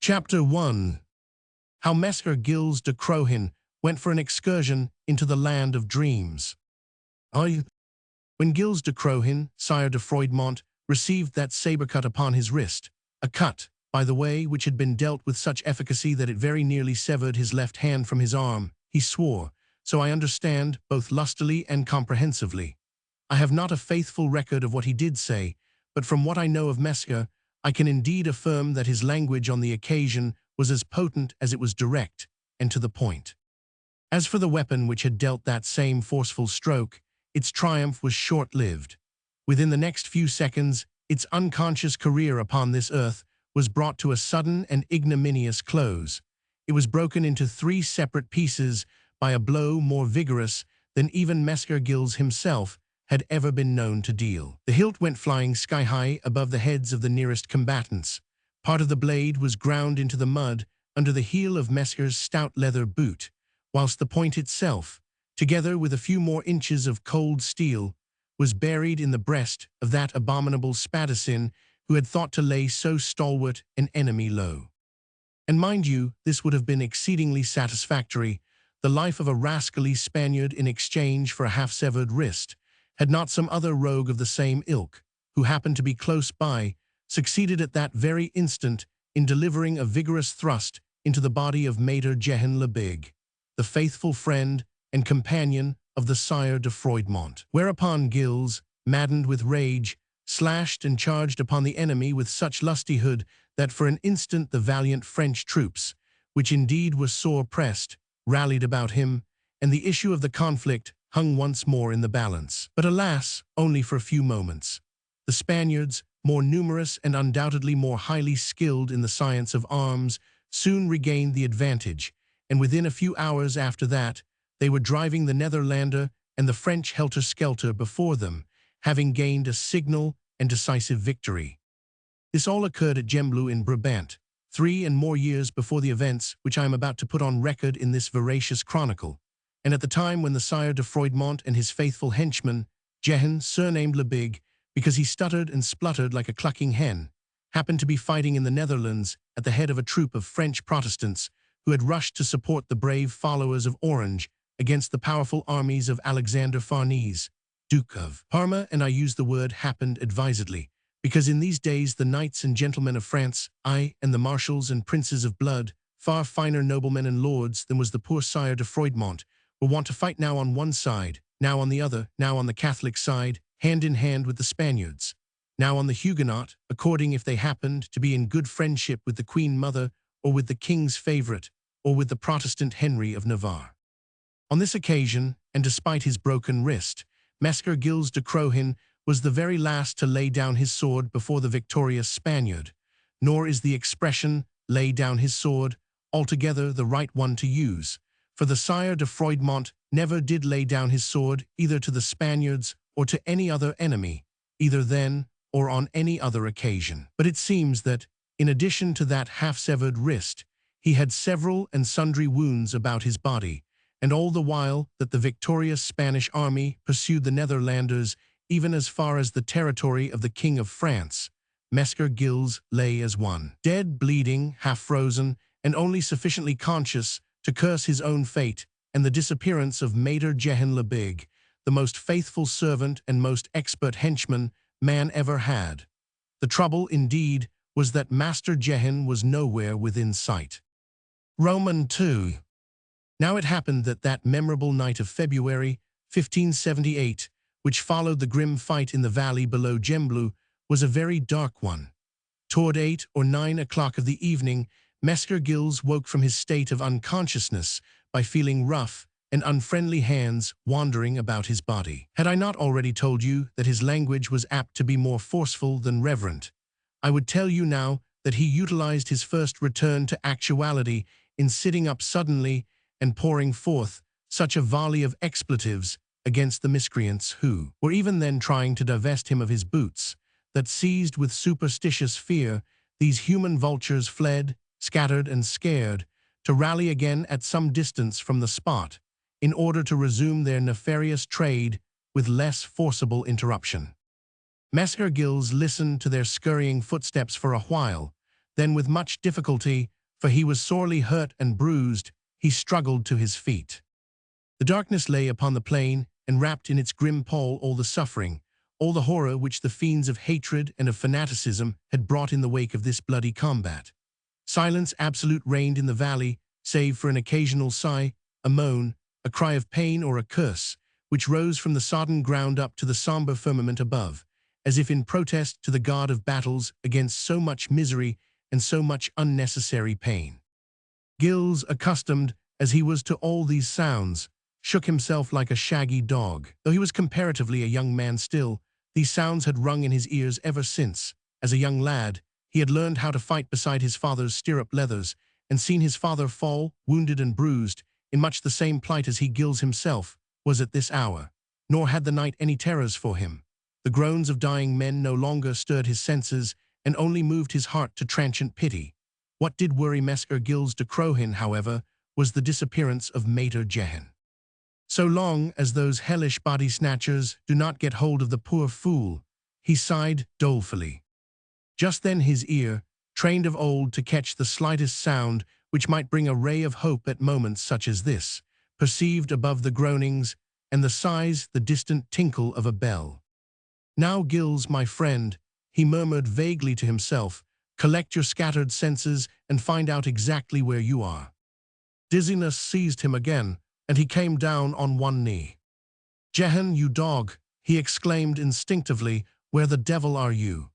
Chapter 1. How Messer Gilles de Crohin went for an excursion into the land of dreams. When Gilles de Crohin, sire de Froidmont, received that saber cut upon his wrist, a cut, by the way, which had been dealt with such efficacy that it very nearly severed his left hand from his arm, he swore, so I understand, both lustily and comprehensively. I have not a faithful record of what he did say, but from what I know of Messer, I can indeed affirm that his language on the occasion was as potent as it was direct and to the point. As for the weapon which had dealt that same forceful stroke, its triumph was short-lived. Within the next few seconds, its unconscious career upon this earth was brought to a sudden and ignominious close. It was broken into 3 separate pieces by a blow more vigorous than even Messer Gilles himself had ever been known to deal. The hilt went flying sky-high above the heads of the nearest combatants. Part of the blade was ground into the mud under the heel of Messer's stout leather boot, whilst the point itself, together with a few more inches of cold steel, was buried in the breast of that abominable Spadassin who had thought to lay so stalwart an enemy low. And mind you, this would have been exceedingly satisfactory, the life of a rascally Spaniard in exchange for a half-severed wrist, had not some other rogue of the same ilk, who happened to be close by, succeeded at that very instant in delivering a vigorous thrust into the body of Maître Jehan Lebig, the faithful friend and companion of the Sire de Froidmont. Whereupon Gilles, maddened with rage, slashed and charged upon the enemy with such lustihood that for an instant the valiant French troops, which indeed were sore pressed, rallied about him, and the issue of the conflict hung once more in the balance. But alas, only for a few moments. The Spaniards, more numerous and undoubtedly more highly skilled in the science of arms, soon regained the advantage, and within a few hours after that, they were driving the Netherlander and the French helter-skelter before them, having gained a signal and decisive victory. This all occurred at Gembloux in Brabant, 3 and more years before the events which I am about to put on record in this veracious chronicle, and at the time when the Sire de Froidmont and his faithful henchman, Jehan, surnamed Lebig, because he stuttered and spluttered like a clucking hen, happened to be fighting in the Netherlands at the head of a troop of French Protestants who had rushed to support the brave followers of Orange against the powerful armies of Alexander Farnese, Duke of Parma, and I use the word happened advisedly, because in these days the knights and gentlemen of France, aye, and the marshals and princes of blood, far finer noblemen and lords than was the poor Sire de Froidmont, were wont to fight now on one side, now on the other, now on the Catholic side, hand in hand with the Spaniards, now on the Huguenot, according if they happened to be in good friendship with the Queen Mother, or with the King's favourite, or with the Protestant Henry of Navarre. On this occasion, and despite his broken wrist, Messer Gilles de Crohin was the very last to lay down his sword before the victorious Spaniard, nor is the expression, lay down his sword, altogether the right one to use, for the Sire de Froidmont never did lay down his sword either to the Spaniards or to any other enemy, either then or on any other occasion. But it seems that, in addition to that half-severed wrist, he had several and sundry wounds about his body, and all the while that the victorious Spanish army pursued the Netherlanders even as far as the territory of the King of France, Messer Gilles lay as one, dead, bleeding, half-frozen, and only sufficiently conscious to curse his own fate and the disappearance of Maître Jehan Lebig, the most faithful servant and most expert henchman man ever had. The trouble, indeed, was that Master Jehan was nowhere within sight. Roman 2. Now it happened that that memorable night of February, 1578, which followed the grim fight in the valley below Gembloux, was a very dark one. Toward 8 or 9 o'clock of the evening, Messer Gilles woke from his state of unconsciousness by feeling rough and unfriendly hands wandering about his body. Had I not already told you that his language was apt to be more forceful than reverent, I would tell you now that he utilized his first return to actuality in sitting up suddenly and pouring forth such a volley of expletives against the miscreants who were even then trying to divest him of his boots, that seized with superstitious fear, these human vultures fled, scattered and scared, to rally again at some distance from the spot, in order to resume their nefarious trade with less forcible interruption. Messer Gilles listened to their scurrying footsteps for a while, Then with much difficulty, for he was sorely hurt and bruised, he struggled to his feet. The darkness lay upon the plain, and wrapped in its grim pall all the suffering, all the horror which the fiends of hatred and of fanaticism had brought in the wake of this bloody combat. Silence absolute reigned in the valley, save for an occasional sigh, a moan, a cry of pain or a curse, which rose from the sodden ground up to the somber firmament above, as if in protest to the god of battles against so much misery and so much unnecessary pain. Gilles, accustomed as he was to all these sounds, shook himself like a shaggy dog. Though he was comparatively a young man still, these sounds had rung in his ears ever since, as a young lad, he had learned how to fight beside his father's stirrup leathers, and seen his father fall, wounded and bruised, in much the same plight as he Gilles himself was at this hour. Nor had the night any terrors for him. The groans of dying men no longer stirred his senses, and only moved his heart to transient pity. What did worry Messer Gilles de Crohin, however, was the disappearance of Mater Jehan. So long as those hellish body-snatchers do not get hold of the poor fool, he sighed dolefully. Just then his ear, trained of old to catch the slightest sound which might bring a ray of hope at moments such as this, perceived above the groanings and the sighs the distant tinkle of a bell. "Now, Gilles, my friend," he murmured vaguely to himself, "collect your scattered senses and find out exactly where you are." Dizziness seized him again, and he came down on one knee. "Jehan, you dog," he exclaimed instinctively, "where the devil are you?"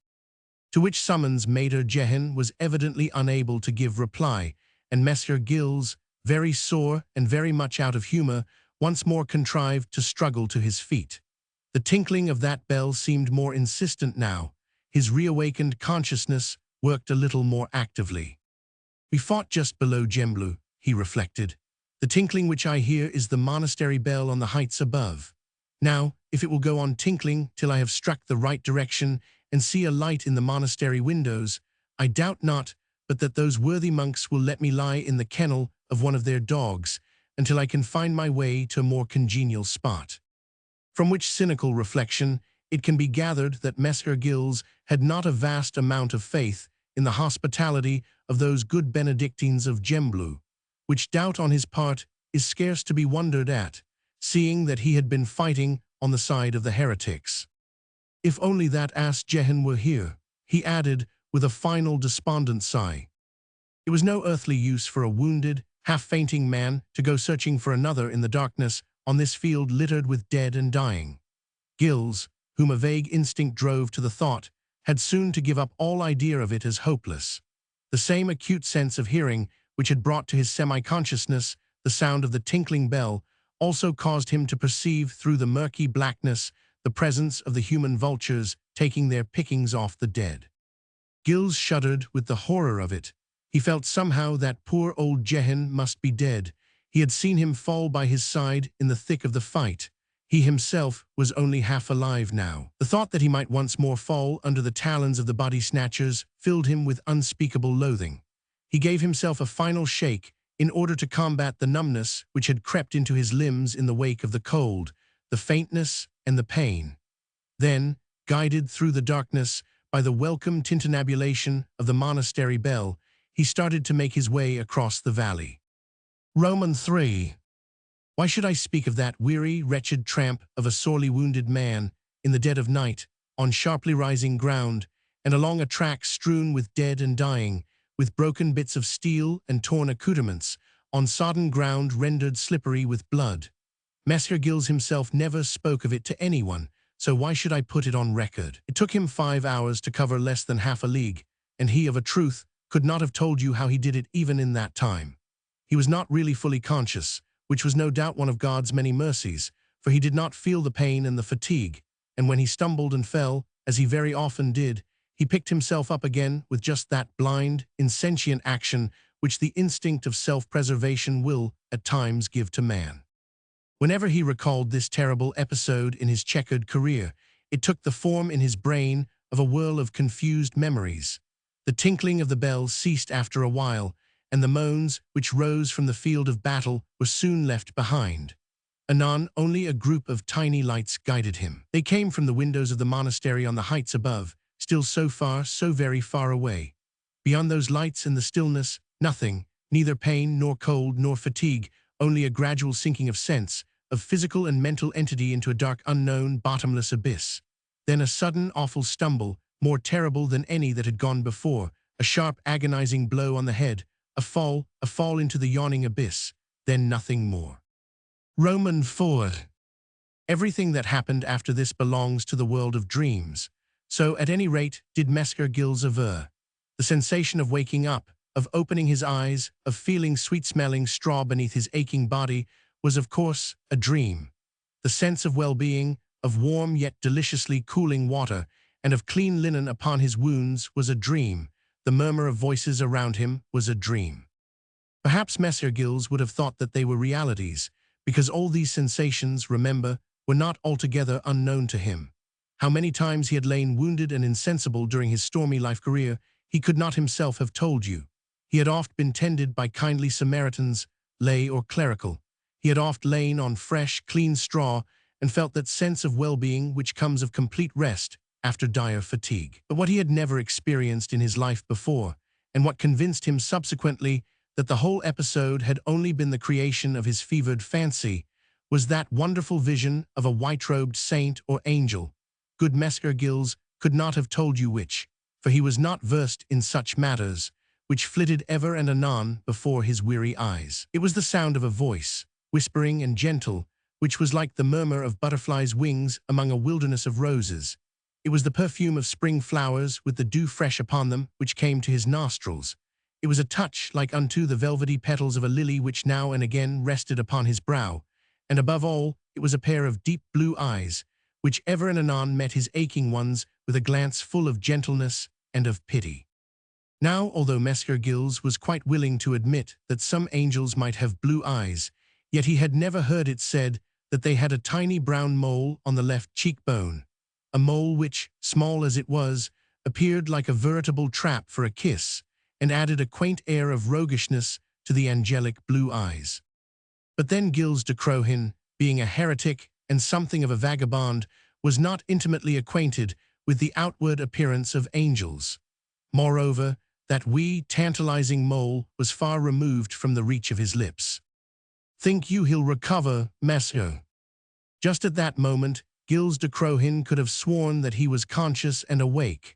To which summons Mater Jehan was evidently unable to give reply, and Messer Gilles, very sore and very much out of humor, once more contrived to struggle to his feet. The tinkling of that bell seemed more insistent now. His reawakened consciousness worked a little more actively. "We fought just below Gembloux," he reflected. "The tinkling which I hear is the monastery bell on the heights above. Now, if it will go on tinkling till I have struck the right direction and see a light in the monastery windows, I doubt not but that those worthy monks will let me lie in the kennel of one of their dogs until I can find my way to a more congenial spot." From which cynical reflection, it can be gathered that Messer Gilles had not a vast amount of faith in the hospitality of those good Benedictines of Gembloux, which doubt on his part is scarce to be wondered at, seeing that he had been fighting on the side of the heretics. "If only that ass Jehan were here," he added with a final despondent sigh. It was no earthly use for a wounded, half-fainting man to go searching for another in the darkness on this field littered with dead and dying. Gilles, whom a vague instinct drove to the thought, had soon to give up all idea of it as hopeless. The same acute sense of hearing which had brought to his semi-consciousness the sound of the tinkling bell also caused him to perceive through the murky blackness the presence of the human vultures taking their pickings off the dead. Gilles shuddered with the horror of it. He felt somehow that poor old Jehan must be dead. He had seen him fall by his side in the thick of the fight. He himself was only half alive now. The thought that he might once more fall under the talons of the body-snatchers filled him with unspeakable loathing. He gave himself a final shake in order to combat the numbness which had crept into his limbs in the wake of the cold, the faintness, and the pain. Then, guided through the darkness by the welcome tintinnabulation of the monastery bell, he started to make his way across the valley. Roman 3. Why should I speak of that weary, wretched tramp of a sorely wounded man in the dead of night, on sharply rising ground, and along a track strewn with dead and dying, with broken bits of steel and torn accoutrements, on sodden ground rendered slippery with blood? Messer Gilles himself never spoke of it to anyone, so why should I put it on record? It took him 5 hours to cover less than half a league, and he, of a truth, could not have told you how he did it even in that time. He was not really fully conscious, which was no doubt one of God's many mercies, for he did not feel the pain and the fatigue, and when he stumbled and fell, as he very often did, he picked himself up again with just that blind, insentient action which the instinct of self-preservation will, at times, give to man. Whenever he recalled this terrible episode in his checkered career, it took the form in his brain of a whirl of confused memories. The tinkling of the bell ceased after a while, and the moans which rose from the field of battle were soon left behind. Anon, only a group of tiny lights guided him. They came from the windows of the monastery on the heights above, still so far, so very far away. Beyond those lights and the stillness, nothing, neither pain nor cold nor fatigue, only a gradual sinking of sense, of physical and mental entity into a dark unknown, bottomless abyss. Then a sudden, awful stumble, more terrible than any that had gone before, a sharp, agonizing blow on the head, a fall into the yawning abyss, then nothing more. Roman 4. Everything that happened after this belongs to the world of dreams. So, at any rate, did Messer Gilles aver. The sensation of waking up, of opening his eyes, of feeling sweet-smelling straw beneath his aching body, was of course a dream. The sense of well-being, of warm yet deliciously cooling water, and of clean linen upon his wounds was a dream. The murmur of voices around him was a dream. Perhaps Messer Gilles would have thought that they were realities, because all these sensations, remember, were not altogether unknown to him. How many times he had lain wounded and insensible during his stormy life career, he could not himself have told you. He had oft been tended by kindly Samaritans, lay or clerical. He had oft lain on fresh, clean straw and felt that sense of well-being which comes of complete rest after dire fatigue. But what he had never experienced in his life before, and what convinced him subsequently that the whole episode had only been the creation of his fevered fancy, was that wonderful vision of a white-robed saint or angel. Good Messer Gilles could not have told you which, for he was not versed in such matters, which flitted ever and anon before his weary eyes. It was the sound of a voice, whispering and gentle, which was like the murmur of butterflies' wings among a wilderness of roses. It was the perfume of spring flowers with the dew fresh upon them which came to his nostrils. It was a touch like unto the velvety petals of a lily which now and again rested upon his brow, and above all, it was a pair of deep blue eyes, which ever and anon met his aching ones with a glance full of gentleness and of pity. Now, although Messer Gilles was quite willing to admit that some angels might have blue eyes, yet he had never heard it said that they had a tiny brown mole on the left cheekbone, a mole which, small as it was, appeared like a veritable trap for a kiss, and added a quaint air of roguishness to the angelic blue eyes. But then Gilles de Crohin, being a heretic and something of a vagabond, was not intimately acquainted with the outward appearance of angels. Moreover, that wee, tantalizing mole was far removed from the reach of his lips. "Think you he'll recover, Messer?" Just at that moment, Gilles de Crohin could have sworn that he was conscious and awake,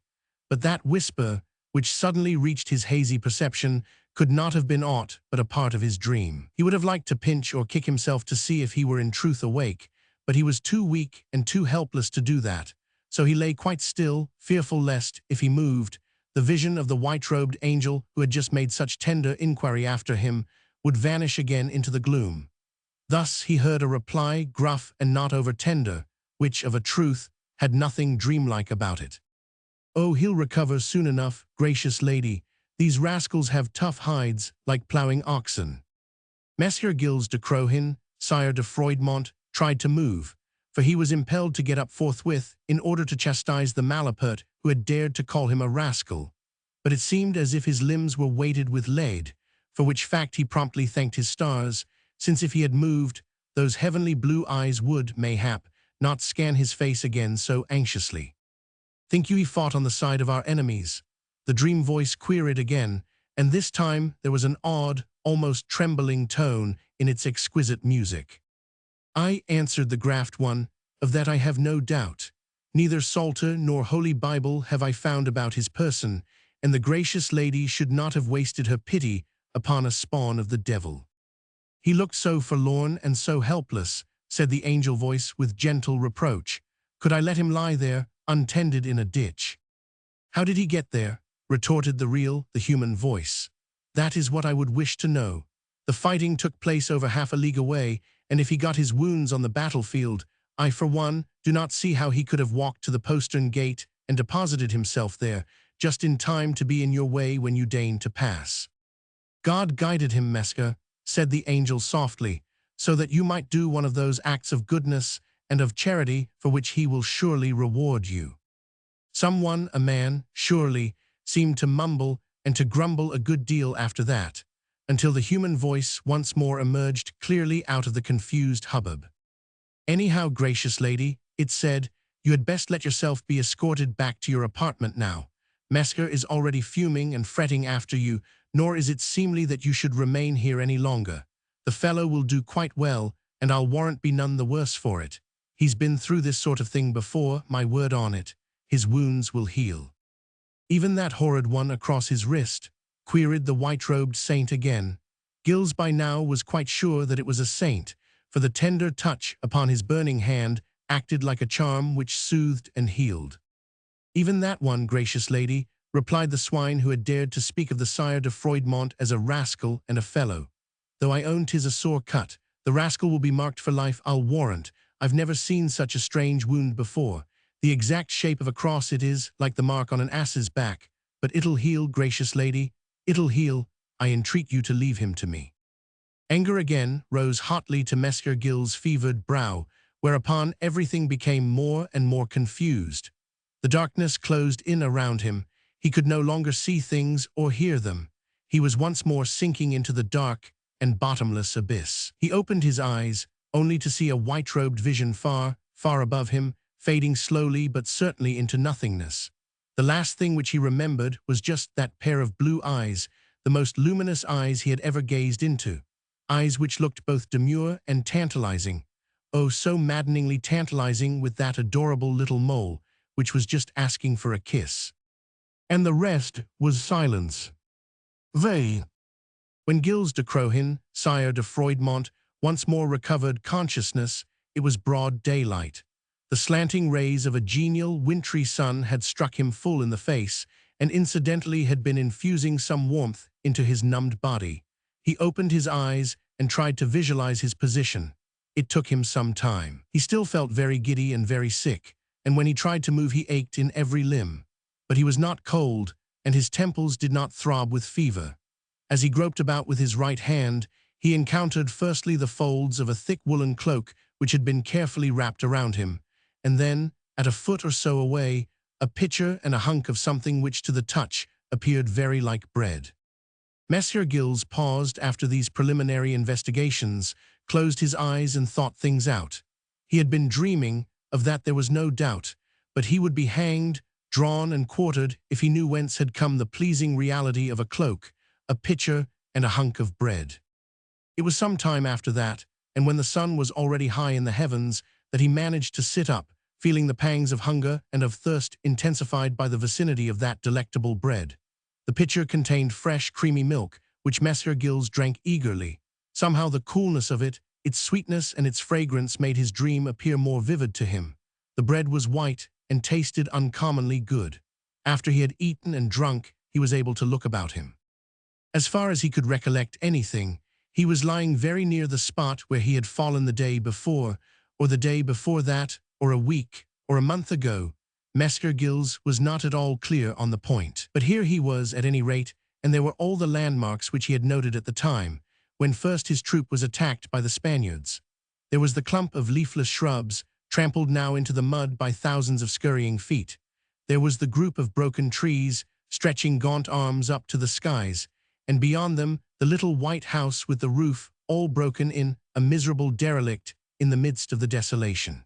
but that whisper, which suddenly reached his hazy perception, could not have been aught but a part of his dream. He would have liked to pinch or kick himself to see if he were in truth awake, but he was too weak and too helpless to do that, so he lay quite still, fearful lest, if he moved, the vision of the white-robed angel who had just made such tender inquiry after him would vanish again into the gloom. Thus he heard a reply, gruff and not over-tender, which, of a truth, had nothing dreamlike about it. "Oh, he'll recover soon enough, gracious lady. These rascals have tough hides, like ploughing oxen." Messer Gilles de Crohin, Sire de Froidmont, tried to move, for he was impelled to get up forthwith in order to chastise the malapert who had dared to call him a rascal. But it seemed as if his limbs were weighted with lead, for which fact he promptly thanked his stars, since if he had moved, those heavenly blue eyes would, mayhap, not scan his face again so anxiously. "Think you he fought on the side of our enemies?" The dream voice queried again, and this time there was an odd, almost trembling tone in its exquisite music. "I," answered the graft one, "of that I have no doubt. Neither Psalter nor Holy Bible have I found about his person, and the gracious lady should not have wasted her pity upon a spawn of the devil." "He looked so forlorn and so helpless," said the angel voice with gentle reproach. "Could I let him lie there, untended in a ditch?" "How did he get there?" retorted the human voice. "That is what I would wish to know. The fighting took place over half a league away, and if he got his wounds on the battlefield, I, for one, do not see how he could have walked to the postern gate and deposited himself there, just in time to be in your way when you deigned to pass." "God guided him, Messer," said the angel softly, "so that you might do one of those acts of goodness and of charity for which he will surely reward you." Someone, a man, surely, seemed to mumble and to grumble a good deal after that, until the human voice once more emerged clearly out of the confused hubbub. "Anyhow, gracious lady," it said, "you had best let yourself be escorted back to your apartment now. Mesker is already fuming and fretting after you, nor is it seemly that you should remain here any longer. The fellow will do quite well, and I'll warrant be none the worse for it. He's been through this sort of thing before, my word on it. His wounds will heal. Even that horrid one across his wrist, queried the white-robed saint again. Gilles by now was quite sure that it was a saint, for the tender touch upon his burning hand acted like a charm which soothed and healed. Even that one, gracious lady, replied the swine who had dared to speak of the Sire de Froidmont as a rascal and a fellow. Though I own 'tis a sore cut, the rascal will be marked for life, I'll warrant. I've never seen such a strange wound before. The exact shape of a cross it is, like the mark on an ass's back. But it'll heal, gracious lady, it'll heal. I entreat you to leave him to me. Anger again rose hotly to Mesker Gilles's fevered brow, whereupon everything became more and more confused. The darkness closed in around him. He could no longer see things or hear them. He was once more sinking into the dark and bottomless abyss. He opened his eyes, only to see a white-robed vision far, far above him, fading slowly but certainly into nothingness. The last thing which he remembered was just that pair of blue eyes, the most luminous eyes he had ever gazed into. Eyes which looked both demure and tantalizing. Oh, so maddeningly tantalizing with that adorable little mole, which was just asking for a kiss. And the rest was silence. When Gilles de Crohin, Sire de Froidmont, once more recovered consciousness, it was broad daylight. The slanting rays of a genial, wintry sun had struck him full in the face, and incidentally had been infusing some warmth into his numbed body. He opened his eyes and tried to visualize his position. It took him some time. He still felt very giddy and very sick, and when he tried to move he ached in every limb. But he was not cold, and his temples did not throb with fever. As he groped about with his right hand, he encountered firstly the folds of a thick woolen cloak which had been carefully wrapped around him, and then, at a foot or so away, a pitcher and a hunk of something which to the touch appeared very like bread. Monsieur Gilles paused after these preliminary investigations, closed his eyes and thought things out. He had been dreaming, of that there was no doubt, but he would be hanged, drawn and quartered if he knew whence had come the pleasing reality of a cloak, a pitcher and a hunk of bread. It was some time after that, and when the sun was already high in the heavens, that he managed to sit up, feeling the pangs of hunger and of thirst intensified by the vicinity of that delectable bread. The pitcher contained fresh, creamy milk, which Monsieur Gilles drank eagerly. Somehow the coolness of it, its sweetness and its fragrance made his dream appear more vivid to him. The bread was white and tasted uncommonly good. After he had eaten and drunk, he was able to look about him. As far as he could recollect anything, he was lying very near the spot where he had fallen the day before, or the day before that, or a week, or a month ago. Monsieur Gilles was not at all clear on the point. But here he was, at any rate, and there were all the landmarks which he had noted at the time, when first his troop was attacked by the Spaniards. There was the clump of leafless shrubs, trampled now into the mud by thousands of scurrying feet. There was the group of broken trees, stretching gaunt arms up to the skies, and beyond them the little white house with the roof all broken in, a miserable derelict in the midst of the desolation.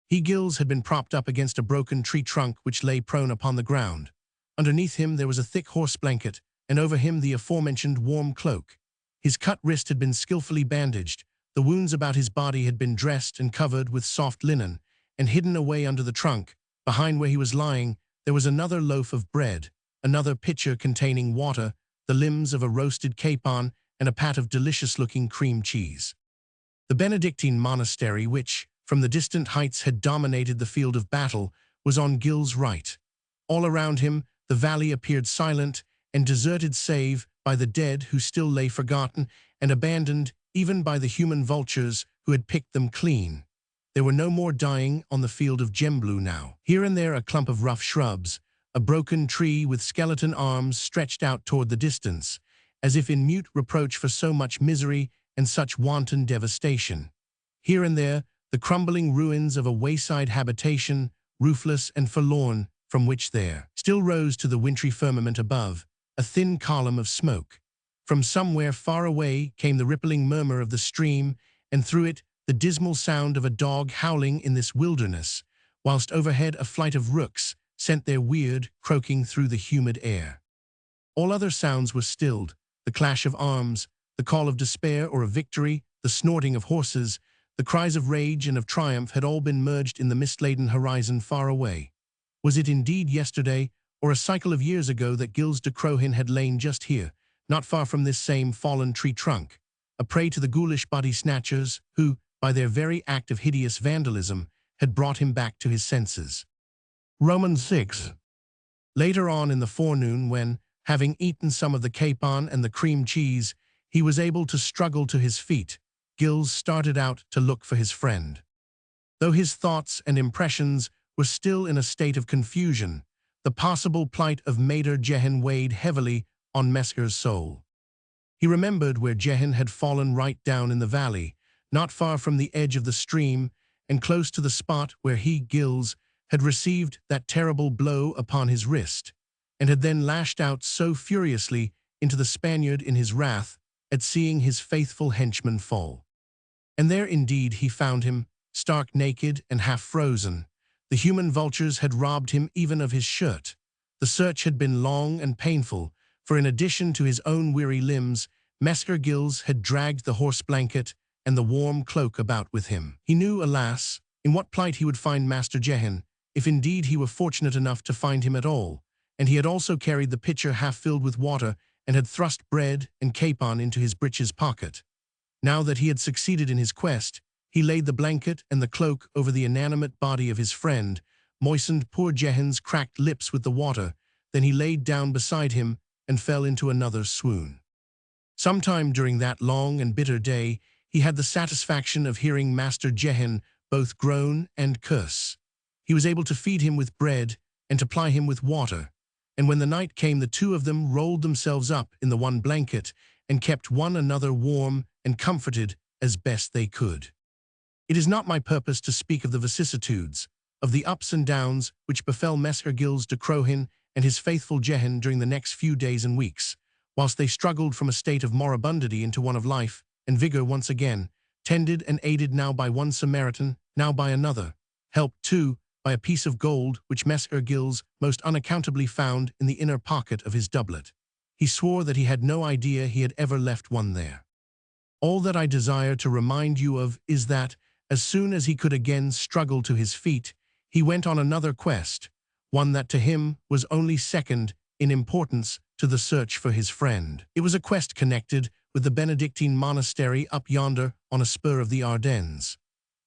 He, Gilles, had been propped up against a broken tree trunk which lay prone upon the ground. Underneath him there was a thick horse blanket, and over him the aforementioned warm cloak. His cut wrist had been skillfully bandaged, the wounds about his body had been dressed and covered with soft linen, and hidden away under the trunk, behind where he was lying, there was another loaf of bread, another pitcher containing water, the limbs of a roasted capon, and a pat of delicious-looking cream cheese. The Benedictine monastery which, from the distant heights had dominated the field of battle, was on Gilles' right. All around him, the valley appeared silent and deserted save by the dead who still lay forgotten and abandoned even by the human vultures who had picked them clean. There were no more dying on the field of Gembloux now. Here and there a clump of rough shrubs, a broken tree with skeleton arms stretched out toward the distance, as if in mute reproach for so much misery and such wanton devastation. Here and there, the crumbling ruins of a wayside habitation, roofless and forlorn, from which there still rose to the wintry firmament above a thin column of smoke. From somewhere far away came the rippling murmur of the stream, and through it the dismal sound of a dog howling in this wilderness, whilst overhead a flight of rooks, sent their weird, croaking through the humid air. All other sounds were stilled, the clash of arms, the call of despair or of victory, the snorting of horses, the cries of rage and of triumph had all been merged in the mist-laden horizon far away. Was it indeed yesterday, or a cycle of years ago, that Gilles de Crohin had lain just here, not far from this same fallen tree trunk, a prey to the ghoulish body snatchers who, by their very act of hideous vandalism, had brought him back to his senses? Romans 6. Later on in the forenoon, when, having eaten some of the capon and the cream cheese, he was able to struggle to his feet, Gilles started out to look for his friend. Though his thoughts and impressions were still in a state of confusion, the possible plight of Maître Jehan weighed heavily on Mesmer's soul. He remembered where Jehan had fallen right down in the valley, not far from the edge of the stream, and close to the spot where he, Gilles, had received that terrible blow upon his wrist, and had then lashed out so furiously into the Spaniard in his wrath at seeing his faithful henchman fall. And there indeed he found him, stark naked and half frozen. The human vultures had robbed him even of his shirt. The search had been long and painful, for in addition to his own weary limbs, Mesmer Gilles had dragged the horse blanket and the warm cloak about with him. He knew, alas, in what plight he would find Master Jehan, if indeed he were fortunate enough to find him at all, and he had also carried the pitcher half filled with water and had thrust bread and capon into his breeches pocket. Now that he had succeeded in his quest, he laid the blanket and the cloak over the inanimate body of his friend, moistened poor Jehan's cracked lips with the water, then he laid down beside him and fell into another swoon. Sometime during that long and bitter day, he had the satisfaction of hearing Master Jehan both groan and curse. He was able to feed him with bread and to ply him with water, and when the night came the two of them rolled themselves up in the one blanket and kept one another warm and comforted as best they could. It is not my purpose to speak of the vicissitudes, of the ups and downs which befell Messer Gilles de Crohin and his faithful Jehan during the next few days and weeks, whilst they struggled from a state of moribundity into one of life and vigor once again, tended and aided now by one Samaritan, now by another, helped, too, by a piece of gold which Messer Gilles most unaccountably found in the inner pocket of his doublet. He swore that he had no idea he had ever left one there. All that I desire to remind you of is that, as soon as he could again struggle to his feet, he went on another quest, one that to him was only second in importance to the search for his friend. It was a quest connected with the Benedictine monastery up yonder on a spur of the Ardennes.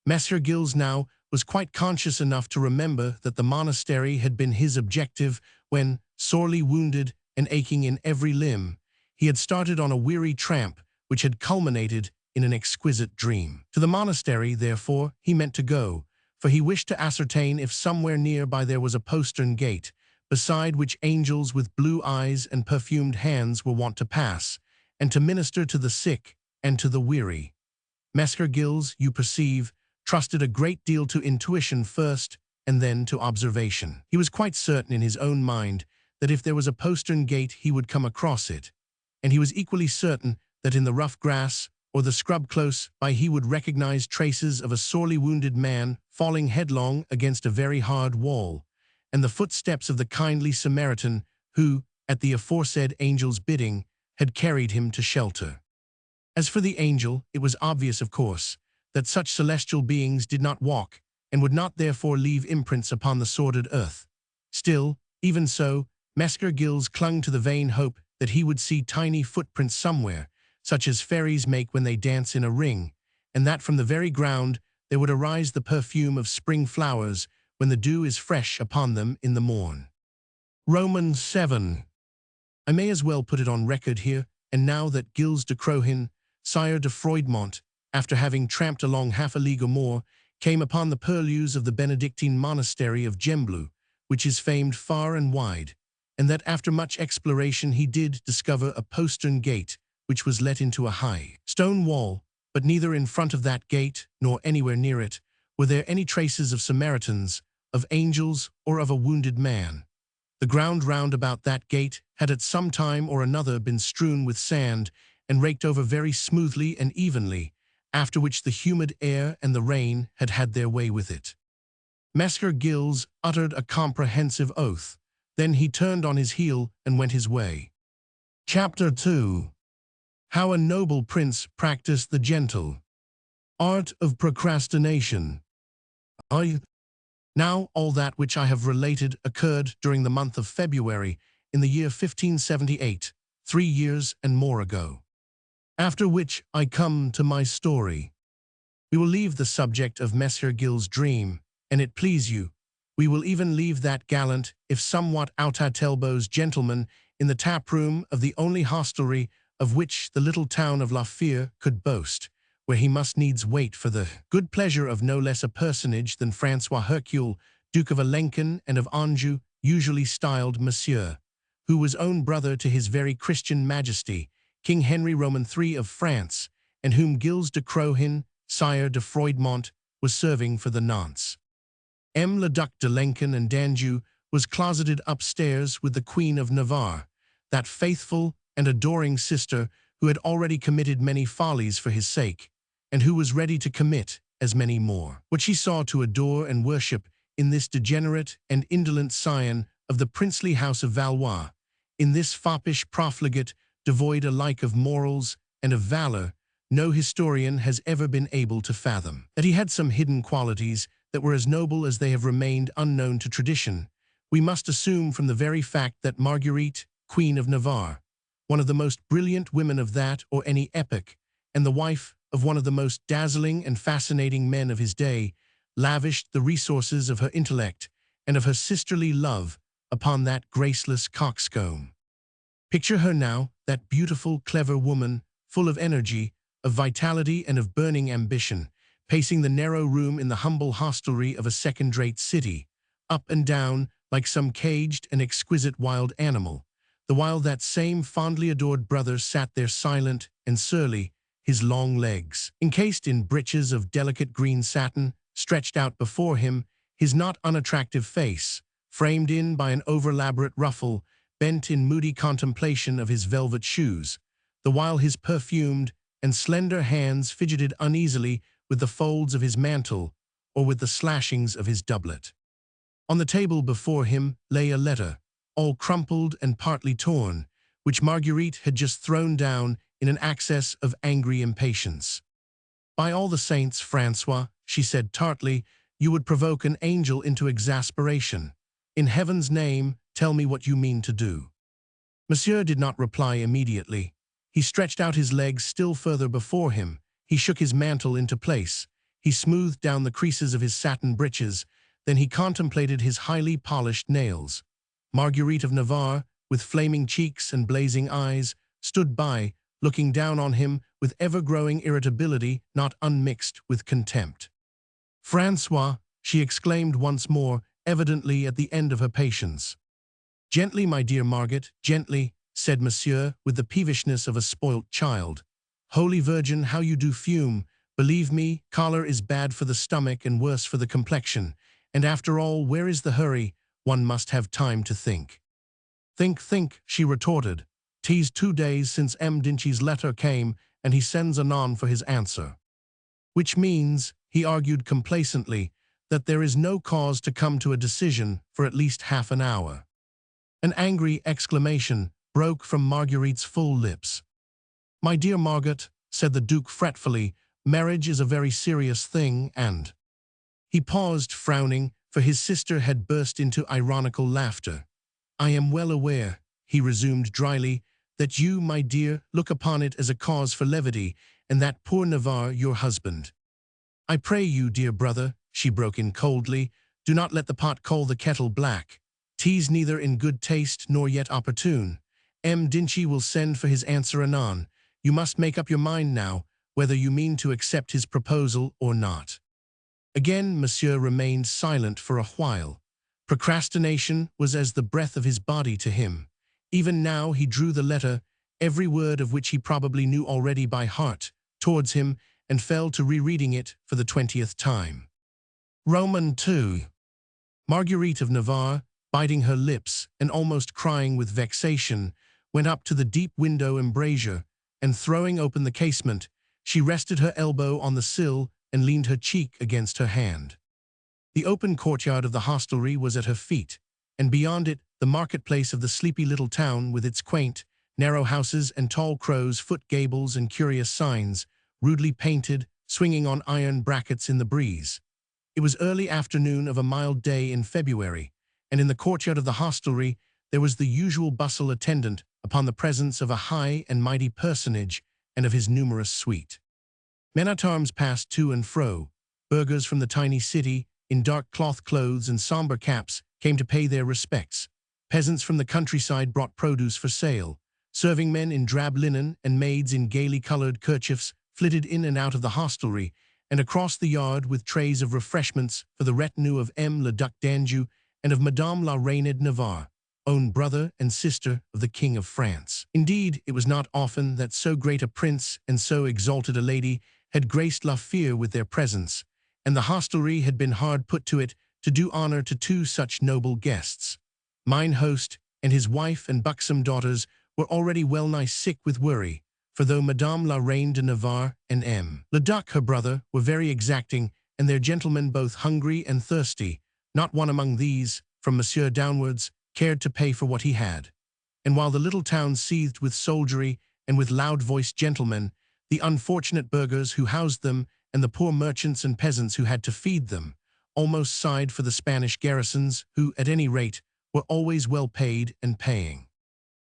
Messer Gilles now was quite conscious enough to remember that the monastery had been his objective when, sorely wounded and aching in every limb, he had started on a weary tramp which had culminated in an exquisite dream. To the monastery, therefore, he meant to go, for he wished to ascertain if somewhere nearby there was a postern gate, beside which angels with blue eyes and perfumed hands were wont to pass, and to minister to the sick and to the weary. Messer Gilles, you perceive, trusted a great deal to intuition first and then to observation. He was quite certain in his own mind that if there was a postern gate he would come across it, and he was equally certain that in the rough grass or the scrub close by he would recognize traces of a sorely wounded man falling headlong against a very hard wall, and the footsteps of the kindly Samaritan who, at the aforesaid angel's bidding, had carried him to shelter. As for the angel, it was obvious, of course, that such celestial beings did not walk, and would not therefore leave imprints upon the sordid earth. Still, even so, Messer Gilles clung to the vain hope that he would see tiny footprints somewhere, such as fairies make when they dance in a ring, and that from the very ground there would arise the perfume of spring flowers when the dew is fresh upon them in the morn. Romans 7. I may as well put it on record here, and now that Gilles de Crohin, Sire de Froidmont, after having tramped along half a league or more, came upon the purlieus of the Benedictine monastery of Gembloux, which is famed far and wide, and that after much exploration he did discover a postern gate which was let into a high stone wall, but neither in front of that gate nor anywhere near it were there any traces of Samaritans, of angels, or of a wounded man. The ground round about that gate had at some time or another been strewn with sand and raked over very smoothly and evenly, after which the humid air and the rain had had their way with it. Messer Gilles uttered a comprehensive oath. Then he turned on his heel and went his way. Chapter 2. How a noble prince practiced the gentle art of procrastination. Now all that which I have related occurred during the month of February in the year 1578, 3 years and more ago. After which I come to my story. We will leave the subject of Messer Gilles' dream, and it please you, we will even leave that gallant, if somewhat out-at-elbows gentleman in the tap-room of the only hostelry of which the little town of La Fere could boast, where he must needs wait for the good pleasure of no less a personage than Francois Hercule, Duke of Alençon and of Anjou, usually styled Monsieur, who was own brother to his very Christian Majesty, King Henry Roman III of France, and whom Gilles de Crohin, Sire de Froidmont, was serving for the nonce. Le Duc d'Alençon and d'Anjou was closeted upstairs with the Queen of Navarre, that faithful and adoring sister who had already committed many follies for his sake, and who was ready to commit as many more. What she saw to adore and worship in this degenerate and indolent scion of the princely house of Valois, in this foppish profligate devoid alike of morals and of valor, no historian has ever been able to fathom. That he had some hidden qualities that were as noble as they have remained unknown to tradition, we must assume from the very fact that Marguerite, Queen of Navarre, one of the most brilliant women of that or any epoch, and the wife of one of the most dazzling and fascinating men of his day, lavished the resources of her intellect and of her sisterly love upon that graceless coxcomb. Picture her now, that beautiful, clever woman, full of energy, of vitality and of burning ambition, pacing the narrow room in the humble hostelry of a second-rate city, up and down like some caged and exquisite wild animal, the while that same fondly adored brother sat there silent and surly, his long legs, encased in breeches of delicate green satin, stretched out before him, his not unattractive face, framed in by an over-elaborate ruffle, bent in moody contemplation of his velvet shoes, the while his perfumed and slender hands fidgeted uneasily with the folds of his mantle or with the slashings of his doublet. On the table before him lay a letter, all crumpled and partly torn, which Marguerite had just thrown down in an access of angry impatience. "By all the saints, Francois," she said tartly, "you would provoke an angel into exasperation. In heaven's name, tell me what you mean to do." Monsieur did not reply immediately. He stretched out his legs still further before him. He shook his mantle into place. He smoothed down the creases of his satin breeches. Then he contemplated his highly polished nails. Marguerite of Navarre, with flaming cheeks and blazing eyes, stood by, looking down on him with ever-growing irritability not unmixed with contempt. "Francois," she exclaimed once more, evidently at the end of her patience. "Gently, my dear Margaret, gently," said Monsieur with the peevishness of a spoilt child. "Holy Virgin, how you do fume! Believe me, choler is bad for the stomach and worse for the complexion. And after all, where is the hurry? One must have time to think." Think, she retorted. "'Tis 2 days since M. Dinchy's letter came, and he sends anon for his answer." "Which means," he argued complacently, "that there is no cause to come to a decision for at least half an hour." An angry exclamation broke from Marguerite's full lips. "My dear Margaret," said the Duke fretfully, "marriage is a very serious thing, and—" He paused, frowning, for his sister had burst into ironical laughter. "I am well aware," he resumed dryly, "that you, my dear, look upon it as a cause for levity, and that poor Navarre your husband." "I pray you, dear brother," she broke in coldly, "do not let the pot call the kettle black. 'Tis neither in good taste nor yet opportune. M. Dinchy will send for his answer anon. You must make up your mind now, whether you mean to accept his proposal or not." Again Monsieur remained silent for a while. Procrastination was as the breath of his body to him. Even now he drew the letter, every word of which he probably knew already by heart, towards him, and fell to rereading it for the 20th time. Roman II. Marguerite of Navarre, biting her lips and almost crying with vexation, went up to the deep window embrasure, and throwing open the casement, she rested her elbow on the sill and leaned her cheek against her hand. The open courtyard of the hostelry was at her feet, and beyond it, the marketplace of the sleepy little town with its quaint, narrow houses and tall crow's foot gables and curious signs, rudely painted, swinging on iron brackets in the breeze. It was early afternoon of a mild day in February, and in the courtyard of the hostelry there was the usual bustle attendant upon the presence of a high and mighty personage and of his numerous suite. Men-at-arms passed to and fro. Burghers from the tiny city, in dark cloth clothes and somber caps, came to pay their respects. Peasants from the countryside brought produce for sale. Serving men in drab linen and maids in gaily colored kerchiefs flitted in and out of the hostelry and across the yard with trays of refreshments for the retinue of M. le Duc d'Anjou and of Madame la Reine de Navarre, own brother and sister of the King of France. Indeed, it was not often that so great a prince and so exalted a lady had graced La Fere with their presence, and the hostelry had been hard put to it to do honor to two such noble guests. Mine host and his wife and buxom daughters were already well-nigh sick with worry, for though Madame la Reine de Navarre and M. le Duc, her brother, were very exacting, and their gentlemen both hungry and thirsty, not one among these, from Monsieur downwards, cared to pay for what he had. And while the little town seethed with soldiery and with loud-voiced gentlemen, the unfortunate burghers who housed them and the poor merchants and peasants who had to feed them almost sighed for the Spanish garrisons who, at any rate, were always well paid and paying.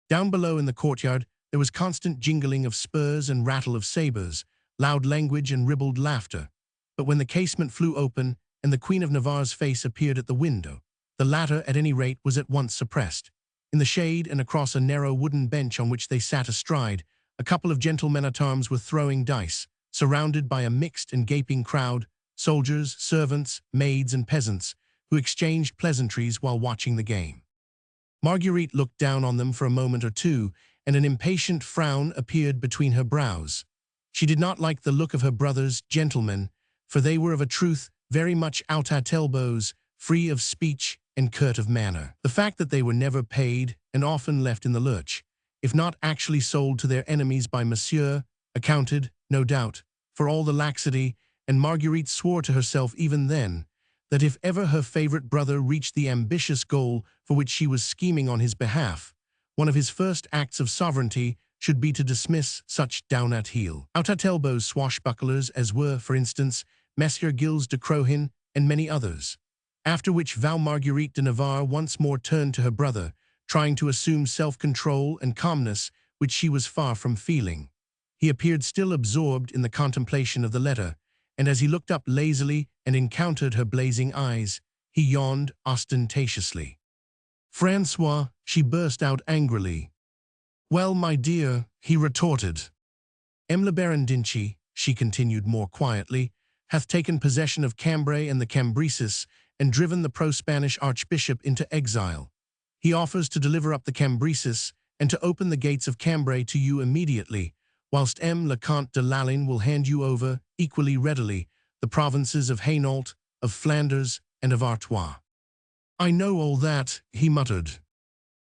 Down below in the courtyard there was constant jingling of spurs and rattle of sabres, loud language and ribald laughter. But when the casement flew open and the Queen of Navarre's face appeared at the window, the latter, at any rate, was at once suppressed. In the shade and across a narrow wooden bench on which they sat astride, a couple of gentlemen-at-arms were throwing dice, surrounded by a mixed and gaping crowd, soldiers, servants, maids, and peasants, who exchanged pleasantries while watching the game. Marguerite looked down on them for a moment or two, and an impatient frown appeared between her brows. She did not like the look of her brother's gentlemen, for they were of a truth very much out at elbows, free of speech and curt of manner. The fact that they were never paid and often left in the lurch, if not actually sold to their enemies by Monsieur, accounted, no doubt, for all the laxity, and Marguerite swore to herself even then that if ever her favorite brother reached the ambitious goal for which she was scheming on his behalf, one of his first acts of sovereignty should be to dismiss such down-at-heel, out-at-elbows swashbucklers as were, for instance, Messieurs Gilles de Crohin and many others. After which vow Marguerite de Navarre once more turned to her brother, trying to assume self-control and calmness which she was far from feeling. He appeared still absorbed in the contemplation of the letter, and as he looked up lazily and encountered her blazing eyes, he yawned ostentatiously. "François," she burst out angrily. "Well, my dear," he retorted. "M. le Baron d'Inchy," she continued more quietly, "hath taken possession of Cambray and the Cambresis, and driven the pro-Spanish archbishop into exile. He offers to deliver up the Cambresis and to open the gates of Cambray to you immediately, whilst M. le Comte de Lalagne will hand you over, equally readily, the provinces of Hainault, of Flanders, and of Artois." "I know all that," he muttered.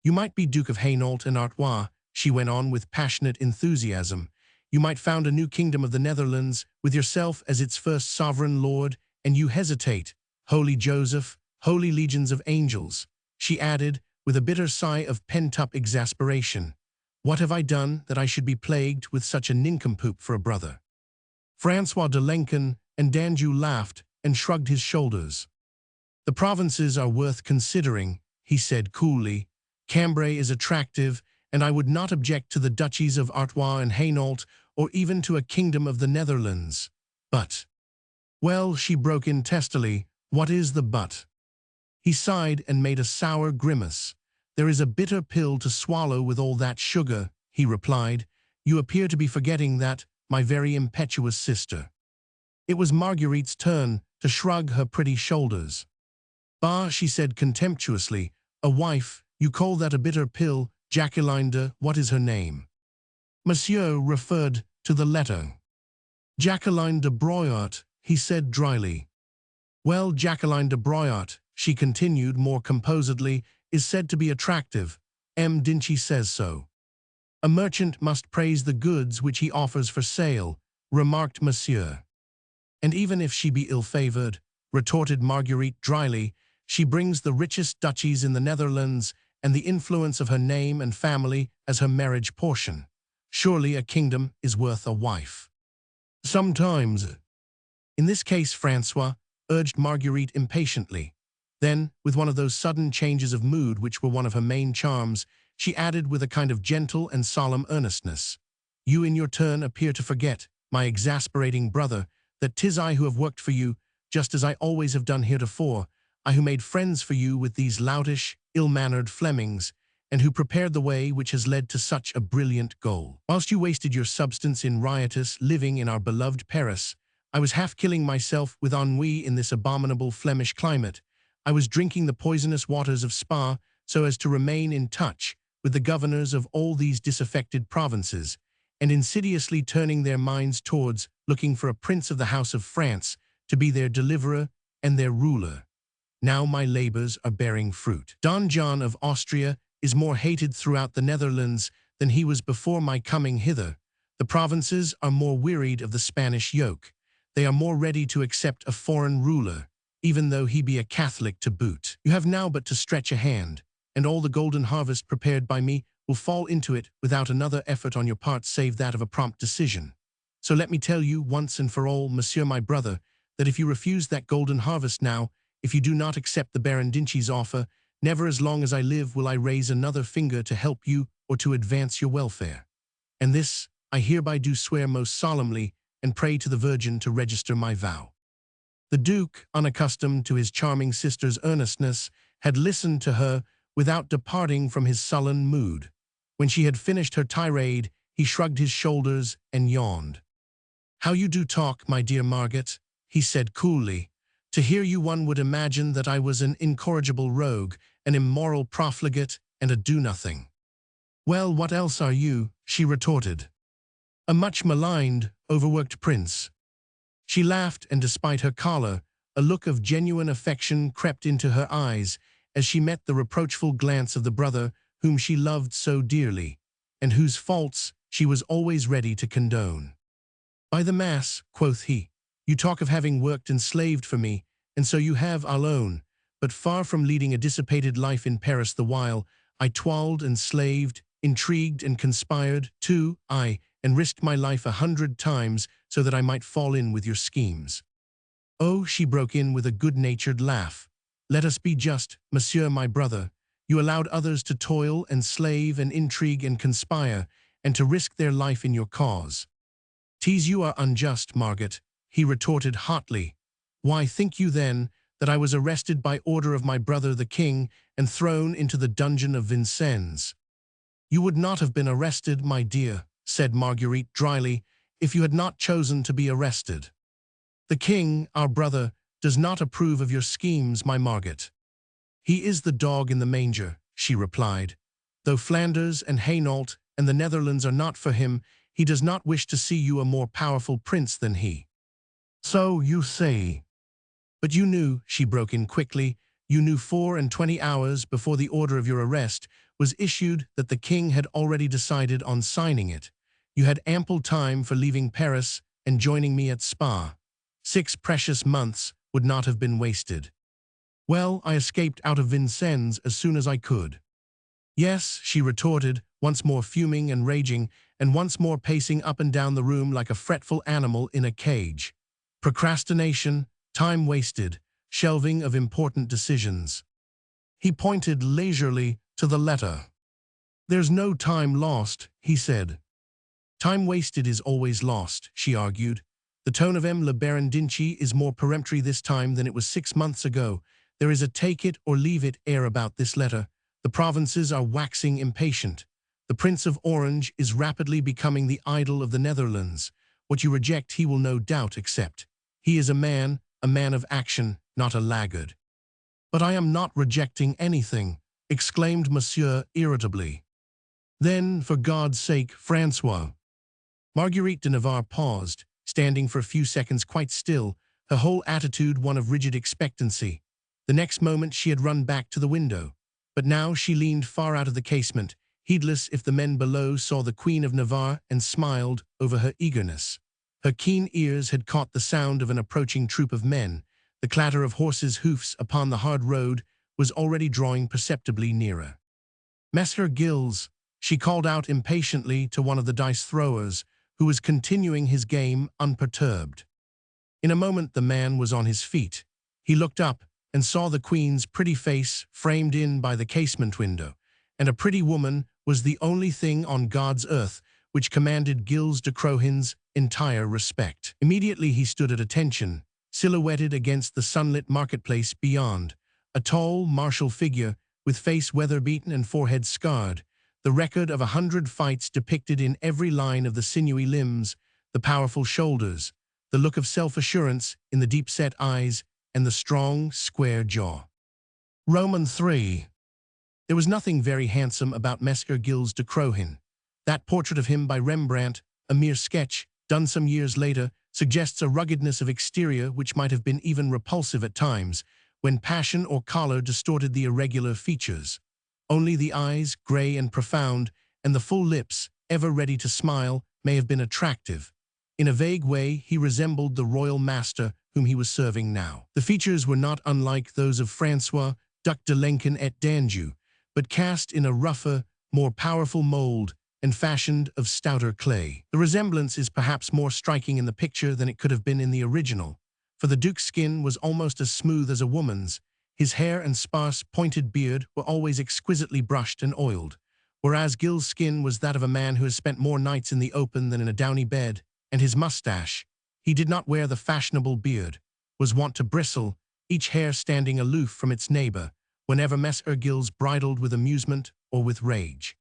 "You might be Duke of Hainault and Artois," she went on with passionate enthusiasm. "You might found a new kingdom of the Netherlands, with yourself as its first sovereign lord, and you hesitate. Holy Joseph, holy legions of angels," she added, with a bitter sigh of pent-up exasperation. "What have I done that I should be plagued with such a nincompoop for a brother?" François de Lenken and d'Anjou laughed and shrugged his shoulders. "The provinces are worth considering," he said coolly. "Cambray is attractive, and I would not object to the duchies of Artois and Hainault, or even to a kingdom of the Netherlands. But—" "Well," she broke in testily, "what is the but?" He sighed and made a sour grimace. "There is a bitter pill to swallow with all that sugar," he replied. "You appear to be forgetting that, my very impetuous sister." It was Marguerite's turn to shrug her pretty shoulders. "Bah," she said contemptuously, "a wife, you call that a bitter pill, Jacqueline de, what is her name?" Monsieur referred to the letter. "Jacqueline de Broyart," he said dryly. "Well, Jacqueline de Broyart," she continued more composedly, "is said to be attractive. M. d'Inchy says so." "A merchant must praise the goods which he offers for sale," remarked Monsieur. "And even if she be ill-favored, retorted Marguerite dryly. She brings the richest duchies in the Netherlands and the influence of her name and family as her marriage portion. Surely a kingdom is worth a wife. Sometimes. In this case, Francois, urged Marguerite impatiently. Then, with one of those sudden changes of mood which were one of her main charms, she added with a kind of gentle and solemn earnestness, "You in your turn appear to forget, my exasperating brother, that 'tis I who have worked for you, just as I always have done heretofore, I who made friends for you with these loutish, ill-mannered Flemings, and who prepared the way which has led to such a brilliant goal. Whilst you wasted your substance in riotous living in our beloved Paris, I was half killing myself with ennui in this abominable Flemish climate. I was drinking the poisonous waters of Spa so as to remain in touch with the governors of all these disaffected provinces, and insidiously turning their minds towards looking for a prince of the House of France to be their deliverer and their ruler. Now my labors are bearing fruit. Don John of Austria is more hated throughout the Netherlands than he was before my coming hither. The provinces are more wearied of the Spanish yoke. They are more ready to accept a foreign ruler, even though he be a Catholic to boot. You have now but to stretch a hand, and all the golden harvest prepared by me will fall into it without another effort on your part save that of a prompt decision. So let me tell you once and for all, monsieur my brother, that if you refuse that golden harvest now, if you do not accept the Baron Dinchy's offer, never as long as I live will I raise another finger to help you or to advance your welfare. And this I hereby do swear most solemnly, and pray to the Virgin to register my vow." The Duke, unaccustomed to his charming sister's earnestness, had listened to her without departing from his sullen mood. When she had finished her tirade, he shrugged his shoulders and yawned. "How you do talk, my dear Margaret," he said coolly. "To hear you one would imagine that I was an incorrigible rogue, an immoral profligate, and a do-nothing." "Well, what else are you?" she retorted. "A much-maligned, overworked prince." She laughed, and despite her choler, a look of genuine affection crept into her eyes as she met the reproachful glance of the brother whom she loved so dearly, and whose faults she was always ready to condone. "By the mass," quoth he, "you talk of having worked and slaved for me, and so you have, I'll own, but far from leading a dissipated life in Paris the while, I toiled and slaved, intrigued and conspired, too, aye, and risked my life 100 times so that I might fall in with your schemes." "Oh," she broke in with a good-natured laugh, "let us be just, monsieur my brother. You allowed others to toil and slave and intrigue and conspire, and to risk their life in your cause." "'Tis you are unjust, Margaret," he retorted hotly. "Why, think you then that I was arrested by order of my brother the king and thrown into the dungeon of Vincennes?" "You would not have been arrested, my dear," said Marguerite dryly, "if you had not chosen to be arrested. The king, our brother, does not approve of your schemes, my Margaret." "He is the dog in the manger," she replied. "Though Flanders and Hainault and the Netherlands are not for him, he does not wish to see you a more powerful prince than he." "So you say." "But you knew," she broke in quickly, "you knew 24 hours before the order of your arrest was issued that the king had already decided on signing it. You had ample time for leaving Paris and joining me at Spa. 6 precious months would not have been wasted." "Well, I escaped out of Vincennes as soon as I could." "Yes," she retorted, once more fuming and raging, and once more pacing up and down the room like a fretful animal in a cage. "Procrastination, time wasted, shelving of important decisions." He pointed leisurely to the letter. "There's no time lost," he said. "Time wasted is always lost," she argued. "The tone of le Baron Dinchy is more peremptory this time than it was 6 months ago. There is a take-it-or-leave-it air about this letter. The provinces are waxing impatient. The Prince of Orange is rapidly becoming the idol of the Netherlands. What you reject he will no doubt accept. He is a man of action, not a laggard." "But I am not rejecting anything," exclaimed Monsieur irritably. "Then, for God's sake, Francois." Marguerite de Navarre paused, standing for a few seconds quite still, her whole attitude one of rigid expectancy. The next moment she had run back to the window, but now she leaned far out of the casement, heedless if the men below saw the Queen of Navarre, and smiled over her eagerness. Her keen ears had caught the sound of an approaching troop of men. The clatter of horses' hoofs upon the hard road was already drawing perceptibly nearer. "Messer Gilles," she called out impatiently to one of the dice-throwers, who was continuing his game unperturbed. In a moment the man was on his feet. He looked up and saw the Queen's pretty face framed in by the casement window, and a pretty woman was the only thing on God's earth which commanded Gilles de Crohin's entire respect. Immediately he stood at attention, silhouetted against the sunlit marketplace beyond, a tall, martial figure with face weather-beaten and forehead scarred, the record of 100 fights depicted in every line of the sinewy limbs, the powerful shoulders, the look of self-assurance in the deep-set eyes, and the strong, square jaw. Roman 3. There was nothing very handsome about Messer Gilles de Crohin. That portrait of him by Rembrandt, a mere sketch, done some years later, suggests a ruggedness of exterior which might have been even repulsive at times, when passion or choler distorted the irregular features. Only the eyes, grey and profound, and the full lips, ever ready to smile, may have been attractive. In a vague way, he resembled the royal master whom he was serving now. The features were not unlike those of François, Duc de Lenken et d'Anjou, but cast in a rougher, more powerful mold and fashioned of stouter clay. The resemblance is perhaps more striking in the picture than it could have been in the original, for the Duke's skin was almost as smooth as a woman's. His hair and sparse, pointed beard were always exquisitely brushed and oiled, whereas Gilles' skin was that of a man who has spent more nights in the open than in a downy bed, and his mustache, he did not wear the fashionable beard, was wont to bristle, each hair standing aloof from its neighbor, whenever Messer Gilles bridled with amusement or with rage.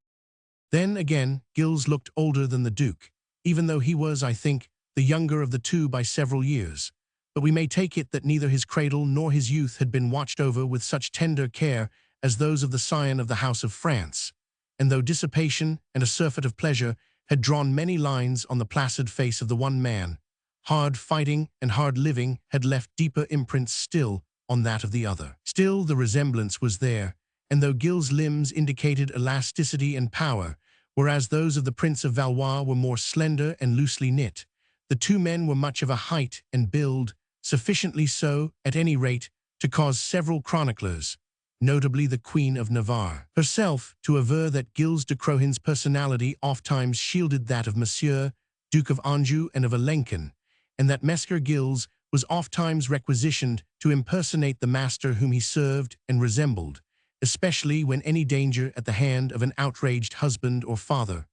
Then again, Gilles looked older than the Duke, even though he was, I think, the younger of the two by several years. But we may take it that neither his cradle nor his youth had been watched over with such tender care as those of the scion of the House of France, and though dissipation and a surfeit of pleasure had drawn many lines on the placid face of the one man, hard fighting and hard living had left deeper imprints still on that of the other. Still the resemblance was there, and though Gilles' limbs indicated elasticity and power, whereas those of the Prince of Valois were more slender and loosely knit, the two men were much of a height and build, sufficiently so, at any rate, to cause several chroniclers, notably the Queen of Navarre herself, to aver that Gilles de Crohin's personality ofttimes shielded that of Monsieur, Duke of Anjou and of Alençon, and that Messer Gilles was ofttimes requisitioned to impersonate the master whom he served and resembled, especially when any danger at the hand of an outraged husband or father,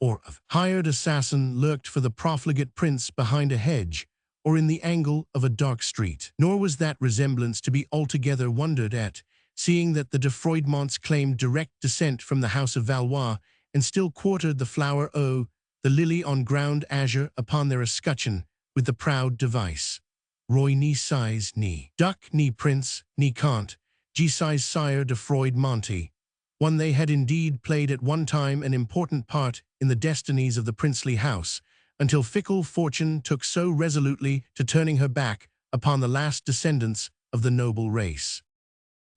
or of hired assassin lurked for the profligate prince behind a hedge, or in the angle of a dark street. Nor was that resemblance to be altogether wondered at, seeing that the de Froidmonts claimed direct descent from the House of Valois, and still quartered the flower O, the lily on ground azure, upon their escutcheon, with the proud device, Roi ni size ni duc ni prince ni comte, G size sire de Froidmonti. One they had indeed played at one time an important part in the destinies of the princely house, until fickle fortune took so resolutely to turning her back upon the last descendants of the noble race.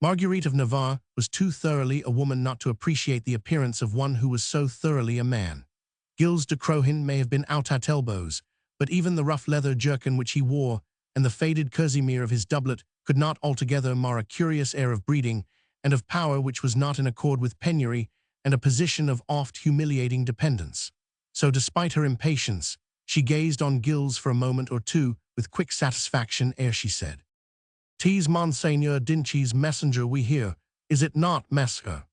Marguerite of Navarre was too thoroughly a woman not to appreciate the appearance of one who was so thoroughly a man. Gilles de Crohin may have been out at elbows, but even the rough leather jerkin which he wore and the faded kerseymere of his doublet could not altogether mar a curious air of breeding and of power which was not in accord with penury and a position of oft humiliating dependence. So despite her impatience, she gazed on Gilles for a moment or two with quick satisfaction ere she said, "'Tis Monseigneur Dinchi's messenger we hear, is it not, Messer?"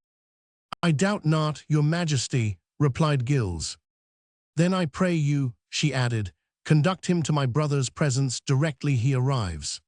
"I doubt not, your majesty," replied Gilles. "Then I pray you," she added, "conduct him to my brother's presence directly he arrives."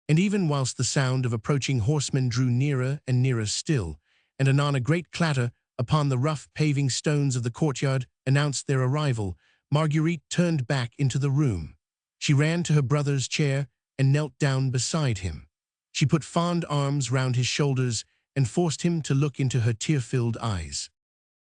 And even whilst the sound of approaching horsemen drew nearer and nearer still, and anon a great clatter upon the rough paving stones of the courtyard announced their arrival, Marguerite turned back into the room. She ran to her brother's chair and knelt down beside him. She put fond arms round his shoulders and forced him to look into her tear-filled eyes.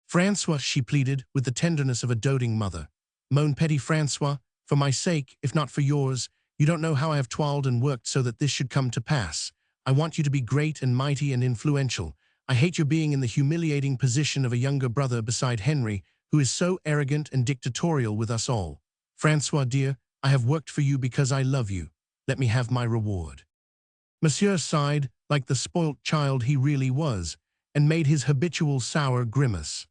"François," she pleaded with the tenderness of a doting mother, "mon petit François, for my sake, if not for yours, you don't know how I have toiled and worked so that this should come to pass. I want you to be great and mighty and influential. I hate your being in the humiliating position of a younger brother beside Henry, who is so arrogant and dictatorial with us all. François, dear, I have worked for you because I love you. Let me have my reward." Monsieur sighed, like the spoilt child he really was, and made his habitual sour grimace.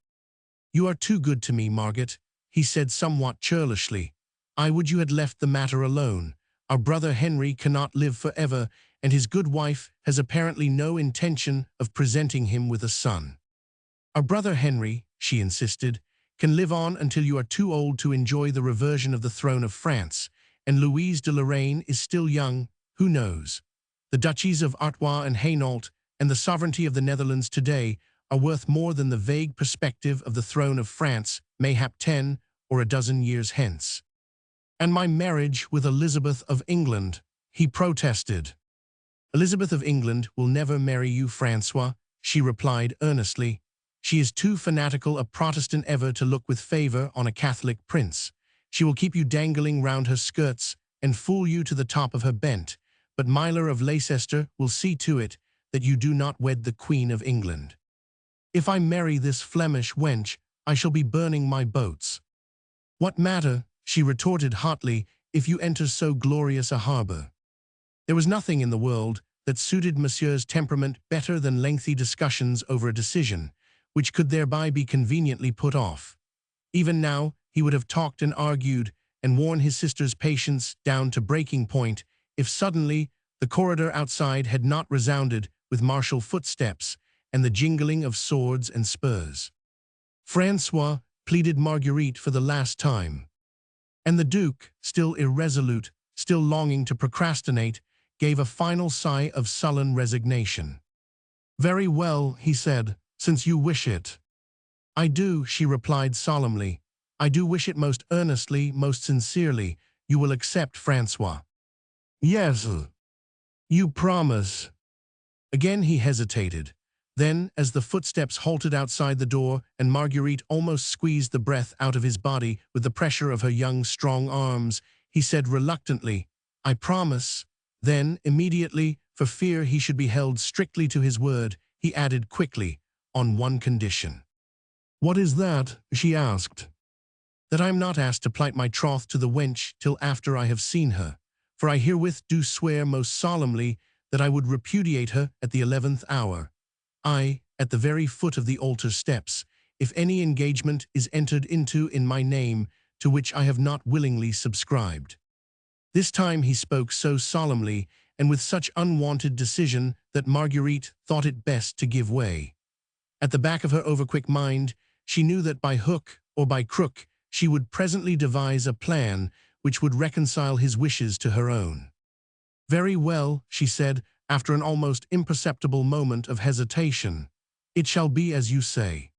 "You are too good to me, Margaret," he said somewhat churlishly. "I would you had left the matter alone. Our brother Henry cannot live forever, and his good wife has apparently no intention of presenting him with a son." "Our brother Henry," she insisted, "can live on until you are too old to enjoy the reversion of the throne of France, and Louise de Lorraine is still young, who knows? The duchies of Artois and Hainault and the sovereignty of the Netherlands today are worth more than the vague perspective of the throne of France, mayhap 10 or a dozen years hence." "And my marriage with Elizabeth of England," he protested. "Elizabeth of England will never marry you, Francois," she replied earnestly. "She is too fanatical a Protestant ever to look with favor on a Catholic prince. She will keep you dangling round her skirts and fool you to the top of her bent, but Myler of Leicester will see to it that you do not wed the Queen of England. If I marry this Flemish wench, I shall be burning my boats." "What matter," she retorted hotly, "if you enter so glorious a harbor?" There was nothing in the world that suited Monsieur's temperament better than lengthy discussions over a decision, which could thereby be conveniently put off. Even now, he would have talked and argued and worn his sister's patience down to breaking point if suddenly the corridor outside had not resounded with martial footsteps and the jingling of swords and spurs. "Francois," pleaded Marguerite for the last time. And the Duke, still irresolute, still longing to procrastinate, gave a final sigh of sullen resignation. "Very well," he said, "since you wish it." "I do," she replied solemnly. "I do wish it most earnestly, most sincerely. You will accept, Francois?" "Yes." "You promise?" Again he hesitated. Then, as the footsteps halted outside the door and Marguerite almost squeezed the breath out of his body with the pressure of her young, strong arms, he said reluctantly, "I promise." Then, immediately, for fear he should be held strictly to his word, he added quickly, "On one condition." "What is that?" she asked. "That I am not asked to plight my troth to the wench till after I have seen her, for I herewith do swear most solemnly that I would repudiate her at the 11th hour. Ay, at the very foot of the altar steps, if any engagement is entered into in my name to which I have not willingly subscribed." This time he spoke so solemnly and with such unwonted decision that Marguerite thought it best to give way. At the back of her overquick mind, she knew that by hook or by crook she would presently devise a plan which would reconcile his wishes to her own. "Very well," she said, after an almost imperceptible moment of hesitation. "It shall be as you say."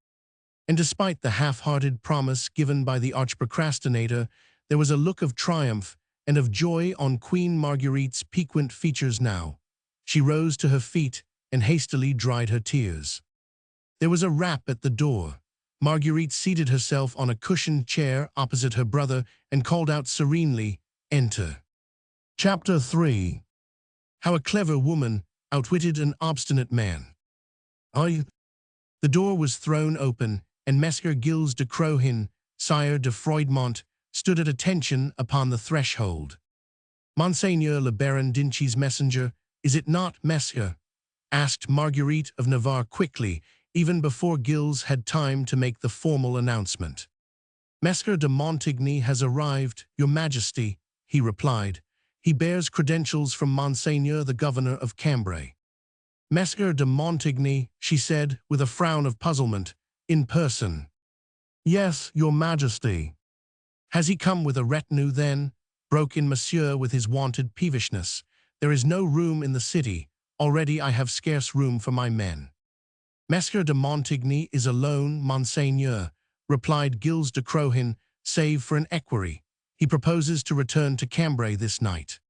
And despite the half-hearted promise given by the arch-procrastinator, there was a look of triumph and of joy on Queen Marguerite's piquant features now. She rose to her feet and hastily dried her tears. There was a rap at the door. Marguerite seated herself on a cushioned chair opposite her brother and called out serenely, "Enter." Chapter 3. How a clever woman outwitted an obstinate man. "Aye." The door was thrown open, and Messieurs Gilles de Crohin, Sire de Froidmont, stood at attention upon the threshold. "Monseigneur le Baron d'Inchy's messenger, is it not, Messieurs?" asked Marguerite of Navarre quickly, even before Gilles had time to make the formal announcement. "Messieurs de Montigny has arrived, Your Majesty," he replied. "He bears credentials from Monseigneur the Governor of Cambray." "Messieurs de Montigny," she said, with a frown of puzzlement, "in person." "Yes, Your Majesty." "Has he come with a retinue, then?" broke in Monsieur with his wonted peevishness. "There is no room in the city. Already I have scarce room for my men." "Messieurs de Montigny is alone, Monseigneur," replied Gilles de Crohin, "save for an equerry. He proposes to return to Cambray this night."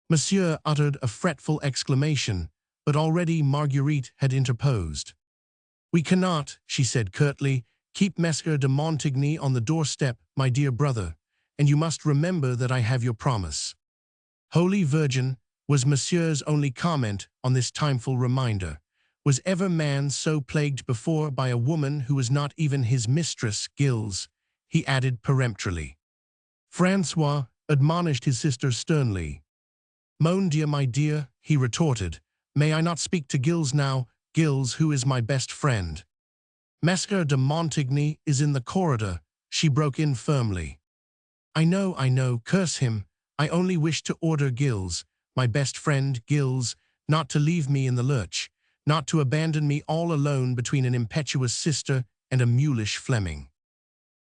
Monsieur uttered a fretful exclamation, but already Marguerite had interposed. "We cannot," she said curtly, "keep Messieurs de Montigny on the doorstep, my dear brother, and you must remember that I have your promise." "Holy Virgin," was Monsieur's only comment on this timeful reminder. Was ever man so plagued before by a woman who was not even his mistress, Gilles? He added peremptorily. Francois admonished his sister sternly. Mon Dieu, my dear, he retorted. May I not speak to Gilles now, Gilles, who is my best friend? Messer de Montigny is in the corridor, she broke in firmly. I know, curse him. I only wish to order Gilles, my best friend Gilles, not to leave me in the lurch, not to abandon me all alone between an impetuous sister and a mulish Fleming.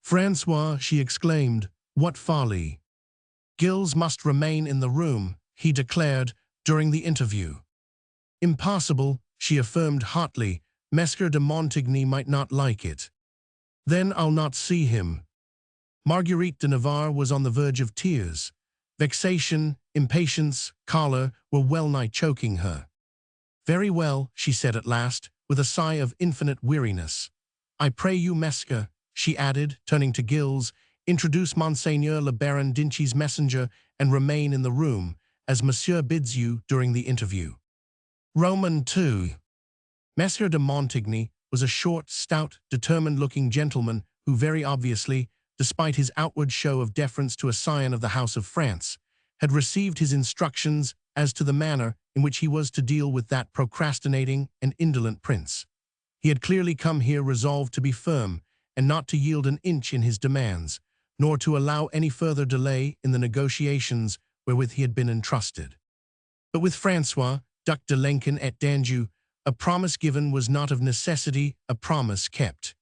Francois, she exclaimed, what folly! Gilles must remain in the room, he declared during the interview. Impossible, she affirmed hotly. Messer de Montigny might not like it. Then I'll not see him. Marguerite de Navarre was on the verge of tears. Vexation, impatience, choler were well-nigh choking her. Very well, she said at last, with a sigh of infinite weariness. I pray you, Messer, she added, turning to Gilles, introduce Monseigneur le Baron d'Inchy's messenger and remain in the room, as Monsieur bids you during the interview. Roman 2. Messer de Montigny was a short, stout, determined-looking gentleman who very obviously, despite his outward show of deference to a scion of the House of France, had received his instructions as to the manner in which he was to deal with that procrastinating and indolent prince. He had clearly come here resolved to be firm and not to yield an inch in his demands, nor to allow any further delay in the negotiations wherewith he had been entrusted. But with Francois, Duc de Lenken et d'Anjou, a promise given was not of necessity a promise kept.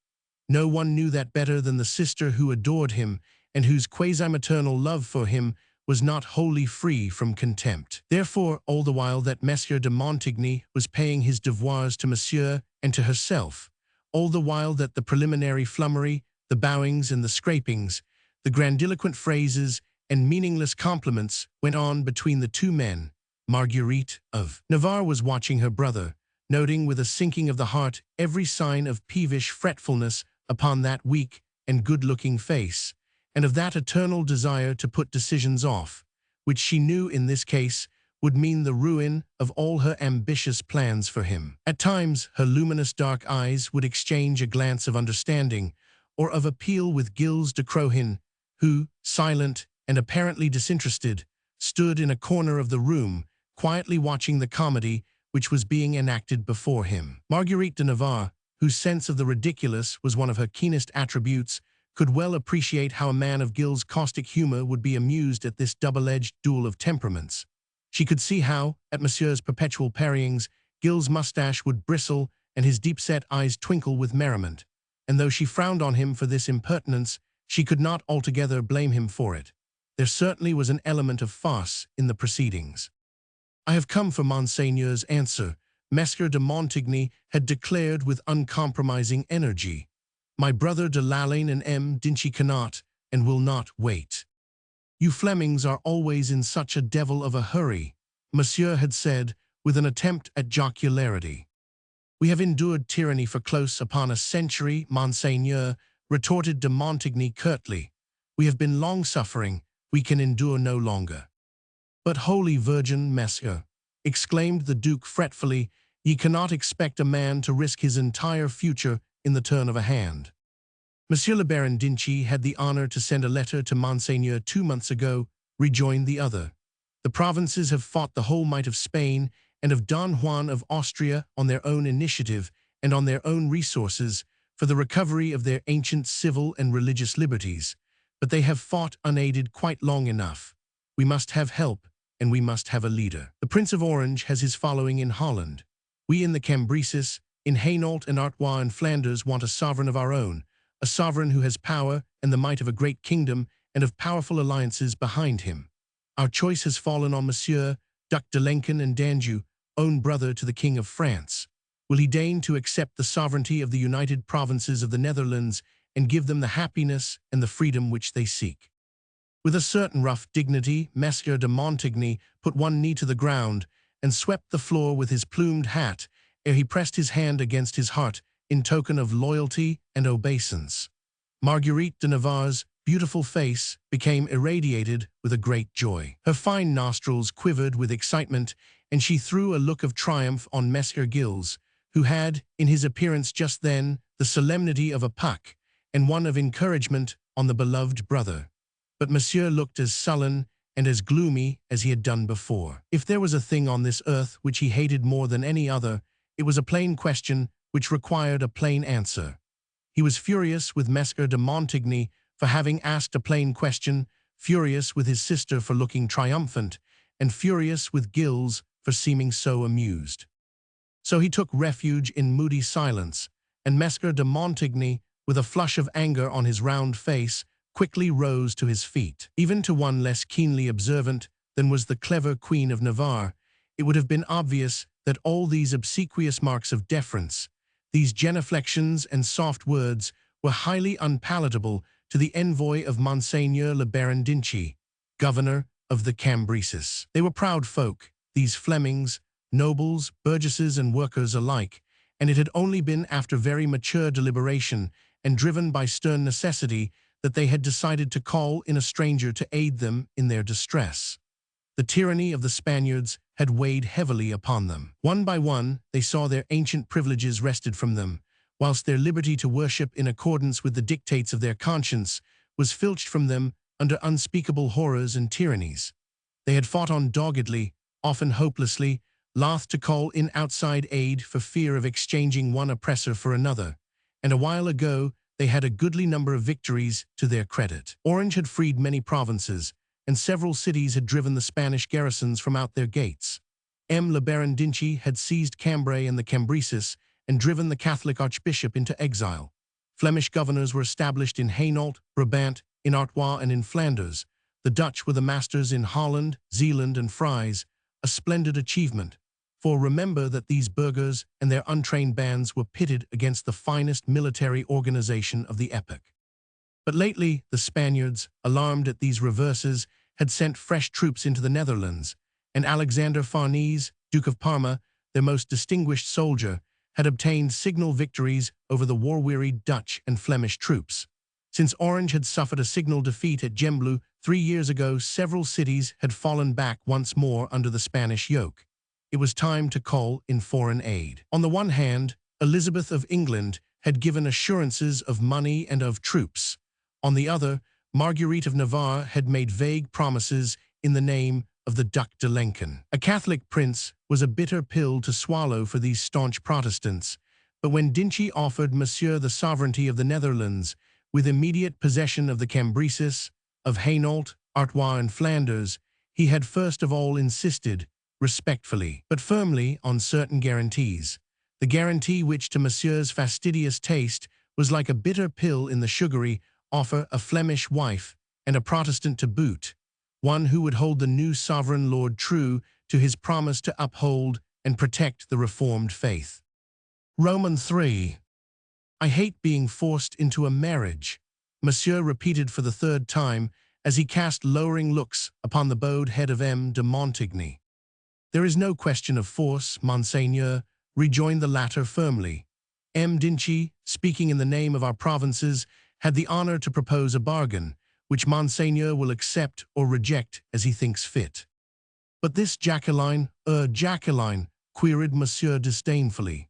No one knew that better than the sister who adored him and whose quasi-maternal love for him was not wholly free from contempt. Therefore, all the while that Messer de Montigny was paying his devoirs to Monsieur and to herself, all the while that the preliminary flummery, the bowings and the scrapings, the grandiloquent phrases and meaningless compliments went on between the two men, Marguerite of Navarre was watching her brother, noting with a sinking of the heart every sign of peevish fretfulness upon that weak and good-looking face, and of that eternal desire to put decisions off, which she knew in this case would mean the ruin of all her ambitious plans for him. At times, her luminous dark eyes would exchange a glance of understanding or of appeal with Gilles de Crohin, who, silent and apparently disinterested, stood in a corner of the room, quietly watching the comedy which was being enacted before him. Marguerite de Navarre, whose sense of the ridiculous was one of her keenest attributes, could well appreciate how a man of Gilles' caustic humor would be amused at this double-edged duel of temperaments. She could see how, at Monsieur's perpetual parryings, Gilles' mustache would bristle and his deep-set eyes twinkle with merriment, and though she frowned on him for this impertinence, she could not altogether blame him for it. There certainly was an element of farce in the proceedings. I have come for Monseigneur's answer, Messer de Montigny had declared with uncompromising energy. My brother de Lalaine and M. d'Inchy cannot and will not wait. You Flemings are always in such a devil of a hurry, Monsieur had said, with an attempt at jocularity. We have endured tyranny for close upon a century, Monseigneur, retorted de Montigny curtly. We have been long-suffering, we can endure no longer. But Holy Virgin, Messer, exclaimed the Duke fretfully, ye cannot expect a man to risk his entire future in the turn of a hand. Monsieur le Baron d'Inchy had the honor to send a letter to Monseigneur 2 months ago, rejoined the other. The provinces have fought the whole might of Spain and of Don Juan of Austria on their own initiative and on their own resources for the recovery of their ancient civil and religious liberties, but they have fought unaided quite long enough. We must have help, and we must have a leader. The Prince of Orange has his following in Holland. We in the Cambrysis, in Hainault and Artois and Flanders want a sovereign of our own, a sovereign who has power and the might of a great kingdom and of powerful alliances behind him. Our choice has fallen on Monsieur, Duc de Lenken and d'Anjou, own brother to the King of France. Will he deign to accept the sovereignty of the United Provinces of the Netherlands and give them the happiness and the freedom which they seek? With a certain rough dignity, Messer de Montigny put one knee to the ground and swept the floor with his plumed hat ere he pressed his hand against his heart in token of loyalty and obeisance. Marguerite de Navarre's beautiful face became irradiated with a great joy. Her fine nostrils quivered with excitement, and she threw a look of triumph on Messer Gilles, who had, in his appearance just then, the solemnity of a Puck, and one of encouragement on the beloved brother. But Monsieur looked as sullen and as gloomy as he had done before. If there was a thing on this earth which he hated more than any other, it was a plain question which required a plain answer. He was furious with Messer de Montigny for having asked a plain question, furious with his sister for looking triumphant, and furious with Gilles for seeming so amused. So he took refuge in moody silence, and Messer de Montigny, with a flush of anger on his round face, quickly rose to his feet. Even to one less keenly observant than was the clever Queen of Navarre, it would have been obvious that all these obsequious marks of deference, these genuflections and soft words, were highly unpalatable to the envoy of Monseigneur le Baron d'Inchy, governor of the Cambray. They were proud folk, these Flemings, nobles, burgesses and workers alike, and it had only been after very mature deliberation and driven by stern necessity that they had decided to call in a stranger to aid them in their distress. The tyranny of the Spaniards had weighed heavily upon them. One by one, they saw their ancient privileges wrested from them, whilst their liberty to worship in accordance with the dictates of their conscience was filched from them under unspeakable horrors and tyrannies. They had fought on doggedly, often hopelessly, loath to call in outside aid for fear of exchanging one oppressor for another, and a while ago they had a goodly number of victories to their credit. Orange had freed many provinces, and several cities had driven the Spanish garrisons from out their gates. Le Baron d'Inchy had seized Cambray and the Cambrésis and driven the Catholic archbishop into exile. Flemish governors were established in Hainault, Brabant, in Artois and in Flanders. The Dutch were the masters in Holland, Zeeland and Frise, a splendid achievement. For remember that these burghers and their untrained bands were pitted against the finest military organization of the epoch. But lately, the Spaniards, alarmed at these reverses, had sent fresh troops into the Netherlands, and Alexander Farnese, Duke of Parma, their most distinguished soldier, had obtained signal victories over the war-wearied Dutch and Flemish troops. Since Orange had suffered a signal defeat at Gembloux 3 years ago, several cities had fallen back once more under the Spanish yoke. It was time to call in foreign aid. On the one hand, Elizabeth of England had given assurances of money and of troops. On the other, Marguerite of Navarre had made vague promises in the name of the Duc de Lenken. A Catholic prince was a bitter pill to swallow for these staunch Protestants, but when d'Inchy offered Monsieur the sovereignty of the Netherlands, with immediate possession of the Cambrésis, of Hainault, Artois and Flanders, he had first of all insisted, respectfully but firmly, on certain guarantees. The guarantee which to Monsieur's fastidious taste was like a bitter pill in the sugary offer, a Flemish wife, and a Protestant to boot, one who would hold the new sovereign lord true to his promise to uphold and protect the reformed faith. Roman 3. I hate being forced into a marriage, Monsieur repeated for the third time as he cast lowering looks upon the bowed head of M. de Montigny. There is no question of force, Monseigneur, rejoined the latter firmly. M. d'Inchy, speaking in the name of our provinces, had the honor to propose a bargain, which Monseigneur will accept or reject as he thinks fit. But this Jacqueline, queried Monsieur disdainfully.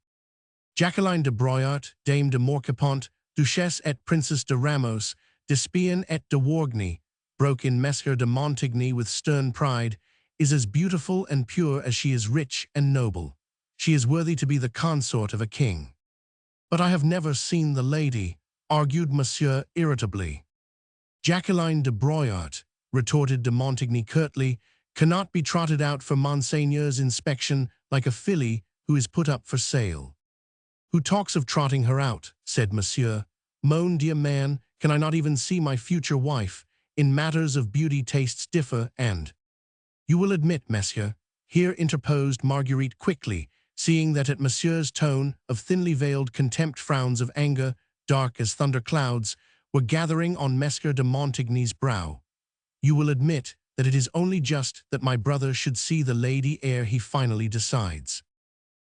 Jacqueline de Broyart, Dame de Morquepont, Duchesse et Princess de Ramos, d'Espion et de Wargny, broke in Messer de Montigny with stern pride, is as beautiful and pure as she is rich and noble. She is worthy to be the consort of a king. But I have never seen the lady, argued Monsieur irritably. Jacqueline de Broyart, retorted de Montigny curtly, cannot be trotted out for Monseigneur's inspection like a filly who is put up for sale. Who talks of trotting her out, said Monsieur. Mon dear man, can I not even see my future wife? In matters of beauty tastes differ and— You will admit, Monsieur, here interposed Marguerite quickly, seeing that at Monsieur's tone of thinly veiled contempt frowns of anger, dark as thunder clouds, were gathering on Messer de Montigny's brow. You will admit that it is only just that my brother should see the lady ere he finally decides.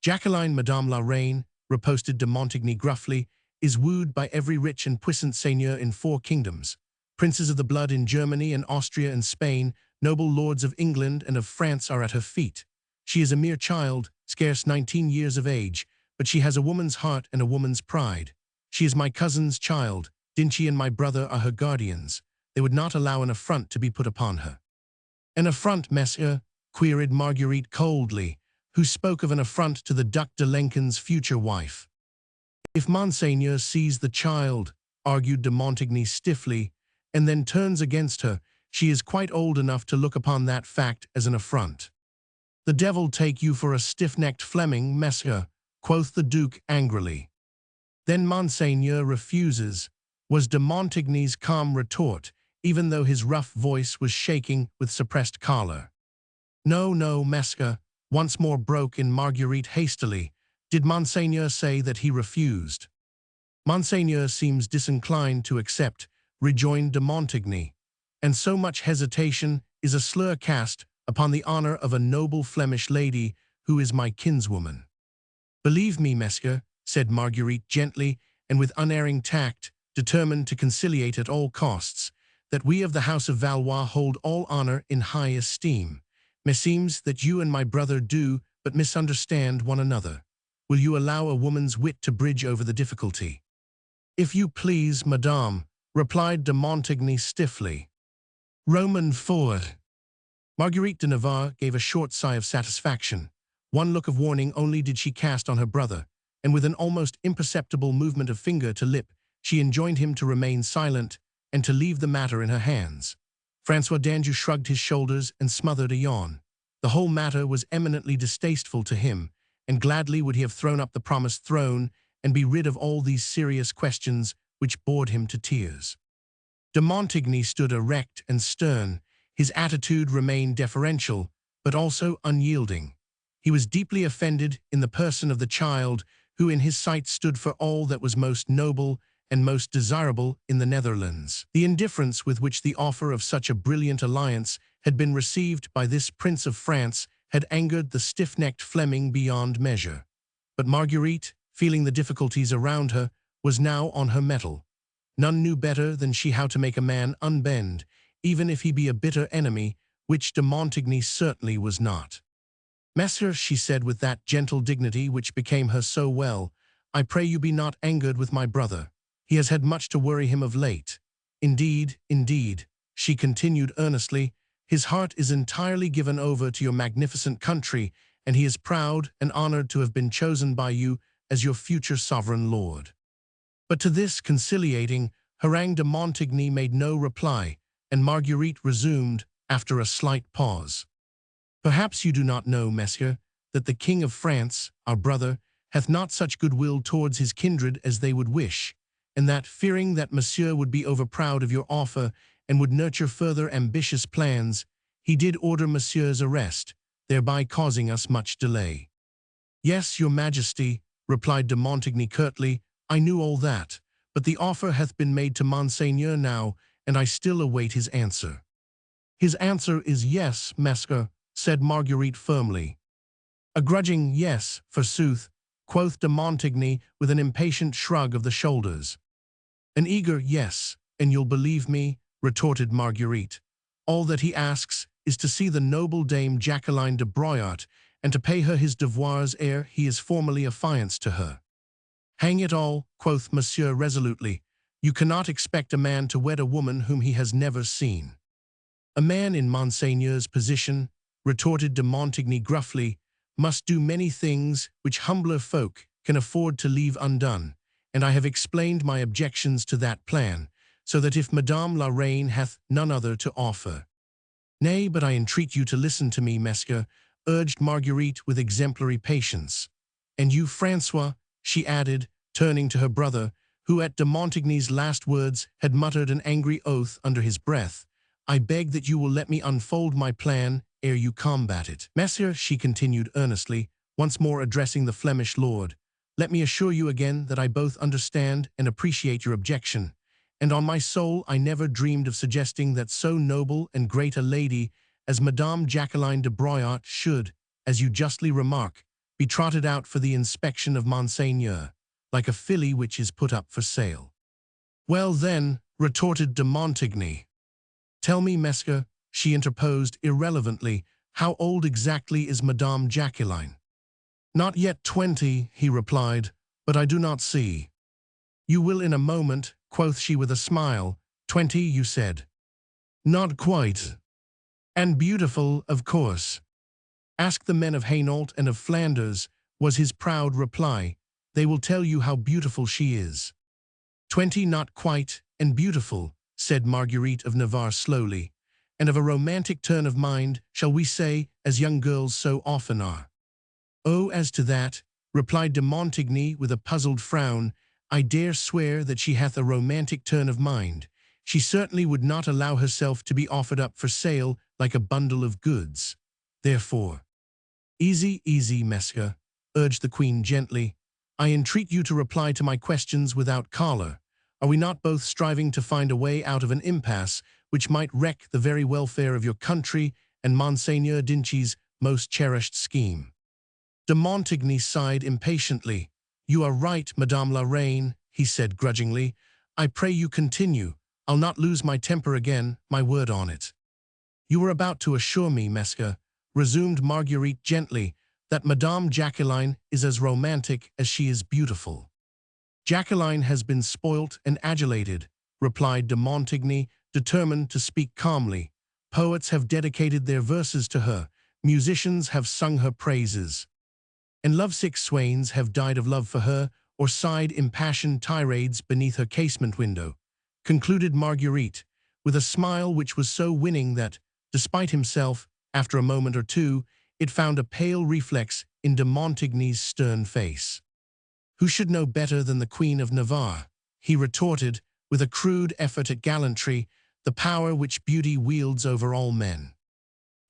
Jacqueline, Madame la Reine, riposted de Montigny gruffly, is wooed by every rich and puissant seigneur in 4 kingdoms, princes of the blood in Germany and Austria and Spain, noble lords of England and of France are at her feet. She is a mere child, scarce 19 years of age, but she has a woman's heart and a woman's pride. She is my cousin's child. d'Inchy and my brother are her guardians. They would not allow an affront to be put upon her. An affront, monsieur? Queried Marguerite coldly, who spoke of an affront to the Duc de Lincoln's future wife. If Monseigneur sees the child, argued de Montigny stiffly, and then turns against her, she is quite old enough to look upon that fact as an affront. The devil take you for a stiff-necked Fleming, monsieur, quoth the Duke angrily. Then Monseigneur refuses, was de Montigny's calm retort, even though his rough voice was shaking with suppressed choler. No, no, monsieur, once more broke in Marguerite hastily. Did Monseigneur say that he refused? Monseigneur seems disinclined to accept, rejoined de Montigny, and so much hesitation is a slur cast upon the honor of a noble Flemish lady who is my kinswoman. Believe me, monsieur, said Marguerite gently and with unerring tact, determined to conciliate at all costs, that we of the House of Valois hold all honor in high esteem. Meseems that you and my brother do but misunderstand one another. Will you allow a woman's wit to bridge over the difficulty? If you please, madame, replied de Montigny stiffly. Roman forward. Marguerite de Navarre gave a short sigh of satisfaction. One look of warning only did she cast on her brother, and with an almost imperceptible movement of finger to lip, she enjoined him to remain silent and to leave the matter in her hands. François d'Anjou shrugged his shoulders and smothered a yawn. The whole matter was eminently distasteful to him, and gladly would he have thrown up the promised throne and be rid of all these serious questions which bored him to tears. De Montigny stood erect and stern. His attitude remained deferential, but also unyielding. He was deeply offended in the person of the child, who in his sight stood for all that was most noble and most desirable in the Netherlands. The indifference with which the offer of such a brilliant alliance had been received by this Prince of France had angered the stiff-necked Fleming beyond measure. But Marguerite, feeling the difficulties around her, was now on her mettle. None knew better than she how to make a man unbend, even if he be a bitter enemy, which de Montigny certainly was not. Messieurs, she said with that gentle dignity which became her so well, I pray you be not angered with my brother. He has had much to worry him of late. Indeed, she continued earnestly, his heart is entirely given over to your magnificent country, and he is proud and honored to have been chosen by you as your future sovereign lord. But to this conciliating harangue de Montigny made no reply, and Marguerite resumed after a slight pause. Perhaps you do not know, messieurs, that the King of France, our brother, hath not such goodwill towards his kindred as they would wish, and that, fearing that monsieur would be overproud of your offer and would nurture further ambitious plans, he did order monsieur's arrest, thereby causing us much delay. Yes, your majesty, replied de Montigny curtly, I knew all that, but the offer hath been made to Monseigneur now, and I still await his answer. His answer is yes, monsieur, said Marguerite firmly. A grudging yes, forsooth, quoth de Montigny with an impatient shrug of the shoulders. An eager yes, and you'll believe me, retorted Marguerite. All that he asks is to see the noble Dame Jacqueline de Broyart and to pay her his devoirs ere he is formally affianced to her. Hang it all, quoth monsieur resolutely, you cannot expect a man to wed a woman whom he has never seen. A man in Monseigneur's position, retorted de Montigny gruffly, must do many things which humbler folk can afford to leave undone, and I have explained my objections to that plan, so that if Madame la Reine hath none other to offer. Nay, but I entreat you to listen to me, messieurs, urged Marguerite with exemplary patience. And you, François, she added, turning to her brother, who at de Montigny's last words had muttered an angry oath under his breath, I beg that you will let me unfold my plan ere you combat it. Messieurs, she continued earnestly, once more addressing the Flemish lord, let me assure you again that I both understand and appreciate your objection, and on my soul I never dreamed of suggesting that so noble and great a lady as Madame Jacqueline de Broyart should, as you justly remark, be trotted out for the inspection of Monseigneur, like a filly which is put up for sale. Well then, retorted de Montigny. Tell me, messieurs, she interposed irrelevantly, how old exactly is Madame Jacqueline? Not yet 20, he replied, but I do not see. You will in a moment, quoth she with a smile. 20, you said. Not quite. And beautiful, of course. Ask the men of Hainault and of Flanders, was his proud reply. They will tell you how beautiful she is. 20 not quite, and beautiful, said Marguerite of Navarre slowly, and of a romantic turn of mind, shall we say, as young girls so often are. Oh, as to that, replied de Montigny with a puzzled frown, I dare swear that she hath a romantic turn of mind. She certainly would not allow herself to be offered up for sale like a bundle of goods. Therefore, easy, easy, Mesca, urged the Queen gently. I entreat you to reply to my questions without choler. Are we not both striving to find a way out of an impasse which might wreck the very welfare of your country and Monseigneur d'Inchy's most cherished scheme? De Montigny sighed impatiently. You are right, Madame la Reine, he said grudgingly. I pray you continue. I'll not lose my temper again, my word on it. You were about to assure me, Mesca, resumed Marguerite gently, that Madame Jacqueline is as romantic as she is beautiful. Jacqueline has been spoilt and adulated, replied de Montigny, determined to speak calmly. Poets have dedicated their verses to her, musicians have sung her praises, and lovesick swains have died of love for her or sighed impassioned tirades beneath her casement window, concluded Marguerite, with a smile which was so winning that, despite himself, after a moment or two, it found a pale reflex in de Montigny's stern face. Who should know better than the Queen of Navarre? He retorted, with a crude effort at gallantry, the power which beauty wields over all men.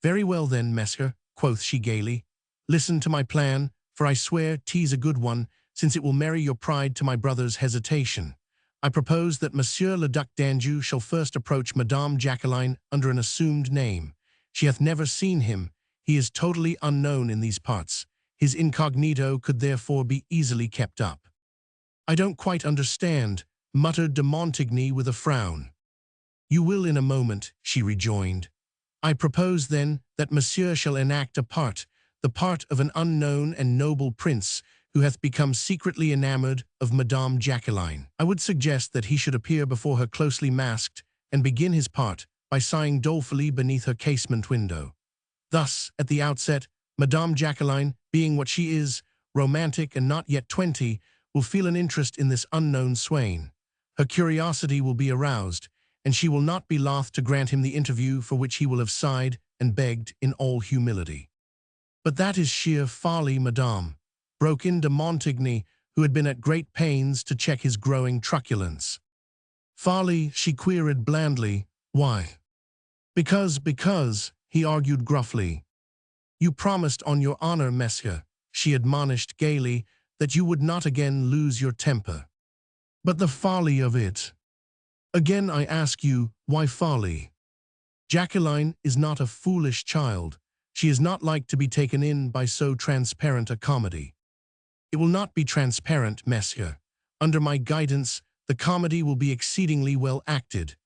Very well then, Mesca, quoth she gaily. Listen to my plan, for I swear 'tis a good one, since it will marry your pride to my brother's hesitation. I propose that Monsieur le Duc d'Anjou shall first approach Madame Jacqueline under an assumed name. She hath never seen him. He is totally unknown in these parts. His incognito could therefore be easily kept up. I don't quite understand, muttered de Montigny with a frown. You will in a moment, she rejoined. I propose then that Monsieur shall enact a part, the part of an unknown and noble prince who hath become secretly enamored of Madame Jacqueline. I would suggest that he should appear before her closely masked and begin his part by sighing dolefully beneath her casement window. Thus, at the outset, Madame Jacqueline, being what she is, romantic and not yet 20, will feel an interest in this unknown swain. Her curiosity will be aroused, and she will not be loth to grant him the interview for which he will have sighed and begged in all humility. But that is sheer folly, madame, broke in de Montigny, who had been at great pains to check his growing truculence. Folly, she queried blandly. Why? Because, he argued gruffly. You promised on your honor, Mesca, she admonished gaily, that you would not again lose your temper. But the folly of it. Again I ask you, why folly? Jacqueline is not a foolish child. She is not like to be taken in by so transparent a comedy. It will not be transparent, Mesca. Under my guidance, the comedy will be exceedingly well acted.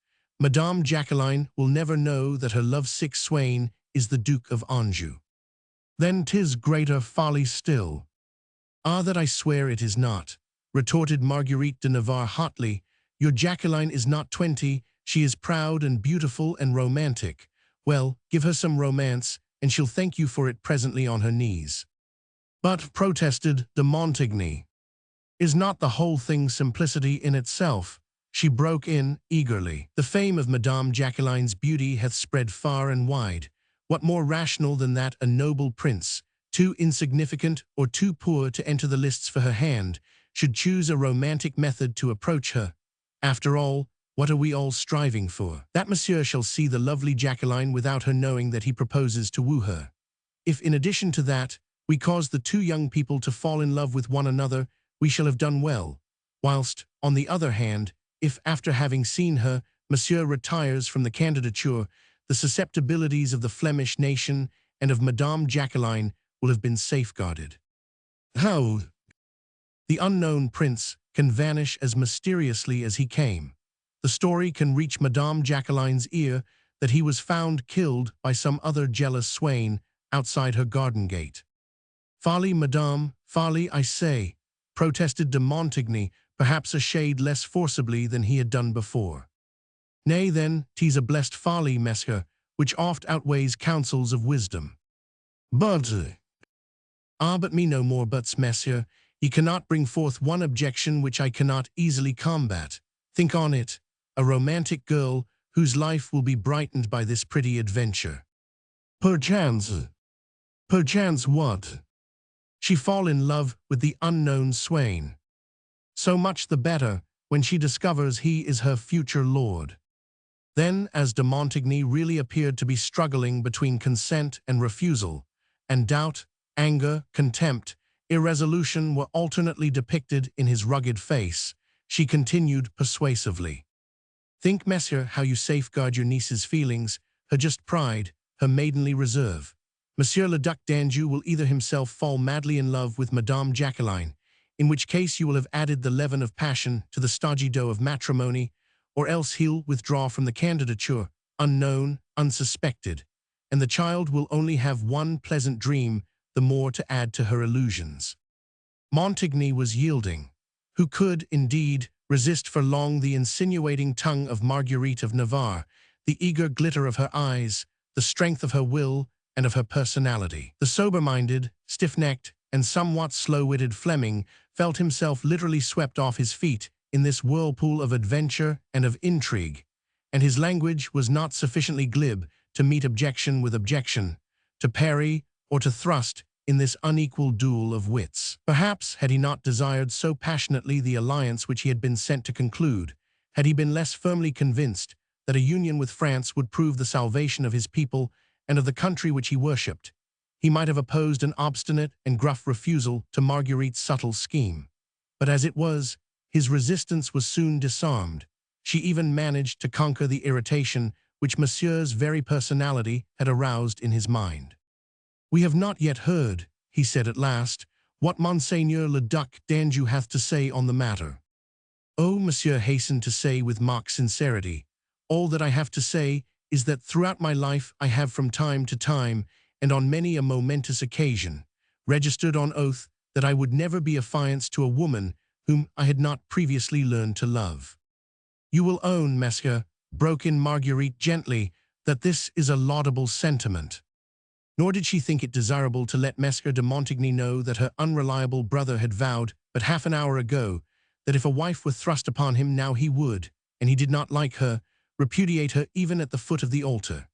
Madame Jacqueline will never know that her lovesick swain is the Duke of Anjou. Then 'tis greater folly still. Ah, that I swear it is not, retorted Marguerite de Navarre hotly. Your Jacqueline is not 20, she is proud and beautiful and romantic. Well, give her some romance, and she'll thank you for it presently on her knees. But, protested de Montigny, is not the whole thing simplicity in itself? She broke in eagerly. The fame of Madame Jacqueline's beauty hath spread far and wide. What more rational than that a noble prince, too insignificant or too poor to enter the lists for her hand, should choose a romantic method to approach her? After all, what are we all striving for? That Monsieur shall see the lovely Jacqueline without her knowing that he proposes to woo her. If in addition to that, we cause the two young people to fall in love with one another, we shall have done well. Whilst, on the other hand, if after having seen her, Monsieur retires from the candidature, the susceptibilities of the Flemish nation and of Madame Jacqueline will have been safeguarded. How? The unknown prince can vanish as mysteriously as he came. The story can reach Madame Jacqueline's ear that he was found killed by some other jealous swain outside her garden gate. Folly, madame, folly, I say, protested de Montigny, perhaps a shade less forcibly than he had done before. Nay, then, 'tis a blessed folly, Mesca, which oft outweighs counsels of wisdom. But me no more buts, monsieur. Ye cannot bring forth one objection which I cannot easily combat. Think on it, a romantic girl whose life will be brightened by this pretty adventure. Perchance what? She fall in love with the unknown swain. So much the better when she discovers he is her future lord. Then, as de Montigny really appeared to be struggling between consent and refusal, and doubt, anger, contempt, irresolution were alternately depicted in his rugged face, she continued persuasively. Think, monsieur, how you safeguard your niece's feelings, her just pride, her maidenly reserve. Monsieur le Duc d'Anjou will either himself fall madly in love with Madame Jacqueline, in which case you will have added the leaven of passion to the stodgy dough of matrimony, or else he'll withdraw from the candidature, unknown, unsuspected, and the child will only have one pleasant dream the more to add to her illusions. Montigny was yielding. Who could, indeed, resist for long the insinuating tongue of Marguerite of Navarre, the eager glitter of her eyes, the strength of her will, and of her personality? The sober-minded, stiff-necked, and somewhat slow-witted Fleming felt himself literally swept off his feet in this whirlpool of adventure and of intrigue, and his language was not sufficiently glib to meet objection with objection, to parry or to thrust in this unequal duel of wits. Perhaps, had he not desired so passionately the alliance which he had been sent to conclude, had he been less firmly convinced that a union with France would prove the salvation of his people and of the country which he worshipped, he might have opposed an obstinate and gruff refusal to Marguerite's subtle scheme. But as it was, his resistance was soon disarmed. She even managed to conquer the irritation which Monsieur's very personality had aroused in his mind. "We have not yet heard," he said at last, "what Monseigneur le Duc d'Anjou hath to say on the matter." "Oh," Monsieur hastened to say with mock sincerity, "all that I have to say is that throughout my life I have from time to time, and on many a momentous occasion, registered on oath that I would never be affianced to a woman whom I had not previously learned to love." "You will own, monsieur," broke in Marguerite gently, "that this is a laudable sentiment." Nor did she think it desirable to let Monsieur de Montigny know that her unreliable brother had vowed but half an hour ago that if a wife were thrust upon him now he would, and he did not like her, repudiate her even at the foot of the altar.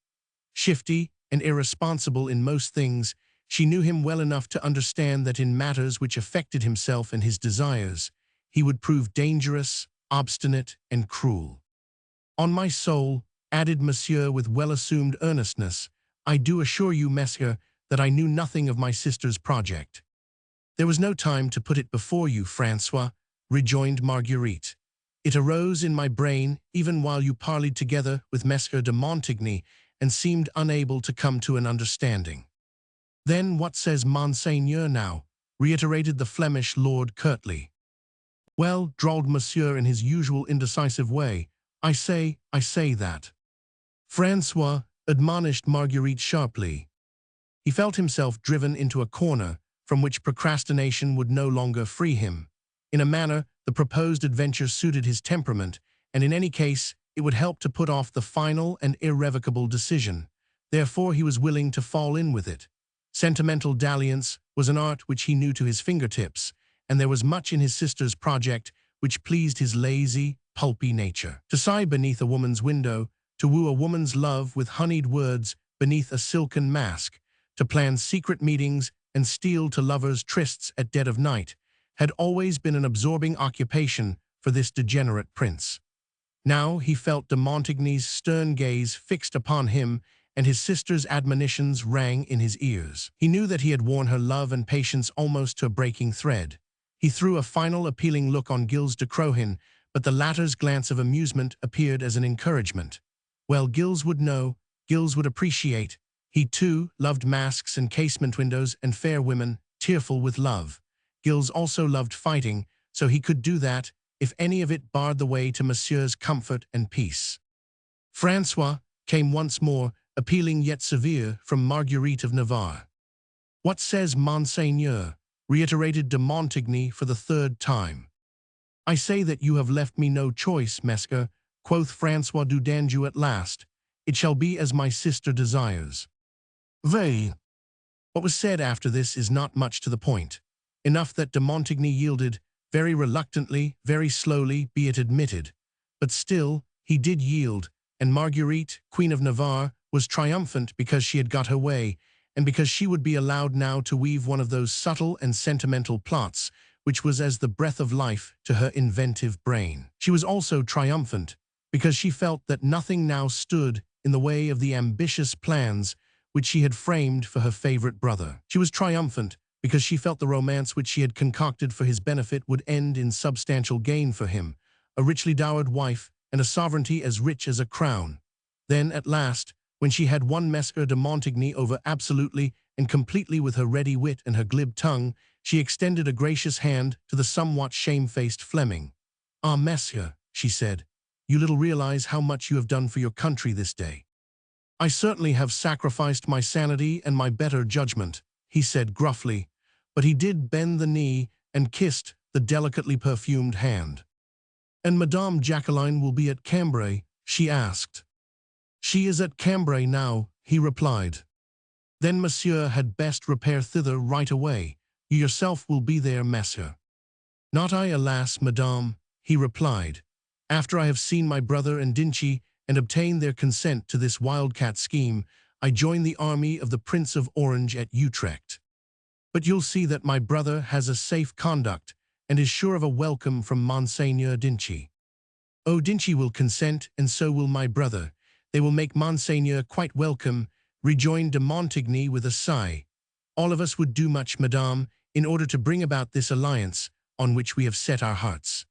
Shifty and irresponsible in most things, she knew him well enough to understand that in matters which affected himself and his desires, he would prove dangerous, obstinate, and cruel. "On my soul," added Monsieur with well-assumed earnestness, "I do assure you, Monsieur, that I knew nothing of my sister's project." "There was no time to put it before you, François," rejoined Marguerite. "It arose in my brain even while you parleyed together with Monsieur de Montigny and seemed unable to come to an understanding." "Then what says Monseigneur now?" reiterated the Flemish lord curtly. "Well," drawled Monsieur in his usual indecisive way, I say that." "François," admonished Marguerite sharply. He felt himself driven into a corner from which procrastination would no longer free him. In a manner, the proposed adventure suited his temperament, and in any case, it would help to put off the final and irrevocable decision. Therefore, he was willing to fall in with it. Sentimental dalliance was an art which he knew to his fingertips, and there was much in his sister's project which pleased his lazy, pulpy nature. To sigh beneath a woman's window, to woo a woman's love with honeyed words beneath a silken mask, to plan secret meetings and steal to lovers' trysts at dead of night, had always been an absorbing occupation for this degenerate prince. Now he felt de Montigny's stern gaze fixed upon him, and his sister's admonitions rang in his ears. He knew that he had worn her love and patience almost to a breaking thread. He threw a final appealing look on Gilles de Crohin, but the latter's glance of amusement appeared as an encouragement. Well, Gilles would know, Gilles would appreciate. He, too, loved masks and casement windows and fair women, tearful with love. Gilles also loved fighting, so he could do that, if any of it barred the way to Monsieur's comfort and peace. "François," came once more, appealing yet severe, from Marguerite of Navarre. "What says Monseigneur?" reiterated de Montigny for the third time. "I say that you have left me no choice, Monsieur," quoth François d'Anjou at last, It shall be as my sister desires. Vey. What was said after this is not much to the point. Enough that de Montigny yielded, very reluctantly, very slowly, be it admitted. But still, he did yield, and Marguerite, Queen of Navarre, was triumphant because she had got her way, and because she would be allowed now to weave one of those subtle and sentimental plots which was as the breath of life to her inventive brain. She was also triumphant because she felt that nothing now stood in the way of the ambitious plans which she had framed for her favorite brother. She was triumphant because she felt the romance which she had concocted for his benefit would end in substantial gain for him, a richly dowered wife, and a sovereignty as rich as a crown. Then, at last, when she had won Messer de Montigny over absolutely and completely with her ready wit and her glib tongue, she extended a gracious hand to the somewhat shamefaced Fleming. "Ah, Monsieur," she said, "you little realize how much you have done for your country this day." "I certainly have sacrificed my sanity and my better judgment," he said gruffly, but he did bend the knee and kissed the delicately perfumed hand. "And Madame Jacqueline will be at Cambray?" she asked. "She is at Cambray now," he replied. "Then Monsieur had best repair thither right away. You yourself will be there, Monsieur." "Not I, alas, Madame," he replied. "After I have seen my brother and Dinchi and obtained their consent to this wildcat scheme, I join the army of the Prince of Orange at Utrecht. But you'll see that my brother has a safe conduct and is sure of a welcome from Monseigneur Dinchi." "Oh, Dinchi will consent, and so will my brother. They will make Monseigneur quite welcome," rejoined de Montigny with a sigh. "All of us would do much, Madame, in order to bring about this alliance on which we have set our hearts."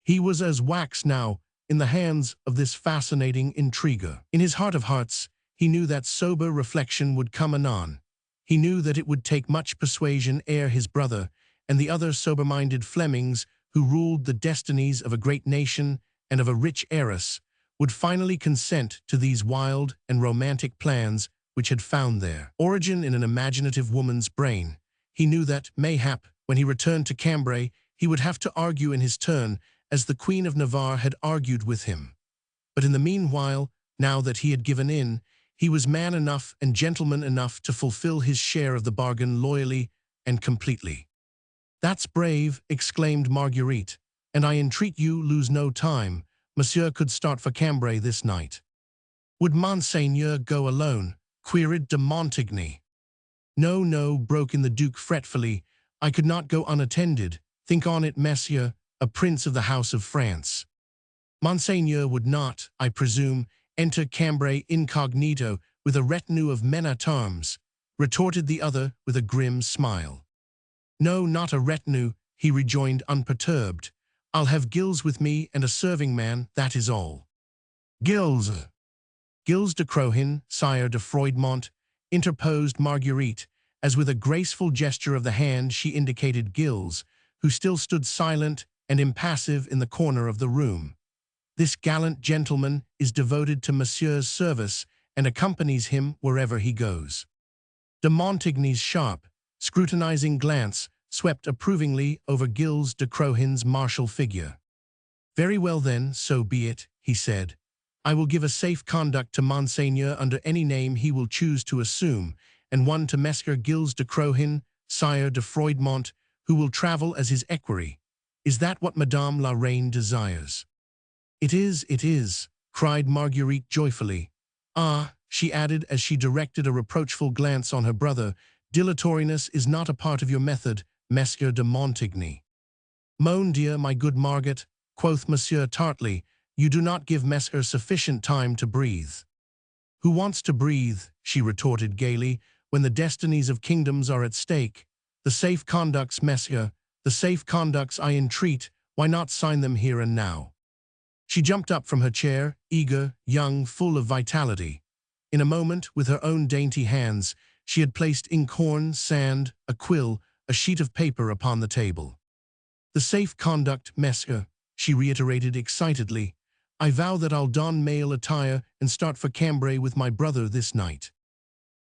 He was as wax now in the hands of this fascinating intriguer. In his heart of hearts, he knew that sober reflection would come anon. He knew that it would take much persuasion ere his brother and the other sober-minded Flemings who ruled the destinies of a great nation and of a rich heiress would finally consent to these wild and romantic plans which had found their origin in an imaginative woman's brain. He knew that, mayhap, when he returned to Cambray, he would have to argue in his turn as the Queen of Navarre had argued with him. But in the meanwhile, now that he had given in, he was man enough and gentleman enough to fulfill his share of the bargain loyally and completely. "That's brave," exclaimed Marguerite, "and I entreat you lose no time. Monsieur could start for Cambray this night." "Would Monseigneur go alone?" queried de Montigny. "No, no," broke in the Duke fretfully. "I could not go unattended. Think on it, Monsieur, a prince of the House of France." "Monseigneur would not, I presume, enter Cambray incognito with a retinue of men-at-arms," retorted the other with a grim smile. "No, not a retinue," he rejoined unperturbed. "I'll have Gilles with me and a serving man, that is all." "Gilles!" "Gilles de Crohin, Sire de Froidmont," interposed Marguerite, as with a graceful gesture of the hand she indicated Gilles, who still stood silent and impassive in the corner of the room. "This gallant gentleman is devoted to Monsieur's service and accompanies him wherever he goes." De Montigny's sharp, scrutinizing glance swept approvingly over Gilles de Crohin's martial figure. "Very well then, so be it," he said. "I will give a safe conduct to Monseigneur under any name he will choose to assume, and one to Messer Gilles de Crohin, Sire de Froidmont, who will travel as his equerry. Is that what Madame la Reine desires?" It is," cried Marguerite joyfully. "Ah," she added as she directed a reproachful glance on her brother, "dilatoriness is not a part of your method, Messer de Montigny." "Mon dear, my good Margaret," quoth Monsieur tartly, "you do not give Messer sufficient time to breathe." "Who wants to breathe?" she retorted gaily, "when the destinies of kingdoms are at stake. The safe conducts, Messer, the safe conducts, I entreat, why not sign them here and now?" She jumped up from her chair, eager, young, full of vitality. In a moment, with her own dainty hands, she had placed inkhorn, sand, a quill, a sheet of paper upon the table. "The safe conduct, Messer," she reiterated excitedly. "I vow that I'll don male attire and start for Cambray with my brother this night."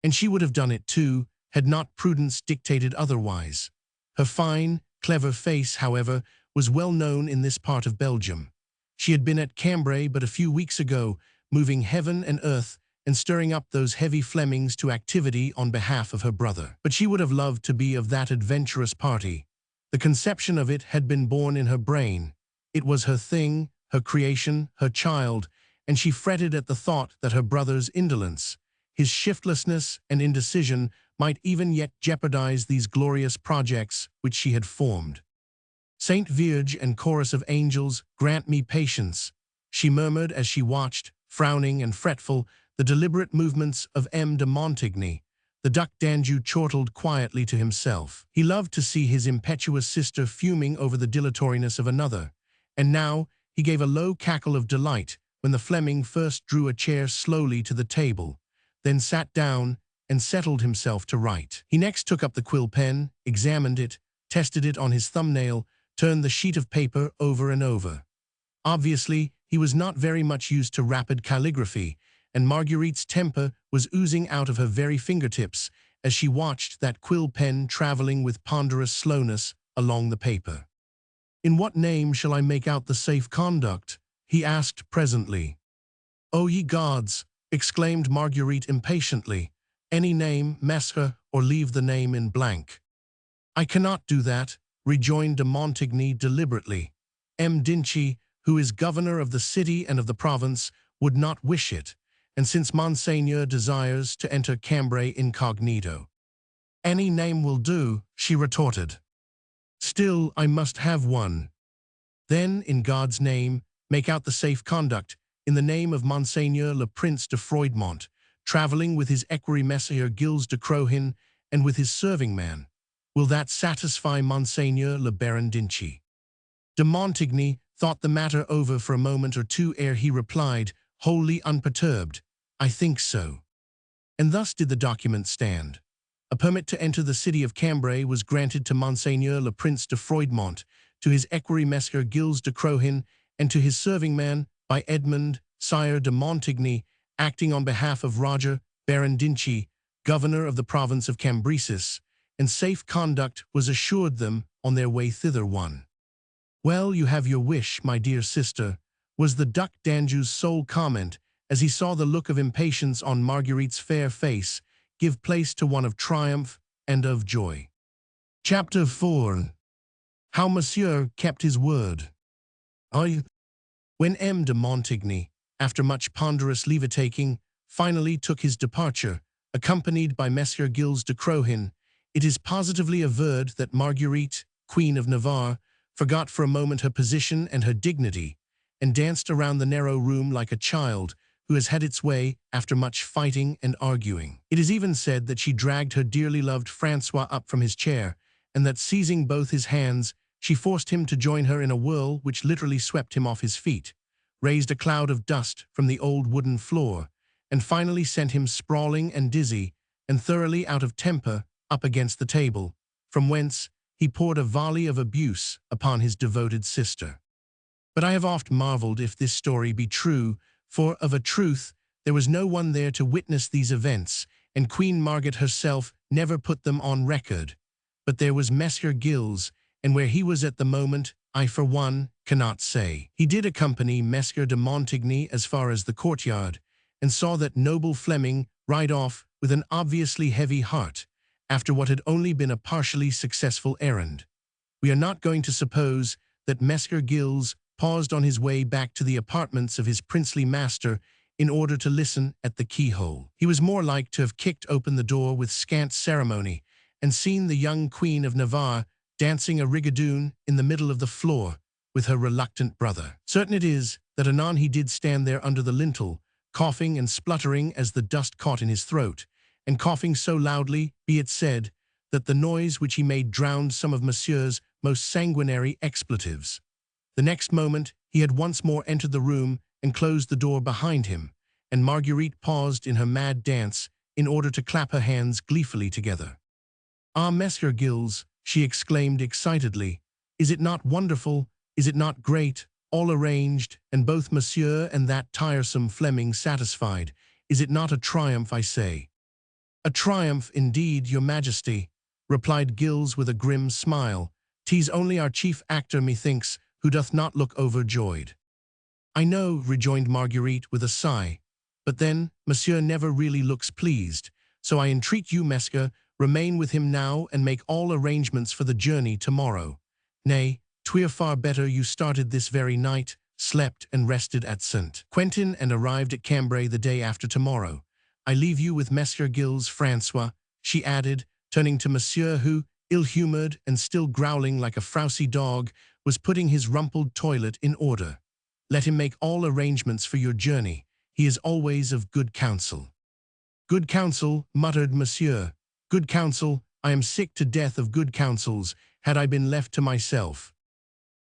And she would have done it too, had not prudence dictated otherwise. Her fine, clever face, however, was well known in this part of Belgium. She had been at Cambray but a few weeks ago, moving heaven and earth and stirring up those heavy Flemings to activity on behalf of her brother. But she would have loved to be of that adventurous party. The conception of it had been born in her brain. It was her thing, her creation, her child, and she fretted at the thought that her brother's indolence, his shiftlessness and indecision might even yet jeopardize these glorious projects which she had formed. "Saint Virge and chorus of angels, grant me patience," she murmured as she watched, frowning and fretful, the deliberate movements of M. de Montigny. The Duc d'Anjou chortled quietly to himself. He loved to see his impetuous sister fuming over the dilatoriness of another, and now he gave a low cackle of delight when the Fleming first drew a chair slowly to the table, then sat down and settled himself to write. He next took up the quill pen, examined it, tested it on his thumbnail, turned the sheet of paper over and over. Obviously, he was not very much used to rapid calligraphy, and Marguerite's temper was oozing out of her very fingertips as she watched that quill pen traveling with ponderous slowness along the paper. "In what name shall I make out the safe conduct?" he asked presently. "Oh, ye gods!" exclaimed Marguerite impatiently. "Any name, Mestre, or leave the name in blank." "I cannot do that," rejoined de Montigny deliberately. "M. Dinci, who is governor of the city and of the province, would not wish it, and since Monseigneur desires to enter Cambray incognito." "Any name will do," she retorted. "Still, I must have one." "Then, in God's name, make out the safe conduct, in the name of Monseigneur le Prince de Froidmont, traveling with his equerry Messieurs Gilles de Crohin and with his serving man. Will that satisfy Monseigneur le Baron Dinci?" De Montigny thought the matter over for a moment or two ere he replied, wholly unperturbed, "I think so." And thus did the document stand. A permit to enter the city of Cambray was granted to Monseigneur le Prince de Froidmont, to his equerry Messieurs Gilles de Crohin, and to his serving man, by Edmond, Sire de Montigny, acting on behalf of Roger, Baron Dinci, governor of the province of Cambresis, and safe conduct was assured them on their way thither. "Well, you have your wish, my dear sister," was the Duc d'Anjou's sole comment as he saw the look of impatience on Marguerite's fair face give place to one of triumph and of joy. Chapter 4. How Monsieur kept his word. When M. de Montigny, after much ponderous leave-taking, finally took his departure, accompanied by Messieurs Gilles de Crohin, it is positively averred that Marguerite, Queen of Navarre, forgot for a moment her position and her dignity, and danced around the narrow room like a child who has had its way after much fighting and arguing. It is even said that she dragged her dearly loved Francois up from his chair, and that seizing both his hands, she forced him to join her in a whirl which literally swept him off his feet, raised a cloud of dust from the old wooden floor, and finally sent him sprawling and dizzy and thoroughly out of temper up against the table, from whence he poured a volley of abuse upon his devoted sister. But I have oft marveled if this story be true, for, of a truth, there was no one there to witness these events, and Queen Margaret herself never put them on record. But there was Messieurs Gilles, and where he was at the moment, I, for one, cannot say. He did accompany Messieurs de Montigny as far as the courtyard, and saw that noble Fleming ride off with an obviously heavy heart, after what had only been a partially successful errand. We are not going to suppose that Messieurs Gilles paused on his way back to the apartments of his princely master in order to listen at the keyhole. He was more like to have kicked open the door with scant ceremony and seen the young Queen of Navarre dancing a rigadoon in the middle of the floor with her reluctant brother. Certain it is that anon he did stand there under the lintel, coughing and spluttering as the dust caught in his throat, and coughing so loudly, be it said, that the noise which he made drowned some of Monsieur's most sanguinary expletives. The next moment he had once more entered the room and closed the door behind him, and Marguerite paused in her mad dance in order to clap her hands gleefully together. "Ah, Messieurs Gilles," she exclaimed excitedly, "is it not wonderful, is it not great, all arranged, and both Monsieur and that tiresome Fleming satisfied? Is it not a triumph, I say?" "A triumph, indeed, your Majesty," replied Gilles with a grim smile. "'Tis only our chief actor, methinks, who doth not look overjoyed." "I know," rejoined Marguerite with a sigh, But then, Monsieur never really looks pleased, so I entreat you, Mesca, remain with him now and make all arrangements for the journey tomorrow. Nay, 'twere far better you started this very night, slept and rested at St. Quentin and arrived at Cambray the day after tomorrow. I leave you with Monsieur Gilles Francois," she added, turning to Monsieur who, ill-humored and still growling like a frowsy dog, was putting his rumpled toilet in order. "Let him make all arrangements for your journey. He is always of good counsel." "Good counsel," muttered Monsieur. "Good counsel, I am sick to death of good counsels, had I been left to myself."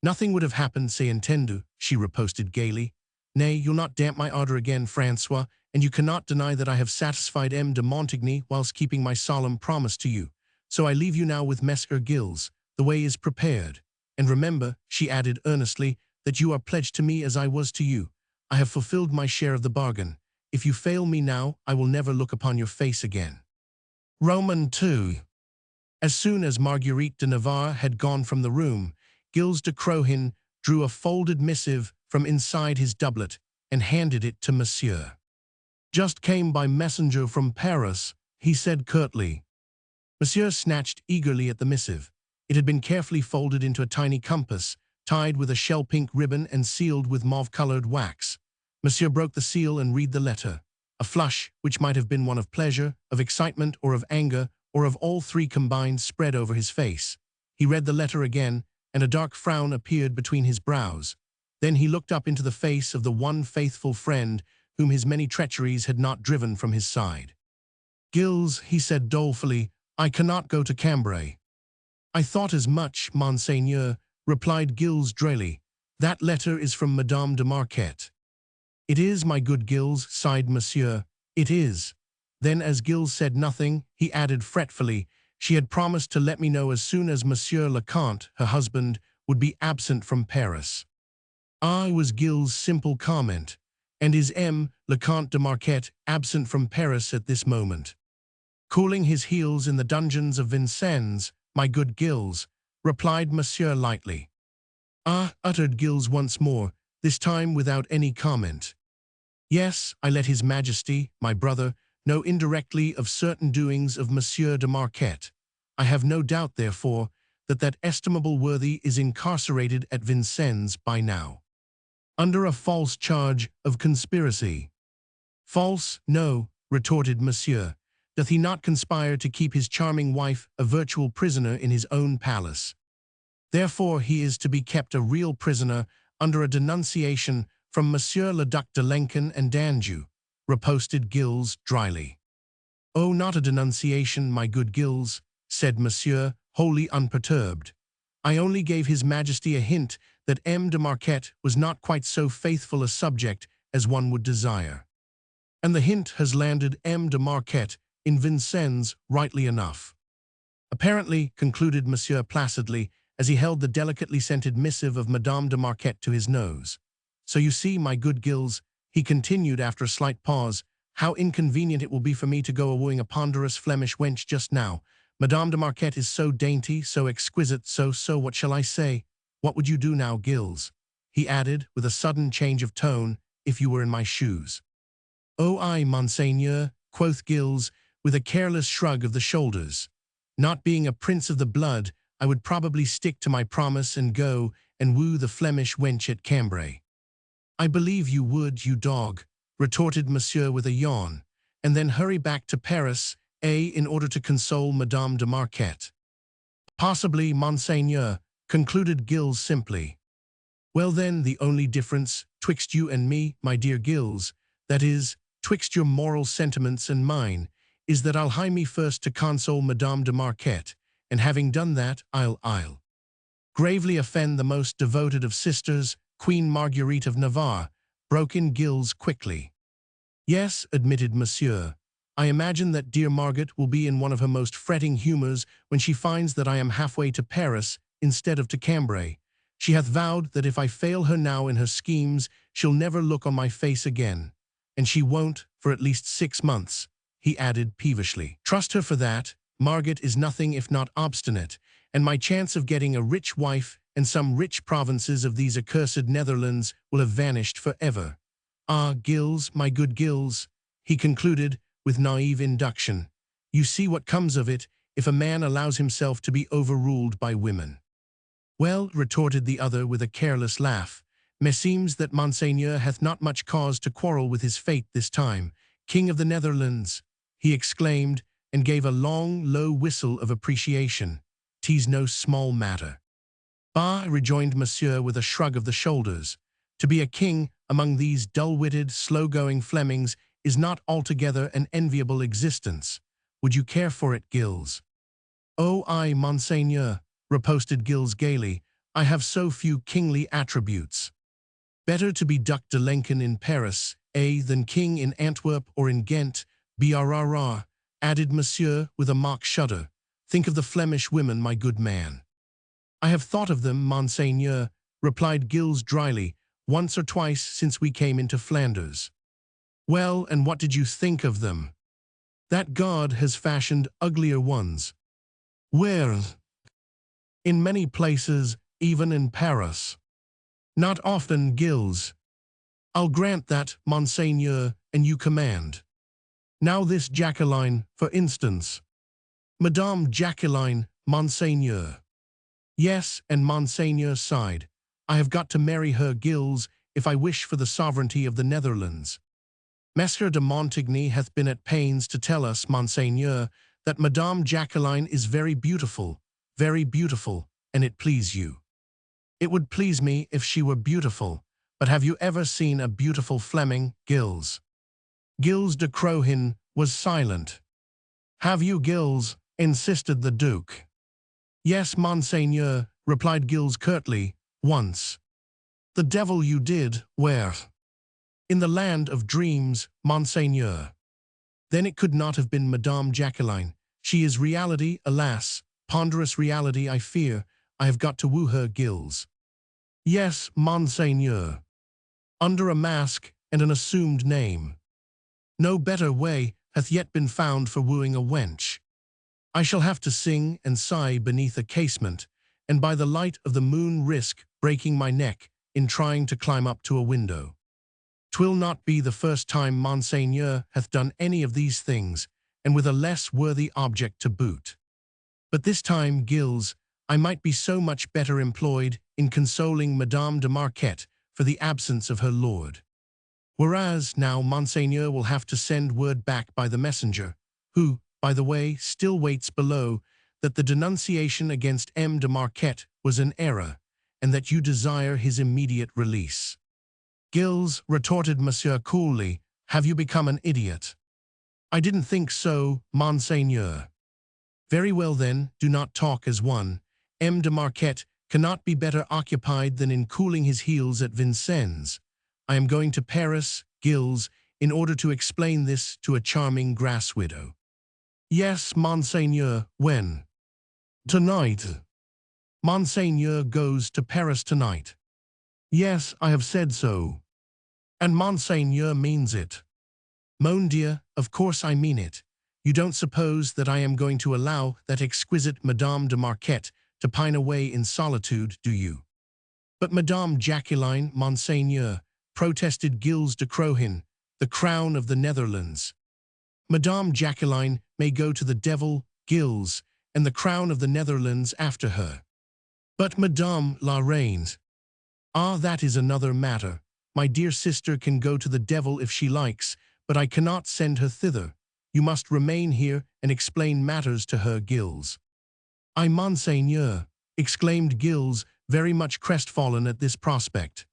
"Nothing would have happened, se entendu," she riposted gaily. "Nay, you'll not damp my ardor again, Francois, and you cannot deny that I have satisfied M. de Montigny whilst keeping my solemn promise to you. So I leave you now with Messer Gilles. The way is prepared. And remember," she added earnestly, "that you are pledged to me as I was to you. I have fulfilled my share of the bargain. If you fail me now, I will never look upon your face again." Roman II. As soon as Marguerite de Navarre had gone from the room, Gilles de Crohin drew a folded missive from inside his doublet and handed it to Monsieur. "Just came by messenger from Paris," he said curtly. Monsieur snatched eagerly at the missive. It had been carefully folded into a tiny compass, tied with a shell-pink ribbon and sealed with mauve-colored wax. Monsieur broke the seal and read the letter. A flush, which might have been one of pleasure, of excitement, or of anger, or of all three combined, spread over his face. He read the letter again, and a dark frown appeared between his brows. Then he looked up into the face of the one faithful friend whom his many treacheries had not driven from his side. "Gilles," he said dolefully, "I cannot go to Cambray." "I thought as much, Monseigneur," replied Gilles drily. "That letter is from Madame de Marquette." "It is, my good Gilles," sighed Monsieur. "It is." Then, as Gilles said nothing, he added fretfully, "She had promised to let me know as soon as Monsieur le Comte, her husband, would be absent from Paris." "Ah," was Gilles' simple comment. "And is M. le Comte de Marquette absent from Paris at this moment?" "Cooling his heels in the dungeons of Vincennes, my good Gilles," replied Monsieur lightly. "Ah," uttered Gilles once more, this time without any comment. "Yes, I let His Majesty, my brother, know indirectly of certain doings of Monsieur de Marquette. I have no doubt, therefore, that that estimable worthy is incarcerated at Vincennes by now, under a false charge of conspiracy." "False, no," retorted Monsieur. "Doth he not conspire to keep his charming wife a virtual prisoner in his own palace? Therefore he is to be kept a real prisoner under a denunciation from Monsieur le Duc de Lenken and d'Anjou," riposted Gilles dryly. "Oh, not a denunciation, my good Gilles," said Monsieur, wholly unperturbed. "I only gave His Majesty a hint that M. de Marquette was not quite so faithful a subject as one would desire. And the hint has landed M. de Marquette in Vincennes rightly enough." "Apparently," concluded Monsieur placidly, as he held the delicately scented missive of Madame de Marquette to his nose. "So you see, my good Gilles," he continued after a slight pause, "how inconvenient it will be for me to go a-wooing a ponderous Flemish wench just now. Madame de Marquette is so dainty, so exquisite, so what shall I say? What would you do now, Gilles?" he added, with a sudden change of tone, "if you were in my shoes?" "Oh, I, Monseigneur," quoth Gilles, with a careless shrug of the shoulders. "Not being a prince of the blood, I would probably stick to my promise and go and woo the Flemish wench at Cambray." "I believe you would, you dog," retorted Monsieur with a yawn, "and then hurry back to Paris, in order to console Madame de Marquette." "Possibly, Monseigneur," concluded Gilles simply. "Well then, the only difference twixt you and me, my dear Gilles, that is, twixt your moral sentiments and mine, is that I'll hie me first to console Madame de Marquette, and having done that, I'll gravely offend the most devoted of sisters, Queen Marguerite of Navarre," broke in Gilles quickly. "Yes," admitted Monsieur, "I imagine that dear Margaret will be in one of her most fretting humors when she finds that I am halfway to Paris instead of to Cambray. She hath vowed that if I fail her now in her schemes, she'll never look on my face again. And she won't for at least 6 months," he added peevishly. "Trust her for that. Margaret is nothing if not obstinate, and my chance of getting a rich wife and some rich provinces of these accursed Netherlands will have vanished forever. Ah, Gilles, my good Gilles, he concluded with naive induction. You see what comes of it if a man allows himself to be overruled by women. Well, retorted the other with a careless laugh, meseems that Monseigneur hath not much cause to quarrel with his fate this time. King of the Netherlands, he exclaimed, and gave a long, low whistle of appreciation. "'Tis no small matter." "Bah," rejoined Monsieur with a shrug of the shoulders. "To be a king among these dull-witted, slow-going Flemings is not altogether an enviable existence. Would you care for it, Gilles?" "Oh, I, Monseigneur," riposted Gilles gaily, "I have so few kingly attributes. Better to be Duc de Lenken in Paris, than king in Antwerp or in Ghent, brrr," added Monsieur with a mock shudder. "Think of the Flemish women, my good man." "I have thought of them, Monseigneur," replied Gilles dryly, "once or twice since we came into Flanders." "Well, and what did you think of them?" "That God has fashioned uglier ones." "Where?" "In many places, even in Paris." "Not often, Gilles." "I'll grant that, Monseigneur, and you command." "Now this Jacqueline, for instance." "Madame Jacqueline, Monseigneur." "Yes," and Monseigneur sighed. "I have got to marry her, Gilles, if I wish for the sovereignty of the Netherlands. Messer de Montigny hath been at pains to tell us, Monseigneur, that Madame Jacqueline is very beautiful, and it please you." "It would please me if she were beautiful, but have you ever seen a beautiful Fleming, Gilles?" Gilles de Crohin was silent. "Have you, Gilles?" insisted the Duke. "Yes, Monseigneur," replied Gilles curtly, "once." "The devil you did, where?" "In the land of dreams, Monseigneur." "Then it could not have been Madame Jacqueline. She is reality, alas, ponderous reality, I fear. I have got to woo her, Gilles." "Yes, Monseigneur." "Under a mask and an assumed name. No better way hath yet been found for wooing a wench. I shall have to sing and sigh beneath a casement, and by the light of the moon risk breaking my neck in trying to climb up to a window. 'Twill not be the first time Monseigneur hath done any of these things, and with a less worthy object to boot. But this time, Gilles, I might be so much better employed in consoling Madame de Marquette for the absence of her lord. Whereas now Monseigneur will have to send word back by the messenger, who, by the way, still waits below, that the denunciation against M. de Marquette was an error, and that you desire his immediate release." "Gilles," retorted Monsieur coolly, "have you become an idiot?" "I didn't think so, Monseigneur." "Very well then, do not talk as one. M. de Marquette cannot be better occupied than in cooling his heels at Vincennes. I am going to Paris, Gilles, in order to explain this to a charming grass widow." "Yes, Monseigneur, when?" "Tonight." "Monseigneur goes to Paris tonight." "Yes, I have said so." "And Monseigneur means it?" "Mon Dieu, of course I mean it. You don't suppose that I am going to allow that exquisite Madame de Marquette to pine away in solitude, do you?" "But Madame Jacqueline, Monseigneur," protested Gilles de Crohin, "the crown of the Netherlands." "Madame Jacqueline may go to the devil, Gilles, and the crown of the Netherlands after her." "But Madame la Reine—" "Ah, that is another matter. My dear sister can go to the devil if she likes, but I cannot send her thither. You must remain here and explain matters to her, Gilles." "I, Monseigneur," exclaimed Gilles, very much crestfallen at this prospect.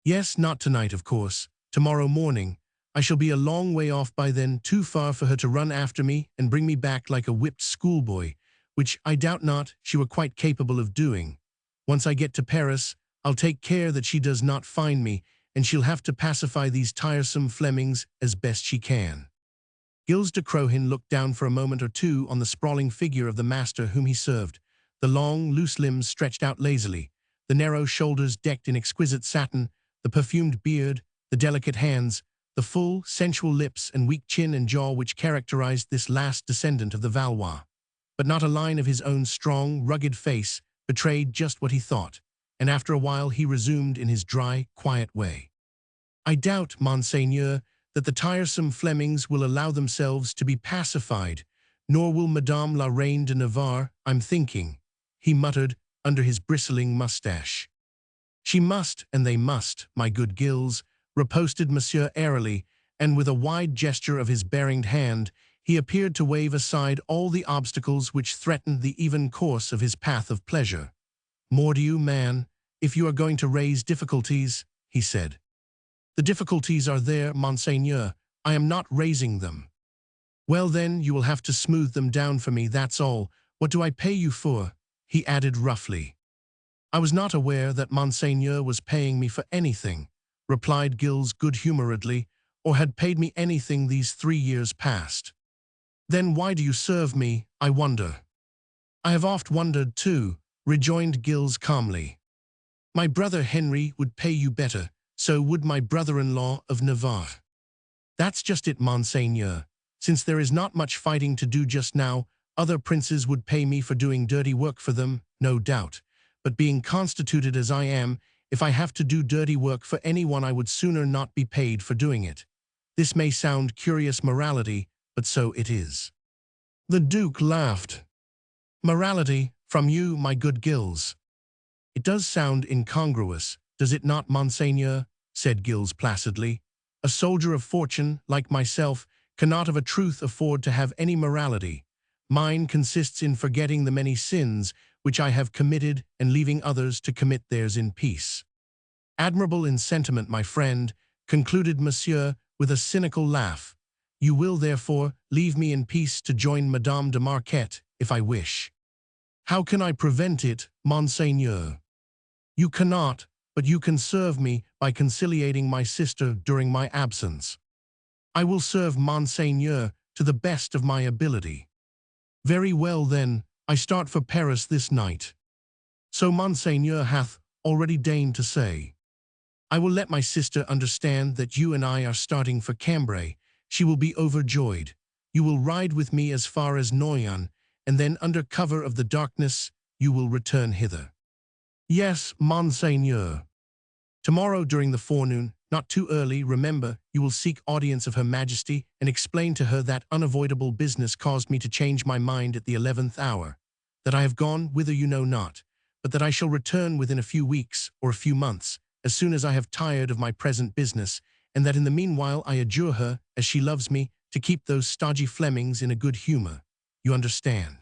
"Yes, not tonight, of course. Tomorrow morning. I shall be a long way off by then, too far for her to run after me and bring me back like a whipped schoolboy, which I doubt not she were quite capable of doing. Once I get to Paris, I'll take care that she does not find me, and she'll have to pacify these tiresome Flemings as best she can." Gilles de Crohin looked down for a moment or two on the sprawling figure of the master whom he served, the long, loose limbs stretched out lazily, the narrow shoulders decked in exquisite satin, the perfumed beard, the delicate hands, the full, sensual lips and weak chin and jaw which characterized this last descendant of the Valois. But not a line of his own strong, rugged face betrayed just what he thought, and after a while he resumed in his dry, quiet way. I doubt, Monseigneur, that the tiresome Flemings will allow themselves to be pacified, nor will Madame la Reine de Navarre, I'm thinking, he muttered under his bristling mustache. She must, and they must, my good Gilles, riposted Monsieur airily, and with a wide gesture of his beringed hand, he appeared to wave aside all the obstacles which threatened the even course of his path of pleasure. Mordieu, man, if you are going to raise difficulties, he said. The difficulties are there, Monseigneur. I am not raising them. Well then, you will have to smooth them down for me, that's all. What do I pay you for? He added roughly. I was not aware that Monseigneur was paying me for anything, replied Gilles good-humoredly, or had paid me anything these 3 years past. Then why do you serve me, I wonder? I have oft wondered too, rejoined Gilles calmly. My brother Henry would pay you better, so would my brother-in-law of Navarre. That's just it, Monseigneur. Since there is not much fighting to do just now, other princes would pay me for doing dirty work for them, no doubt. But being constituted as I am, if I have to do dirty work for anyone, I would sooner not be paid for doing it. This may sound curious morality, but so it is. The Duke laughed. Morality, from you, my good Gilles. It does sound incongruous, does it not, Monseigneur? Said Gilles placidly. A soldier of fortune, like myself, cannot of a truth afford to have any morality. Mine consists in forgetting the many sins which I have committed and leaving others to commit theirs in peace. Admirable in sentiment, my friend, concluded Monsieur with a cynical laugh. You will, therefore, leave me in peace to join Madame de Marquette, if I wish. How can I prevent it, Monseigneur? You cannot, but you can serve me by conciliating my sister during my absence. I will serve Monseigneur to the best of my ability. Very well then, I start for Paris this night. So Monseigneur hath already deigned to say. I will let my sister understand that you and I are starting for Cambray. She will be overjoyed. You will ride with me as far as Noyon, and then under cover of the darkness you will return hither. Yes, Monseigneur. Tomorrow during the forenoon, not too early, remember, you will seek audience of Her Majesty and explain to her that unavoidable business caused me to change my mind at the 11th hour, that I have gone whither you know not, but that I shall return within a few weeks or a few months, as soon as I have tired of my present business, and that in the meanwhile I adjure her, as she loves me, to keep those stodgy Flemings in a good humor. You understand?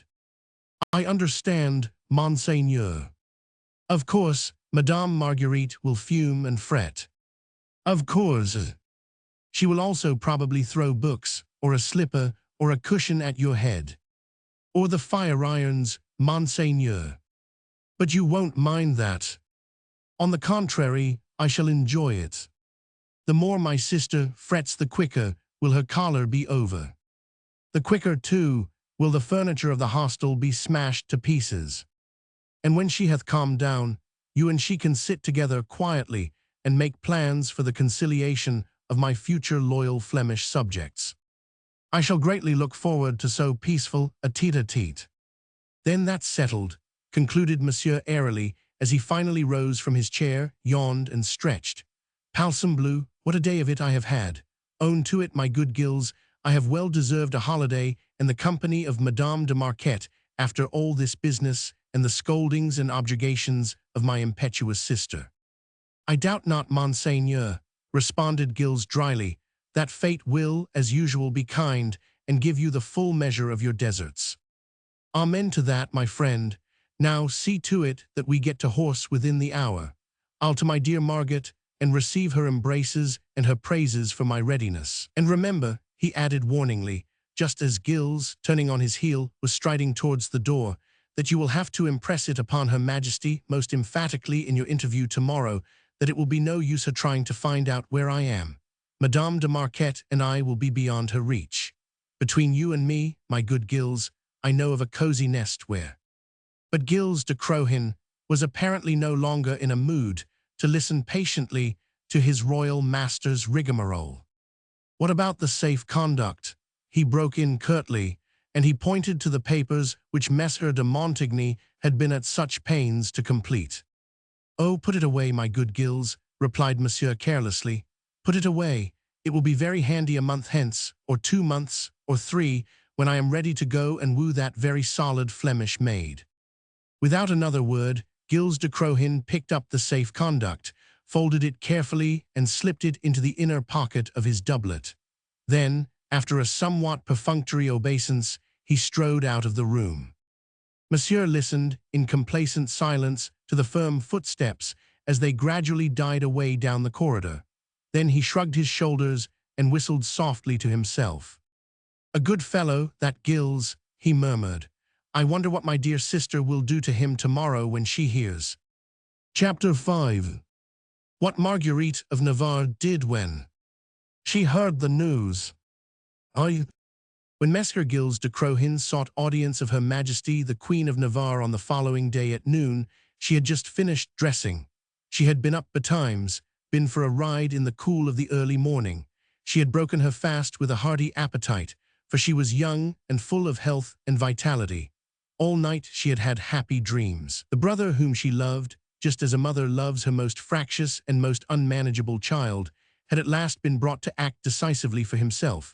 I understand, Monseigneur. Of course, Madame Marguerite will fume and fret. Of course. She will also probably throw books, or a slipper, or a cushion at your head. Or the fire irons, Monseigneur. But you won't mind that. On the contrary, I shall enjoy it. The more my sister frets, the quicker will her choler be over. The quicker, too, will the furniture of the hostel be smashed to pieces. And when she hath calmed down, you and she can sit together quietly and make plans for the conciliation of my future loyal Flemish subjects. I shall greatly look forward to so peaceful a tete-a-tete. Then that's settled, concluded Monsieur airily, as he finally rose from his chair, yawned and stretched. Palsambleu, what a day of it I have had. Own to it, my good Gilles, I have well deserved a holiday and the company of Madame de Marquette after all this business and the scoldings and objurgations of my impetuous sister. I doubt not, Monseigneur, responded Gilles dryly, that fate will, as usual, be kind and give you the full measure of your deserts. Amen to that, my friend. Now see to it that we get to horse within the hour. I'll to my dear Margaret and receive her embraces and her praises for my readiness. And remember, he added warningly, just as Gilles, turning on his heel, was striding towards the door, that you will have to impress it upon Her Majesty most emphatically in your interview tomorrow that it will be no use her trying to find out where I am. Madame de Marquette and I will be beyond her reach. Between you and me, my good Gilles, I know of a cozy nest where. But Gilles de Crohin was apparently no longer in a mood to listen patiently to his royal master's rigmarole. What about the safe conduct? He broke in curtly, and he pointed to the papers which Messer de Montigny had been at such pains to complete. Oh, put it away, my good Gilles, replied Monsieur carelessly. Put it away. It will be very handy a month hence, or 2 months, or 3, when I am ready to go and woo that very solid Flemish maid." Without another word, Gilles de Crohin picked up the safe conduct, folded it carefully, and slipped it into the inner pocket of his doublet. Then, after a somewhat perfunctory obeisance, he strode out of the room. Monsieur listened, in complacent silence, to the firm footsteps as they gradually died away down the corridor. Then he shrugged his shoulders and whistled softly to himself. "A good fellow, that Gilles," he murmured. "I wonder what my dear sister will do to him tomorrow when she hears." Chapter 5. What Marguerite of Navarre did when she heard the news. When Messer Gilles de Crohin sought audience of Her Majesty the Queen of Navarre on the following day at noon, she had just finished dressing. She had been up betimes, been for a ride in the cool of the early morning. She had broken her fast with a hearty appetite, for she was young and full of health and vitality. All night she had had happy dreams. The brother whom she loved, just as a mother loves her most fractious and most unmanageable child, had at last been brought to act decisively for himself.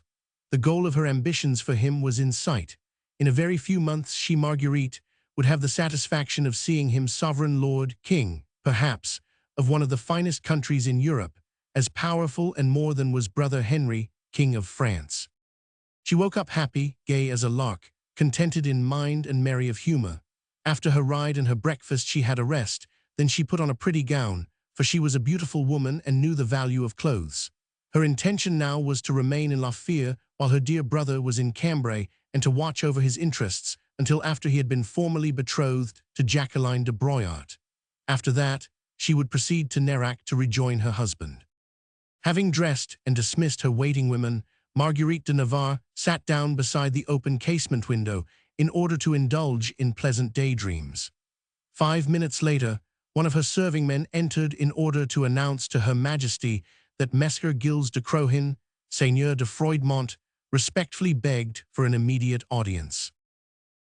The goal of her ambitions for him was in sight. In a very few months she, Marguerite, would have the satisfaction of seeing him sovereign lord, king, perhaps, of one of the finest countries in Europe, as powerful and more than was brother Henry, king of France. She woke up happy, gay as a lark, contented in mind and merry of humor. After her ride and her breakfast she had a rest, then she put on a pretty gown, for she was a beautiful woman and knew the value of clothes. Her intention now was to remain in La Fère while her dear brother was in Cambray, and to watch over his interests until after he had been formally betrothed to Jacqueline de Broyart. After that, she would proceed to Nerac to rejoin her husband. Having dressed and dismissed her waiting women, Marguerite de Navarre sat down beside the open casement window in order to indulge in pleasant daydreams. 5 minutes later, one of her serving men entered in order to announce to Her Majesty that Messer Gilles de Crohin, Seigneur de Froidmont, respectfully begged for an immediate audience.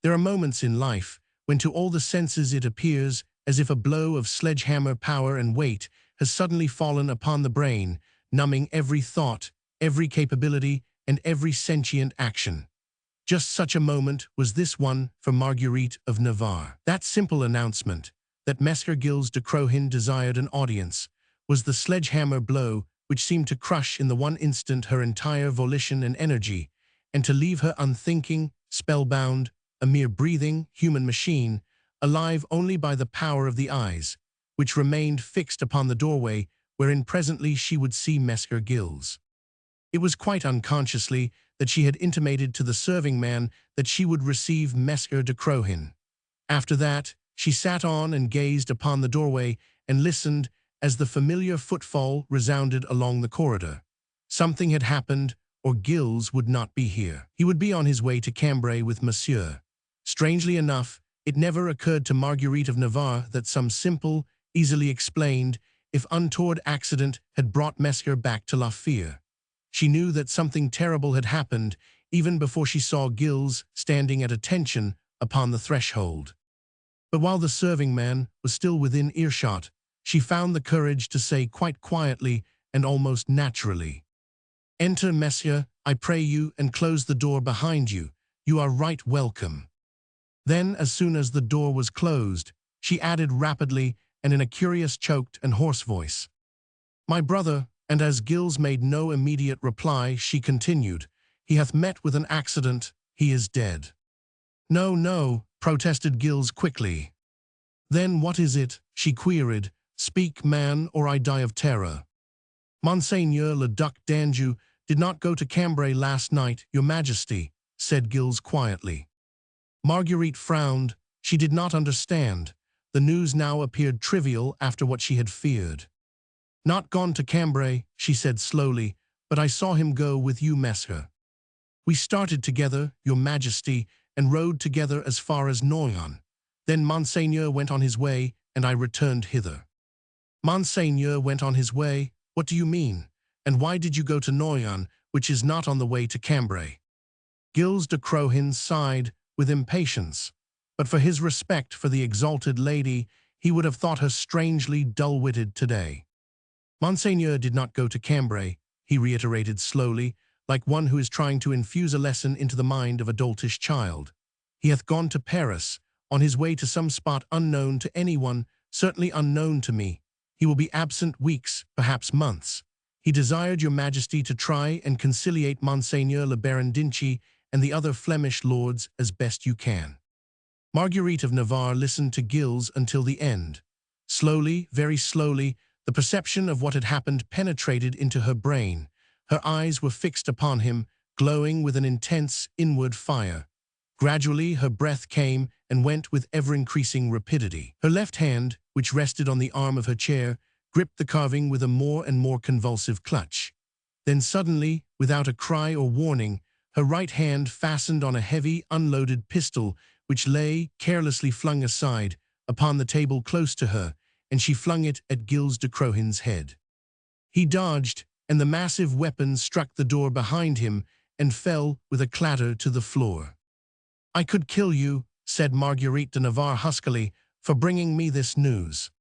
There are moments in life when to all the senses it appears as if a blow of sledgehammer power and weight has suddenly fallen upon the brain, numbing every thought, every capability, and every sentient action. Just such a moment was this one for Marguerite of Navarre. That simple announcement, that Messer Gilles de Crohin desired an audience, was the sledgehammer blow which seemed to crush in the one instant her entire volition and energy, and to leave her unthinking, spellbound, a mere breathing, human machine, alive only by the power of the eyes, which remained fixed upon the doorway wherein presently she would see Messer Gilles. It was quite unconsciously that she had intimated to the serving man that she would receive Messer de Crohin. After that, she sat on and gazed upon the doorway and listened as the familiar footfall resounded along the corridor. Something had happened, or Gilles would not be here. He would be on his way to Cambray with Monsieur. Strangely enough, it never occurred to Marguerite of Navarre that some simple, easily explained, if untoward accident had brought Messer back to La Fère. She knew that something terrible had happened even before she saw Gilles standing at attention upon the threshold. But while the serving man was still within earshot, she found the courage to say quite quietly and almost naturally, "Enter, Monsieur, I pray you, and close the door behind you. You are right welcome." Then, as soon as the door was closed, she added rapidly and in a curious choked and hoarse voice, "My brother," and as Gilles made no immediate reply, she continued, "He hath met with an accident, he is dead." "No, no," protested Gilles quickly. "Then what is it?" she queried. "Speak, man, or I die of terror." "Monseigneur le Duc d'Anjou did not go to Cambray last night, Your Majesty," said Gilles quietly. Marguerite frowned. She did not understand. The news now appeared trivial after what she had feared. "Not gone to Cambray," she said slowly, "but I saw him go with you, Messer. We started together, Your Majesty, and rode together as far as Noyon. Then Monseigneur went on his way, and I returned hither." "Monseigneur went on his way? What do you mean? And why did you go to Noyon, which is not on the way to Cambray?" Gilles de Crohin sighed with impatience, but for his respect for the exalted lady, he would have thought her strangely dull-witted today. Monseigneur did not go to Cambray, he reiterated slowly, like one who is trying to infuse a lesson into the mind of a doltish child. He hath gone to Paris, on his way to some spot unknown to anyone, certainly unknown to me. He will be absent weeks, perhaps months. He desired your majesty to try and conciliate Monseigneur le Baron d'Inchy and the other Flemish lords as best you can. Marguerite of Navarre listened to Gilles until the end. Slowly, very slowly, the perception of what had happened penetrated into her brain. Her eyes were fixed upon him, glowing with an intense inward fire. Gradually, her breath came and went with ever-increasing rapidity. Her left hand, which rested on the arm of her chair, gripped the carving with a more and more convulsive clutch. Then suddenly, without a cry or warning, her right hand fastened on a heavy, unloaded pistol which lay, carelessly flung aside, upon the table close to her, and she flung it at Gilles de Crohin's head. He dodged, and the massive weapon struck the door behind him and fell with a clatter to the floor. "I could kill you," said Marguerite de Navarre huskily, "for bringing me this news."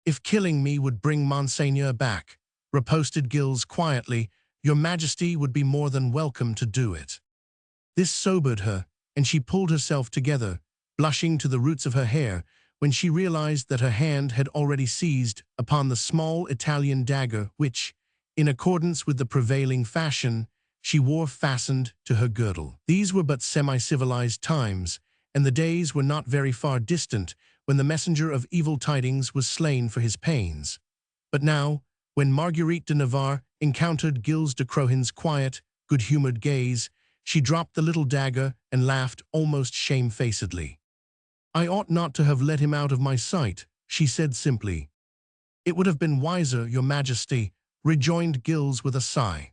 "If killing me would bring Monseigneur back," riposted Gilles quietly, "your majesty would be more than welcome to do it." This sobered her, and she pulled herself together, blushing to the roots of her hair, when she realized that her hand had already seized upon the small Italian dagger which, in accordance with the prevailing fashion, she wore fastened to her girdle. These were but semi-civilized times, and the days were not very far distant when the messenger of evil tidings was slain for his pains. But now, when Marguerite de Navarre encountered Gilles de Crohin's quiet, good-humored gaze, she dropped the little dagger and laughed almost shamefacedly. "I ought not to have let him out of my sight," she said simply. "It would have been wiser, your majesty," rejoined Gilles with a sigh.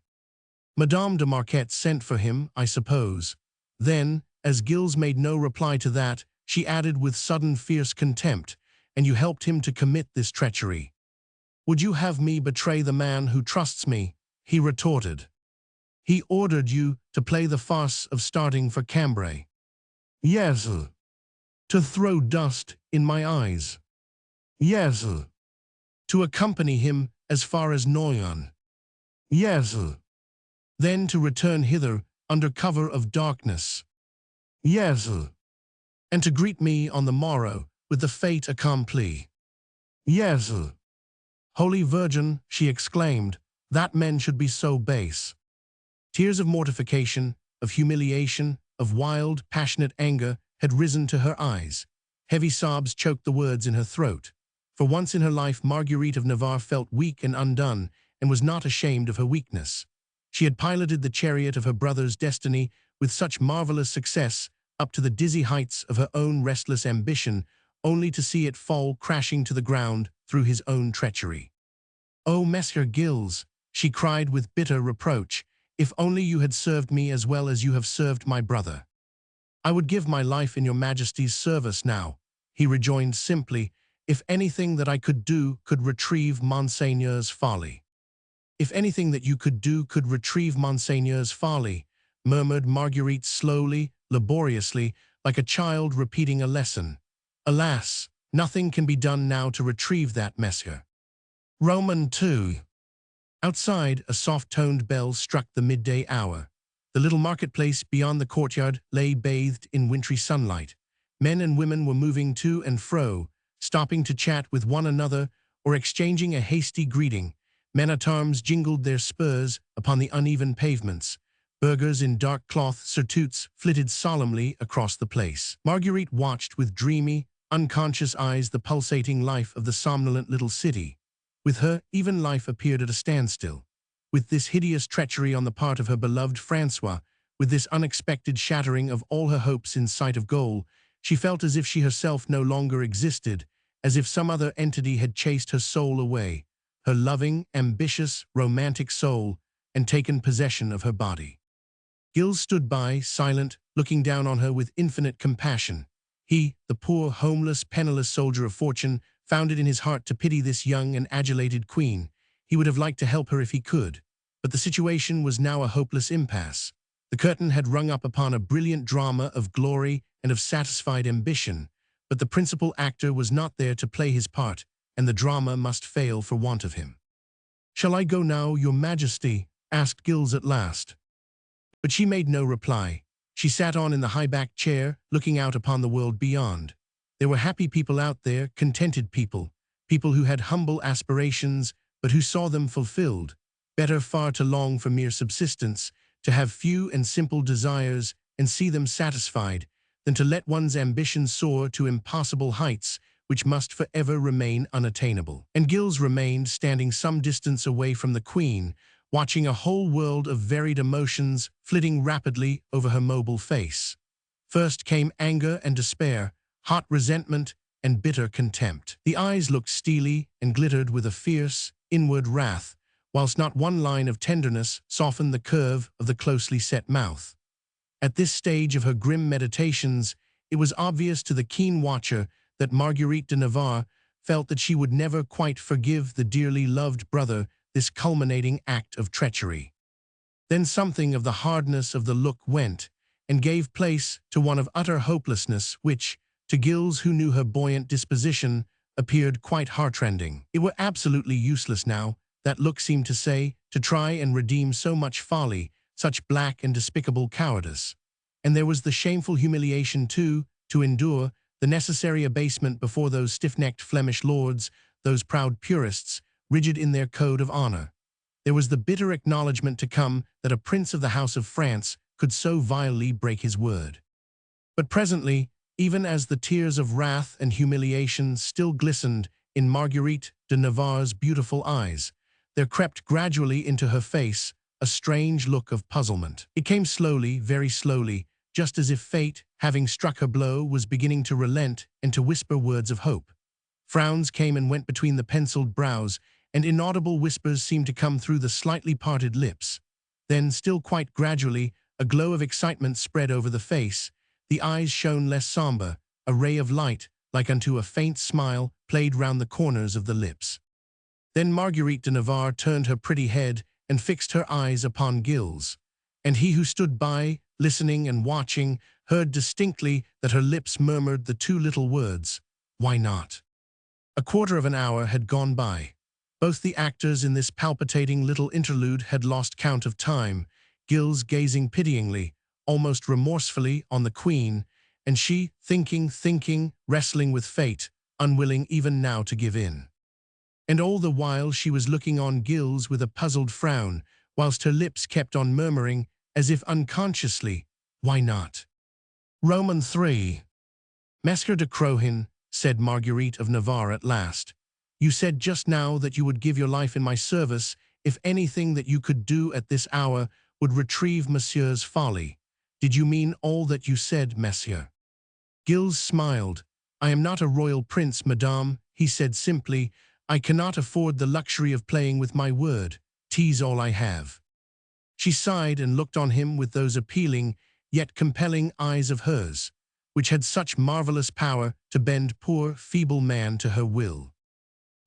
"Madame de Marquette sent for him, I suppose." Then, as Gilles made no reply to that, she added with sudden fierce contempt, "And you helped him to commit this treachery." "Would you have me betray the man who trusts me?" he retorted. "He ordered you to play the farce of starting for Cambray." "Yes. To throw dust in my eyes." "Yes. To accompany him as far as Noyon." "Yes. Then to return hither under cover of darkness." "Yes. And to greet me on the morrow with the fate accompli." "Yes." "Holy Virgin," she exclaimed, "that men should be so base." Tears of mortification, of humiliation, of wild, passionate anger had risen to her eyes. Heavy sobs choked the words in her throat. For once in her life, Marguerite of Navarre felt weak and undone, and was not ashamed of her weakness. She had piloted the chariot of her brother's destiny with such marvelous success up to the dizzy heights of her own restless ambition, only to see it fall crashing to the ground through his own treachery. "Oh, Monsieur Gilles," she cried with bitter reproach, "if only you had served me as well as you have served my brother." "I would give my life in your majesty's service now," he rejoined simply, "if anything that I could do could retrieve Monseigneur's folly." "If anything that you could do could retrieve Monseigneur's folly," murmured Marguerite slowly, laboriously, like a child repeating a lesson. "Alas, nothing can be done now to retrieve that, Monsieur." Roman 2. Outside, a soft-toned bell struck the midday hour. The little marketplace beyond the courtyard lay bathed in wintry sunlight. Men and women were moving to and fro, stopping to chat with one another or exchanging a hasty greeting. Men-at-arms jingled their spurs upon the uneven pavements. Burghers in dark cloth surtouts flitted solemnly across the place. Marguerite watched with dreamy, unconscious eyes the pulsating life of the somnolent little city. With her, even life appeared at a standstill. With this hideous treachery on the part of her beloved Francois, with this unexpected shattering of all her hopes in sight of goal, she felt as if she herself no longer existed, as if some other entity had chased her soul away, her loving, ambitious, romantic soul, and taken possession of her body. Gilles stood by, silent, looking down on her with infinite compassion. He, the poor, homeless, penniless soldier of fortune, found it in his heart to pity this young and adulated queen. He would have liked to help her if he could, but the situation was now a hopeless impasse. The curtain had rung up upon a brilliant drama of glory and of satisfied ambition, but the principal actor was not there to play his part, and the drama must fail for want of him. "Shall I go now, your majesty?" asked Gilles at last. But she made no reply. She sat on in the high-backed chair, looking out upon the world beyond. There were happy people out there, contented people, people who had humble aspirations, but who saw them fulfilled. Better far to long for mere subsistence, to have few and simple desires and see them satisfied, than to let one's ambition soar to impossible heights which must forever remain unattainable. And Gilles remained standing some distance away from the queen, watching a whole world of varied emotions flitting rapidly over her mobile face. First came anger and despair, hot resentment and bitter contempt. The eyes looked steely and glittered with a fierce, inward wrath, whilst not one line of tenderness softened the curve of the closely set mouth. At this stage of her grim meditations, it was obvious to the keen watcher that Marguerite de Navarre felt that she would never quite forgive the dearly loved brother this culminating act of treachery. Then something of the hardness of the look went, and gave place to one of utter hopelessness which, to Gilles, who knew her buoyant disposition, appeared quite heartrending. It were absolutely useless now, that look seemed to say, to try and redeem so much folly, such black and despicable cowardice. And there was the shameful humiliation too, to endure, the necessary abasement before those stiff-necked Flemish lords, those proud purists, rigid in their code of honor. There was the bitter acknowledgment to come that a prince of the House of France could so vilely break his word. But presently, even as the tears of wrath and humiliation still glistened in Marguerite de Navarre's beautiful eyes, there crept gradually into her face a strange look of puzzlement. It came slowly, very slowly, just as if fate, having struck her blow, was beginning to relent and to whisper words of hope. Frowns came and went between the penciled brows, and inaudible whispers seemed to come through the slightly parted lips. Then, still quite gradually, a glow of excitement spread over the face. The eyes shone less somber, a ray of light, like unto a faint smile, played round the corners of the lips. Then Marguerite de Navarre turned her pretty head and fixed her eyes upon Gilles, and he who stood by, listening and watching, heard distinctly that her lips murmured the two little words, "Why not?" A quarter of an hour had gone by. Both the actors in this palpitating little interlude had lost count of time, Gilles gazing pityingly, almost remorsefully, on the queen, and she thinking, wrestling with fate, unwilling even now to give in. And all the while she was looking on Gilles with a puzzled frown, whilst her lips kept on murmuring, as if unconsciously, "Why not?" Roman 3. "Messer de Crohin," said Marguerite of Navarre at last, "you said just now that you would give your life in my service if anything that you could do at this hour would retrieve Monsieur's folly. Did you mean all that you said, Monsieur?" Gilles smiled. "I am not a royal prince, madame," he said simply. "I cannot afford the luxury of playing with my word. 'Tis all I have." She sighed and looked on him with those appealing, yet compelling eyes of hers, which had such marvelous power to bend poor, feeble man to her will.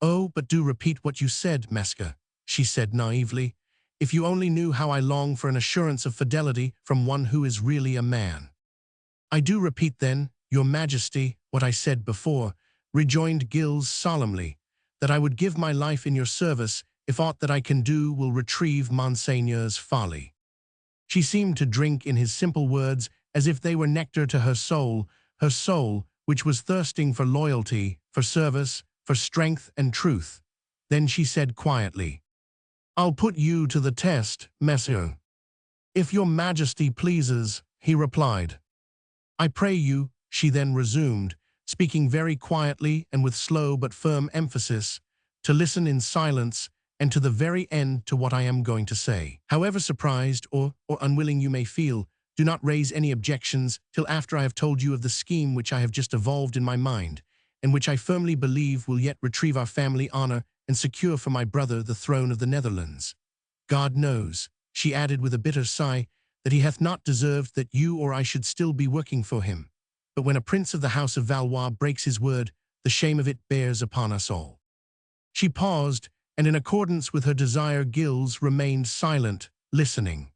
"Oh, but do repeat what you said, Mesca," she said naively. "If you only knew how I long for an assurance of fidelity from one who is really a man." "I do repeat then, your majesty, what I said before," rejoined Gilles solemnly, "that I would give my life in your service if aught that I can do will retrieve Monseigneur's folly." She seemed to drink in his simple words as if they were nectar to her soul, which was thirsting for loyalty, for service, for strength and truth. Then she said quietly, "I'll put you to the test, Monsieur." "If your majesty pleases," he replied. "I pray you," she then resumed, speaking very quietly and with slow but firm emphasis, "to listen in silence and to the very end to what I am going to say. However surprised or unwilling you may feel, do not raise any objections till after I have told you of the scheme which I have just evolved in my mind, and which I firmly believe will yet retrieve our family honor and secure for my brother the throne of the Netherlands. God knows," she added with a bitter sigh, "that he hath not deserved that you or I should still be working for him. But when a prince of the House of Valois breaks his word, the shame of it bears upon us all." She paused, and in accordance with her desire Gilles remained silent, listening.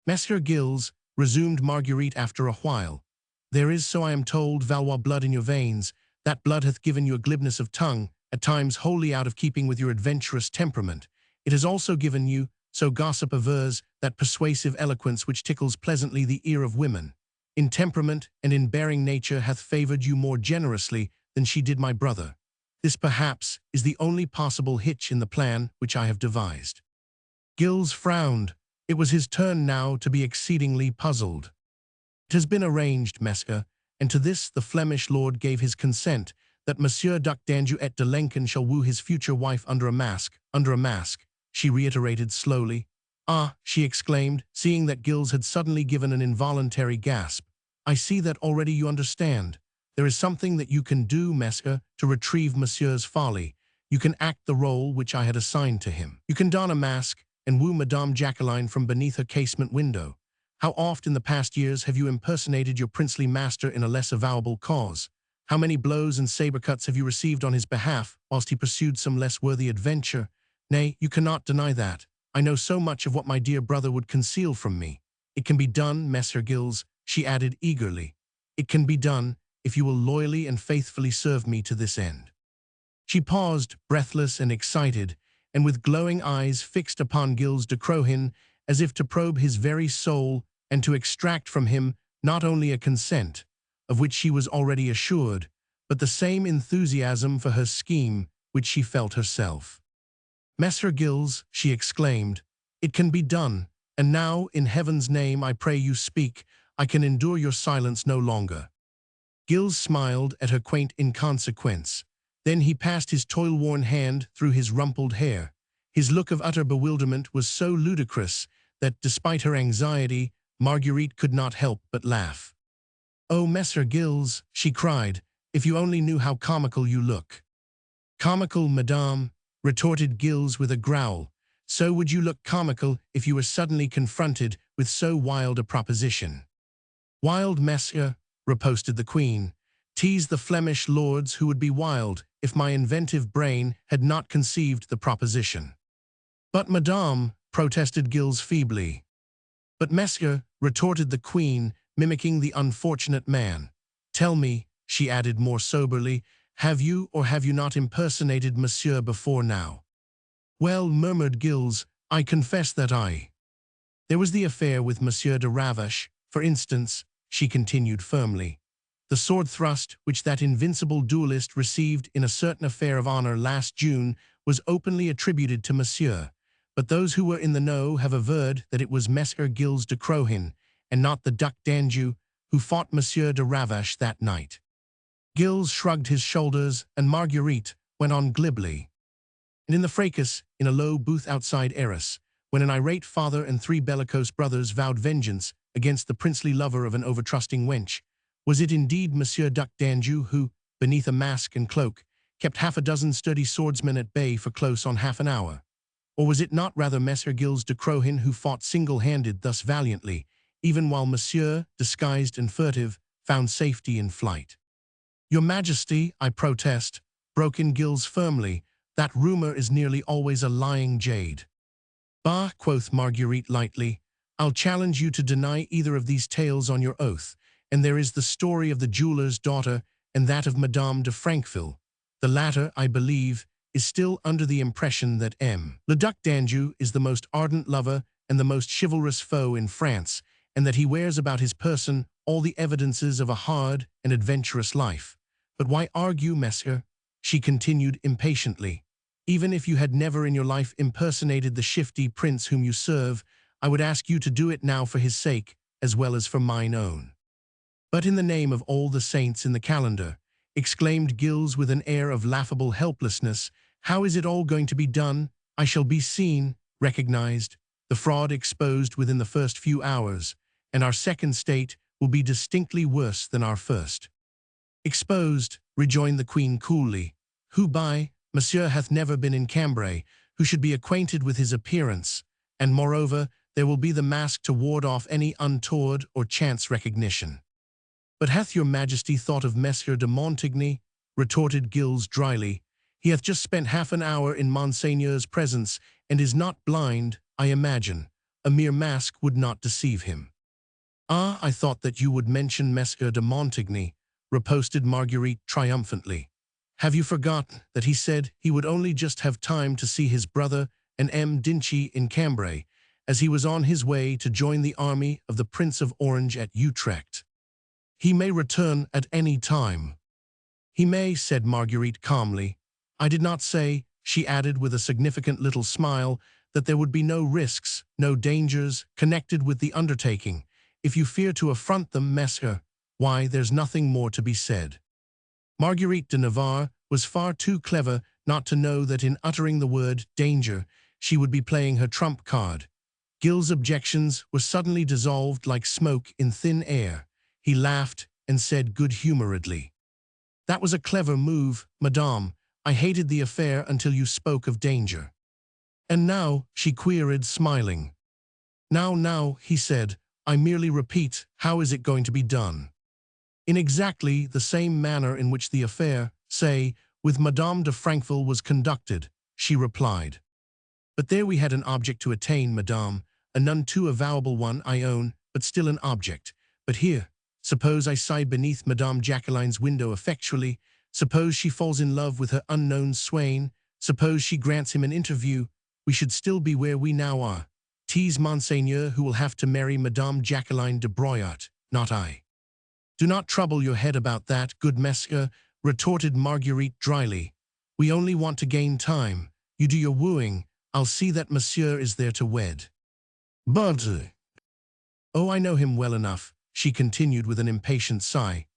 "Monsieur Gilles," resumed Marguerite after a while, "there is, so I am told, Valois blood in your veins. That blood hath given you a glibness of tongue, at times wholly out of keeping with your adventurous temperament. It has also given you, so gossip avers, that persuasive eloquence which tickles pleasantly the ear of women. In temperament and in bearing nature hath favoured you more generously than she did my brother. This, perhaps, is the only possible hitch in the plan which I have devised." Gilles frowned. It was his turn now to be exceedingly puzzled. "It has been arranged, Mesca, and to this the Flemish lord gave his consent, that Monsieur Duc d'Anjou et de Lenken shall woo his future wife under a mask, she reiterated slowly. "Ah," she exclaimed, seeing that Gilles had suddenly given an involuntary gasp. "I see that already you understand. There is something that you can do, Mesca, to retrieve Monsieur's folly. You can act the role which I had assigned to him. You can don a mask and woo Madame Jacqueline from beneath her casement window. How oft in the past years have you impersonated your princely master in a less avowable cause? How many blows and saber cuts have you received on his behalf whilst he pursued some less worthy adventure? Nay, you cannot deny that. I know so much of what my dear brother would conceal from me. It can be done, Messer Gilles," she added eagerly. "It can be done, if you will loyally and faithfully serve me to this end." She paused, breathless and excited, and with glowing eyes fixed upon Gilles de Crohin, as if to probe his very soul and to extract from him not only a consent, of which she was already assured, but the same enthusiasm for her scheme which she felt herself. "Messer Gilles," she exclaimed, "it can be done, and now, in heaven's name, I pray you speak. I can endure your silence no longer." Gilles smiled at her quaint inconsequence. Then he passed his toil-worn hand through his rumpled hair. His look of utter bewilderment was so ludicrous that, despite her anxiety, Marguerite could not help but laugh. "Oh, Messer Gilles," she cried, "if you only knew how comical you look." "Comical, madame," retorted Gilles with a growl. "So would you look comical if you were suddenly confronted with so wild a proposition." "Wild, Messer," riposted the queen. "Tease the Flemish lords who would be wild if my inventive brain had not conceived the proposition." "But, madame," protested Gilles feebly. "But, Messer," retorted the queen, mimicking the unfortunate man. "Tell me," she added more soberly, "have you or have you not impersonated Monsieur before now?" "Well," murmured Gilles, "I confess that I—" "There was the affair with Monsieur de Ravache, for instance," she continued firmly. "The sword thrust which that invincible duelist received in a certain affair of honor last June was openly attributed to Monsieur, but those who were in the know have averred that it was Messer Gilles de Crohin, and not the Duc d'Anjou, who fought Monsieur de Ravache that night." Gilles shrugged his shoulders, and Marguerite went on glibly. "And in the fracas, in a low booth outside Arras, when an irate father and 3 bellicose brothers vowed vengeance against the princely lover of an overtrusting wench, was it indeed Monsieur Duc d'Anjou who, beneath a mask and cloak, kept half a dozen sturdy swordsmen at bay for close on half an hour? Or was it not rather Messer Gilles de Crohin who fought single-handed thus valiantly, even while Monsieur, disguised and furtive, found safety in flight?" "Your Majesty, I protest," broke in Gilles firmly, "that rumor is nearly always a lying jade." "Bah," quoth Marguerite lightly, "I'll challenge you to deny either of these tales on your oath, and there is the story of the jeweller's daughter and that of Madame de Frankville. The latter, I believe, is still under the impression that Le Duc d'Anjou is the most ardent lover and the most chivalrous foe in France, and that he wears about his person all the evidences of a hard and adventurous life. But why argue, Messer?" she continued impatiently. "Even if you had never in your life impersonated the shifty prince whom you serve, I would ask you to do it now for his sake, as well as for mine own." "But in the name of all the saints in the calendar," exclaimed Gilles with an air of laughable helplessness, "how is it all going to be done? I shall be seen, recognized, the fraud exposed within the first few hours, and our second state will be distinctly worse than our first." "Exposed," rejoined the queen coolly. "Who by? Monsieur hath never been in Cambray, who should be acquainted with his appearance, and moreover, there will be the mask to ward off any untoward or chance recognition." "But hath your Majesty thought of Monsieur de Montigny?" retorted Gilles dryly. "He hath just spent half an hour in Monseigneur's presence, and is not blind, I imagine. A mere mask would not deceive him." "Ah, I thought that you would mention Monsieur de Montigny," riposted Marguerite triumphantly. "Have you forgotten that he said he would only just have time to see his brother and Dinchi in Cambray, as he was on his way to join the army of the Prince of Orange at Utrecht. He may return at any time. He may, said Marguerite calmly. I did not say, she added with a significant little smile, that there would be no risks, no dangers connected with the undertaking. If you fear to affront them, Monsieur, why, there's nothing more to be said. Marguerite de Navarre was far too clever not to know that in uttering the word danger, she would be playing her trump card. Gill's objections were suddenly dissolved like smoke in thin air. He laughed and said good-humoredly, That was a clever move, madame. I hated the affair until you spoke of danger. And now, she queried, smiling. Now, he said, I merely repeat, how is it going to be done? In exactly the same manner in which the affair, say, with Madame de Frankville was conducted, she replied. But there we had an object to attain, madame, a none too avowable one, I own, but still an object. But here, suppose I sigh beneath Madame Jacqueline's window effectually, suppose she falls in love with her unknown swain, suppose she grants him an interview, we should still be where we now are. 'Tis Monseigneur who will have to marry Madame Jacqueline de Broyat, not I. Do not trouble your head about that, good monsieur, retorted Marguerite dryly. We only want to gain time. You do your wooing, I'll see that monsieur is there to wed. But, oh, I know him well enough, she continued with an impatient sigh.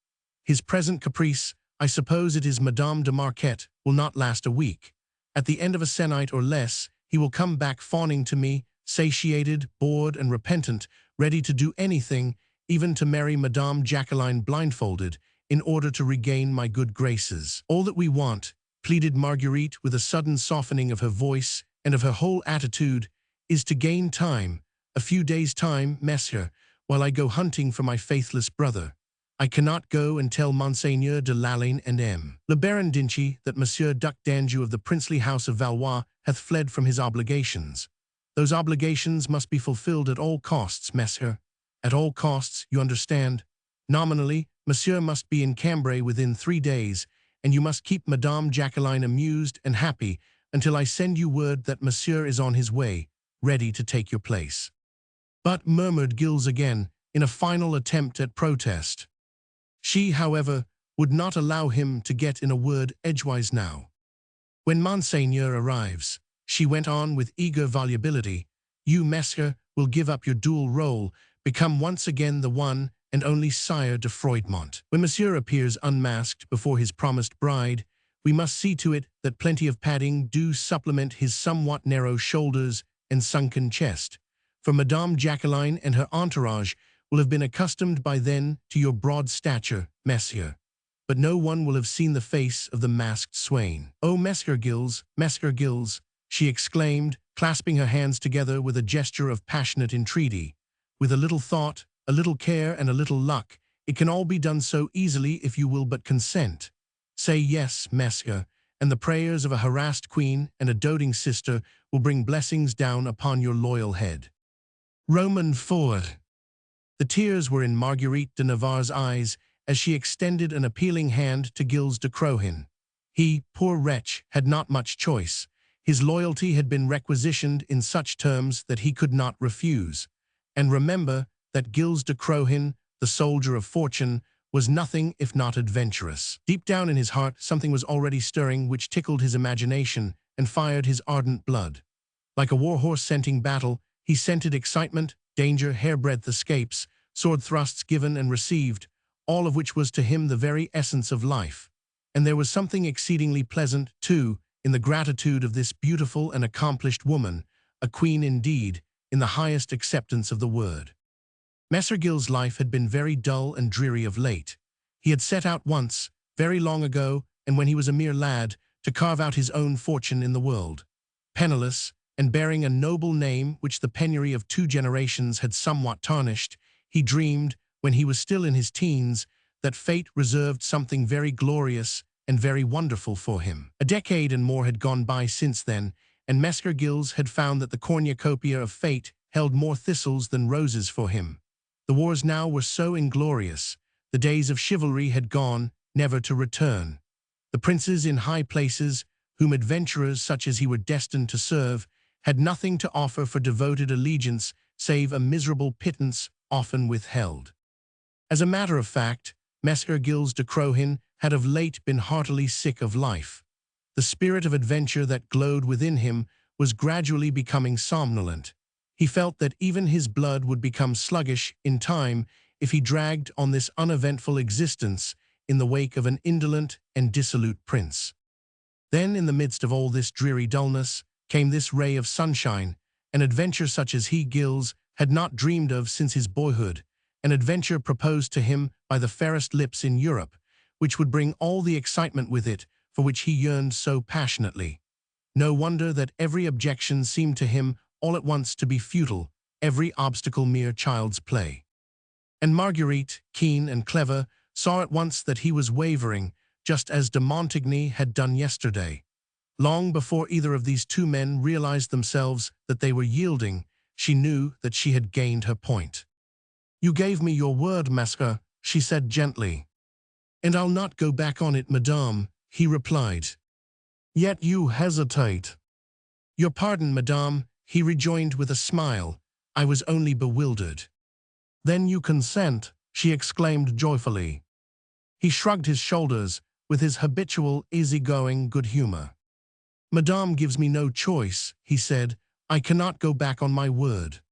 His present caprice, I suppose it is Madame de Marquette, will not last a week. At the end of a sennight or less, he will come back fawning to me, satiated, bored, and repentant, ready to do anything, even to marry Madame Jacqueline blindfolded, in order to regain my good graces. All that we want, pleaded Marguerite with a sudden softening of her voice and of her whole attitude, is to gain time, a few days' time, monsieur, while I go hunting for my faithless brother. I cannot go and tell Monseigneur de Lalaine and Le Baron d'Inchy that Monsieur Duc d'Anjou of the princely house of Valois hath fled from his obligations. Those obligations must be fulfilled at all costs, monsieur. At all costs, you understand. Nominally, monsieur must be in Cambray within 3 days, and you must keep Madame Jacqueline amused and happy until I send you word that monsieur is on his way, ready to take your place. But, murmured Gilles again, in a final attempt at protest. She, however, would not allow him to get in a word edgewise now. When Monseigneur arrives, she went on with eager volubility, you, monsieur, will give up your dual role, become once again the one and only Sire de Froidmont. When monsieur appears unmasked before his promised bride, we must see to it that plenty of padding do supplement his somewhat narrow shoulders and sunken chest, for Madame Jacqueline and her entourage will have been accustomed by then to your broad stature, monsieur. But no one will have seen the face of the masked swain. Oh, Monsieur Gilles, she exclaimed, clasping her hands together with a gesture of passionate entreaty. With a little thought, a little care, and a little luck, it can all be done so easily if you will but consent. Say yes, monsieur, and the prayers of a harassed queen and a doting sister will bring blessings down upon your loyal head. Roman 4. The tears were in Marguerite de Navarre's eyes as she extended an appealing hand to Gilles de Crohin. He, poor wretch, had not much choice. His loyalty had been requisitioned in such terms that he could not refuse. And remember that Gilles de Crohin, the soldier of fortune, was nothing if not adventurous. Deep down in his heart something was already stirring which tickled his imagination and fired his ardent blood. Like a war-horse scenting battle, he scented excitement, danger, hairbreadth escapes, sword thrusts given and received, all of which was to him the very essence of life. And there was something exceedingly pleasant, too, in the gratitude of this beautiful and accomplished woman, a queen indeed, in the highest acceptance of the word. Messer Gill's life had been very dull and dreary of late. He had set out once, very long ago, and when he was a mere lad, to carve out his own fortune in the world. Penniless, and bearing a noble name which the penury of 2 generations had somewhat tarnished, he dreamed, when he was still in his teens, that fate reserved something very glorious and very wonderful for him. A decade and more had gone by since then, and Messer Gilles had found that the cornucopia of fate held more thistles than roses for him. The wars now were so inglorious. The days of chivalry had gone, never to return. The princes in high places, whom adventurers such as he were destined to serve, had nothing to offer for devoted allegiance save a miserable pittance often withheld. As a matter of fact, Messer Gilles de Crohin had of late been heartily sick of life. The spirit of adventure that glowed within him was gradually becoming somnolent. He felt that even his blood would become sluggish in time if he dragged on this uneventful existence in the wake of an indolent and dissolute prince. Then, in the midst of all this dreary dullness, came this ray of sunshine, an adventure such as he, Gilles, had not dreamed of since his boyhood, an adventure proposed to him by the fairest lips in Europe, which would bring all the excitement with it for which he yearned so passionately. No wonder that every objection seemed to him all at once to be futile, every obstacle mere child's play. And Marguerite, keen and clever, saw at once that he was wavering, just as de Montigny had done yesterday. Long before either of these two men realized themselves that they were yielding, she knew that she had gained her point. "You gave me your word, Messer," she said gently. "And I'll not go back on it, madame," he replied. "Yet you hesitate." "Your pardon, madame," he rejoined with a smile. "I was only bewildered." "Then you consent," she exclaimed joyfully. He shrugged his shoulders with his habitual easygoing good humor. "Madame gives me no choice," he said. "I cannot go back on my word."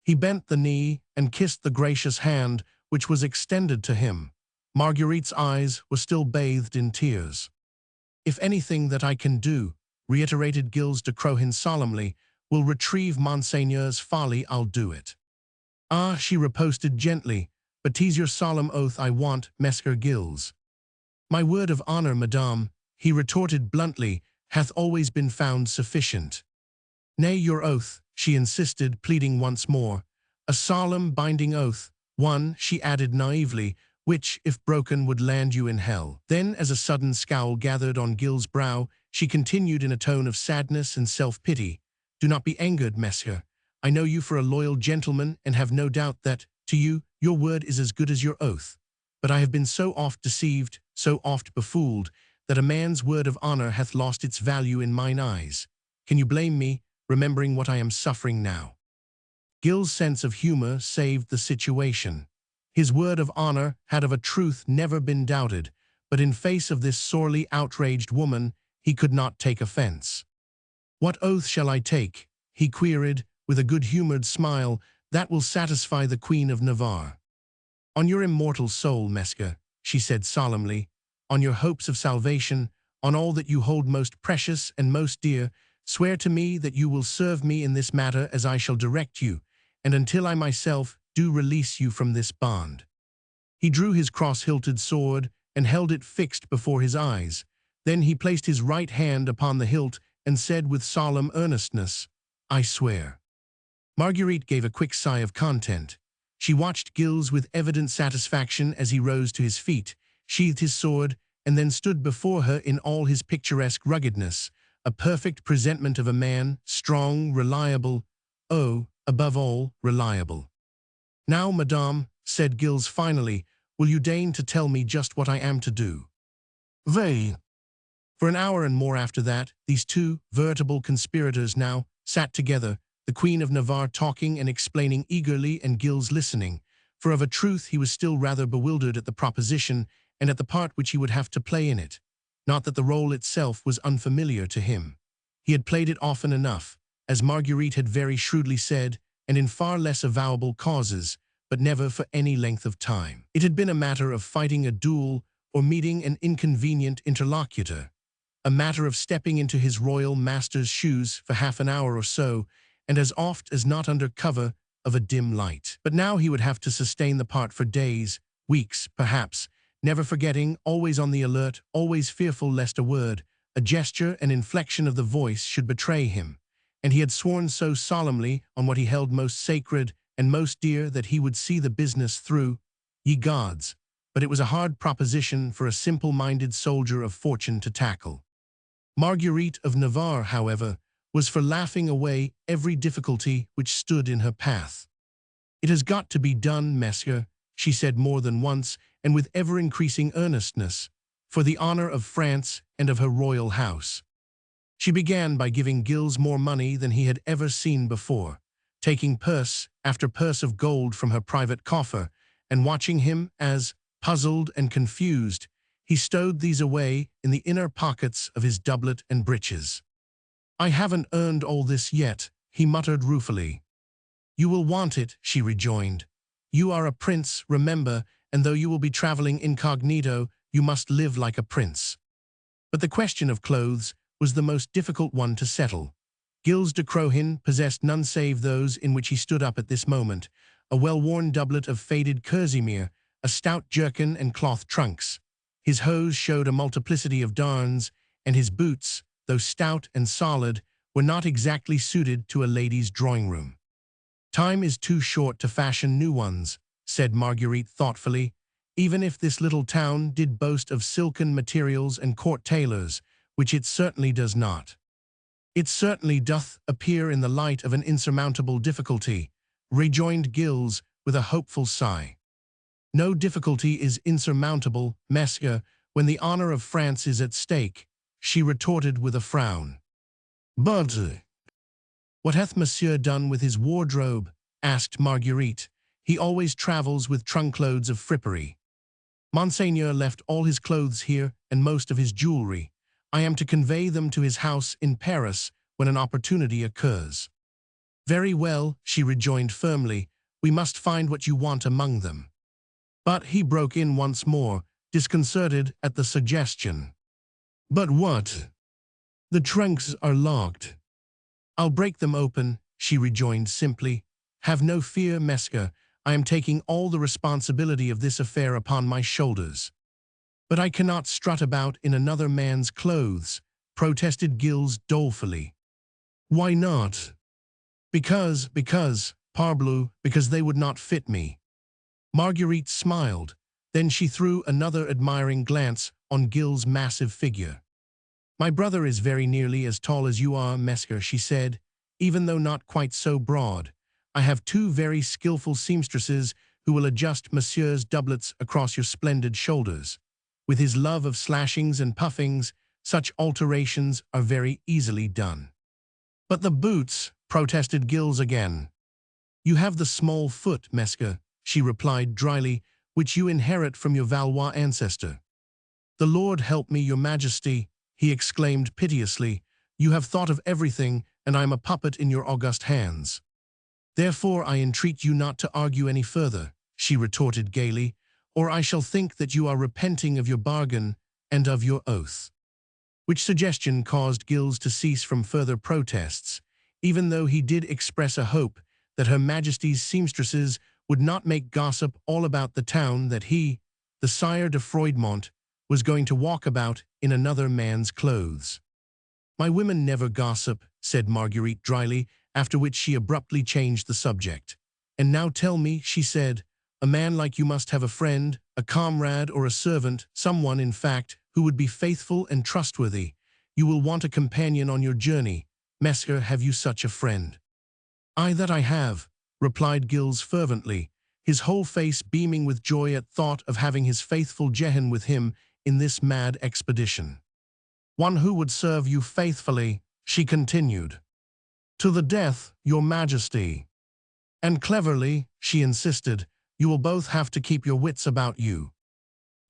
He bent the knee and kissed the gracious hand which was extended to him. Marguerite's eyes were still bathed in tears. "If anything that I can do," reiterated Gilles de Crohin solemnly, "will retrieve Monseigneur's folly, I'll do it." "Ah," she riposted gently, "but 'tis your solemn oath I want, Messer Gilles." "My word of honor, madame," he retorted bluntly, "hath always been found sufficient." "Nay, your oath," she insisted, pleading once more. "A solemn, binding oath, one," she added naively, "which, if broken, would land you in hell." Then, as a sudden scowl gathered on Gilles' brow, she continued in a tone of sadness and self-pity, "Do not be angered, Monsieur. I know you for a loyal gentleman and have no doubt that, to you, your word is as good as your oath. But I have been so oft deceived, so oft befooled, that a man's word of honor hath lost its value in mine eyes. Can you blame me, remembering what I am suffering now?" Gilles' sense of humor saved the situation. His word of honor had of a truth never been doubted, but in face of this sorely outraged woman, he could not take offense. "What oath shall I take?" he queried, with a good-humored smile, "that will satisfy the Queen of Navarre." "On your immortal soul, Mesca," she said solemnly, "on your hopes of salvation, on all that you hold most precious and most dear, swear to me that you will serve me in this matter as I shall direct you, and until I myself do release you from this bond." He drew his cross-hilted sword and held it fixed before his eyes. Then he placed his right hand upon the hilt and said with solemn earnestness, "I swear." Marguerite gave a quick sigh of content. She watched Gilles with evident satisfaction as he rose to his feet, sheathed his sword, and then stood before her in all his picturesque ruggedness, a perfect presentment of a man, strong, reliable, oh, above all, reliable. "Now, madame," said Gilles finally, "will you deign to tell me just what I am to do?" "They." For an hour and more after that, these two veritable conspirators now sat together, the Queen of Navarre talking and explaining eagerly and Gilles listening, for of a truth he was still rather bewildered at the proposition and at the part which he would have to play in it. Not that the role itself was unfamiliar to him. He had played it often enough, as Marguerite had very shrewdly said, and in far less avowable causes, but never for any length of time. It had been a matter of fighting a duel or meeting an inconvenient interlocutor, a matter of stepping into his royal master's shoes for half an hour or so, and as oft as not under cover of a dim light. But now he would have to sustain the part for days, weeks, perhaps, never forgetting, always on the alert, always fearful lest a word, a gesture, an inflection of the voice should betray him. And he had sworn so solemnly on what he held most sacred and most dear that he would see the business through. Ye gods! But it was a hard proposition for a simple-minded soldier of fortune to tackle. Marguerite of Navarre, however, was for laughing away every difficulty which stood in her path. "It has got to be done, Monsieur," she said more than once, and with ever-increasing earnestness, "for the honor of France and of her royal house." She began by giving Gilles more money than he had ever seen before, taking purse after purse of gold from her private coffer, and watching him as, puzzled and confused, he stowed these away in the inner pockets of his doublet and breeches. "I haven't earned all this yet," he muttered ruefully. "You will want it," she rejoined. "You are a prince, remember, and though you will be traveling incognito, you must live like a prince." But the question of clothes was the most difficult one to settle. Gilles de Crohin possessed none save those in which he stood up at this moment, a well-worn doublet of faded kerseymere, a stout jerkin and cloth trunks. His hose showed a multiplicity of darns, and his boots, though stout and solid, were not exactly suited to a lady's drawing-room. "Time is too short to fashion new ones," said Marguerite thoughtfully, "even if this little town did boast of silken materials and court tailors, which it certainly does not." "It certainly doth appear in the light of an insurmountable difficulty," rejoined Gilles with a hopeful sigh. "No difficulty is insurmountable, Mesque, when the honor of France is at stake," she retorted with a frown. "But what hath Monsieur done with his wardrobe?" asked Marguerite. "He always travels with trunkloads of frippery." "Monseigneur left all his clothes here and most of his jewelry. I am to convey them to his house in Paris when an opportunity occurs." "Very well," she rejoined firmly, "we must find what you want among them." But he broke in once more, disconcerted at the suggestion. "But what? The trunks are locked." "I'll break them open," she rejoined simply. "Have no fear, Mesque. I am taking all the responsibility of this affair upon my shoulders." "But I cannot strut about in another man's clothes," protested Gilles dolefully. "Why not?" Because, parbleu, because they would not fit me." Marguerite smiled. Then she threw another admiring glance on Gilles' massive figure. "My brother is very nearly as tall as you are, Mesque," she said, "even though not quite so broad. I have two very skillful seamstresses who will adjust Monsieur's doublets across your splendid shoulders. With his love of slashings and puffings, such alterations are very easily done." "But the boots," protested Gilles again. "You have the small foot, Mesque," she replied dryly, "which you inherit from your Valois ancestor." "The Lord help me, your Majesty," he exclaimed piteously. "You have thought of everything, and I am a puppet in your august hands." "Therefore I entreat you not to argue any further," she retorted gaily, "or I shall think that you are repenting of your bargain and of your oath." Which suggestion caused Gilles to cease from further protests, even though he did express a hope that Her Majesty's seamstresses would not make gossip all about the town that he, the Sire de Froidmont, was going to walk about in another man's clothes. "My women never gossip," said Marguerite dryly, after which she abruptly changed the subject. "And now tell me," she said, "a man like you must have a friend, a comrade or a servant, someone, in fact, who would be faithful and trustworthy. You will want a companion on your journey. Mesque, have you such a friend?" "Aye, that I have," replied Gilles fervently, his whole face beaming with joy at thought of having his faithful Jehan with him in this mad expedition. "One who would serve you faithfully," she continued. "To the death, your Majesty." "And cleverly," she insisted. "You will both have to keep your wits about you."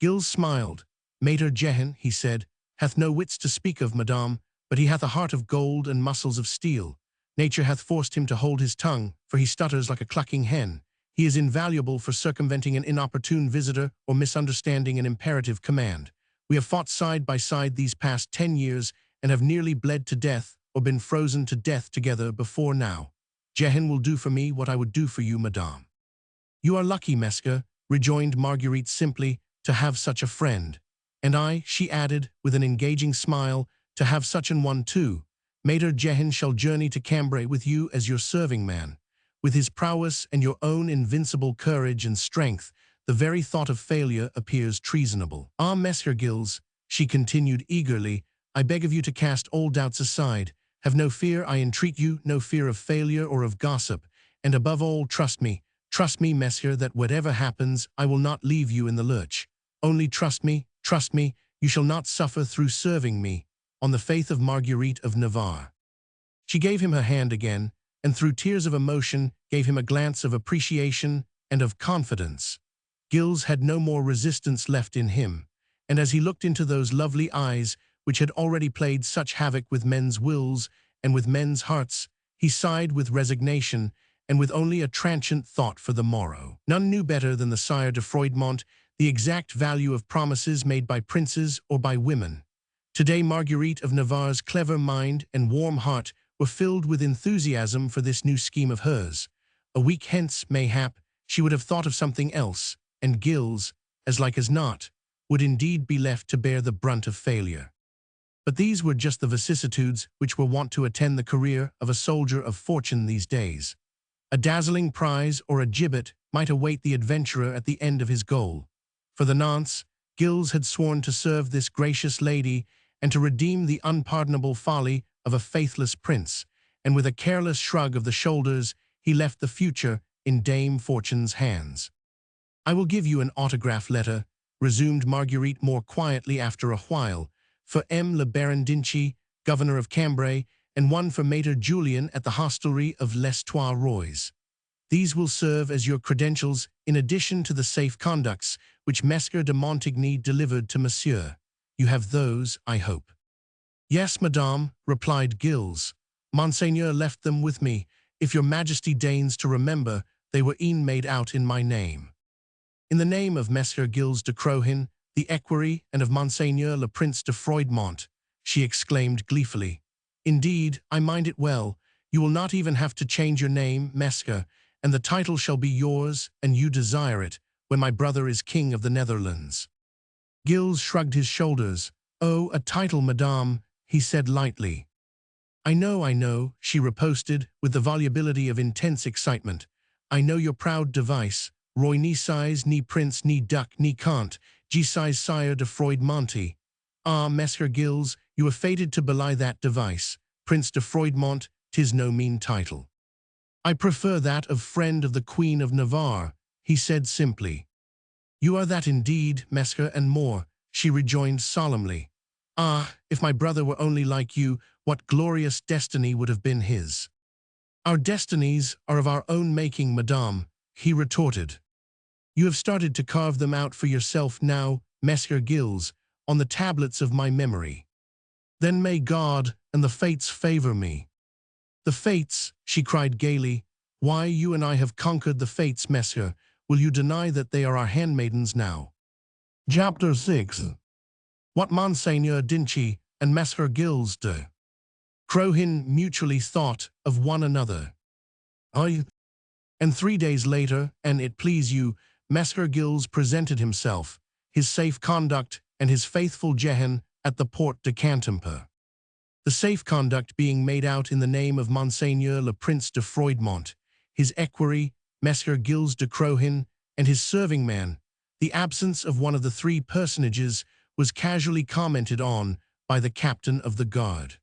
Gilles smiled. "Maître Jehan," he said, "hath no wits to speak of, madame, but he hath a heart of gold and muscles of steel. Nature hath forced him to hold his tongue, for he stutters like a clucking hen. He is invaluable for circumventing an inopportune visitor or misunderstanding an imperative command. We have fought side by side these past 10 years and have nearly bled to death or been frozen to death together before now. Jehan will do for me what I would do for you, madame." "You are lucky, Mesque," rejoined Marguerite simply, "to have such a friend. And I," she added, with an engaging smile, "to have such an one too. Maître Jehan shall journey to Cambray with you as your serving man. With his prowess and your own invincible courage and strength, the very thought of failure appears treasonable. Ah, Messer Gilles," she continued eagerly, "I beg of you to cast all doubts aside. Have no fear, I entreat you, no fear of failure or of gossip, and above all, trust me, Messer, that whatever happens, I will not leave you in the lurch. Only trust me, you shall not suffer through serving me. on the faith of Marguerite of Navarre. She gave him her hand again, and through tears of emotion gave him a glance of appreciation and of confidence. Gilles had no more resistance left in him, and as he looked into those lovely eyes which had already played such havoc with men's wills and with men's hearts, he sighed with resignation and with only a transient thought for the morrow. None knew better than the Sire de Froidmont the exact value of promises made by princes or by women. Today Marguerite of Navarre's clever mind and warm heart were filled with enthusiasm for this new scheme of hers. A week hence, mayhap, she would have thought of something else, and Gilles, as like as not, would indeed be left to bear the brunt of failure. But these were just the vicissitudes which were wont to attend the career of a soldier of fortune these days. A dazzling prize or a gibbet might await the adventurer at the end of his goal. For the nonce, Gilles had sworn to serve this gracious lady and to redeem the unpardonable folly of a faithless prince, and with a careless shrug of the shoulders, he left the future in Dame Fortune's hands. "I will give you an autograph letter," resumed Marguerite more quietly after a while, "for M. le Baron d'Inchy, governor of Cambray, and one for Maître Julien at the hostelry of Les Trois Rois. These will serve as your credentials in addition to the safe conducts which Messer de Montigny delivered to Monsieur. You have those, I hope." "Yes, madame," replied Gilles. "Monseigneur left them with me. If your majesty deigns to remember, they were e'en made out in my name." "In the name of Messer Gilles de Crohin, the equerry, and of Monseigneur le Prince de Froidmont," she exclaimed gleefully. "Indeed, I mind it well. You will not even have to change your name, Messer, and the title shall be yours, and you desire it, when my brother is king of the Netherlands." Gilles shrugged his shoulders. "Oh, a title, madame," he said lightly. I know," she riposted, with the volubility of intense excitement. "I know your proud device, Roy ni size, ni prince, ni duc, ni comte, G size Sire de Froidmonti. Ah, Messer Gilles, you are fated to belie that device. Prince de Froidmont, 'tis no mean title." "I prefer that of friend of the Queen of Navarre," he said simply. "You are that indeed, Messer, and more," she rejoined solemnly. "Ah, if my brother were only like you, what glorious destiny would have been his." "Our destinies are of our own making, madame," he retorted. "You have started to carve them out for yourself now, Messer Gilles, on the tablets of my memory. Then may God and the fates favor me." "The fates," she cried gaily. "Why, you and I have conquered the fates, Messer. Will you deny that they are our handmaidens now?" Chapter 6. What Monseigneur d'Inchy and Messer Gilles de Crohin mutually thought of one another. And 3 days later, an it please you, Messer Gilles presented himself, his safe conduct and his faithful Jehan at the Porte de Cantemper. The safe conduct being made out in the name of Monseigneur le Prince de Froidmont, his equerry, Messer Gilles de Crohin, and his serving man. The absence of one of the three personages was casually commented on by the captain of the guard.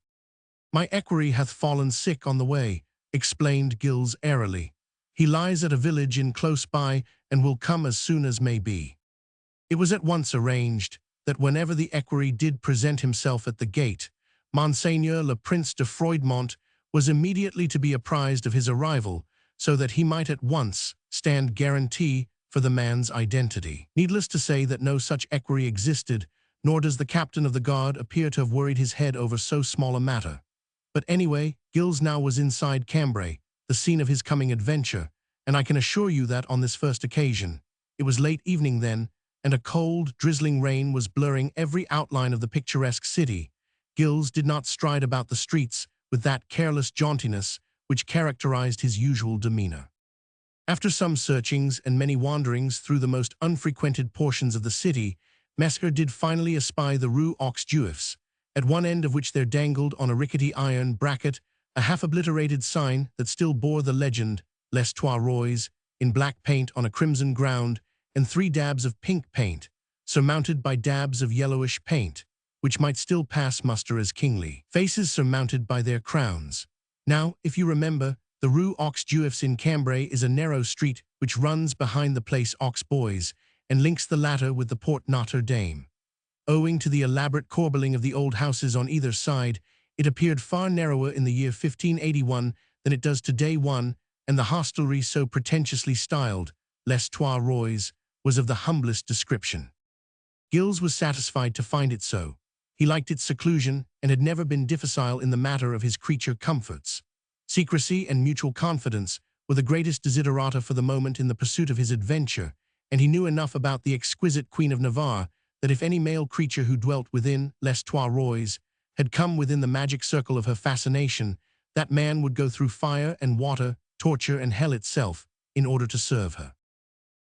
"My equerry hath fallen sick on the way," explained Gilles airily. "He lies at a village in close by and will come as soon as may be." It was at once arranged that whenever the equerry did present himself at the gate, Monseigneur le Prince de Froidmont was immediately to be apprised of his arrival, so that he might at once stand guarantee for the man's identity. Needless to say that no such equerry existed, nor does the captain of the guard appear to have worried his head over so small a matter. But anyway, Gilles now was inside Cambray, the scene of his coming adventure, and I can assure you that on this first occasion, it was late evening then, and a cold, drizzling rain was blurring every outline of the picturesque city. Gilles did not stride about the streets with that careless jauntiness which characterized his usual demeanor. After some searchings and many wanderings through the most unfrequented portions of the city, Messer did finally espy the Rue aux Juifs, at one end of which there dangled on a rickety iron bracket a half-obliterated sign that still bore the legend Les Trois Rois in black paint on a crimson ground, and 3 dabs of pink paint, surmounted by dabs of yellowish paint, which might still pass muster as kingly faces surmounted by their crowns. Now, if you remember, the Rue aux Juifs in Cambray is a narrow street which runs behind the place Aux Bois and links the latter with the Porte Notre Dame. Owing to the elaborate corbelling of the old houses on either side, it appeared far narrower in the year 1581 than it does today and the hostelry so pretentiously styled, Les Trois Rois, was of the humblest description. Gilles was satisfied to find it so. He liked its seclusion and had never been difficile in the matter of his creature comforts. Secrecy and mutual confidence were the greatest desiderata for the moment in the pursuit of his adventure, and he knew enough about the exquisite Queen of Navarre that if any male creature who dwelt within Les Trois Rois had come within the magic circle of her fascination, that man would go through fire and water, torture and hell itself, in order to serve her.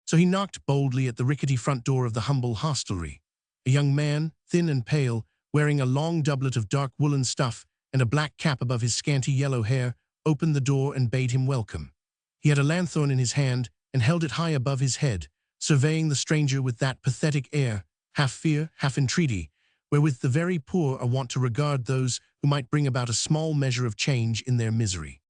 So he knocked boldly at the rickety front door of the humble hostelry. A young man, thin and pale, wearing a long doublet of dark woolen stuff and a black cap above his scanty yellow hair, opened the door and bade him welcome. He had a lanthorn in his hand and held it high above his head, surveying the stranger with that pathetic air, half fear, half entreaty, wherewith the very poor are wont to regard those who might bring about a small measure of change in their misery.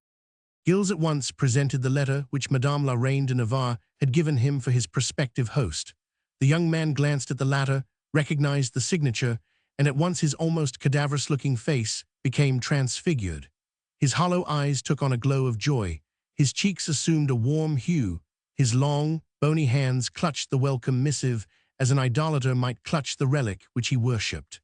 Gilles at once presented the letter which Madame la Reine de Navarre had given him for his prospective host. The young man glanced at the latter, recognized the signature, and at once his almost cadaverous-looking face became transfigured. His hollow eyes took on a glow of joy, his cheeks assumed a warm hue, his long, bony hands clutched the welcome missive as an idolater might clutch the relic which he worshipped.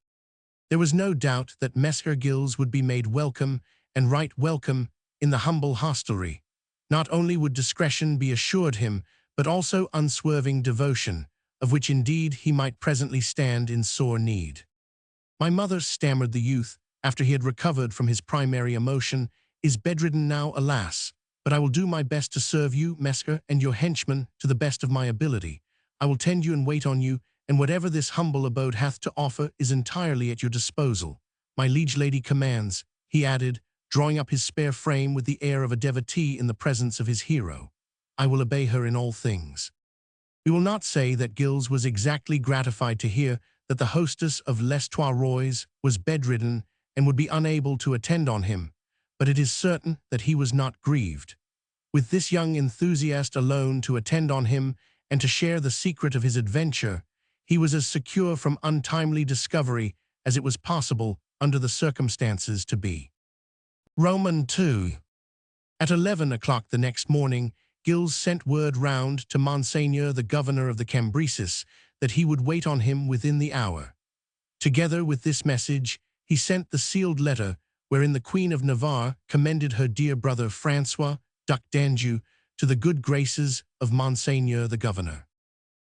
There was no doubt that Messer Gilles would be made welcome, and right welcome, in the humble hostelry. Not only would discretion be assured him, but also unswerving devotion, of which indeed he might presently stand in sore need. "My mother," stammered the youth, after he had recovered from his primary emotion, "is bedridden now, alas, but I will do my best to serve you, Messer, and your henchmen, to the best of my ability. I will tend you and wait on you, and whatever this humble abode hath to offer is entirely at your disposal. My liege lady commands," he added, drawing up his spare frame with the air of a devotee in the presence of his hero. "I will obey her in all things." We will not say that Gilles was exactly gratified to hear that the hostess of Les Trois Rois was bedridden and would be unable to attend on him, but it is certain that he was not grieved. With this young enthusiast alone to attend on him and to share the secret of his adventure, he was as secure from untimely discovery as it was possible under the circumstances to be. Roman 2. At 11 o'clock the next morning, Gilles sent word round to Monseigneur the governor of the Cambrysis that he would wait on him within the hour. Together with this message, he sent the sealed letter wherein the Queen of Navarre commended her dear brother François, Duc d'Anjou, to the good graces of Monseigneur the governor.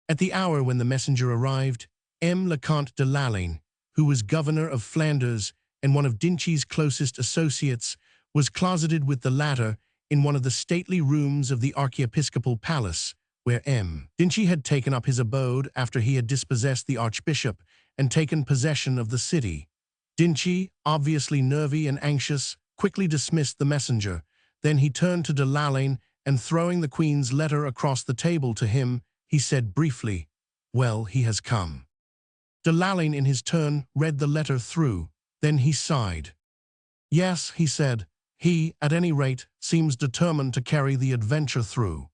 At the hour when the messenger arrived, M. le Comte de Lalaine, who was governor of Flanders and one of Dinchy's closest associates, was closeted with the latter in one of the stately rooms of the archiepiscopal palace, where M. Dinchy had taken up his abode after he had dispossessed the archbishop and taken possession of the city. Dinchy, obviously nervy and anxious, quickly dismissed the messenger. Then he turned to de Lalaine and, throwing the Queen's letter across the table to him, he said briefly, "Well, he has come." De Lalaine in his turn read the letter through. Then he sighed. "Yes," he said, "he, at any rate, seems determined to carry the adventure through."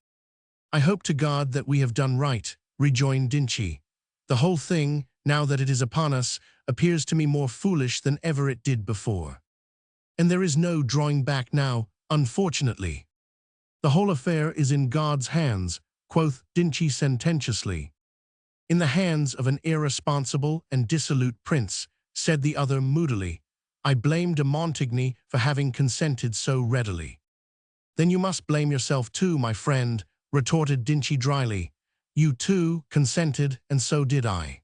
"I hope to God that we have done right," rejoined Dinchy. "The whole thing, now that it is upon us, appears to me more foolish than ever it did before. And there is no drawing back now, unfortunately. The whole affair is in God's hands," quoth Dinchy sententiously. "In the hands of an irresponsible and dissolute prince," said the other moodily. "I blame de Montigny for having consented so readily." "Then you must blame yourself too, my friend," retorted Dinchy dryly. "You too consented, and so did I.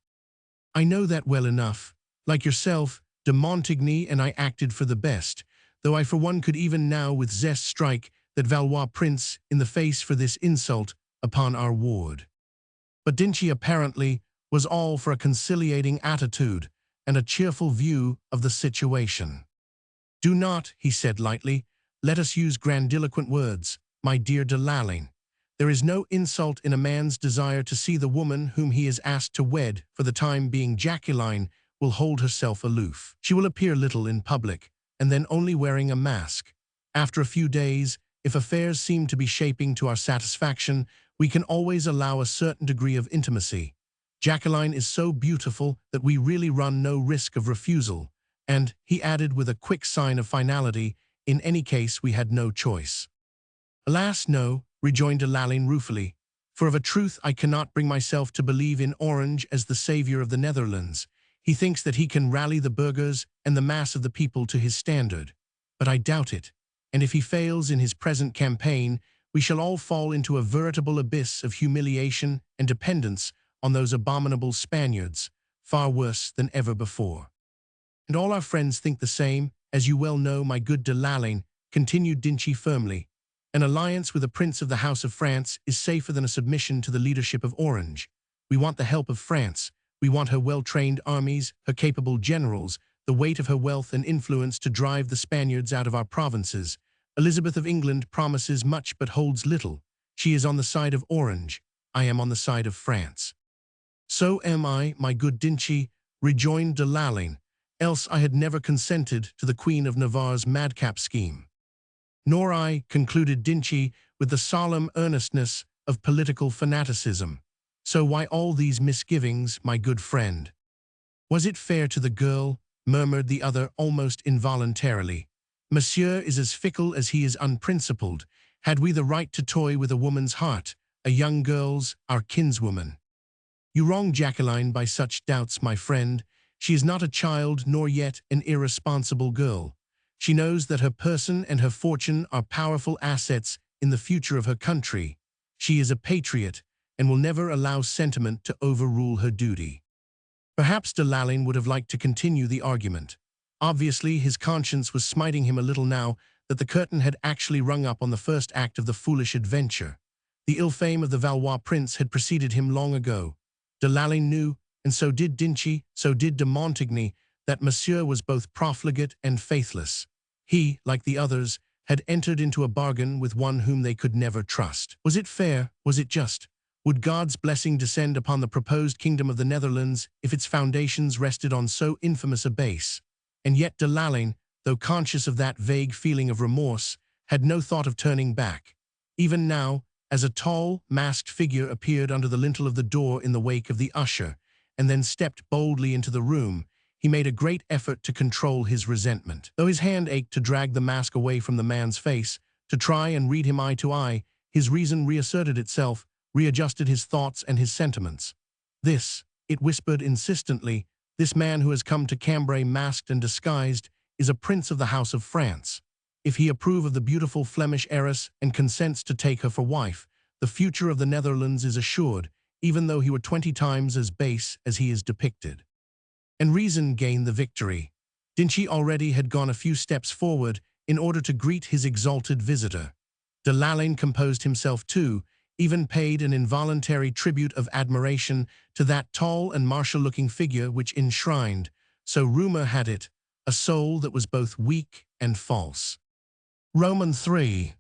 I know that well enough. Like yourself, de Montigny and I acted for the best, though I for one could even now with zest strike that Valois prince in the face for this insult upon our ward." But Dinchy apparently was all for a conciliating attitude and a cheerful view of the situation. "Do not," he said lightly, "let us use grandiloquent words, my dear de Lalaine. There is no insult in a man's desire to see the woman whom he is asked to wed for the time being. Jacqueline will hold herself aloof. She will appear little in public, and then only wearing a mask. After a few days, if affairs seem to be shaping to our satisfaction, we can always allow a certain degree of intimacy. Jacqueline is so beautiful that we really run no risk of refusal. And, he added with a quick sign of finality, in any case we had no choice. Alas, no, rejoined Delaline ruefully, for of a truth I cannot bring myself to believe in Orange as the savior of the Netherlands. He thinks that he can rally the burghers and the mass of the people to his standard. But I doubt it, and if he fails in his present campaign, we shall all fall into a veritable abyss of humiliation and dependence on those abominable Spaniards, far worse than ever before. And all our friends think the same, as you well know, my good Delaline, continued Dinchi firmly. An alliance with a prince of the House of France is safer than a submission to the leadership of Orange. We want the help of France. We want her well-trained armies, her capable generals, the weight of her wealth and influence to drive the Spaniards out of our provinces. Elizabeth of England promises much but holds little. She is on the side of Orange. I am on the side of France. So am I, my good Dinchi, rejoined Delaline, else I had never consented to the Queen of Navarre's madcap scheme. Nor I, concluded Dinchi with the solemn earnestness of political fanaticism. So why all these misgivings, my good friend? Was it fair to the girl? Murmured the other almost involuntarily. Monsieur is as fickle as he is unprincipled. Had we the right to toy with a woman's heart, a young girl's, our kinswoman? You wrong Jacqueline by such doubts, my friend. She is not a child nor yet an irresponsible girl. She knows that her person and her fortune are powerful assets in the future of her country. She is a patriot and will never allow sentiment to overrule her duty. Perhaps Delaline would have liked to continue the argument. Obviously, his conscience was smiting him a little now that the curtain had actually rung up on the first act of the foolish adventure. The ill fame of the Valois prince had preceded him long ago. Delaline knew, and so did Dinchi, so did de Montigny, that Monsieur was both profligate and faithless. He, like the others, had entered into a bargain with one whom they could never trust. Was it fair? Was it just? Would God's blessing descend upon the proposed kingdom of the Netherlands if its foundations rested on so infamous a base? And yet Delaline, though conscious of that vague feeling of remorse, had no thought of turning back. Even now, as a tall, masked figure appeared under the lintel of the door in the wake of the usher, and then stepped boldly into the room, he made a great effort to control his resentment. Though his hand ached to drag the mask away from the man's face, to try and read him eye to eye, his reason reasserted itself, readjusted his thoughts and his sentiments. This, it whispered insistently, this man who has come to Cambray masked and disguised is a prince of the House of France. If he approve of the beautiful Flemish heiress and consents to take her for wife, the future of the Netherlands is assured, even though he were 20 times as base as he is depicted. And reason gained the victory. Dinchi already had gone a few steps forward in order to greet his exalted visitor. Delaline composed himself too, even paid an involuntary tribute of admiration to that tall and martial-looking figure which enshrined, so rumor had it, a soul that was both weak and false. Roman 3.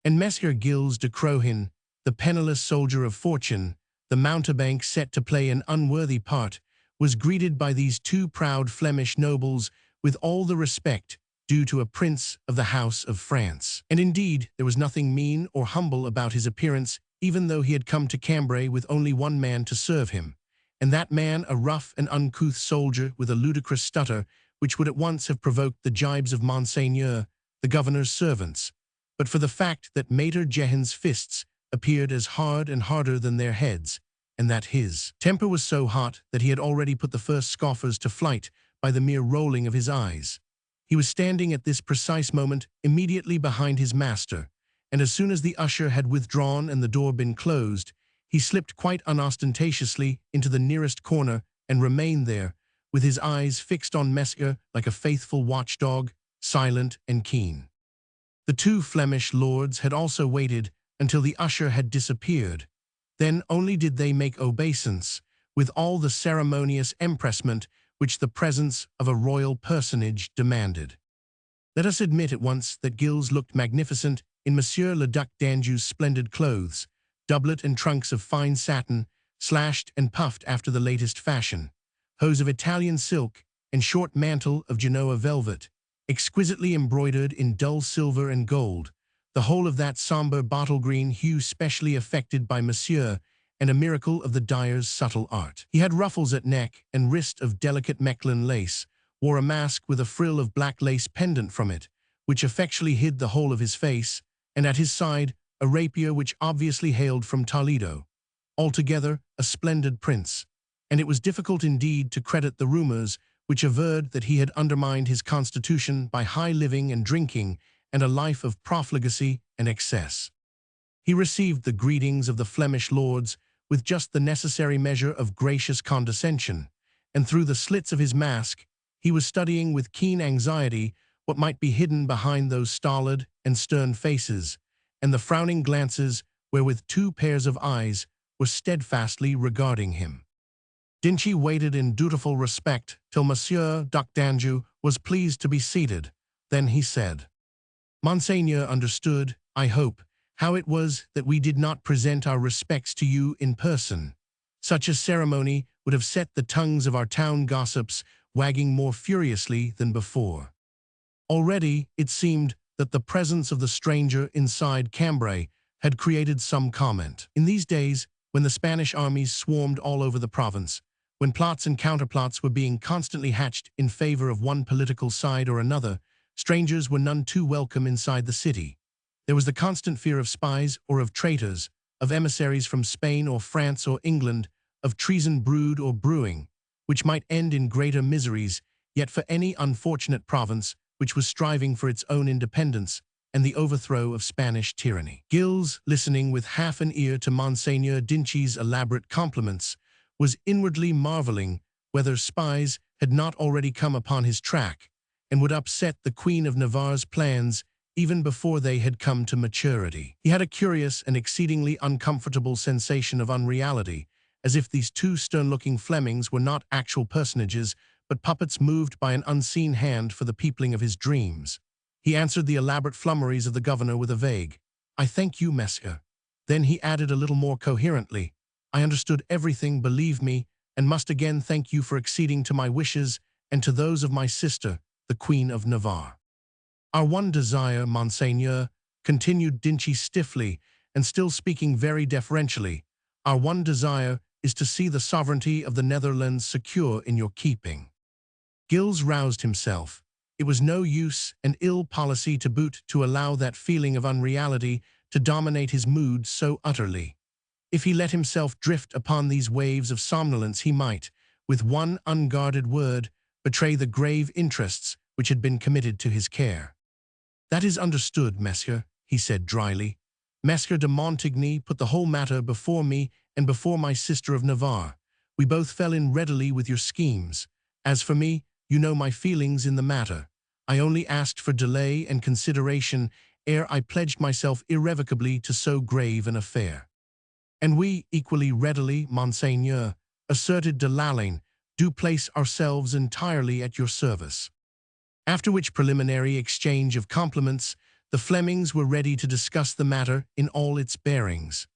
And Messieurs Gilles de Crohin, the penniless soldier of fortune, the mountebank set to play an unworthy part, was greeted by these two proud Flemish nobles with all the respect due to a prince of the House of France. And indeed, there was nothing mean or humble about his appearance, even though he had come to Cambray with only one man to serve him, and that man a rough and uncouth soldier with a ludicrous stutter, which would at once have provoked the jibes of Monseigneur, the governor's servants, but for the fact that Maître Jehan's fists appeared as hard and harder than their heads, and that his temper was so hot that he had already put the first scoffers to flight by the mere rolling of his eyes. He was standing at this precise moment immediately behind his master, and as soon as the usher had withdrawn and the door been closed, he slipped quite unostentatiously into the nearest corner and remained there, with his eyes fixed on Messieurs like a faithful watchdog, silent and keen. The two Flemish lords had also waited until the usher had disappeared. Then only did they make obeisance, with all the ceremonious empressement which the presence of a royal personage demanded. Let us admit at once that Gilles looked magnificent in Monsieur le Duc d'Anjou's splendid clothes, doublet and trunks of fine satin, slashed and puffed after the latest fashion, hose of Italian silk, and short mantle of Genoa velvet, exquisitely embroidered in dull silver and gold, the whole of that sombre bottle-green hue specially affected by Monsieur, and a miracle of the dyer's subtle art. He had ruffles at neck and wrist of delicate Mechlin lace, wore a mask with a frill of black lace pendant from it, which effectually hid the whole of his face, and at his side a rapier which obviously hailed from Toledo. Altogether a splendid prince, and it was difficult indeed to credit the rumors which averred that he had undermined his constitution by high living and drinking and a life of profligacy and excess. He received the greetings of the Flemish lords with just the necessary measure of gracious condescension, and through the slits of his mask he was studying with keen anxiety what might be hidden behind those stolid and stern faces, and the frowning glances wherewith two pairs of eyes were steadfastly regarding him. Dinchi waited in dutiful respect till Monsieur d'Anjou was pleased to be seated. Then he said, "Monseigneur understood, I hope, how it was that we did not present our respects to you in person. Such a ceremony would have set the tongues of our town gossips wagging more furiously than before." Already it seemed that the presence of the stranger inside Cambray had created some comment. In these days, when the Spanish armies swarmed all over the province, when plots and counterplots were being constantly hatched in favor of one political side or another, strangers were none too welcome inside the city. There was the constant fear of spies or of traitors, of emissaries from Spain or France or England, of treason brewed or brewing, which might end in greater miseries, yet for any unfortunate province which was striving for its own independence and the overthrow of Spanish tyranny. Gilles, listening with half an ear to Monseigneur Dinchi's elaborate compliments, was inwardly marveling whether spies had not already come upon his track and would upset the Queen of Navarre's plans even before they had come to maturity. He had a curious and exceedingly uncomfortable sensation of unreality, as if these two stern-looking Flemings were not actual personages, but puppets moved by an unseen hand for the peopling of his dreams. He answered the elaborate flummeries of the governor with a vague, "I thank you, monsieur." Then he added a little more coherently, "I understood everything, believe me, and must again thank you for acceding to my wishes and to those of my sister, the Queen of Navarre. Our one desire, Monseigneur," continued Dinchi stiffly and still speaking very deferentially, "our one desire is to see the sovereignty of the Netherlands secure in your keeping." Gilles roused himself. It was no use and ill policy to boot to allow that feeling of unreality to dominate his mood so utterly. If he let himself drift upon these waves of somnolence, he might, with one unguarded word, betray the grave interests which had been committed to his care. "That is understood, monsieur," he said dryly. "Messer de Montigny put the whole matter before me and before my sister of Navarre. We both fell in readily with your schemes. As for me, you know my feelings in the matter. I only asked for delay and consideration ere I pledged myself irrevocably to so grave an affair." "And we, equally readily, Monseigneur," asserted de Lalaine, "do place ourselves entirely at your service." After which preliminary exchange of compliments, the Flemings were ready to discuss the matter in all its bearings.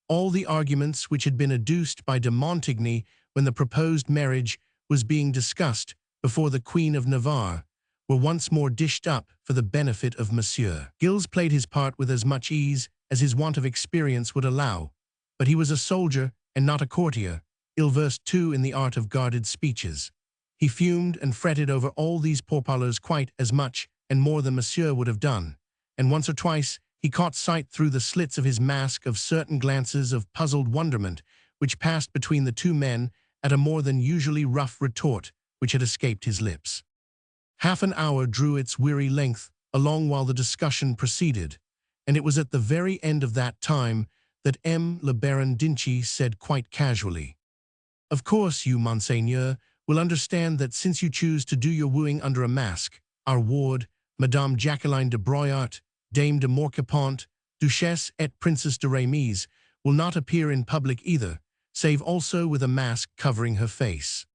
All the arguments which had been adduced by de Montigny when the proposed marriage was being discussed before the Queen of Navarre were once more dished up for the benefit of Monsieur. Gilles played his part with as much ease as his want of experience would allow, but he was a soldier and not a courtier, ill-versed too in the art of guarded speeches. He fumed and fretted over all these pourparlers quite as much and more than Monsieur would have done, and once or twice he caught sight through the slits of his mask of certain glances of puzzled wonderment which passed between the two men at a more than usually rough retort which had escaped his lips. Half an hour drew its weary length along while the discussion proceeded, and it was at the very end of that time that le Baron Dinchi said quite casually, "Of course you, Monseigneur, will understand that since you choose to do your wooing under a mask, our ward, Madame Jacqueline de Broyart, Dame de Morquepont, Duchesse et Princess de Rémise, will not appear in public either, save also with a mask covering her face."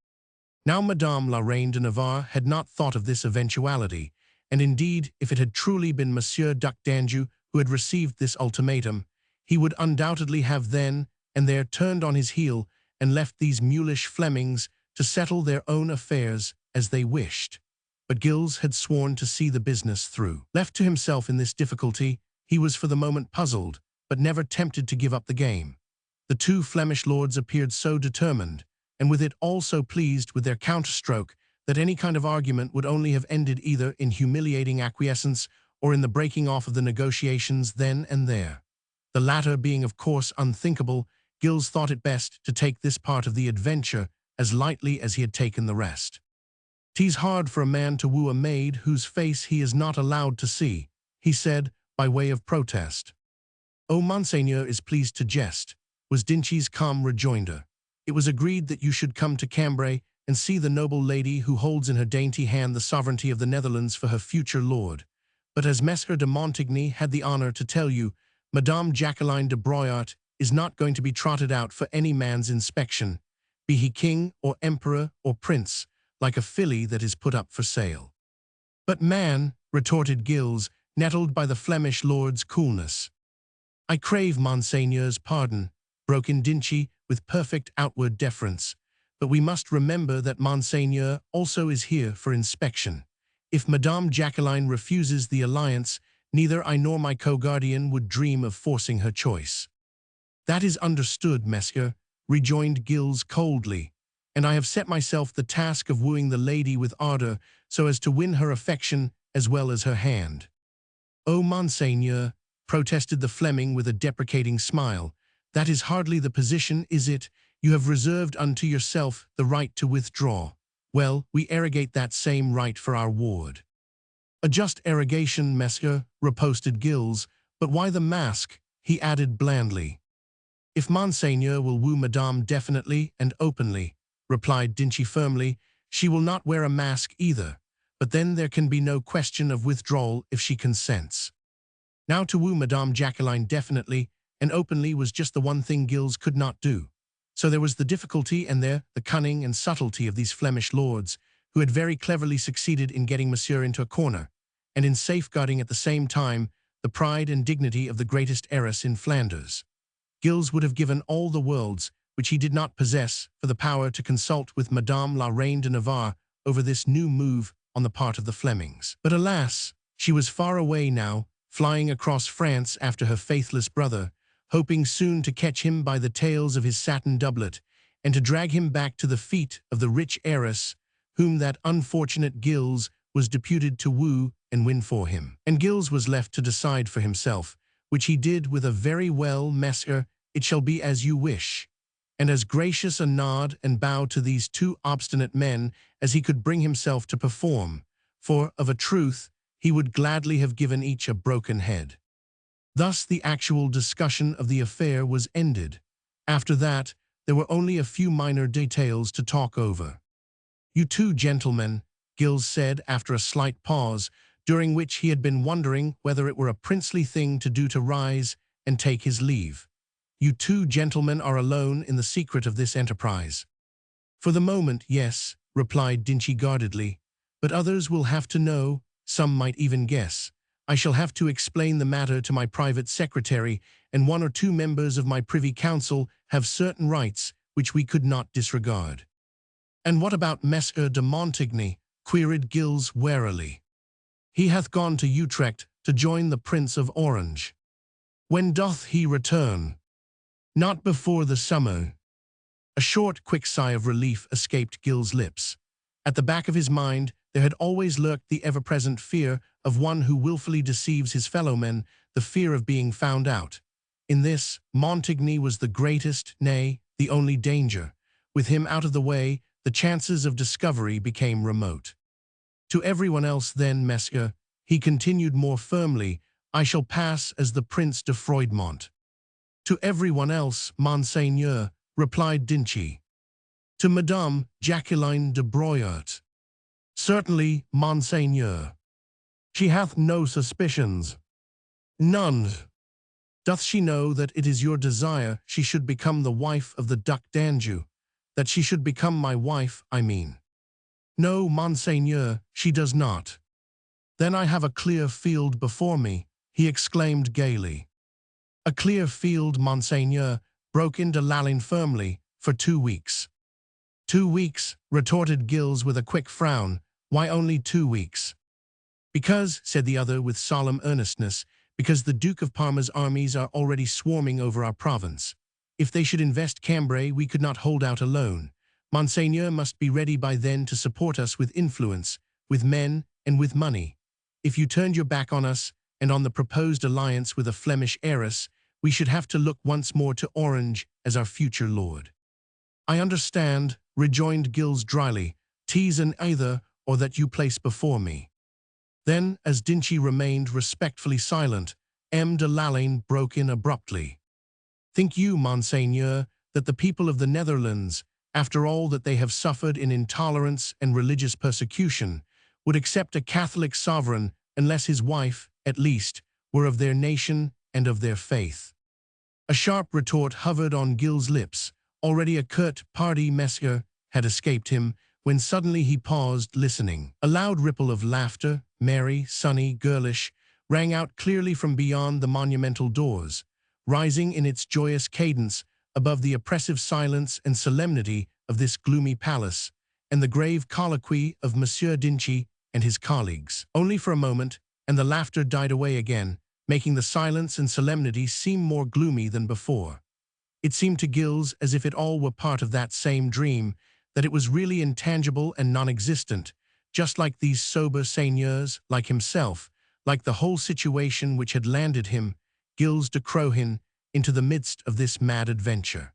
Now Madame la Reine de Navarre had not thought of this eventuality, and indeed, if it had truly been Monsieur d'Anjou who had received this ultimatum, he would undoubtedly have then and there turned on his heel and left these mulish Flemings to settle their own affairs as they wished. But Gilles had sworn to see the business through. Left to himself in this difficulty, he was for the moment puzzled, but never tempted to give up the game. The two Flemish lords appeared so determined, and with it all so pleased with their counterstroke, that any kind of argument would only have ended either in humiliating acquiescence or in the breaking off of the negotiations then and there. The latter being of course unthinkable, Gilles thought it best to take this part of the adventure as lightly as he had taken the rest. "'Tis hard for a man to woo a maid whose face he is not allowed to see," he said, by way of protest. "Oh, Monseigneur is pleased to jest," was Dinchy's calm rejoinder. "It was agreed that you should come to Cambray and see the noble lady who holds in her dainty hand the sovereignty of the Netherlands for her future lord. But as Messer de Montigny had the honor to tell you, Madame Jacqueline de Broyart is not going to be trotted out for any man's inspection, be he king or emperor or prince, like a filly that is put up for sale." "But man," retorted Gilles, nettled by the Flemish lord's coolness. "I crave Monseigneur's pardon," broke in Dinchy with perfect outward deference, "but we must remember that Monseigneur also is here for inspection. If Madame Jacqueline refuses the alliance, neither I nor my co-guardian would dream of forcing her choice." "That is understood, Monsieur," rejoined Gilles coldly, "and I have set myself the task of wooing the lady with ardor so as to win her affection as well as her hand." "Oh, Monseigneur," protested the Fleming with a deprecating smile, "that is hardly the position, is it? You have reserved unto yourself the right to withdraw. Well, we arrogate that same right for our ward." "A just arrogation, Monsieur," riposted Gilles, "but why the mask?" he added blandly. "If Monseigneur will woo Madame definitely and openly," replied Dinchy firmly, "she will not wear a mask either, but then there can be no question of withdrawal if she consents." Now to woo Madame Jacqueline definitely and openly was just the one thing Gilles could not do. So there was the difficulty and there the cunning and subtlety of these Flemish lords, who had very cleverly succeeded in getting Monsieur into a corner, and in safeguarding at the same time the pride and dignity of the greatest heiress in Flanders. Gilles would have given all the worlds, which he did not possess, for the power to consult with Madame la Reine de Navarre over this new move on the part of the Flemings. But alas, she was far away now, flying across France after her faithless brother, hoping soon to catch him by the tails of his satin doublet, and to drag him back to the feet of the rich heiress, whom that unfortunate Gilles was deputed to woo and win for him. And Gilles was left to decide for himself, which he did with a "very well, Messer, it shall be as you wish," and as gracious a nod and bow to these two obstinate men as he could bring himself to perform, for, of a truth, he would gladly have given each a broken head. Thus the actual discussion of the affair was ended. After that, there were only a few minor details to talk over. "You two gentlemen," Gilles said after a slight pause, during which he had been wondering whether it were a princely thing to do to rise and take his leave. "You two gentlemen are alone in the secret of this enterprise." "For the moment, yes," replied Dinchy guardedly, "but others will have to know, some might even guess. I shall have to explain the matter to my private secretary, and one or two members of my privy council have certain rights which we could not disregard." "And what about Messer de Montigny?" queried Gilles warily. "He hath gone to Utrecht to join the Prince of Orange." "When doth he return?" "Not before the summer." A short, quick sigh of relief escaped Gilles' lips. At the back of his mind, there had always lurked the ever-present fear of one who willfully deceives his fellow-men, the fear of being found out. In this, Montigny was the greatest, nay, the only danger. With him out of the way, the chances of discovery became remote. "To everyone else then, Monsieur," he continued more firmly, "I shall pass as the Prince de Froidmont." "To everyone else, Monseigneur," replied Dinchy. "To Madame Jacqueline de Broyart." "Certainly, Monseigneur." "She hath no suspicions?" "None." "Doth she know that it is your desire she should become the wife of the Duc d'Anjou? That she should become my wife, I mean?" "No, Monseigneur, she does not." "Then I have a clear field before me," he exclaimed gaily. "A clear field, Monseigneur," broke in de Lalline firmly, "for 2 weeks." "2 weeks," retorted Gilles with a quick frown. "Why only 2 weeks?" "Because," said the other with solemn earnestness, "because the Duke of Parma's armies are already swarming over our province. If they should invest Cambray, we could not hold out alone. Monseigneur must be ready by then to support us with influence, with men, and with money. If you turned your back on us, and on the proposed alliance with a Flemish heiress, we should have to look once more to Orange as our future lord." "I understand," rejoined Gilles dryly, "'tis an either or that you place before me." Then, as Dinchi remained respectfully silent, M. de Lalaine broke in abruptly. "Think you, Monseigneur, that the people of the Netherlands, after all that they have suffered in intolerance and religious persecution, would accept a Catholic sovereign unless his wife, at least, were of their nation and of their faith?" A sharp retort hovered on Gilles' lips. Already a curt "Pardie, monsieur" had escaped him, when suddenly he paused, listening. A loud ripple of laughter, merry, sunny, girlish, rang out clearly from beyond the monumental doors, rising in its joyous cadence above the oppressive silence and solemnity of this gloomy palace, and the grave colloquy of Monsieur Dinchi and his colleagues. Only for a moment, and the laughter died away again, making the silence and solemnity seem more gloomy than before. It seemed to Gilles as if it all were part of that same dream, that it was really intangible and non-existent, just like these sober seigneurs, like himself, like the whole situation which had landed him, Gilles de Crohin, into the midst of this mad adventure.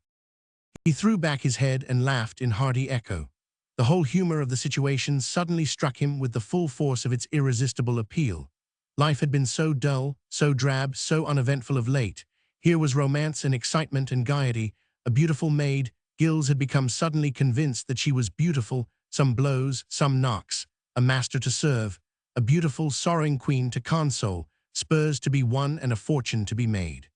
He threw back his head and laughed in hearty echo. The whole humor of the situation suddenly struck him with the full force of its irresistible appeal. Life had been so dull, so drab, so uneventful of late. Here was romance and excitement and gaiety, a beautiful maid. Gilles had become suddenly convinced that she was beautiful, some blows, some knocks, a master to serve, a beautiful, sorrowing queen to console, spurs to be won and a fortune to be made.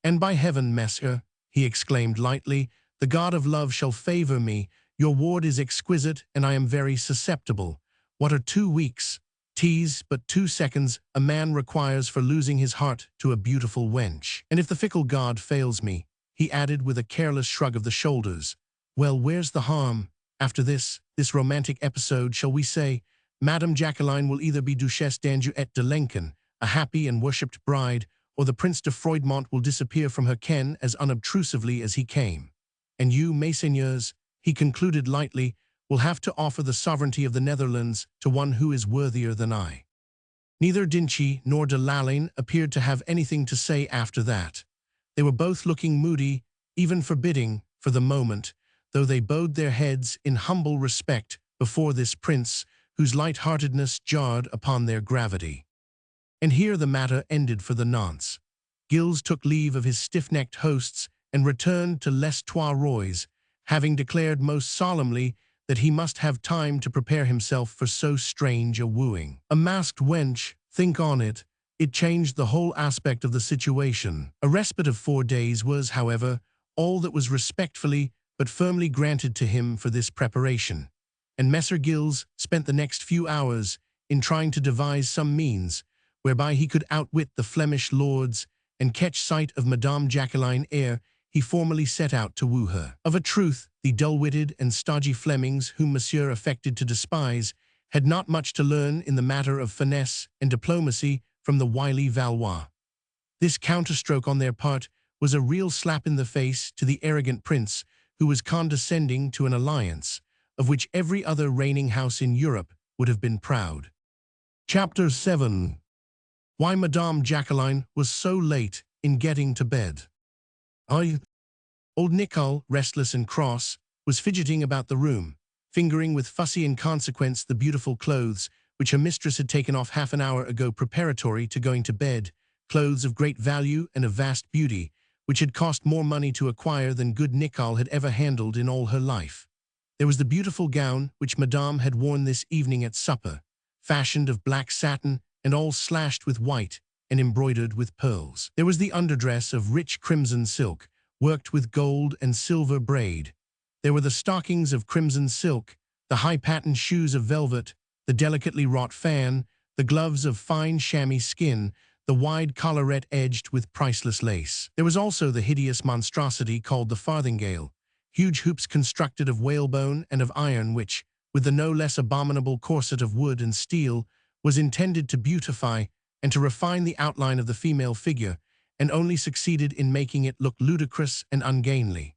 "And by heaven, monsieur," he exclaimed lightly, "the god of love shall favor me. Your ward is exquisite, and I am very susceptible. What are 2 weeks? 'Tis but 2 seconds a man requires for losing his heart to a beautiful wench. And if the fickle god fails me," he added with a careless shrug of the shoulders, "well, where's the harm? After this romantic episode, shall we say, Madame Jacqueline will either be Duchesse d'Anjou et de Lincoln, a happy and worshipped bride, or the Prince de Froidmont will disappear from her ken as unobtrusively as he came. And you, messeigneurs," he concluded lightly, "will have to offer the sovereignty of the Netherlands to one who is worthier than I." Neither Dinchi nor de Lalaine appeared to have anything to say after that. They were both looking moody, even forbidding, for the moment, though they bowed their heads in humble respect before this prince, whose light-heartedness jarred upon their gravity. And here the matter ended for the nonce. Gilles took leave of his stiff-necked hosts and returned to Les Trois Rois, having declared most solemnly that he must have time to prepare himself for so strange a wooing. A masked wench, think on it, it changed the whole aspect of the situation. A respite of 4 days was, however, all that was respectfully but firmly granted to him for this preparation, and Messer Gilles spent the next few hours in trying to devise some means whereby he could outwit the Flemish lords and catch sight of Madame Jacqueline ere he formally set out to woo her. Of a truth, the dull-witted and stodgy Flemings whom Monsieur affected to despise had not much to learn in the matter of finesse and diplomacy from the wily Valois. This counterstroke on their part was a real slap in the face to the arrogant prince who was condescending to an alliance of which every other reigning house in Europe would have been proud. Chapter 7. Why Madame Jacqueline was so late in getting to bed. Old Nicole, restless and cross, was fidgeting about the room, fingering with fussy inconsequence the beautiful clothes which her mistress had taken off half an hour ago preparatory to going to bed, clothes of great value and of vast beauty, which had cost more money to acquire than good Nicole had ever handled in all her life. There was the beautiful gown which Madame had worn this evening at supper, fashioned of black satin and all slashed with white and embroidered with pearls. There was the underdress of rich crimson silk, worked with gold and silver braid. There were the stockings of crimson silk, the high patent shoes of velvet, the delicately wrought fan, the gloves of fine chamois skin, the wide collarette edged with priceless lace. There was also the hideous monstrosity called the farthingale, huge hoops constructed of whalebone and of iron which, with the no less abominable corset of wood and steel, was intended to beautify and to refine the outline of the female figure, and only succeeded in making it look ludicrous and ungainly.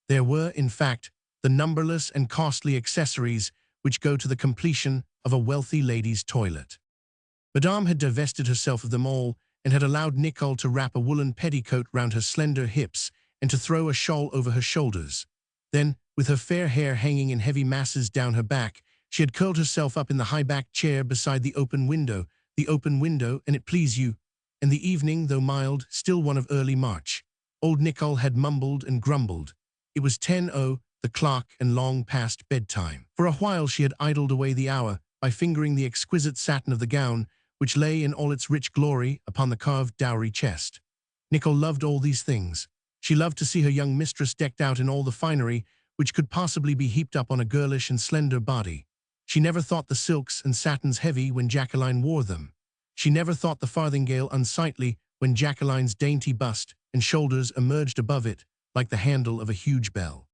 There were, in fact, the numberless and costly accessories which go to the completion of a wealthy lady's toilet. Madame had divested herself of them all and had allowed Nicole to wrap a woolen petticoat round her slender hips and to throw a shawl over her shoulders. Then, with her fair hair hanging in heavy masses down her back, she had curled herself up in the high-backed chair beside the open window, and it please you. And the evening, though mild, still one of early March. Old Nicole had mumbled and grumbled. It was 10:00, the clock, and long past bedtime. For a while she had idled away the hour by fingering the exquisite satin of the gown, which lay in all its rich glory upon the carved dowry chest. Nicole loved all these things. She loved to see her young mistress decked out in all the finery which could possibly be heaped up on a girlish and slender body. She never thought the silks and satins heavy when Jacqueline wore them. She never thought the farthingale unsightly when Jacqueline's dainty bust and shoulders emerged above it like the handle of a huge bell.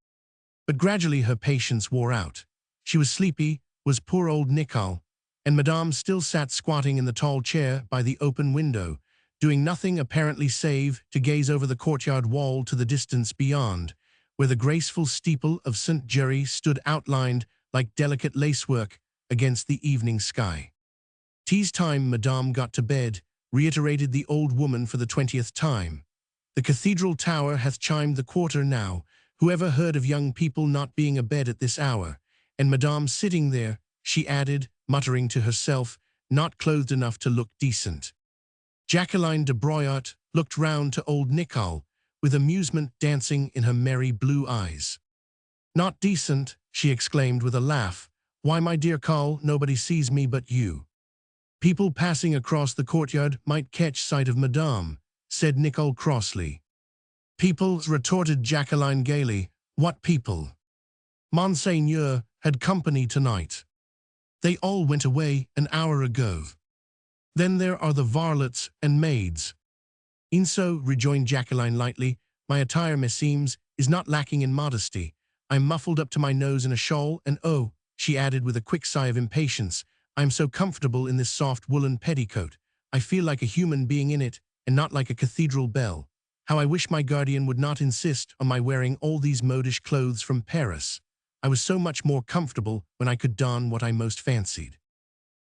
But gradually her patience wore out. She was sleepy, was poor old Nicole, and Madame still sat squatting in the tall chair by the open window, doing nothing apparently save to gaze over the courtyard wall to the distance beyond, where the graceful steeple of St. Jerry stood outlined like delicate lacework against the evening sky. "'Tis time Madame got to bed," reiterated the old woman for the 20th time. "The cathedral tower hath chimed the quarter now. Whoever heard of young people not being abed at this hour? And Madame sitting there," she added, muttering to herself, "not clothed enough to look decent." Jacqueline de Broyart looked round to old Nicole, with amusement dancing in her merry blue eyes. "Not decent," she exclaimed with a laugh. "Why, my dear Col, nobody sees me but you." "People passing across the courtyard might catch sight of Madame," said Nicole crossly. "People," retorted Jacqueline gaily. "What people?" "Monseigneur had company tonight. They all went away an hour ago. Then there are the varlets and maids." "So," rejoined Jacqueline lightly, "my attire, meseems, is not lacking in modesty. I am muffled up to my nose in a shawl, and oh," she added with a quick sigh of impatience, "I am so comfortable in this soft woolen petticoat. I feel like a human being in it, and not like a cathedral bell. How I wish my guardian would not insist on my wearing all these modish clothes from Paris. I was so much more comfortable when I could don what I most fancied."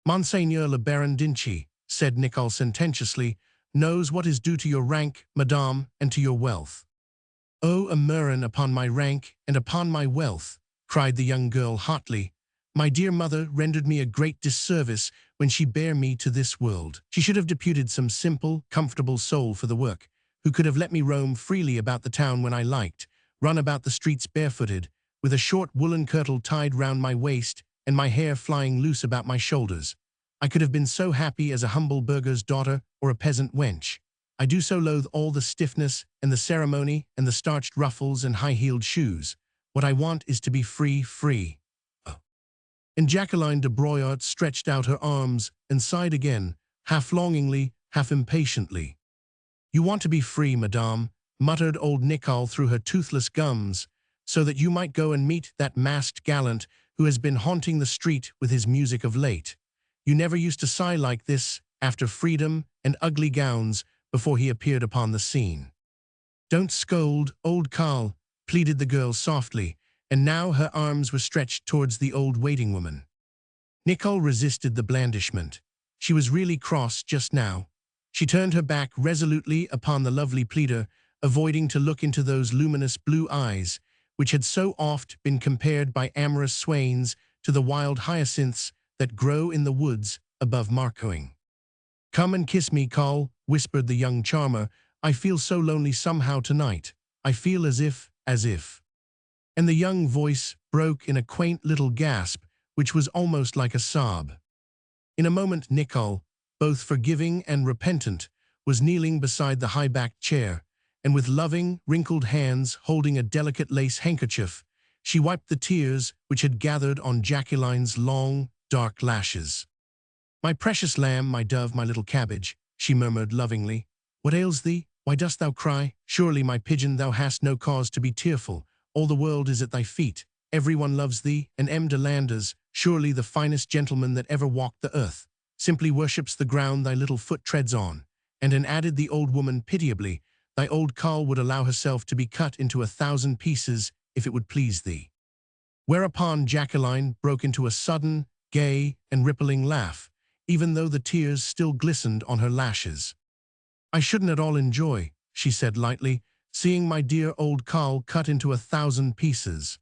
"Monseigneur le Baron d'Inchy," said Nicole sententiously, "knows what is due to your rank, Madame, and to your wealth." "Oh, a murrain upon my rank and upon my wealth," cried the young girl hotly. "My dear mother rendered me a great disservice when she bare me to this world. She should have deputed some simple, comfortable soul for the work, who could have let me roam freely about the town when I liked, run about the streets barefooted, with a short woolen kirtle tied round my waist and my hair flying loose about my shoulders. I could have been so happy as a humble burgher's daughter or a peasant wench. I do so loathe all the stiffness and the ceremony and the starched ruffles and high-heeled shoes. What I want is to be free. Oh." And Jacqueline de Broyart stretched out her arms and sighed again, half longingly, half impatiently. "You want to be free, Madame," muttered old Nicole through her toothless gums, "so that you might go and meet that masked gallant who has been haunting the street with his music of late. You never used to sigh like this after freedom and ugly gowns before he appeared upon the scene." "Don't scold, old Col," pleaded the girl softly, and now her arms were stretched towards the old waiting woman. Nicole resisted the blandishment. She was really cross just now. She turned her back resolutely upon the lovely pleader, avoiding to look into those luminous blue eyes, which had so oft been compared by amorous swains to the wild hyacinths that grow in the woods above Marcoing. "Come and kiss me, Col," whispered the young charmer. "I feel so lonely somehow tonight. I feel as if. And the young voice broke in a quaint little gasp, which was almost like a sob. In a moment Nicole, both forgiving and repentant, was kneeling beside the high-backed chair, and with loving, wrinkled hands holding a delicate lace handkerchief, she wiped the tears which had gathered on Jacqueline's long, dark lashes. "My precious lamb, my dove, my little cabbage," she murmured lovingly. "What ails thee? Why dost thou cry? Surely, my pigeon, thou hast no cause to be tearful. All the world is at thy feet. Everyone loves thee, and M. de Landers, surely the finest gentleman that ever walked the earth, simply worships the ground thy little foot treads on. And then added the old woman pitiably, thy old Carl would allow herself to be cut into 1,000 pieces if it would please thee. Whereupon Jacqueline broke into a sudden, gay, and rippling laugh, even though the tears still glistened on her lashes. I shouldn't at all enjoy, she said lightly, seeing my dear old Carl cut into 1,000 pieces.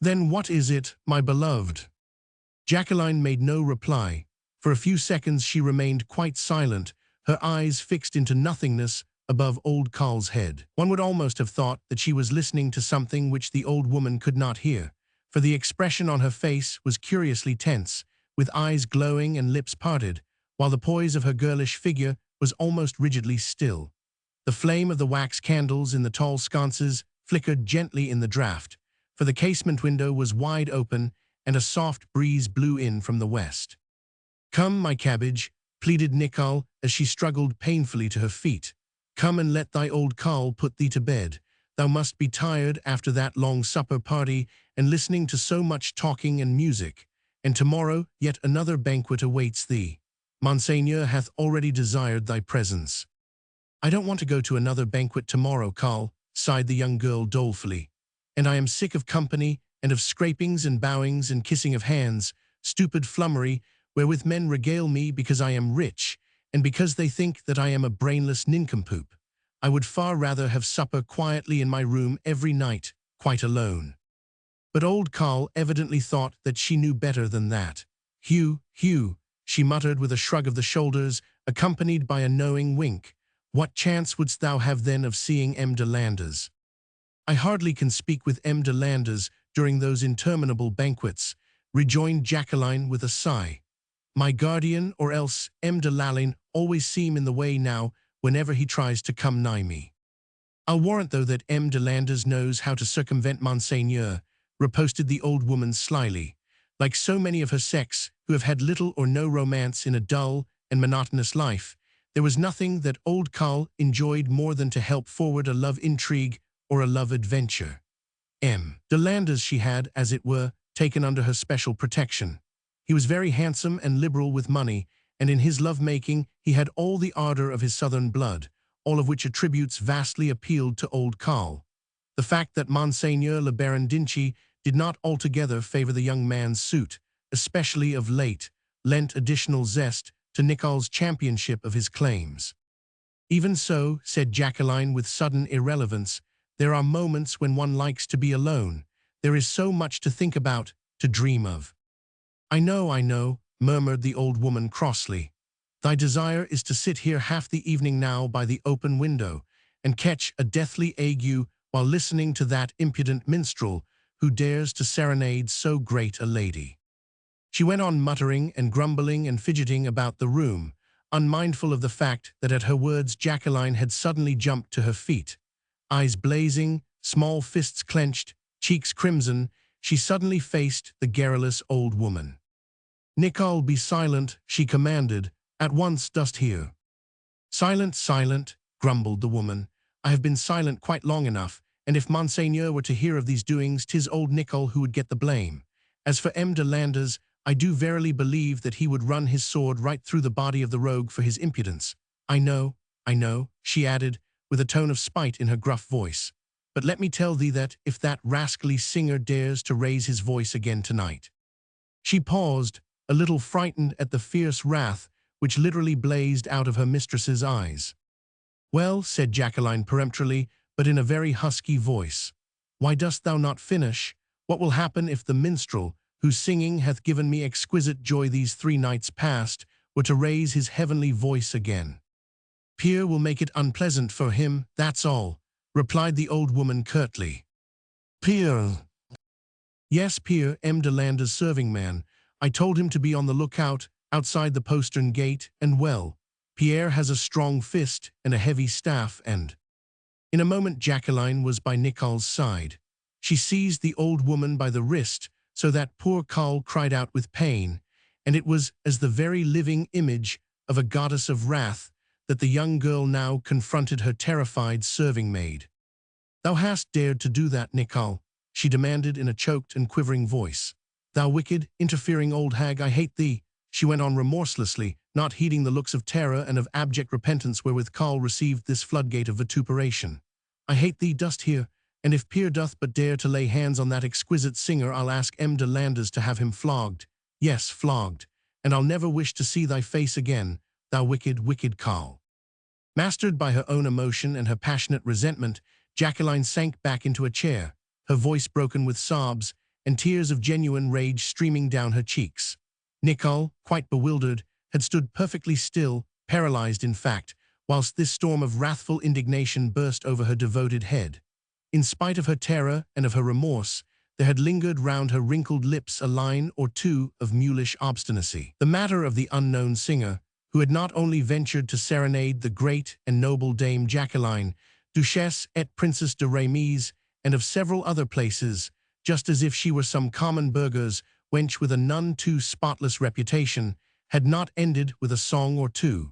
Then what is it, my beloved? Jacqueline made no reply. For a few seconds she remained quite silent, her eyes fixed into nothingness above old Carl's head. One would almost have thought that she was listening to something which the old woman could not hear, for the expression on her face was curiously tense, with eyes glowing and lips parted, while the poise of her girlish figure was almost rigidly still. The flame of the wax candles in the tall sconces flickered gently in the draught, for the casement window was wide open and a soft breeze blew in from the west. Come, my cabbage, pleaded Nicole as she struggled painfully to her feet. Come and let thy old Carl put thee to bed. Thou must be tired after that long supper party and listening to so much talking and music. And tomorrow yet another banquet awaits thee. Monseigneur hath already desired thy presence. I don't want to go to another banquet tomorrow, Carl, sighed the young girl dolefully. And I am sick of company and of scrapings and bowings and kissing of hands, stupid flummery, wherewith men regale me because I am rich, and because they think that I am a brainless nincompoop. I would far rather have supper quietly in my room every night, quite alone. But old Carl evidently thought that she knew better than that. Hugh, she muttered with a shrug of the shoulders, accompanied by a knowing wink. What chance wouldst thou have then of seeing M. de Landers? I hardly can speak with M. de Landers during those interminable banquets, rejoined Jacqueline with a sigh. My guardian, or else M. de Lalline, always seem in the way now whenever he tries to come nigh me. I'll warrant, though, that M. de Landers knows how to circumvent Monseigneur, riposted the old woman slyly. Like so many of her sex who have had little or no romance in a dull and monotonous life, there was nothing that old Carl enjoyed more than to help forward a love intrigue or a love adventure. M. de Landers she had, as it were, taken under her special protection. He was very handsome and liberal with money, and in his love-making he had all the ardor of his southern blood, all of which attributes vastly appealed to old Carl. The fact that Monseigneur le Baron d'Inchy did not altogether favor the young man's suit, especially of late, lent additional zest to Nicole's championship of his claims. Even so, said Jacqueline with sudden irrelevance, there are moments when one likes to be alone. There is so much to think about, to dream of. I know, murmured the old woman crossly. Thy desire is to sit here half the evening now by the open window and catch a deathly ague while listening to that impudent minstrel who dares to serenade so great a lady. She went on muttering and grumbling and fidgeting about the room, unmindful of the fact that at her words Jacqueline had suddenly jumped to her feet. Eyes blazing, small fists clenched, cheeks crimson, she suddenly faced the garrulous old woman. Nicole, be silent, she commanded. At once dost hear. Silent, grumbled the woman. I have been silent quite long enough, and if Monseigneur were to hear of these doings, 'tis old Nicole who would get the blame. As for M. de Landers, I do verily believe that he would run his sword right through the body of the rogue for his impudence. I know, she added, with a tone of spite in her gruff voice. But let me tell thee that if that rascally singer dares to raise his voice again tonight. She paused, a little frightened at the fierce wrath which literally blazed out of her mistress's eyes. Well, said Jacqueline peremptorily, but in a very husky voice. Why dost thou not finish? What will happen if the minstrel, whose singing hath given me exquisite joy these 3 nights past, were to raise his heavenly voice again? Pierre will make it unpleasant for him, that's all, replied the old woman curtly. Pierre? Yes, Pierre, M. de Landers' serving man. I told him to be on the lookout outside the postern gate, and well, Pierre has a strong fist and a heavy staff, and... In a moment Jacqueline was by Nicole's side. She seized the old woman by the wrist, so that poor Carl cried out with pain, and it was as the very living image of a goddess of wrath that the young girl now confronted her terrified serving-maid. Thou hast dared to do that, Nicole, she demanded in a choked and quivering voice. Thou wicked, interfering old hag, I hate thee, she went on remorselessly, not heeding the looks of terror and of abject repentance wherewith Carl received this floodgate of vituperation. I hate thee, dost hear? And if Peer doth but dare to lay hands on that exquisite singer, I'll ask M. de Landers to have him flogged. Yes, flogged. And I'll never wish to see thy face again, thou wicked, wicked Carl. Mastered by her own emotion and her passionate resentment, Jacqueline sank back into a chair, her voice broken with sobs, and tears of genuine rage streaming down her cheeks. Nicole, quite bewildered, had stood perfectly still, paralyzed in fact, whilst this storm of wrathful indignation burst over her devoted head. In spite of her terror and of her remorse, there had lingered round her wrinkled lips a line or two of mulish obstinacy. The matter of the unknown singer, who had not only ventured to serenade the great and noble Dame Jacqueline, Duchesse et Princess de Rémies, and of several other places, just as if she were some common burgher's wench with a none too spotless reputation, had not ended with a song or two.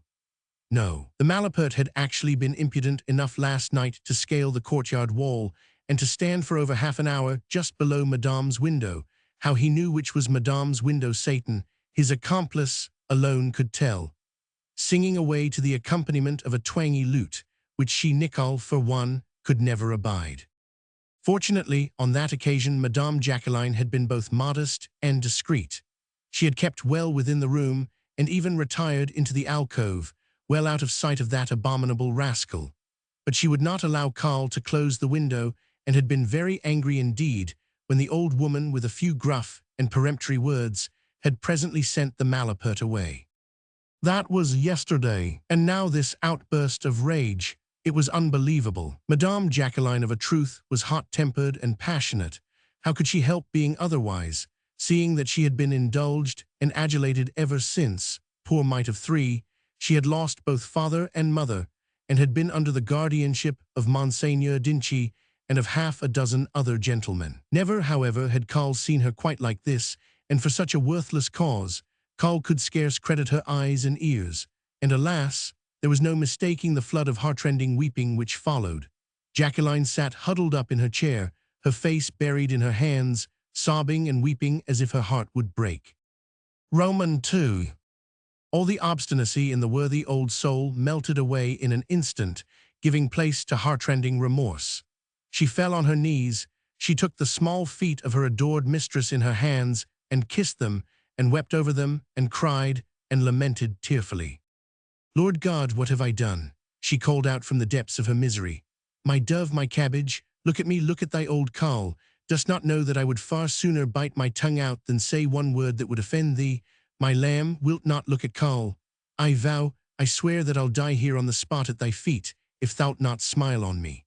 No, the malapert had actually been impudent enough last night to scale the courtyard wall and to stand for over half an hour just below Madame's window. How he knew which was Madame's window Satan, his accomplice, alone could tell. Singing away to the accompaniment of a twangy lute, which she, Nicole, for one, could never abide. Fortunately, on that occasion Madame Jacqueline had been both modest and discreet. She had kept well within the room, and even retired into the alcove, well out of sight of that abominable rascal. But she would not allow Carl to close the window, and had been very angry indeed when the old woman, with a few gruff and peremptory words, had presently sent the malapert away. That was yesterday, and now this outburst of rage. It was unbelievable. Madame Jacqueline, of a truth, was hot-tempered and passionate. How could she help being otherwise, seeing that she had been indulged and adulated ever since, poor mite of three, she had lost both father and mother, and had been under the guardianship of Monseigneur Dinci and of half a dozen other gentlemen. Never, however, had Carl seen her quite like this, and for such a worthless cause. Carl could scarce credit her eyes and ears, and alas, there was no mistaking the flood of heartrending weeping which followed. Jacqueline sat huddled up in her chair, her face buried in her hands, sobbing and weeping as if her heart would break. Roman 2. All the obstinacy in the worthy old soul melted away in an instant, giving place to heartrending remorse. She fell on her knees, she took the small feet of her adored mistress in her hands, and kissed them, and wept over them, and cried, and lamented tearfully. Lord God, what have I done? She called out from the depths of her misery. My dove, my cabbage, look at me, look at thy old Carl. Dost not know that I would far sooner bite my tongue out than say one word that would offend thee? My lamb, wilt not look at Carl? I vow, I swear that I'll die here on the spot at thy feet, if thou'lt not smile on me.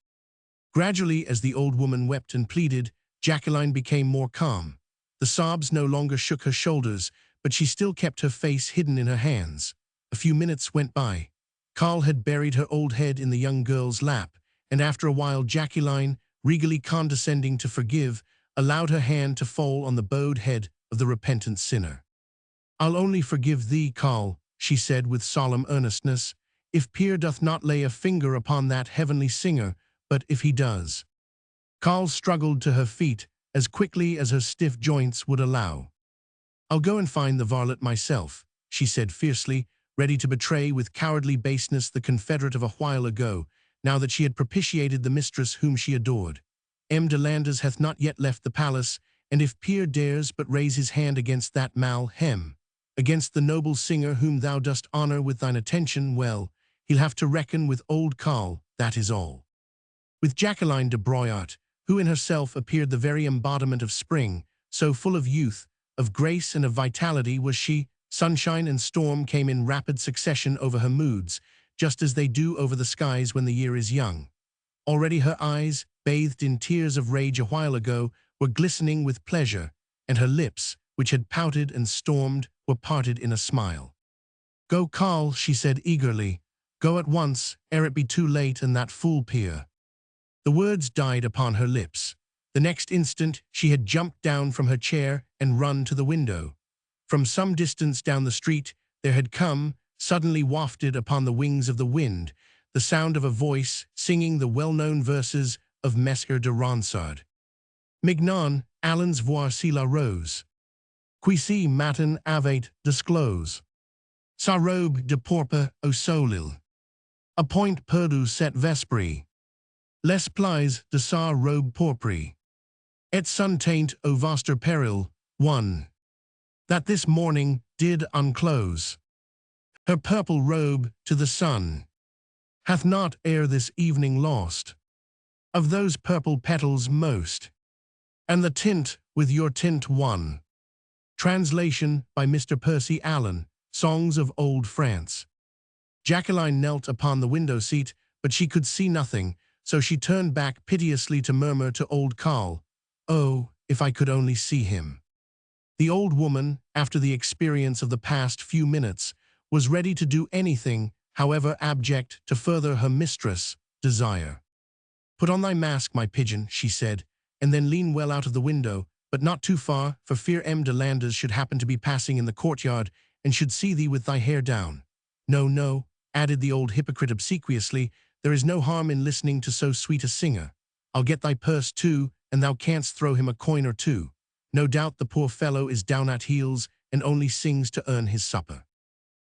Gradually, as the old woman wept and pleaded, Jacqueline became more calm. The sobs no longer shook her shoulders, but she still kept her face hidden in her hands. A few minutes went by. Carl had buried her old head in the young girl's lap, and after a while Jacqueline, regally condescending to forgive, allowed her hand to fall on the bowed head of the repentant sinner. I'll only forgive thee, Carl, she said with solemn earnestness, if Pierre doth not lay a finger upon that heavenly singer, but if he does. Carl struggled to her feet as quickly as her stiff joints would allow. I'll go and find the varlet myself, she said fiercely, ready to betray with cowardly baseness the confederate of a while ago, now that she had propitiated the mistress whom she adored. M. de Landers hath not yet left the palace, and if Pierre dares but raise his hand against that against the noble singer whom thou dost honor with thine attention, well, he'll have to reckon with old Carl, that is all. With Jacqueline de Broyart, who in herself appeared the very embodiment of spring, so full of youth, of grace and of vitality was she, sunshine and storm came in rapid succession over her moods, just as they do over the skies when the year is young. Already her eyes, bathed in tears of rage a while ago, were glistening with pleasure, and her lips, which had pouted and stormed, were parted in a smile. Go, Carl, she said eagerly. Go at once, ere it be too late and that fool Pierre. The words died upon her lips. The next instant she had jumped down from her chair and run to the window. From some distance down the street there had come, suddenly wafted upon the wings of the wind, the sound of a voice singing the well-known verses of Mesmer de Ronsard. Mignon, allons voir si la rose. Qui matin avait disclose. Sa robe de pourpre au soleil. A point perdu cet vesprit. Les plis de sa robe pourpre. Et sun taint au vaste peril, one. That this morning did unclose. Her purple robe to the sun. Hath not ere this evening lost. Of those purple petals most. And the tint with your tint one. Translation by Mr. Percy Allen, Songs of Old France. Jacqueline knelt upon the window seat, but she could see nothing, so she turned back piteously to murmur to old Carl, "Oh, if I could only see him." The old woman, after the experience of the past few minutes, was ready to do anything, however abject, to further her mistress' desire. "Put on thy mask, my pigeon," she said, "and then lean well out of the window, but not too far, for fear M. de Landres should happen to be passing in the courtyard, and should see thee with thy hair down. No, no," added the old hypocrite obsequiously, "there is no harm in listening to so sweet a singer. I'll get thy purse too, and thou canst throw him a coin or two. No doubt the poor fellow is down at heels, and only sings to earn his supper."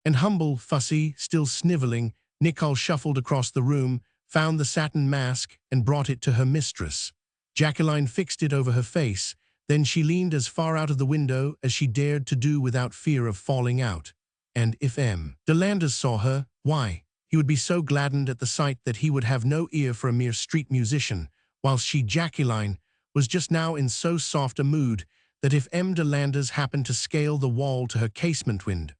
And humble, fussy, still snivelling, Nicole shuffled across the room, found the satin mask, and brought it to her mistress. Jacqueline fixed it over her face, then she leaned as far out of the window as she dared to do without fear of falling out. And if M. de Landres saw her, why, he would be so gladdened at the sight that he would have no ear for a mere street musician, whilst she, Jacqueline, was just now in so soft a mood that if M. de Landres happened to scale the wall to her casement window,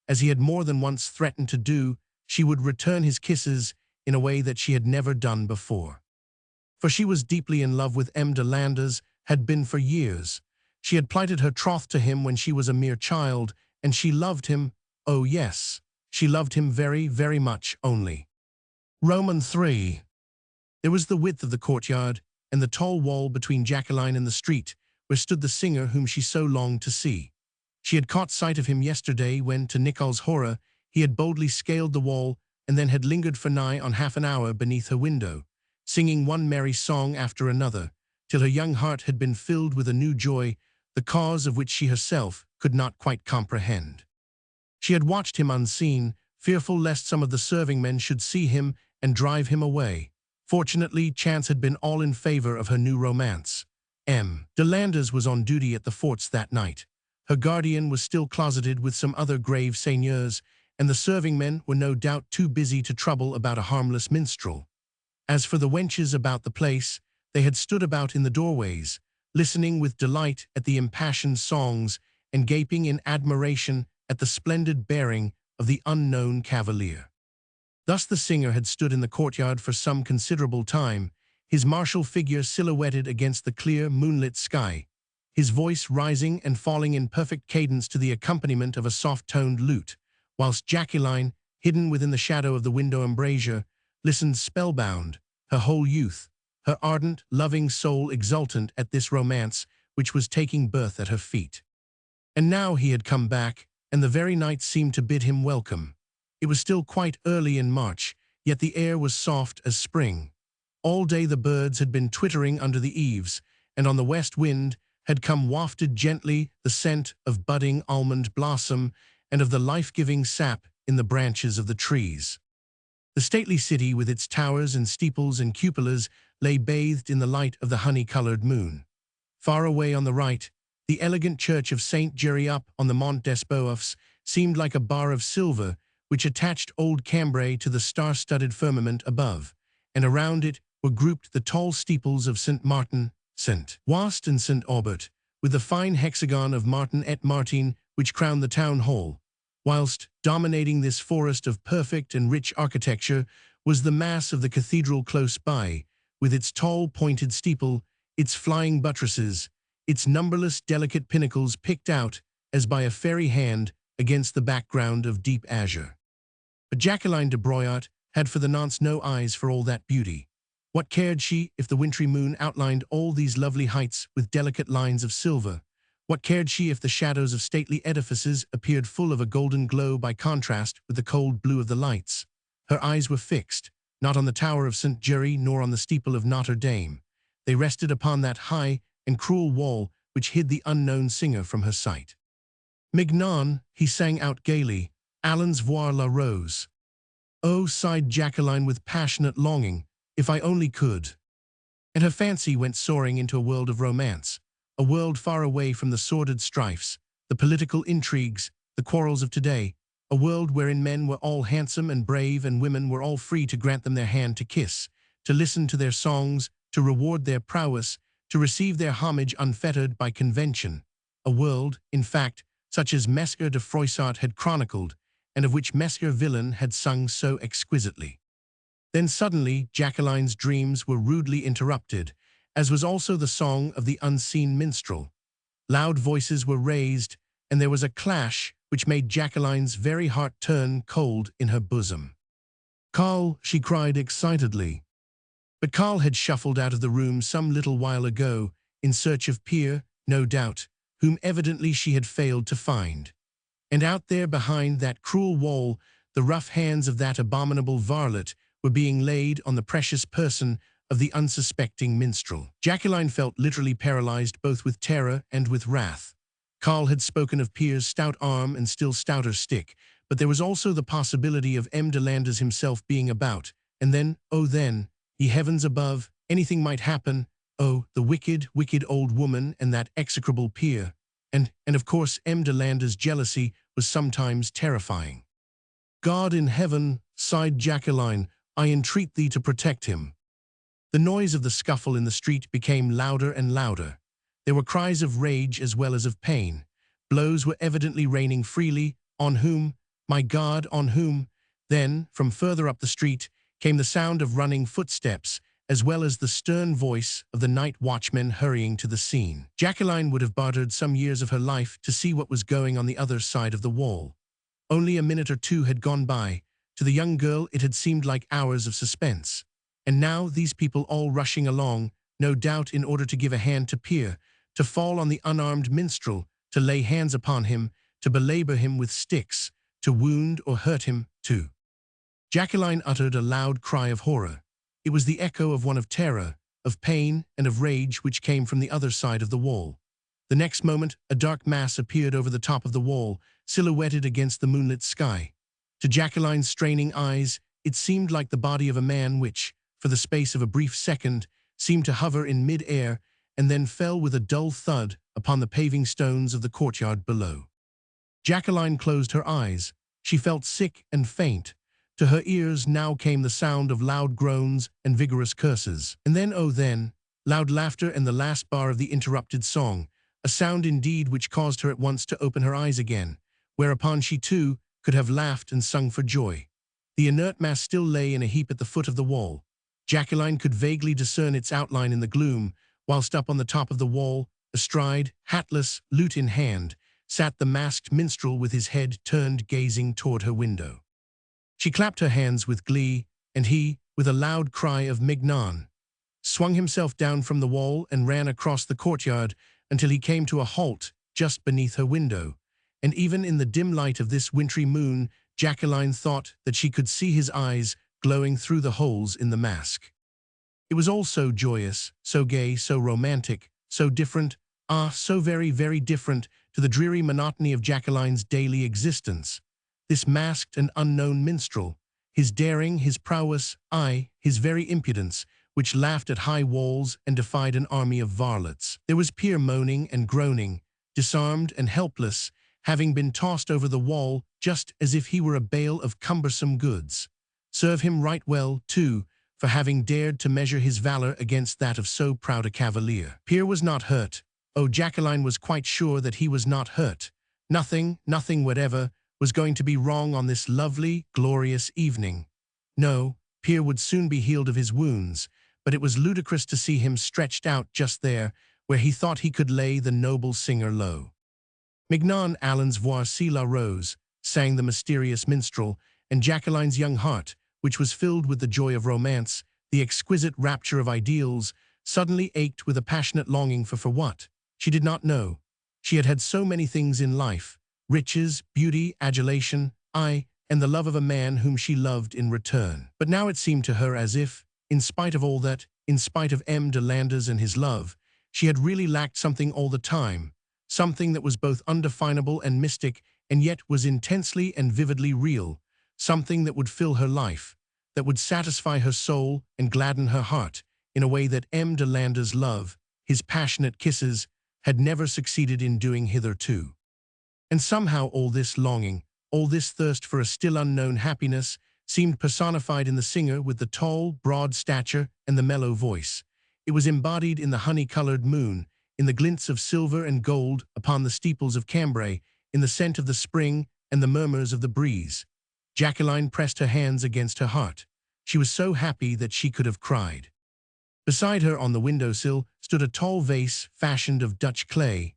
as he had more than once threatened to do, she would return his kisses in a way that she had never done before. For she was deeply in love with M. de Landres, had been for years. She had plighted her troth to him when she was a mere child, and she loved him, oh yes, she loved him very, very much only. Roman 3. There was the width of the courtyard, and the tall wall between Jacqueline and the street, where stood the singer whom she so longed to see. She had caught sight of him yesterday when, to Nicole's horror, he had boldly scaled the wall and then had lingered for nigh on half an hour beneath her window, singing one merry song after another, till her young heart had been filled with a new joy, the cause of which she herself could not quite comprehend. She had watched him unseen, fearful lest some of the serving men should see him and drive him away. Fortunately, chance had been all in favor of her new romance. M. de Landres was on duty at the forts that night. Her guardian was still closeted with some other grave seigneurs, and the serving men were no doubt too busy to trouble about a harmless minstrel. As for the wenches about the place, they had stood about in the doorways, listening with delight at the impassioned songs and gaping in admiration at the splendid bearing of the unknown cavalier. Thus the singer had stood in the courtyard for some considerable time, his martial figure silhouetted against the clear, moonlit sky, his voice rising and falling in perfect cadence to the accompaniment of a soft-toned lute, whilst Jacqueline, hidden within the shadow of the window embrasure, listened spellbound, her whole youth, her ardent, loving soul exultant at this romance which was taking birth at her feet. And now he had come back, and the very night seemed to bid him welcome. It was still quite early in March, yet the air was soft as spring. All day the birds had been twittering under the eaves, and on the west wind had come wafted gently the scent of budding almond blossom and of the life-giving sap in the branches of the trees. The stately city, with its towers and steeples and cupolas, lay bathed in the light of the honey-colored moon. Far away on the right, the elegant church of Saint Jerry up on the Mont des Boeufs seemed like a bar of silver which attached old Cambray to the star-studded firmament above, and around it were grouped the tall steeples of St. Martin, St. Wast and St. Aubert, with the fine hexagon of Martin et Martin which crowned the town hall, whilst, dominating this forest of perfect and rich architecture, was the mass of the cathedral close by, with its tall pointed steeple, its flying buttresses, its numberless delicate pinnacles picked out, as by a fairy hand, against the background of deep azure. But Jacqueline de Broyat had for the nonce no eyes for all that beauty. What cared she if the wintry moon outlined all these lovely heights with delicate lines of silver? What cared she if the shadows of stately edifices appeared full of a golden glow by contrast with the cold blue of the lights? Her eyes were fixed, not on the tower of St. Jury nor on the steeple of Notre Dame. They rested upon that high and cruel wall which hid the unknown singer from her sight. Mignon, he sang out gaily, allons voir la rose. Oh, sighed Jacqueline with passionate longing, if I only could. And her fancy went soaring into a world of romance, a world far away from the sordid strifes, the political intrigues, the quarrels of today, a world wherein men were all handsome and brave and women were all free to grant them their hand to kiss, to listen to their songs, to reward their prowess, to receive their homage unfettered by convention. A world, in fact, such as Mesmer de Froissart had chronicled, and of which Mesmer Villain had sung so exquisitely. Then suddenly Jacqueline's dreams were rudely interrupted, as was also the song of the unseen minstrel. Loud voices were raised, and there was a clash which made Jacqueline's very heart turn cold in her bosom. "Carl," she cried excitedly. But Carl had shuffled out of the room some little while ago, in search of Pierre, no doubt, whom evidently she had failed to find. And out there behind that cruel wall, the rough hands of that abominable varlet were being laid on the precious person of the unsuspecting minstrel. Jacqueline felt literally paralyzed both with terror and with wrath. Carl had spoken of Pierre's stout arm and still stouter stick, but there was also the possibility of M. de Landres himself being about, and then, oh then, ye heavens above, anything might happen. Oh, the wicked, wicked old woman and that execrable Pierre. And of course M. de Landres' jealousy was sometimes terrifying. "God in heaven," sighed Jacqueline, "I entreat thee to protect him." The noise of the scuffle in the street became louder and louder. There were cries of rage as well as of pain. Blows were evidently raining freely. On whom? My God, on whom? Then, from further up the street, came the sound of running footsteps, as well as the stern voice of the night watchman hurrying to the scene. Jacqueline would have bartered some years of her life to see what was going on the other side of the wall. Only a minute or two had gone by. To the young girl it had seemed like hours of suspense. And now these people all rushing along, no doubt in order to give a hand to Pierre, to fall on the unarmed minstrel, to lay hands upon him, to belabor him with sticks, to wound or hurt him, too. Jacqueline uttered a loud cry of horror. It was the echo of one of terror, of pain, and of rage which came from the other side of the wall. The next moment, a dark mass appeared over the top of the wall, silhouetted against the moonlit sky. To Jacqueline's straining eyes, it seemed like the body of a man which, for the space of a brief second, seemed to hover in mid-air and then fell with a dull thud upon the paving stones of the courtyard below. Jacqueline closed her eyes. She felt sick and faint. To her ears now came the sound of loud groans and vigorous curses. And then, oh then, loud laughter and the last bar of the interrupted song, a sound indeed which caused her at once to open her eyes again, whereupon she too could have laughed and sung for joy. The inert mass still lay in a heap at the foot of the wall. Jacqueline could vaguely discern its outline in the gloom, whilst up on the top of the wall, astride, hatless, lute in hand, sat the masked minstrel with his head turned gazing toward her window. She clapped her hands with glee, and he, with a loud cry of Mignon, swung himself down from the wall and ran across the courtyard until he came to a halt just beneath her window. And even in the dim light of this wintry moon, Jacqueline thought that she could see his eyes glowing through the holes in the mask. It was all so joyous, so gay, so romantic, so different, so very, very different to the dreary monotony of Jacqueline's daily existence. This masked and unknown minstrel, his daring, his prowess, his very impudence, which laughed at high walls and defied an army of varlets. There was Pierre moaning and groaning, disarmed and helpless, having been tossed over the wall just as if he were a bale of cumbersome goods. Serve him right well, too, for having dared to measure his valor against that of so proud a cavalier. Pierre was not hurt. Oh, Jacqueline was quite sure that he was not hurt. Nothing whatever, was going to be wrong on this lovely, glorious evening. No, Pierre would soon be healed of his wounds, but it was ludicrous to see him stretched out just there, where he thought he could lay the noble singer low. Mignon, allons voici la rose, sang the mysterious minstrel, and Jacqueline's young heart, which was filled with the joy of romance, the exquisite rapture of ideals, suddenly ached with a passionate longing for what? She did not know. She had had so many things in life: riches, beauty, adulation, and the love of a man whom she loved in return. But now it seemed to her as if, in spite of all that, in spite of M. de Landres and his love, she had really lacked something all the time, something that was both undefinable and mystic, and yet was intensely and vividly real, something that would fill her life, that would satisfy her soul and gladden her heart, in a way that M. de Lander's love, his passionate kisses, had never succeeded in doing hitherto. And somehow all this longing, all this thirst for a still unknown happiness, seemed personified in the singer with the tall, broad stature and the mellow voice. It was embodied in the honey-colored moon, in the glints of silver and gold upon the steeples of Cambray, in the scent of the spring and the murmurs of the breeze. Jacqueline pressed her hands against her heart. She was so happy that she could have cried. Beside her on the windowsill stood a tall vase fashioned of Dutch clay.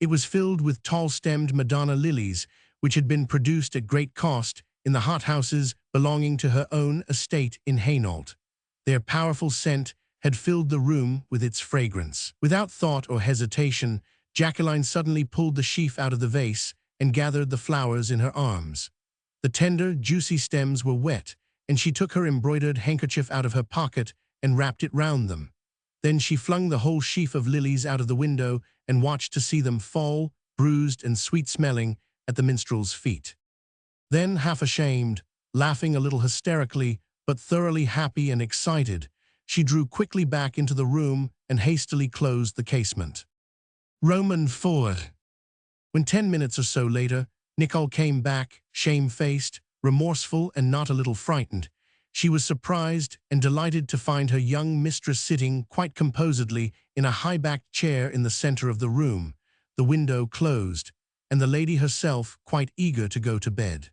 It was filled with tall-stemmed Madonna lilies, which had been produced at great cost in the hothouses belonging to her own estate in Hainault. Their powerful scent had filled the room with its fragrance. Without thought or hesitation, Jacqueline suddenly pulled the sheaf out of the vase and gathered the flowers in her arms. The tender, juicy stems were wet, and she took her embroidered handkerchief out of her pocket and wrapped it round them. Then she flung the whole sheaf of lilies out of the window and watched to see them fall, bruised and sweet-smelling, at the minstrel's feet. Then, half ashamed, laughing a little hysterically, but thoroughly happy and excited, she drew quickly back into the room and hastily closed the casement. Roman 4. When 10 minutes or so later, Nicole came back, shamefaced, remorseful and not a little frightened, she was surprised and delighted to find her young mistress sitting quite composedly in a high-backed chair in the center of the room, the window closed, and the lady herself quite eager to go to bed.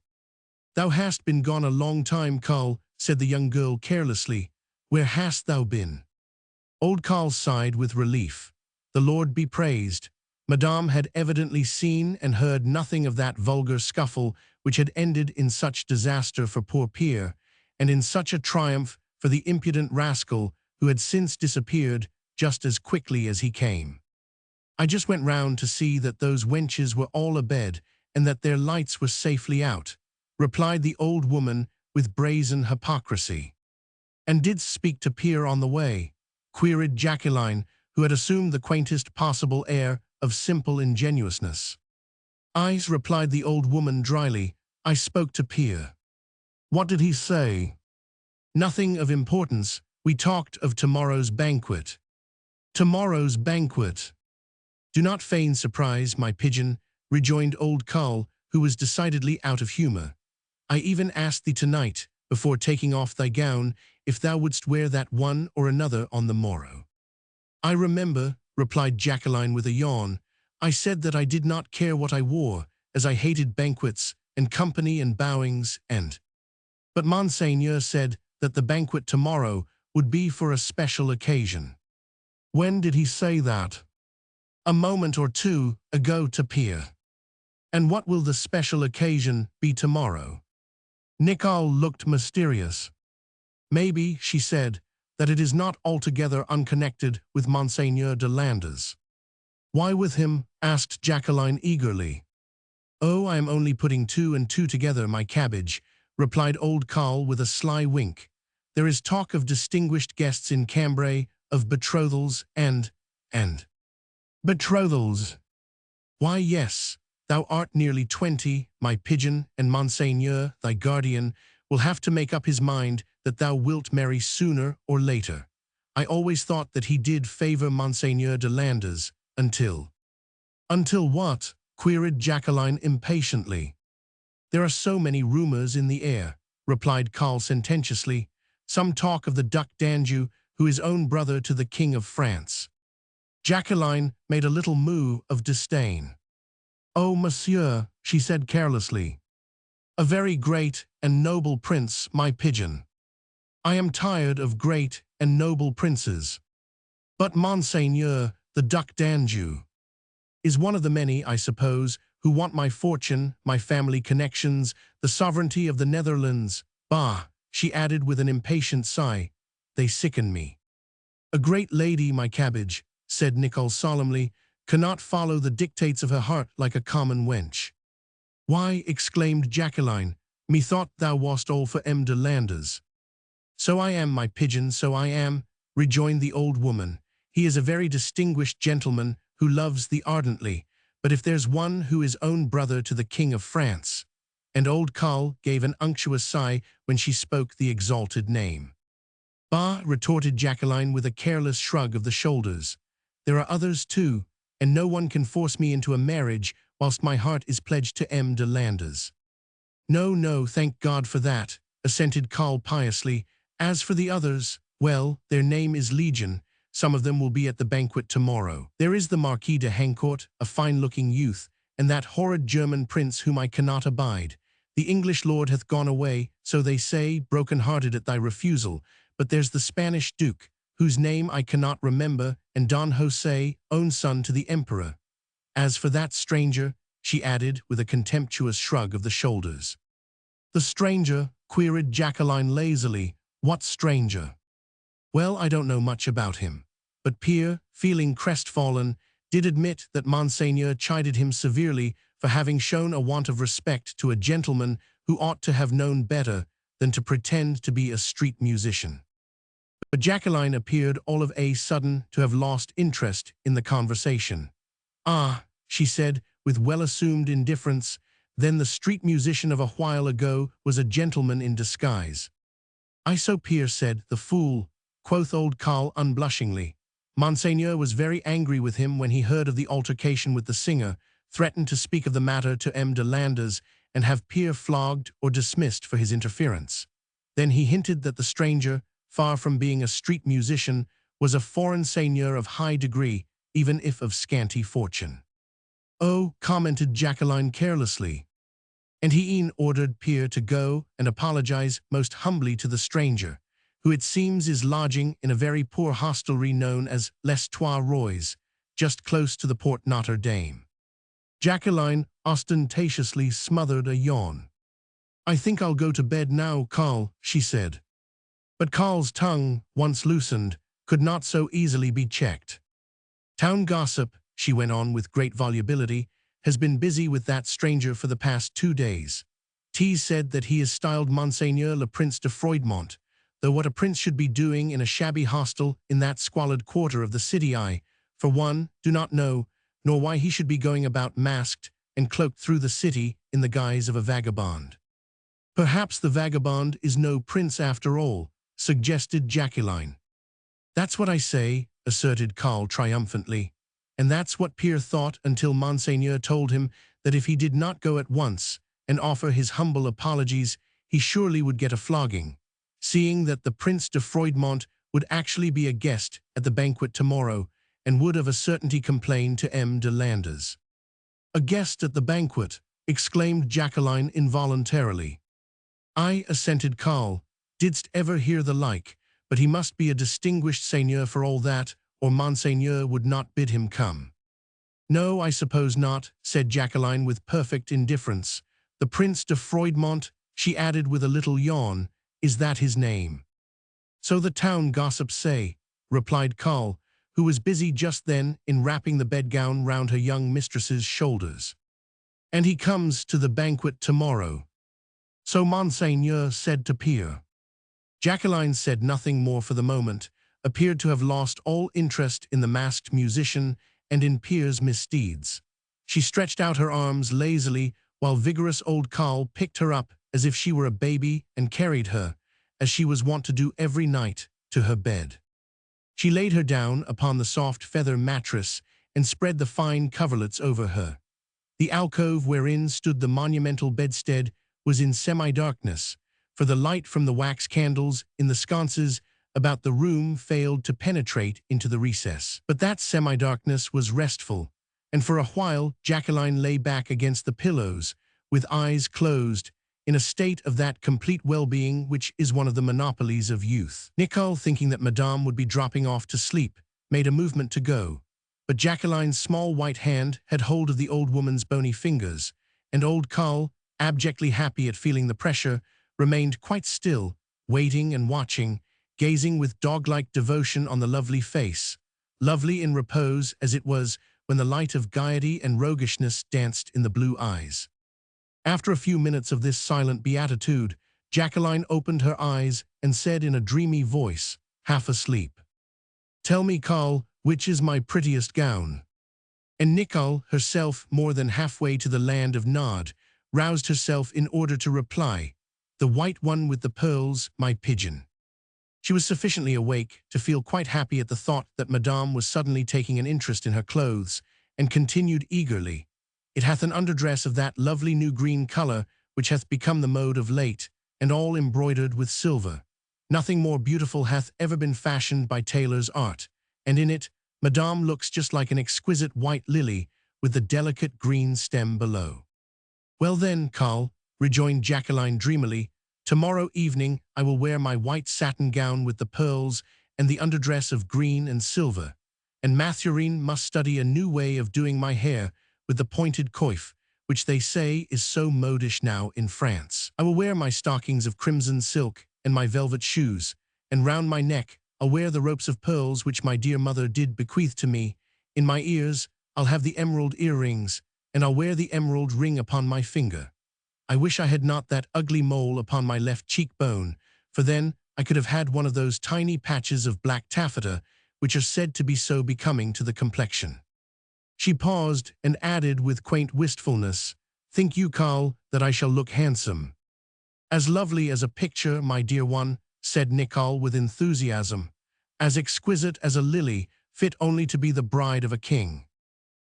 "Thou hast been gone a long time, Carl," said the young girl carelessly. "Where hast thou been?" Old Carl sighed with relief. The Lord be praised. Madame had evidently seen and heard nothing of that vulgar scuffle which had ended in such disaster for poor Pierre, and in such a triumph for the impudent rascal who had since disappeared just as quickly as he came. "I just went round to see that those wenches were all abed and that their lights were safely out," replied the old woman with brazen hypocrisy. "And didst speak to Pierre on the way?" queried Jacqueline, who had assumed the quaintest possible air of simple ingenuousness. "Aye," replied the old woman dryly, "I spoke to Pierre." "What did he say?" "Nothing of importance. We talked of tomorrow's banquet." "Tomorrow's banquet?" "Do not feign surprise, my pigeon," rejoined old Carl, who was decidedly out of humor. "I even asked thee tonight, before taking off thy gown, if thou wouldst wear that one or another on the morrow." "I remember," replied Jacqueline with a yawn. "I said that I did not care what I wore, as I hated banquets and company and bowings and—" "But Monseigneur said that the banquet tomorrow would be for a special occasion." "When did he say that?" "A moment or two ago to Pierre." "And what will the special occasion be tomorrow?" Nicole looked mysterious. "Maybe," she said, "that it is not altogether unconnected with Monseigneur de Landers." "Why with him?" asked Jacqueline eagerly. "Oh, I am only putting two and two together, my cabbage," replied old Carl with a sly wink. "There is talk of distinguished guests in Cambray, of betrothals and— "Betrothals?" "Why, yes. Thou art nearly 20, my pigeon, and Monseigneur, thy guardian, will have to make up his mind that thou wilt marry sooner or later. I always thought that he did favor Monseigneur de Landers, until—" "Until what?" queried Jacqueline impatiently. "There are so many rumors in the air," replied Carl sententiously. "Some talk of the Duc d'Anjou, who is own brother to the King of France." Jacqueline made a little moue of disdain. "Oh, monsieur," she said carelessly. "A very great and noble prince, my pigeon." "I am tired of great and noble princes." "But Monseigneur, the Duc d'Anjou, is one of the many, I suppose, who want my fortune, my family connections, the sovereignty of the Netherlands. Bah," she added with an impatient sigh, "they sicken me." "A great lady, my cabbage," said Nicole solemnly, "cannot follow the dictates of her heart like a common wench." "Why," exclaimed Jacqueline, "methought thou wast all for M. de Landers." "So I am, my pigeon, so I am," rejoined the old woman. "He is a very distinguished gentleman who loves thee ardently, but if there's one who is own brother to the King of France. And old Karl gave an unctuous sigh when she spoke the exalted name. Bah, retorted Jacqueline with a careless shrug of the shoulders. There are others too, and no one can force me into a marriage whilst my heart is pledged to M. de Landers. No, no, thank God for that, assented Karl piously. As for the others, well, their name is Legion. Some of them will be at the banquet tomorrow. There is the Marquis de Hancourt, a fine-looking youth, and that horrid German prince whom I cannot abide. The English lord hath gone away, so they say, broken-hearted at thy refusal, but there's the Spanish duke, whose name I cannot remember, and Don Jose, own son to the emperor. As for that stranger, she added with a contemptuous shrug of the shoulders. The stranger, queried Jacqueline lazily. What stranger? Well, I don't know much about him. But Pierre, feeling crestfallen, did admit that Monseigneur chided him severely for having shown a want of respect to a gentleman who ought to have known better than to pretend to be a street musician. But Jacqueline appeared all of a sudden to have lost interest in the conversation. Ah, she said with well-assumed indifference, then the street musician of a while ago was a gentleman in disguise. I so Pierre said, the fool, quoth old Karl unblushingly. Monseigneur was very angry with him when he heard of the altercation with the singer, threatened to speak of the matter to M. de Landers and have Pierre flogged or dismissed for his interference. Then he hinted that the stranger, far from being a street musician, was a foreign seigneur of high degree, even if of scanty fortune. Oh, commented Jacqueline carelessly. And he e'en ordered Pierre to go and apologize most humbly to the stranger, who it seems is lodging in a very poor hostelry known as Les Trois Rois, just close to the Porte Notre Dame. Jacqueline ostentatiously smothered a yawn. I think I'll go to bed now, Karl, she said. But Karl's tongue, once loosened, could not so easily be checked. Town gossip, she went on with great volubility, has been busy with that stranger for the past 2 days. Tease said that he is styled Monseigneur le Prince de Froidmont, though what a prince should be doing in a shabby hostel in that squalid quarter of the city I, for one, do not know, nor why he should be going about masked and cloaked through the city in the guise of a vagabond. Perhaps the vagabond is no prince after all, suggested Jacqueline. That's what I say, asserted Karl triumphantly, and that's what Pierre thought until Monseigneur told him that if he did not go at once and offer his humble apologies, he surely would get a flogging, seeing that the Prince de Froidmont would actually be a guest at the banquet tomorrow and would of a certainty complain to M. de Landers. A guest at the banquet, exclaimed Jacqueline involuntarily. I, assented Karl, didst ever hear the like, but he must be a distinguished seigneur for all that, or Monseigneur would not bid him come. No, I suppose not, said Jacqueline with perfect indifference. The Prince de Froidmont, she added with a little yawn, is that his name? So the town gossips say, replied Karl, who was busy just then in wrapping the bedgown round her young mistress's shoulders. And he comes to the banquet tomorrow. So Monseigneur said to Pierre. Jacqueline said nothing more for the moment, appeared to have lost all interest in the masked musician and in Pierre's misdeeds. She stretched out her arms lazily while vigorous old Karl picked her up as if she were a baby and carried her, as she was wont to do every night, to her bed. She laid her down upon the soft feather mattress and spread the fine coverlets over her. The alcove wherein stood the monumental bedstead was in semi-darkness, for the light from the wax candles in the sconces about the room failed to penetrate into the recess. But that semi-darkness was restful, and for a while Jacqueline lay back against the pillows, with eyes closed, in a state of that complete well-being which is one of the monopolies of youth. Nicole, thinking that Madame would be dropping off to sleep, made a movement to go, but Jacqueline's small white hand had hold of the old woman's bony fingers, and old Karl, abjectly happy at feeling the pressure, remained quite still, waiting and watching, gazing with dog-like devotion on the lovely face, lovely in repose as it was when the light of gaiety and roguishness danced in the blue eyes. After a few minutes of this silent beatitude, Jacqueline opened her eyes and said in a dreamy voice, half asleep, "Tell me, Karl, which is my prettiest gown?" And Nicole, herself more than halfway to the land of Nod, roused herself in order to reply, "The white one with the pearls, my pigeon." She was sufficiently awake to feel quite happy at the thought that Madame was suddenly taking an interest in her clothes, and continued eagerly, "It hath an underdress of that lovely new green colour which hath become the mode of late, and all embroidered with silver. Nothing more beautiful hath ever been fashioned by tailor's art, and in it Madame looks just like an exquisite white lily with the delicate green stem below." "Well then, Carl," rejoined Jacqueline dreamily, "tomorrow evening I will wear my white satin gown with the pearls and the underdress of green and silver, and Marguerite must study a new way of doing my hair with the pointed coif, which they say is so modish now in France. I will wear my stockings of crimson silk and my velvet shoes, and round my neck I'll wear the ropes of pearls which my dear mother did bequeath to me. In my ears I'll have the emerald earrings, and I'll wear the emerald ring upon my finger. I wish I had not that ugly mole upon my left cheekbone, for then I could have had one of those tiny patches of black taffeta which are said to be so becoming to the complexion." She paused and added with quaint wistfulness, "Think you, Carl, that I shall look handsome?" "As lovely as a picture, my dear one," said Nicole with enthusiasm. "As exquisite as a lily, fit only to be the bride of a king."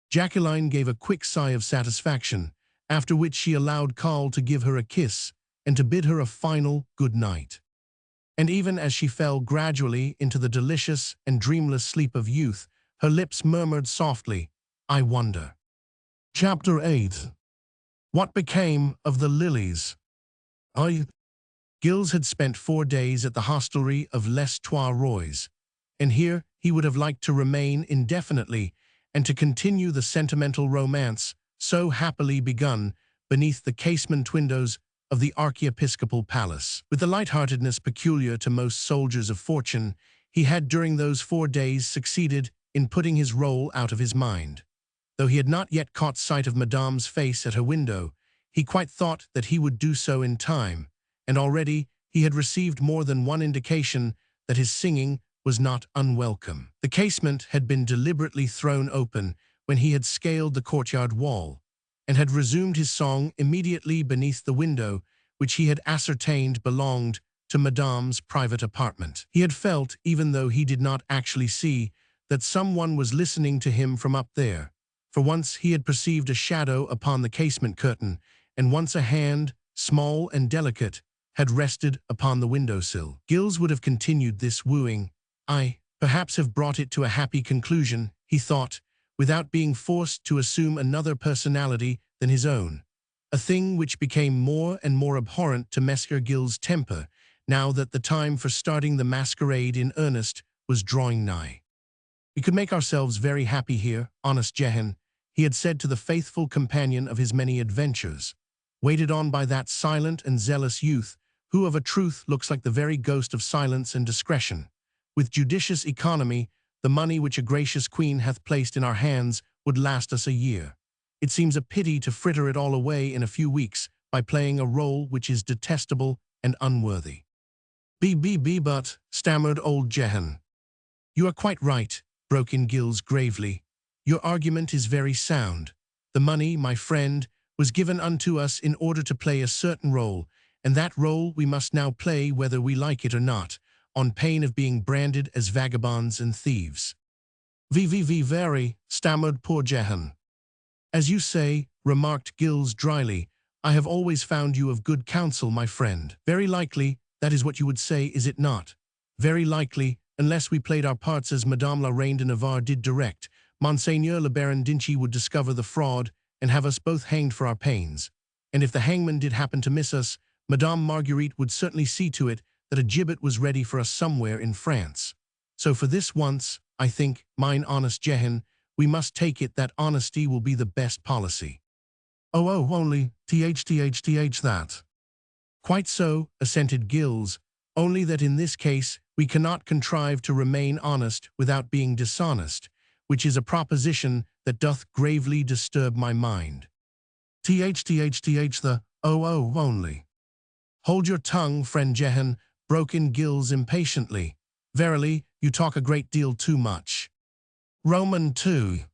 Jacqueline gave a quick sigh of satisfaction, after which she allowed Carl to give her a kiss and to bid her a final good night. And even as she fell gradually into the delicious and dreamless sleep of youth, her lips murmured softly, "I wonder." Chapter 8. What became of the lilies? Gilles had spent 4 days at the hostelry of Les Trois Rois, and here he would have liked to remain indefinitely and to continue the sentimental romance so happily begun beneath the casement windows of the archiepiscopal palace. With the lightheartedness peculiar to most soldiers of fortune, he had during those 4 days succeeded in putting his role out of his mind. Though he had not yet caught sight of Madame's face at her window, he quite thought that he would do so in time, and already he had received more than one indication that his singing was not unwelcome. The casement had been deliberately thrown open when he had scaled the courtyard wall, and had resumed his song immediately beneath the window which he had ascertained belonged to Madame's private apartment. He had felt, even though he did not actually see, that someone was listening to him from up there. For once he had perceived a shadow upon the casement curtain, and once a hand, small and delicate, had rested upon the windowsill. Gilles would have continued this wooing, perhaps have brought it to a happy conclusion, he thought, without being forced to assume another personality than his own, a thing which became more and more abhorrent to Monsieur Gilles's temper, now that the time for starting the masquerade in earnest was drawing nigh. "We could make ourselves very happy here, honest Jehan," he had said to the faithful companion of his many adventures, waited on by that silent and zealous youth, who of a truth looks like the very ghost of silence and discretion. "With judicious economy, the money which a gracious queen hath placed in our hands would last us a year. It seems a pity to fritter it all away in a few weeks by playing a role which is detestable and unworthy." But," stammered old Jehan. "You are quite right," broke in Gilles gravely. "Your argument is very sound. The money, my friend, was given unto us in order to play a certain role, and that role we must now play whether we like it or not, on pain of being branded as vagabonds and thieves." Very," stammered poor Jehan. "As you say," remarked Gilles dryly, "I have always found you of good counsel, my friend." "Very likely, that is what you would say, is it not? Very likely, unless we played our parts as Madame la Reine de Navarre did direct, Monseigneur le Baron d'Inchy would discover the fraud and have us both hanged for our pains. And if the hangman did happen to miss us, Madame Marguerite would certainly see to it that a gibbet was ready for us somewhere in France. So for this once, I think, mine honest Jehan, we must take it that honesty will be the best policy." Oh, only, th that. "Quite so," assented Gilles, "only that in this case we cannot contrive to remain honest without being dishonest, which is a proposition that doth gravely disturb my mind." The, only. "Hold your tongue, friend Jehan," broke in Gilles impatiently. "Verily, you talk a great deal too much." Roman 2.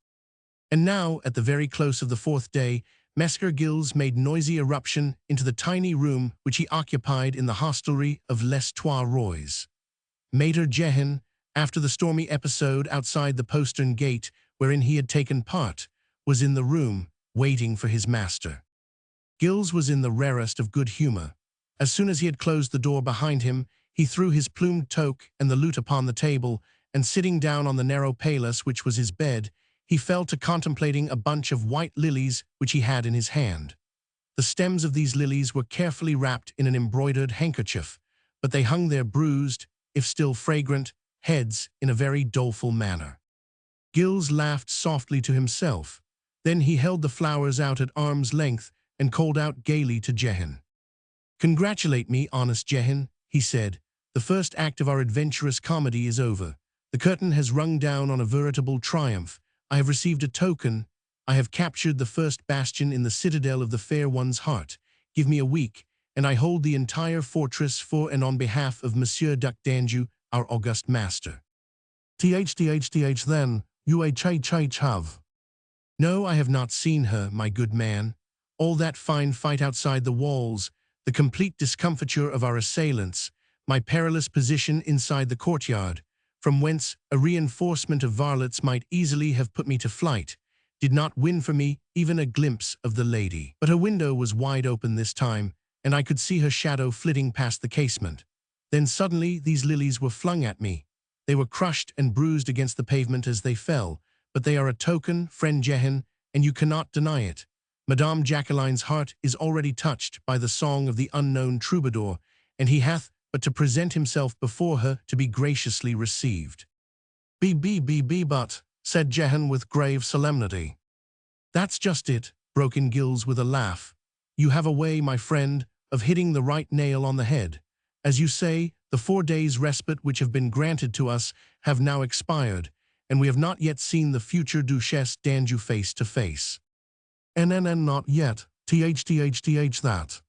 And now, at the very close of the fourth day, Mescar Gills made noisy eruption into the tiny room which he occupied in the hostelry of Les Trois Rois. Maître Jehan, after the stormy episode outside the postern gate wherein he had taken part, was in the room, waiting for his master. Gills was in the rarest of good humor. As soon as he had closed the door behind him, he threw his plumed toque and the lute upon the table, and sitting down on the narrow palus which was his bed, he fell to contemplating a bunch of white lilies which he had in his hand. The stems of these lilies were carefully wrapped in an embroidered handkerchief, but they hung their bruised, if still fragrant, heads in a very doleful manner. Gills laughed softly to himself. Then he held the flowers out at arm's length and called out gaily to Jehan. "Congratulate me, honest Jehan," he said. "The first act of our adventurous comedy is over. The curtain has rung down on a veritable triumph. I have received a token. I have captured the first bastion in the citadel of the fair one's heart. Give me a week, and I hold the entire fortress for and on behalf of Monsieur Duc d'Anjou, our august master." "Th then, you a have." "No, I have not seen her, my good man. All that fine fight outside the walls, the complete discomfiture of our assailants, my perilous position inside the courtyard, from whence a reinforcement of varlets might easily have put me to flight, did not win for me even a glimpse of the lady. But her window was wide open this time, and I could see her shadow flitting past the casement. Then suddenly these lilies were flung at me. They were crushed and bruised against the pavement as they fell, but they are a token, friend Jehan, and you cannot deny it. Madame Jacqueline's heart is already touched by the song of the unknown troubadour, and he hath but to present himself before her to be graciously received." But," said Jehan with grave solemnity. "That's just it," broke in Gills with a laugh. "You have a way, my friend, of hitting the right nail on the head. As you say, the 4 days' respite which have been granted to us have now expired, and we have not yet seen the future Duchesse d'Anjou face to face." "NNN not yet, that."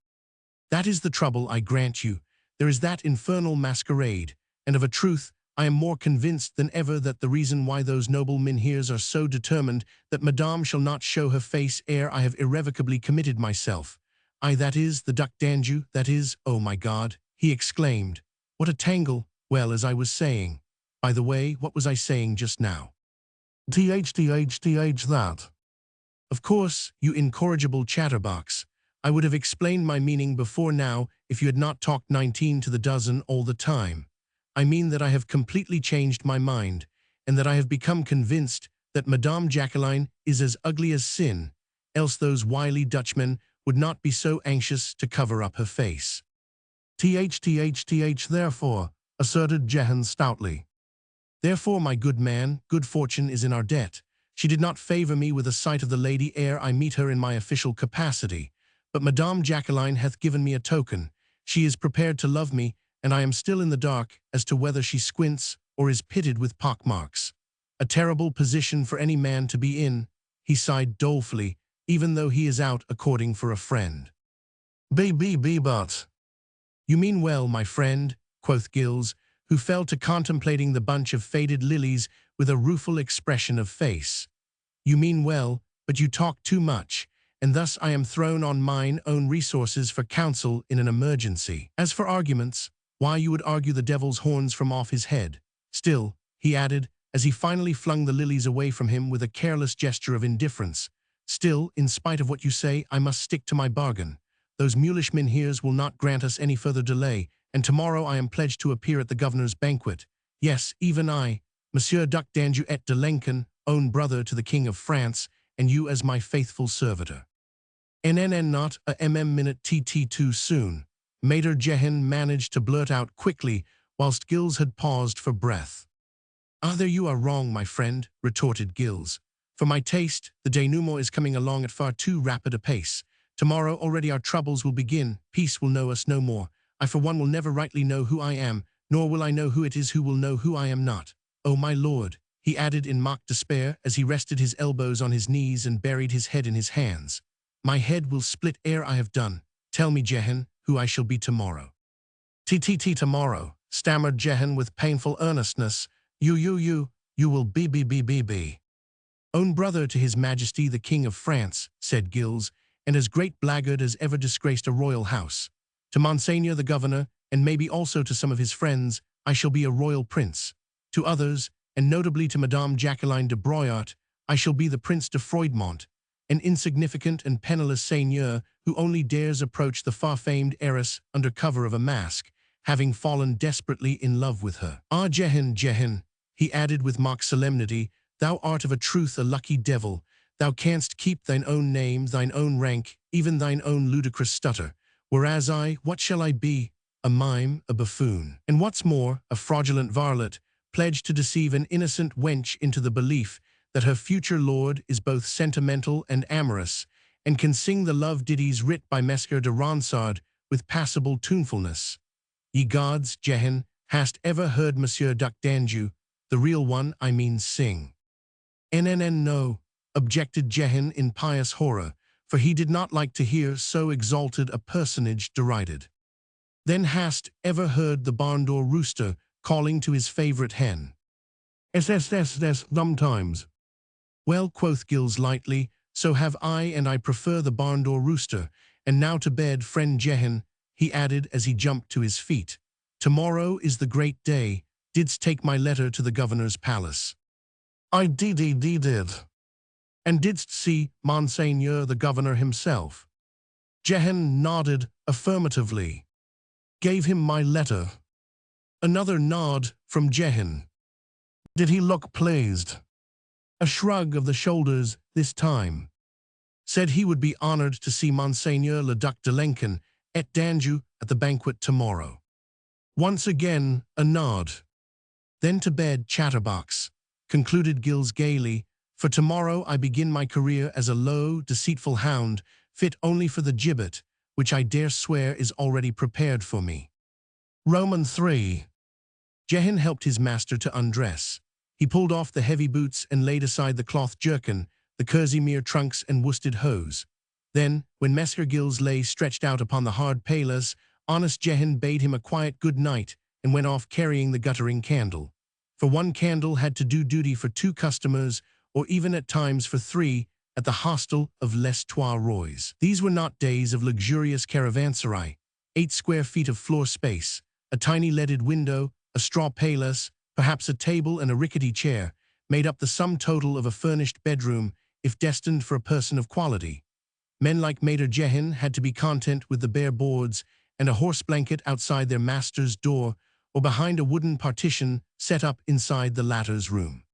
"That is the trouble, I grant you. There is that infernal masquerade, and of a truth, I am more convinced than ever that the reason why those noble mynheers are so determined that Madame shall not show her face ere I have irrevocably committed myself. That is, the Duc d'Anjou, that is, oh my God," he exclaimed. "What a tangle! Well, as I was saying. By the way, what was I saying just now?" That. "Of course, you incorrigible chatterbox. I would have explained my meaning before now if you had not talked 19 to the dozen all the time. I mean that I have completely changed my mind, and that I have become convinced that Madame Jacqueline is as ugly as sin, else those wily Dutchmen would not be so anxious to cover up her face." Therefore," asserted Jehan stoutly. "Therefore, my good man, good fortune is in our debt. She did not favor me with a sight of the lady ere I meet her in my official capacity. But Madame Jacqueline hath given me a token. She is prepared to love me, and I am still in the dark as to whether she squints or is pitted with pockmarks. A terrible position for any man to be in," he sighed dolefully, "even though he is out a-courting for a friend." But. "You mean well, my friend," quoth Gills, who fell to contemplating the bunch of faded lilies with a rueful expression of face. "You mean well, but you talk too much, and thus I am thrown on mine own resources for counsel in an emergency. As for arguments, why, you would argue the devil's horns from off his head. Still," he added, as he finally flung the lilies away from him with a careless gesture of indifference, "still, in spite of what you say, I must stick to my bargain. Those mulish mynheers will not grant us any further delay, and tomorrow I am pledged to appear at the governor's banquet. Yes, even I, Monsieur Duc d'Anjou et de Lincoln, own brother to the King of France, and you as my faithful servitor." "NNN not a minute TT too soon," Maître Jehan managed to blurt out quickly, whilst Gills had paused for breath. "Ah, there you are wrong, my friend," retorted Gills. "For my taste, the denouement is coming along at far too rapid a pace. Tomorrow already our troubles will begin, peace will know us no more. I for one will never rightly know who I am, nor will I know who it is who will know who I am not. Oh, my lord," he added in mock despair as he rested his elbows on his knees and buried his head in his hands. "My head will split ere I have done. Tell me, Jehan, who I shall be tomorrow." Tomorrow," stammered Jehan with painful earnestness. You will be. "Own brother to His Majesty the King of France," said Gilles, "and as great blackguard as ever disgraced a royal house. To Monseigneur the Governor, and maybe also to some of his friends, I shall be a royal prince. To others, and notably to Madame Jacqueline de Broyart, I shall be the Prince de Froidmont, an insignificant and penniless seigneur who only dares approach the far-famed heiress under cover of a mask, having fallen desperately in love with her. Ah, Jehan, Jehan," he added with mock solemnity, "thou art of a truth a lucky devil. Thou canst keep thine own name, thine own rank, even thine own ludicrous stutter. Whereas I, what shall I be? A mime, a buffoon, and what's more, a fraudulent varlet, pledged to deceive an innocent wench into the belief that her future lord is both sentimental and amorous, and can sing the love ditties writ by Mescar de Ronsard with passable tunefulness. Ye gods, Jehan, hast ever heard Monsieur Duc d'Anjou, the real one, I mean, sing?" No, objected Jehan in pious horror, for he did not like to hear so exalted a personage derided. "Then hast ever heard the barn door rooster calling to his favorite hen?" "Yes, sometimes." "Well," quoth Gilles lightly, "so have I, and I prefer the barn door rooster. And now to bed, friend Jehan," he added as he jumped to his feet. "Tomorrow is the great day. Didst take my letter to the governor's palace?" "I did. "And didst see Monseigneur the governor himself?" Jehan nodded affirmatively. "Gave him my letter?" Another nod from Jehan. "Did he look pleased?" A shrug of the shoulders this time. "Said he would be honored to see Monseigneur le Duc de Lincoln et d'Anjou at the banquet tomorrow." Once again a nod. "Then to bed, chatterbox," concluded Gilles gaily, "for tomorrow I begin my career as a low, deceitful hound, fit only for the gibbet, which I dare swear is already prepared for me." Roman 3. Jehan helped his master to undress. He pulled off the heavy boots and laid aside the cloth jerkin, the kerseymere trunks and worsted hose. Then, when Mescar Gilles lay stretched out upon the hard palers, honest Jehan bade him a quiet good night and went off carrying the guttering candle. For one candle had to do duty for 2 customers, or even at times for 3, at the hostel of Les Trois Rois. These were not days of luxurious caravanserai. 8 square feet of floor space, a tiny leaded window, a straw palus, perhaps a table and a rickety chair, made up the sum total of a furnished bedroom if destined for a person of quality. Men like Maître Jehan had to be content with the bare boards and a horse blanket outside their master's door or behind a wooden partition set up inside the latter's room.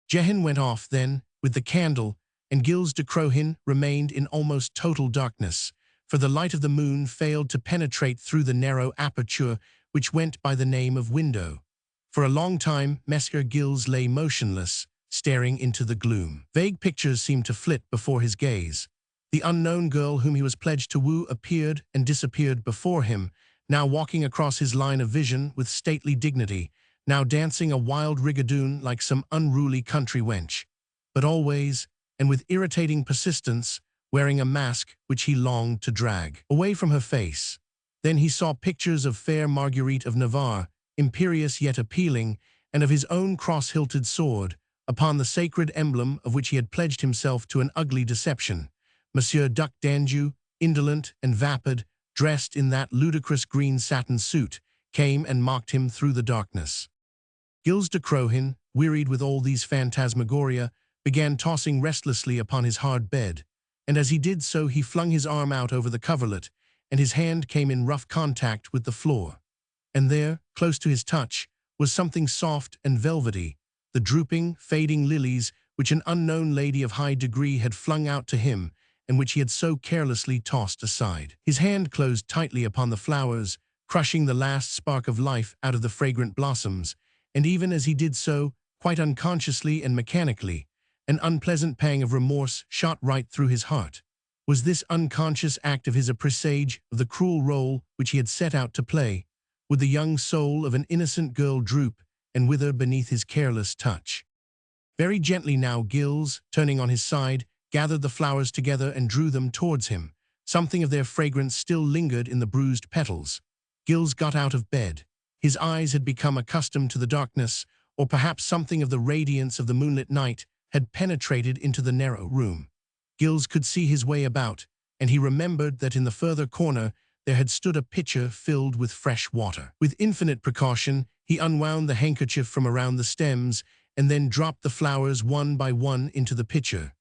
Jehan went off then with the candle, and Gilles de Crohin remained in almost total darkness, for the light of the moon failed to penetrate through the narrow aperture which went by the name of window. For a long time Mescar Gilles lay motionless, staring into the gloom. Vague pictures seemed to flit before his gaze. The unknown girl whom he was pledged to woo appeared and disappeared before him, now walking across his line of vision with stately dignity, now dancing a wild rigadoon like some unruly country wench, but always, and with irritating persistence, wearing a mask which he longed to drag away from her face. Then he saw pictures of fair Marguerite of Navarre, imperious yet appealing, and of his own cross-hilted sword, upon the sacred emblem of which he had pledged himself to an ugly deception. Monsieur Duc d'Anjou, indolent and vapid, dressed in that ludicrous green satin suit, came and mocked him through the darkness. Gilles de Crohin, wearied with all these phantasmagoria, began tossing restlessly upon his hard bed, and as he did so he flung his arm out over the coverlet, and his hand came in rough contact with the floor. And there, close to his touch, was something soft and velvety, the drooping, fading lilies which an unknown lady of high degree had flung out to him, and which he had so carelessly tossed aside. His hand closed tightly upon the flowers, crushing the last spark of life out of the fragrant blossoms, and even as he did so, quite unconsciously and mechanically, an unpleasant pang of remorse shot right through his heart. Was this unconscious act of his a presage of the cruel role which he had set out to play? Would the young soul of an innocent girl droop and wither beneath his careless touch? Very gently now Gilles, turning on his side, gathered the flowers together and drew them towards him. Something of their fragrance still lingered in the bruised petals. Gilles got out of bed. His eyes had become accustomed to the darkness, or perhaps something of the radiance of the moonlit night had penetrated into the narrow room. Gilles could see his way about, and he remembered that in the further corner there had stood a pitcher filled with fresh water. With infinite precaution, he unwound the handkerchief from around the stems and then dropped the flowers one by one into the pitcher.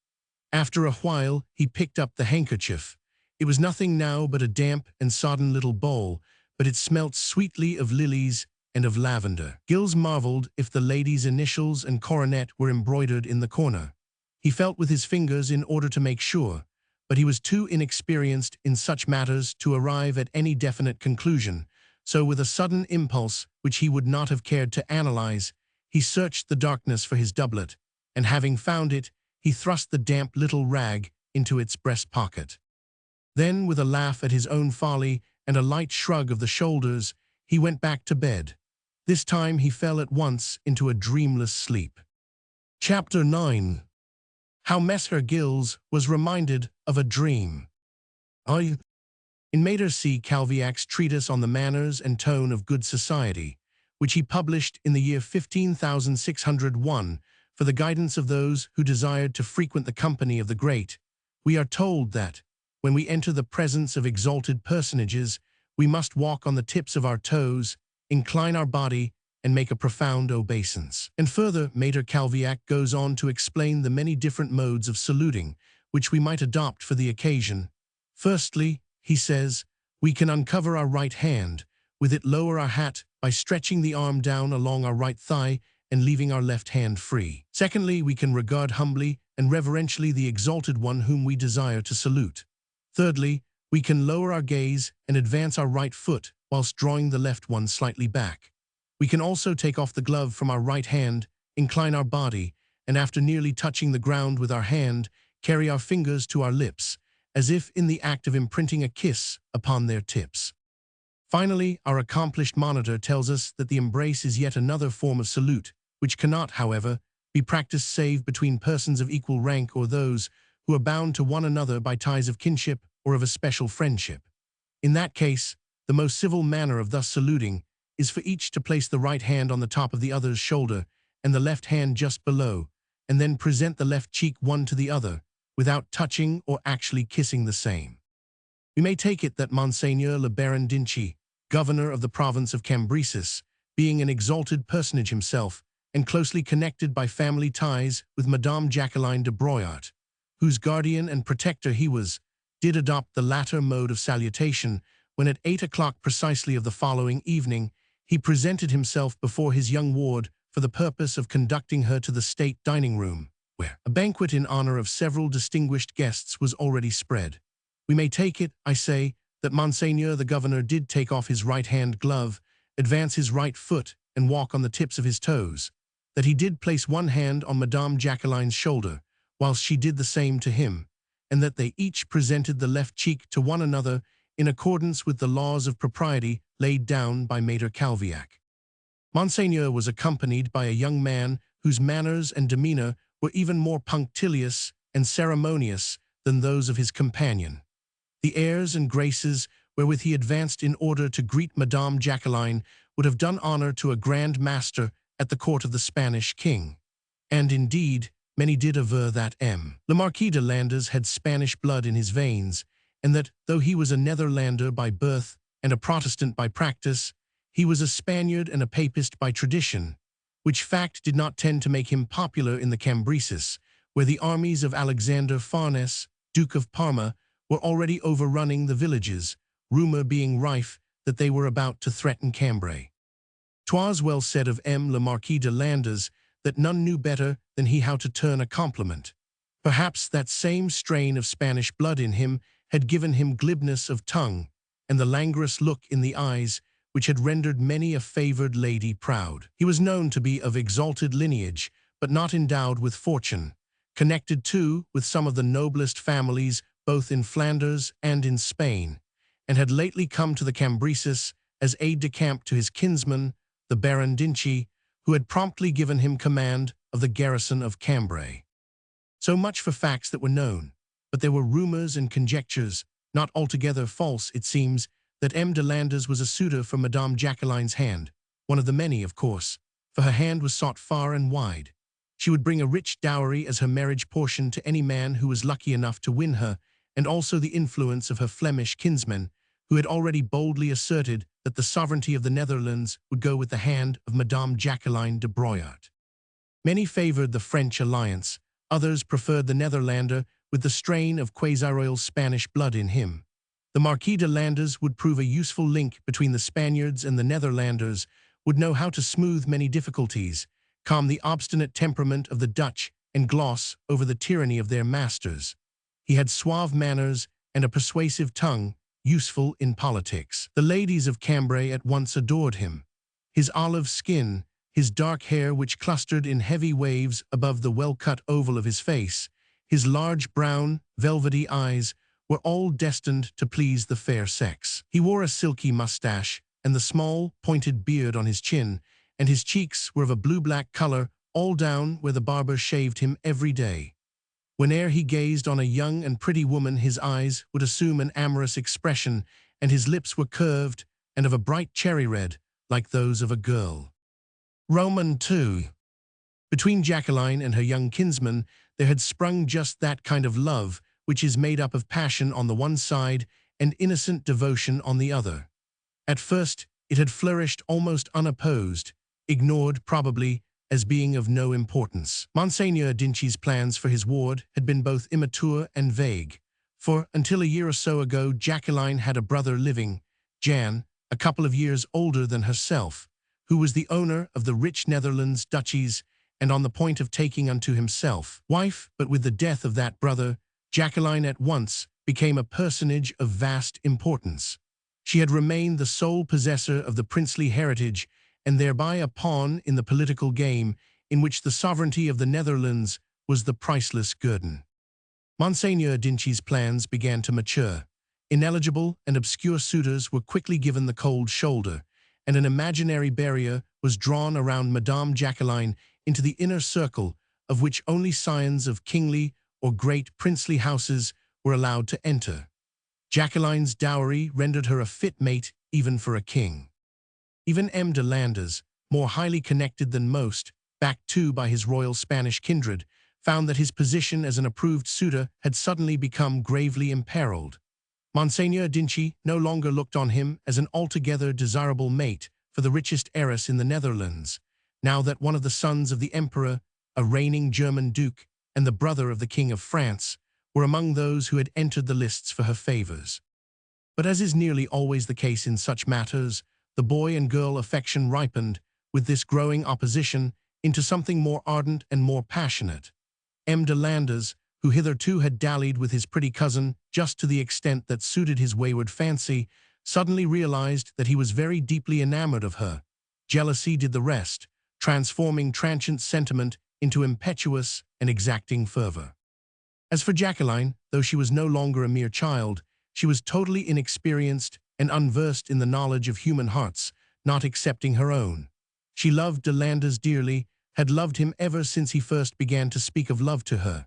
After a while, he picked up the handkerchief. It was nothing now but a damp and sodden little bowl, but it smelt sweetly of lilies and of lavender. Gilles marveled if the lady's initials and coronet were embroidered in the corner. He felt with his fingers in order to make sure, but he was too inexperienced in such matters to arrive at any definite conclusion, so with a sudden impulse which he would not have cared to analyze, he searched the darkness for his doublet, and having found it, he thrust the damp little rag into its breast pocket. Then, with a laugh at his own folly and a light shrug of the shoulders, he went back to bed. This time he fell at once into a dreamless sleep. Chapter 9. How Messer Gilles was reminded of a dream. In Maître C. Calviac's treatise on the manners and tone of good society, which he published in the year 15,601 for the guidance of those who desired to frequent the company of the great, we are told that, when we enter the presence of exalted personages, we must walk on the tips of our toes, incline our body, and make a profound obeisance. And further, Maître Calviac goes on to explain the many different modes of saluting, which we might adopt for the occasion. Firstly, he says, we can uncover our right hand, with it lower our hat by stretching the arm down along our right thigh and leaving our left hand free. Secondly, we can regard humbly and reverentially the exalted one whom we desire to salute. Thirdly, we can lower our gaze and advance our right foot whilst drawing the left one slightly back. We can also take off the glove from our right hand, incline our body, and after nearly touching the ground with our hand, carry our fingers to our lips, as if in the act of imprinting a kiss upon their tips. Finally, our accomplished monitor tells us that the embrace is yet another form of salute, which cannot, however, be practiced save between persons of equal rank or those who are bound to one another by ties of kinship or of a special friendship. In that case, the most civil manner of thus saluting is for each to place the right hand on the top of the other's shoulder and the left hand just below, and then present the left cheek one to the other, without touching or actually kissing the same. We may take it that Monseigneur le Baron d'Inchy, governor of the province of Cambray, being an exalted personage himself, and closely connected by family ties with Madame Jacqueline de Broyart, whose guardian and protector he was, did adopt the latter mode of salutation when at 8 o'clock precisely of the following evening he presented himself before his young ward for the purpose of conducting her to the state dining-room, where a banquet in honor of several distinguished guests was already spread. We may take it, I say, that Monseigneur the Governor did take off his right-hand glove, advance his right foot, and walk on the tips of his toes, that he did place one hand on Madame Jacqueline's shoulder, whilst she did the same to him, and that they each presented the left cheek to one another in accordance with the laws of propriety laid down by Maître Calviac. Monseigneur was accompanied by a young man whose manners and demeanor were even more punctilious and ceremonious than those of his companion. The airs and graces wherewith he advanced in order to greet Madame Jacqueline would have done honor to a grand master at the court of the Spanish king. And indeed, many did aver that le Marquis de Landers had Spanish blood in his veins, and that, though he was a Netherlander by birth and a Protestant by practice, he was a Spaniard and a Papist by tradition, which fact did not tend to make him popular in the Cambrésis, where the armies of Alexander Farnese, Duke of Parma, were already overrunning the villages, rumor being rife that they were about to threaten Cambray. 'Twas well said of le Marquis de Landers that none knew better than he how to turn a compliment. Perhaps that same strain of Spanish blood in him had given him glibness of tongue, and the languorous look in the eyes which had rendered many a favored lady proud. He was known to be of exalted lineage, but not endowed with fortune, connected too with some of the noblest families both in Flanders and in Spain, and had lately come to the Cambrésis as aide-de-camp to his kinsman, the Baron d'Inchy, who had promptly given him command of the garrison of Cambray. So much for facts that were known, but there were rumors and conjectures, not altogether false, it seems, that de Landers was a suitor for Madame Jacqueline's hand, one of the many, of course, for her hand was sought far and wide. She would bring a rich dowry as her marriage portion to any man who was lucky enough to win her, and also the influence of her Flemish kinsmen, who had already boldly asserted that the sovereignty of the Netherlands would go with the hand of Madame Jacqueline de Broyart. Many favored the French alliance, others preferred the Netherlander with the strain of quasi-royal Spanish blood in him. The Marquis de Landers would prove a useful link between the Spaniards and the Netherlanders, would know how to smooth many difficulties, calm the obstinate temperament of the Dutch, and gloss over the tyranny of their masters. He had suave manners and a persuasive tongue, useful in politics. The ladies of Cambray at once adored him. His olive skin, his dark hair which clustered in heavy waves above the well-cut oval of his face, his large brown, velvety eyes, were all destined to please the fair sex. He wore a silky mustache, and the small, pointed beard on his chin, and his cheeks were of a blue-black color, all down where the barber shaved him every day. Whene'er he gazed on a young and pretty woman, his eyes would assume an amorous expression, and his lips were curved and of a bright cherry red, like those of a girl. Roman II. Between Jacqueline and her young kinsman, there had sprung just that kind of love which is made up of passion on the one side and innocent devotion on the other. At first, it had flourished almost unopposed, ignored, probably, as being of no importance. Monseigneur d'Inchy's plans for his ward had been both immature and vague, for, until a year or so ago, Jacqueline had a brother living, Jan, a couple of years older than herself, who was the owner of the rich Netherlands duchies and on the point of taking unto himself wife, but with the death of that brother, Jacqueline at once became a personage of vast importance. She had remained the sole possessor of the princely heritage and thereby a pawn in the political game in which the sovereignty of the Netherlands was the priceless guerdon. Monseigneur d'Inchy's plans began to mature. Ineligible and obscure suitors were quickly given the cold shoulder, and an imaginary barrier was drawn around Madame Jacqueline into the inner circle of which only scions of kingly or great princely houses were allowed to enter. Jacqueline's dowry rendered her a fit mate even for a king. Even M. de Landers, more highly connected than most, backed too by his royal Spanish kindred, found that his position as an approved suitor had suddenly become gravely imperiled. Monseigneur d'Inchy no longer looked on him as an altogether desirable mate for the richest heiress in the Netherlands, now that one of the sons of the emperor, a reigning German duke, and the brother of the King of France, were among those who had entered the lists for her favors. But as is nearly always the case in such matters, the boy and girl affection ripened, with this growing opposition, into something more ardent and more passionate. M. de Landers, who hitherto had dallied with his pretty cousin just to the extent that suited his wayward fancy, suddenly realized that he was very deeply enamored of her. Jealousy did the rest, transforming transient sentiment into impetuous and exacting fervor. As for Jacqueline, though she was no longer a mere child, she was totally inexperienced and unversed in the knowledge of human hearts, not excepting her own. She loved de Landers dearly, had loved him ever since he first began to speak of love to her.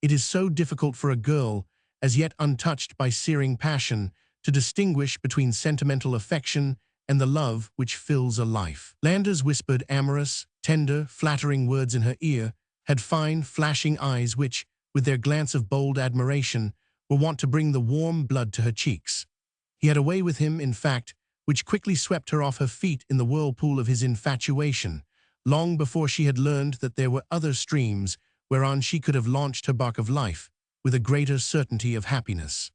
It is so difficult for a girl, as yet untouched by searing passion, to distinguish between sentimental affection and the love which fills a life. Landers whispered amorous, tender, flattering words in her ear, had fine, flashing eyes which, with their glance of bold admiration, were wont to bring the warm blood to her cheeks. He had a way with him, in fact, which quickly swept her off her feet in the whirlpool of his infatuation, long before she had learned that there were other streams whereon she could have launched her bark of life with a greater certainty of happiness.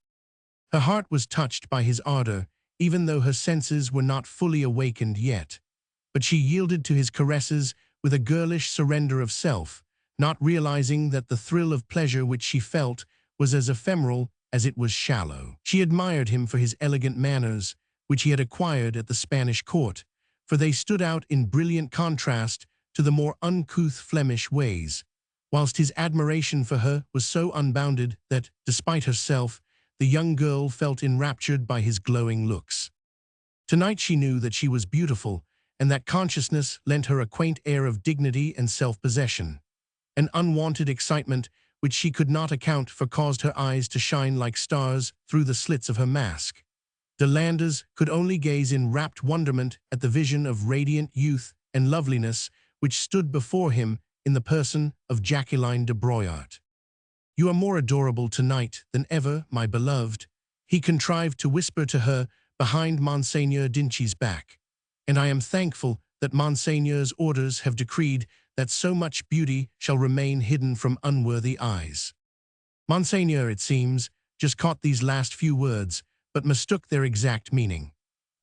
Her heart was touched by his ardor, even though her senses were not fully awakened yet. But she yielded to his caresses with a girlish surrender of self, not realizing that the thrill of pleasure which she felt was as ephemeral as it was shallow. She admired him for his elegant manners, which he had acquired at the Spanish court, for they stood out in brilliant contrast to the more uncouth Flemish ways, whilst his admiration for her was so unbounded that, despite herself, the young girl felt enraptured by his glowing looks. Tonight she knew that she was beautiful, and that consciousness lent her a quaint air of dignity and self-possession. An unwanted excitement which she could not account for caused her eyes to shine like stars through the slits of her mask. De Landers could only gaze in rapt wonderment at the vision of radiant youth and loveliness which stood before him in the person of Jacqueline de Broyart. "You are more adorable tonight than ever, my beloved," he contrived to whisper to her behind Monseigneur Dinchy's back, "and I am thankful that Monseigneur's orders have decreed that so much beauty shall remain hidden from unworthy eyes." Monseigneur, it seems, just caught these last few words, but mistook their exact meaning.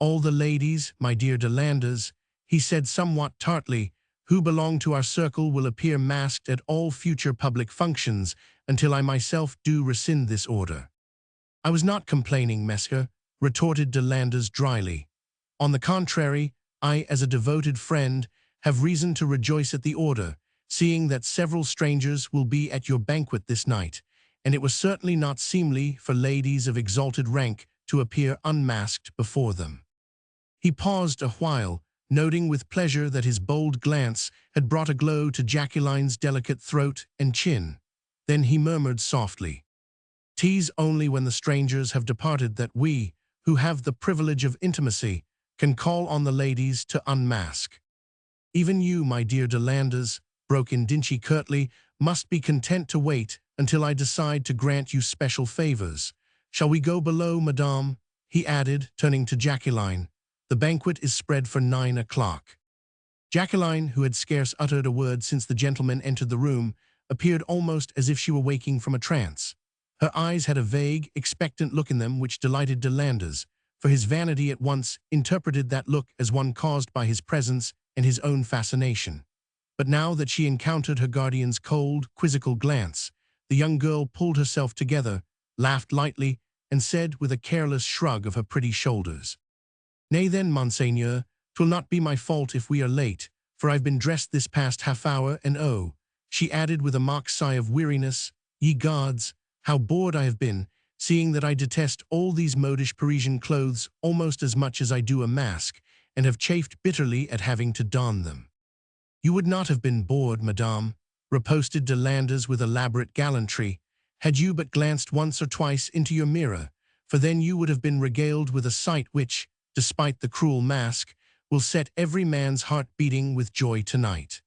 "All the ladies, my dear Delanders," he said somewhat tartly, "who belong to our circle will appear masked at all future public functions until I myself do rescind this order." "I was not complaining, Messer," retorted Delanders dryly. "On the contrary, I, as a devoted friend, have reason to rejoice at the order, seeing that several strangers will be at your banquet this night, and it was certainly not seemly for ladies of exalted rank to appear unmasked before them." He paused a while, noting with pleasure that his bold glance had brought a glow to Jacqueline's delicate throat and chin. Then he murmured softly, "'Tis only when the strangers have departed that we, who have the privilege of intimacy, can call on the ladies to unmask." "Even you, my dear Delanders," broke in Dinchy curtly, "must be content to wait until I decide to grant you special favors. Shall we go below, madame?" he added, turning to Jacqueline. "The banquet is spread for 9 o'clock." Jacqueline, who had scarce uttered a word since the gentleman entered the room, appeared almost as if she were waking from a trance. Her eyes had a vague, expectant look in them which delighted Delanders, for his vanity at once interpreted that look as one caused by his presence and his own fascination. But now that she encountered her guardian's cold, quizzical glance, the young girl pulled herself together, laughed lightly, and said with a careless shrug of her pretty shoulders, "Nay then, Monseigneur, 'twill not be my fault if we are late, for I've been dressed this past half-hour, and oh," she added with a mock sigh of weariness, "ye gods, how bored I have been, seeing that I detest all these modish Parisian clothes almost as much as I do a mask, and have chafed bitterly at having to don them." "You would not have been bored, madame," riposted Delanders with elaborate gallantry, "had you but glanced once or twice into your mirror, for then you would have been regaled with a sight which, despite the cruel mask, will set every man's heart beating with joy tonight."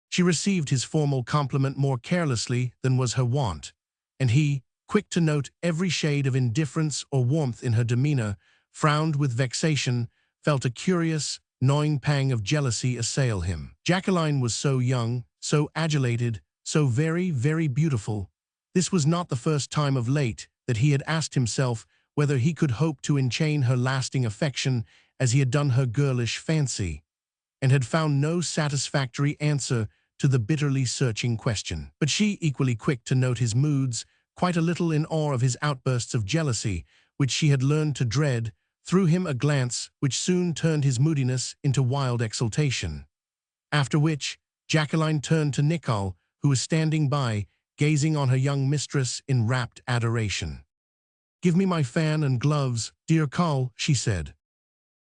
She received his formal compliment more carelessly than was her wont, and he, quick to note every shade of indifference or warmth in her demeanor, frowned with vexation, felt a curious, gnawing pang of jealousy assail him. Jacqueline was so young, so adulated, so very, very beautiful. This was not the first time of late that he had asked himself whether he could hope to enchain her lasting affection as he had done her girlish fancy, and had found no satisfactory answer to the bitterly searching question. But she, equally quick to note his moods, quite a little in awe of his outbursts of jealousy, which she had learned to dread, threw him a glance which soon turned his moodiness into wild exultation. After which, Jacqueline turned to Nicole, who was standing by, gazing on her young mistress in rapt adoration. "Give me my fan and gloves, dear Carl," she said.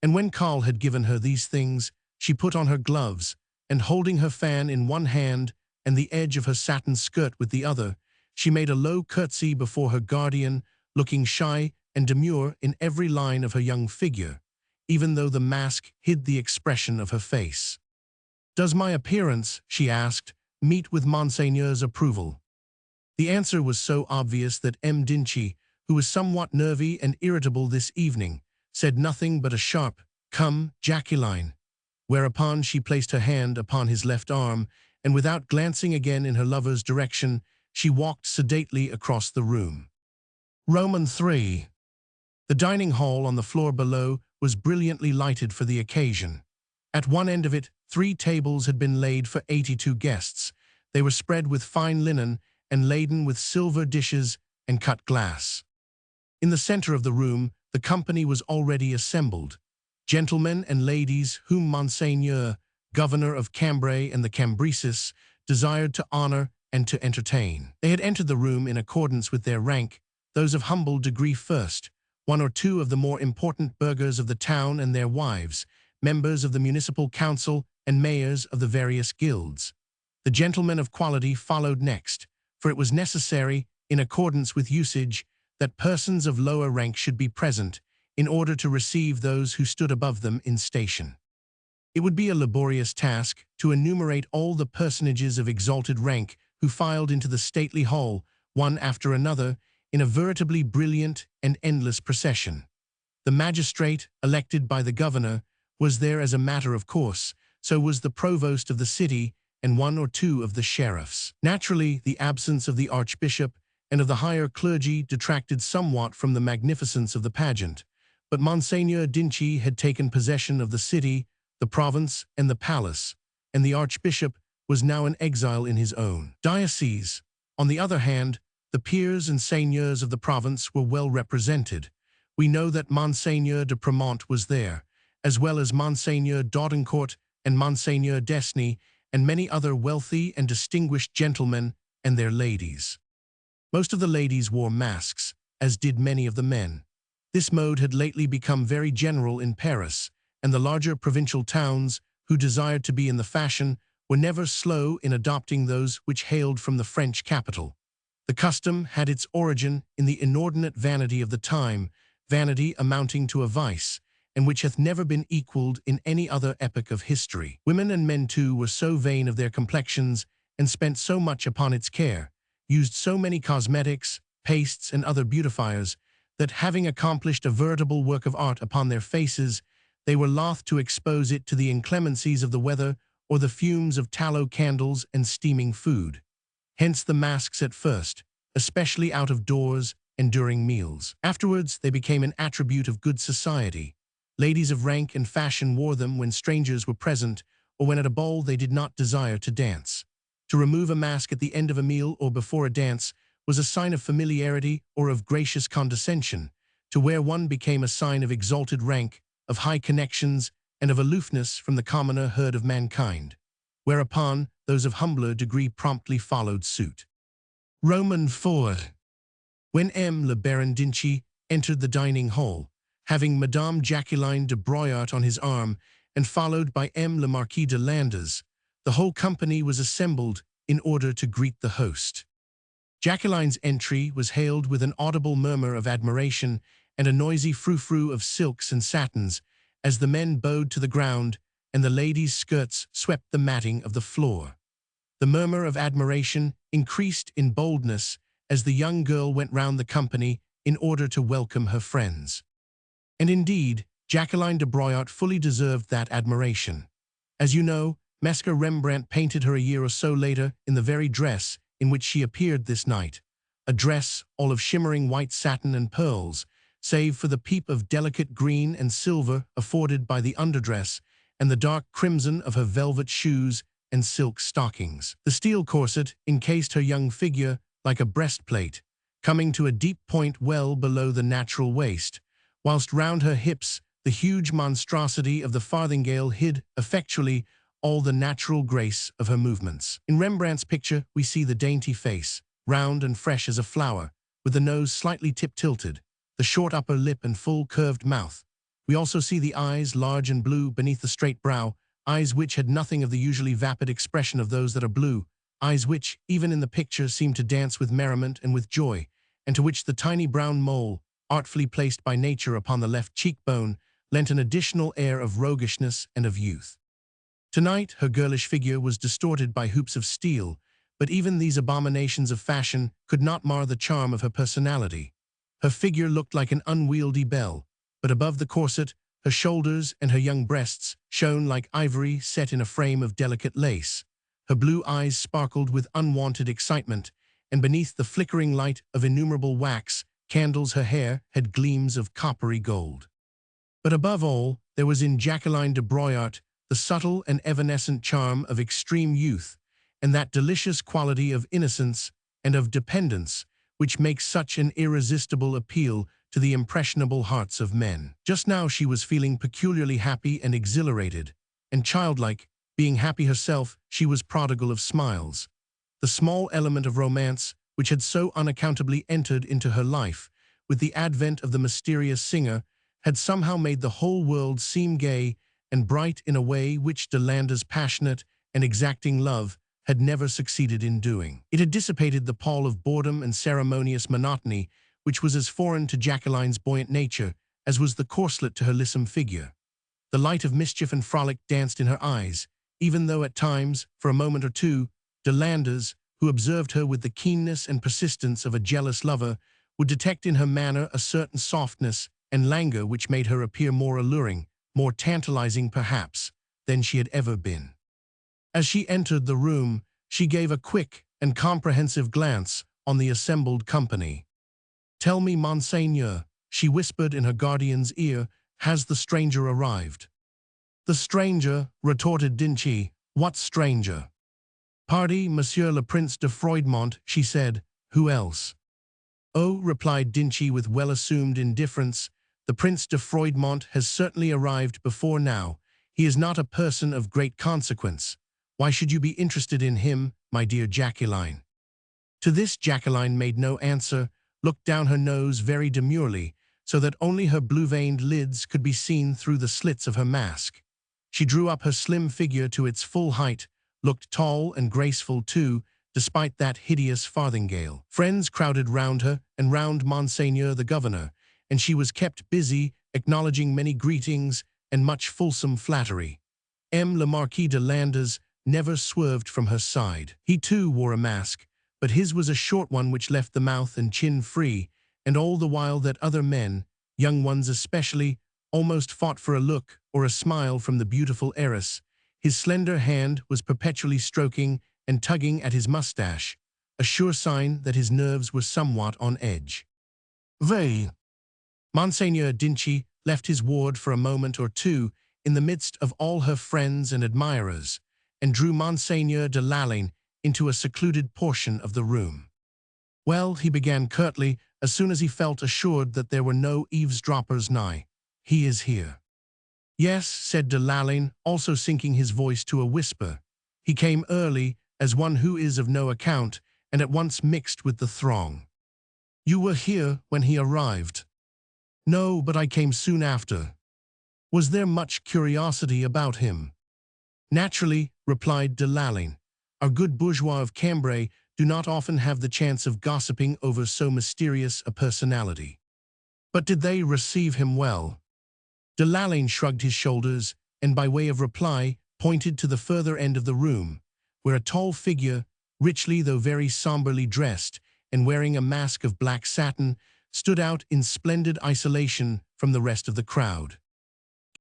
And when Carl had given her these things, she put on her gloves, and holding her fan in one hand and the edge of her satin skirt with the other, she made a low curtsy before her guardian, looking shy and demure in every line of her young figure, even though the mask hid the expression of her face. "Does my appearance," she asked, "meet with Monseigneur's approval?" The answer was so obvious that M. Dinchy, who was somewhat nervy and irritable this evening, said nothing but a sharp, "Come, Jacqueline," whereupon she placed her hand upon his left arm, and without glancing again in her lover's direction, she walked sedately across the room. Roman 3. The dining hall on the floor below was brilliantly lighted for the occasion. At one end of it, 3 tables had been laid for 82 guests. They were spread with fine linen and laden with silver dishes and cut glass. In the center of the room, the company was already assembled. Gentlemen and ladies whom Monseigneur, governor of Cambray and the Cambresis, desired to honor and to entertain. They had entered the room in accordance with their rank, those of humble degree first, 1 or 2 of the more important burghers of the town and their wives, members of the municipal council and mayors of the various guilds. The gentlemen of quality followed next, for it was necessary, in accordance with usage, that persons of lower rank should be present in order to receive those who stood above them in station. It would be a laborious task to enumerate all the personages of exalted rank who filed into the stately hall, one after another, in a veritably brilliant and endless procession. The magistrate, elected by the governor, was there as a matter of course, so was the provost of the city and one or two of the sheriffs. Naturally, the absence of the archbishop and of the higher clergy detracted somewhat from the magnificence of the pageant, but Monseigneur Dinci had taken possession of the city, the province, and the palace, and the archbishop was now an exile in his own diocese. On the other hand, the peers and seigneurs of the province were well represented. We know that Monseigneur de Premont was there, as well as Monseigneur d'Audencourt and Monseigneur d'Esny, and many other wealthy and distinguished gentlemen and their ladies. Most of the ladies wore masks, as did many of the men. This mode had lately become very general in Paris, and the larger provincial towns, who desired to be in the fashion, were never slow in adopting those which hailed from the French capital. The custom had its origin in the inordinate vanity of the time, vanity amounting to a vice, and which hath never been equalled in any other epoch of history. Women and men too were so vain of their complexions, and spent so much upon its care, used so many cosmetics, pastes, and other beautifiers, that having accomplished a veritable work of art upon their faces, they were loth to expose it to the inclemencies of the weather or the fumes of tallow candles and steaming food. Hence the masks at first, especially out of doors and during meals. Afterwards, they became an attribute of good society. Ladies of rank and fashion wore them when strangers were present or when at a ball they did not desire to dance. To remove a mask at the end of a meal or before a dance was a sign of familiarity or of gracious condescension. To wear one became a sign of exalted rank, of high connections, and of aloofness from the commoner herd of mankind, whereupon those of humbler degree promptly followed suit. Roman 4. When le Baron Dinci entered the dining hall, having Madame Jacqueline de Broyart on his arm and followed by le Marquis de Landes, the whole company was assembled in order to greet the host. Jacqueline's entry was hailed with an audible murmur of admiration and a noisy frou-frou of silks and satins, as the men bowed to the ground and the ladies' skirts swept the matting of the floor. The murmur of admiration increased in boldness as the young girl went round the company in order to welcome her friends. And indeed, Jacqueline de Broyart fully deserved that admiration. As you know, Messer Rembrandt painted her a year or so later in the very dress in which she appeared this night, a dress all of shimmering white satin and pearls, save for the peep of delicate green and silver afforded by the underdress and the dark crimson of her velvet shoes and silk stockings. The steel corset encased her young figure like a breastplate, coming to a deep point well below the natural waist, whilst round her hips the huge monstrosity of the farthingale hid effectually all the natural grace of her movements. In Rembrandt's picture we see the dainty face, round and fresh as a flower, with the nose slightly tip-tilted, the short upper lip and full curved mouth. We also see the eyes, large and blue beneath the straight brow, eyes which had nothing of the usually vapid expression of those that are blue, eyes which, even in the picture, seem to dance with merriment and with joy, and to which the tiny brown mole, artfully placed by nature upon the left cheekbone, lent an additional air of roguishness and of youth. Tonight, her girlish figure was distorted by hoops of steel, but even these abominations of fashion could not mar the charm of her personality. Her figure looked like an unwieldy bell, but above the corset, her shoulders and her young breasts shone like ivory set in a frame of delicate lace. Her blue eyes sparkled with unwonted excitement, and beneath the flickering light of innumerable wax candles her hair had gleams of coppery gold. But above all, there was in Jacqueline de Broyart the subtle and evanescent charm of extreme youth, and that delicious quality of innocence and of dependence which makes such an irresistible appeal to the impressionable hearts of men. Just now she was feeling peculiarly happy and exhilarated, and childlike, being happy herself, she was prodigal of smiles. The small element of romance, which had so unaccountably entered into her life, with the advent of the mysterious singer, had somehow made the whole world seem gay and bright in a way which de Landa's passionate and exacting love had never succeeded in doing. It had dissipated the pall of boredom and ceremonious monotony, which was as foreign to Jacqueline's buoyant nature as was the corselet to her lissom figure. The light of mischief and frolic danced in her eyes, even though at times, for a moment or two, de Landers, who observed her with the keenness and persistence of a jealous lover, would detect in her manner a certain softness and languor which made her appear more alluring, more tantalizing perhaps, than she had ever been. As she entered the room, she gave a quick and comprehensive glance on the assembled company. "Tell me, Monseigneur," she whispered in her guardian's ear, "has the stranger arrived?" "The stranger," retorted Dinchi. "What stranger?" "Pardi, Monsieur le Prince de Froidmont," she said. "Who else?" "Oh," replied Dinchi with well-assumed indifference, "the Prince de Froidmont has certainly arrived before now. He is not a person of great consequence. Why should you be interested in him, my dear Jacqueline?" To this Jacqueline made no answer, looked down her nose very demurely, so that only her blue-veined lids could be seen through the slits of her mask. She drew up her slim figure to its full height, looked tall and graceful too, despite that hideous farthingale. Friends crowded round her and round Monseigneur the Governor, and she was kept busy, acknowledging many greetings and much fulsome flattery. Le Marquis de Landers never swerved from her side. He too wore a mask, but his was a short one which left the mouth and chin free, and all the while that other men, young ones especially, almost fought for a look or a smile from the beautiful heiress, his slender hand was perpetually stroking and tugging at his mustache, a sure sign that his nerves were somewhat on edge. "Veuillez." Monseigneur Dinchi left his ward for a moment or two in the midst of all her friends and admirers, and drew Monseigneur de Lalaine into a secluded portion of the room. "Well," he began curtly, as soon as he felt assured that there were no eavesdroppers nigh, "he is here." "Yes," said de Lalaine, also sinking his voice to a whisper. "He came early, as one who is of no account, and at once mixed with the throng." "You were here when he arrived?" "No, but I came soon after." "Was there much curiosity about him?" "Naturally," replied de Lalaine. "Our good bourgeois of Cambray do not often have the chance of gossiping over so mysterious a personality." "But did they receive him well?" De Lalaine shrugged his shoulders, and by way of reply pointed to the further end of the room, where a tall figure, richly though very somberly dressed, and wearing a mask of black satin, stood out in splendid isolation from the rest of the crowd.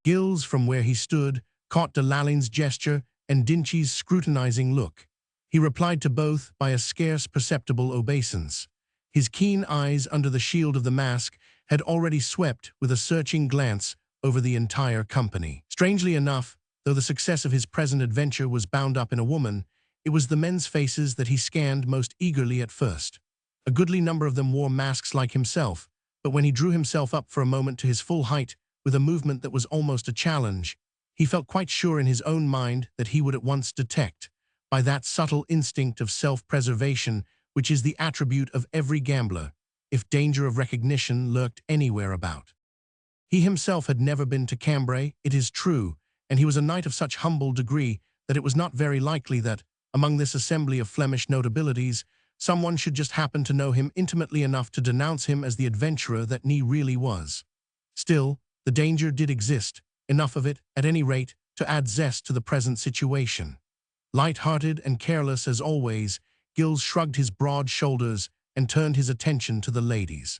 Gilles, from where he stood, caught de Lalaine's gesture and Dinchi's scrutinizing look. He replied to both by a scarce perceptible obeisance. His keen eyes under the shield of the mask had already swept with a searching glance over the entire company. Strangely enough, though the success of his present adventure was bound up in a woman, it was the men's faces that he scanned most eagerly at first. A goodly number of them wore masks like himself, but when he drew himself up for a moment to his full height, with a movement that was almost a challenge, he felt quite sure in his own mind that he would at once detect, by that subtle instinct of self-preservation which is the attribute of every gambler, if danger of recognition lurked anywhere about. He himself had never been to Cambray, it is true, and he was a knight of such humble degree that it was not very likely that, among this assembly of Flemish notabilities, someone should just happen to know him intimately enough to denounce him as the adventurer that he really was. Still, the danger did exist, enough of it, at any rate, to add zest to the present situation. Light-hearted and careless as always, Gilles shrugged his broad shoulders and turned his attention to the ladies.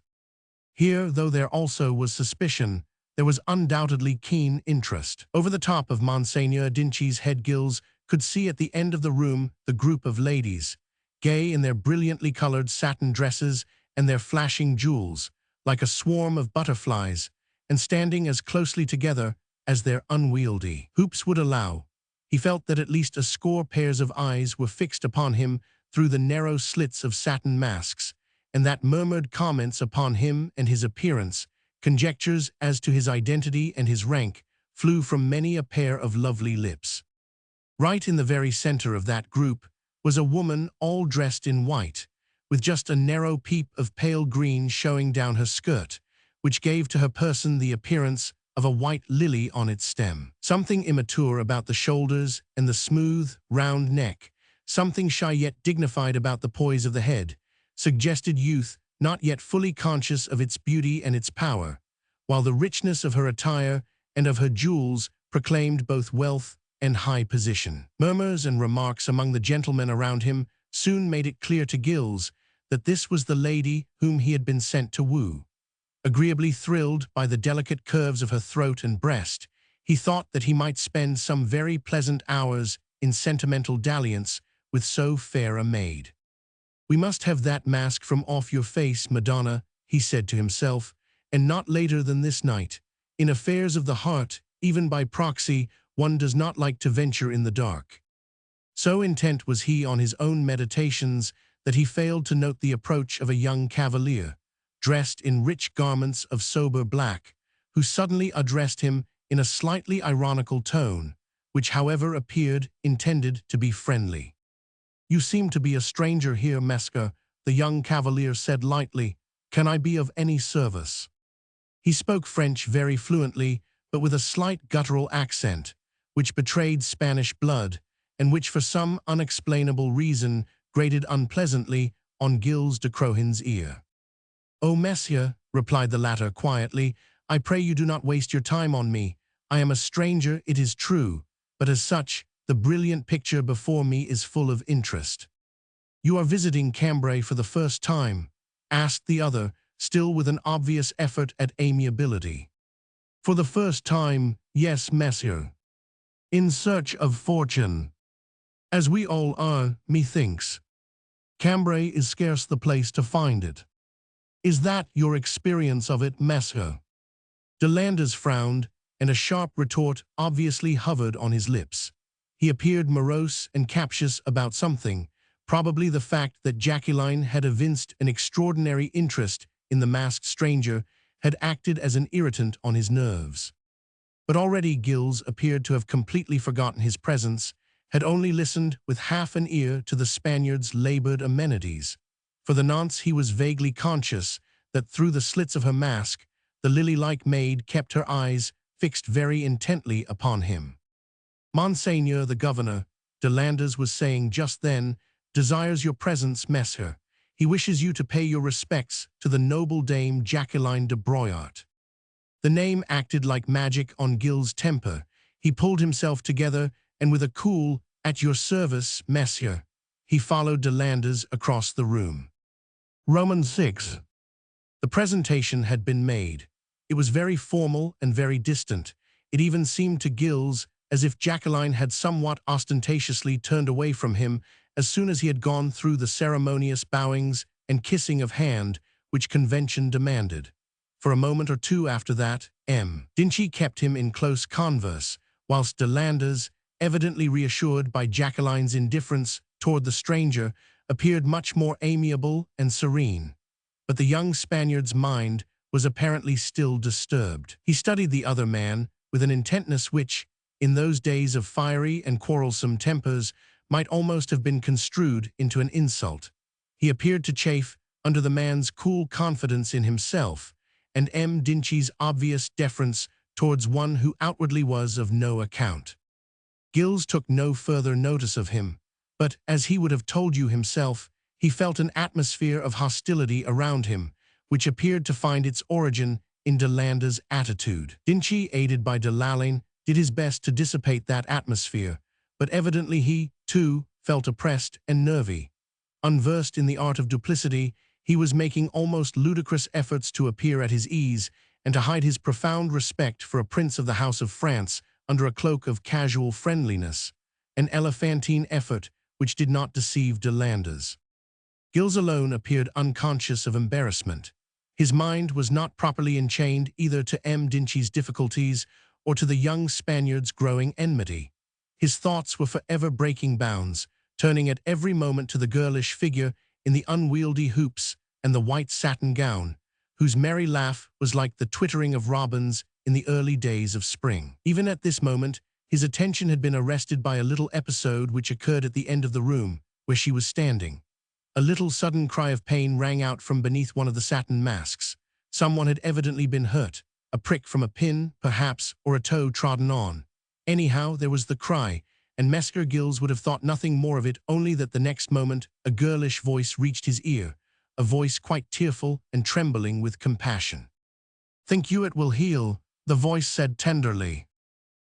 Here, though there also was suspicion, there was undoubtedly keen interest. Over the top of Monseigneur Dinchi's head, Gilles could see at the end of the room the group of ladies, gay in their brilliantly colored satin dresses and their flashing jewels, like a swarm of butterflies, and standing as closely together as their unwieldy hoops would allow. He felt that at least a score pairs of eyes were fixed upon him through the narrow slits of satin masks, and that murmured comments upon him and his appearance, conjectures as to his identity and his rank, flew from many a pair of lovely lips. Right in the very center of that group was a woman all dressed in white, with just a narrow peep of pale green showing down her skirt, which gave to her person the appearance of a white lily on its stem. Something immature about the shoulders and the smooth, round neck, something shy yet dignified about the poise of the head, suggested youth not yet fully conscious of its beauty and its power, while the richness of her attire and of her jewels proclaimed both wealth and high position. Murmurs and remarks among the gentlemen around him soon made it clear to Gilles that this was the lady whom he had been sent to woo. Agreeably thrilled by the delicate curves of her throat and breast, he thought that he might spend some very pleasant hours in sentimental dalliance with so fair a maid. "We must have that mask from off your face, Madonna," he said to himself, "and not later than this night. In affairs of the heart, even by proxy, one does not like to venture in the dark." So intent was he on his own meditations that he failed to note the approach of a young cavalier, dressed in rich garments of sober black, who suddenly addressed him in a slightly ironical tone, which however appeared intended to be friendly. "You seem to be a stranger here, Mesca," the young cavalier said lightly. "Can I be of any service?" He spoke French very fluently, but with a slight guttural accent, which betrayed Spanish blood, and which for some unexplainable reason grated unpleasantly on Gilles de Crohin's ear. "Oh, monsieur," replied the latter quietly, "I pray you do not waste your time on me. I am a stranger, it is true, but as such, the brilliant picture before me is full of interest." "You are visiting Cambray for the first time?" asked the other, still with an obvious effort at amiability. "For the first time, yes, monsieur. In search of fortune. As we all are, methinks. Cambray is scarce the place to find it." "Is that your experience of it, monsieur?" Delandres frowned, and a sharp retort obviously hovered on his lips. He appeared morose and captious about something, probably the fact that Jacqueline had evinced an extraordinary interest in the masked stranger had acted as an irritant on his nerves. But already Gilles appeared to have completely forgotten his presence, had only listened with half an ear to the Spaniard's labored amenities. For the nonce he was vaguely conscious that through the slits of her mask, the lily-like maid kept her eyes fixed very intently upon him. "Monseigneur the governor," Delandres was saying just then, "desires your presence, monsieur. He wishes you to pay your respects to the noble dame Jacqueline de Broyart." The name acted like magic on Gilles' temper. He pulled himself together, and with a cool, "At your service, monsieur," he followed Delandres across the room. Roman 6. The presentation had been made. It was very formal and very distant. It even seemed to Gilles as if Jacqueline had somewhat ostentatiously turned away from him as soon as he had gone through the ceremonious bowings and kissing of hand which convention demanded. For a moment or two after that, Dinchi kept him in close converse, whilst Delandres, evidently reassured by Jacqueline's indifference toward the stranger, appeared much more amiable and serene. But the young Spaniard's mind was apparently still disturbed. He studied the other man with an intentness which, in those days of fiery and quarrelsome tempers, might almost have been construed into an insult. He appeared to chafe under the man's cool confidence in himself, and Dinchi's obvious deference towards one who outwardly was of no account. Gilles took no further notice of him, but, as he would have told you himself, he felt an atmosphere of hostility around him, which appeared to find its origin in Delandres' attitude. Dinchi, aided by Delalane, did his best to dissipate that atmosphere, but evidently he, too, felt oppressed and nervy. Unversed in the art of duplicity, he was making almost ludicrous efforts to appear at his ease and to hide his profound respect for a prince of the House of France under a cloak of casual friendliness, an elephantine effort which did not deceive Delandres. Gilles alone appeared unconscious of embarrassment. His mind was not properly enchained either to Dinchi's difficulties or to the young Spaniard's growing enmity. His thoughts were forever breaking bounds, turning at every moment to the girlish figure in the unwieldy hoops and the white satin gown, whose merry laugh was like the twittering of robins in the early days of spring. Even at this moment, his attention had been arrested by a little episode which occurred at the end of the room, where she was standing. A little sudden cry of pain rang out from beneath one of the satin masks. Someone had evidently been hurt, a prick from a pin, perhaps, or a toe trodden on. Anyhow, there was the cry, and Mesca Gilles would have thought nothing more of it, only that the next moment a girlish voice reached his ear, a voice quite tearful and trembling with compassion. "Think you it will heal?" the voice said tenderly.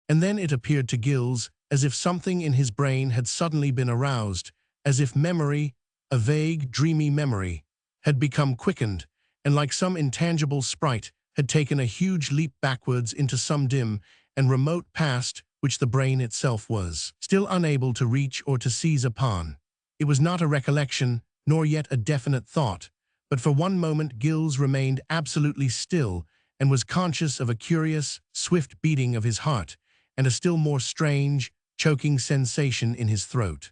And then it appeared to Gilles as if something in his brain had suddenly been aroused, as if memory, a vague, dreamy memory, had become quickened, and like some intangible sprite, had taken a huge leap backwards into some dim and remote past which the brain itself was still unable to reach or to seize upon. It was not a recollection, nor yet a definite thought, but for one moment Gilles remained absolutely still and was conscious of a curious, swift beating of his heart and a still more strange, choking sensation in his throat.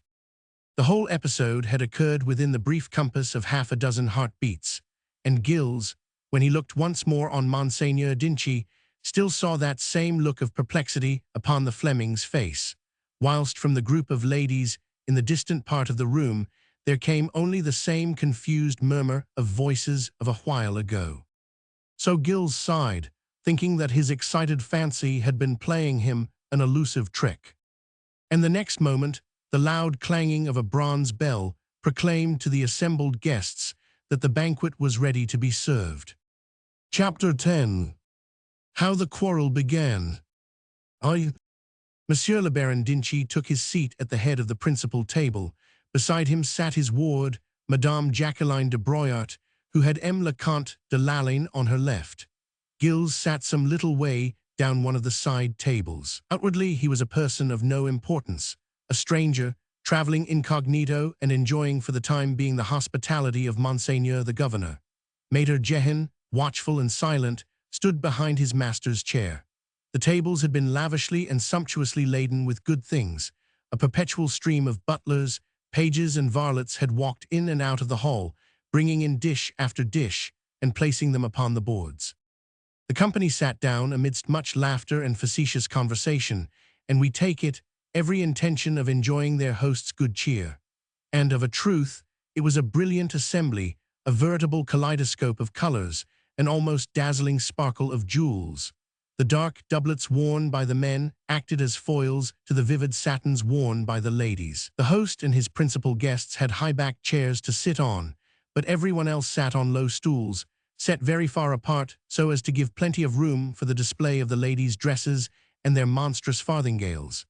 The whole episode had occurred within the brief compass of half a dozen heartbeats, and Gilles, when he looked once more on Monseigneur d'Inchy, still saw that same look of perplexity upon the Fleming's face, whilst from the group of ladies in the distant part of the room there came only the same confused murmur of voices of a while ago. So Gilles sighed, thinking that his excited fancy had been playing him an elusive trick. And the next moment, the loud clanging of a bronze bell proclaimed to the assembled guests that the banquet was ready to be served. Chapter 10. How the Quarrel Began. Monsieur le Baron d'Inchy took his seat at the head of the principal table. Beside him sat his ward, Madame Jacqueline de Broyart, who had M. le Comte de Lalaine on her left. Gilles sat some little way down one of the side tables. Outwardly, he was a person of no importance, a stranger, traveling incognito and enjoying for the time being the hospitality of Monseigneur the Governor. Maître Jehan, watchful and silent, stood behind his master's chair. The tables had been lavishly and sumptuously laden with good things. A perpetual stream of butlers, pages and varlets had walked in and out of the hall, bringing in dish after dish and placing them upon the boards. The company sat down amidst much laughter and facetious conversation, and we take it, every intention of enjoying their host's good cheer. And of a truth, it was a brilliant assembly, a veritable kaleidoscope of colors, an almost dazzling sparkle of jewels. The dark doublets worn by the men acted as foils to the vivid satins worn by the ladies. The host and his principal guests had high-backed chairs to sit on, but everyone else sat on low stools, set very far apart so as to give plenty of room for the display of the ladies' dresses and their monstrous farthingales.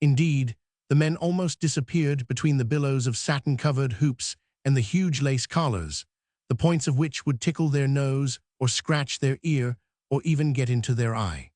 Indeed, the men almost disappeared between the billows of satin-covered hoops and the huge lace collars, the points of which would tickle their nose or scratch their ear or even get into their eye.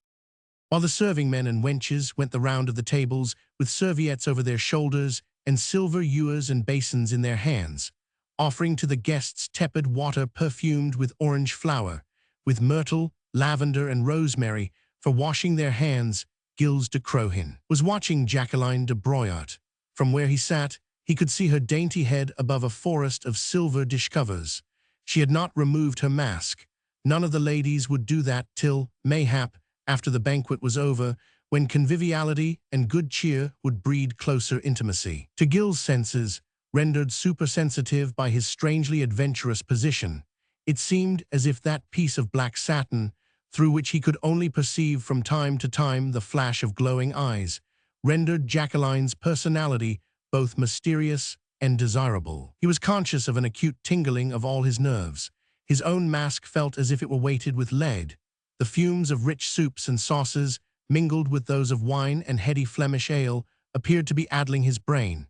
While the serving men and wenches went the round of the tables with serviettes over their shoulders and silver ewers and basins in their hands, offering to the guests tepid water perfumed with orange flower, with myrtle, lavender and rosemary for washing their hands, Gilles de Crohin was watching Jacqueline de Broyart. From where he sat, he could see her dainty head above a forest of silver dish covers. She had not removed her mask. None of the ladies would do that till, mayhap, after the banquet was over, when conviviality and good cheer would breed closer intimacy. To Gilles' senses, rendered supersensitive by his strangely adventurous position, it seemed as if that piece of black satin, through which he could only perceive from time to time the flash of glowing eyes, rendered Jacqueline's personality both mysterious and desirable. He was conscious of an acute tingling of all his nerves. His own mask felt as if it were weighted with lead. The fumes of rich soups and sauces, mingled with those of wine and heady Flemish ale, appeared to be addling his brain.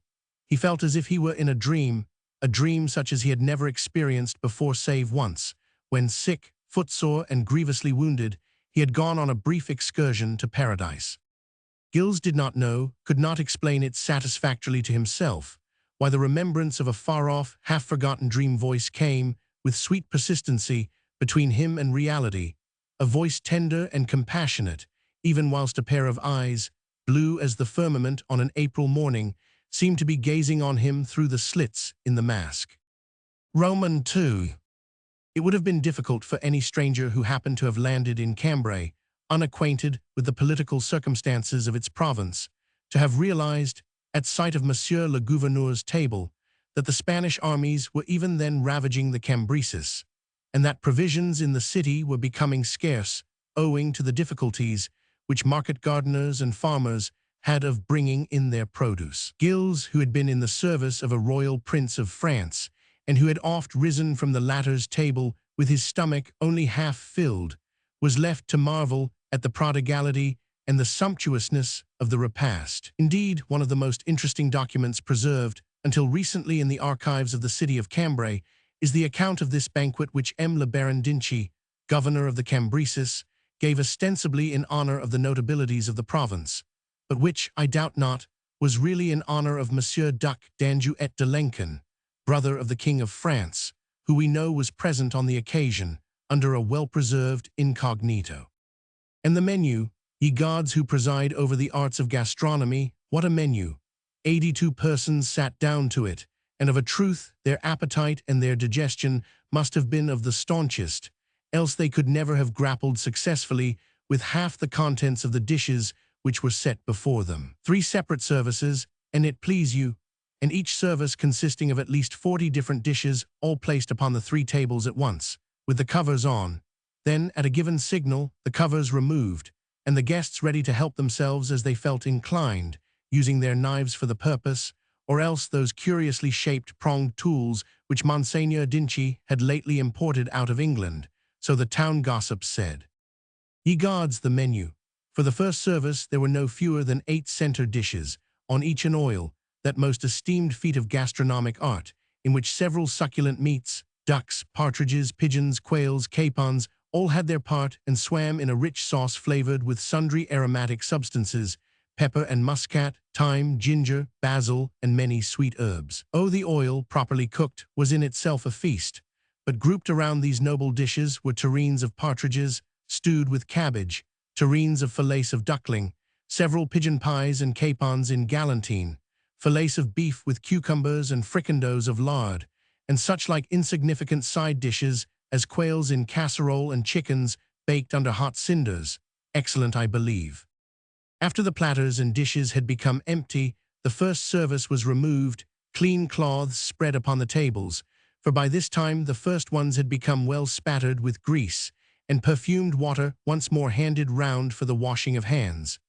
He felt as if he were in a dream such as he had never experienced before save once, when sick, footsore and grievously wounded, he had gone on a brief excursion to paradise. Gilles did not know, could not explain it satisfactorily to himself, why the remembrance of a far-off, half-forgotten dream voice came, with sweet persistency, between him and reality, a voice tender and compassionate, even whilst a pair of eyes, blue as the firmament on an April morning, seemed to be gazing on him through the slits in the mask. Roman 2. It would have been difficult for any stranger who happened to have landed in Cambray, unacquainted with the political circumstances of its province, to have realized, at sight of Monsieur le Gouverneur's table, that the Spanish armies were even then ravaging the Cambresis, and that provisions in the city were becoming scarce, owing to the difficulties which market gardeners and farmers had of bringing in their produce. Gilles, who had been in the service of a royal prince of France, and who had oft risen from the latter's table with his stomach only half filled, was left to marvel at the prodigality and the sumptuousness of the repast. Indeed, one of the most interesting documents preserved until recently in the archives of the city of Cambray is the account of this banquet which le Baron d'Inchy, governor of the Cambresis, gave ostensibly in honor of the notabilities of the province, but which, I doubt not, was really in honor of Monsieur Duc d'Anjou et de Lincoln, brother of the King of France, who we know was present on the occasion under a well-preserved incognito. And the menu, ye gods who preside over the arts of gastronomy, what a menu! 82 persons sat down to it, and of a truth their appetite and their digestion must have been of the staunchest, else they could never have grappled successfully with half the contents of the dishes which were set before them. 3 separate services, and it please you, and each service consisting of at least 40 different dishes, all placed upon the 3 tables at once, with the covers on. Then, at a given signal, the covers removed, and the guests ready to help themselves as they felt inclined, using their knives for the purpose, or else those curiously shaped pronged tools which Monseigneur d'Inchy had lately imported out of England, so the town gossips said. Ye gods, the menu. For the first service there were no fewer than 8 center dishes, on each an oil, that most esteemed feat of gastronomic art, in which several succulent meats, ducks, partridges, pigeons, quails, capons, all had their part and swam in a rich sauce flavored with sundry aromatic substances, pepper and muscat, thyme, ginger, basil, and many sweet herbs. Oh, the oil, properly cooked, was in itself a feast, but grouped around these noble dishes were terrines of partridges, stewed with cabbage, terrines of fillets of duckling, several pigeon pies and capons in galantine, fillets of beef with cucumbers and fricandeaux of lard, and such like insignificant side dishes as quails in casserole and chickens baked under hot cinders, excellent I believe. After the platters and dishes had become empty, the first service was removed, clean cloths spread upon the tables, for by this time the first ones had become well spattered with grease, and perfumed water once more handed round for the washing of hands.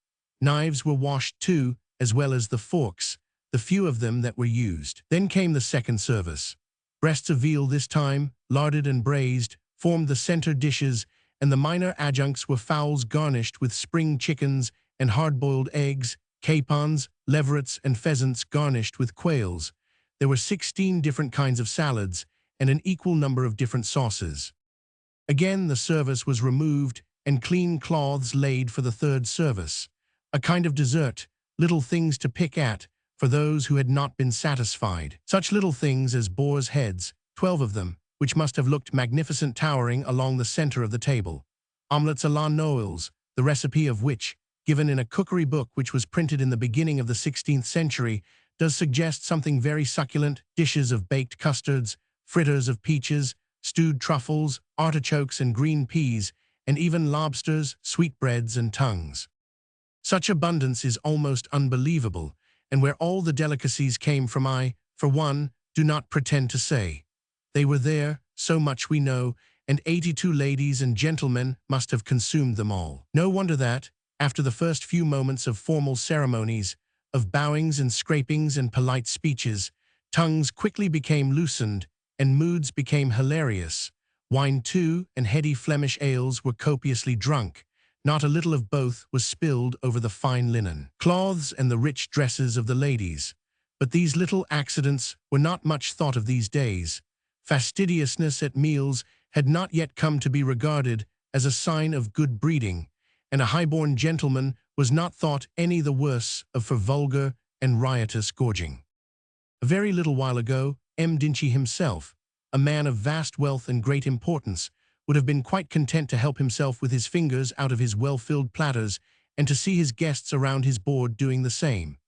Knives were washed too, as well as the forks, the few of them that were used. Then came the second service. Breasts of veal this time, larded and braised, formed the center dishes, and the minor adjuncts were fowls garnished with spring chickens and hard-boiled eggs, capons, leverets, and pheasants garnished with quails. There were 16 different kinds of salads, and an equal number of different sauces. Again the service was removed, and clean cloths laid for the third service. A kind of dessert, little things to pick at, for those who had not been satisfied. Such little things as boars' heads, 12 of them, which must have looked magnificent towering along the center of the table. Omelettes à la Noëls, the recipe of which, given in a cookery book which was printed in the beginning of the 16th century, does suggest something very succulent, dishes of baked custards, fritters of peaches, stewed truffles, artichokes and green peas, and even lobsters, sweetbreads and tongues. Such abundance is almost unbelievable, and where all the delicacies came from I, for one, do not pretend to say. They were there, so much we know, and 82 ladies and gentlemen must have consumed them all. No wonder that, after the first few moments of formal ceremonies, of bowings and scrapings and polite speeches, tongues quickly became loosened, and moods became hilarious. Wine too, and heady Flemish ales were copiously drunk. Not a little of both was spilled over the fine linen, cloths, and the rich dresses of the ladies. But these little accidents were not much thought of these days. Fastidiousness at meals had not yet come to be regarded as a sign of good breeding, and a high-born gentleman was not thought any the worse of for vulgar and riotous gorging. A very little while ago, d'Inchy himself, a man of vast wealth and great importance, would have been quite content to help himself with his fingers out of his well-filled platters and to see his guests around his board doing the same.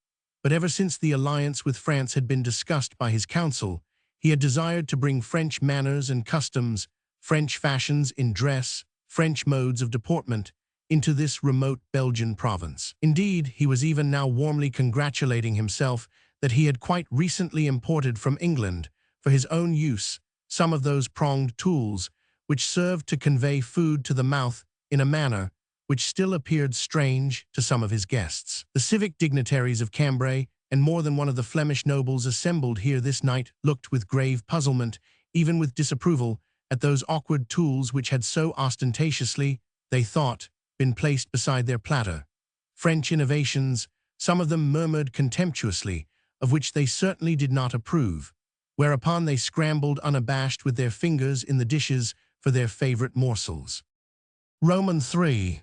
But ever since the alliance with France had been discussed by his council, he had desired to bring French manners and customs, French fashions in dress, French modes of deportment, into this remote Belgian province. Indeed, he was even now warmly congratulating himself that he had quite recently imported from England, for his own use, some of those pronged tools which served to convey food to the mouth in a manner which still appeared strange to some of his guests. The civic dignitaries of Cambray and more than one of the Flemish nobles assembled here this night looked with grave puzzlement, even with disapproval, at those awkward tools which had so ostentatiously, they thought, been placed beside their platter. French innovations, some of them murmured contemptuously, of which they certainly did not approve, whereupon they scrambled unabashed with their fingers in the dishes for their favorite morsels. Roman 3.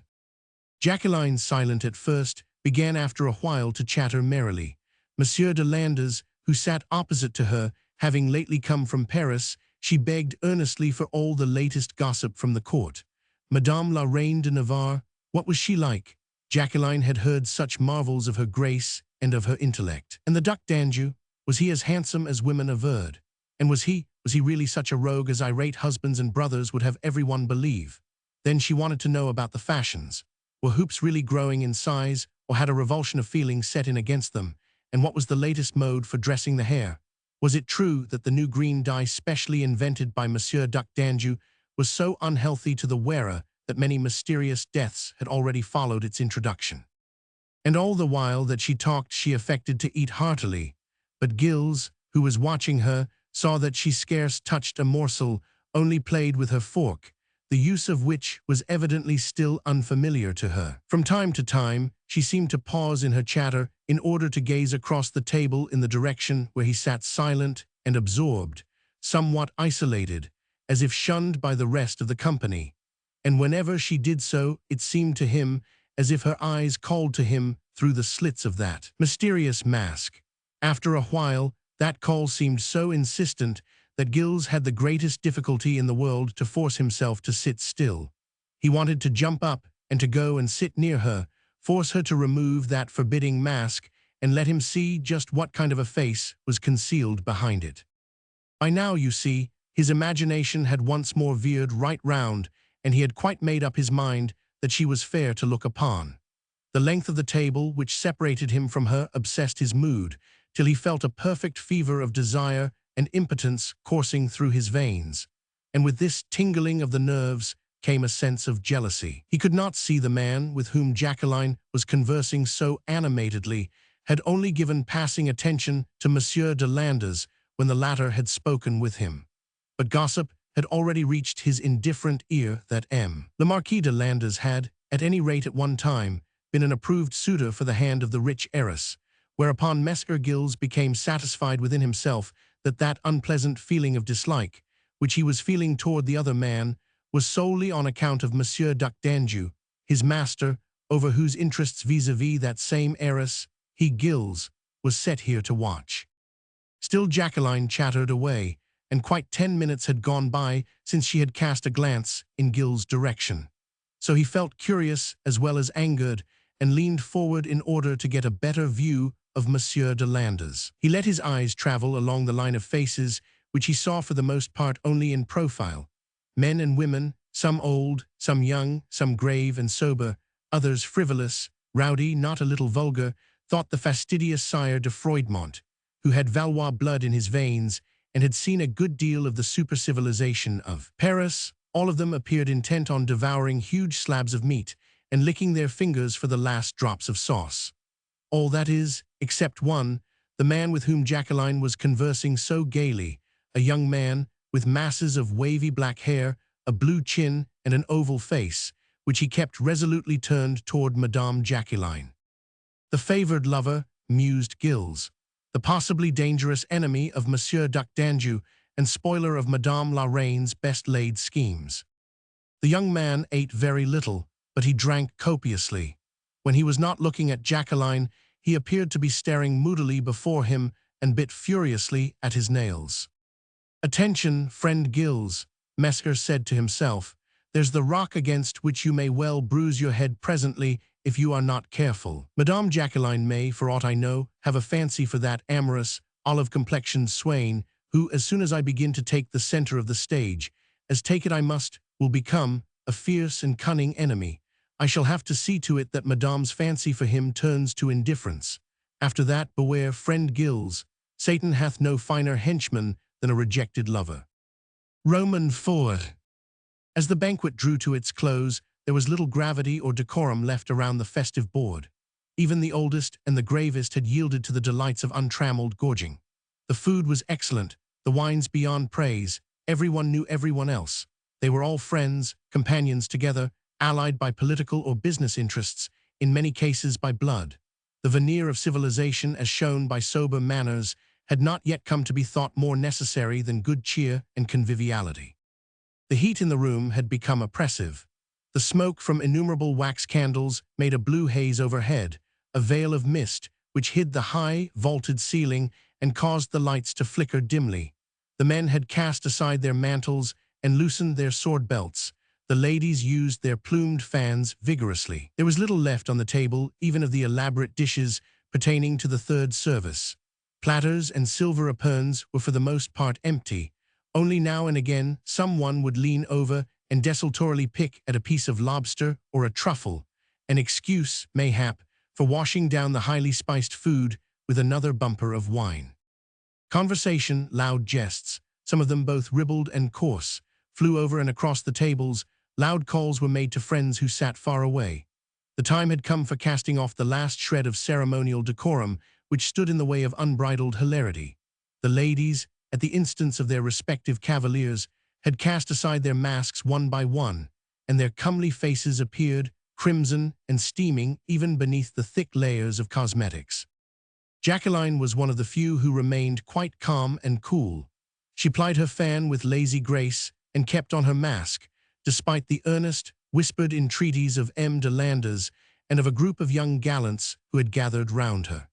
Jacqueline, silent at first, began after a while to chatter merrily. Monsieur de Landres, who sat opposite to her, having lately come from Paris, she begged earnestly for all the latest gossip from the court. Madame la Reine de Navarre, what was she like? Jacqueline had heard such marvels of her grace and of her intellect. And the Duc d'Anjou, was he as handsome as women averred? And was he really such a rogue as irate husbands and brothers would have everyone believe? Then she wanted to know about the fashions. Were hoops really growing in size, or had a revulsion of feeling set in against them? And what was the latest mode for dressing the hair? Was it true that the new green dye specially invented by Monsieur Duc d'Anjou was so unhealthy to the wearer that many mysterious deaths had already followed its introduction? And all the while that she talked, she affected to eat heartily. But Gilles, who was watching her, saw that she scarce touched a morsel, only played with her fork, the use of which was evidently still unfamiliar to her. From time to time, she seemed to pause in her chatter in order to gaze across the table in the direction where he sat silent and absorbed, somewhat isolated, as if shunned by the rest of the company. And whenever she did so, it seemed to him as if her eyes called to him through the slits of that mysterious mask. After a while, that call seemed so insistent that Gilles had the greatest difficulty in the world to force himself to sit still. He wanted to jump up and to go and sit near her, force her to remove that forbidding mask and let him see just what kind of a face was concealed behind it. By now, you see, his imagination had once more veered right round, and he had quite made up his mind that she was fair to look upon. The length of the table which separated him from her obsessed his mood, till he felt a perfect fever of desire and impotence coursing through his veins. And with this tingling of the nerves came a sense of jealousy. He could not see the man with whom Jacqueline was conversing so animatedly, had only given passing attention to Monsieur de Landres when the latter had spoken with him. But gossip had already reached his indifferent ear that Le Marquis de Landres had, at any rate at one time, been an approved suitor for the hand of the rich heiress, whereupon Messer Gilles became satisfied within himself that unpleasant feeling of dislike, which he was feeling toward the other man, was solely on account of Monsieur Duc d'Anjou, his master, over whose interests vis-à-vis that same heiress, he, Gilles, was set here to watch. Still Jacqueline chattered away, and quite 10 minutes had gone by since she had cast a glance in Gilles' direction. So he felt curious as well as angered, and leaned forward in order to get a better view of Monsieur de Landres. He let his eyes travel along the line of faces, which he saw for the most part only in profile. Men and women, some old, some young, some grave and sober, others frivolous, rowdy, not a little vulgar, thought the fastidious Sire de Froidmont, who had Valois blood in his veins and had seen a good deal of the super-civilization of Paris. All of them appeared intent on devouring huge slabs of meat and licking their fingers for the last drops of sauce. All that is, except one, the man with whom Jacqueline was conversing so gaily, a young man with masses of wavy black hair, a blue chin, and an oval face, which he kept resolutely turned toward Madame Jacqueline. The favored lover, mused Gilles, the possibly dangerous enemy of Monsieur Duc d'Anjou and spoiler of Madame la Reine's best-laid schemes. The young man ate very little, but he drank copiously. When he was not looking at Jacqueline, he appeared to be staring moodily before him and bit furiously at his nails. "Attention, friend Gilles," Messer said to himself. "There's the rock against which you may well bruise your head presently if you are not careful. Madame Jacqueline may, for aught I know, have a fancy for that amorous, olive-complexioned swain who, as soon as I begin to take the center of the stage, as take it I must, will become a fierce and cunning enemy. I shall have to see to it that Madame's fancy for him turns to indifference. After that, beware, friend Gilles. Satan hath no finer henchman than a rejected lover." Roman 4. As the banquet drew to its close, there was little gravity or decorum left around the festive board. Even the oldest and the gravest had yielded to the delights of untrammeled gorging. The food was excellent, the wines beyond praise, everyone knew everyone else. They were all friends, companions together, allied by political or business interests, in many cases by blood. The veneer of civilization as shown by sober manners had not yet come to be thought more necessary than good cheer and conviviality. The heat in the room had become oppressive. The smoke from innumerable wax candles made a blue haze overhead, a veil of mist which hid the high, vaulted ceiling and caused the lights to flicker dimly. The men had cast aside their mantles and loosened their sword belts. The ladies used their plumed fans vigorously. There was little left on the table, even of the elaborate dishes pertaining to the third service. Platters and silver epergnes were for the most part empty. Only now and again someone would lean over and desultorily pick at a piece of lobster or a truffle, an excuse, mayhap, for washing down the highly spiced food with another bumper of wine. Conversation, loud jests, some of them both ribald and coarse, flew over and across the tables. Loud calls were made to friends who sat far away. The time had come for casting off the last shred of ceremonial decorum which stood in the way of unbridled hilarity. The ladies, at the instance of their respective cavaliers, had cast aside their masks one by one, and their comely faces appeared, crimson and steaming even beneath the thick layers of cosmetics. Jacqueline was one of the few who remained quite calm and cool. She plied her fan with lazy grace and kept on her mask, despite the earnest, whispered entreaties of M. de Landers and of a group of young gallants who had gathered round her.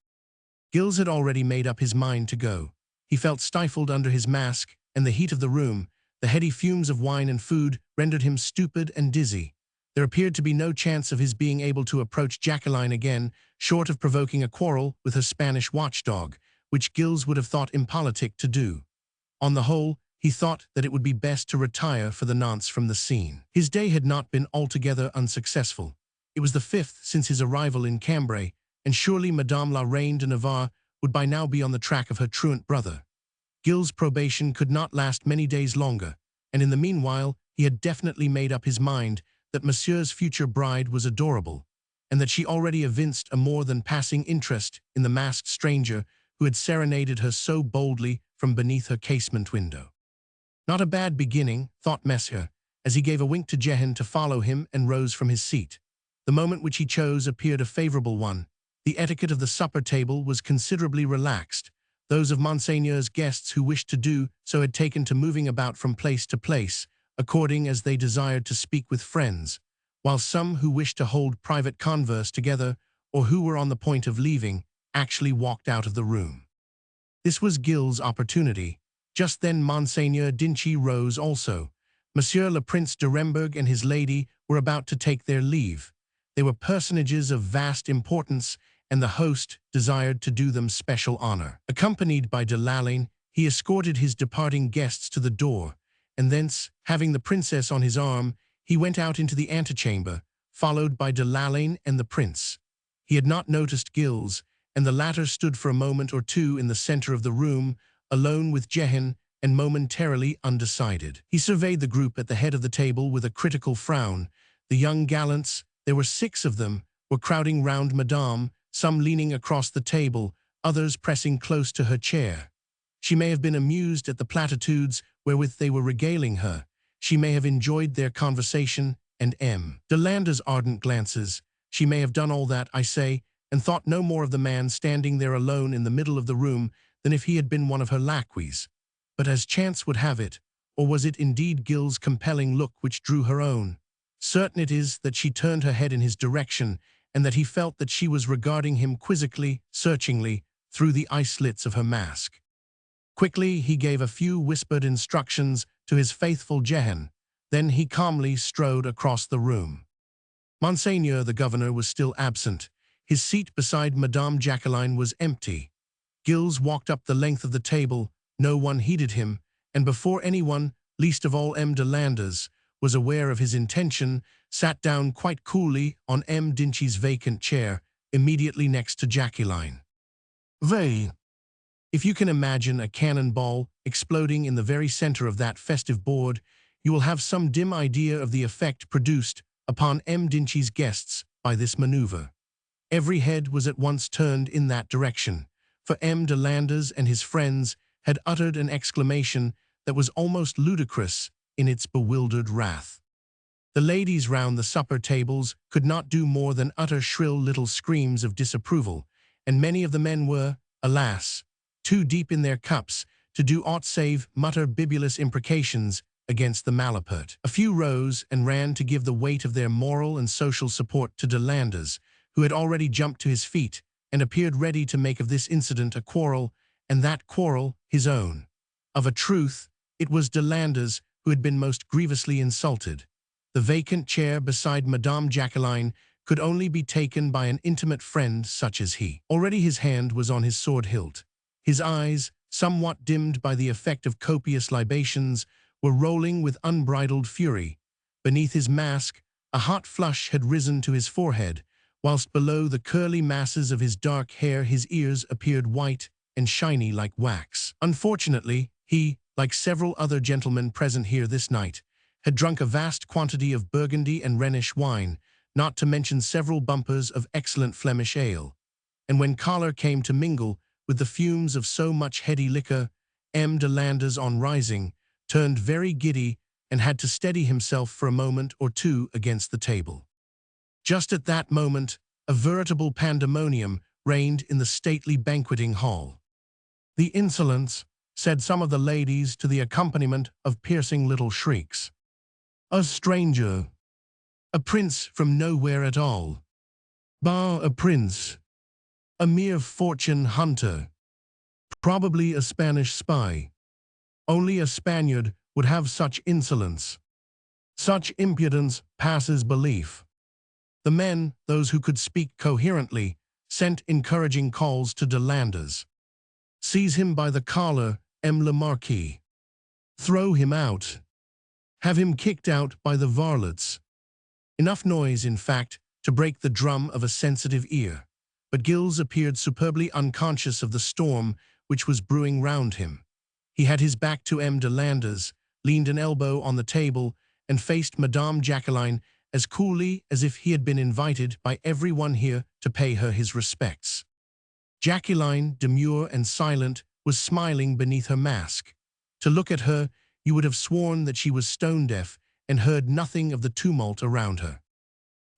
Gilles had already made up his mind to go. He felt stifled under his mask, and the heat of the room, the heady fumes of wine and food, rendered him stupid and dizzy. There appeared to be no chance of his being able to approach Jacqueline again, short of provoking a quarrel with her Spanish watchdog, which Gilles would have thought impolitic to do. On the whole, he thought that it would be best to retire for the nonce from the scene. His day had not been altogether unsuccessful. It was the 5th since his arrival in Cambray, and surely Madame la Reine de Navarre would by now be on the track of her truant brother. Gilles' probation could not last many days longer, and in the meanwhile he had definitely made up his mind that Monsieur's future bride was adorable, and that she already evinced a more than passing interest in the masked stranger who had serenaded her so boldly from beneath her casement window. Not a bad beginning, thought Monsieur, as he gave a wink to Jehan to follow him and rose from his seat. The moment which he chose appeared a favorable one. The etiquette of the supper table was considerably relaxed. Those of Monseigneur's guests who wished to do so had taken to moving about from place to place, according as they desired to speak with friends, while some who wished to hold private converse together, or who were on the point of leaving, actually walked out of the room. This was Gilles' opportunity. Just then Monseigneur d'Inchy rose also. Monsieur le Prince de Remberg and his lady were about to take their leave. They were personages of vast importance, and the host desired to do them special honor. Accompanied by de Lalaine, he escorted his departing guests to the door, and thence, having the princess on his arm, he went out into the antechamber, followed by de Lalaine and the prince. He had not noticed Gilles, and the latter stood for a moment or two in the center of the room, alone with Jehan, and momentarily undecided. He surveyed the group at the head of the table with a critical frown. The young gallants, there were 6 of them, were crowding round Madame, some leaning across the table, others pressing close to her chair. She may have been amused at the platitudes wherewith they were regaling her. She may have enjoyed their conversation and M. de Lander's ardent glances. She may have done all that, I say, and thought no more of the man standing there alone in the middle of the room than if he had been one of her lacqueys. But as chance would have it, or was it indeed Gilles' compelling look which drew her own? Certain it is that she turned her head in his direction, and that he felt that she was regarding him quizzically, searchingly, through the eye slits of her mask. Quickly he gave a few whispered instructions to his faithful Jehan, then he calmly strode across the room. Monseigneur the governor was still absent. His seat beside Madame Jacqueline was empty. Gilles walked up the length of the table, no one heeded him, and before anyone, least of all M. de Landers, was aware of his intention, sat down quite coolly on M. d'Inchy's vacant chair, immediately next to Jacqueline. If you can imagine a cannonball exploding in the very center of that festive board, you will have some dim idea of the effect produced upon M. d'Inchy's guests by this maneuver. Every head was at once turned in that direction, for M. de Landers and his friends had uttered an exclamation that was almost ludicrous in its bewildered wrath. The ladies round the supper tables could not do more than utter shrill little screams of disapproval, and many of the men were, alas, too deep in their cups to do aught save mutter bibulous imprecations against the malapert. A few rose and ran to give the weight of their moral and social support to de Landers, who had already jumped to his feet and appeared ready to make of this incident a quarrel, and that quarrel his own. Of a truth, it was de Landers who had been most grievously insulted. The vacant chair beside Madame Jacqueline could only be taken by an intimate friend such as he. Already his hand was on his sword hilt. His eyes, somewhat dimmed by the effect of copious libations, were rolling with unbridled fury. Beneath his mask, a hot flush had risen to his forehead, whilst below the curly masses of his dark hair his ears appeared white and shiny like wax. Unfortunately, he, like several other gentlemen present here this night, had drunk a vast quantity of Burgundy and Rhenish wine, not to mention several bumpers of excellent Flemish ale. And when choler came to mingle with the fumes of so much heady liquor, M. de Landers, on rising, turned very giddy and had to steady himself for a moment or two against the table. Just at that moment, a veritable pandemonium reigned in the stately banqueting hall. "The insolence," said some of the ladies to the accompaniment of piercing little shrieks. "A stranger. A prince from nowhere at all. Bah, a prince. A mere fortune hunter. Probably a Spanish spy. Only a Spaniard would have such insolence. Such impudence passes belief." The men, those who could speak coherently, sent encouraging calls to de Landers. "Seize him by the collar, M. le Marquis. Throw him out. Have him kicked out by the varlets." Enough noise, in fact, to break the drum of a sensitive ear. But Gilles appeared superbly unconscious of the storm which was brewing round him. He had his back to M. de Landers, leaned an elbow on the table, and faced Madame Jacqueline as coolly as if he had been invited by every one here to pay her his respects. Jacqueline, demure and silent, was smiling beneath her mask. To look at her, you would have sworn that she was stone-deaf and heard nothing of the tumult around her.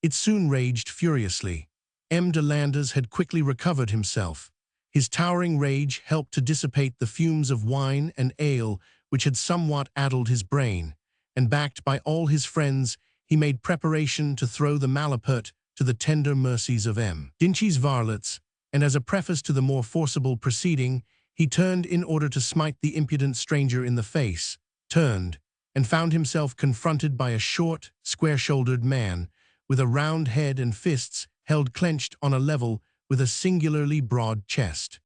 It soon raged furiously. M. de Landers had quickly recovered himself. His towering rage helped to dissipate the fumes of wine and ale which had somewhat addled his brain, and backed by all his friends, he made preparation to throw the malapert to the tender mercies of M. Dinchy's varlets, and as a preface to the more forcible proceeding, he turned in order to smite the impudent stranger in the face, turned, and found himself confronted by a short, square-shouldered man, with a round head and fists held clenched on a level with a singularly broad chest.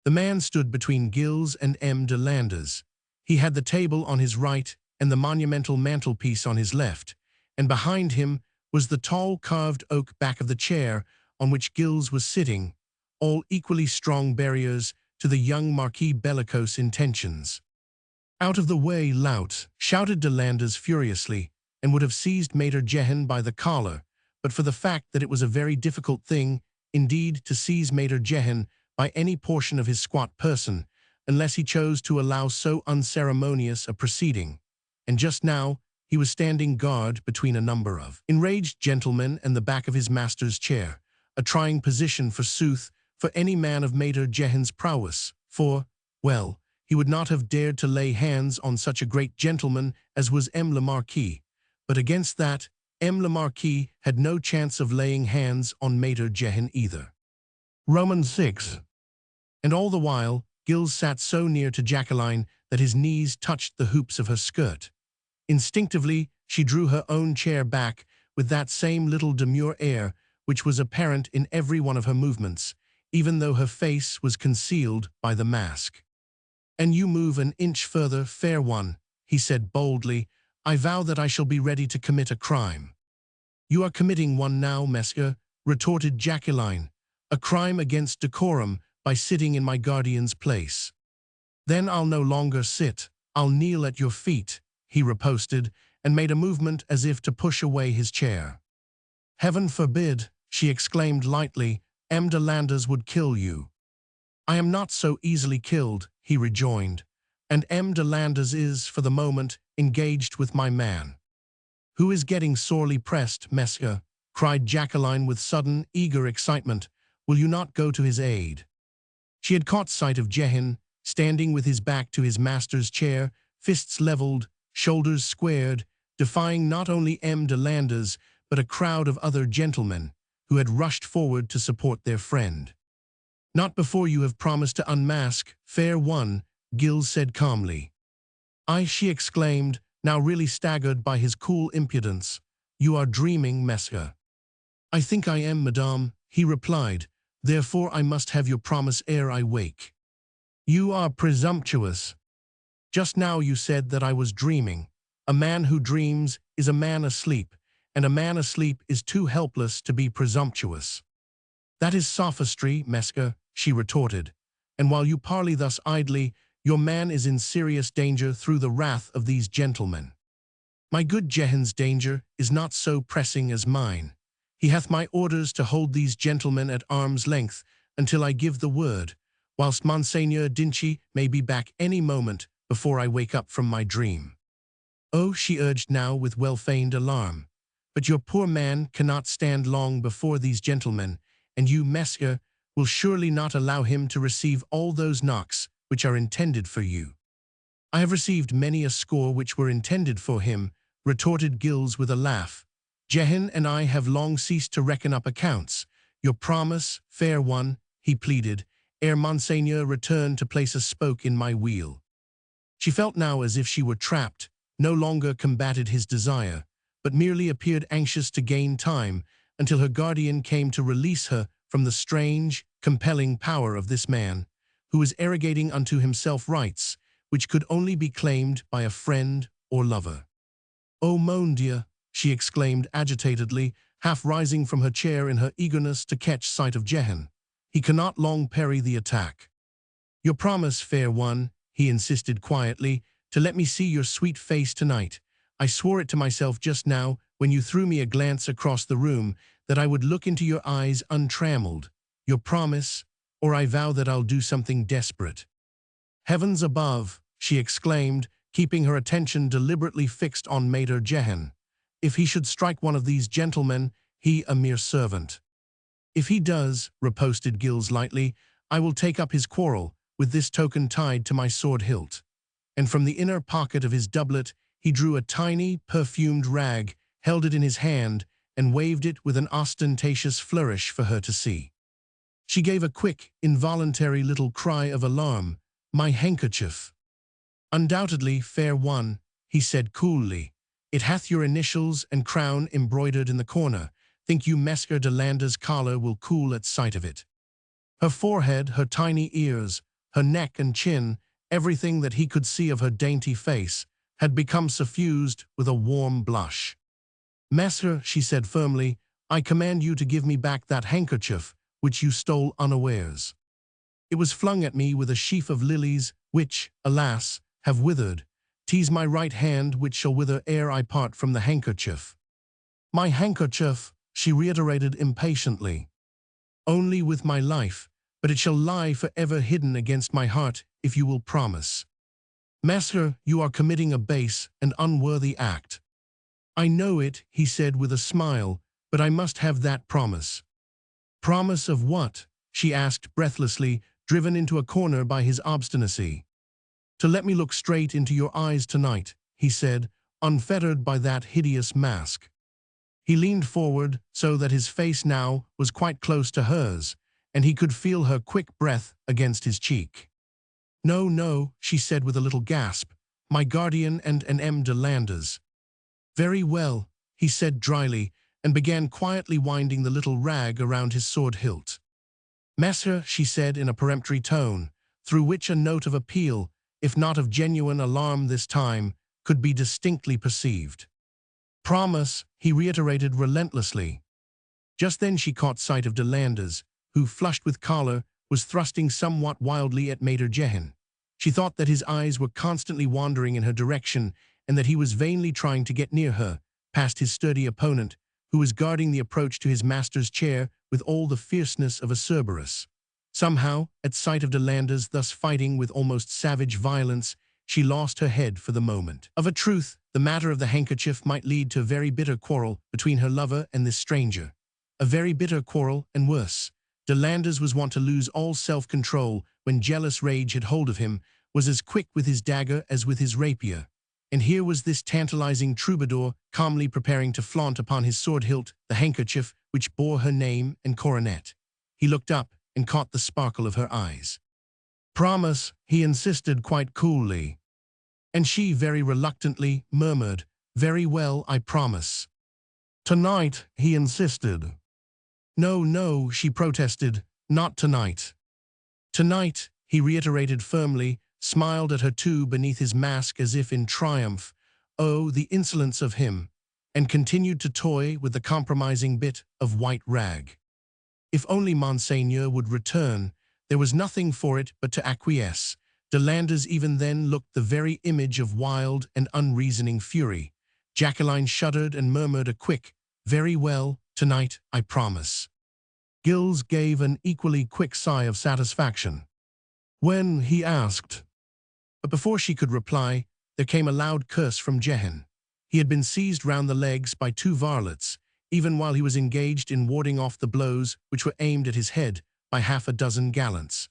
The man stood between Gilles and M. de Landers. He had the table on his right and the monumental mantelpiece on his left, and behind him was the tall carved oak back of the chair on which Gilles was sitting, all equally strong barriers to the young Marquis' bellicose intentions. "Out of the way, lout!" shouted de Landers furiously, and would have seized Maître Jehan by the collar, but for the fact that it was a very difficult thing, indeed, to seize Maître Jehan by any portion of his squat person, unless he chose to allow so unceremonious a proceeding. And just now, he was standing guard between a number of enraged gentlemen and the back of his master's chair, a trying position, forsooth, for any man of Maître Jehan's prowess, for, well, he would not have dared to lay hands on such a great gentleman as was M. le Marquis, but against that, M. le Marquis had no chance of laying hands on Maître Jehan either. Roman 6. And all the while, Gilles sat so near to Jacqueline that his knees touched the hoops of her skirt. Instinctively, she drew her own chair back with that same little demure air which was apparent in every one of her movements, even though her face was concealed by the mask. "And you move an inch further, fair one," he said boldly, "I vow that I shall be ready to commit a crime." "You are committing one now, monsieur," retorted Jacqueline, "a crime against decorum by sitting in my guardian's place." "Then I'll no longer sit, I'll kneel at your feet," he riposted, and made a movement as if to push away his chair. "Heaven forbid," she exclaimed lightly, "M. de Landers would kill you." "I am not so easily killed," he rejoined, "and M. de Landers is, for the moment, engaged with my man." "Who is getting sorely pressed, Mesca?" cried Jacqueline with sudden, eager excitement. "Will you not go to his aid?" She had caught sight of Jehan, standing with his back to his master's chair, fists leveled, shoulders squared, defying not only M. de Landers, but a crowd of other gentlemen, who had rushed forward to support their friend. "Not before you have promised to unmask, fair one," Gilles said calmly. "I," she exclaimed, now really staggered by his cool impudence. "You are dreaming, Mesca." "I think I am, madame," he replied. "Therefore I must have your promise ere I wake." "You are presumptuous. Just now you said that I was dreaming. A man who dreams is a man asleep, and a man asleep is too helpless to be presumptuous." "That is sophistry, Mesca," she retorted, "and while you parley thus idly, your man is in serious danger through the wrath of these gentlemen." "My good Jehan's danger is not so pressing as mine. He hath my orders to hold these gentlemen at arm's length until I give the word, whilst Monseigneur Dinchi may be back any moment before I wake up from my dream." "Oh," she urged now with well-feigned alarm, "but your poor man cannot stand long before these gentlemen, and you, Mesca, will surely not allow him to receive all those knocks which are intended for you." "I have received many a score which were intended for him," retorted Gilles with a laugh. "Jehan and I have long ceased to reckon up accounts. Your promise, fair one," he pleaded, "ere Monseigneur returned to place a spoke in my wheel." She felt now as if she were trapped, no longer combated his desire, but merely appeared anxious to gain time until her guardian came to release her from the strange, compelling power of this man, who was arrogating unto himself rights which could only be claimed by a friend or lover. "Oh, mon Dieu," she exclaimed agitatedly, half rising from her chair in her eagerness to catch sight of Jehan. "He cannot long parry the attack." "Your promise, fair one," he insisted quietly, "to let me see your sweet face tonight. I swore it to myself just now, when you threw me a glance across the room, that I would look into your eyes untrammeled. Your promise, or I vow that I'll do something desperate." "Heavens above," she exclaimed, keeping her attention deliberately fixed on Maître Jehan. "If he should strike one of these gentlemen, he a mere servant." "If he does," riposted Gilles lightly, "I will take up his quarrel, with this token tied to my sword hilt." And from the inner pocket of his doublet he drew a tiny, perfumed rag, held it in his hand, and waved it with an ostentatious flourish for her to see. She gave a quick, involuntary little cry of alarm. "My handkerchief." "Undoubtedly, fair one," he said coolly. "It hath your initials and crown embroidered in the corner. Think you Mesca de Landers' collar will cool at sight of it?" Her forehead, her tiny ears, her neck and chin, everything that he could see of her dainty face, had become suffused with a warm blush. "Mesca," she said firmly, "I command you to give me back that handkerchief which you stole unawares. It was flung at me with a sheaf of lilies, which, alas, have withered. 'Tis my right hand which shall wither ere I part from the handkerchief." "My handkerchief," she reiterated impatiently. "Only with my life, but it shall lie forever hidden against my heart if you will promise." "Mesca, you are committing a base and unworthy act." "I know it," he said with a smile, "but I must have that promise." "Promise of what?" she asked breathlessly, driven into a corner by his obstinacy. "To let me look straight into your eyes tonight," he said, unfettered by that hideous mask. He leaned forward so that his face now was quite close to hers, and he could feel her quick breath against his cheek. "No, no," she said with a little gasp, "my guardian and an M. de Landers." "Very well," he said dryly, and began quietly winding the little rag around his sword hilt. "Mesca," she said in a peremptory tone, through which a note of appeal, if not of genuine alarm this time, could be distinctly perceived. "Promise," he reiterated relentlessly. Just then she caught sight of de Landers, who, flushed with choler, was thrusting somewhat wildly at Maître Jehan. She thought that his eyes were constantly wandering in her direction, and that he was vainly trying to get near her, past his sturdy opponent, who was guarding the approach to his master's chair with all the fierceness of a Cerberus. Somehow, at sight of de Landers thus fighting with almost savage violence, she lost her head for the moment. Of a truth, the matter of the handkerchief might lead to a very bitter quarrel between her lover and this stranger. A very bitter quarrel, and worse. De Landres was wont to lose all self-control when jealous rage had hold of him, was as quick with his dagger as with his rapier. And here was this tantalizing troubadour calmly preparing to flaunt upon his sword hilt the handkerchief which bore her name and coronet. He looked up and caught the sparkle of her eyes. "Promise," he insisted quite coolly. And she very reluctantly murmured, "Very well, I promise." "Tonight," he insisted. "No, no," she protested, "not tonight." "Tonight," he reiterated firmly, smiled at her too beneath his mask as if in triumph. Oh, the insolence of him! And continued to toy with the compromising bit of white rag. If only Monseigneur would return, there was nothing for it but to acquiesce. De Landres even then looked the very image of wild and unreasoning fury. Jacqueline shuddered and murmured a quick, "Very well, tonight, I promise." Gilles gave an equally quick sigh of satisfaction. "When?" he asked. But before she could reply, there came a loud curse from Jehan. He had been seized round the legs by two varlets, even while he was engaged in warding off the blows which were aimed at his head by half a dozen gallants.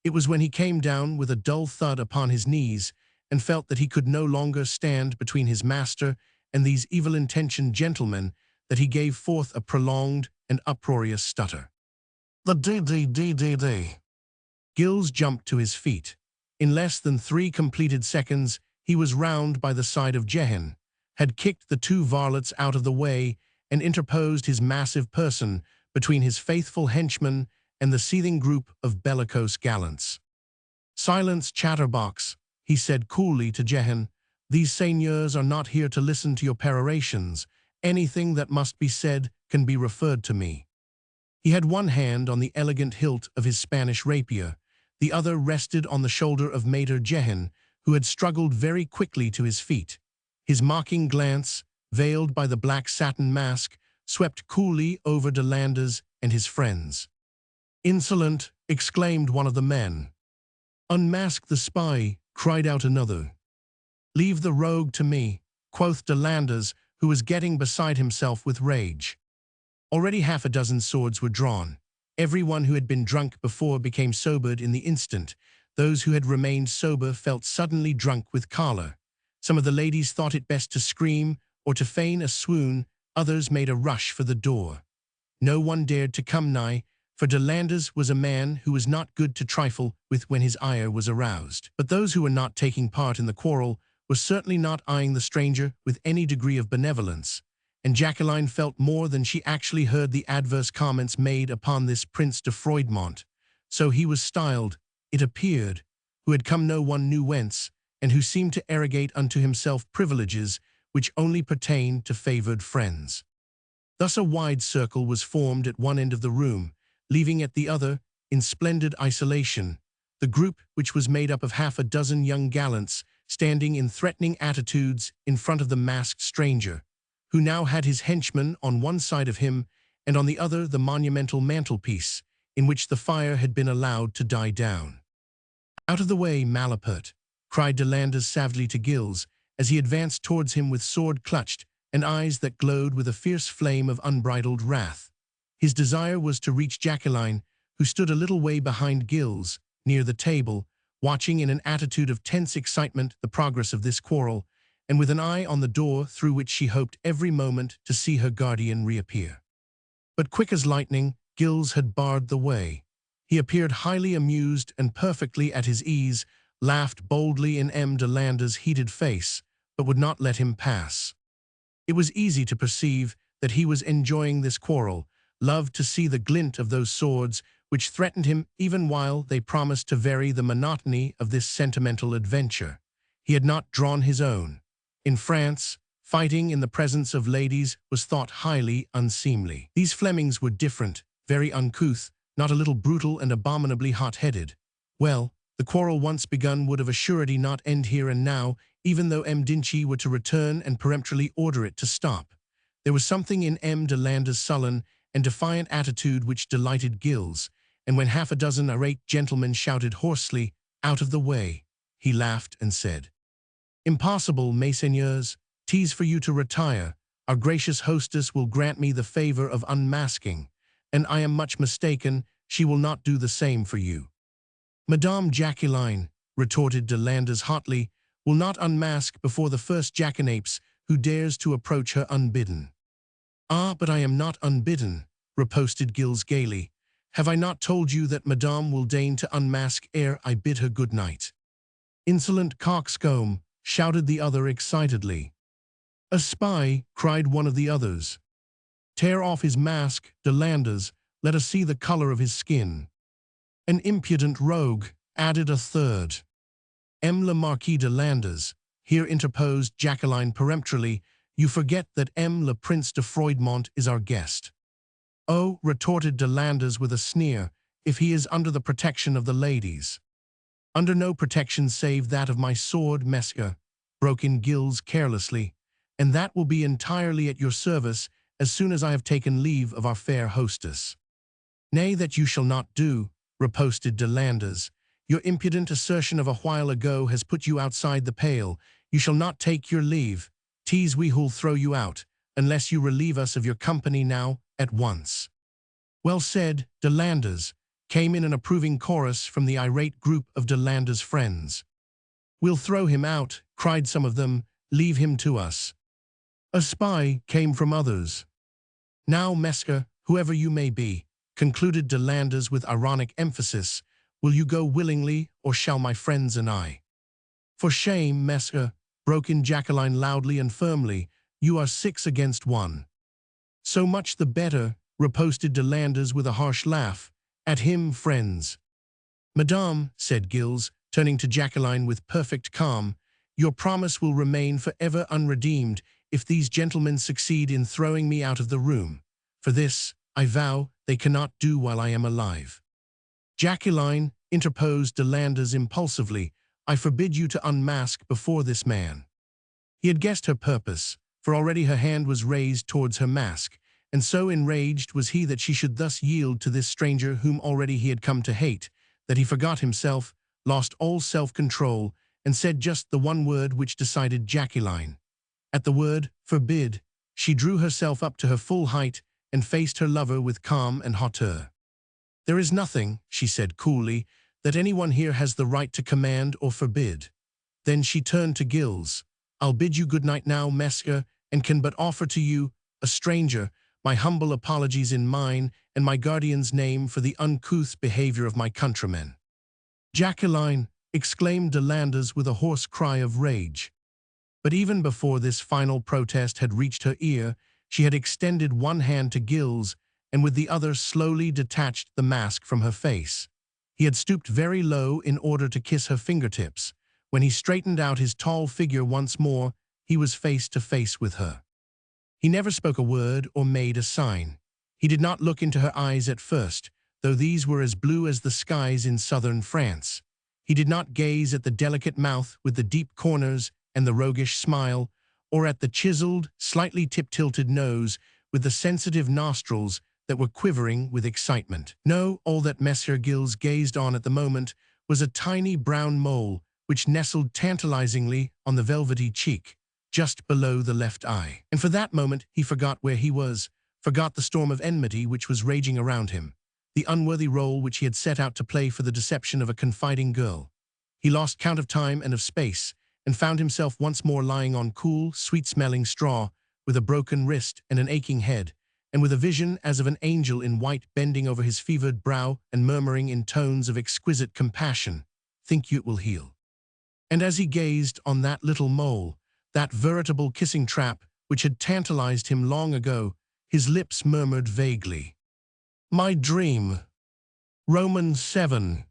It was when he came down with a dull thud upon his knees and felt that he could no longer stand between his master and these evil-intentioned gentlemen that he gave forth a prolonged and uproarious stutter. "The D. Gilles jumped to his feet. In less than 3 completed seconds, he was round by the side of Jehan, had kicked the two varlets out of the way, and interposed his massive person between his faithful henchmen and the seething group of bellicose gallants. "Silence, chatterbox," he said coolly to Jehan. "These seigneurs are not here to listen to your perorations. Anything that must be said can be referred to me." He had one hand on the elegant hilt of his Spanish rapier, the other rested on the shoulder of Maître Jehan, who had struggled very quickly to his feet. His mocking glance, veiled by the black satin mask, swept coolly over De Landres and his friends. "Insolent!" exclaimed one of the men. "Unmask the spy!" cried out another. "Leave the rogue to me," quoth De Landres, who was getting beside himself with rage. Already half a dozen swords were drawn. Everyone who had been drunk before became sobered in the instant. Those who had remained sober felt suddenly drunk with choler. Some of the ladies thought it best to scream or to feign a swoon, others made a rush for the door. No one dared to come nigh, for De Landres was a man who was not good to trifle with when his ire was aroused. But those who were not taking part in the quarrel were certainly not eyeing the stranger with any degree of benevolence, and Jacqueline felt more than she actually heard the adverse comments made upon this Prince de Froidmont. So he was styled, it appeared, who had come no one knew whence, and who seemed to arrogate unto himself privileges which only pertained to favored friends. Thus a wide circle was formed at one end of the room, leaving at the other, in splendid isolation, the group which was made up of half a dozen young gallants standing in threatening attitudes in front of the masked stranger, who now had his henchman on one side of him and on the other the monumental mantelpiece, in which the fire had been allowed to die down. "Out of the way, malapert," cried De Landres savagely to Gilles, as he advanced towards him with sword clutched and eyes that glowed with a fierce flame of unbridled wrath. His desire was to reach Jacqueline, who stood a little way behind Gilles, near the table, watching in an attitude of tense excitement the progress of this quarrel, and with an eye on the door through which she hoped every moment to see her guardian reappear. But quick as lightning, Gilles had barred the way. He appeared highly amused and perfectly at his ease, laughed boldly in M. de Landres' heated face, but would not let him pass. It was easy to perceive that he was enjoying this quarrel, loved to see the glint of those swords which threatened him even while they promised to vary the monotony of this sentimental adventure. He had not drawn his own. In France, fighting in the presence of ladies was thought highly unseemly. These Flemings were different, very uncouth, not a little brutal and abominably hot-headed. Well, the quarrel once begun would of a surety not end here and now, even though M. Dinchy were to return and peremptorily order it to stop. There was something in M. de Landres' sullen and defiant attitude which delighted Gilles, and when half a dozen irate gentlemen shouted hoarsely, "Out of the way," he laughed and said, "Impossible, messieurs, 'Tis for you to retire. Our gracious hostess will grant me the favor of unmasking, and I am much mistaken, she will not do the same for you." "Madame Jacqueline," retorted de Landres hotly, "will not unmask before the first jackanapes who dares to approach her unbidden." "Ah, but I am not unbidden," riposted Gilles gaily. "Have I not told you that Madame will deign to unmask ere I bid her good night?" "Insolent coxcomb," shouted the other excitedly. "A spy," cried one of the others. "Tear off his mask, de Landres, let us see the color of his skin." "An impudent rogue," added a third. "M. le Marquis de Landres," here interposed Jacqueline peremptorily, "you forget that M. le Prince de Froidmont is our guest." "Oh," retorted de Landres with a sneer, "if he is under the protection of the ladies." "Under no protection save that of my sword, Mesca," broke in Gilles carelessly, "and that will be entirely at your service as soon as I have taken leave of our fair hostess." "Nay, that you shall not do," riposted de Landres. "Your impudent assertion of a while ago has put you outside the pale. You shall not take your leave. 'Tis we who'll throw you out, unless you relieve us of your company now, at once." "Well said, de Landres," came in an approving chorus from the irate group of de Landres' friends. "We'll throw him out," cried some of them. "Leave him to us." "A spy," came from others. "Now, Mesca, whoever you may be," concluded de Landres with ironic emphasis, "will you go willingly, or shall my friends and I?" "For shame, Mesca," broke in Jacqueline loudly and firmly, "you are 6 against 1. "So much the better," riposted de Landres with a harsh laugh. "At him, friends." "Madame," said Gilles, turning to Jacqueline with perfect calm, "your promise will remain forever unredeemed if these gentlemen succeed in throwing me out of the room. For this, I vow, they cannot do while I am alive." "Jacqueline," interposed de Landres impulsively, "I forbid you to unmask before this man." He had guessed her purpose, for already her hand was raised towards her mask, and so enraged was he that she should thus yield to this stranger whom already he had come to hate, that he forgot himself, lost all self-control, and said just the one word which decided Jacqueline. At the word, "forbid," she drew herself up to her full height and faced her lover with calm and hauteur. "There is nothing," she said coolly, "that anyone here has the right to command or forbid." Then she turned to Gilles. "I'll bid you good night now, Mesca, and can but offer to you, a stranger, my humble apologies in mine and my guardian's name for the uncouth behavior of my countrymen." "Jacqueline!" exclaimed de Landres with a hoarse cry of rage. But even before this final protest had reached her ear, she had extended one hand to Gilles, and with the other slowly detached the mask from her face. He had stooped very low in order to kiss her fingertips. When he straightened out his tall figure once more, he was face to face with her. He never spoke a word or made a sign. He did not look into her eyes at first, though these were as blue as the skies in southern France. He did not gaze at the delicate mouth with the deep corners and the roguish smile, or at the chiseled, slightly tip-tilted nose with the sensitive nostrils that were quivering with excitement. No, all that Monsieur Gilles gazed on at the moment was a tiny brown mole which nestled tantalizingly on the velvety cheek, just below the left eye. And for that moment he forgot where he was, forgot the storm of enmity which was raging around him, the unworthy role which he had set out to play for the deception of a confiding girl. He lost count of time and of space, and found himself once more lying on cool, sweet-smelling straw, with a broken wrist and an aching head, and with a vision as of an angel in white bending over his fevered brow and murmuring in tones of exquisite compassion, "Think you it will heal?" And as he gazed on that little mole, that veritable kissing trap which had tantalized him long ago, his lips murmured vaguely, "My dream." Romans 7.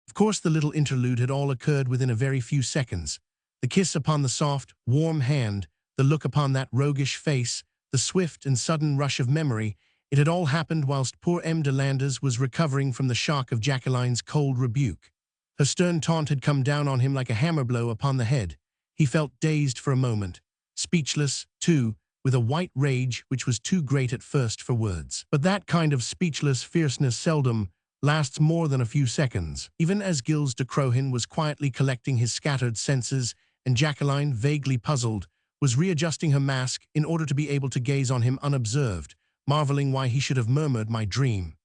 Of course the little interlude had all occurred within a very few seconds. The kiss upon the soft, warm hand, the look upon that roguish face, the swift and sudden rush of memory, it had all happened whilst poor M. de Landres was recovering from the shock of Jacqueline's cold rebuke. Her stern taunt had come down on him like a hammer blow upon the head. He felt dazed for a moment, speechless, too, with a white rage which was too great at first for words. But that kind of speechless fierceness seldom lasts more than a few seconds. Even as Gilles de Crohin was quietly collecting his scattered senses, and Jacqueline, vaguely puzzled, was readjusting her mask in order to be able to gaze on him unobserved, marveling why he should have murmured my dream,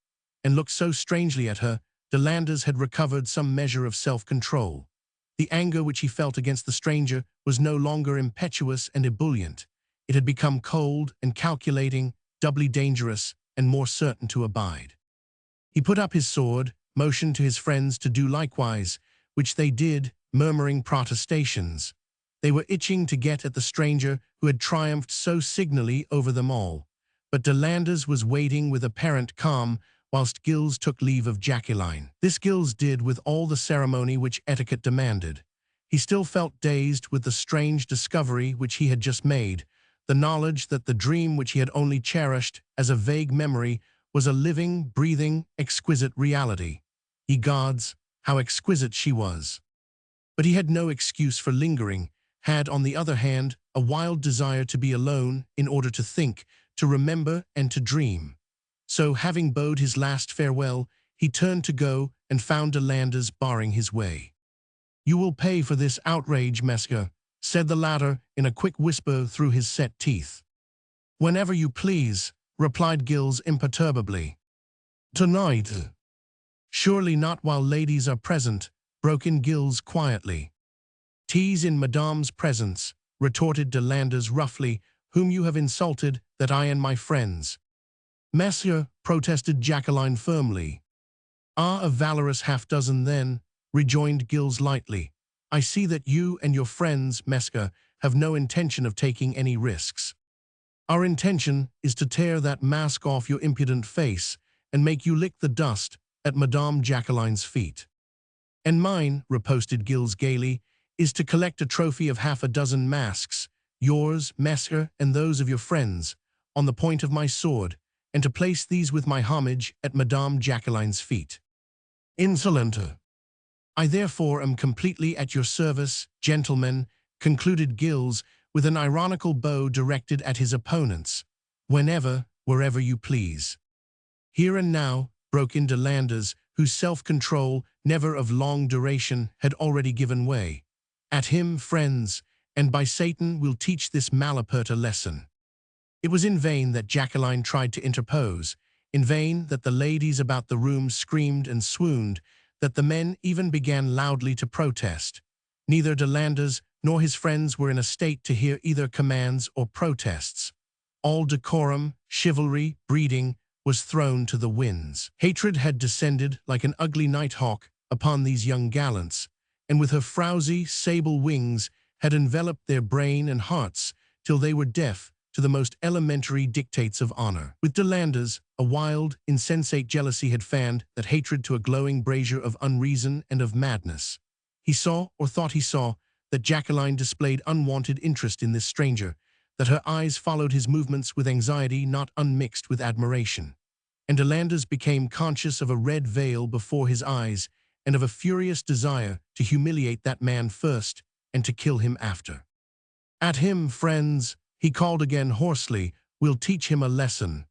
and looked so strangely at her. De Landers had recovered some measure of self-control. The anger which he felt against the stranger was no longer impetuous and ebullient. It had become cold and calculating, doubly dangerous, and more certain to abide. He put up his sword, motioned to his friends to do likewise, which they did, murmuring protestations. They were itching to get at the stranger who had triumphed so signally over them all. But De Landers was waiting with apparent calm whilst Gilles took leave of Jacqueline. This Gilles did with all the ceremony which etiquette demanded. He still felt dazed with the strange discovery which he had just made, the knowledge that the dream which he had only cherished as a vague memory was a living, breathing, exquisite reality. Ye gods, how exquisite she was! But he had no excuse for lingering, had, on the other hand, a wild desire to be alone in order to think, to remember, and to dream. So, having bowed his last farewell, he turned to go and found De Landers barring his way. "You will pay for this outrage, Mesca," said the latter in a quick whisper through his set teeth. "Whenever you please," replied Gilles imperturbably. "Tonight." "Surely not while ladies are present," broke in Gilles quietly. "'Tis in Madame's presence," retorted De Landers roughly, "whom you have insulted, that I and my friends—" "Monsieur," protested Jacqueline firmly. "Ah, a valorous half-dozen then," rejoined Gilles lightly. "I see that you and your friends, Mesca, have no intention of taking any risks. Our intention is to tear that mask off your impudent face and make you lick the dust at Madame Jacqueline's feet." "And mine," riposted Gilles gaily, "is to collect a trophy of half a dozen masks, yours, Mesca, and those of your friends, on the point of my sword, and to place these with my homage at Madame Jacqueline's feet." "Insolent!" "I therefore am completely at your service, gentlemen," concluded Gilles with an ironical bow directed at his opponents. "Whenever, wherever you please." "Here and now," broke in De Landers, whose self-control, never of long duration, had already given way. "At him, friends, and by Satan we'll teach this malapert a lesson." It was in vain that Jacqueline tried to interpose, in vain that the ladies about the room screamed and swooned, that the men even began loudly to protest. Neither De Landers nor his friends were in a state to hear either commands or protests. All decorum, chivalry, breeding, was thrown to the winds. Hatred had descended like an ugly nighthawk upon these young gallants, and with her frowsy, sable wings had enveloped their brain and hearts till they were deaf to the most elementary dictates of honor. With De Landers, a wild, insensate jealousy had fanned that hatred to a glowing brazier of unreason and of madness. He saw, or thought he saw, that Jacqueline displayed unwanted interest in this stranger, that her eyes followed his movements with anxiety not unmixed with admiration. And De Landers became conscious of a red veil before his eyes and of a furious desire to humiliate that man first and to kill him after. "At him, friends," he called again hoarsely, "we'll teach him a lesson."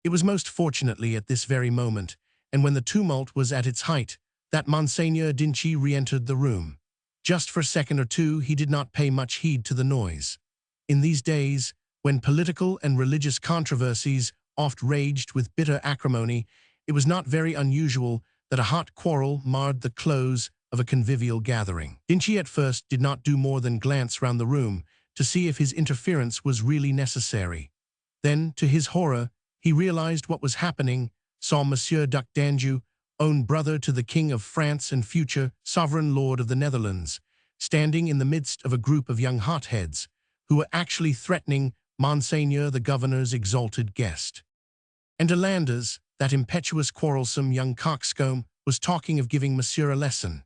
It was most fortunately at this very moment, and when the tumult was at its height, that Monseigneur d'Inchy re-entered the room. Just for a second or two he did not pay much heed to the noise. In these days, when political and religious controversies oft raged with bitter acrimony, it was not very unusual that a hot quarrel marred the close of a convivial gathering. d'Inchy at first did not do more than glance round the room to see if his interference was really necessary. Then, to his horror, he realized what was happening, saw Monsieur Duc d'Anjou, own brother to the King of France and future sovereign lord of the Netherlands, standing in the midst of a group of young hotheads, who were actually threatening Monseigneur the Governor's exalted guest. And De Landers, that impetuous, quarrelsome young coxcomb, was talking of giving Monsieur a lesson.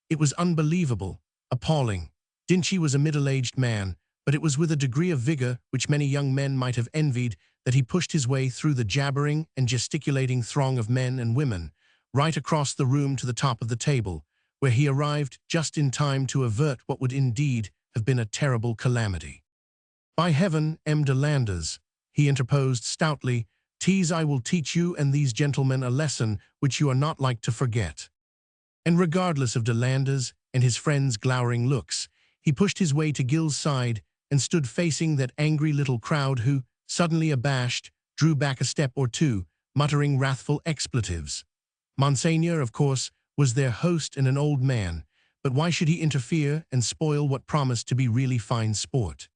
It was unbelievable, appalling. d'Inchy was a middle-aged man, but it was with a degree of vigor which many young men might have envied that he pushed his way through the jabbering and gesticulating throng of men and women, right across the room to the top of the table, where he arrived just in time to avert what would indeed have been a terrible calamity. "By heaven, M. De Landers," he interposed stoutly, "'tis I will teach you and these gentlemen a lesson which you are not like to forget." And regardless of De Landers and his friends' glowering looks, he pushed his way to Gilles' side and stood facing that angry little crowd who, suddenly abashed, drew back a step or two, muttering wrathful expletives. Monseigneur, of course, was their host and an old man, but why should he interfere and spoil what promised to be really fine sport?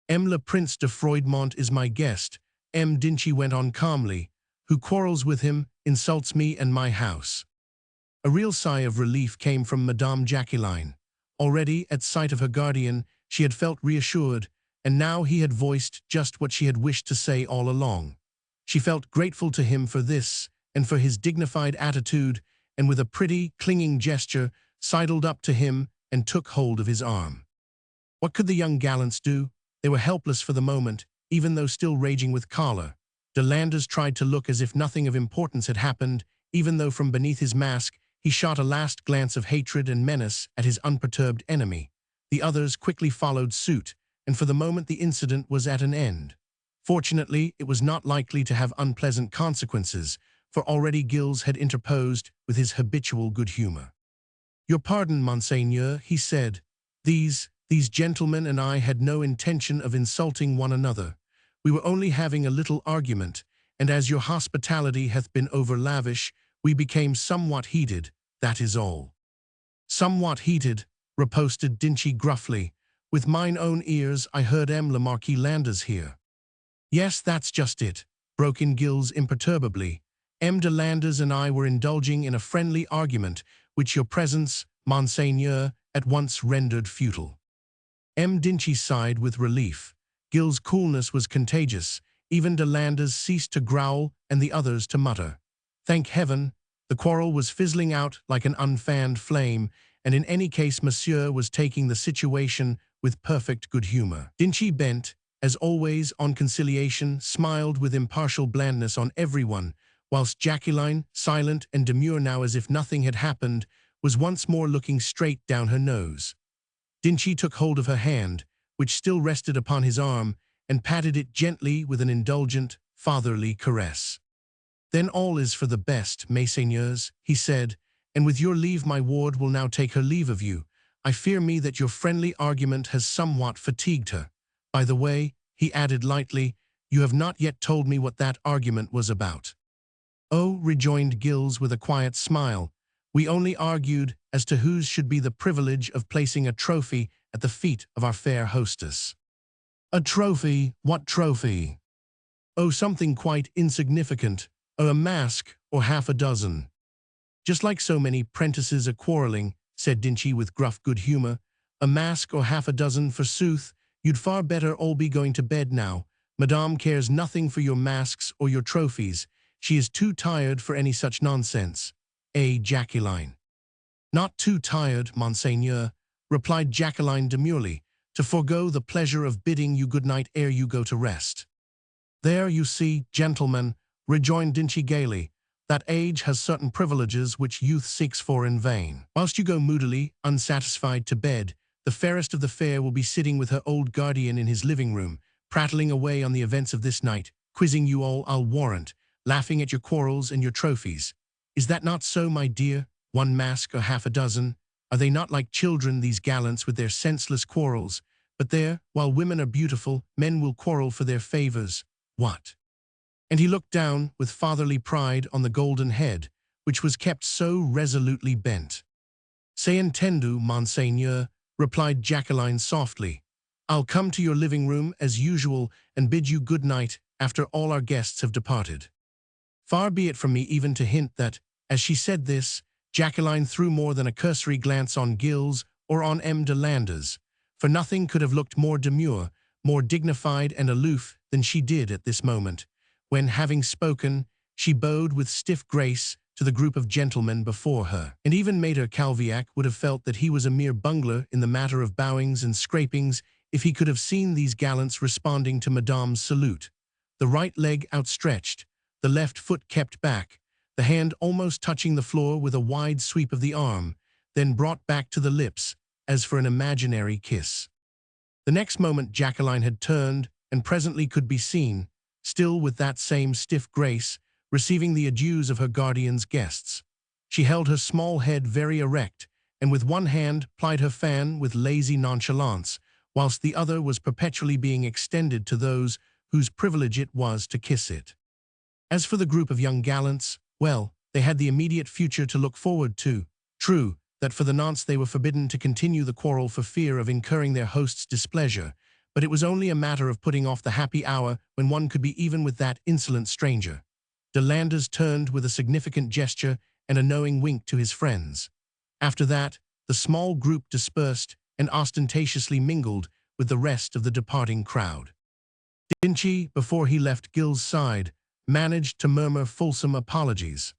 Le Prince de Froidmont is my guest, Dinchy went on calmly, who quarrels with him, insults me and my house. A real sigh of relief came from Madame Jacqueline. Already, at sight of her guardian, she had felt reassured, and now he had voiced just what she had wished to say all along. She felt grateful to him for this, and for his dignified attitude, and with a pretty, clinging gesture, sidled up to him and took hold of his arm. What could the young gallants do? They were helpless for the moment, even though still raging with choler. De Landers tried to look as if nothing of importance had happened, even though from beneath his mask he shot a last glance of hatred and menace at his unperturbed enemy. The others quickly followed suit, and for the moment the incident was at an end. Fortunately, it was not likely to have unpleasant consequences, for already Gilles had interposed with his habitual good humor. "Your pardon, Monseigneur," he said. These gentlemen and I had no intention of insulting one another. We were only having a little argument, and as your hospitality hath been over-lavish, we became somewhat heated, that is all." "Somewhat heated," riposted Dinchy gruffly. "With mine own ears I heard le Marquis Landers here." "Yes, that's just it," broke in Gilles imperturbably. De Landers and I were indulging in a friendly argument, which your presence, Monseigneur, at once rendered futile." Dinchy sighed with relief. Gilles' coolness was contagious. Even de Landers ceased to growl and the others to mutter. Thank heaven, the quarrel was fizzling out like an unfanned flame, and in any case Monsieur was taking the situation with perfect good humor. Dinchy bent, as always on conciliation, smiled with impartial blandness on everyone, whilst Jacqueline, silent and demure now as if nothing had happened, was once more looking straight down her nose. Dinchy took hold of her hand, which still rested upon his arm, and patted it gently with an indulgent, fatherly caress. "Then all is for the best, messeigneurs," he said, "and with your leave my ward will now take her leave of you. I fear me that your friendly argument has somewhat fatigued her. By the way," he added lightly, "you have not yet told me what that argument was about." "Oh," rejoined Gilles with a quiet smile, "we only argued as to whose should be the privilege of placing a trophy at the feet of our fair hostess." "A trophy? What trophy?" "Oh, something quite insignificant, a mask or half a dozen." "Just like so many prentices a quarreling," said Dinchy with gruff good humor. "A mask or half a dozen, forsooth. You'd far better all be going to bed now. Madame cares nothing for your masks or your trophies. She is too tired for any such nonsense. Jacqueline." "Not too tired, Monseigneur," replied Jacqueline demurely, "to forego the pleasure of bidding you good night ere you go to rest." "There you see, gentlemen," rejoined Dinchy gaily, "that age has certain privileges which youth seeks for in vain. Whilst you go moodily, unsatisfied, to bed, the fairest of the fair will be sitting with her old guardian in his living room, prattling away on the events of this night, quizzing you all, I'll warrant, laughing at your quarrels and your trophies. Is that not so, my dear? One mask or half a dozen? Are they not like children, these gallants, with their senseless quarrels? But there, while women are beautiful, men will quarrel for their favors. What?" And he looked down with fatherly pride on the golden head, which was kept so resolutely bent. "C'est entendu, Monseigneur," replied Jacqueline softly. "I'll come to your living room as usual and bid you good night after all our guests have departed." Far be it from me even to hint that, as she said this, Jacqueline threw more than a cursory glance on Gilles or on de Landers, for nothing could have looked more demure, more dignified and aloof than she did at this moment, when, having spoken, she bowed with stiff grace to the group of gentlemen before her, and even Maître Calviac would have felt that he was a mere bungler in the matter of bowings and scrapings if he could have seen these gallants responding to Madame's salute, the right leg outstretched, the left foot kept back, the hand almost touching the floor with a wide sweep of the arm, then brought back to the lips, as for an imaginary kiss. The next moment Jacqueline had turned, and presently could be seen, still with that same stiff grace, receiving the adieus of her guardian's guests. She held her small head very erect, and with one hand plied her fan with lazy nonchalance, whilst the other was perpetually being extended to those whose privilege it was to kiss it. As for the group of young gallants, well, they had the immediate future to look forward to. True, that for the nonce they were forbidden to continue the quarrel for fear of incurring their host's displeasure, but it was only a matter of putting off the happy hour when one could be even with that insolent stranger. De Landers turned with a significant gesture and a knowing wink to his friends. After that, the small group dispersed and ostentatiously mingled with the rest of the departing crowd. Dinchi, before he left Gill's side, managed to murmur fulsome apologies.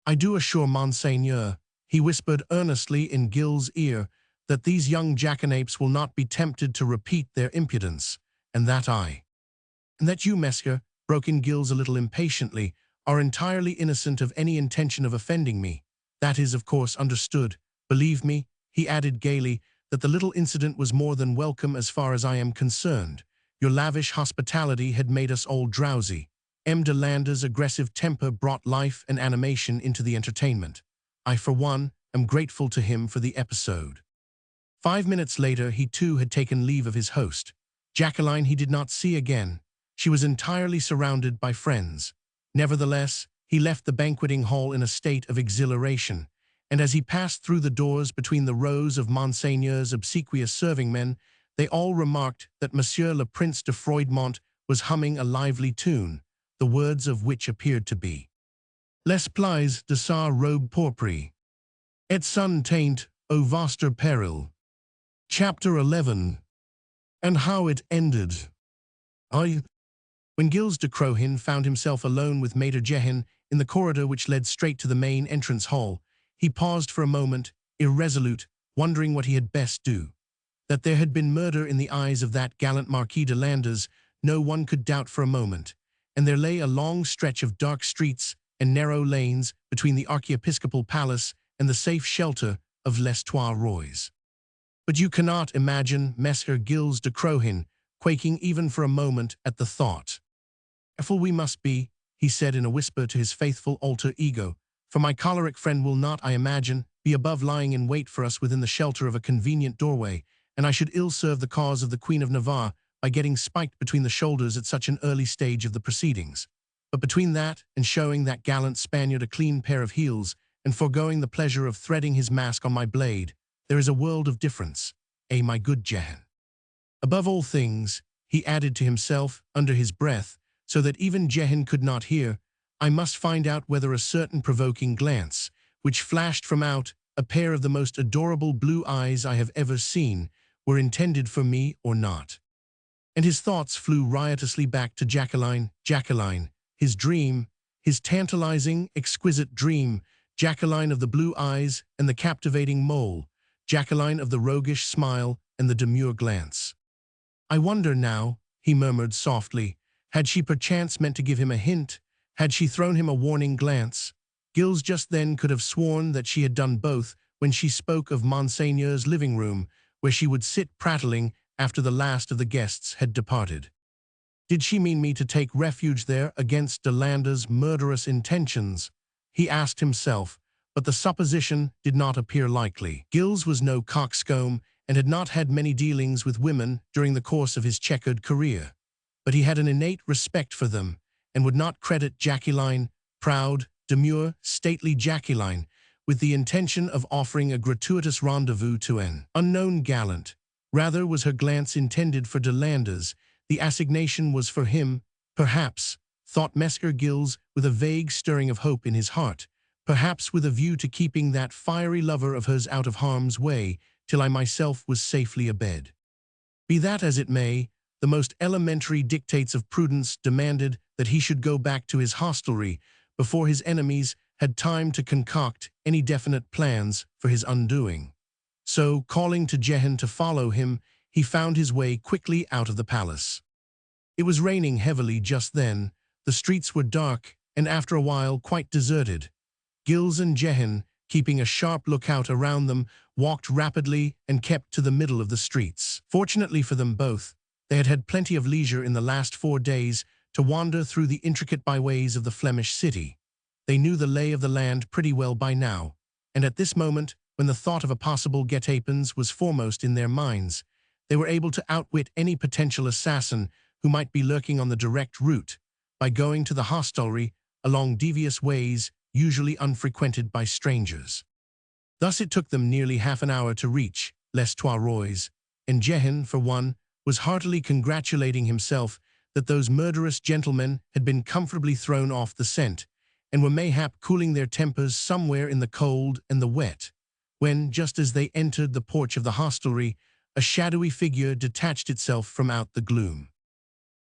"I do assure Monseigneur," he whispered earnestly in Gill's ear, "that these young jackanapes will not be tempted to repeat their impudence, and that and that you, Mesker," broke in Gills a little impatiently, "are entirely innocent of any intention of offending me. That is, of course, understood. Believe me," he added gaily, "that the little incident was more than welcome as far as I am concerned. Your lavish hospitality had made us all drowsy. M. de Lander's aggressive temper brought life and animation into the entertainment. I, for one, am grateful to him for the episode." 5 minutes later, he too had taken leave of his host. Jacqueline he did not see again. She was entirely surrounded by friends. Nevertheless, he left the banqueting hall in a state of exhilaration, and as he passed through the doors between the rows of Monseigneur's obsequious serving men, they all remarked that Monsieur le Prince de Froidmont was humming a lively tune, the words of which appeared to be "Les plis de sa robe pourpre, et son teint au vaste peril." Chapter 11. And how it ended. When Gilles de Crohin found himself alone with Maître Jehan in the corridor which led straight to the main entrance hall, he paused for a moment, irresolute, wondering what he had best do. That there had been murder in the eyes of that gallant Marquis de Landers, no one could doubt for a moment, and there lay a long stretch of dark streets and narrow lanes between the archiepiscopal palace and the safe shelter of Les Trois Rois. But you cannot imagine Messer Gilles de Crohin quaking even for a moment at the thought. "Careful we must be," he said in a whisper to his faithful alter ego, "for my choleric friend will not, I imagine, be above lying in wait for us within the shelter of a convenient doorway, and I should ill serve the cause of the Queen of Navarre by getting spiked between the shoulders at such an early stage of the proceedings. But between that and showing that gallant Spaniard a clean pair of heels and foregoing the pleasure of threading his mask on my blade, there is a world of difference, my good Jehan. Above all things," he added to himself under his breath, so that even Jehan could not hear, "I must find out whether a certain provoking glance, which flashed from out a pair of the most adorable blue eyes I have ever seen, were intended for me or not." And his thoughts flew riotously back to Jacqueline, his dream, his tantalizing, exquisite dream, Jacqueline of the blue eyes and the captivating mole, Jacqueline of the roguish smile and the demure glance. "I wonder now," he murmured softly, had she perchance meant to give him a hint? Had she thrown him a warning glance? Gilles just then could have sworn that she had done both when she spoke of Monseigneur's living room, where she would sit prattling after the last of the guests had departed. Did she mean me to take refuge there against de Lander's murderous intentions? He asked himself, but the supposition did not appear likely. Gilles was no coxcomb and had not had many dealings with women during the course of his checkered career. But he had an innate respect for them, and would not credit Jacqueline, proud, demure, stately Jacqueline, with the intention of offering a gratuitous rendezvous to an unknown gallant. Rather was her glance intended for de Landers. The assignation was for him, perhaps, thought Mesker Gilles with a vague stirring of hope in his heart, perhaps with a view to keeping that fiery lover of hers out of harm's way till I myself was safely abed. Be that as it may, the most elementary dictates of prudence demanded that he should go back to his hostelry before his enemies had time to concoct any definite plans for his undoing. So, calling to Jehan to follow him, he found his way quickly out of the palace. It was raining heavily just then, the streets were dark, and after a while quite deserted. Gilles and Jehan, keeping a sharp lookout around them, walked rapidly and kept to the middle of the streets. Fortunately for them both, they had had plenty of leisure in the last 4 days to wander through the intricate byways of the Flemish city. They knew the lay of the land pretty well by now, and at this moment, when the thought of a possible guet-apens was foremost in their minds, They were able to outwit any potential assassin who might be lurking on the direct route by going to the hostelry along devious ways usually unfrequented by strangers. Thus it took them nearly half an hour to reach Les Trois Rois, and Jehan, for one, was heartily congratulating himself that those murderous gentlemen had been comfortably thrown off the scent, and were mayhap cooling their tempers somewhere in the cold and the wet, when, just as they entered the porch of the hostelry, a shadowy figure detached itself from out the gloom.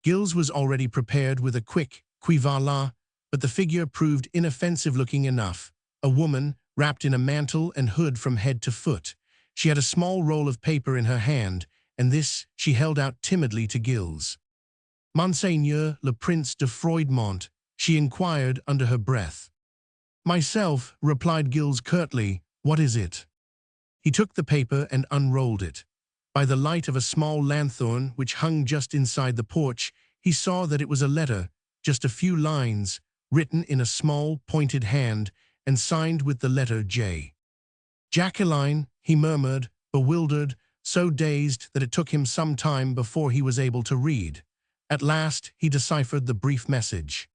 Gilles was already prepared with a quick "qui va là," but the figure proved inoffensive-looking enough, a woman wrapped in a mantle and hood from head to foot. She had a small roll of paper in her hand, and this she held out timidly to Gilles. "Monseigneur le Prince de Froidmont," she inquired under her breath. "Myself," replied Gilles curtly. "What is it?" He took the paper and unrolled it. By the light of a small lanthorn which hung just inside the porch, he saw that it was a letter, just a few lines, written in a small, pointed hand, and signed with the letter J. "Jacqueline," he murmured, bewildered, so dazed that it took him some time before he was able to read. At last he deciphered the brief message.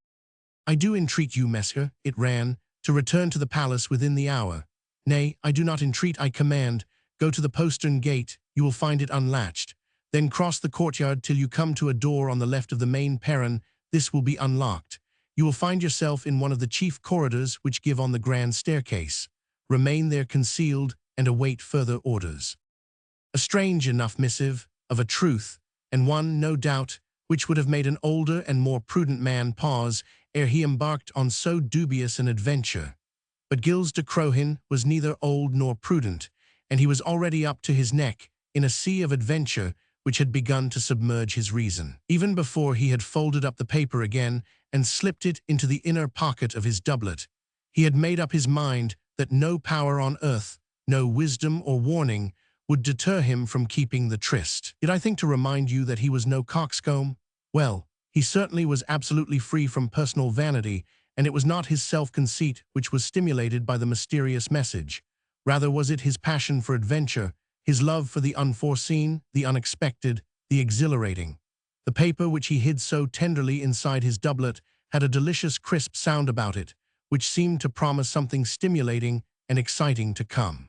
"I do entreat you, monsieur," it ran, "to return to the palace within the hour. Nay, I do not entreat, I command. Go to the postern gate, you will find it unlatched. Then cross the courtyard till you come to a door on the left of the main perron. This will be unlocked. You will find yourself in one of the chief corridors which give on the grand staircase. Remain there concealed and await further orders." A strange enough missive, of a truth, and one, no doubt, which would have made an older and more prudent man pause ere he embarked on so dubious an adventure. But Gilles de Crohin was neither old nor prudent, and he was already up to his neck in a sea of adventure which had begun to submerge his reason. Even before he had folded up the paper again and slipped it into the inner pocket of his doublet, he had made up his mind that no power on earth, no wisdom or warning, would deter him from keeping the tryst. Did I think to remind you that he was no coxcomb? Well, he certainly was absolutely free from personal vanity, and it was not his self-conceit which was stimulated by the mysterious message. Rather was it his passion for adventure, his love for the unforeseen, the unexpected, the exhilarating. The paper which he hid so tenderly inside his doublet had a delicious crisp sound about it, which seemed to promise something stimulating and exciting to come.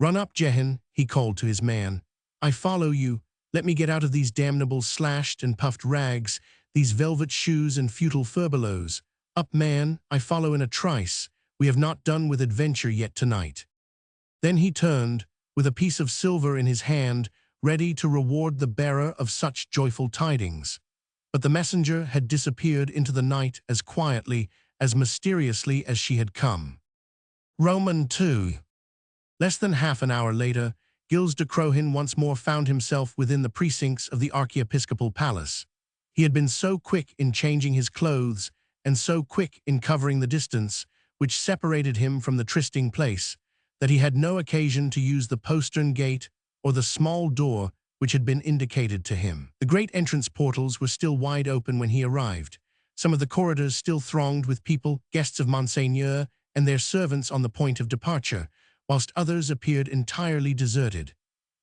"Run up, Jehan," he called to his man. "I follow you. Let me get out of these damnable slashed and puffed rags, these velvet shoes and futile furbelows. Up, man, I follow in a trice. We have not done with adventure yet tonight." Then he turned, with a piece of silver in his hand, ready to reward the bearer of such joyful tidings. But the messenger had disappeared into the night as quietly, as mysteriously as she had come. Roman 2. Less than half an hour later, Gilles de Crohin once more found himself within the precincts of the archiepiscopal palace. He had been so quick in changing his clothes, and so quick in covering the distance which separated him from the trysting place, that he had no occasion to use the postern gate or the small door which had been indicated to him. The great entrance portals were still wide open when he arrived. Some of the corridors still thronged with people, guests of Monseigneur, and their servants on the point of departure, whilst others appeared entirely deserted.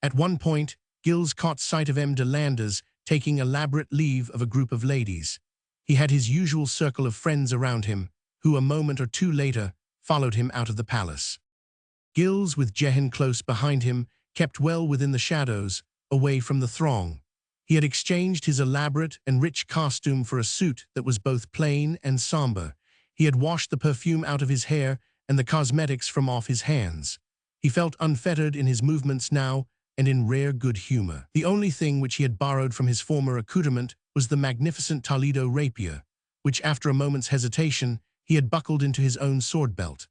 At one point, Gilles caught sight of M. de Landres taking elaborate leave of a group of ladies. He had his usual circle of friends around him, who a moment or two later followed him out of the palace. Gilles, with Jehan close behind him, kept well within the shadows, away from the throng. He had exchanged his elaborate and rich costume for a suit that was both plain and somber. He had washed the perfume out of his hair and the cosmetics from off his hands. He felt unfettered in his movements now and in rare good humor. The only thing which he had borrowed from his former accoutrement was the magnificent Toledo rapier, which after a moment's hesitation he had buckled into his own sword belt.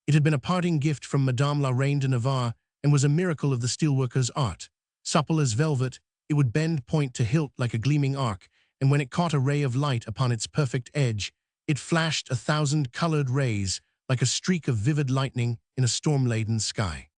It had been a parting gift from Madame la Reine de Navarre and was a miracle of the steelworker's art. Supple as velvet, it would bend point to hilt like a gleaming arc, and when it caught a ray of light upon its perfect edge, it flashed 1,000-colored rays like a streak of vivid lightning in a storm-laden sky.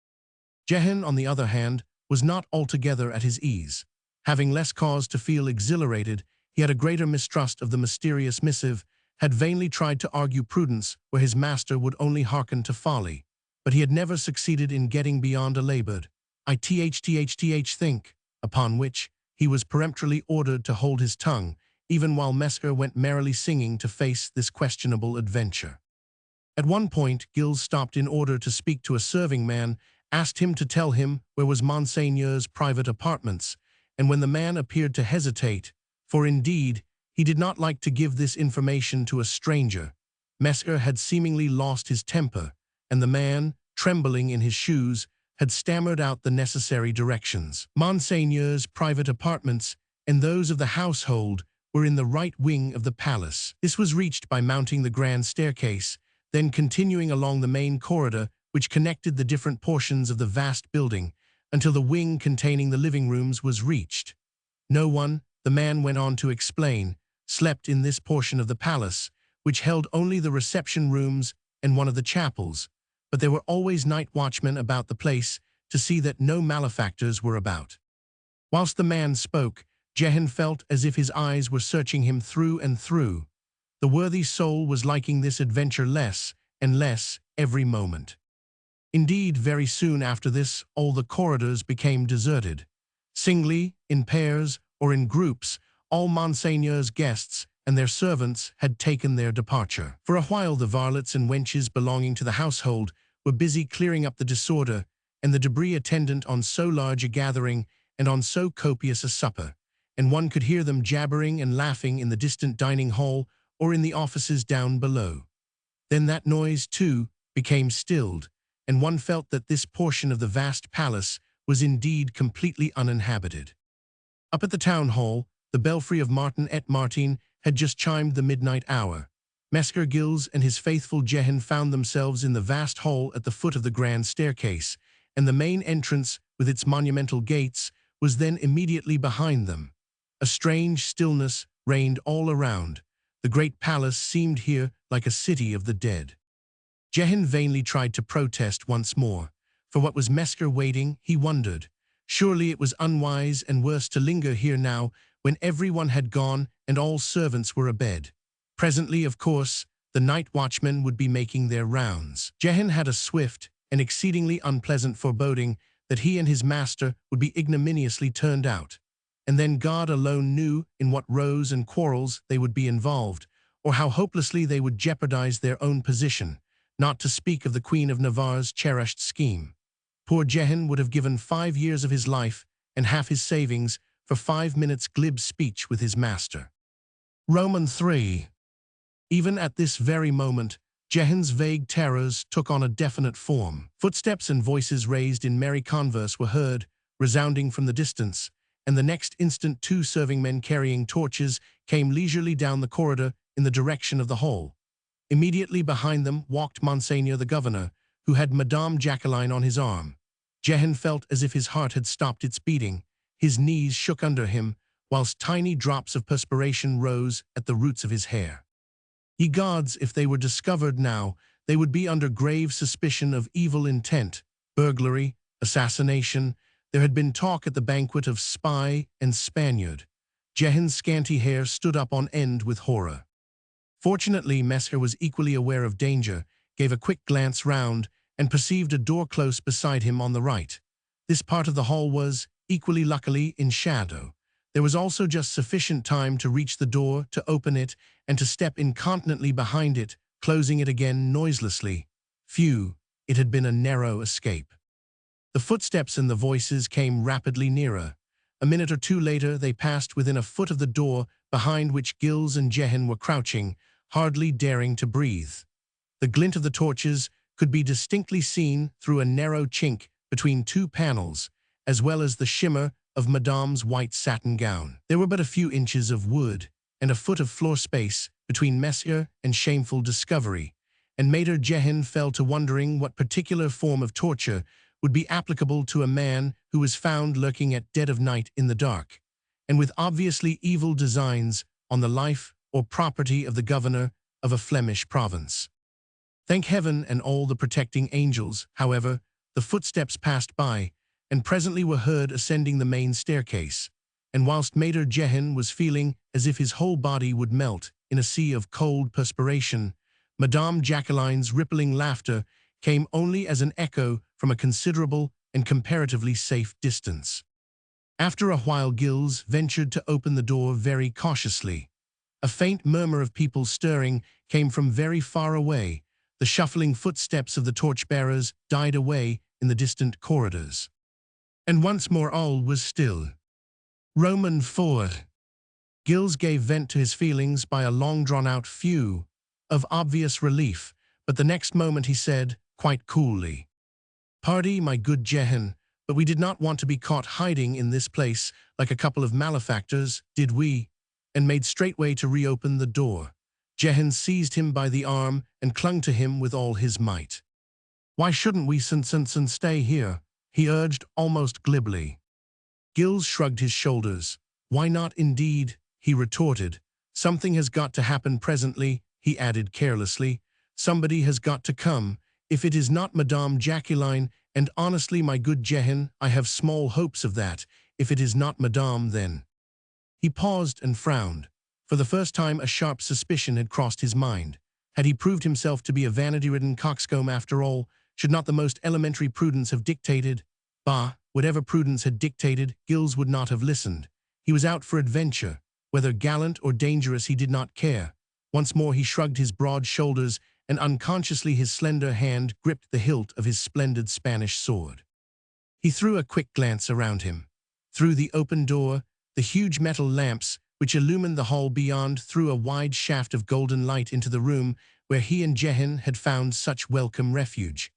Jehan, on the other hand, was not altogether at his ease. Having less cause to feel exhilarated, he had a greater mistrust of the mysterious missive, had vainly tried to argue prudence where his master would only hearken to folly, but he had never succeeded in getting beyond a labored, "I think." upon which he was peremptorily ordered to hold his tongue, even while Mescar went merrily singing to face this questionable adventure. At one point, Gilles stopped in order to speak to a serving man, asked him to tell him where was Monseigneur's private apartments, and when the man appeared to hesitate, for indeed he did not like to give this information to a stranger, Mescar had seemingly lost his temper, and the man, trembling in his shoes, had stammered out the necessary directions. Monseigneur's private apartments and those of the household were in the right wing of the palace. This was reached by mounting the grand staircase, then continuing along the main corridor which connected the different portions of the vast building until the wing containing the living rooms was reached. No one, the man went on to explain, slept in this portion of the palace, which held only the reception rooms and one of the chapels, but there were always night watchmen about the place to see that no malefactors were about. Whilst the man spoke, Jehan felt as if his eyes were searching him through and through. The worthy soul was liking this adventure less and less every moment. Indeed, very soon after this, all the corridors became deserted. Singly, in pairs, or in groups, all Monseigneur's guests and their servants had taken their departure. For a while the varlets and wenches belonging to the household were busy clearing up the disorder and the debris attendant on so large a gathering and on so copious a supper, and one could hear them jabbering and laughing in the distant dining hall or in the offices down below. Then that noise, too, became stilled, and one felt that this portion of the vast palace was indeed completely uninhabited. Up at the town hall, the belfry of Martin et Martin had just chimed the midnight hour. Mescar Gilles and his faithful Jehan found themselves in the vast hall at the foot of the grand staircase, and the main entrance, with its monumental gates, was then immediately behind them. A strange stillness reigned all around. The great palace seemed here like a city of the dead. Jehan vainly tried to protest once more. For what was Mescar waiting, he wondered. Surely it was unwise and worse to linger here now when everyone had gone and all servants were abed. Presently, of course, the night watchmen would be making their rounds. Jehan had a swift and exceedingly unpleasant foreboding that he and his master would be ignominiously turned out. And then God alone knew in what rows and quarrels they would be involved, or how hopelessly they would jeopardize their own position, not to speak of the Queen of Navarre's cherished scheme. Poor Jehan would have given 5 years of his life and half his savings for 5 minutes' glib speech with his master. Roman 3. Even at this very moment, Jehan's vague terrors took on a definite form. Footsteps and voices raised in merry converse were heard, resounding from the distance, and the next instant 2 serving men carrying torches came leisurely down the corridor in the direction of the hall. Immediately behind them walked Monseigneur the Governor, who had Madame Jacqueline on his arm. Jehan felt as if his heart had stopped its beating. His knees shook under him, whilst tiny drops of perspiration rose at the roots of his hair. Ye gods, if they were discovered now, they would be under grave suspicion of evil intent, burglary, assassination. There had been talk at the banquet of spy and Spaniard. Jehan's scanty hair stood up on end with horror. Fortunately, Mescar was equally aware of danger, gave a quick glance round, and perceived a door close beside him on the right. This part of the hall was, equally luckily, in shadow. There was also just sufficient time to reach the door, to open it, and to step incontinently behind it, closing it again noiselessly. Phew, it had been a narrow escape. The footsteps and the voices came rapidly nearer. A minute or two later, they passed within a foot of the door behind which Gilles and Jehan were crouching, hardly daring to breathe. The glint of the torches could be distinctly seen through a narrow chink between 2 panels, as well as the shimmer of Madame's white satin gown. There were but a few inches of wood and a foot of floor space between Mescar and shameful discovery, and Maître Jehan fell to wondering what particular form of torture would be applicable to a man who was found lurking at dead of night in the dark, and with obviously evil designs on the life or property of the governor of a Flemish province. Thank heaven and all the protecting angels, however, the footsteps passed by, and presently were heard ascending the main staircase, and whilst Maître Jehan was feeling as if his whole body would melt in a sea of cold perspiration, Madame Jacqueline's rippling laughter came only as an echo from a considerable and comparatively safe distance. After a while Gilles ventured to open the door very cautiously. A faint murmur of people stirring came from very far away. The shuffling footsteps of the torchbearers died away in the distant corridors. And once more all was still. Roman forward. Gilles gave vent to his feelings by a long drawn-out phew of obvious relief, but the next moment he said, quite coolly, "Pardie, my good Jehan, but we did not want to be caught hiding in this place like a couple of malefactors, did we?" and made straightway to reopen the door. Jehan seized him by the arm and clung to him with all his might. "Why shouldn't we stay here?" he urged almost glibly. Gilles shrugged his shoulders. "Why not indeed?" he retorted. "Something has got to happen presently," he added carelessly. "Somebody has got to come. If it is not Madame Jacqueline, and honestly, my good Jehan, I have small hopes of that. If it is not Madame, then—" He paused and frowned. For the first time a sharp suspicion had crossed his mind. Had he proved himself to be a vanity-ridden coxcomb after all? Should not the most elementary prudence have dictated? Bah, whatever prudence had dictated, Gilles would not have listened. He was out for adventure. Whether gallant or dangerous he did not care. Once more he shrugged his broad shoulders, and unconsciously his slender hand gripped the hilt of his splendid Spanish sword. He threw a quick glance around him. Through the open door, the huge metal lamps which illumined the hall beyond threw a wide shaft of golden light into the room where he and Jehan had found such welcome refuge.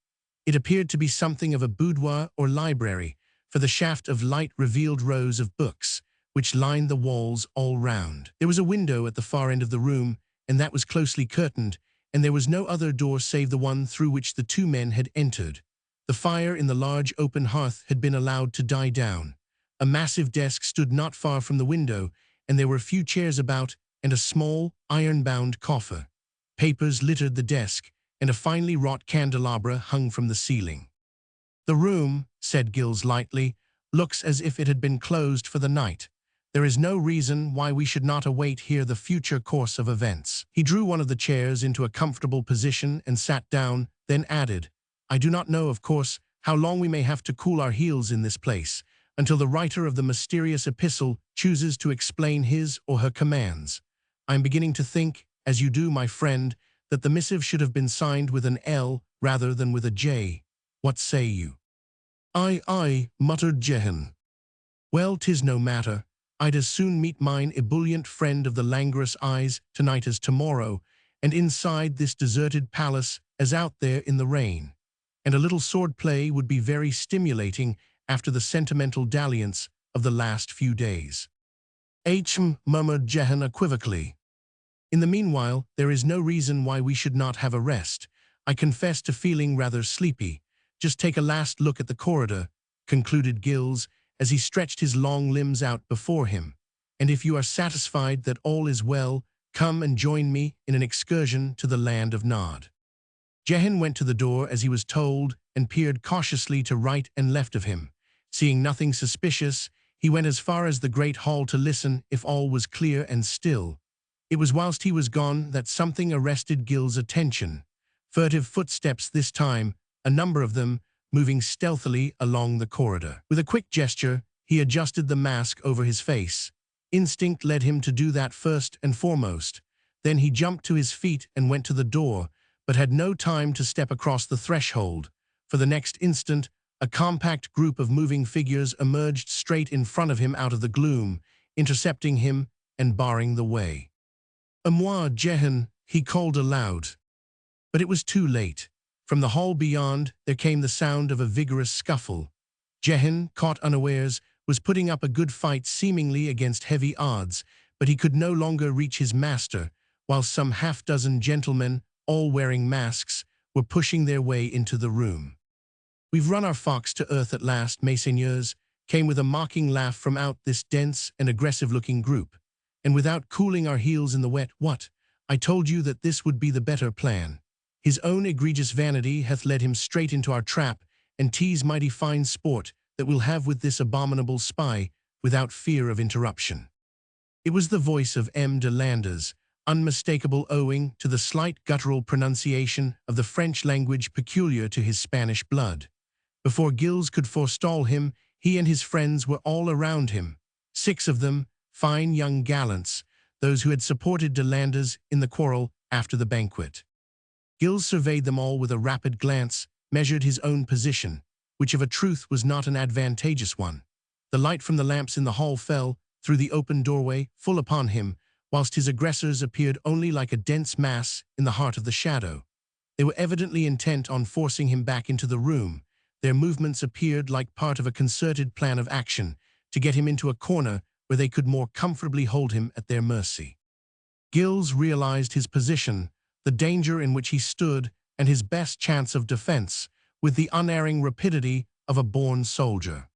It appeared to be something of a boudoir or library, for the shaft of light revealed rows of books, which lined the walls all round. There was a window at the far end of the room, and that was closely curtained, and there was no other door save the one through which the two men had entered. The fire in the large open hearth had been allowed to die down. A massive desk stood not far from the window, and there were a few chairs about, and a small, iron-bound coffer. Papers littered the desk, and a finely wrought candelabra hung from the ceiling. "The room," said Gilles lightly, "looks as if it had been closed for the night. There is no reason why we should not await here the future course of events." He drew one of the chairs into a comfortable position and sat down, then added, "I do not know, of course, how long we may have to cool our heels in this place, until the writer of the mysterious epistle chooses to explain his or her commands. I am beginning to think, as you do, my friend, that the missive should have been signed with an L rather than with a J. What say you?" "Aye," muttered Jehan. "Well, 'tis no matter. I'd as soon meet mine ebullient friend of the languorous eyes tonight as tomorrow, and inside this deserted palace as out there in the rain. And a little sword play would be very stimulating after the sentimental dalliance of the last few days." Murmured Jehan equivocally. "In the meanwhile, there is no reason why we should not have a rest. I confess to feeling rather sleepy. Just take a last look at the corridor," concluded Gilles, as he stretched his long limbs out before him. "And if you are satisfied that all is well, come and join me in an excursion to the land of Nod." Jehan went to the door as he was told and peered cautiously to right and left of him. Seeing nothing suspicious, he went as far as the great hall to listen if all was clear and still. It was whilst he was gone that something arrested Gilles' attention. Furtive footsteps this time, a number of them, moving stealthily along the corridor. With a quick gesture, he adjusted the mask over his face. Instinct led him to do that first and foremost. Then he jumped to his feet and went to the door, but had no time to step across the threshold. For the next instant, a compact group of moving figures emerged straight in front of him out of the gloom, intercepting him and barring the way. "À moi, Jehan," he called aloud. But it was too late. From the hall beyond, there came the sound of a vigorous scuffle. Jehan, caught unawares, was putting up a good fight seemingly against heavy odds, but he could no longer reach his master, while some half-dozen gentlemen, all wearing masks, were pushing their way into the room. "We've run our fox to earth at last, messieurs," came with a mocking laugh from out this dense and aggressive-looking group. "And without cooling our heels in the wet, what? I told you that this would be the better plan. His own egregious vanity hath led him straight into our trap, and 'tis mighty fine sport that we'll have with this abominable spy, without fear of interruption." It was the voice of M. de Landers, unmistakable owing to the slight guttural pronunciation of the French language peculiar to his Spanish blood. Before Gilles could forestall him, He and his friends were all around him, 6 of them, fine young gallants, those who had supported de Landers in the quarrel after the banquet. Gilles surveyed them all with a rapid glance, measured his own position, which of a truth was not an advantageous one. The light from the lamps in the hall fell, through the open doorway, full upon him, whilst his aggressors appeared only like a dense mass in the heart of the shadow. They were evidently intent on forcing him back into the room. Their movements appeared like part of a concerted plan of action, to get him into a corner where they could more comfortably hold him at their mercy. Gilles realized his position, the danger in which he stood, and his best chance of defense, with the unerring rapidity of a born soldier.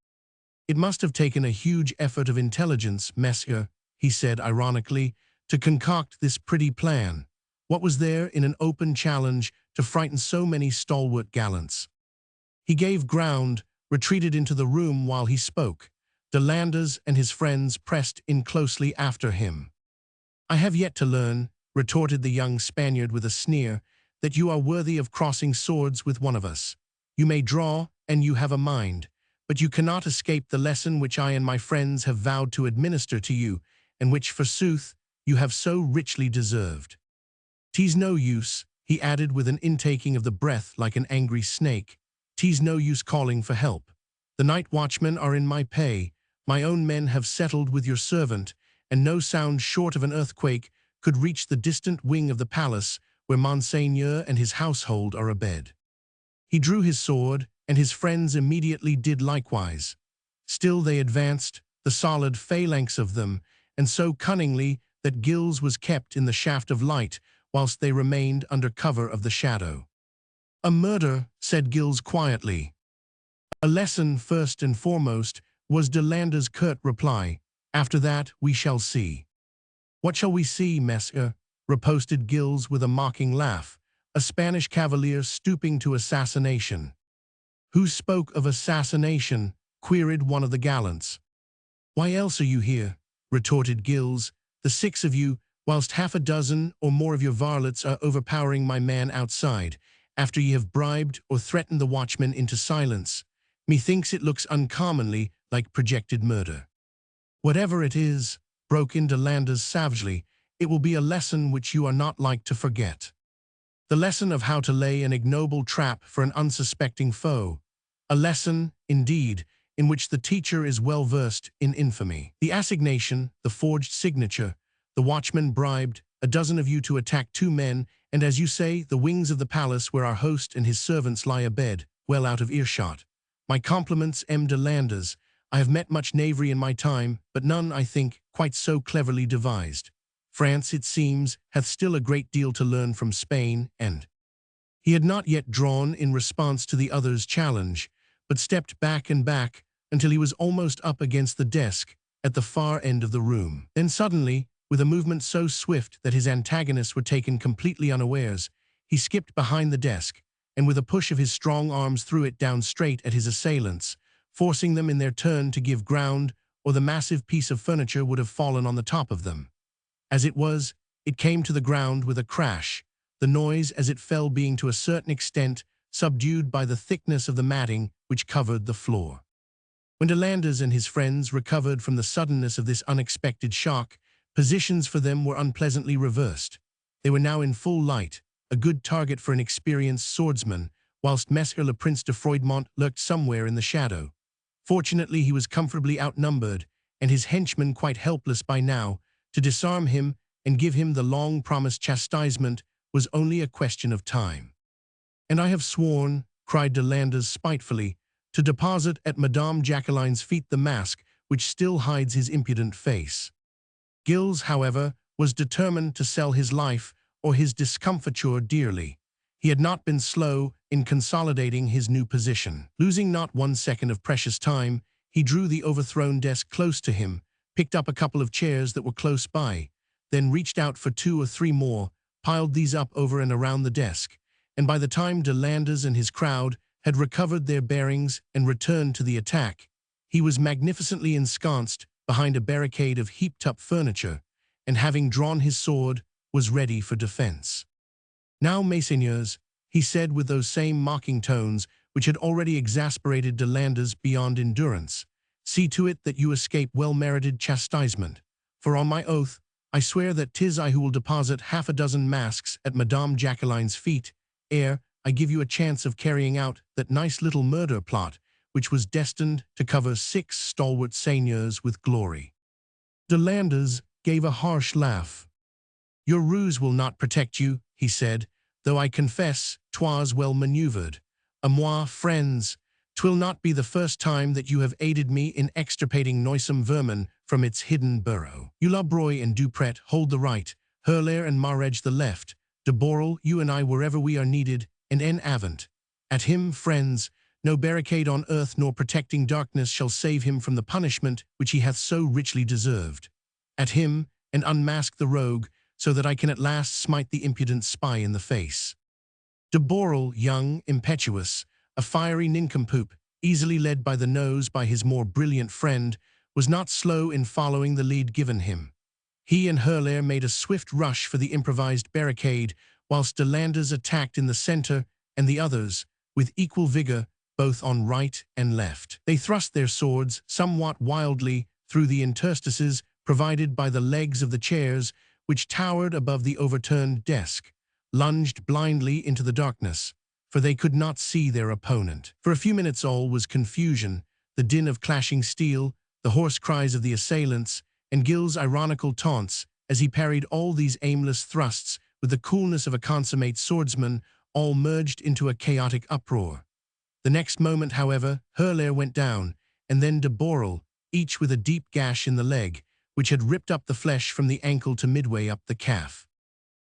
"It must have taken a huge effort of intelligence, monsieur," he said ironically, "to concoct this pretty plan. What was there in an open challenge to frighten so many stalwart gallants?" He gave ground, retreated into the room while he spoke. De Landers and his friends pressed in closely after him. "I have yet to learn," retorted the young Spaniard with a sneer, "that you are worthy of crossing swords with one of us. You may draw, and you have a mind, but you cannot escape the lesson which I and my friends have vowed to administer to you, and which, forsooth, you have so richly deserved. 'Tis no use," he added with an intaking of the breath like an angry snake, "'tis no use calling for help. The night watchmen are in my pay, my own men have settled with your servant, and no sound short of an earthquake could reach the distant wing of the palace where Monseigneur and his household are abed." He drew his sword, and his friends immediately did likewise. Still they advanced, the solid phalanx of them, and so cunningly that Gilles was kept in the shaft of light whilst they remained under cover of the shadow. "A murder," said Gilles quietly. "A lesson first and foremost," was de Landers' curt reply. "After that we shall see." "What shall we see, monsieur?" riposted Gilles with a mocking laugh. "A Spanish cavalier stooping to assassination." "Who spoke of assassination?" queried one of the gallants. "Why else are you here?" retorted Gilles. "The 6 of you, whilst half a dozen or more of your varlets are overpowering my man outside, after ye have bribed or threatened the watchman into silence. Methinks it looks uncommonly like projected murder." "Whatever it is," broke in de Landers savagely, "it will be a lesson which you are not like to forget. The lesson of how to lay an ignoble trap for an unsuspecting foe. A lesson, indeed, in which the teacher is well versed in infamy. The assignation, the forged signature, the watchman bribed, a dozen of you to attack 2 men, and as you say, the wings of the palace where our host and his servants lie abed, well out of earshot. My compliments, M. de Landers. I have met much knavery in my time, but none, I think, quite so cleverly devised. France, it seems, hath still a great deal to learn from Spain, and—" He had not yet drawn in response to the other's challenge, but stepped back and back until he was almost up against the desk at the far end of the room. Then suddenly, with a movement so swift that his antagonists were taken completely unawares, he skipped behind the desk, and with a push of his strong arms threw it down straight at his assailants, forcing them in their turn to give ground, or the massive piece of furniture would have fallen on the top of them. As it was, it came to the ground with a crash, the noise as it fell being to a certain extent subdued by the thickness of the matting which covered the floor. When de Landers and his friends recovered from the suddenness of this unexpected shock, positions for them were unpleasantly reversed. They were now in full light, a good target for an experienced swordsman, whilst Monsieur le Prince de Froidmont lurked somewhere in the shadow. Fortunately, he was comfortably outnumbered, and his henchmen quite helpless by now. To disarm him and give him the long-promised chastisement was only a question of time. "And I have sworn," cried de Landers spitefully, "to deposit at Madame Jacqueline's feet the mask which still hides his impudent face." Gilles, however, was determined to sell his life or his discomfiture dearly. He had not been slow in consolidating his new position. Losing not 1 second of precious time, he drew the overthrown desk close to him, picked up a couple of chairs that were close by, then reached out for 2 or 3 more, piled these up over and around the desk, and by the time de Landers and his crowd had recovered their bearings and returned to the attack, he was magnificently ensconced behind a barricade of heaped-up furniture, and having drawn his sword, was ready for defense. "Now, messieurs," he said with those same mocking tones which had already exasperated de Landers beyond endurance, See to it that you escape well-merited chastisement, for on my oath, I swear that 'tis I who will deposit 6 masks at Madame Jacqueline's feet, ere I give you a chance of carrying out that nice little murder plot, which was destined to cover 6 stalwart seigneurs with glory." De Landers gave a harsh laugh. "Your ruse will not protect you," he said, "though I confess 'twas well maneuvered. A moi, friends, 'twill not be the first time that you have aided me in extirpating noisome vermin from its hidden burrow. You Labroy and Dupret hold the right, Hurler and Marege the left, de Borel, you and I wherever we are needed, and en avant. At him, friends, no barricade on earth nor protecting darkness shall save him from the punishment which he hath so richly deserved. At him, and unmask the rogue, so that I can at last smite the impudent spy in the face." De Borel, young, impetuous, a fiery nincompoop, easily led by the nose by his more brilliant friend, was not slow in following the lead given him. He and Hurler made a swift rush for the improvised barricade, whilst De Landers attacked in the center, and the others, with equal vigor, both on right and left. They thrust their swords, somewhat wildly, through the interstices provided by the legs of the chairs, which towered above the overturned desk, lunged blindly into the darkness, for they could not see their opponent. For a few minutes all was confusion, the din of clashing steel, the hoarse cries of the assailants, and Gill's ironical taunts as he parried all these aimless thrusts with the coolness of a consummate swordsman, all merged into a chaotic uproar. The next moment, however, Hurler went down, and then de Borel, each with a deep gash in the leg, which had ripped up the flesh from the ankle to midway up the calf.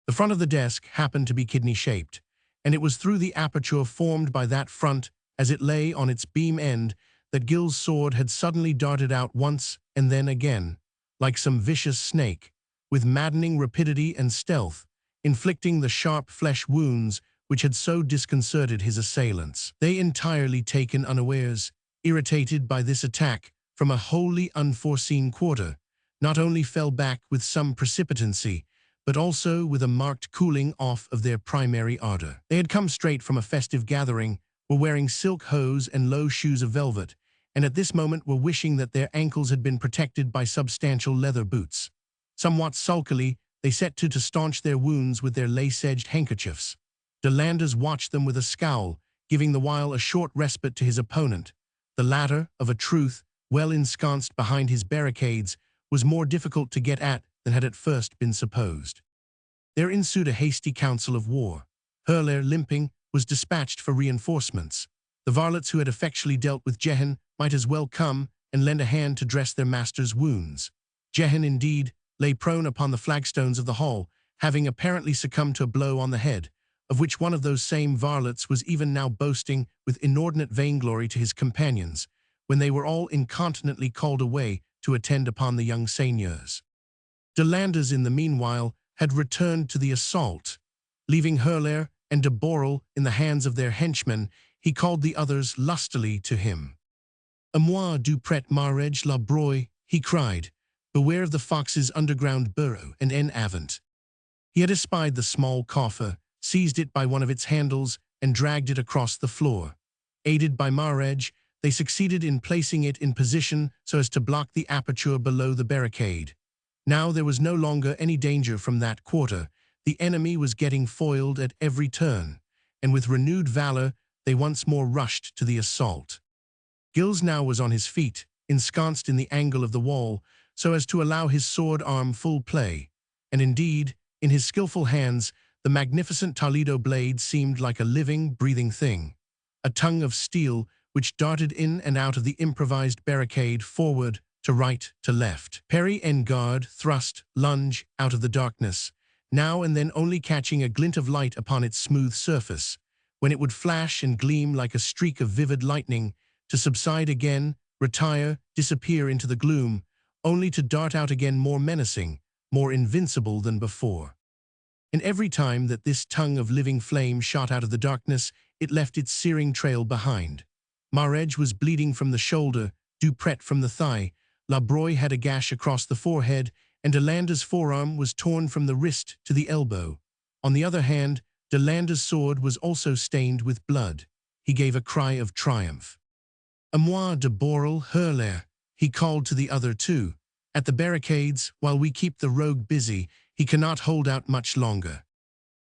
The front of the desk happened to be kidney-shaped, and it was through the aperture formed by that front, as it lay on its beam end, that Gill's sword had suddenly darted out once and then again, like some vicious snake, with maddening rapidity and stealth, inflicting the sharp flesh wounds which had so disconcerted his assailants. They, entirely taken unawares, irritated by this attack from a wholly unforeseen quarter, not only fell back with some precipitancy, but also with a marked cooling off of their primary ardor. They had come straight from a festive gathering, were wearing silk hose and low shoes of velvet, and at this moment were wishing that their ankles had been protected by substantial leather boots. Somewhat sulkily, they set to staunch their wounds with their lace-edged handkerchiefs. De Landers watched them with a scowl, giving the while a short respite to his opponent. The latter, of a truth, well ensconced behind his barricades, was more difficult to get at than had at first been supposed. There ensued a hasty council of war. Hurler, limping, was dispatched for reinforcements. The varlets who had effectually dealt with Jehan might as well come and lend a hand to dress their master's wounds. Jehan, indeed, lay prone upon the flagstones of the hall, having apparently succumbed to a blow on the head, of which one of those same varlets was even now boasting with inordinate vainglory to his companions, when they were all incontinently called away to attend upon the young seigneurs. De Landers, in the meanwhile, had returned to the assault. Leaving Hurler and de Borel in the hands of their henchmen, he called the others lustily to him. "A moi, Dupret, Marege, la Broye," he cried, "beware of the fox's underground burrow, and en avant." He had espied the small coffer, seized it by one of its handles, and dragged it across the floor. Aided by Marege, they succeeded in placing it in position so as to block the aperture below the barricade. Now there was no longer any danger from that quarter. The enemy was getting foiled at every turn, and with renewed valor they once more rushed to the assault. Gilles now was on his feet, ensconced in the angle of the wall, so as to allow his sword arm full play, and indeed, in his skillful hands, the magnificent Toledo blade seemed like a living, breathing thing, a tongue of steel which darted in and out of the improvised barricade, forward, to right, to left. Parry en garde, thrust, lunge, out of the darkness, now and then only catching a glint of light upon its smooth surface, when it would flash and gleam like a streak of vivid lightning, to subside again, retire, disappear into the gloom, only to dart out again more menacing, more invincible than before. And every time that this tongue of living flame shot out of the darkness, it left its searing trail behind. Marege was bleeding from the shoulder, Dupret from the thigh, La Broye had a gash across the forehead, and De Landers' forearm was torn from the wrist to the elbow. On the other hand, De Landers' sword was also stained with blood. He gave a cry of triumph. "A moi, de Borel, Hurler," he called to the other two. "At the barricades, while we keep the rogue busy, he cannot hold out much longer."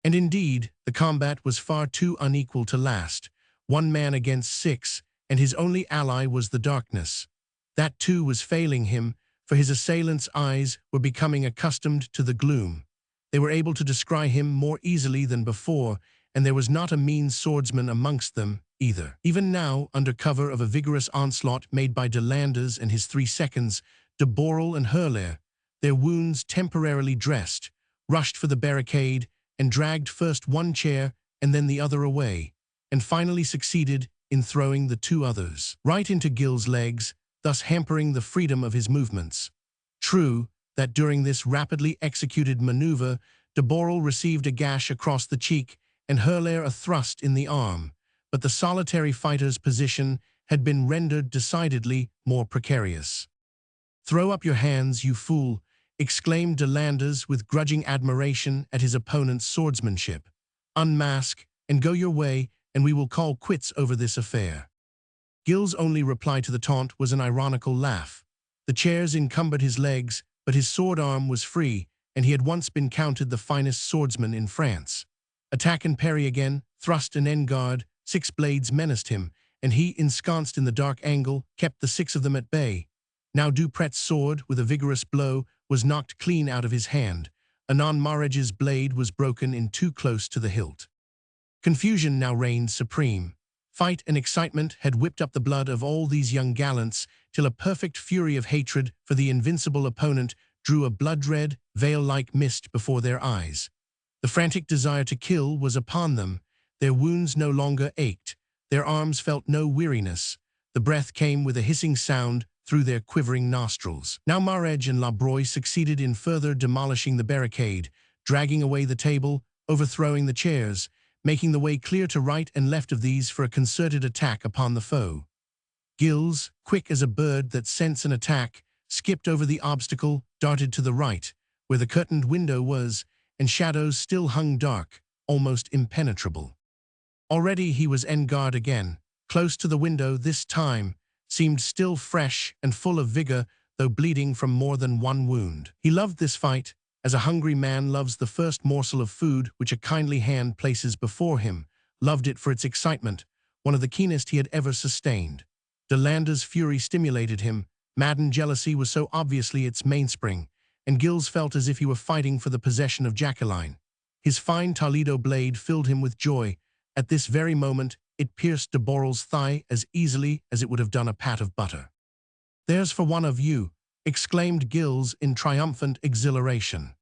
And indeed, the combat was far too unequal to last. 1 man against 6, and his only ally was the darkness. That too was failing him, for his assailants' eyes were becoming accustomed to the gloom. They were able to descry him more easily than before, and there was not a mean swordsman amongst them either. Even now, under cover of a vigorous onslaught made by de Landers and his 3 seconds, de Borel and Hurler, their wounds temporarily dressed, rushed for the barricade and dragged first one chair and then the other away, and finally succeeded in throwing the 2 others right into Gilles' legs, thus hampering the freedom of his movements. True that during this rapidly executed maneuver, de Borel received a gash across the cheek and Hurler a thrust in the arm, but the solitary fighter's position had been rendered decidedly more precarious. "Throw up your hands, you fool," exclaimed de Landers with grudging admiration at his opponent's swordsmanship. "Unmask and go your way, and we will call quits over this affair." Gilles' only reply to the taunt was an ironical laugh. The chairs encumbered his legs, but his sword arm was free, and he had once been counted the finest swordsman in France. Attack and parry again, thrust and end guard, 6 blades menaced him, and he, ensconced in the dark angle, kept the 6 of them at bay. Now Dupret's sword, with a vigorous blow, was knocked clean out of his hand. Anon Marrage's blade was broken in too close to the hilt. Confusion now reigned supreme. Fight and excitement had whipped up the blood of all these young gallants, till a perfect fury of hatred for the invincible opponent drew a blood-red, veil-like mist before their eyes. The frantic desire to kill was upon them. Their wounds no longer ached. Their arms felt no weariness. The breath came with a hissing sound through their quivering nostrils. Now Marrage and Labroye succeeded in further demolishing the barricade, dragging away the table, overthrowing the chairs, making the way clear to right and left of these for a concerted attack upon the foe. Gilles, quick as a bird that scents an attack, skipped over the obstacle, darted to the right, where the curtained window was, and shadows still hung dark, almost impenetrable. Already he was en garde again, close to the window this time, seemed still fresh and full of vigor, though bleeding from more than one wound. He loved this fight, as a hungry man loves the first morsel of food which a kindly hand places before him, loved it for its excitement, one of the keenest he had ever sustained. De Landers' fury stimulated him, maddened jealousy was so obviously its mainspring, and Gilles felt as if he were fighting for the possession of Jacqueline. His fine Toledo blade filled him with joy. At this very moment, it pierced de Borel's thigh as easily as it would have done a pat of butter. "There's for one of you," exclaimed Gilles in triumphant exhilaration.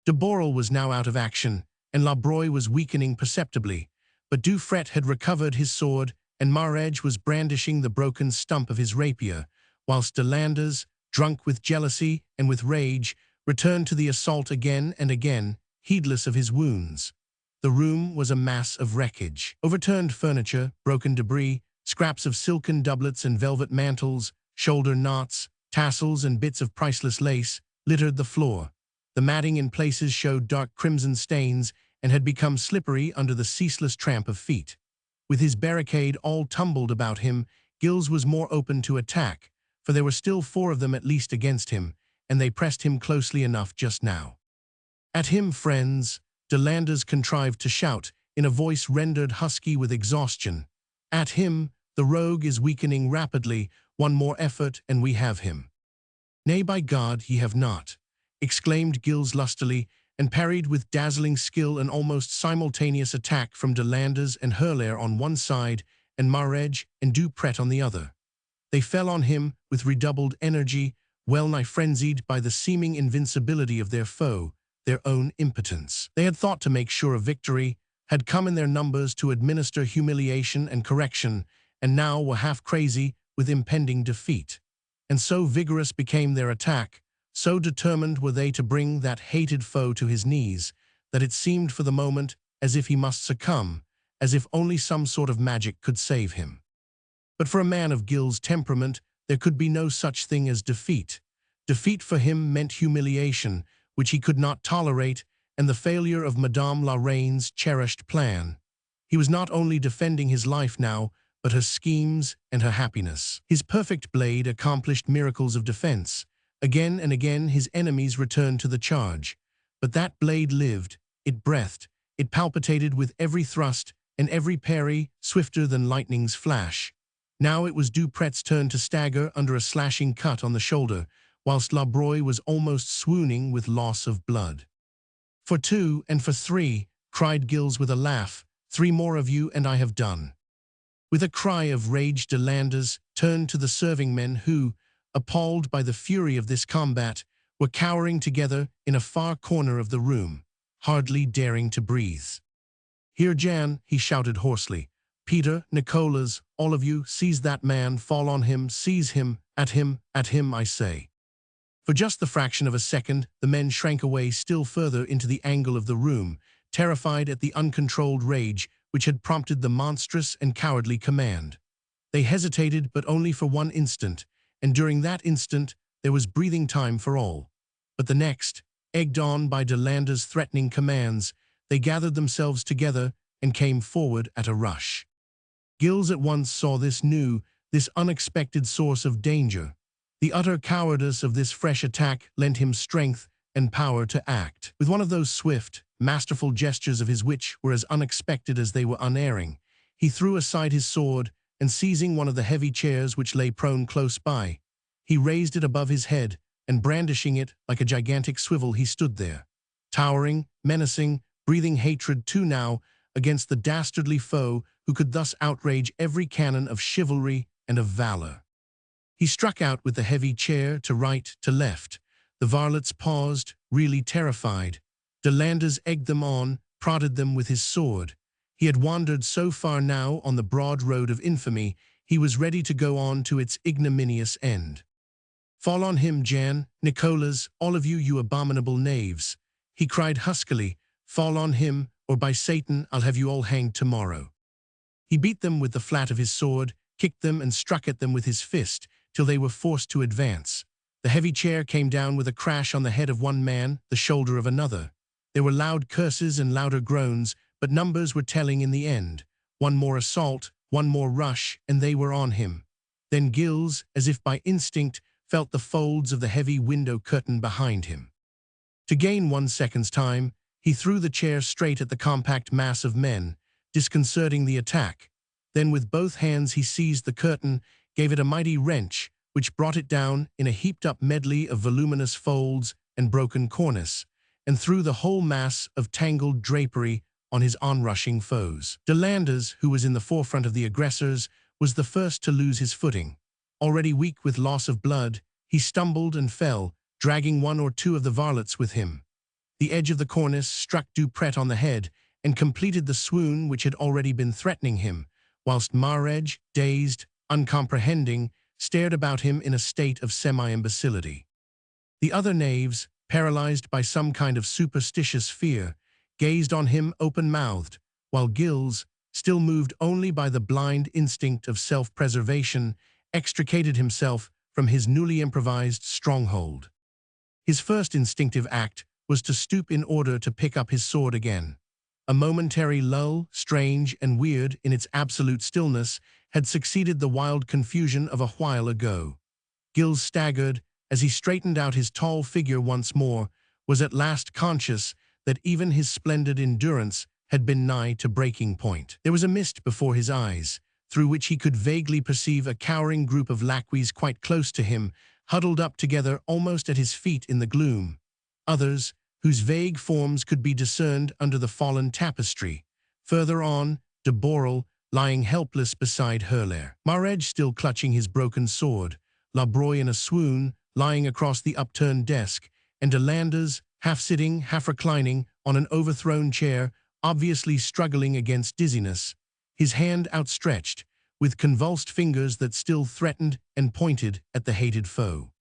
De Borel was now out of action, and Labroye was weakening perceptibly, but Dufret had recovered his sword, and Marrage was brandishing the broken stump of his rapier, whilst de Landers, drunk with jealousy and with rage, returned to the assault again and again, heedless of his wounds. The room was a mass of wreckage. Overturned furniture, broken debris, scraps of silken doublets and velvet mantles, shoulder knots, tassels and bits of priceless lace littered the floor. The matting in places showed dark crimson stains and had become slippery under the ceaseless tramp of feet. With his barricade all tumbled about him, Gilles was more open to attack, for there were still 4 of them at least against him, and they pressed him closely enough just now. "At him, friends," de Landers contrived to shout, in a voice rendered husky with exhaustion. "At him, the rogue is weakening rapidly, one more effort and we have him." "Nay, by God, ye have not," exclaimed Gilles lustily, and parried with dazzling skill an almost simultaneous attack from de Landers and Hurler on one side, and Marrage and Dupret on the other. They fell on him with redoubled energy, well-nigh frenzied by the seeming invincibility of their foe, their own impotence. They had thought to make sure of victory, had come in their numbers to administer humiliation and correction, and now were half crazy with impending defeat. And so vigorous became their attack, so determined were they to bring that hated foe to his knees, that it seemed for the moment as if he must succumb, as if only some sort of magic could save him. But for a man of Gilles' temperament, there could be no such thing as defeat. Defeat for him meant humiliation, which he could not tolerate, and the failure of Madame la Reine's cherished plan. He was not only defending his life now, but her schemes and her happiness. His perfect blade accomplished miracles of defense. Again and again his enemies returned to the charge. But that blade lived, it breathed, it palpitated with every thrust and every parry swifter than lightning's flash. Now it was Dupret's turn to stagger under a slashing cut on the shoulder, whilst La Broye was almost swooning with loss of blood. "For 2 and for 3, cried Gilles with a laugh, "3 more of you and I have done." With a cry of rage de Landers turned to the serving men who, appalled by the fury of this combat, were cowering together in a far corner of the room, hardly daring to breathe. "Here, Jan," he shouted hoarsely. "Peter, Nicholas, all of you, seize that man, fall on him, seize him, at him, I say." For just the fraction of a second, the men shrank away still further into the angle of the room, terrified at the uncontrolled rage which had prompted the monstrous and cowardly command. They hesitated, but only for 1 instant, and during that instant there was breathing time for all. But the next, egged on by de Landers' threatening commands, they gathered themselves together and came forward at a rush. Gilles at once saw this new, this unexpected source of danger. The utter cowardice of this fresh attack lent him strength and power to act. With one of those swift, masterful gestures of his which were as unexpected as they were unerring, he threw aside his sword, and seizing one of the heavy chairs which lay prone close by, he raised it above his head, and brandishing it like a gigantic swivel he stood there, towering, menacing, breathing hatred too now against the dastardly foe who could thus outrage every canon of chivalry and of valor. He struck out with the heavy chair to right, to left. The varlets paused, really terrified. De Landers egged them on, prodded them with his sword. He had wandered so far now on the broad road of infamy, he was ready to go on to its ignominious end. "Fall on him, Jan, Nicholas, all of you, you abominable knaves," he cried huskily. "Fall on him, or by Satan, I'll have you all hanged tomorrow." He beat them with the flat of his sword, kicked them and struck at them with his fist, till they were forced to advance. The heavy chair came down with a crash on the head of one man, the shoulder of another. There were loud curses and louder groans, but numbers were telling in the end. One more assault, one more rush, and they were on him. Then Gilles, as if by instinct, felt the folds of the heavy window curtain behind him. To gain 1 second's time, he threw the chair straight at the compact mass of men, disconcerting the attack. Then with both hands he seized the curtain, gave it a mighty wrench, which brought it down in a heaped-up medley of voluminous folds and broken cornice, and threw the whole mass of tangled drapery on his onrushing foes. De Landers, who was in the forefront of the aggressors, was the first to lose his footing. Already weak with loss of blood, he stumbled and fell, dragging 1 or 2 of the varlets with him. The edge of the cornice struck Dupret on the head and completed the swoon which had already been threatening him, whilst Marguerite, dazed, uncomprehending, stared about him in a state of semi-imbecility. The other knaves, paralyzed by some kind of superstitious fear, gazed on him open-mouthed, while Gilles, still moved only by the blind instinct of self-preservation, extricated himself from his newly improvised stronghold. His first instinctive act was to stoop in order to pick up his sword again. A momentary lull, strange and weird in its absolute stillness, had succeeded the wild confusion of a while ago. Gilles staggered as he straightened out his tall figure once more, was at last conscious that even his splendid endurance had been nigh to breaking point. There was a mist before his eyes, through which he could vaguely perceive a cowering group of lacqueys quite close to him, huddled up together almost at his feet in the gloom. Others, whose vague forms could be discerned under the fallen tapestry. Further on, de Borel, lying helpless beside Herlaer. Marguerite still clutching his broken sword, La Broye in a swoon, lying across the upturned desk, and de Landers, half-sitting, half-reclining, on an overthrown chair, obviously struggling against dizziness, his hand outstretched, with convulsed fingers that still threatened and pointed at the hated foe.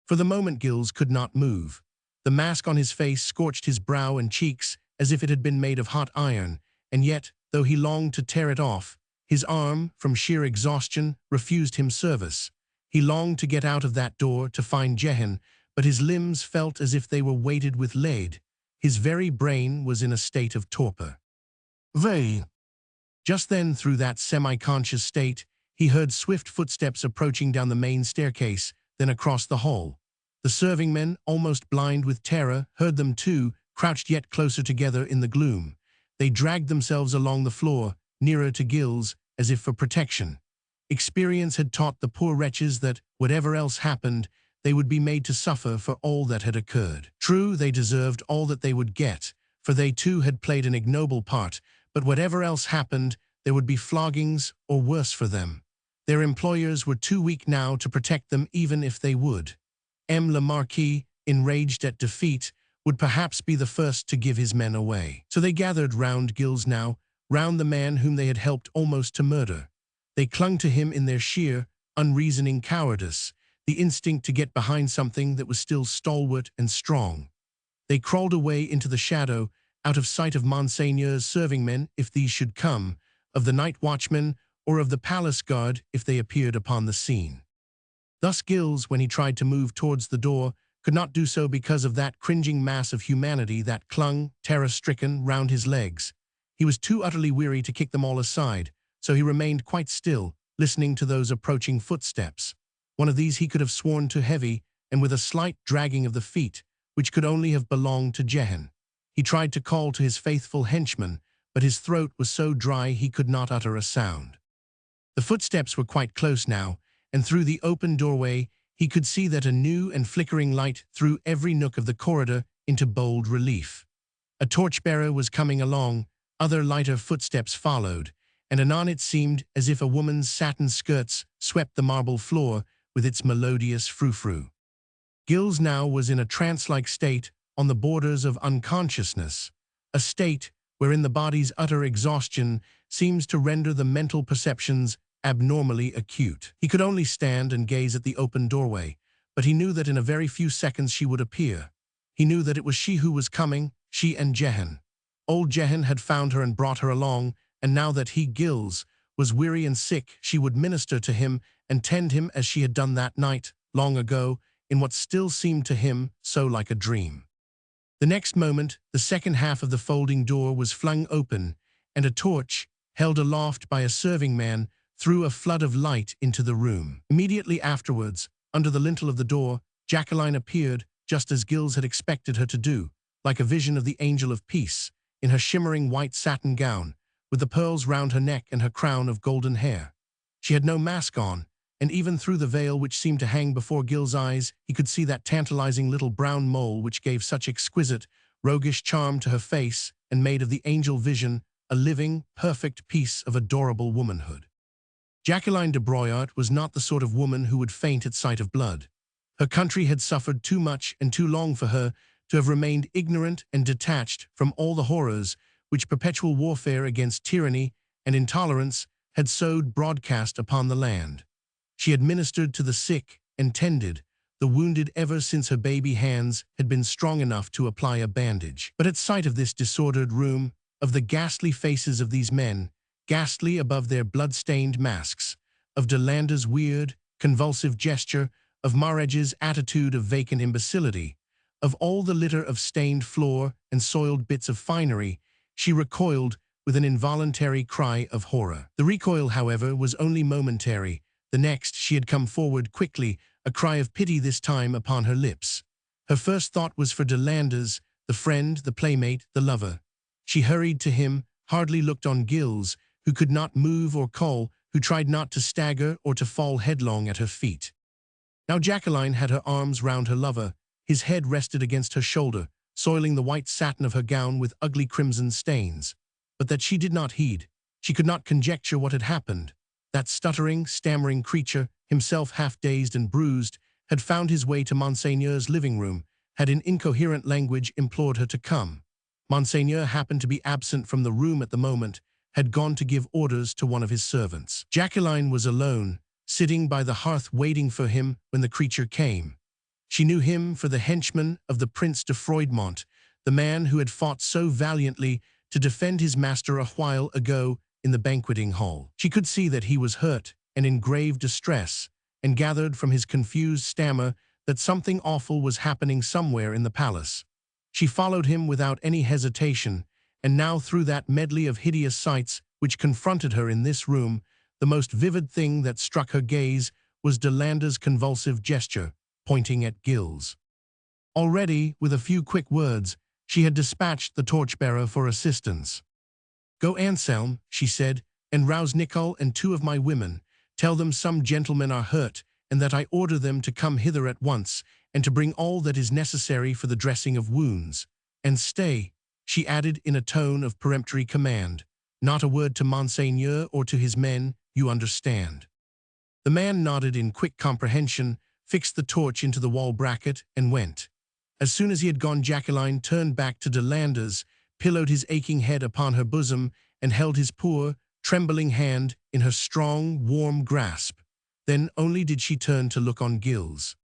For the moment Gilles could not move. The mask on his face scorched his brow and cheeks as if it had been made of hot iron, and yet, though he longed to tear it off, his arm, from sheer exhaustion, refused him service. He longed to get out of that door to find Jehan, but his limbs felt as if they were weighted with lead. His very brain was in a state of torpor. "They," Just then, through that semi-conscious state, he heard swift footsteps approaching down the main staircase, then across the hall. The serving men, almost blind with terror, heard them too, crouched yet closer together in the gloom. They dragged themselves along the floor, nearer to Gilles, as if for protection. Experience had taught the poor wretches that, whatever else happened, they would be made to suffer for all that had occurred. True, they deserved all that they would get, for they too had played an ignoble part, but whatever else happened, there would be floggings or worse for them. Their employers were too weak now to protect them even if they would. Le Marquis, enraged at defeat, would perhaps be the first to give his men away. So they gathered round Gilles now, round the man whom they had helped almost to murder. They clung to him in their sheer, unreasoning cowardice, the instinct to get behind something that was still stalwart and strong. They crawled away into the shadow, out of sight of Monseigneur's serving men if these should come, of the night watchman, or of the palace guard if they appeared upon the scene. Thus Gilles, when he tried to move towards the door, could not do so because of that cringing mass of humanity that clung, terror-stricken, round his legs. He was too utterly weary to kick them all aside, so he remained quite still, listening to those approaching footsteps. One of these he could have sworn too heavy, and with a slight dragging of the feet, which could only have belonged to Jehan. He tried to call to his faithful henchman, but his throat was so dry he could not utter a sound. The footsteps were quite close now, and through the open doorway he could see that a new and flickering light threw every nook of the corridor into bold relief. A torchbearer was coming along, other lighter footsteps followed, and anon it seemed as if a woman's satin skirts swept the marble floor with its melodious frou-frou. Gilles now was in a trance-like state on the borders of unconsciousness, a state wherein the body's utter exhaustion seems to render the mental perceptions abnormally acute. He could only stand and gaze at the open doorway, but he knew that in a very few seconds she would appear. He knew that it was she who was coming, she and Jehan. Old Jehan had found her and brought her along, and now that he, Gilles, was weary and sick, she would minister to him and tend him as she had done that night, long ago, in what still seemed to him so like a dream. The next moment, the second half of the folding door was flung open, and a torch, held aloft by a serving man, threw a flood of light into the room. Immediately afterwards, under the lintel of the door, Jacqueline appeared, just as Gilles had expected her to do, like a vision of the angel of peace, in her shimmering white satin gown, with the pearls round her neck and her crown of golden hair. She had no mask on, and even through the veil which seemed to hang before Gilles' eyes, he could see that tantalizing little brown mole which gave such exquisite, roguish charm to her face and made of the angel vision a living, perfect piece of adorable womanhood. Jacqueline de Broyart was not the sort of woman who would faint at sight of blood. Her country had suffered too much and too long for her to have remained ignorant and detached from all the horrors which perpetual warfare against tyranny and intolerance had sowed broadcast upon the land. She had ministered to the sick and tended the wounded ever since her baby hands had been strong enough to apply a bandage. But at sight of this disordered room, of the ghastly faces of these men, ghastly above their blood-stained masks, of de Landa's weird, convulsive gesture, of Marguerite's attitude of vacant imbecility, of all the litter of stained floor and soiled bits of finery, she recoiled with an involuntary cry of horror. The recoil, however, was only momentary. The next, she had come forward quickly, a cry of pity this time upon her lips. Her first thought was for de Landa's, the friend, the playmate, the lover. She hurried to him, hardly looked on Gilles, who could not move or call, who tried not to stagger or to fall headlong at her feet. Now Jacqueline had her arms round her lover, his head rested against her shoulder, soiling the white satin of her gown with ugly crimson stains. But that she did not heed. She could not conjecture what had happened. That stuttering, stammering creature, himself half dazed and bruised, had found his way to Monseigneur's living room, had in incoherent language implored her to come. Monseigneur happened to be absent from the room at the moment, had gone to give orders to one of his servants. Jacqueline was alone, sitting by the hearth waiting for him when the creature came. She knew him for the henchman of the Prince de Froidmont, the man who had fought so valiantly to defend his master a while ago in the banqueting hall. She could see that he was hurt and in grave distress, and gathered from his confused stammer that something awful was happening somewhere in the palace. She followed him without any hesitation, and now through that medley of hideous sights which confronted her in this room, the most vivid thing that struck her gaze was Delander's convulsive gesture, pointing at Gilles. Already, with a few quick words, she had dispatched the torchbearer for assistance. "Go, Anselm," she said, "and rouse Nicole and 2 of my women. Tell them some gentlemen are hurt, and that I order them to come hither at once, and to bring all that is necessary for the dressing of wounds. And stay," she added in a tone of peremptory command, "not a word to Monseigneur or to his men, you understand." The man nodded in quick comprehension, fixed the torch into the wall bracket, and went. As soon as he had gone, Jacqueline turned back to Delanders, pillowed his aching head upon her bosom, and held his poor, trembling hand in her strong, warm grasp. Then only did she turn to look on Gilles.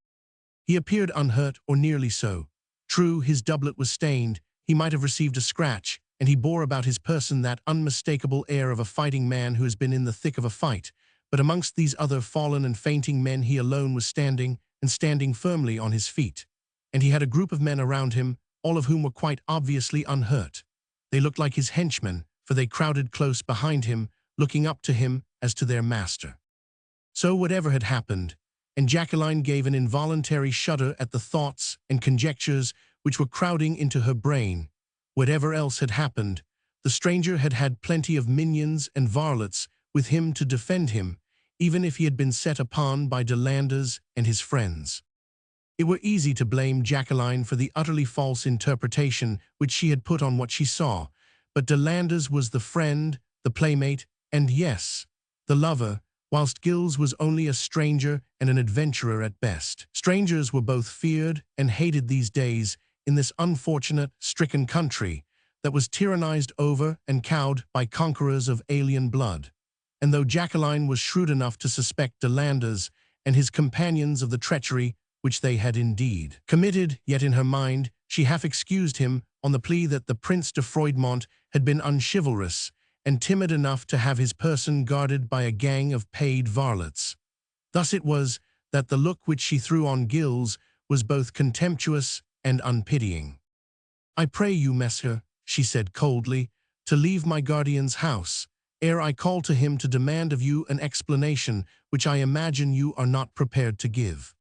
He appeared unhurt, or nearly so. True, his doublet was stained, he might have received a scratch, and he bore about his person that unmistakable air of a fighting man who has been in the thick of a fight. But amongst these other fallen and fainting men he alone was standing, and standing firmly on his feet. And he had a group of men around him, all of whom were quite obviously unhurt. They looked like his henchmen, for they crowded close behind him, looking up to him as to their master. So whatever had happened, and Jacqueline gave an involuntary shudder at the thoughts and conjectures which were crowding into her brain, whatever else had happened, the stranger had had plenty of minions and varlets with him to defend him, even if he had been set upon by Delanders and his friends. It were easy to blame Jacqueline for the utterly false interpretation which she had put on what she saw, but Delanders was the friend, the playmate, and yes, the lover, whilst Gilles was only a stranger and an adventurer at best. Strangers were both feared and hated these days in this unfortunate, stricken country that was tyrannized over and cowed by conquerors of alien blood. And though Jacqueline was shrewd enough to suspect Delanders and his companions of the treachery which they had indeed committed, yet in her mind she half excused him on the plea that the Prince de Froidmont had been unchivalrous and timid enough to have his person guarded by a gang of paid varlets. Thus it was that the look which she threw on Gilles was both contemptuous and unpitying. "I pray you, monsieur," she said coldly, "to leave my guardian's house, ere I call to him to demand of you an explanation which I imagine you are not prepared to give."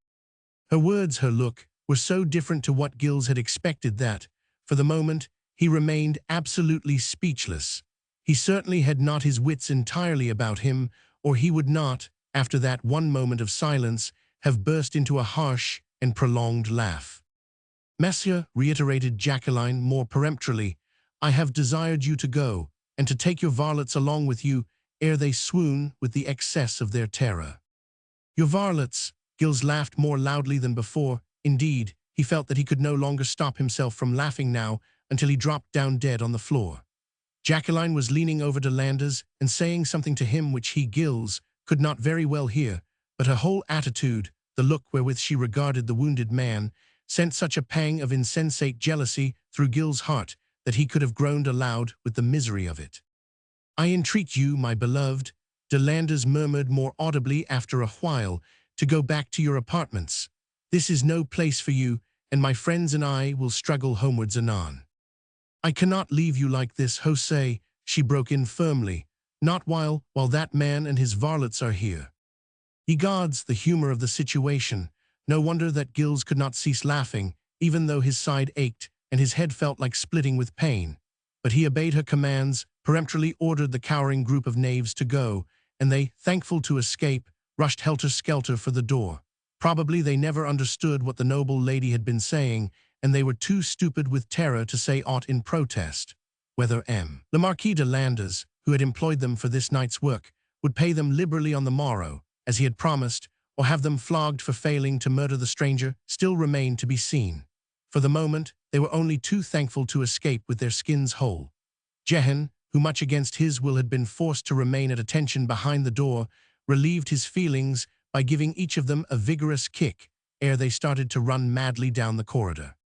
Her words, her look, were so different to what Gilles had expected that, for the moment, he remained absolutely speechless. He certainly had not his wits entirely about him, or he would not, after that one moment of silence, have burst into a harsh and prolonged laugh. "Monsieur," reiterated Jacqueline more peremptorily, "I have desired you to go, and to take your varlets along with you, ere they swoon with the excess of their terror." "Your varlets?" Gilles laughed more loudly than before. Indeed, he felt that he could no longer stop himself from laughing now until he dropped down dead on the floor. Jacqueline was leaning over Delanders and saying something to him which he, Gilles, could not very well hear, but her whole attitude, the look wherewith she regarded the wounded man, sent such a pang of insensate jealousy through Gilles' heart that he could have groaned aloud with the misery of it. "I entreat you, my beloved," Delanders murmured more audibly after a while, "to go back to your apartments. This is no place for you, and my friends and I will struggle homewards anon." "I cannot leave you like this, José," she broke in firmly, "not while that man and his varlets are here." Ye gods, the humor of the situation. No wonder that Gilles could not cease laughing, even though his side ached and his head felt like splitting with pain. But he obeyed her commands, peremptorily ordered the cowering group of knaves to go, and they, thankful to escape, rushed helter-skelter for the door. Probably they never understood what the noble lady had been saying, and they were too stupid with terror to say aught in protest. Whether Le Marquis de Landers, who had employed them for this night's work, would pay them liberally on the morrow, as he had promised, or have them flogged for failing to murder the stranger, still remained to be seen. For the moment, they were only too thankful to escape with their skins whole. Jehan, who much against his will had been forced to remain at attention behind the door, relieved his feelings by giving each of them a vigorous kick ere they started to run madly down the corridor.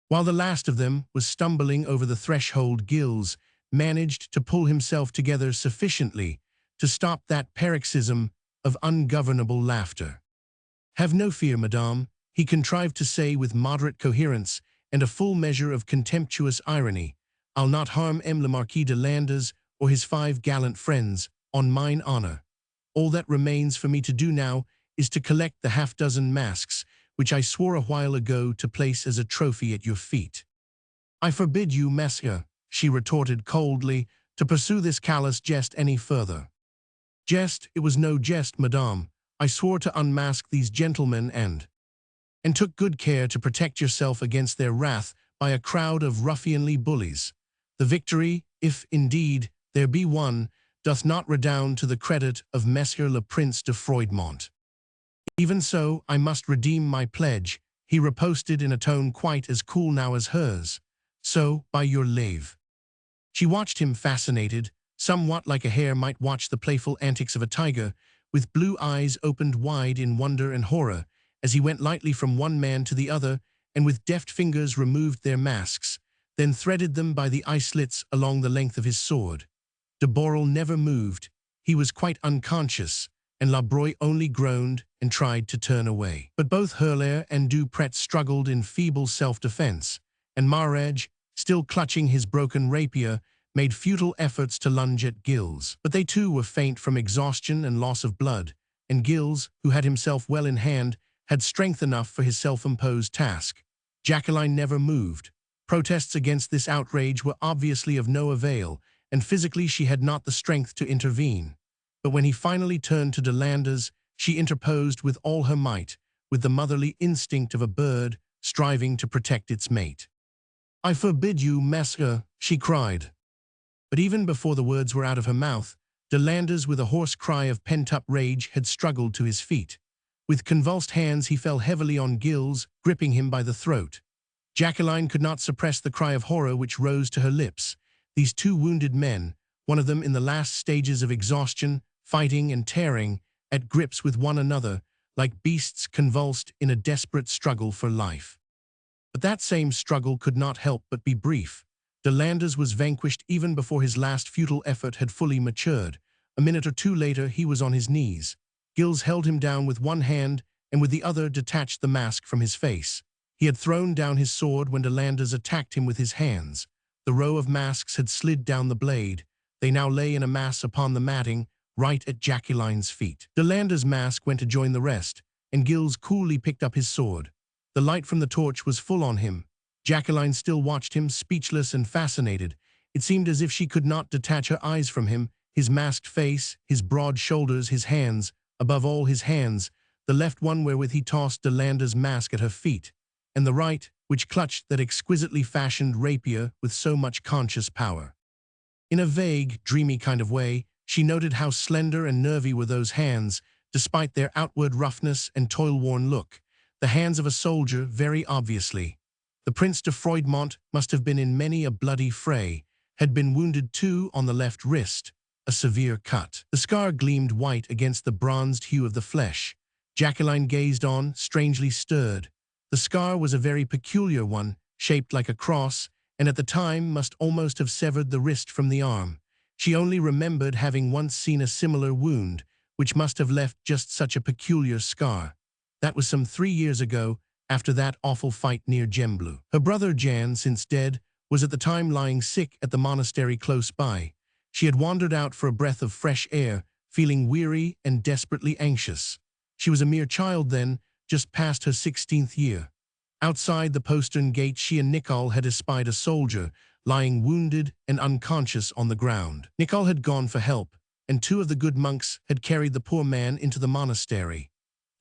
While the last of them was stumbling over the threshold, Gilles managed to pull himself together sufficiently to stop that paroxysm of ungovernable laughter. "Have no fear, madame," he contrived to say with moderate coherence and a full measure of contemptuous irony. "I'll not harm le Marquis de Landers or his 5 gallant friends, on mine honor. All that remains for me to do now is to collect the half-dozen masks which I swore a while ago to place as a trophy at your feet." "I forbid you, monsieur," she retorted coldly, "to pursue this callous jest any further." "Jest? It was no jest, madame. I swore to unmask these gentlemen and took good care to protect yourself against their wrath by a crowd of ruffianly bullies. The victory, if indeed there be one, doth not redound to the credit of Monsieur le Prince de Froidmont." "Even so, I must redeem my pledge," he riposted in a tone quite as cool now as hers. "So, by your leave." She watched him fascinated, somewhat like a hare might watch the playful antics of a tiger, with blue eyes opened wide in wonder and horror, as he went lightly from one man to the other, and with deft fingers removed their masks, then threaded them by the eye-slits along the length of his sword. De Borel never moved. He was quite unconscious, and La Broye only groaned and tried to turn away. But both Hurler and Dupret struggled in feeble self-defense, and Marguerite, still clutching his broken rapier, made futile efforts to lunge at Gilles. But they too were faint from exhaustion and loss of blood, and Gilles, who had himself well in hand, had strength enough for his self-imposed task. Jacqueline never moved. Protests against this outrage were obviously of no avail, and physically she had not the strength to intervene. But when he finally turned to de Landres, she interposed with all her might, with the motherly instinct of a bird striving to protect its mate. "I forbid you, monsieur," she cried. But even before the words were out of her mouth, de Landres, with a hoarse cry of pent-up rage, had struggled to his feet. With convulsed hands he fell heavily on Gilles, gripping him by the throat. Jacqueline could not suppress the cry of horror which rose to her lips. These 2 wounded men, one of them in the last stages of exhaustion, fighting and tearing, at grips with one another, like beasts convulsed in a desperate struggle for life. But that same struggle could not help but be brief. De Landres was vanquished even before his last futile effort had fully matured. A minute or two later he was on his knees. Gilles held him down with one hand and with the other detached the mask from his face. He had thrown down his sword when de Landres attacked him with his hands. The row of masks had slid down the blade. They now lay in a mass upon the matting, right at Jacqueline's feet. De Landres' mask went to join the rest, and Gilles coolly picked up his sword. The light from the torch was full on him. Jacqueline still watched him, speechless and fascinated. It seemed as if she could not detach her eyes from him, his masked face, his broad shoulders, his hands, above all his hands, the left one wherewith he tossed de Landres' mask at her feet, and the right, which clutched that exquisitely fashioned rapier with so much conscious power. In a vague, dreamy kind of way, she noted how slender and nervy were those hands, despite their outward roughness and toil-worn look. The hands of a soldier, very obviously. The Prince de Froidmont must have been in many a bloody fray, had been wounded too on the left wrist, a severe cut. The scar gleamed white against the bronzed hue of the flesh. Jacqueline gazed on, strangely stirred. The scar was a very peculiar one, shaped like a cross, and at the time must almost have severed the wrist from the arm. She only remembered having once seen a similar wound, which must have left just such a peculiar scar. That was some 3 years ago, after that awful fight near Gembloux. Her brother Jan, since dead, was at the time lying sick at the monastery close by. She had wandered out for a breath of fresh air, feeling weary and desperately anxious. She was a mere child then, just past her 16th year. Outside the postern gate she and Nicole had espied a soldier, lying wounded and unconscious on the ground. Nicole had gone for help, and 2 of the good monks had carried the poor man into the monastery.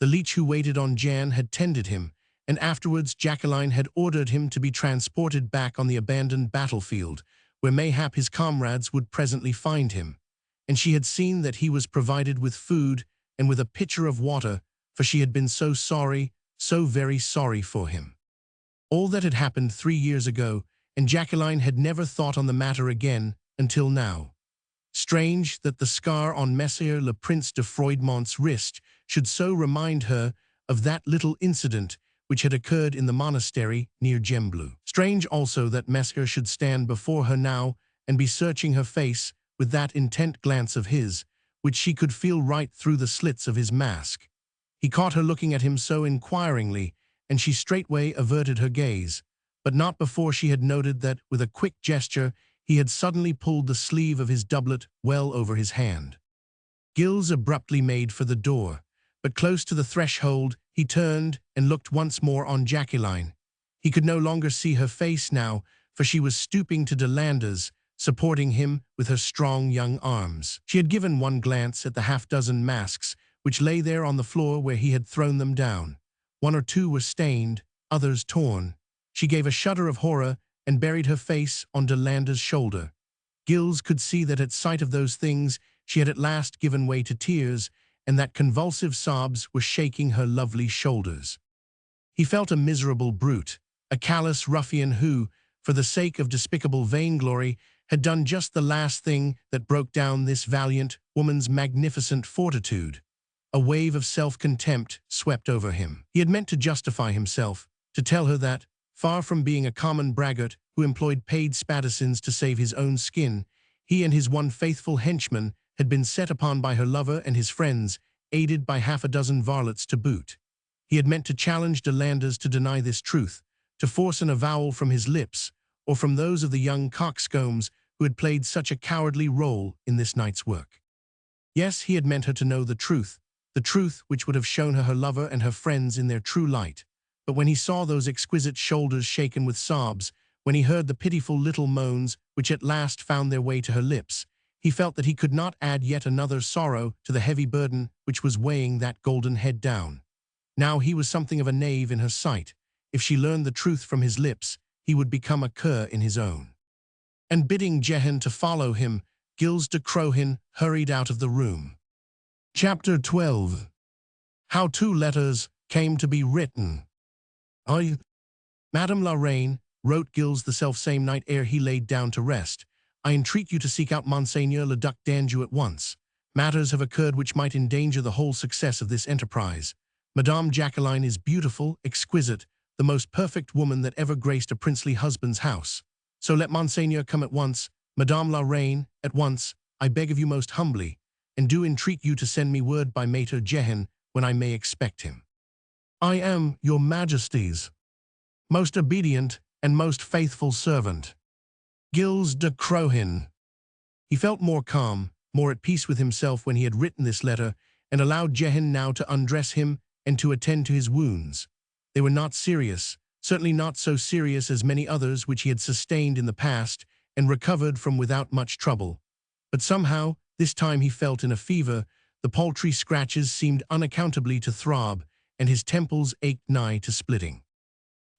The leech who waited on Jan had tended him, and afterwards Jacqueline had ordered him to be transported back on the abandoned battlefield, where mayhap his comrades would presently find him. And she had seen that he was provided with food and with a pitcher of water, for she had been so sorry, so very sorry for him. All that had happened 3 years ago, and Jacqueline had never thought on the matter again until now. Strange that the scar on Monsieur le Prince de Froidmont's wrist should so remind her of that little incident which had occurred in the monastery near Gembloux. Strange also that Monsieur should stand before her now and be searching her face with that intent glance of his, which she could feel right through the slits of his mask. He caught her looking at him so inquiringly, and she straightway averted her gaze, but not before she had noted that, with a quick gesture, he had suddenly pulled the sleeve of his doublet well over his hand. Gilles abruptly made for the door, but close to the threshold he turned and looked once more on Jacqueline. He could no longer see her face now, for she was stooping to Delander's, supporting him with her strong young arms. She had given one glance at the half-dozen masks which lay there on the floor where he had thrown them down. One or two were stained, others torn. She gave a shudder of horror and buried her face on Delander's shoulder. Gilles could see that at sight of those things she had at last given way to tears, and that convulsive sobs were shaking her lovely shoulders. He felt a miserable brute, a callous ruffian who, for the sake of despicable vainglory, had done just the last thing that broke down this valiant woman's magnificent fortitude. A wave of self-contempt swept over him. He had meant to justify himself, to tell her that, far from being a common braggart who employed paid spadasins to save his own skin, he and his one faithful henchman had been set upon by her lover and his friends, aided by half a dozen varlets to boot. He had meant to challenge Delanders to deny this truth, to force an avowal from his lips, or from those of the young coxcombs who had played such a cowardly role in this night's work. Yes, he had meant her to know the truth which would have shown her lover and her friends in their true light. But when he saw those exquisite shoulders shaken with sobs, when he heard the pitiful little moans which at last found their way to her lips, he felt that he could not add yet another sorrow to the heavy burden which was weighing that golden head down. Now he was something of a knave in her sight. If she learned the truth from his lips, he would become a cur in his own. And bidding Jehan to follow him, Gilles de Crohin hurried out of the room. Chapter 12. How Two Letters Came to be Written. Madame la Reine, wrote Gilles the self-same night ere he laid down to rest, I entreat you to seek out Monseigneur le Duc d'Anjou at once. Matters have occurred which might endanger the whole success of this enterprise. Madame Jacqueline is beautiful, exquisite, the most perfect woman that ever graced a princely husband's house. So let Monseigneur come at once, Madame la Reine, at once, I beg of you most humbly, and do entreat you to send me word by Maître Jehan when I may expect him. I am, your Majesty's most obedient and most faithful servant, Gilles de Crohin. He felt more calm, more at peace with himself when he had written this letter, and allowed Jehan now to undress him and to attend to his wounds. They were not serious, certainly not so serious as many others which he had sustained in the past and recovered from without much trouble. But somehow, this time he felt in a fever, the paltry scratches seemed unaccountably to throb, and his temples ached nigh to splitting.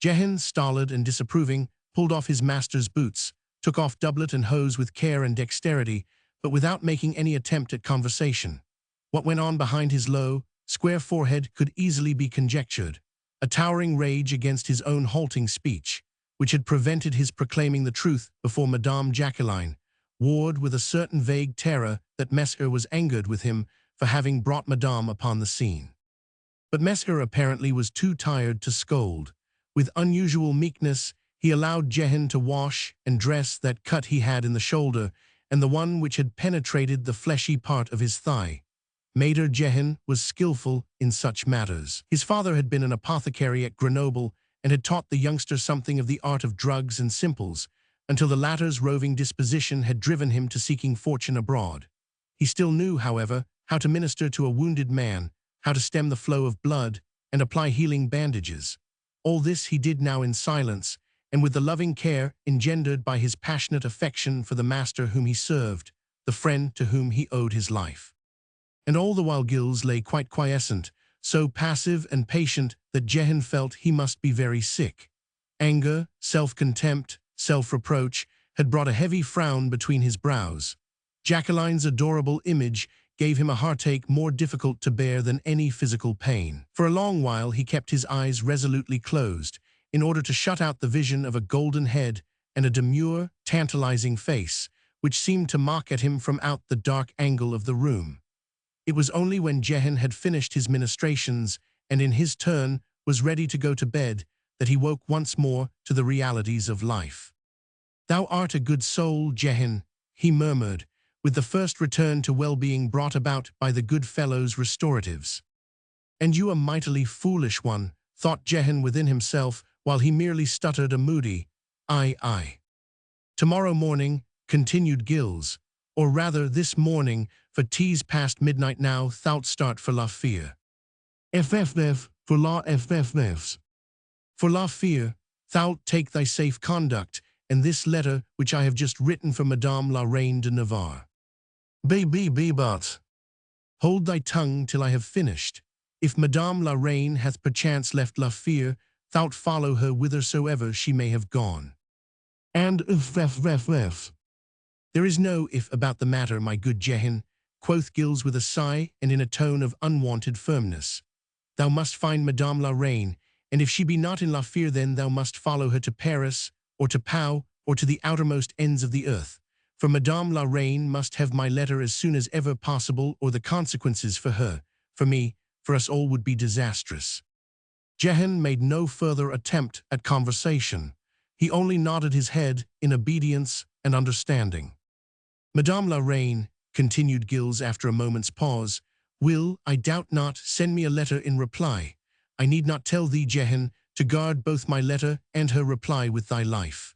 Jehan, stolid and disapproving, pulled off his master's boots, took off doublet and hose with care and dexterity, but without making any attempt at conversation. What went on behind his low, square forehead could easily be conjectured, a towering rage against his own halting speech, which had prevented his proclaiming the truth before Madame Jacqueline, warred with a certain vague terror that Messer was angered with him for having brought Madame upon the scene. But Messer apparently was too tired to scold. With unusual meekness, he allowed Jehan to wash and dress that cut he had in the shoulder and the one which had penetrated the fleshy part of his thigh. Maître Jehan was skillful in such matters. His father had been an apothecary at Grenoble and had taught the youngster something of the art of drugs and simples, until the latter's roving disposition had driven him to seeking fortune abroad. He still knew, however, how to minister to a wounded man, how to stem the flow of blood, and apply healing bandages. All this he did now in silence, and with the loving care engendered by his passionate affection for the master whom he served, the friend to whom he owed his life. And all the while Gilles lay quite quiescent, so passive and patient that Jehan felt he must be very sick. Anger, self-contempt, self-reproach had brought a heavy frown between his brows. Jacqueline's adorable image gave him a heartache more difficult to bear than any physical pain. For a long while he kept his eyes resolutely closed, in order to shut out the vision of a golden head and a demure, tantalizing face, which seemed to mock at him from out the dark angle of the room. It was only when Jehan had finished his ministrations and in his turn was ready to go to bed that he woke once more to the realities of life. "Thou art a good soul, Jehan," he murmured, with the first return to well-being brought about by the good fellow's restoratives. "And you a mightily foolish one," thought Jehan within himself, while he merely stuttered a moody, "Aye, aye." Tomorrow morning, continued Gilles, or rather this morning, for 'tis past midnight now, thou'lt start for la fear. FFF, for la FFFs. For la fear, thou'lt take thy safe conduct, and this letter which I have just written for Madame la Reine de Navarre. But hold thy tongue till I have finished. If Madame la Reine hath perchance left la fear, thou'lt follow her whithersoever she may have gone. And if. There is no if about the matter, my good Jehan, quoth Gilles with a sigh and in a tone of unwonted firmness. Thou must find Madame la Reine, and if she be not in la fear, then thou must follow her to Paris, or to Pau, or to the outermost ends of the earth. For Madame la Reine must have my letter as soon as ever possible, or the consequences for her, for me, for us all would be disastrous. Jehan made no further attempt at conversation. He only nodded his head in obedience and understanding. Madame la Reine, continued Gilles after a moment's pause, will, I doubt not, send me a letter in reply. I need not tell thee, Jehan, to guard both my letter and her reply with thy life.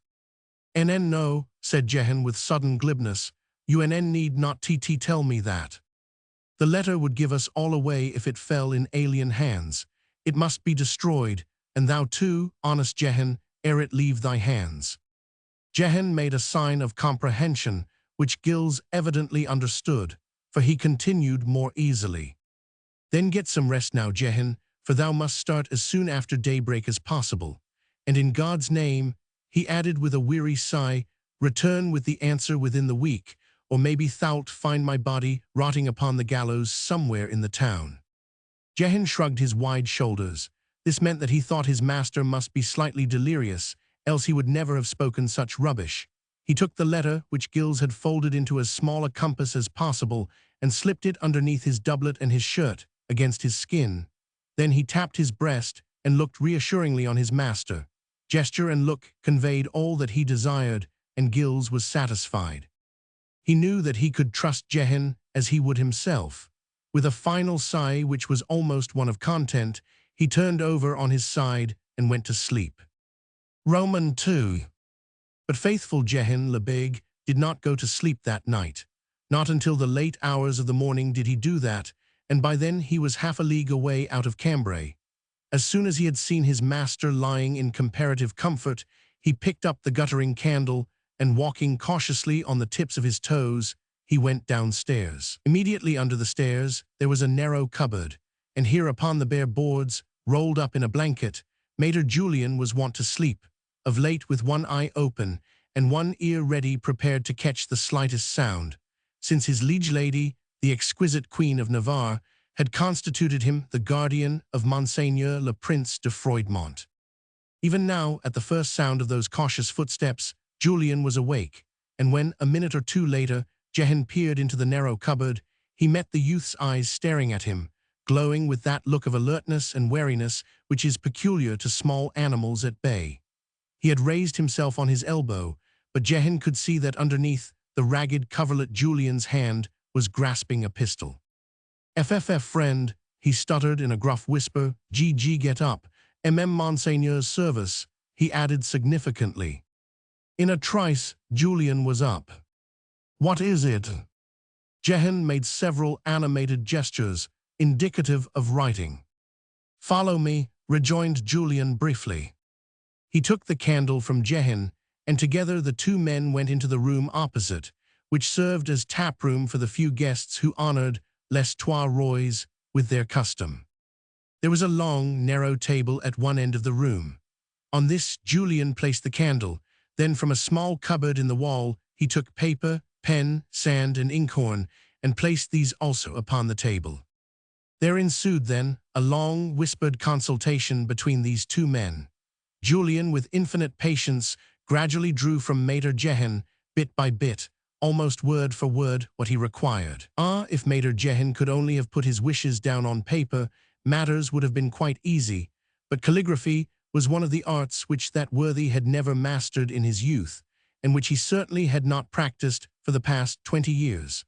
No, said Jehan with sudden glibness, you need not tell me that. The letter would give us all away if it fell in alien hands. It must be destroyed, and thou too, honest Jehan, ere it leave thy hands. Jehan made a sign of comprehension, which Gilles evidently understood, for he continued more easily. Then get some rest now, Jehan, for thou must start as soon after daybreak as possible. And in God's name, he added with a weary sigh, return with the answer within the week, or maybe thou'lt find my body rotting upon the gallows somewhere in the town. Jehan shrugged his wide shoulders. This meant that he thought his master must be slightly delirious, else he would never have spoken such rubbish. He took the letter, which Gilles had folded into as small a compass as possible, and slipped it underneath his doublet and his shirt, against his skin. Then he tapped his breast and looked reassuringly on his master. Gesture and look conveyed all that he desired, and Gilles was satisfied. He knew that he could trust Jehan as he would himself. With a final sigh which was almost one of content, he turned over on his side and went to sleep. Roman 2. But faithful Jehan le Big did not go to sleep that night. Not until the late hours of the morning did he do that, and by then he was half a league away out of Cambray. As soon as he had seen his master lying in comparative comfort, he picked up the guttering candle, and walking cautiously on the tips of his toes, he went downstairs. Immediately under the stairs there was a narrow cupboard, and here upon the bare boards, rolled up in a blanket, Maître Julien was wont to sleep, of late with one eye open, and one ear ready prepared to catch the slightest sound, since his liege lady, the exquisite Queen of Navarre, had constituted him the guardian of Monseigneur le Prince de Froidmont. Even now, at the first sound of those cautious footsteps, Julien was awake, and when, a minute or two later, Jehan peered into the narrow cupboard, he met the youth's eyes staring at him, glowing with that look of alertness and wariness which is peculiar to small animals at bay. He had raised himself on his elbow, but Jehan could see that underneath the ragged coverlet Julien's hand was grasping a pistol. FFF friend, he stuttered in a gruff whisper, GG get up, Monseigneur's service, he added significantly. In a trice, Julien was up. What is it? Jehan made several animated gestures, indicative of writing. Follow me, rejoined Julien briefly. He took the candle from Jehan, and together the two men went into the room opposite, which served as taproom for the few guests who honored les Trois Rois with their custom. There was a long, narrow table at one end of the room. On this Julien placed the candle, then from a small cupboard in the wall he took paper, pen, sand, and inkhorn, and placed these also upon the table. There ensued then a long, whispered consultation between these two men. Julien, with infinite patience, gradually drew from Maître Jehan, bit by bit, almost word for word, what he required. If Maître Jehan could only have put his wishes down on paper, matters would have been quite easy, but calligraphy was one of the arts which that worthy had never mastered in his youth, and which he certainly had not practiced for the past 20 years.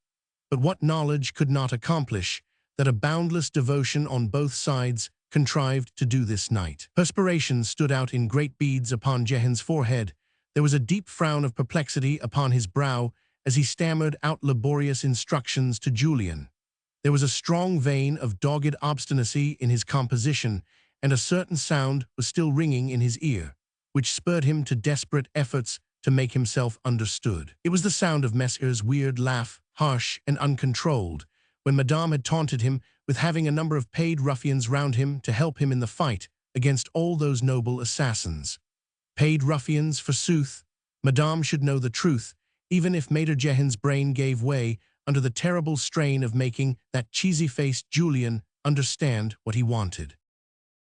But what knowledge could not accomplish, that a boundless devotion on both sides contrived to do this night. Perspiration stood out in great beads upon Jehan's forehead. There was a deep frown of perplexity upon his brow as he stammered out laborious instructions to Julian. There was a strong vein of dogged obstinacy in his composition, and a certain sound was still ringing in his ear, which spurred him to desperate efforts to make himself understood. It was the sound of Mesmer's weird laugh, harsh and uncontrolled, when Madame had taunted him with having a number of paid ruffians round him to help him in the fight against all those noble assassins. Paid ruffians, forsooth. Madame should know the truth, even if Maître Jehan's brain gave way under the terrible strain of making that cheesy-faced Julian understand what he wanted.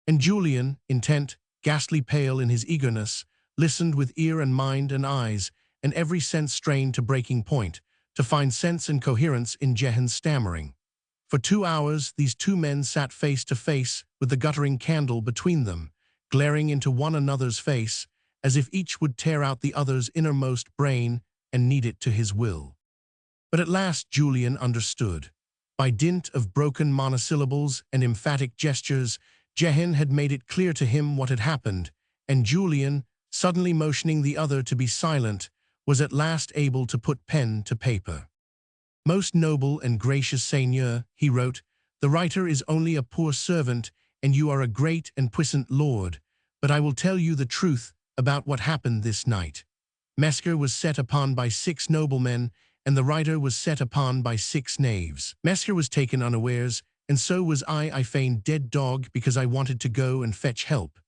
And Julian, intent, ghastly pale in his eagerness, listened with ear and mind and eyes, and every sense strained to breaking point, to find sense and coherence in Jehan's stammering. For 2 hours these two men sat face to face with the guttering candle between them, glaring into one another's face, as if each would tear out the other's innermost brain and knead it to his will. But at last Julian understood. By dint of broken monosyllables and emphatic gestures, Jehan had made it clear to him what had happened, and Julian, suddenly motioning the other to be silent, was at last able to put pen to paper. "Most noble and gracious seigneur," he wrote, "the writer is only a poor servant, and you are a great and puissant lord, but I will tell you the truth about what happened this night. Mesmer was set upon by 6 noblemen, and the writer was set upon by 6 knaves. Mesmer was taken unawares, and so was I feigned dead dog because I wanted to go and fetch help.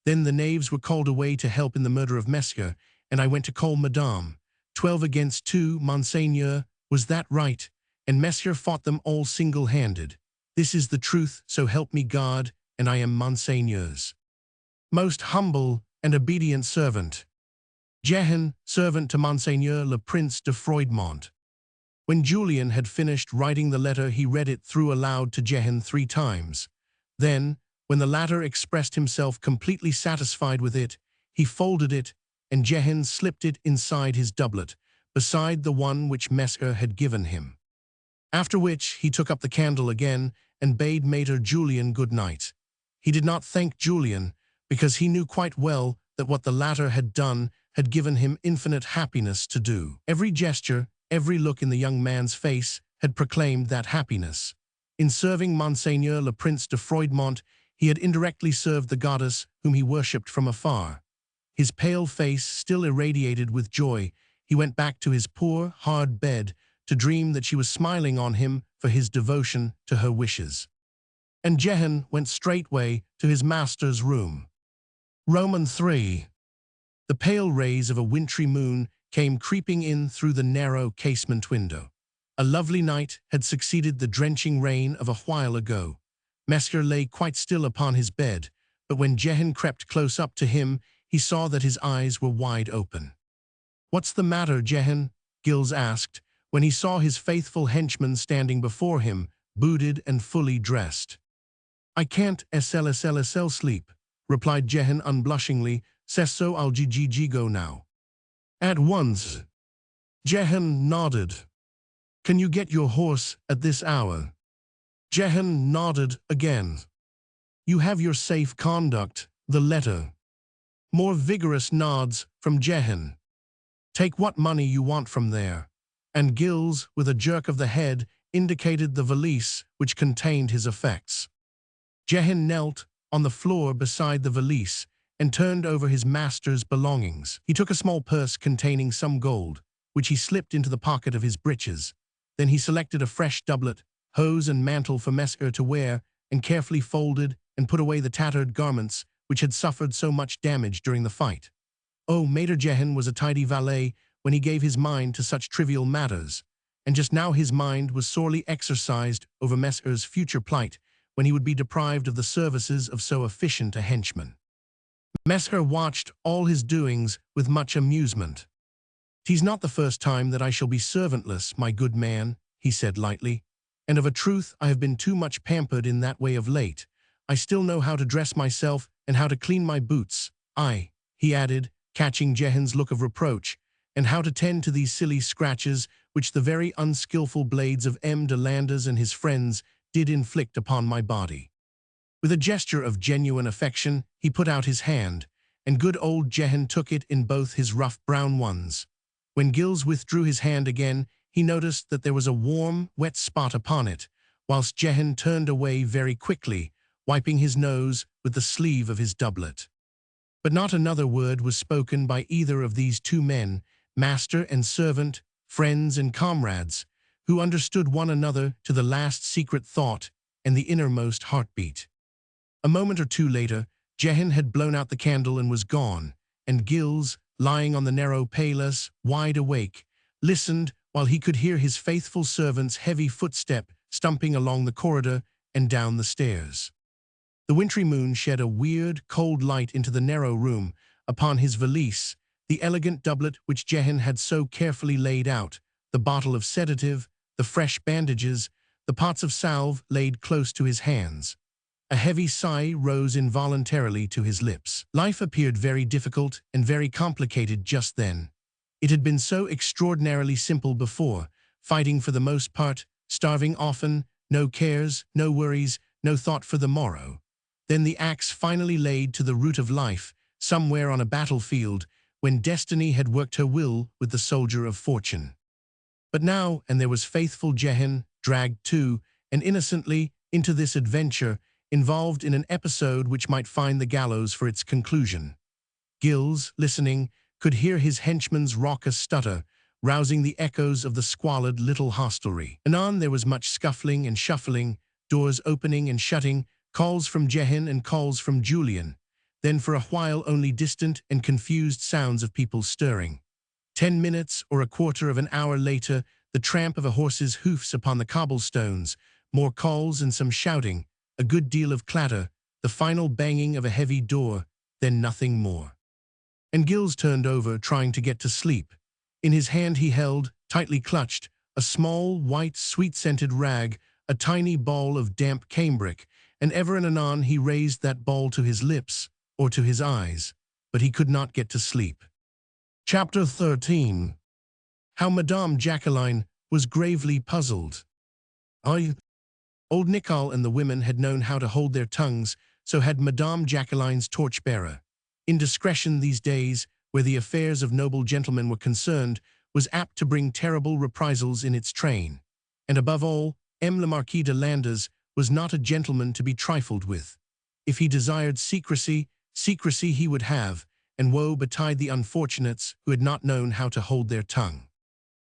Then the knaves were called away to help in the murder of Mesmer, and I went to call Madame. 12 against 2, Monseigneur, was that right? And Mesmer fought them all single-handed. This is the truth, so help me God, and I am Monseigneur's most humble and obedient servant. Jehan, servant to Monseigneur le Prince de Froidmont." When Julian had finished writing the letter, he read it through aloud to Jehan 3 times. Then, when the latter expressed himself completely satisfied with it, he folded it, and Jehan slipped it inside his doublet, beside the one which Mesmer had given him. After which he took up the candle again and bade Maître Julian good night. He did not thank Julian, because he knew quite well that what the latter had done had given him infinite happiness to do. Every gesture, every look in the young man's face had proclaimed that happiness. In serving Monseigneur le Prince de Froidmont, he had indirectly served the goddess whom he worshipped from afar. His pale face still irradiated with joy, he went back to his poor, hard bed to dream that she was smiling on him for his devotion to her wishes. And Jehan went straightway to his master's room. Roman 3. The pale rays of a wintry moon came creeping in through the narrow casement window. A lovely night had succeeded the drenching rain of a while ago. Mesmer lay quite still upon his bed, but when Jehan crept close up to him, he saw that his eyes were wide open. "What's the matter, Jehan?" Gilles asked, when he saw his faithful henchman standing before him, booted and fully dressed. "I can't SL sleep," replied Jehan unblushingly. "C'est so I'll go now." "At once." Jehan nodded. "Can you get your horse at this hour?" Jehan nodded again. "You have your safe conduct, the letter." More vigorous nods from Jehan. "Take what money you want from there." And Gilles, with a jerk of the head, indicated the valise which contained his effects. Jehan knelt on the floor beside the valise and turned over his master's belongings. He took a small purse containing some gold, which he slipped into the pocket of his breeches. Then he selected a fresh doublet, hose and mantle for Mesmer to wear, and carefully folded and put away the tattered garments which had suffered so much damage during the fight. Oh, Maître Jehan was a tidy valet when he gave his mind to such trivial matters, and just now his mind was sorely exercised over Mesmer's future plight when he would be deprived of the services of so efficient a henchman. Mesmer watched all his doings with much amusement. "'Tis not the first time that I shall be servantless, my good man," he said lightly, "and of a truth I have been too much pampered in that way of late. I still know how to dress myself and how to clean my boots. Aye," he added, catching Jehan's look of reproach, "and how to tend to these silly scratches which the very unskilful blades of M. de Landers and his friends did inflict upon my body." With a gesture of genuine affection, he put out his hand, and good old Jehan took it in both his rough brown ones. When Gilles withdrew his hand again, he noticed that there was a warm, wet spot upon it, whilst Jehan turned away very quickly, wiping his nose with the sleeve of his doublet. But not another word was spoken by either of these two men, master and servant, friends and comrades, who understood one another to the last secret thought and the innermost heartbeat. A moment or two later, Jehan had blown out the candle and was gone, and Gilles, lying on the narrow palus, wide awake, listened while he could hear his faithful servant's heavy footstep stumping along the corridor and down the stairs. The wintry moon shed a weird, cold light into the narrow room. Upon his valise, the elegant doublet which Jehan had so carefully laid out, the bottle of sedative, the fresh bandages, the pots of salve laid close to his hands. A heavy sigh rose involuntarily to his lips. Life appeared very difficult and very complicated just then. It had been so extraordinarily simple before, fighting for the most part, starving often, no cares, no worries, no thought for the morrow. Then the axe finally laid to the root of life, somewhere on a battlefield, when destiny had worked her will with the soldier of fortune. But now, and there was faithful Jehan, dragged too, and innocently, into this adventure, involved in an episode which might find the gallows for its conclusion. Gilles, listening, could hear his henchman's raucous stutter, rousing the echoes of the squalid little hostelry. Anon there was much scuffling and shuffling, doors opening and shutting, calls from Jehan and calls from Julian. Then for a while only distant and confused sounds of people stirring. 10 minutes or a quarter of an hour later, the tramp of a horse's hoofs upon the cobblestones, more calls and some shouting, a good deal of clatter, the final banging of a heavy door, then nothing more. And Gilles turned over, trying to get to sleep. In his hand he held, tightly clutched, a small, white, sweet-scented rag, a tiny ball of damp cambric, and ever and anon he raised that ball to his lips, or to his eyes, but he could not get to sleep. Chapter 13. How Madame Jacqueline was gravely puzzled. Old Nicole and the women had known how to hold their tongues, so had Madame Jacqueline's torchbearer. Indiscretion these days, where the affairs of noble gentlemen were concerned, was apt to bring terrible reprisals in its train. And above all, le Marquis de Landes was not a gentleman to be trifled with. If he desired secrecy, secrecy he would have, and woe betide the unfortunates who had not known how to hold their tongue.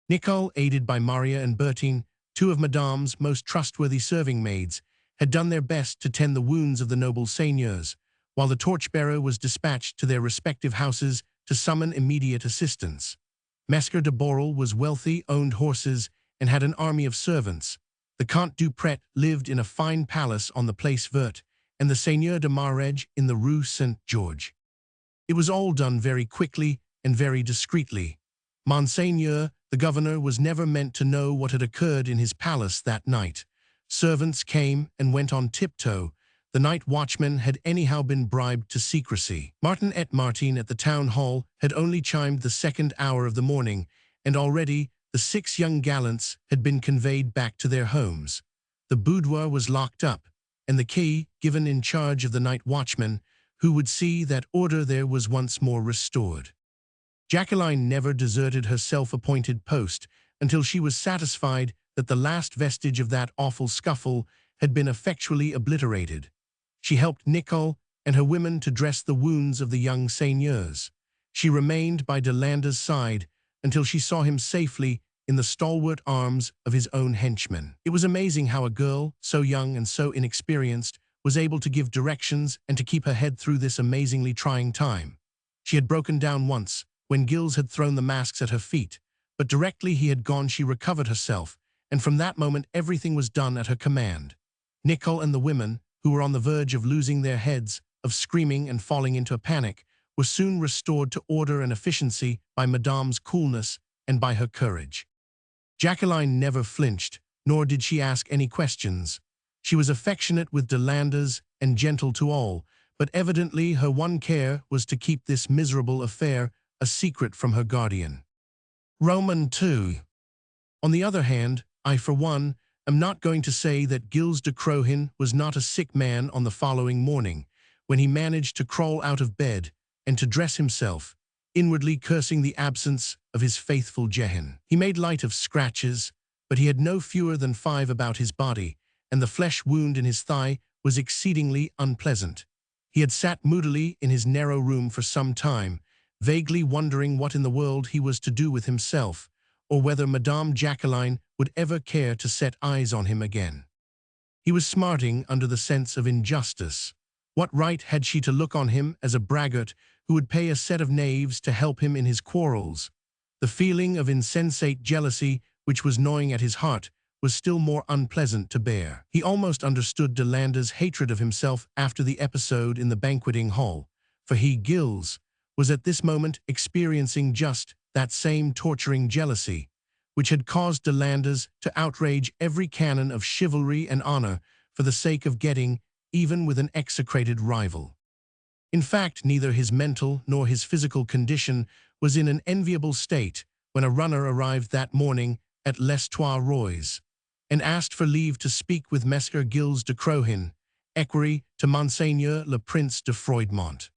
Nicole, aided by Maria and Bertine, two of Madame's most trustworthy serving maids, had done their best to tend the wounds of the noble seigneurs, while the torchbearer was dispatched to their respective houses to summon immediate assistance. Mescar de Borel was wealthy, owned horses, and had an army of servants. The Comte du Pret lived in a fine palace on the Place Verte, and the Seigneur de Marege in the Rue Saint-Georges. It was all done very quickly and very discreetly. Monseigneur, the governor, was never meant to know what had occurred in his palace that night. Servants came and went on tiptoe. The night watchman had anyhow been bribed to secrecy. Martin et Martin at the town hall had only chimed the 2nd hour of the morning, and already the 6 young gallants had been conveyed back to their homes. The boudoir was locked up, and the key given in charge of the night watchman, who would see that order there was once more restored. Jacqueline never deserted her self-appointed post until she was satisfied that the last vestige of that awful scuffle had been effectually obliterated. She helped Nicole and her women to dress the wounds of the young seigneurs. She remained by de Landes' side until she saw him safely in the stalwart arms of his own henchmen. It was amazing how a girl, so young and so inexperienced, was able to give directions and to keep her head through this amazingly trying time. She had broken down once, when Gilles had thrown the masks at her feet, but directly he had gone she recovered herself, and from that moment everything was done at her command. Nicole and the women, who were on the verge of losing their heads, of screaming and falling into a panic, were soon restored to order and efficiency by Madame's coolness and by her courage. Jacqueline never flinched, nor did she ask any questions. She was affectionate with de Landes and gentle to all, but evidently her one care was to keep this miserable affair a secret from her guardian. Roman 2. On the other hand, I for one am not going to say that Gilles de Crohin was not a sick man on the following morning, when he managed to crawl out of bed and to dress himself, inwardly cursing the absence of his faithful Gehin. He made light of scratches, but he had no fewer than 5 about his body, and the flesh wound in his thigh was exceedingly unpleasant. He had sat moodily in his narrow room for some time, vaguely wondering what in the world he was to do with himself, or whether Madame Jacqueline would ever care to set eyes on him again. He was smarting under the sense of injustice. What right had she to look on him as a braggart who would pay a set of knaves to help him in his quarrels? The feeling of insensate jealousy which was gnawing at his heart was still more unpleasant to bear. He almost understood Delander's hatred of himself after the episode in the banqueting hall, for he, Gilles, was at this moment experiencing just that same torturing jealousy, which had caused Delanders to outrage every canon of chivalry and honor for the sake of getting even with an execrated rival. In fact, neither his mental nor his physical condition was in an enviable state when a runner arrived that morning at Les Trois Rois, and asked for leave to speak with Messer Gilles de Crohin, equerry to Monseigneur le Prince de Froidmont.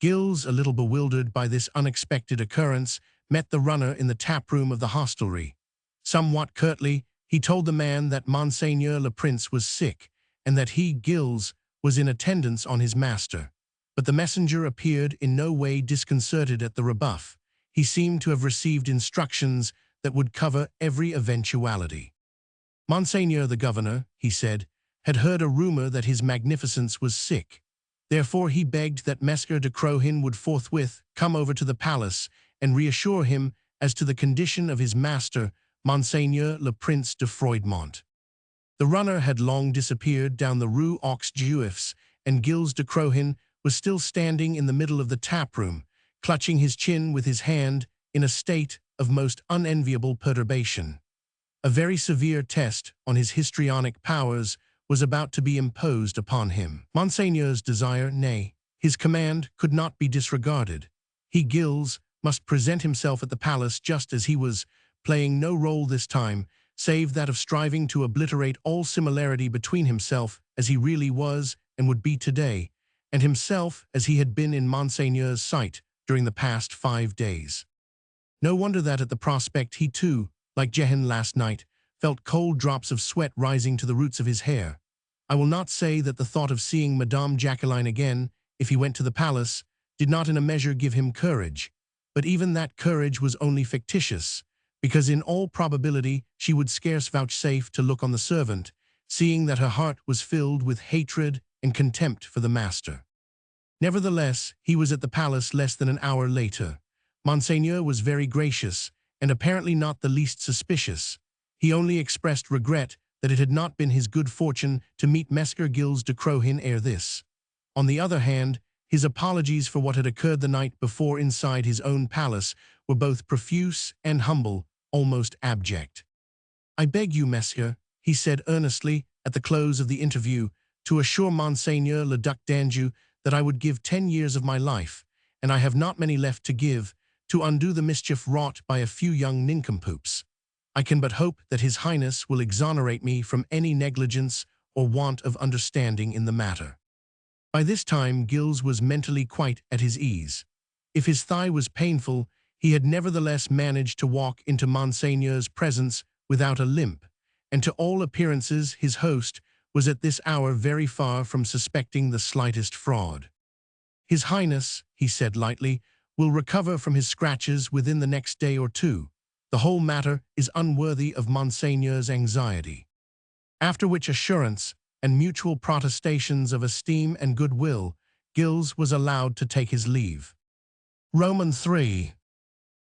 Gilles, a little bewildered by this unexpected occurrence, met the runner in the tap-room of the hostelry. Somewhat curtly, he told the man that Monseigneur le Prince was sick, and that he, Gilles, was in attendance on his master. But the messenger appeared in no way disconcerted at the rebuff. He seemed to have received instructions that would cover every eventuality. Monseigneur the governor, he said, had heard a rumor that his magnificence was sick. Therefore he begged that Messer de Crohin would forthwith come over to the palace and reassure him as to the condition of his master, Monseigneur le Prince de Froidmont. The runner had long disappeared down the Rue aux Juifs, and Gilles de Crohin was still standing in the middle of the tap-room, clutching his chin with his hand in a state of most unenviable perturbation. A very severe test on his histrionic powers was about to be imposed upon him. Monseigneur's desire, nay, his command, could not be disregarded. He, Gilles, must present himself at the palace just as he was, playing no role this time, save that of striving to obliterate all similarity between himself as he really was and would be today, and himself as he had been in Monseigneur's sight during the past 5 days. No wonder that at the prospect he too, like Gehin last night, felt cold drops of sweat rising to the roots of his hair. I will not say that the thought of seeing Madame Jacqueline again, if he went to the palace, did not in a measure give him courage, but even that courage was only fictitious, because in all probability she would scarce vouchsafe to look on the servant, seeing that her heart was filled with hatred and contempt for the master. Nevertheless, he was at the palace less than an hour later. Monseigneur was very gracious, and apparently not the least suspicious. He only expressed regret that it had not been his good fortune to meet Messer Gilles de Crohin ere this. On the other hand, his apologies for what had occurred the night before inside his own palace were both profuse and humble, almost abject. "I beg you, Monsieur," he said earnestly at the close of the interview, "to assure Monseigneur le Duc d'Anjou that I would give 10 years of my life, and I have not many left to give, to undo the mischief wrought by a few young nincompoops. I can but hope that His Highness will exonerate me from any negligence or want of understanding in the matter." By this time Gilles was mentally quite at his ease. If his thigh was painful, he had nevertheless managed to walk into Monseigneur's presence without a limp, and to all appearances his host was at this hour very far from suspecting the slightest fraud. "His Highness," he said lightly, "will recover from his scratches within the next day or two. The whole matter is unworthy of Monseigneur's anxiety." After which assurance and mutual protestations of esteem and goodwill, Gilles was allowed to take his leave. Roman 3.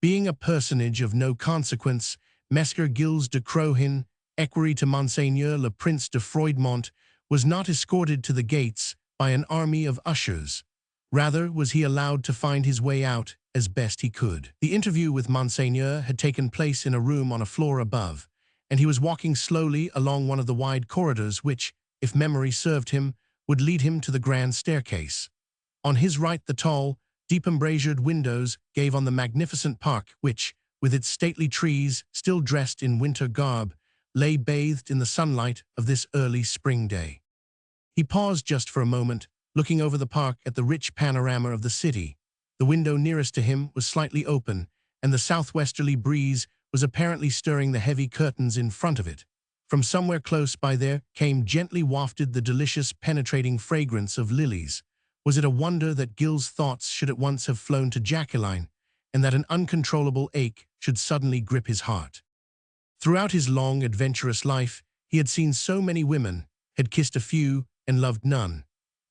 Being a personage of no consequence, Messer Gilles de Crohin, equerry to Monseigneur le Prince de Froidmont, was not escorted to the gates by an army of ushers. Rather was he allowed to find his way out as best he could. The interview with Monseigneur had taken place in a room on a floor above, and he was walking slowly along one of the wide corridors which, if memory served him, would lead him to the grand staircase. On his right the tall, deep embrasured windows gave on the magnificent park which, with its stately trees still dressed in winter garb, lay bathed in the sunlight of this early spring day. He paused just for a moment, looking over the park at the rich panorama of the city. The window nearest to him was slightly open, and the southwesterly breeze was apparently stirring the heavy curtains in front of it. From somewhere close by there came gently wafted the delicious penetrating fragrance of lilies. Was it a wonder that Gil's thoughts should at once have flown to Jacqueline, and that an uncontrollable ache should suddenly grip his heart? Throughout his long, adventurous life, he had seen so many women, had kissed a few, and loved none.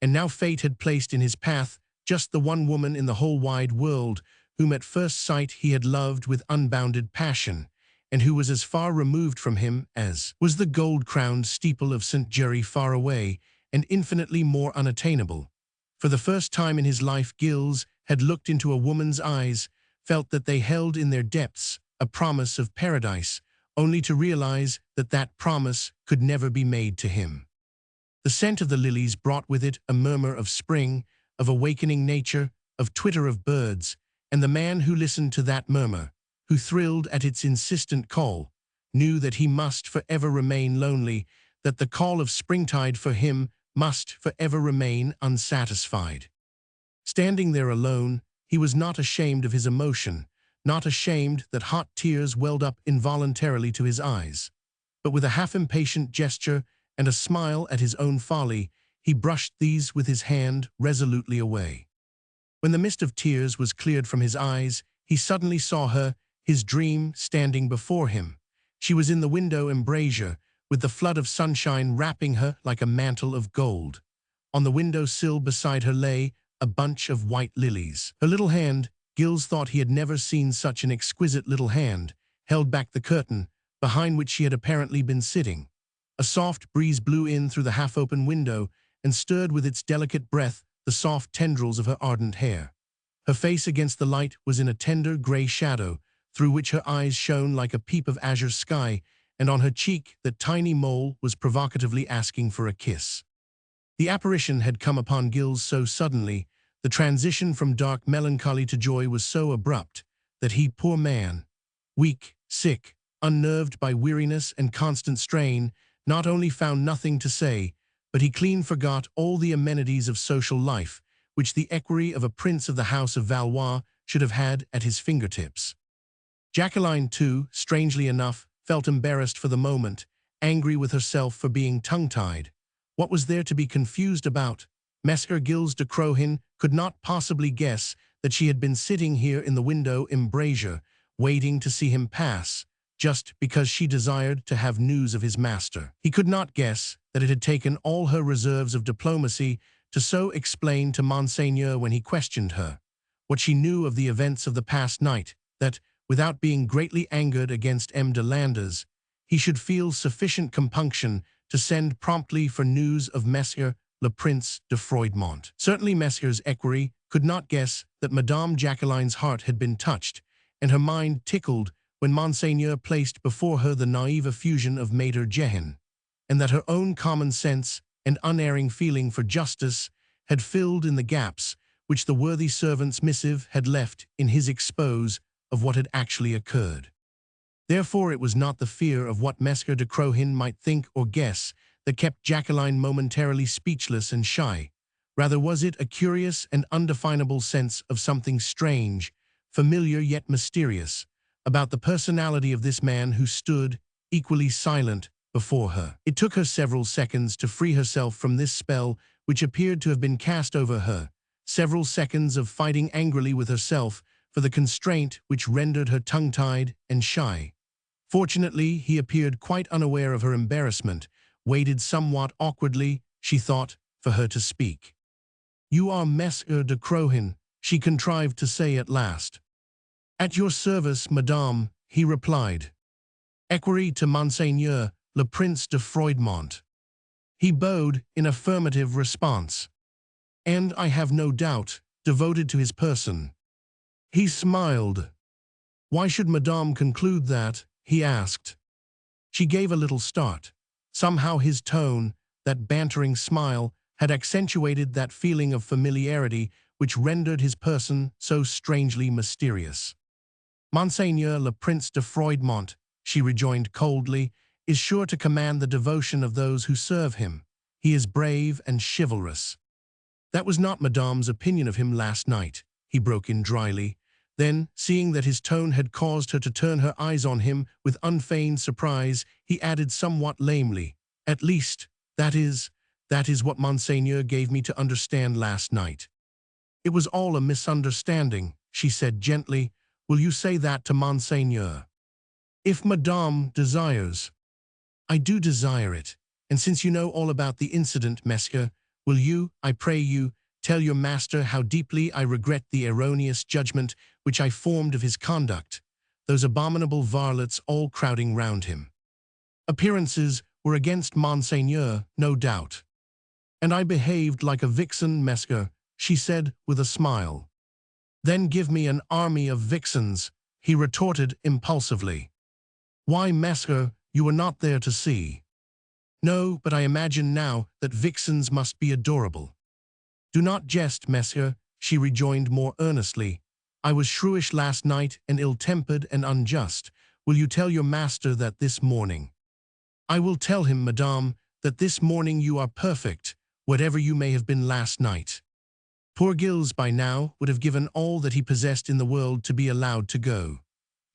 And now fate had placed in his path just the one woman in the whole wide world whom at first sight he had loved with unbounded passion, and who was as far removed from him as was the gold-crowned steeple of St. Jury far away and infinitely more unattainable. For the first time in his life, Gilles had looked into a woman's eyes, felt that they held in their depths a promise of paradise, only to realize that that promise could never be made to him. The scent of the lilies brought with it a murmur of spring, of awakening nature, of twitter of birds, and the man who listened to that murmur, who thrilled at its insistent call, knew that he must forever remain lonely, that the call of springtide for him must forever remain unsatisfied. Standing there alone, he was not ashamed of his emotion, not ashamed that hot tears welled up involuntarily to his eyes. But with a half-impatient gesture and a smile at his own folly, he brushed these with his hand resolutely away. When the mist of tears was cleared from his eyes, he suddenly saw her, his dream, standing before him. She was in the window embrasure, with the flood of sunshine wrapping her like a mantle of gold. On the window sill beside her lay a bunch of white lilies. Her little hand, Gilles thought he had never seen such an exquisite little hand, held back the curtain, behind which she had apparently been sitting. A soft breeze blew in through the half-open window and stirred with its delicate breath the soft tendrils of her ardent hair. Her face against the light was in a tender gray shadow, through which her eyes shone like a peep of azure sky, and on her cheek that tiny mole was provocatively asking for a kiss. The apparition had come upon Gilles so suddenly, the transition from dark melancholy to joy was so abrupt, that he, poor man, weak, sick, unnerved by weariness and constant strain, not only found nothing to say, but he clean forgot all the amenities of social life, which the equerry of a prince of the house of Valois should have had at his fingertips. Jacqueline, too, strangely enough, felt embarrassed for the moment, angry with herself for being tongue-tied. What was there to be confused about? Messer Gilles de Crohin could not possibly guess that she had been sitting here in the window embrasure, waiting to see him pass, just because she desired to have news of his master. He could not guess that it had taken all her reserves of diplomacy to so explain to Monseigneur when he questioned her what she knew of the events of the past night, that, without being greatly angered against M. de Landres, he should feel sufficient compunction to send promptly for news of Monsieur le Prince de Froidmont. Certainly Messier's equerry could not guess that Madame Jacqueline's heart had been touched, and her mind tickled when Monseigneur placed before her the naive effusion of Maître Jehan, and that her own common sense and unerring feeling for justice had filled in the gaps which the worthy servant's missive had left in his expose of what had actually occurred. Therefore it was not the fear of what Messer de Crohin might think or guess that kept Jacqueline momentarily speechless and shy. Rather was it a curious and undefinable sense of something strange, familiar yet mysterious, about the personality of this man who stood, equally silent, before her. It took her several seconds to free herself from this spell which appeared to have been cast over her, several seconds of fighting angrily with herself for the constraint which rendered her tongue-tied and shy. Fortunately, he appeared quite unaware of her embarrassment, waited somewhat awkwardly, she thought, for her to speak. "You are Messer de Crohin," she contrived to say at last. "At your service, madame," he replied. "Equerry to Monseigneur, le Prince de Froidmont." He bowed in affirmative response. "And, I have no doubt, devoted to his person." He smiled. "Why should madame conclude that?" he asked. She gave a little start. Somehow his tone, that bantering smile, had accentuated that feeling of familiarity which rendered his person so strangely mysterious. "Monseigneur le Prince de Froidmont," she rejoined coldly, "is sure to command the devotion of those who serve him. He is brave and chivalrous." "That was not madame's opinion of him last night," he broke in dryly. Then, seeing that his tone had caused her to turn her eyes on him with unfeigned surprise, he added somewhat lamely, "At least, that is what Monseigneur gave me to understand last night." "It was all a misunderstanding," she said gently. "Will you say that to Monseigneur?" "If Madame desires." "I do desire it. And since you know all about the incident, Monsieur, will you, I pray you, tell your master how deeply I regret the erroneous judgment which I formed of his conduct, those abominable varlets all crowding round him. Appearances were against Monseigneur, no doubt. And I behaved like a vixen, Monsieur," she said with a smile. "Then give me an army of vixens," he retorted impulsively. "Why, Monsieur, you were not there to see." "No, but I imagine now that vixens must be adorable." "Do not jest, Monsieur," she rejoined more earnestly. "I was shrewish last night and ill-tempered and unjust. Will you tell your master that this morning?" "I will tell him, Madame, that this morning you are perfect, whatever you may have been last night." Poor Gilles by now would have given all that he possessed in the world to be allowed to go.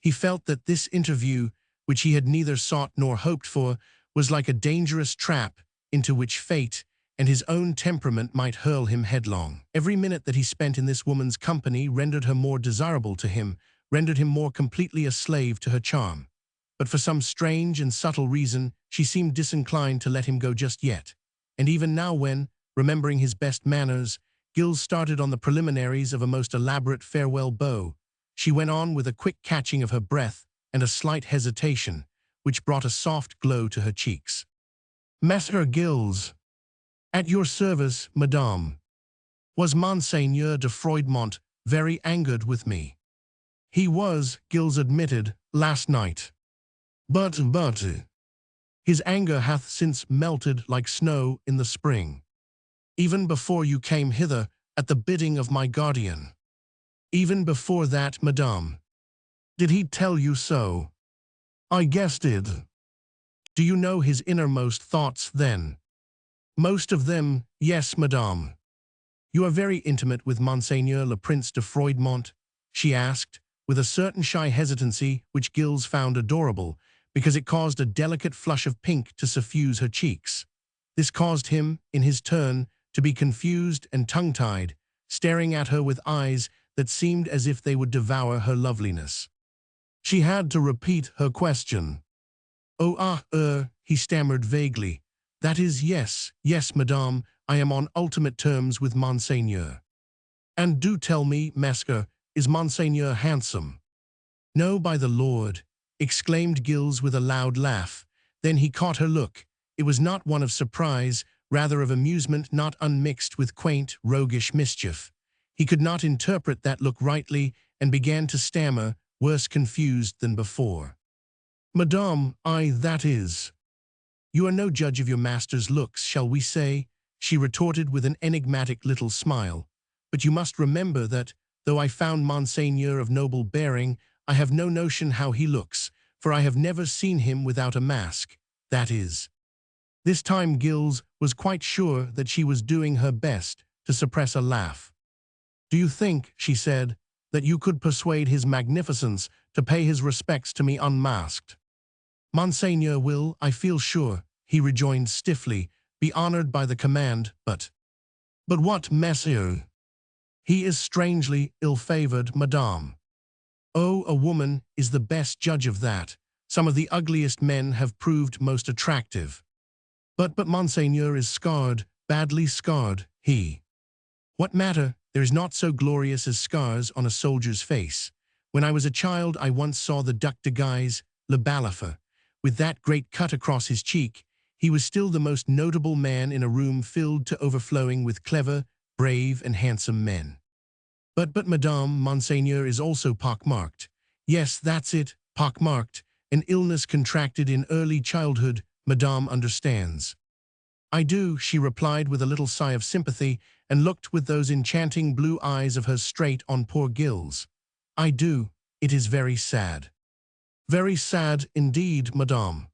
He felt that this interview, which he had neither sought nor hoped for, was like a dangerous trap into which fate and his own temperament might hurl him headlong. Every minute that he spent in this woman's company rendered her more desirable to him, rendered him more completely a slave to her charm. But for some strange and subtle reason, she seemed disinclined to let him go just yet. And even now when, remembering his best manners, Gilles started on the preliminaries of a most elaborate farewell bow, she went on with a quick catching of her breath and a slight hesitation, which brought a soft glow to her cheeks. "Master Gilles." "At your service, Madame." "Was Monseigneur de Froidmont very angered with me?" "He was," Gilles admitted, "last night. But his anger hath since melted like snow in the spring. Even before you came hither, at the bidding of my guardian." "Even before that, Madame." "Did he tell you so?" "I guessed it." "Do you know his innermost thoughts, then?" "Most of them, yes, Madame." "You are very intimate with Monseigneur le Prince de Froidmont?" she asked, with a certain shy hesitancy which Gilles found adorable, because it caused a delicate flush of pink to suffuse her cheeks. This caused him, in his turn, to be confused and tongue-tied, staring at her with eyes that seemed as if they would devour her loveliness. She had to repeat her question. He stammered vaguely. "That is, yes, Madame, I am on ultimate terms with Monseigneur." "And do tell me, Monsieur, is Monseigneur handsome?" "No, by the Lord," exclaimed Gilles with a loud laugh. Then he caught her look. It was not one of surprise, rather of amusement not unmixed with quaint, roguish mischief. He could not interpret that look rightly and began to stammer, worse confused than before. "Madame, that is." "You are no judge of your master's looks, shall we say?" she retorted with an enigmatic little smile. "But you must remember that, though I found Monseigneur of noble bearing, I have no notion how he looks, for I have never seen him without a mask, that is." This time Gilles was quite sure that she was doing her best to suppress a laugh. "Do you think," she said, "that you could persuade His Magnificence to pay his respects to me unmasked?" "Monseigneur will, I feel sure," he rejoined stiffly, "be honored by the command, but—" "But what, Monsieur?" "He is strangely ill-favored, Madame." "Oh, a woman is the best judge of that. Some of the ugliest men have proved most attractive." But Monseigneur is scarred, badly scarred, he." "What matter? There is naught so glorious as scars on a soldier's face. When I was a child I once saw the Duc de Guise, le Balafre. With that great cut across his cheek, he was still the most notable man in a room filled to overflowing with clever, brave, and handsome men. But Madame, Monseigneur is also pockmarked. Yes, that's it, pockmarked, an illness contracted in early childhood, Madame understands." "I do," she replied with a little sigh of sympathy, and looked with those enchanting blue eyes of hers straight on poor Gilles. "I do. It is very sad." "Very sad indeed, Madame."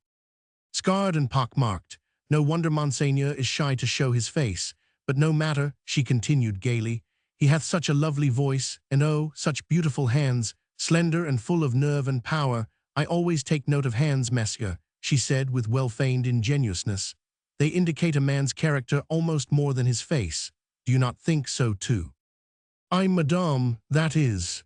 "Scarred and pockmarked. No wonder Monseigneur is shy to show his face. But no matter," she continued gaily. He hath such a lovely voice, and oh, such beautiful hands, slender and full of nerve and power. I always take note of hands, monsieur," she said with well-feigned ingenuousness. "They indicate a man's character almost more than his face. Do you not think so too?" "Ay, madame, that is."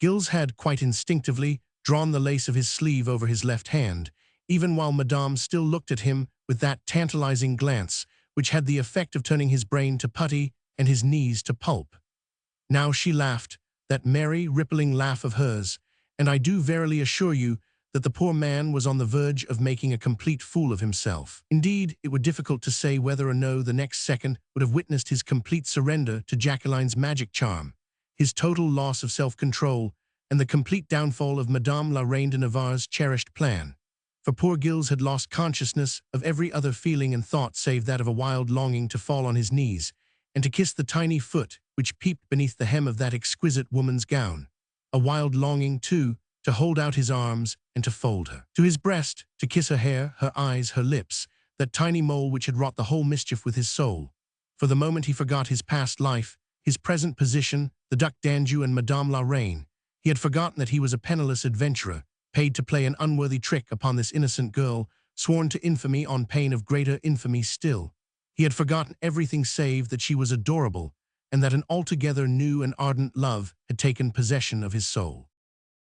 Gilles had, quite instinctively, drawn the lace of his sleeve over his left hand, even while madame still looked at him with that tantalizing glance, which had the effect of turning his brain to putty and his knees to pulp. Now she laughed, that merry, rippling laugh of hers, and I do verily assure you that the poor man was on the verge of making a complete fool of himself. Indeed, it were difficult to say whether or no the next second would have witnessed his complete surrender to Jacqueline's magic charm, his total loss of self-control, and the complete downfall of Madame la Reine de Navarre's cherished plan. For poor Gilles had lost consciousness of every other feeling and thought save that of a wild longing to fall on his knees, and to kiss the tiny foot which peeped beneath the hem of that exquisite woman's gown. A wild longing, too, to hold out his arms and to fold her to his breast, to kiss her hair, her eyes, her lips, that tiny mole which had wrought the whole mischief with his soul. For the moment he forgot his past life, his present position, the Duc d'Anjou and Madame la Reine. He had forgotten that he was a penniless adventurer, paid to play an unworthy trick upon this innocent girl, sworn to infamy on pain of greater infamy still. He had forgotten everything save that she was adorable, and that an altogether new and ardent love had taken possession of his soul.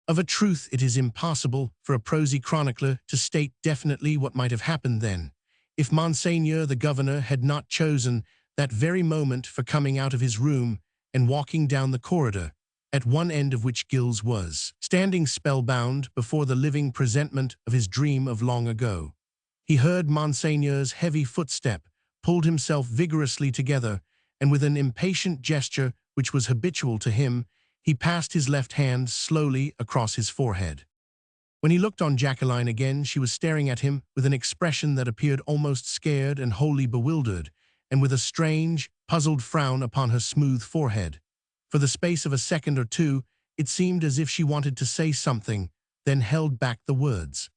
Of a truth, it is impossible for a prosy chronicler to state definitely what might have happened then, if Monseigneur the Governor had not chosen that very moment for coming out of his room and walking down the corridor, at one end of which Gilles was, standing spellbound before the living presentment of his dream of long ago. He heard Monseigneur's heavy footstep, pulled himself vigorously together, and with an impatient gesture which was habitual to him, he passed his left hand slowly across his forehead. When he looked on Jacqueline again, she was staring at him with an expression that appeared almost scared and wholly bewildered, and with a strange, puzzled frown upon her smooth forehead. For the space of a second or two, it seemed as if she wanted to say something, then held back the words.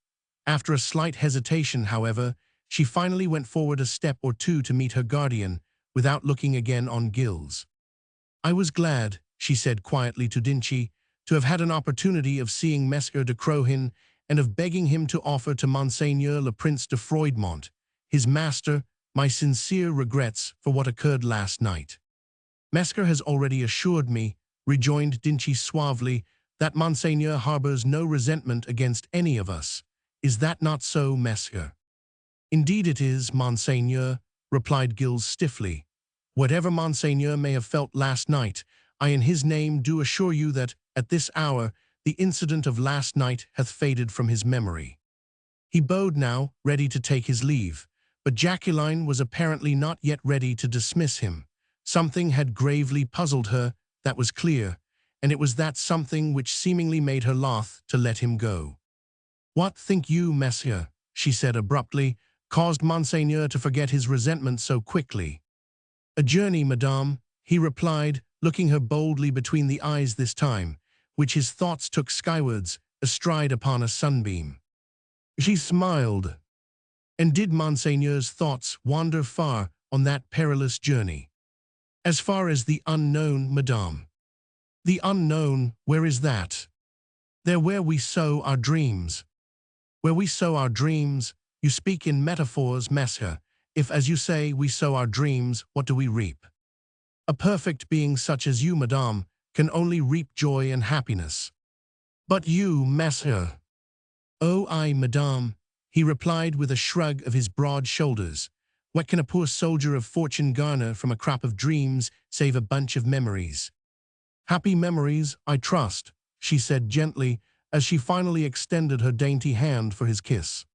After a slight hesitation, however, she finally went forward a step or two to meet her guardian, without looking again on Gilles. "I was glad," she said quietly to Dinci, "to have had an opportunity of seeing Messer de Crohin and of begging him to offer to Monseigneur le Prince de Froidmont, his master, my sincere regrets for what occurred last night." "Messer has already assured me," rejoined Dinci suavely, "that Monseigneur harbors no resentment against any of us. Is that not so, Messer?" "Indeed it is, Monseigneur," replied Gilles stiffly. "Whatever Monseigneur may have felt last night, I in his name do assure you that, at this hour, the incident of last night hath faded from his memory." He bowed now, ready to take his leave, but Jacqueline was apparently not yet ready to dismiss him. Something had gravely puzzled her, that was clear, and it was that something which seemingly made her loth to let him go. "What think you, Monsieur," she said abruptly, "caused Monseigneur to forget his resentment so quickly?" "A journey, madame," he replied, looking her boldly between the eyes this time, which his thoughts took skywards, astride upon a sunbeam. She smiled. "And did Monseigneur's thoughts wander far on that perilous journey?" "As far as the unknown, madame." "The unknown, where is that?" "There where we sow our dreams." "Where we sow our dreams? You speak in metaphors, Messer. If, as you say, we sow our dreams, what do we reap?" "A perfect being such as you, madame, can only reap joy and happiness." "But you, Messer?" "Oh, I, madame," he replied with a shrug of his broad shoulders. "What can a poor soldier of fortune garner from a crop of dreams save a bunch of memories?" "Happy memories, I trust," she said gently, as she finally extended her dainty hand for his kiss.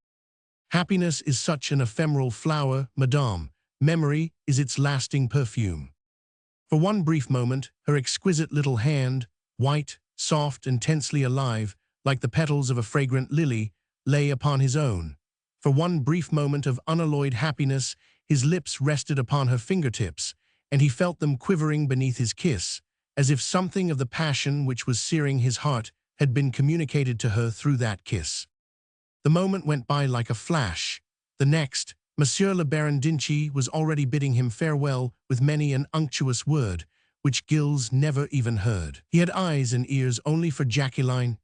"Happiness is such an ephemeral flower, madame. Memory is its lasting perfume." For one brief moment, her exquisite little hand, white, soft, and tensely alive, like the petals of a fragrant lily, lay upon his own. For one brief moment of unalloyed happiness, his lips rested upon her fingertips, and he felt them quivering beneath his kiss, as if something of the passion which was searing his heart had been communicated to her through that kiss. The moment went by like a flash. The next, Monsieur le Baron Dinci was already bidding him farewell with many an unctuous word, which Gilles never even heard. He had eyes and ears only for Jacqueline,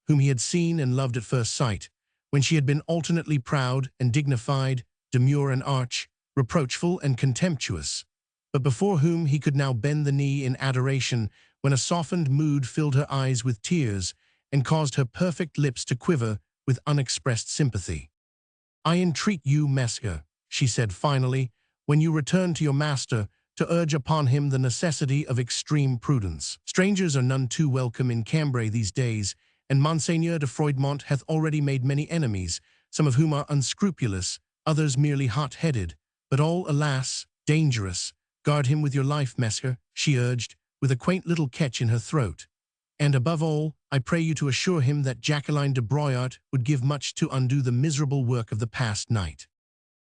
whom he had seen and loved at first sight, when she had been alternately proud and dignified, demure and arch, reproachful and contemptuous, but before whom he could now bend the knee in adoration when a softened mood filled her eyes with tears and caused her perfect lips to quiver with unexpressed sympathy. "I entreat you, Messer," she said finally, "when you return to your master, to urge upon him the necessity of extreme prudence. Strangers are none too welcome in Cambray these days, and Monseigneur de Froidmont hath already made many enemies, some of whom are unscrupulous, others merely hot-headed, but all, alas, dangerous. Guard him with your life, Messer," she urged, with a quaint little catch in her throat. "And above all, I pray you to assure him that Jacqueline de Broyart would give much to undo the miserable work of the past night."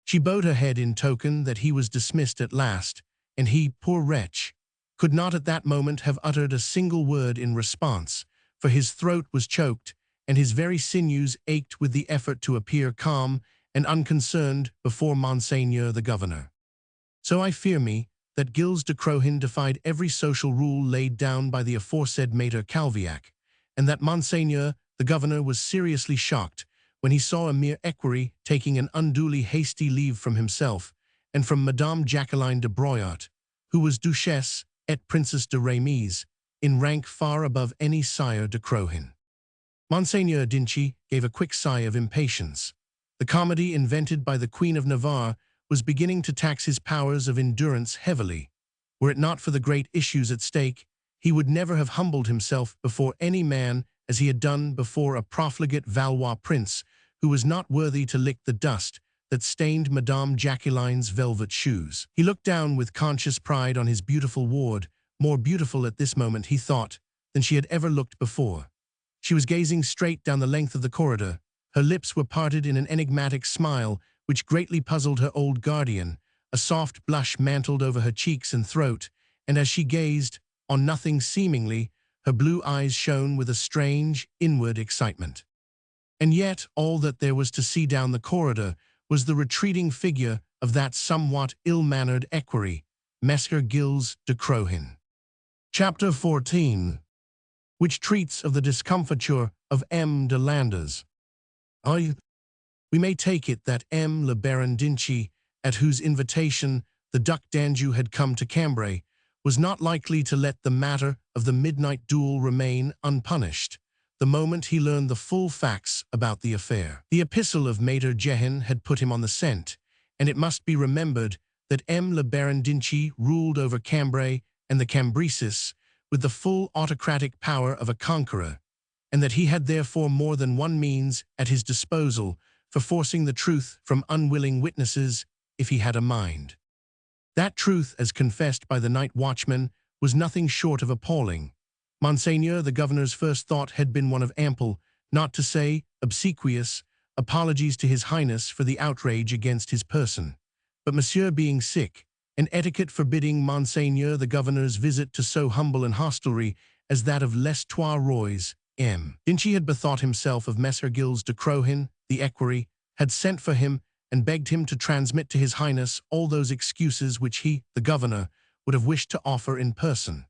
She bowed her head in token that he was dismissed at last, and he, poor wretch, could not at that moment have uttered a single word in response, for his throat was choked, and his very sinews ached with the effort to appear calm and unconcerned before Monseigneur the Governor. So I fear me that Gilles de Crohin defied every social rule laid down by the aforesaid Maître Calviac, and that Monseigneur the Governor was seriously shocked when he saw a mere equerry taking an unduly hasty leave from himself and from Madame Jacqueline de Broyart, who was Duchesse et Princess de Rémise, in rank far above any sire de Crohin. Monseigneur d'Inchy gave a quick sigh of impatience. The comedy invented by the Queen of Navarre was beginning to tax his powers of endurance heavily. Were it not for the great issues at stake, he would never have humbled himself before any man as he had done before a profligate Valois prince who was not worthy to lick the dust that stained Madame Jacqueline's velvet shoes. He looked down with conscious pride on his beautiful ward, more beautiful at this moment, he thought, than she had ever looked before. She was gazing straight down the length of the corridor. Her lips were parted in an enigmatic smile which greatly puzzled her old guardian. A soft blush mantled over her cheeks and throat, and as she gazed on nothing seemingly, her blue eyes shone with a strange, inward excitement. And yet all that there was to see down the corridor was the retreating figure of that somewhat ill-mannered equerry, Messer Gilles de Crohin. Chapter 14, which treats of the discomfiture of M. de Landers. We may take it that M. le Baron d'Inchy, at whose invitation the Duc d'Anjou had come to Cambray, was not likely to let the matter of the midnight duel remain unpunished the moment he learned the full facts about the affair. The epistle of Maître Jehan had put him on the scent, and it must be remembered that M. le Baron d'Inchy ruled over Cambray and the Cambresis with the full autocratic power of a conqueror, and that he had therefore more than one means at his disposal for forcing the truth from unwilling witnesses if he had a mind. That truth, as confessed by the night watchman, was nothing short of appalling. Monseigneur the Governor's first thought had been one of ample, not to say obsequious, apologies to His Highness for the outrage against his person. But Monsieur being sick, and etiquette forbidding Monseigneur the Governor's visit to so humble an hostelry as that of Les Trois Rois, M. d'Inchy had bethought himself of Messer Gilles de Crohin, the equerry, had sent for him and begged him to transmit to His Highness all those excuses which he, the Governor, would have wished to offer in person.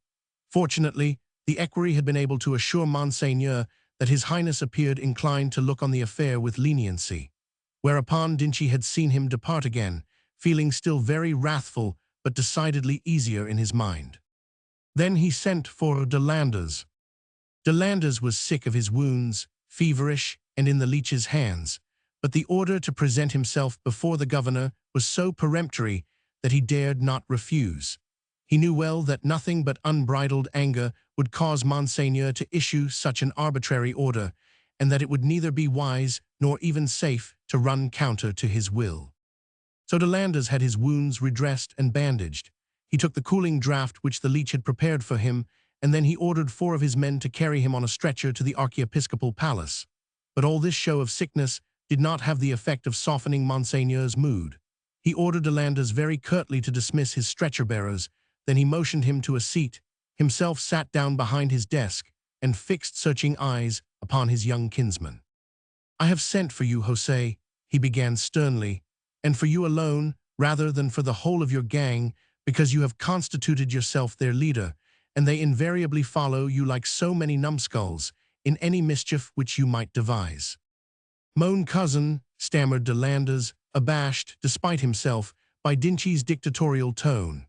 Fortunately, the equerry had been able to assure Monseigneur that His Highness appeared inclined to look on the affair with leniency, whereupon d'Inchy had seen him depart again, feeling still very wrathful but decidedly easier in his mind. Then he sent for de Landers. De Landers was sick of his wounds, feverish, and in the leech's hands, but the order to present himself before the Governor was so peremptory that he dared not refuse. He knew well that nothing but unbridled anger would cause Monseigneur to issue such an arbitrary order, and that it would neither be wise nor even safe to run counter to his will. So de Landers had his wounds redressed and bandaged. He took the cooling draught which the leech had prepared for him, and then he ordered 4 of his men to carry him on a stretcher to the archiepiscopal palace. But all this show of sickness did not have the effect of softening Monseigneur's mood. He ordered de Landers very curtly to dismiss his stretcher-bearers. Then he motioned him to a seat, himself sat down behind his desk, and fixed searching eyes upon his young kinsman. "I have sent for you, José," he began sternly, "and for you alone, rather than for the whole of your gang, because you have constituted yourself their leader, and they invariably follow you like so many numbskulls in any mischief which you might devise. Mon cousin, stammered de Landers, abashed, despite himself, by Dinty's dictatorial tone.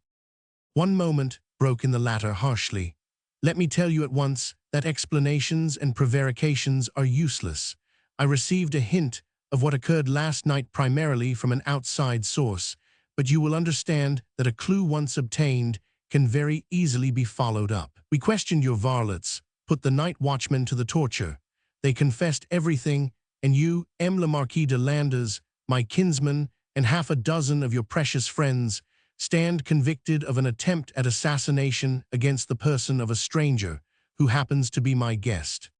One moment, broke in the latter harshly. Let me tell you at once that explanations and prevarications are useless. I received a hint of what occurred last night primarily from an outside source, but you will understand that a clue once obtained can very easily be followed up. We questioned your varlets, put the night watchmen to the torture. They confessed everything, and you, le Marquis de Landers, my kinsman, and half a dozen of your precious friends, stand convicted of an attempt at assassination against the person of a stranger who happens to be my guest.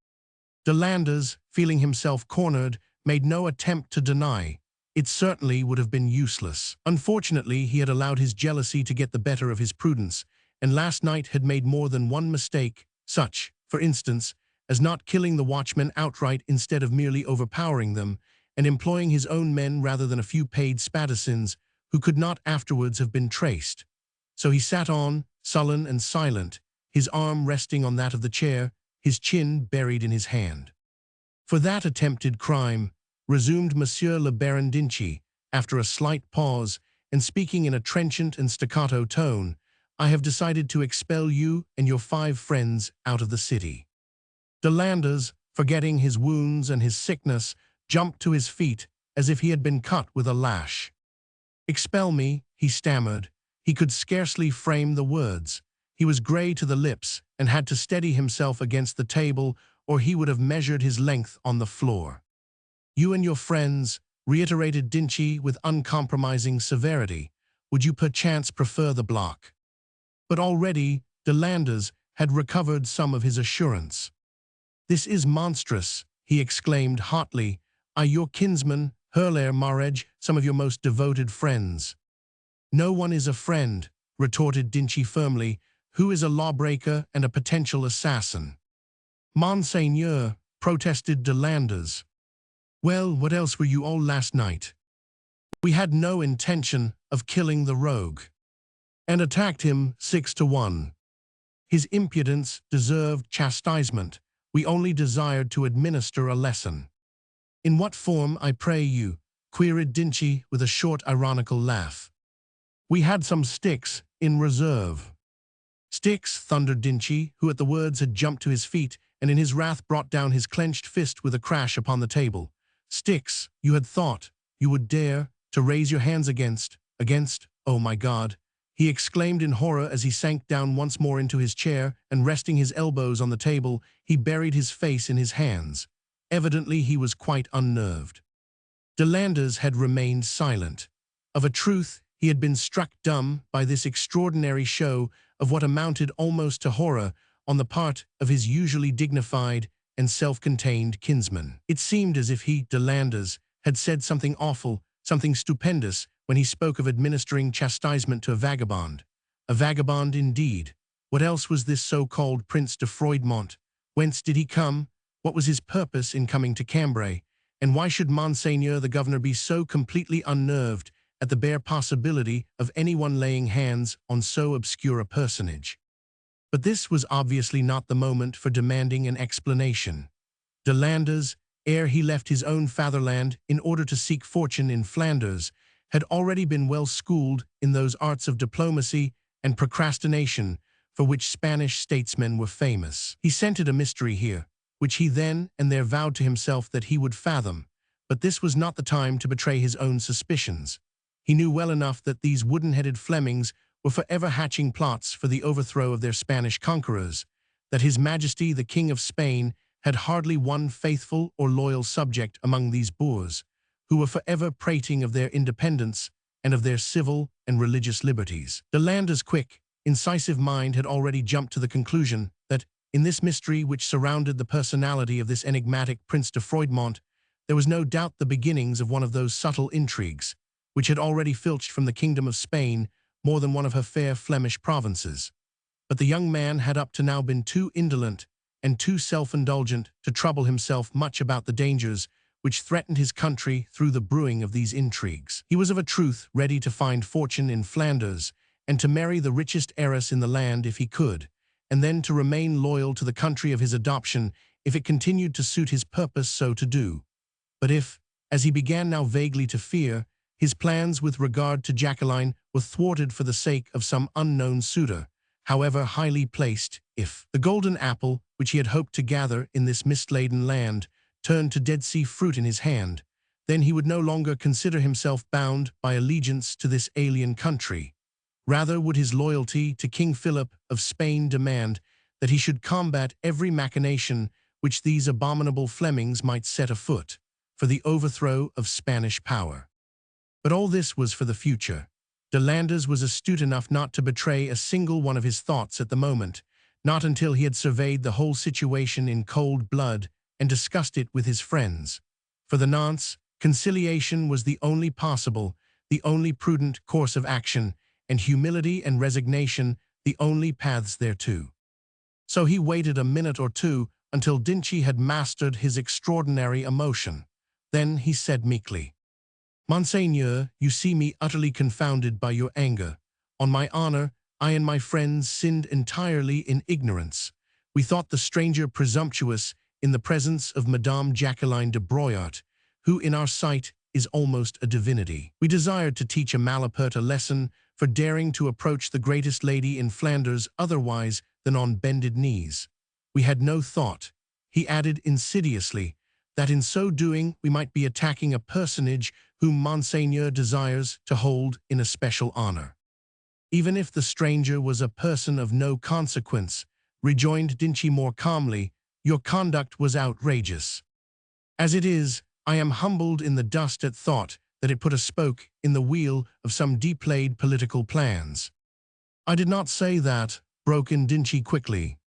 De Landers, feeling himself cornered, made no attempt to deny. It certainly would have been useless. Unfortunately, he had allowed his jealousy to get the better of his prudence, and last night had made more than one mistake, such, for instance, as not killing the watchmen outright instead of merely overpowering them, and employing his own men rather than a few paid spadasins who could not afterwards have been traced. So he sat on, sullen and silent, his arm resting on that of the chair, his chin buried in his hand. For that attempted crime, resumed Monsieur le Baron Dinty, after a slight pause, and speaking in a trenchant and staccato tone, I have decided to expel you and your 5 friends out of the city. De Landers, forgetting his wounds and his sickness, jumped to his feet as if he had been cut with a lash. Expel me, he stammered. He could scarcely frame the words. He was grey to the lips and had to steady himself against the table, or he would have measured his length on the floor. You and your friends, reiterated Dinty with uncompromising severity, would you perchance prefer the block? But already de Landers had recovered some of his assurance. This is monstrous, he exclaimed hotly. I your kinsman, Hurler Marege, some of your most devoted friends. No one is a friend, retorted Dinty firmly, who is a lawbreaker and a potential assassin. Monseigneur, protested de Landers. Well, what else were you all last night? We had no intention of killing the rogue, and attacked him 6-1. His impudence deserved chastisement. We only desired to administer a lesson. In what form, I pray you? Queried Dinty with a short ironical laugh. We had some sticks in reserve. Sticks, thundered Dinty, who at the words had jumped to his feet and in his wrath brought down his clenched fist with a crash upon the table. Sticks, you had thought, you would dare to raise your hands against, oh my God, he exclaimed in horror as he sank down once more into his chair and resting his elbows on the table, he buried his face in his hands. Evidently he was quite unnerved. De Landers had remained silent. Of a truth, he had been struck dumb by this extraordinary show of what amounted almost to horror on the part of his usually dignified and self-contained kinsman. It seemed as if he, de Landers, had said something awful, something stupendous, when he spoke of administering chastisement to a vagabond. A vagabond indeed. What else was this so-called Prince de Froidmont? Whence did he come? What was his purpose in coming to Cambray? And why should Monseigneur the Governor be so completely unnerved at the bare possibility of anyone laying hands on so obscure a personage? But this was obviously not the moment for demanding an explanation. De Landers, ere he left his own fatherland in order to seek fortune in Flanders, had already been well schooled in those arts of diplomacy and procrastination for which Spanish statesmen were famous. He scented a mystery here, which he then and there vowed to himself that he would fathom, but this was not the time to betray his own suspicions. He knew well enough that these wooden-headed Flemings were forever hatching plots for the overthrow of their Spanish conquerors, that His Majesty the King of Spain had hardly one faithful or loyal subject among these boors, who were forever prating of their independence and of their civil and religious liberties. De Landers' quick, incisive mind had already jumped to the conclusion that, in this mystery which surrounded the personality of this enigmatic Prince de Froidmont, there was no doubt the beginnings of one of those subtle intrigues which had already filched from the kingdom of Spain more than one of her fair Flemish provinces. But the young man had up to now been too indolent and too self-indulgent to trouble himself much about the dangers which threatened his country through the brewing of these intrigues. He was of a truth ready to find fortune in Flanders, and to marry the richest heiress in the land if he could, and then to remain loyal to the country of his adoption if it continued to suit his purpose so to do. But if, as he began now vaguely to fear, his plans with regard to Jacqueline were thwarted for the sake of some unknown suitor, however highly placed, if the golden apple, which he had hoped to gather in this mist-laden land, turned to Dead Sea fruit in his hand, then he would no longer consider himself bound by allegiance to this alien country. Rather would his loyalty to King Philip of Spain demand that he should combat every machination which these abominable Flemings might set afoot, for the overthrow of Spanish power. But all this was for the future. De Landres was astute enough not to betray a single one of his thoughts at the moment, not until he had surveyed the whole situation in cold blood and discussed it with his friends. For the nonce, conciliation was the only possible, the only prudent course of action, and humility and resignation the only paths thereto. So he waited a minute or two until Dinchi had mastered his extraordinary emotion. Then he said meekly, "Monseigneur, you see me utterly confounded by your anger. On my honor, I and my friends sinned entirely in ignorance. We thought the stranger presumptuous in the presence of Madame Jacqueline de Broyart, who in our sight is almost a divinity. We desired to teach a malapert a lesson for daring to approach the greatest lady in Flanders otherwise than on bended knees. We had no thought," he added insidiously, "that in so doing we might be attacking a personage whom Monseigneur desires to hold in especial honor." "Even if the stranger was a person of no consequence," rejoined Dinchi more calmly, "your conduct was outrageous. As it is, I am humbled in the dust at thought that it put a spoke in the wheel of some deep-laid political plans." "I did not say that," broke in Dinchi quickly.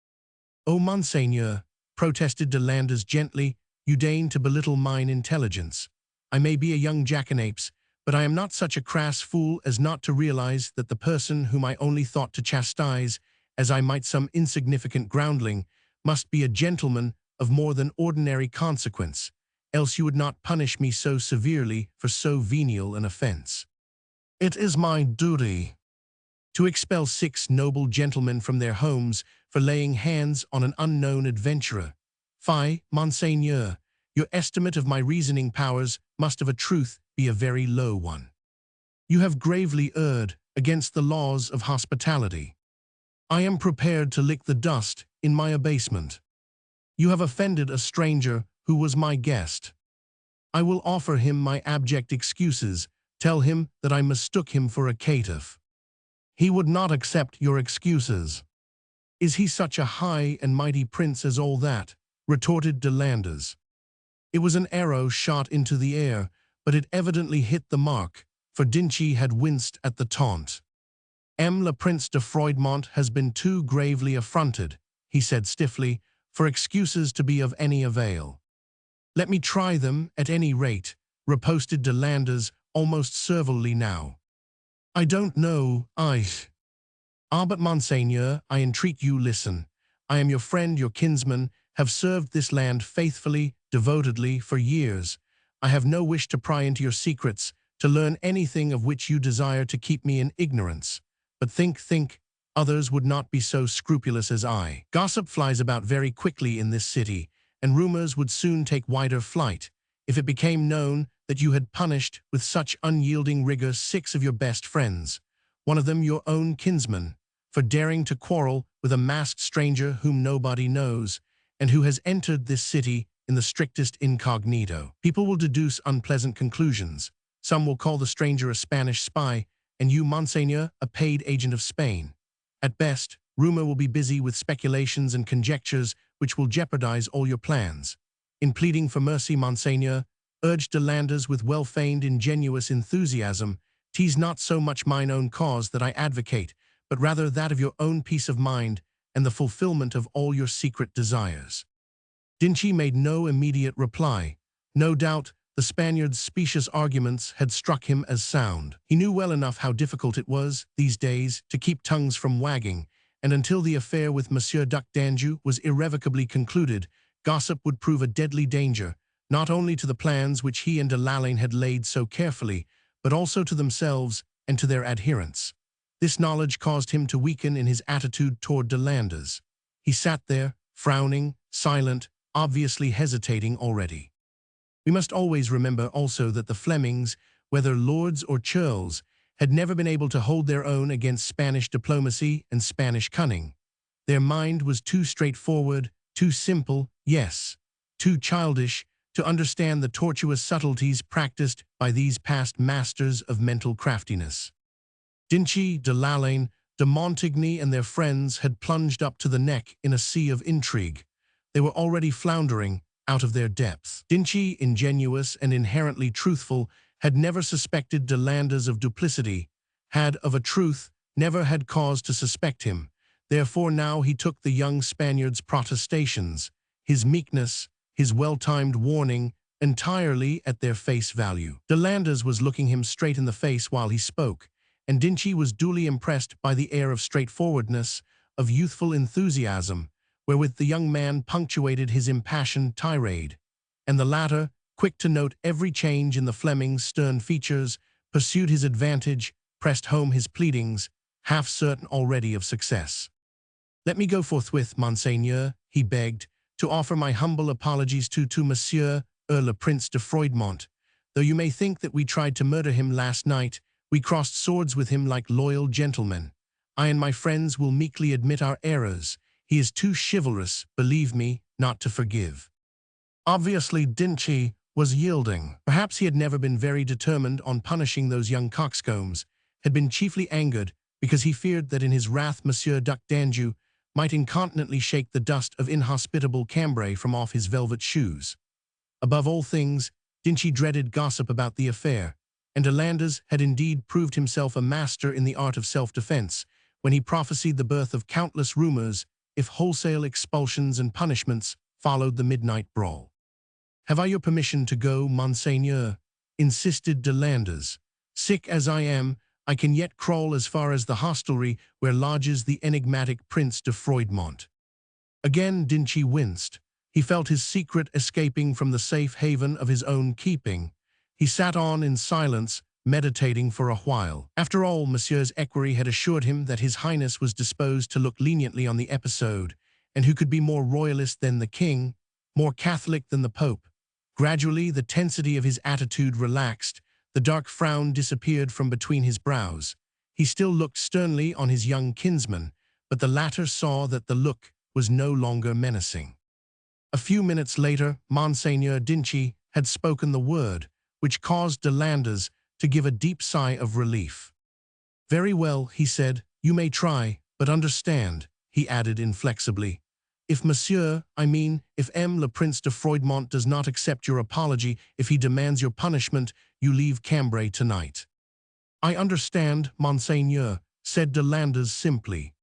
"Oh, Monseigneur," protested De Landres gently, "you deign to belittle mine intelligence. I may be a young jackanapes, but I am not such a crass fool as not to realize that the person whom I only thought to chastise, as I might some insignificant groundling, must be a gentleman of more than ordinary consequence, else you would not punish me so severely for so venial an offense. It is my duty to expel 6 noble gentlemen from their homes for laying hands on an unknown adventurer. Fie, Monseigneur, your estimate of my reasoning powers must of a truth be a very low one. You have gravely erred against the laws of hospitality. I am prepared to lick the dust in my abasement. You have offended a stranger who was my guest. I will offer him my abject excuses, tell him that I mistook him for a caitiff. He would not accept your excuses." "Is he such a high and mighty prince as all that?" retorted De Landres. It was an arrow shot into the air, but it evidently hit the mark, for Dinchi had winced at the taunt. "Le Prince de Froidmont has been too gravely affronted," he said stiffly, "for excuses to be of any avail." "Let me try them, at any rate," riposted De Landres almost servilely now. "I don't know, but Monseigneur, I entreat you listen. I am your friend, your kinsman, have served this land faithfully, devotedly, for years. I have no wish to pry into your secrets, to learn anything of which you desire to keep me in ignorance. But think, others would not be so scrupulous as I. Gossip flies about very quickly in this city, and rumors would soon take wider flight, if it became known that you had punished with such unyielding rigor 6 of your best friends, one of them your own kinsman, for daring to quarrel with a masked stranger whom nobody knows, and who has entered this city in the strictest incognito. People will deduce unpleasant conclusions. Some will call the stranger a Spanish spy, and you, Monseigneur, a paid agent of Spain. At best, rumor will be busy with speculations and conjectures which will jeopardize all your plans. In pleading for mercy, Monseigneur, urged De Landres with well-feigned ingenuous enthusiasm, 'tis not so much mine own cause that I advocate, but rather that of your own peace of mind and the fulfillment of all your secret desires." Dinchi made no immediate reply. No doubt, the Spaniard's specious arguments had struck him as sound. He knew well enough how difficult it was, these days, to keep tongues from wagging, and until the affair with Monsieur Duc d'Anjou was irrevocably concluded, gossip would prove a deadly danger, not only to the plans which he and de Lalaine had laid so carefully, but also to themselves and to their adherents. This knowledge caused him to weaken in his attitude toward de Landers. He sat there, frowning, silent, obviously hesitating already. We must always remember also that the Flemings, whether lords or churls, had never been able to hold their own against Spanish diplomacy and Spanish cunning. Their mind was too straightforward, too simple, yes, too childish, to understand the tortuous subtleties practiced by these past masters of mental craftiness. Dinchi, de Lalaine, de Montigny and their friends had plunged up to the neck in a sea of intrigue. They were already floundering out of their depth. Dinchi, ingenuous and inherently truthful, had never suspected de Landers of duplicity, had, of a truth, never had cause to suspect him. Therefore now he took the young Spaniard's protestations, his meekness, his well-timed warning, entirely at their face value. De Landers was looking him straight in the face while he spoke, and Dinchi was duly impressed by the air of straightforwardness, of youthful enthusiasm, wherewith the young man punctuated his impassioned tirade, and the latter, quick to note every change in the Fleming's stern features, pursued his advantage, pressed home his pleadings, half certain already of success. "Let me go forthwith, Monseigneur," he begged, "to offer my humble apologies to Monsieur le Prince de Froidmont. Though you may think that we tried to murder him last night, we crossed swords with him like loyal gentlemen. I and my friends will meekly admit our errors. He is too chivalrous, believe me, not to forgive." Obviously, Dinchi was yielding. Perhaps he had never been very determined on punishing those young coxcombs, had been chiefly angered because he feared that in his wrath Monsieur Duc d'Anjou might incontinently shake the dust of inhospitable Cambray from off his velvet shoes. Above all things, Dinchi dreaded gossip about the affair, and de Landers had indeed proved himself a master in the art of self-defense when he prophesied the birth of countless rumors if wholesale expulsions and punishments followed the midnight brawl. "Have I your permission to go, Monseigneur?" insisted de Landers. "Sick as I am, I can yet crawl as far as the hostelry where lodges the enigmatic Prince de Froidmont." Again Dinchi winced. He felt his secret escaping from the safe haven of his own keeping. He sat on in silence, meditating for a while. After all, Monsieur's equerry had assured him that His Highness was disposed to look leniently on the episode, and who could be more royalist than the king, more Catholic than the Pope? Gradually, the tensity of his attitude relaxed. The dark frown disappeared from between his brows. He still looked sternly on his young kinsman, but the latter saw that the look was no longer menacing. A few minutes later, Monseigneur Dinchi had spoken the word, which caused de Landers to give a deep sigh of relief. "Very well," he said, "you may try, but understand," he added inflexibly, "if if le Prince de Froidmont does not accept your apology, if he demands your punishment, you leave Cambray tonight." "I understand, Monseigneur," said de Landers simply.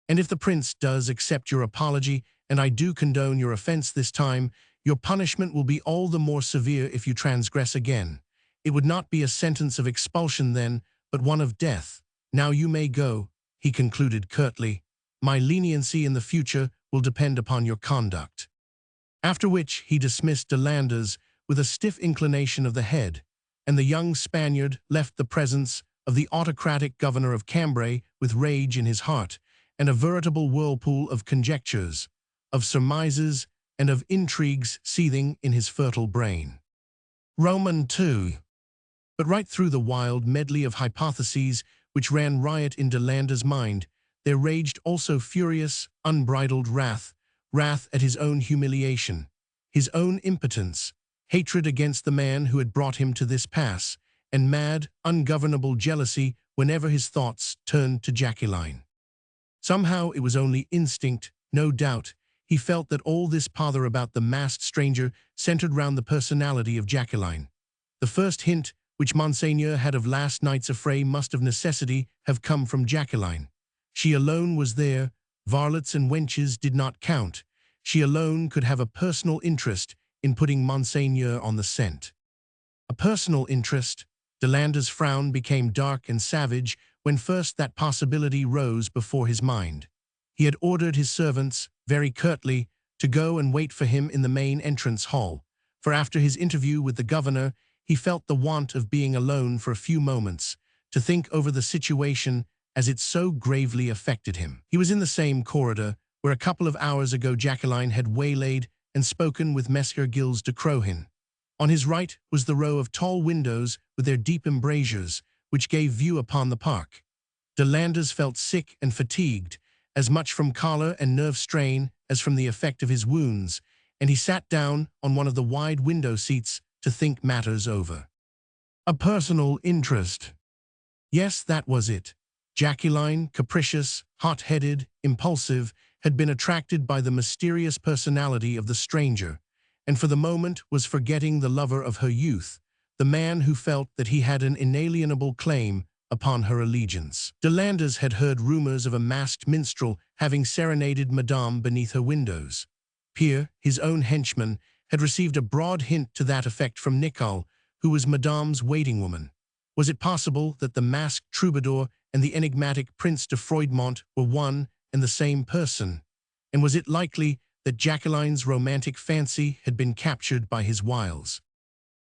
"And if the prince does accept your apology, and I do condone your offense this time, your punishment will be all the more severe if you transgress again. It would not be a sentence of expulsion then, but one of death. Now you may go," he concluded curtly. "My leniency in the future will depend upon your conduct." After which he dismissed de Landers with a stiff inclination of the head, and the young Spaniard left the presence of the autocratic governor of Cambray with rage in his heart, and a veritable whirlpool of conjectures, of surmises, and of intrigues seething in his fertile brain. Roman II. But right through the wild medley of hypotheses which ran riot in de Landers' mind, there raged also furious, unbridled wrath, wrath at his own humiliation, his own impotence, hatred against the man who had brought him to this pass, and mad, ungovernable jealousy whenever his thoughts turned to Jacqueline. Somehow it was only instinct, no doubt. He felt that all this pother about the masked stranger centered round the personality of Jacqueline. The first hint which Monseigneur had of last night's affray must of necessity have come from Jacqueline. She alone was there, varlets and wenches did not count. She alone could have a personal interest in putting Monseigneur on the scent. A personal interest. De Landers' frown became dark and savage when first that possibility rose before his mind. He had ordered his servants, very curtly, to go and wait for him in the main entrance hall, for after his interview with the governor, he felt the want of being alone for a few moments, to think over the situation as it so gravely affected him. He was in the same corridor where a couple of hours ago Jacqueline had waylaid and spoken with Messer Gilles de Crohin. On his right was the row of tall windows with their deep embrasures, which gave view upon the park. De Landres felt sick and fatigued, as much from choler and nerve strain as from the effect of his wounds, and he sat down on one of the wide window seats to think matters over. A personal interest. Yes, that was it. Jacqueline, capricious, hot-headed, impulsive, had been attracted by the mysterious personality of the stranger, and for the moment was forgetting the lover of her youth, the man who felt that he had an inalienable claim upon her allegiance. De Landres had heard rumors of a masked minstrel having serenaded Madame beneath her windows. Pierre, his own henchman, had received a broad hint to that effect from Nicole, who was Madame's waiting woman. Was it possible that the masked troubadour and the enigmatic Prince de Froidmont were one and the same person? And was it likely that Jacqueline's romantic fancy had been captured by his wiles?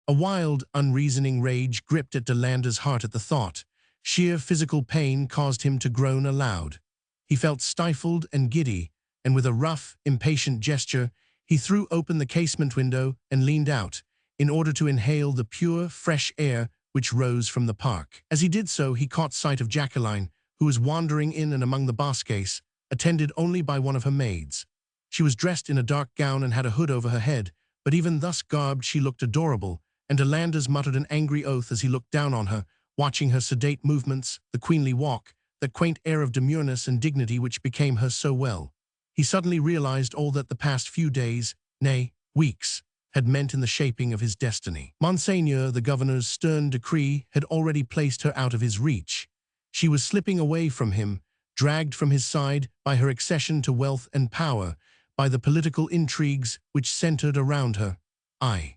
A wild, unreasoning rage gripped at De Landres' heart at the thought. Sheer physical pain caused him to groan aloud. He felt stifled and giddy, and with a rough, impatient gesture, he threw open the casement window and leaned out, in order to inhale the pure, fresh air which rose from the park. As he did so, he caught sight of Jacqueline, who was wandering in and among the bosquets, attended only by one of her maids. She was dressed in a dark gown and had a hood over her head, but even thus garbed she looked adorable, and De Landres muttered an angry oath as he looked down on her, watching her sedate movements, the queenly walk, that quaint air of demureness and dignity which became her so well. He suddenly realized all that the past few days, nay, weeks, had meant in the shaping of his destiny. Monseigneur, the governor's stern decree, had already placed her out of his reach. She was slipping away from him, dragged from his side by her accession to wealth and power, by the political intrigues which centered around her.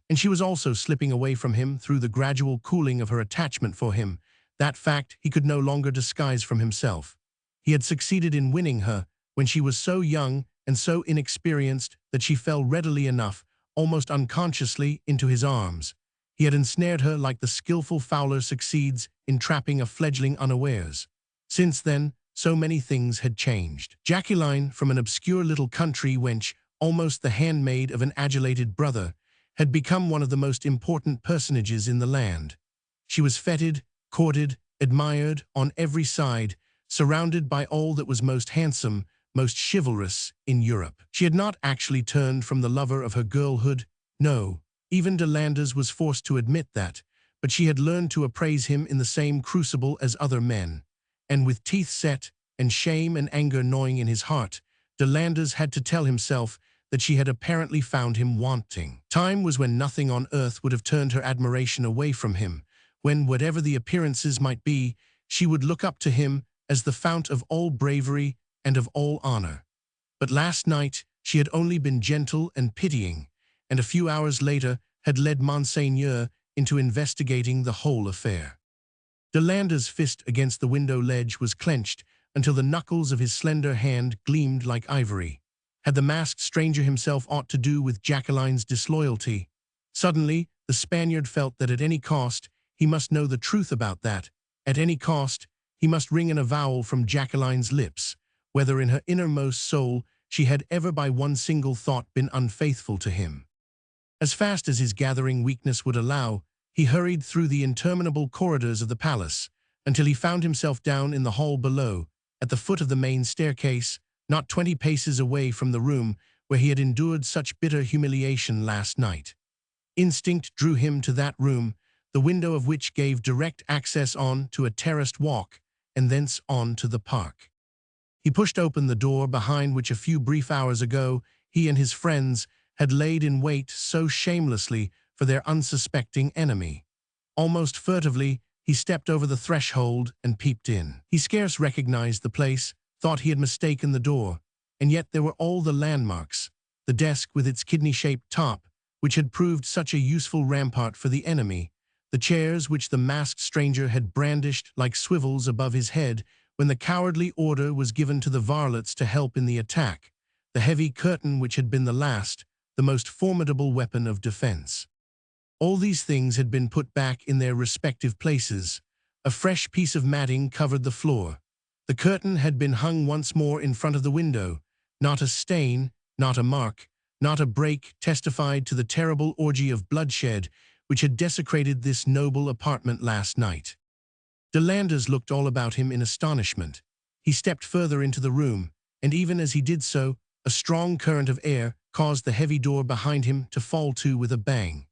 And she was also slipping away from him through the gradual cooling of her attachment for him. That fact he could no longer disguise from himself. He had succeeded in winning her when she was so young and so inexperienced that she fell readily enough, almost unconsciously, into his arms. He had ensnared her like the skillful fowler succeeds in trapping a fledgling unawares. Since then, so many things had changed. Jacqueline, from an obscure little country wench, almost the handmaid of an adulated brother, had become one of the most important personages in the land. She was feted, courted, admired on every side, surrounded by all that was most handsome, most chivalrous in Europe. She had not actually turned from the lover of her girlhood, no, even De Landres was forced to admit that, but she had learned to appraise him in the same crucible as other men, and with teeth set and shame and anger gnawing in his heart, De Landres had to tell himself that she had apparently found him wanting. Time was when nothing on earth would have turned her admiration away from him, when, whatever the appearances might be, she would look up to him as the fount of all bravery and of all honor. But last night she had only been gentle and pitying, and a few hours later had led Monseigneur into investigating the whole affair. De Landres' fist against the window ledge was clenched until the knuckles of his slender hand gleamed like ivory. Had the masked stranger himself aught to do with Jacqueline's disloyalty? Suddenly, the Spaniard felt that at any cost, he must know the truth about that. At any cost, he must wring an avowal from Jacqueline's lips, whether in her innermost soul she had ever by one single thought been unfaithful to him. As fast as his gathering weakness would allow, he hurried through the interminable corridors of the palace, until he found himself down in the hall below, at the foot of the main staircase, not 20 paces away from the room where he had endured such bitter humiliation last night. Instinct drew him to that room, the window of which gave direct access on to a terraced walk, and thence on to the park. He pushed open the door behind which a few brief hours ago he and his friends had laid in wait so shamelessly for their unsuspecting enemy. Almost furtively, he stepped over the threshold and peeped in. He scarce recognized the place, thought he had mistaken the door, and yet there were all the landmarks, the desk with its kidney-shaped top, which had proved such a useful rampart for the enemy, the chairs which the masked stranger had brandished like swivels above his head when the cowardly order was given to the varlets to help in the attack, the heavy curtain which had been the last, the most formidable weapon of defense. All these things had been put back in their respective places. A fresh piece of matting covered the floor. The curtain had been hung once more in front of the window. Not a stain, not a mark, not a break testified to the terrible orgy of bloodshed which had desecrated this noble apartment last night. De Landers looked all about him in astonishment. He stepped further into the room, and even as he did so, a strong current of air caused the heavy door behind him to fall to with a bang.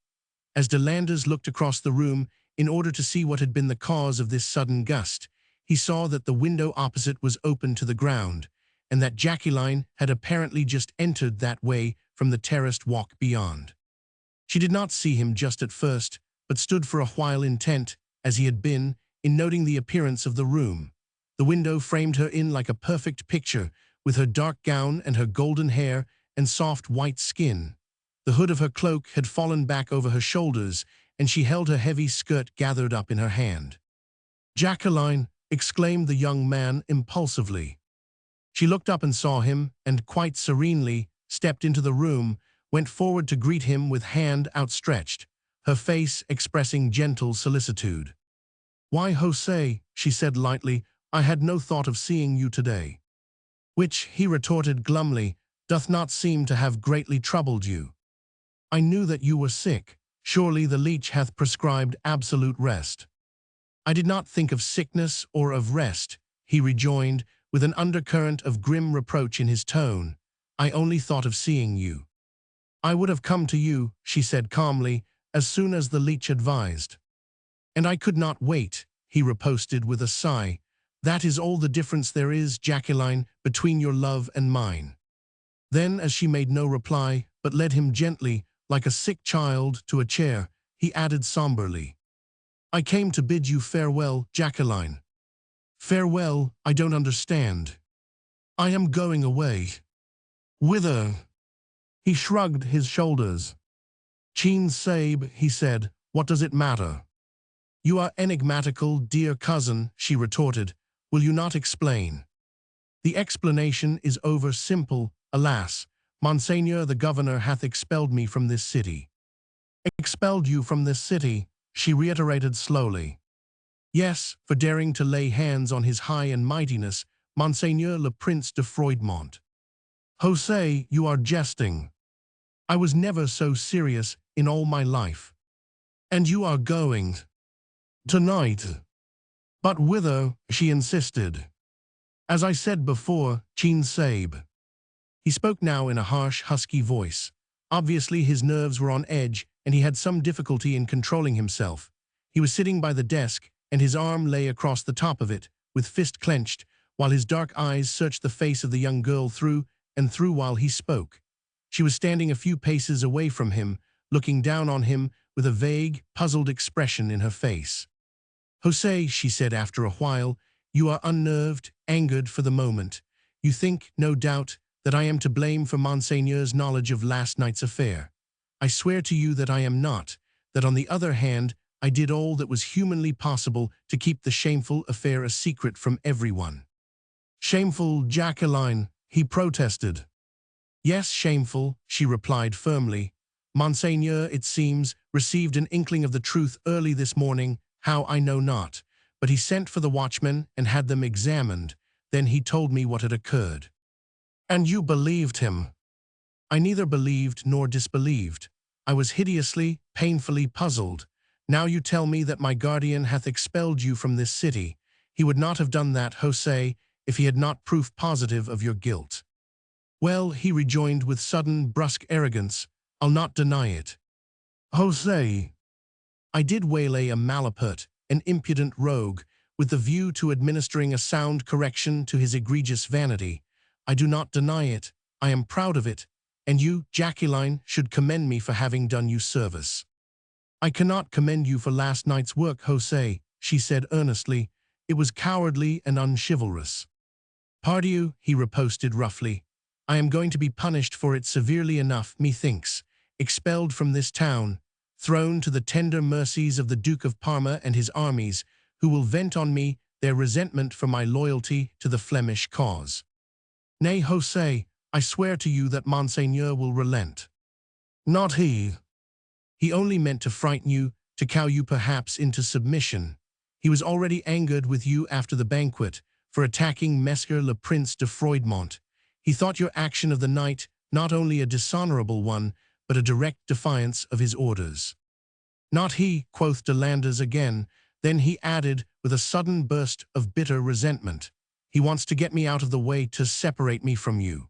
As De Landers looked across the room in order to see what had been the cause of this sudden gust, he saw that the window opposite was open to the ground, and that Jacqueline had apparently just entered that way from the terraced walk beyond. She did not see him just at first, but stood for a while intent, as he had been, in noting the appearance of the room. The window framed her in like a perfect picture, with her dark gown and her golden hair and soft white skin. The hood of her cloak had fallen back over her shoulders, and she held her heavy skirt gathered up in her hand. "Jacqueline!" exclaimed the young man impulsively. She looked up and saw him, and quite serenely stepped into the room, went forward to greet him with hand outstretched, her face expressing gentle solicitude. "Why, Jose," she said lightly, "I had no thought of seeing you today." "Which," he retorted glumly, "doth not seem to have greatly troubled you. I knew that you were sick. Surely the leech hath prescribed absolute rest." "I did not think of sickness or of rest," he rejoined, with an undercurrent of grim reproach in his tone. "I only thought of seeing you." "I would have come to you," she said calmly, "as soon as the leech advised." "And I could not wait," he riposted with a sigh. "That is all the difference there is, Jacqueline, between your love and mine." Then, as she made no reply, but led him gently, like a sick child, to a chair, he added somberly, "I came to bid you farewell, Jacqueline." "Farewell? I don't understand." "I am going away." "Whither?" He shrugged his shoulders. "Chin Sabe," he said, "what does it matter?" "You are enigmatical, dear cousin," she retorted. "Will you not explain?" "The explanation is over simple, alas. Monseigneur the governor hath expelled me from this city." "Expelled you from this city?" she reiterated slowly. "Yes, for daring to lay hands on his high and mightiness, Monseigneur le Prince de Froidmont." "Jose, you are jesting." "I was never so serious in all my life." "And you are going?" "Tonight." "But whither?" she insisted. "As I said before, Chin Sabe." He spoke now in a harsh, husky voice. Obviously his nerves were on edge, and he had some difficulty in controlling himself. He was sitting by the desk, and his arm lay across the top of it, with fist clenched, while his dark eyes searched the face of the young girl through and through while he spoke. She was standing a few paces away from him, looking down on him with a vague, puzzled expression in her face. "Jose," she said after a while, "you are unnerved, angered for the moment. You think, no doubt, that I am to blame for Monseigneur's knowledge of last night's affair. I swear to you that I am not, that on the other hand, I did all that was humanly possible to keep the shameful affair a secret from everyone." "Shameful, Jacqueline," he protested. "Yes, shameful," she replied firmly. "Monseigneur, it seems, received an inkling of the truth early this morning, how I know not, but he sent for the watchmen and had them examined. Then he told me what had occurred." "And you believed him?" "I neither believed nor disbelieved. I was hideously, painfully puzzled. Now you tell me that my guardian hath expelled you from this city. He would not have done that, Jose, if he had not proof positive of your guilt." "Well," he rejoined with sudden, brusque arrogance, "I'll not deny it." "Jose." "I did waylay a malapert, an impudent rogue, with the view to administering a sound correction to his egregious vanity. I do not deny it. I am proud of it, and you, Jacqueline, should commend me for having done you service." "I cannot commend you for last night's work, Jose," she said earnestly. "It was cowardly and unchivalrous." "Pardieu," he riposted roughly. "I am going to be punished for it severely enough, methinks, expelled from this town, thrown to the tender mercies of the Duke of Parma and his armies, who will vent on me their resentment for my loyalty to the Flemish cause. Nay, Jose, I swear to you that Monseigneur will relent." "Not he." "He only meant to frighten you, to cow you perhaps into submission. He was already angered with you after the banquet, for attacking Monsieur le Prince de Froidmont. He thought your action of the night not only a dishonorable one, but a direct defiance of his orders. Not he, quoth de Landers again. Then he added, with a sudden burst of bitter resentment, he wants to get me out of the way to separate me from you.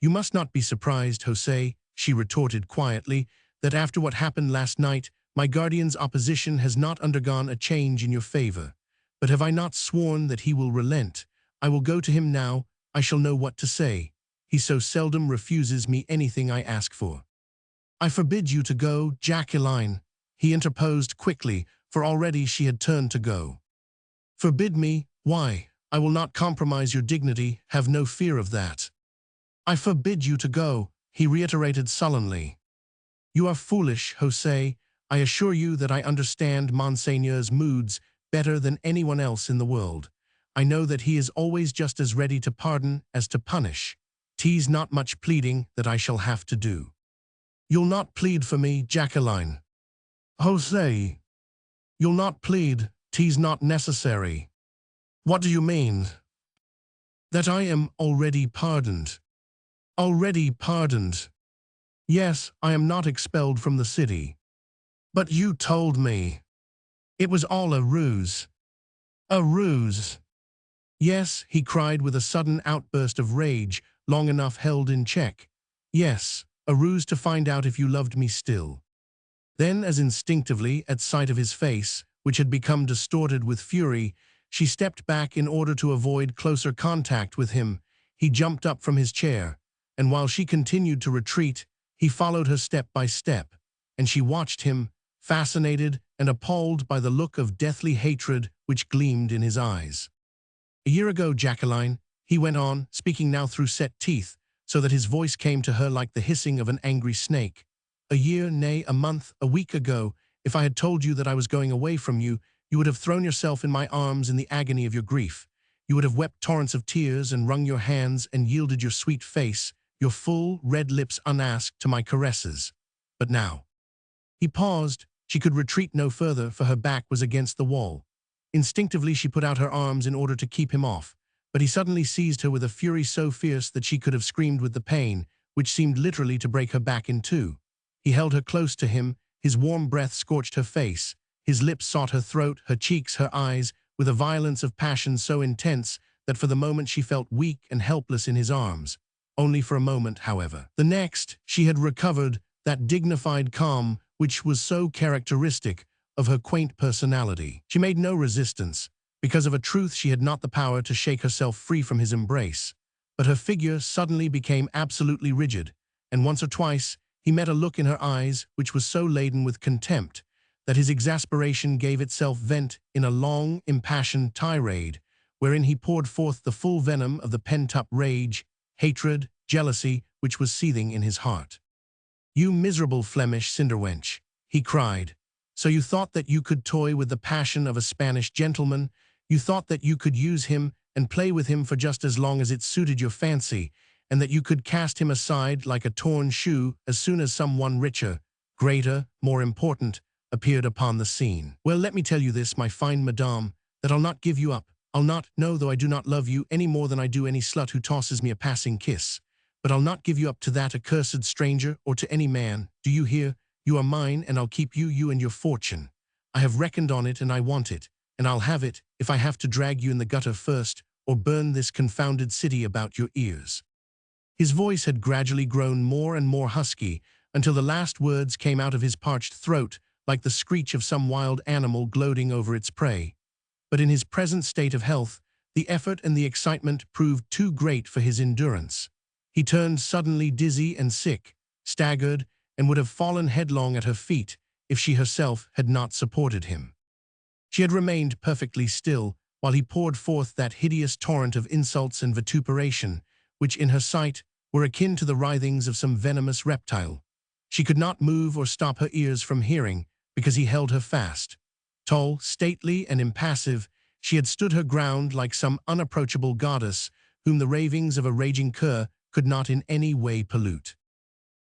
You must not be surprised, Jose, she retorted quietly, that after what happened last night, my guardian's opposition has not undergone a change in your favor. But have I not sworn that he will relent? I will go to him now. I shall know what to say. He so seldom refuses me anything I ask for. I forbid you to go, Jacqueline, he interposed quickly, for already she had turned to go. Forbid me? Why? I will not compromise your dignity, have no fear of that. I forbid you to go, he reiterated sullenly. You are foolish, Jose. I assure you that I understand Monseigneur's moods better than anyone else in the world. I know that he is always just as ready to pardon as to punish. 'Tis not much pleading that I shall have to do. You'll not plead for me, Jacqueline. Jose, you'll not plead, 'tis not necessary. What do you mean? That I am already pardoned. Already pardoned. Yes, I am not expelled from the city. But you told me. It was all a ruse. A ruse. Yes, he cried with a sudden outburst of rage, long enough held in check. Yes, a ruse to find out if you loved me still. Then, as instinctively, at sight of his face, which had become distorted with fury, she stepped back in order to avoid closer contact with him. He jumped up from his chair, and while she continued to retreat, he followed her step by step, and she watched him, fascinated and appalled by the look of deathly hatred which gleamed in his eyes. A year ago, Jacqueline, he went on, speaking now through set teeth, so that his voice came to her like the hissing of an angry snake. A year, nay, a month, a week ago, if I had told you that I was going away from you, you would have thrown yourself in my arms in the agony of your grief. You would have wept torrents of tears and wrung your hands and yielded your sweet face, your full, red lips unasked to my caresses. But now. He paused. She could retreat no further, for her back was against the wall. Instinctively she put out her arms in order to keep him off, but he suddenly seized her with a fury so fierce that she could have screamed with the pain, which seemed literally to break her back in two. He held her close to him, his warm breath scorched her face, his lips sought her throat, her cheeks, her eyes, with a violence of passion so intense that for the moment she felt weak and helpless in his arms. Only for a moment, however. The next, she had recovered that dignified calm which was so characteristic of her quaint personality. She made no resistance. Because of a truth, she had not the power to shake herself free from his embrace. But her figure suddenly became absolutely rigid, and once or twice he met a look in her eyes which was so laden with contempt that his exasperation gave itself vent in a long, impassioned tirade, wherein he poured forth the full venom of the pent-up rage, hatred, jealousy which was seething in his heart. You miserable Flemish cinderwench, he cried. So you thought that you could toy with the passion of a Spanish gentleman? You thought that you could use him and play with him for just as long as it suited your fancy, and that you could cast him aside like a torn shoe as soon as someone richer, greater, more important, appeared upon the scene. Well, let me tell you this, my fine madame, that I'll not give you up. I'll not, no, though I do not love you any more than I do any slut who tosses me a passing kiss. But I'll not give you up to that accursed stranger or to any man. Do you hear? You are mine, and I'll keep you, you and your fortune. I have reckoned on it, and I want it, and I'll have it if I have to drag you in the gutter first or burn this confounded city about your ears. His voice had gradually grown more and more husky until the last words came out of his parched throat like the screech of some wild animal gloating over its prey. But in his present state of health, the effort and the excitement proved too great for his endurance. He turned suddenly dizzy and sick, staggered, and would have fallen headlong at her feet if she herself had not supported him. She had remained perfectly still while he poured forth that hideous torrent of insults and vituperation, which in her sight were akin to the writhings of some venomous reptile. She could not move or stop her ears from hearing, because he held her fast. Tall, stately, and impassive, she had stood her ground like some unapproachable goddess whom the ravings of a raging cur could not in any way pollute.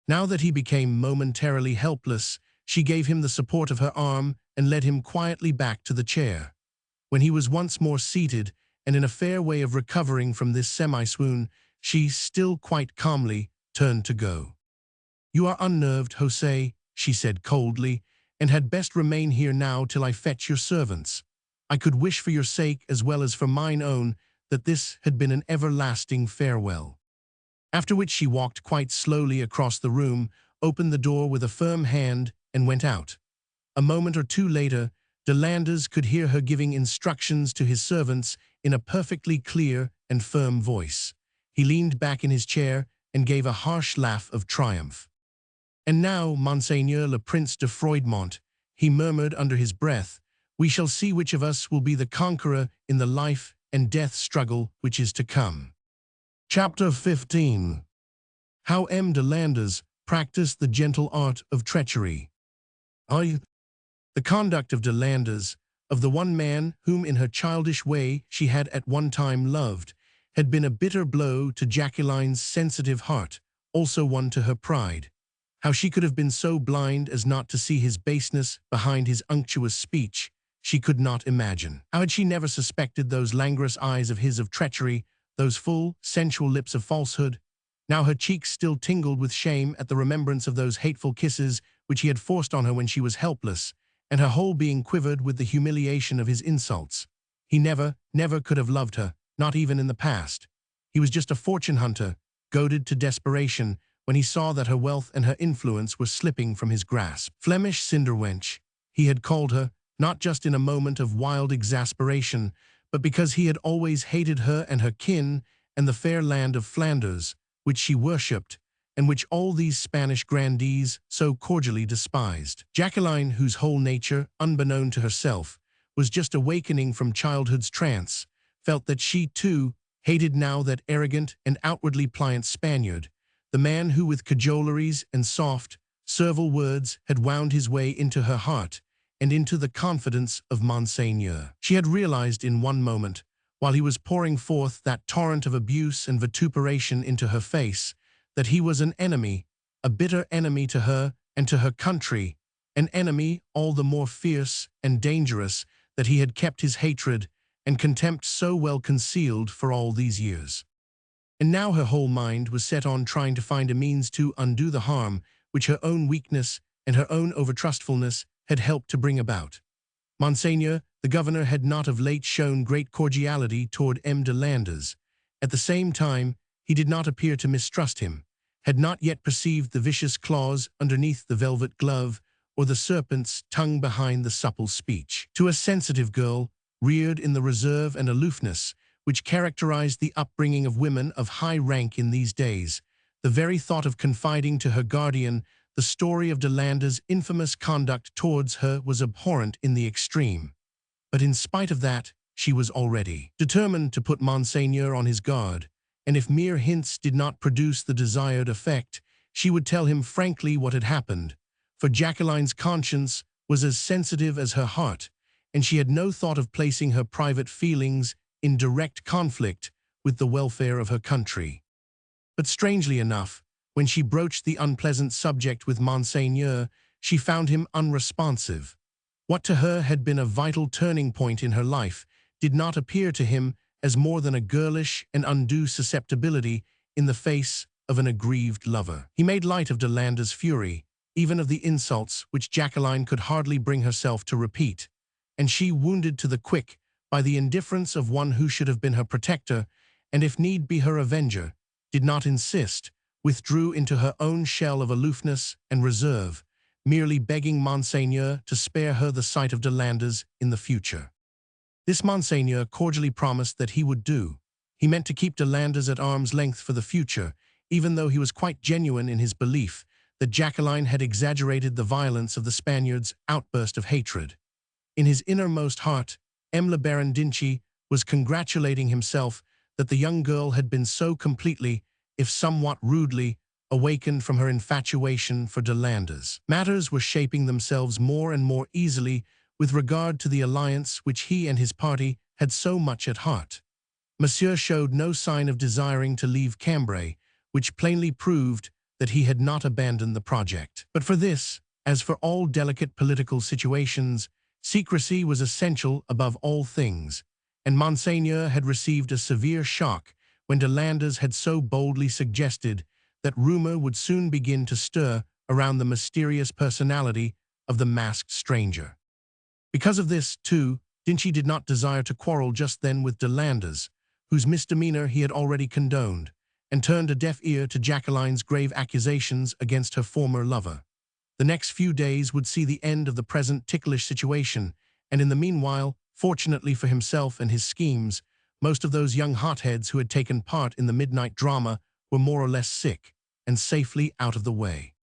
Now that he became momentarily helpless, she gave him the support of her arm and led him quietly back to the chair. When he was once more seated and in a fair way of recovering from this semi-swoon, she, still quite calmly, turned to go. "You are unnerved, José," she said coldly, "and had best remain here now till I fetch your servants. I could wish for your sake as well as for mine own that this had been an everlasting farewell." After which she walked quite slowly across the room, opened the door with a firm hand, and went out. A moment or two later, de Landres could hear her giving instructions to his servants in a perfectly clear and firm voice. He leaned back in his chair and gave a harsh laugh of triumph. "And now, Monseigneur le Prince de Froidmont," he murmured under his breath, "we shall see which of us will be the conqueror in the life and death struggle which is to come." Chapter 15. How M. de Landres practiced the gentle art of treachery. The conduct of de Landres, of the one man whom in her childish way she had at one time loved, had been a bitter blow to Jacqueline's sensitive heart, also one to her pride. How she could have been so blind as not to see his baseness behind his unctuous speech, she could not imagine. How had she never suspected those languorous eyes of his of treachery, those full, sensual lips of falsehood? Now her cheeks still tingled with shame at the remembrance of those hateful kisses which he had forced on her when she was helpless, and her whole being quivered with the humiliation of his insults. He never could have loved her, not even in the past. He was just a fortune hunter, goaded to desperation when he saw that her wealth and her influence were slipping from his grasp. Flemish cinderwench, he had called her, not just in a moment of wild exasperation, but because he had always hated her and her kin and the fair land of Flanders, which she worshipped, and which all these Spanish grandees so cordially despised. Jacqueline, whose whole nature, unbeknown to herself, was just awakening from childhood's trance, felt that she, too, hated now that arrogant and outwardly pliant Spaniard, the man who with cajoleries and soft, servile words had wound his way into her heart and into the confidence of Monseigneur. She had realized in one moment, while he was pouring forth that torrent of abuse and vituperation into her face, that he was an enemy, a bitter enemy to her and to her country, an enemy all the more fierce and dangerous that he had kept his hatred and contempt so well concealed for all these years. And now her whole mind was set on trying to find a means to undo the harm which her own weakness and her own overtrustfulness had helped to bring about. Monseigneur, the governor, had not of late shown great cordiality toward M. de Landres. At the same time, he did not appear to mistrust him, had not yet perceived the vicious claws underneath the velvet glove or the serpent's tongue behind the supple speech. To a sensitive girl, reared in the reserve and aloofness which characterized the upbringing of women of high rank in these days, the very thought of confiding to her guardian the story of de Landres' infamous conduct towards her was abhorrent in the extreme. But in spite of that, she was already determined to put Monseigneur on his guard, and if mere hints did not produce the desired effect, she would tell him frankly what had happened, for Jacqueline's conscience was as sensitive as her heart, and she had no thought of placing her private feelings in direct conflict with the welfare of her country. But strangely enough, when she broached the unpleasant subject with Monseigneur, she found him unresponsive. What to her had been a vital turning point in her life did not appear to him as more than a girlish and undue susceptibility in the face of an aggrieved lover. He made light of de Landres' fury, even of the insults which Jacqueline could hardly bring herself to repeat, and she, wounded to the quick by the indifference of one who should have been her protector, and if need be her avenger, did not insist, withdrew into her own shell of aloofness and reserve, merely begging Monseigneur to spare her the sight of de Landres in the future. This Monseigneur cordially promised that he would do. He meant to keep de Landres at arm's length for the future, even though he was quite genuine in his belief that Jacqueline had exaggerated the violence of the Spaniard's outburst of hatred. In his innermost heart, M. le Baron d'Inchy was congratulating himself that the young girl had been so completely, if somewhat rudely, awakened from her infatuation for de Landres. Matters were shaping themselves more and more easily with regard to the alliance which he and his party had so much at heart. Monsieur showed no sign of desiring to leave Cambray, which plainly proved that he had not abandoned the project. But for this, as for all delicate political situations, secrecy was essential above all things, and Monseigneur had received a severe shock when de Landres had so boldly suggested that rumor would soon begin to stir around the mysterious personality of the masked stranger. Because of this, too, Dinci did not desire to quarrel just then with de Landres, whose misdemeanor he had already condoned, and turned a deaf ear to Jacqueline's grave accusations against her former lover. The next few days would see the end of the present ticklish situation, and in the meanwhile, fortunately for himself and his schemes, most of those young hotheads who had taken part in the midnight drama were more or less sick and safely out of the way.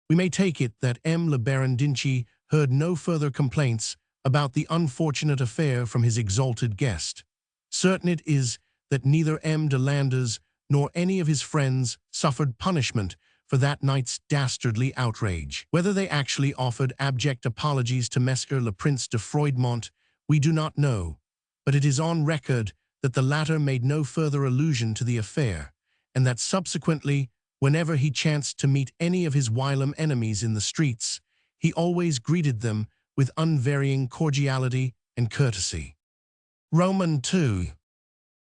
We may take it that le Baron Dinci heard no further complaints about the unfortunate affair from his exalted guest. Certain it is that neither de Landres nor any of his friends suffered punishment for that night's dastardly outrage. Whether they actually offered abject apologies to Messer le Prince de Froidmont, we do not know, but it is on record that the latter made no further allusion to the affair, and that subsequently, whenever he chanced to meet any of his whilom enemies in the streets, he always greeted them with unvarying cordiality and courtesy. Roman II.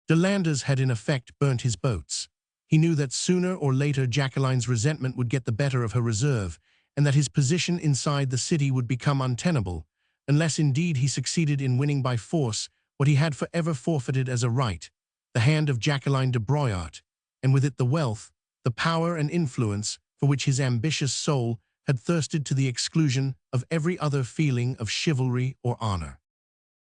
De Landres had in effect burnt his boats. He knew that sooner or later Jacqueline's resentment would get the better of her reserve, and that his position inside the city would become untenable, unless indeed he succeeded in winning by force what he had forever forfeited as a right, the hand of Jacqueline de Broyart, and with it the wealth, the power and influence for which his ambitious soul had thirsted to the exclusion of every other feeling of chivalry or honor.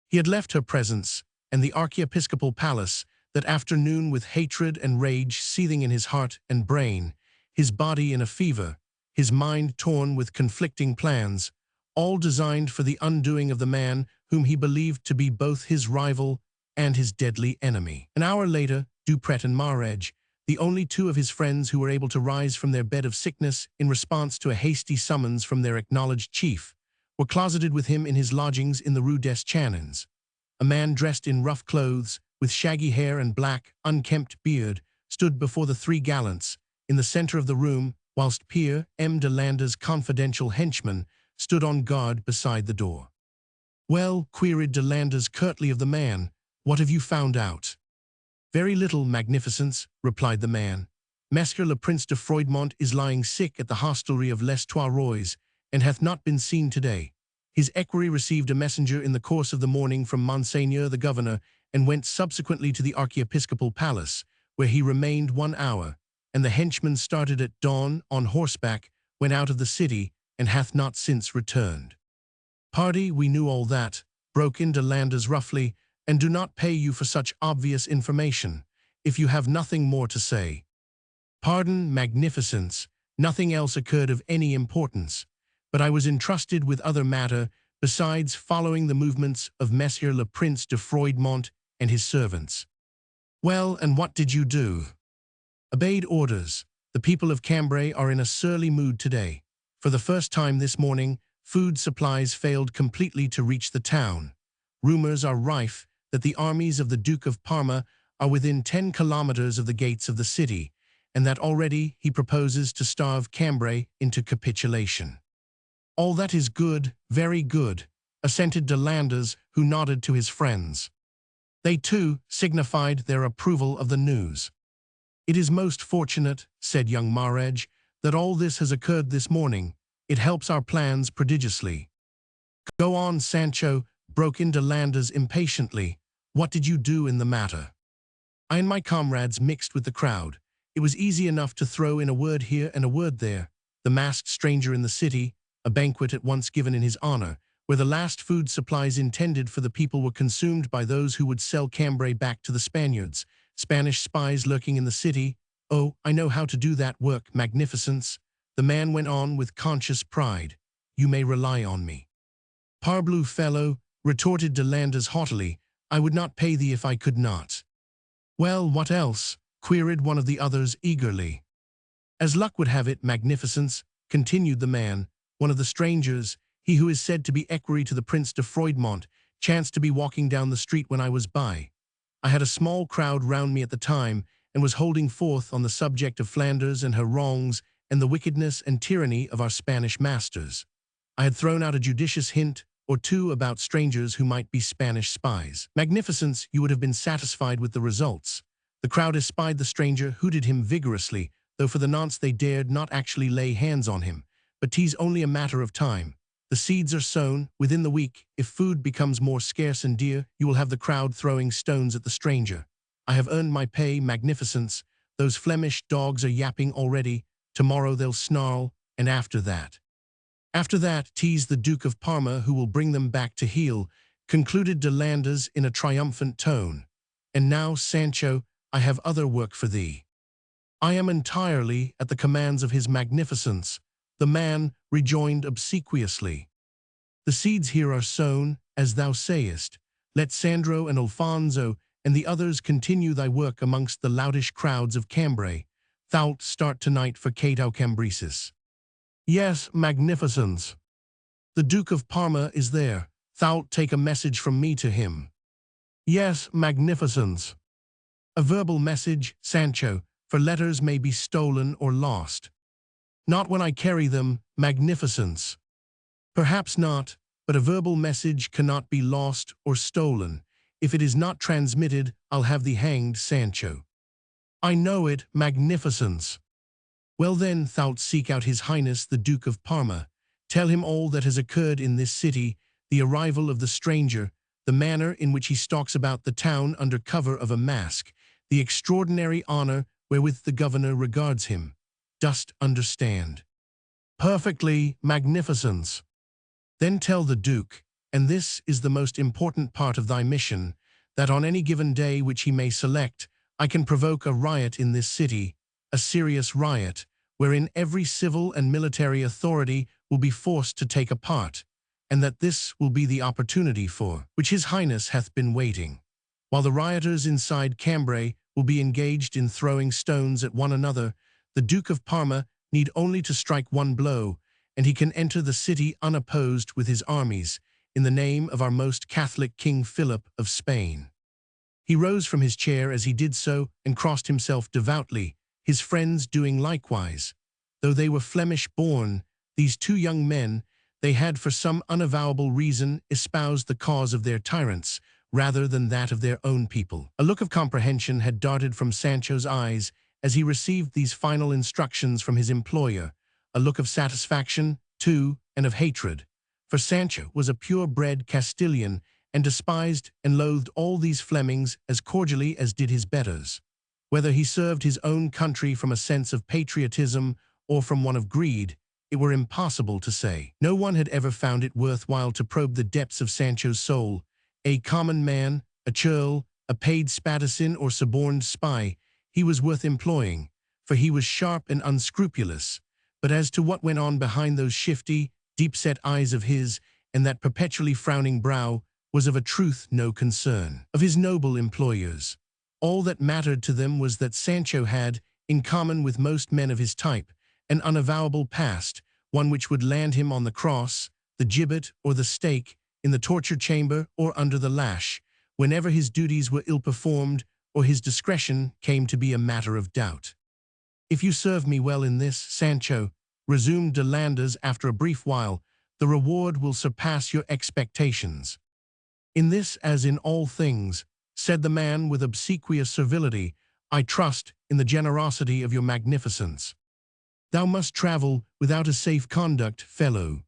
He had left her presence and the archiepiscopal palace that afternoon with hatred and rage seething in his heart and brain, his body in a fever, his mind torn with conflicting plans, all designed for the undoing of the man whom he believed to be both his rival and his deadly enemy. An hour later, Dupret and Marguerite, the only two of his friends who were able to rise from their bed of sickness in response to a hasty summons from their acknowledged chief, were closeted with him in his lodgings in the Rue des Chanins. A man dressed in rough clothes, with shaggy hair and black, unkempt beard, stood before the three gallants, in the center of the room, whilst Pierre de Landres' confidential henchman stood on guard beside the door. "Well," queried de Landres curtly of the man, "what have you found out?" "Very little, magnificence," replied the man. "Messer le Prince de Froidmont is lying sick at the hostelry of Les Trois Rois, and hath not been seen today. His equerry received a messenger in the course of the morning from Monseigneur the Governor, and went subsequently to the archiepiscopal palace, where he remained 1 hour, and the henchman started at dawn on horseback, went out of the city, and hath not since returned." "Pardy, we knew all that," broke in de Landres roughly, "and do not pay you for such obvious information, if you have nothing more to say." "Pardon, magnificence, nothing else occurred of any importance, but I was entrusted with other matter besides following the movements of Messer le Prince de Froidmont and his servants." "Well, and what did you do?" "Obeyed orders. The people of Cambray are in a surly mood today. For the first time this morning, food supplies failed completely to reach the town. Rumors are rife that the armies of the Duke of Parma are within 10 kilometers of the gates of the city, and that already he proposes to starve Cambray into capitulation." "All that is good, very good," assented de Landres, who nodded to his friends. They, too, signified their approval of the news. "It is most fortunate," said young Marguerite, "that all this has occurred this morning. It helps our plans prodigiously." "Go on, Sancho," broke in de Landres impatiently. "What did you do in the matter?" "I and my comrades mixed with the crowd. It was easy enough to throw in a word here and a word there. The masked stranger in the city, a banquet at once given in his honor, where the last food supplies intended for the people were consumed by those who would sell Cambray back to the Spaniards, Spanish spies lurking in the city. Oh, I know how to do that work, magnificence," the man went on with conscious pride. "You may rely on me." "Parbleu, fellow," retorted de Landres haughtily, "I would not pay thee if I could not." "Well, what else?" queried one of the others eagerly. "As luck would have it, magnificence," continued the man, "one of the strangers, he who is said to be equerry to the Prince de Froidmont, chanced to be walking down the street when I was by. I had a small crowd round me at the time, and was holding forth on the subject of Flanders and her wrongs and the wickedness and tyranny of our Spanish masters. I had thrown out a judicious hint, or two about strangers who might be Spanish spies. Magnificence, you would have been satisfied with the results. The crowd espied the stranger, hooted him vigorously, though for the nonce they dared not actually lay hands on him. But 'tis only a matter of time. The seeds are sown. Within the week, if food becomes more scarce and dear, you will have the crowd throwing stones at the stranger. I have earned my pay, magnificence. Those Flemish dogs are yapping already. Tomorrow they'll snarl, and after that, 'tis the Duke of Parma who will bring them back to heel, concluded de Landers in a triumphant tone. And now, Sancho, I have other work for thee. I am entirely at the commands of his magnificence, the man rejoined obsequiously. The seeds here are sown, as thou sayest. Let Sandro and Alfonso and the others continue thy work amongst the loutish crowds of Cambray. Thou'lt start tonight for Cato Cambrensis. Yes, magnificence. The Duke of Parma is there. Thou'lt take a message from me to him. Yes, magnificence. A verbal message, Sancho, for letters may be stolen or lost. Not when I carry them, magnificence. Perhaps not, but a verbal message cannot be lost or stolen. If it is not transmitted, I'll have thee hanged, Sancho. I know it, magnificence. Well then, thou'lt seek out His Highness the Duke of Parma. Tell him all that has occurred in this city, the arrival of the stranger, the manner in which he stalks about the town under cover of a mask, the extraordinary honor wherewith the governor regards him. Dost understand? Perfectly, magnificence. Then tell the Duke, and this is the most important part of thy mission, that on any given day which he may select, I can provoke a riot in this city, a serious riot, wherein every civil and military authority will be forced to take a part, and that this will be the opportunity for which His Highness hath been waiting. While the rioters inside Cambray will be engaged in throwing stones at one another, the Duke of Parma need only to strike one blow, and he can enter the city unopposed with his armies, in the name of our most Catholic King Philip of Spain. He rose from his chair as he did so and crossed himself devoutly, his friends doing likewise. Though they were Flemish-born, these two young men, they had for some unavowable reason espoused the cause of their tyrants, rather than that of their own people. A look of comprehension had darted from Sancho's eyes as he received these final instructions from his employer, a look of satisfaction, too, and of hatred. For Sancho was a pure-bred Castilian, and despised and loathed all these Flemings as cordially as did his betters. Whether he served his own country from a sense of patriotism or from one of greed, it were impossible to say. No one had ever found it worthwhile to probe the depths of Sancho's soul. A common man, a churl, a paid spadassin or suborned spy, he was worth employing, for he was sharp and unscrupulous. But as to what went on behind those shifty, deep-set eyes of his, and that perpetually frowning brow, was of a truth no concern of his noble employers. All that mattered to them was that Sancho had, in common with most men of his type, an unavowable past, one which would land him on the cross, the gibbet, or the stake, in the torture chamber or under the lash, whenever his duties were ill-performed or his discretion came to be a matter of doubt. If you serve me well in this, Sancho, resumed de Landers after a brief while, the reward will surpass your expectations. In this as in all things, said the man with obsequious servility, I trust in the generosity of your magnificence. Thou must travel without a safe conduct, fellow.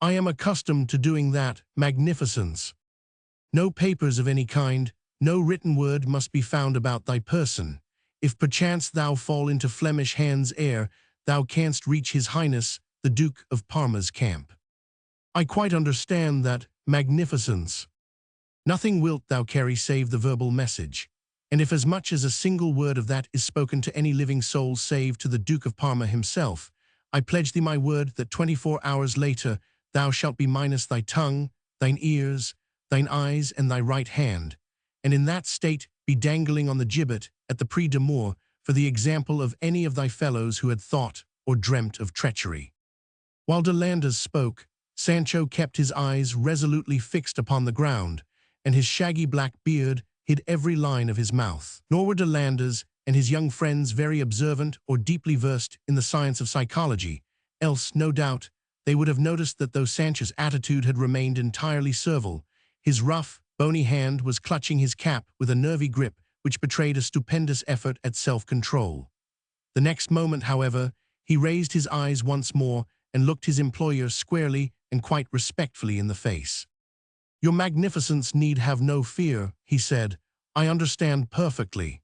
I am accustomed to doing that, magnificence. No papers of any kind, no written word must be found about thy person. If perchance thou fall into Flemish hands ere thou canst reach His Highness, the Duke of Parma's camp. I quite understand that, magnificence. Nothing wilt thou carry save the verbal message, and if as much as a single word of that is spoken to any living soul save to the Duke of Parma himself, I pledge thee my word that 24 hours later thou shalt be minus thy tongue, thine ears, thine eyes, and thy right hand, and in that state be dangling on the gibbet at the Prix de Mort for the example of any of thy fellows who had thought or dreamt of treachery. While de Landers spoke, Sancho kept his eyes resolutely fixed upon the ground, and his shaggy black beard hid every line of his mouth. Nor were de Landers and his young friends very observant or deeply versed in the science of psychology, else, no doubt, they would have noticed that though Sancho's attitude had remained entirely servile, his rough, bony hand was clutching his cap with a nervy grip which betrayed a stupendous effort at self-control. The next moment, however, he raised his eyes once more and looked his employer squarely and quite respectfully in the face. "Your magnificence need have no fear," he said. "I understand perfectly."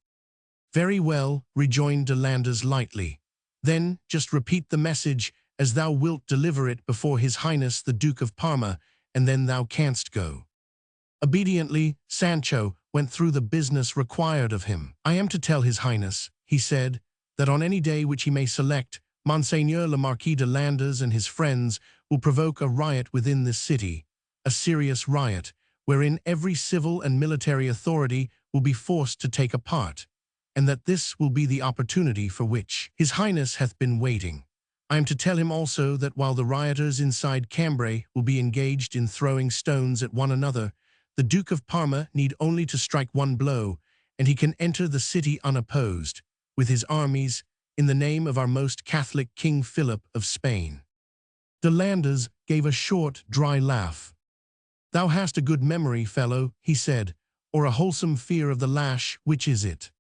"Very well," rejoined de Landers lightly. "Then just repeat the message as thou wilt deliver it before His Highness the Duke of Parma, and then thou canst go." Obediently, Sancho went through the business required of him. "I am to tell His Highness," he said, "that on any day which he may select, Monseigneur le Marquis de Landers and his friends will provoke a riot within this city, a serious riot, wherein every civil and military authority will be forced to take a part, and that this will be the opportunity for which His Highness hath been waiting. I am to tell him also that while the rioters inside Cambray will be engaged in throwing stones at one another, the Duke of Parma need only to strike one blow, and he can enter the city unopposed, with his armies, in the name of our most Catholic King Philip of Spain." De Landers gave a short, dry laugh. "Thou hast a good memory, fellow," he said, "or a wholesome fear of the lash, which is it?"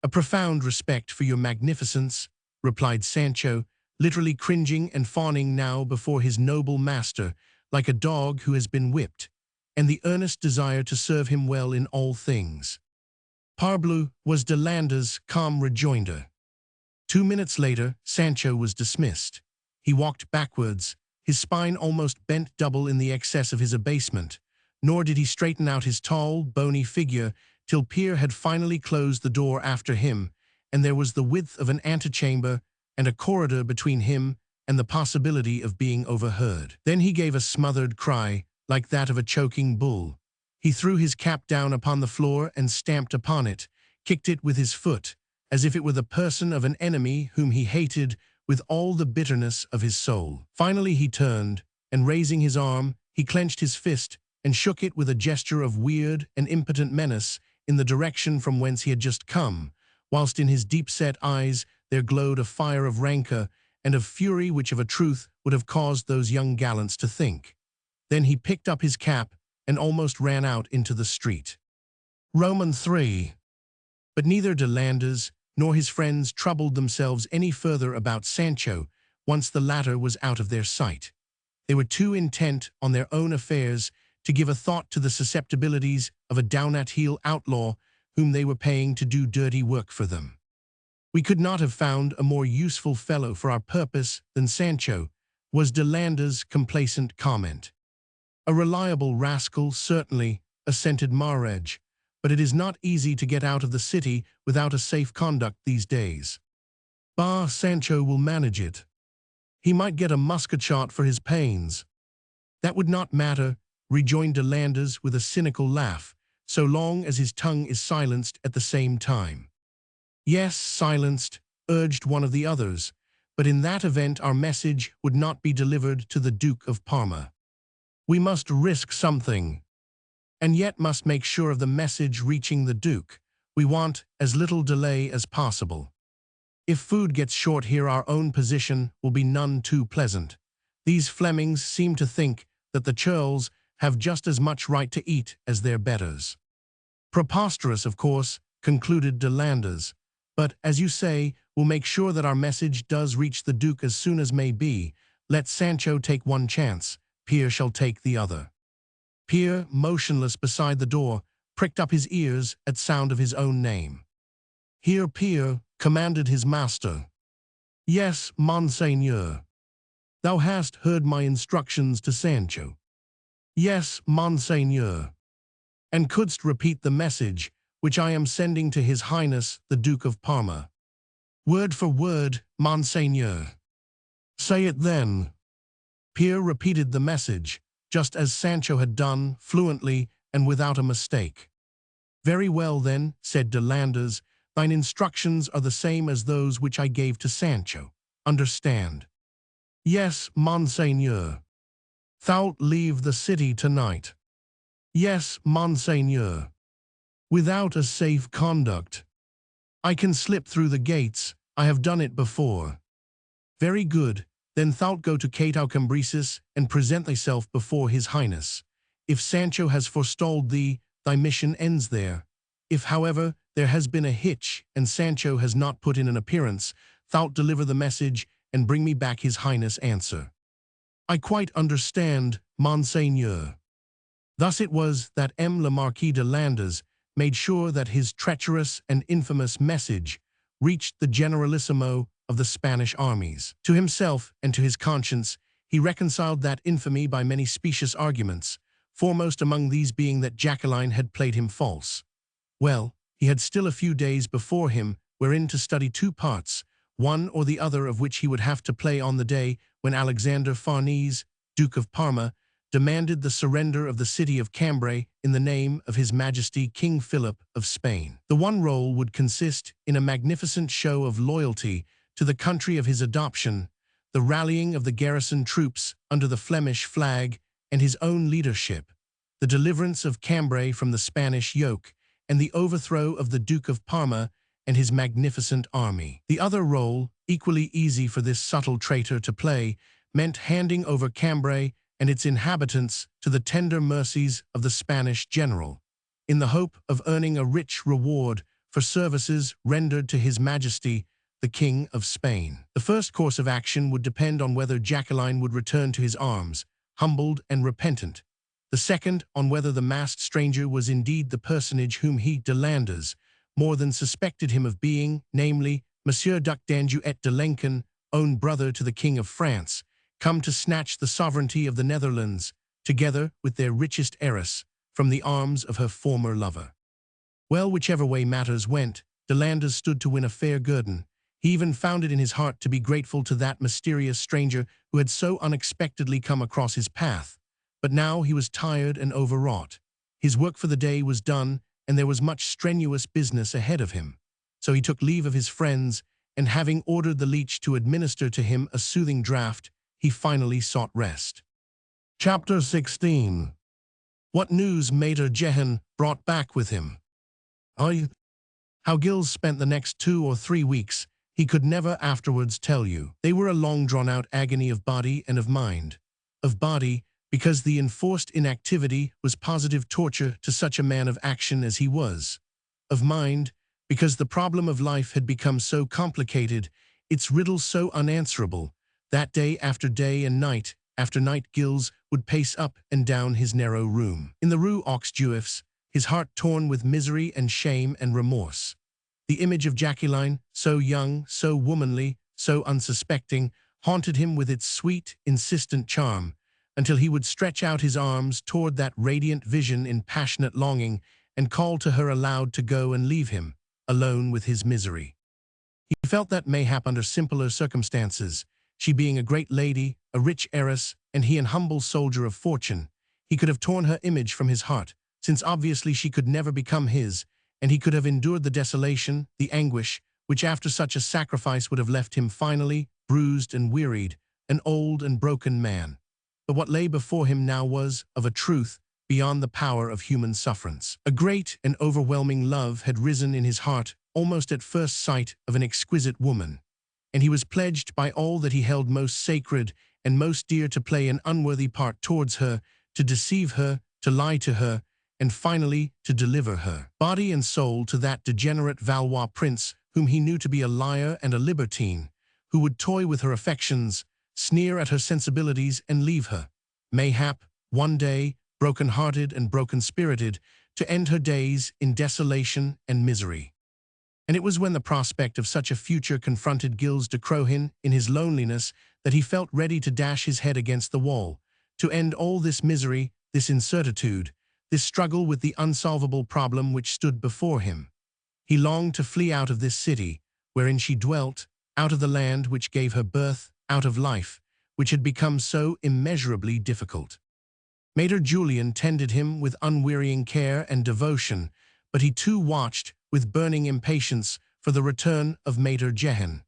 "A profound respect for your magnificence," replied Sancho, literally cringing and fawning now before his noble master, like a dog who has been whipped, and the earnest desire to serve him well in all things. "Parbleu," was de Landers' calm rejoinder. 2 minutes later, Sancho was dismissed. He walked backwards, his spine almost bent double in the excess of his abasement, nor did he straighten out his tall, bony figure till Pierre had finally closed the door after him, and there was the width of an antechamber and a corridor between him and the possibility of being overheard. Then he gave a smothered cry, like that of a choking bull. He threw his cap down upon the floor and stamped upon it, kicked it with his foot, as if it were the person of an enemy whom he hated with all the bitterness of his soul. Finally he turned, and raising his arm, he clenched his fist and shook it with a gesture of weird and impotent menace in the direction from whence he had just come, whilst in his deep-set eyes there glowed a fire of rancor and of fury which of a truth would have caused those young gallants to think. Then he picked up his cap and almost ran out into the street. Roman 3. But neither de Landers nor his friends troubled themselves any further about Sancho once the latter was out of their sight. They were too intent on their own affairs to give a thought to the susceptibilities of a down-at-heel outlaw whom they were paying to do dirty work for them. "We could not have found a more useful fellow for our purpose than Sancho," was de Landers' complacent comment. "A reliable rascal, certainly," assented Marguerite, "but it is not easy to get out of the city without a safe conduct these days." "Bah, Sancho will manage it. He might get a musket shot for his pains." "That would not matter," rejoined de Landers with a cynical laugh, "so long as his tongue is silenced at the same time." "Yes, silenced," urged one of the others, "but in that event our message would not be delivered to the Duke of Parma. We must risk something, and yet must make sure of the message reaching the Duke. We want as little delay as possible. If food gets short here, our own position will be none too pleasant. These Flemings seem to think that the churls have just as much right to eat as their betters." "Preposterous, of course," concluded de Landers, "but, as you say, we'll make sure that our message does reach the Duke as soon as may be. Let Sancho take one chance, Pierre shall take the other." Pierre, motionless beside the door, pricked up his ears at sound of his own name. "Here, Pierre," commanded his master. "Yes, Monseigneur." "Thou hast heard my instructions to Sancho." "Yes, Monseigneur." "And couldst repeat the message which I am sending to His Highness the Duke of Parma?" "Word for word, Monseigneur." "Say it then." Pierre repeated the message, just as Sancho had done, fluently and without a mistake. "Very well then," said de Landers, "thine instructions are the same as those which I gave to Sancho. Understand?" "Yes, Monseigneur." "Thou'lt leave the city tonight?" "Yes, Monseigneur." "Without a safe conduct?" "I can slip through the gates. I have done it before." "Very good. Then thou'lt go to Cato Cambresis and present thyself before his highness. If Sancho has forestalled thee, thy mission ends there. If, however, there has been a hitch and Sancho has not put in an appearance, thou'lt deliver the message and bring me back his highness' answer. I quite understand, Monseigneur. Thus it was that le Marquis de Landes made sure that his treacherous and infamous message reached the generalissimo of the Spanish armies. To himself and to his conscience, he reconciled that infamy by many specious arguments, foremost among these being that Jacqueline had played him false. Well, he had still a few days before him wherein to study two parts, one or the other of which he would have to play on the day when Alexander Farnese, Duke of Parma, demanded the surrender of the city of Cambray in the name of His Majesty King Philip of Spain. The one role would consist in a magnificent show of loyalty to the country of his adoption, the rallying of the garrison troops under the Flemish flag and his own leadership, the deliverance of Cambray from the Spanish yoke, and the overthrow of the Duke of Parma and his magnificent army. The other role, equally easy for this subtle traitor to play, meant handing over Cambray and its inhabitants to the tender mercies of the Spanish general, in the hope of earning a rich reward for services rendered to His Majesty, the King of Spain. The first course of action would depend on whether Jacqueline would return to his arms, humbled and repentant. The second on whether the masked stranger was indeed the personage whom he, de Landes, more than suspected him of being, namely, Monsieur Duc d'Anjou et de Lincoln, own brother to the King of France, come to snatch the sovereignty of the Netherlands, together with their richest heiress, from the arms of her former lover. Well, whichever way matters went, de Landes stood to win a fair guerdon. He even found it in his heart to be grateful to that mysterious stranger who had so unexpectedly come across his path. But now he was tired and overwrought. His work for the day was done, and there was much strenuous business ahead of him. So he took leave of his friends, and having ordered the leech to administer to him a soothing draught, he finally sought rest. Chapter 16. What news Mater Jehan brought back with him. How Gilles spent the next 2 or 3 weeks, he could never afterwards tell you. They were a long drawn-out agony of body and of mind. Of body, because the enforced inactivity was positive torture to such a man of action as he was. Of mind, because the problem of life had become so complicated, its riddle so unanswerable, that day after day and night after night Gilles would pace up and down his narrow room. In the Rue aux Juifs, his heart torn with misery and shame and remorse. The image of Jacqueline, so young, so womanly, so unsuspecting, haunted him with its sweet, insistent charm, until he would stretch out his arms toward that radiant vision in passionate longing and call to her aloud to go and leave him, alone with his misery. He felt that mayhap under simpler circumstances, she being a great lady, a rich heiress, and he an humble soldier of fortune, he could have torn her image from his heart, since obviously she could never become his, and he could have endured the desolation, the anguish, which after such a sacrifice would have left him finally, bruised and wearied, an old and broken man. But what lay before him now was, of a truth, beyond the power of human sufferance. A great and overwhelming love had risen in his heart almost at first sight of an exquisite woman, and he was pledged by all that he held most sacred and most dear to play an unworthy part towards her, to deceive her, to lie to her, and finally to deliver her, body and soul, to that degenerate Valois prince whom he knew to be a liar and a libertine, who would toy with her affections, sneer at her sensibilities, and leave her, mayhap, one day, broken-hearted and broken-spirited, to end her days in desolation and misery. And it was when the prospect of such a future confronted Gilles de Crohin in his loneliness that he felt ready to dash his head against the wall, to end all this misery, this incertitude, this struggle with the unsolvable problem which stood before him. He longed to flee out of this city, wherein she dwelt, out of the land which gave her birth, out of life, which had become so immeasurably difficult. Mater Julian tended him with unwearying care and devotion, but he too watched with burning impatience for the return of Mater Jehan.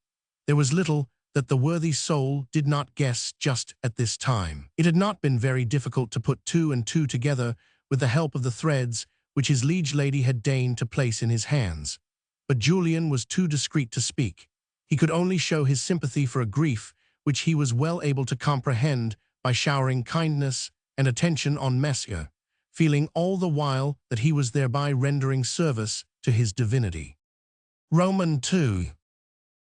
There was little that the worthy soul did not guess just at this time. It had not been very difficult to put 2 and 2 together with the help of the threads which his liege lady had deigned to place in his hands. But Julian was too discreet to speak. He could only show his sympathy for a grief which he was well able to comprehend by showering kindness and attention on Monsieur, feeling all the while that he was thereby rendering service to his divinity. Roman 2.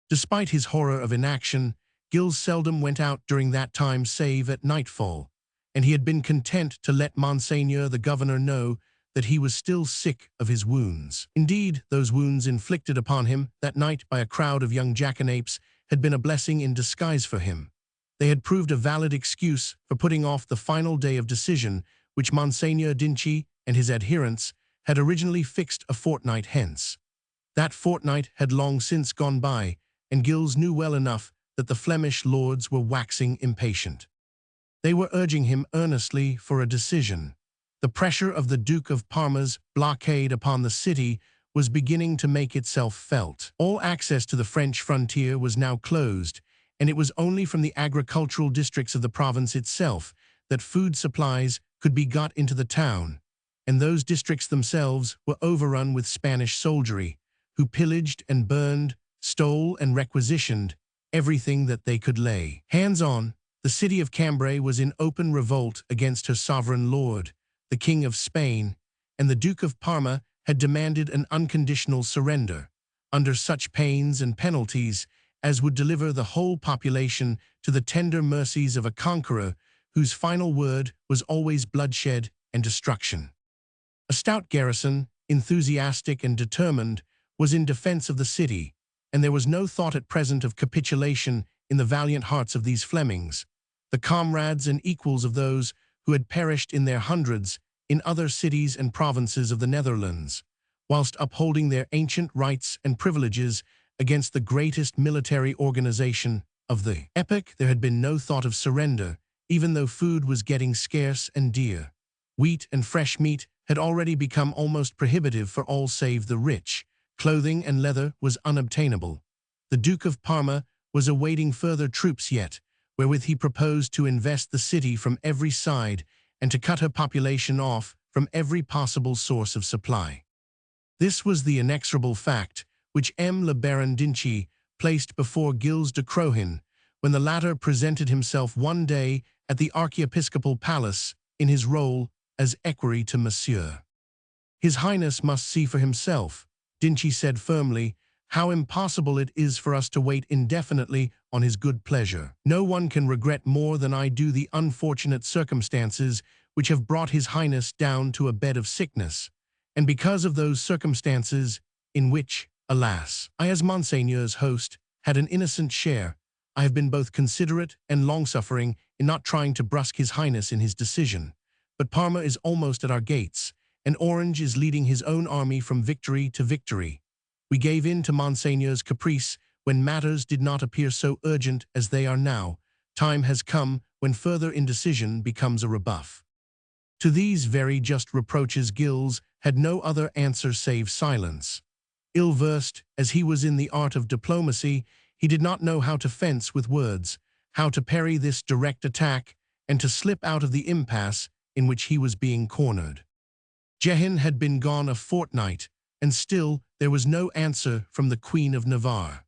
Despite his horror of inaction, Gilles seldom went out during that time save at nightfall, and he had been content to let Monseigneur the Governor know that he was still sick of his wounds. Indeed, those wounds inflicted upon him that night by a crowd of young jackanapes had been a blessing in disguise for him. They had proved a valid excuse for putting off the final day of decision, which Monseigneur d'Inchy and his adherents had originally fixed a fortnight hence. That fortnight had long since gone by, and Gilles knew well enough that the Flemish lords were waxing impatient. They were urging him earnestly for a decision. The pressure of the Duke of Parma's blockade upon the city was beginning to make itself felt. All access to the French frontier was now closed, and it was only from the agricultural districts of the province itself that food supplies could be got into the town, and those districts themselves were overrun with Spanish soldiery, who pillaged and burned, stole and requisitioned everything that they could lay hands on. The city of Cambray was in open revolt against her sovereign lord, the King of Spain, and the Duke of Parma had demanded an unconditional surrender, under such pains and penalties as would deliver the whole population to the tender mercies of a conqueror whose final word was always bloodshed and destruction. A stout garrison, enthusiastic and determined, was in defense of the city, and there was no thought at present of capitulation in the valiant hearts of these Flemings, the comrades and equals of those who had perished in their hundreds in other cities and provinces of the Netherlands, whilst upholding their ancient rights and privileges against the greatest military organization of the epoch. There had been no thought of surrender, even though food was getting scarce and dear. Wheat and fresh meat had already become almost prohibitive for all save the rich. Clothing and leather was unobtainable. The Duke of Parma was awaiting further troops yet, wherewith he proposed to invest the city from every side and to cut her population off from every possible source of supply. This was the inexorable fact which le Baron d'Inchy placed before Gilles de Crohin when the latter presented himself one day at the archiepiscopal palace in his role as equerry to Monsieur. His Highness must see for himself, d'Inchy said firmly, how impossible it is for us to wait indefinitely on his good pleasure. No one can regret more than I do the unfortunate circumstances which have brought his Highness down to a bed of sickness, and because of those circumstances in which, alas, I as Monseigneur's host had an innocent share, I have been both considerate and long-suffering in not trying to brusque his Highness in his decision. But Parma is almost at our gates, and Orange is leading his own army from victory to victory. We gave in to Monseigneur's caprice when matters did not appear so urgent as they are now. Time has come when further indecision becomes a rebuff. To these very just reproaches Gilles had no other answer save silence. Ill-versed as he was in the art of diplomacy, he did not know how to fence with words, how to parry this direct attack, and to slip out of the impasse in which he was being cornered. Jehan had been gone a fortnight, and still there was no answer from the Queen of Navarre.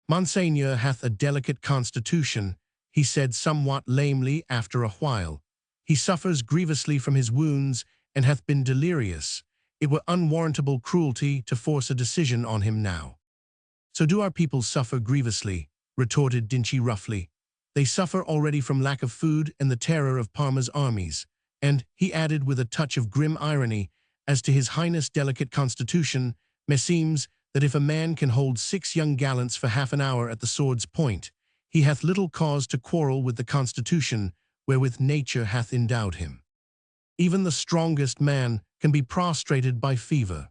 Monseigneur hath a delicate constitution, he said somewhat lamely after a while. He suffers grievously from his wounds, and hath been delirious. It were unwarrantable cruelty to force a decision on him now. So do our people suffer grievously, retorted d'Inchy roughly. They suffer already from lack of food and the terror of Parma's armies. And, he added with a touch of grim irony, as to his Highness' delicate constitution, meseems that if a man can hold 6 young gallants for half an hour at the sword's point, he hath little cause to quarrel with the constitution wherewith nature hath endowed him. Even the strongest man can be prostrated by fever.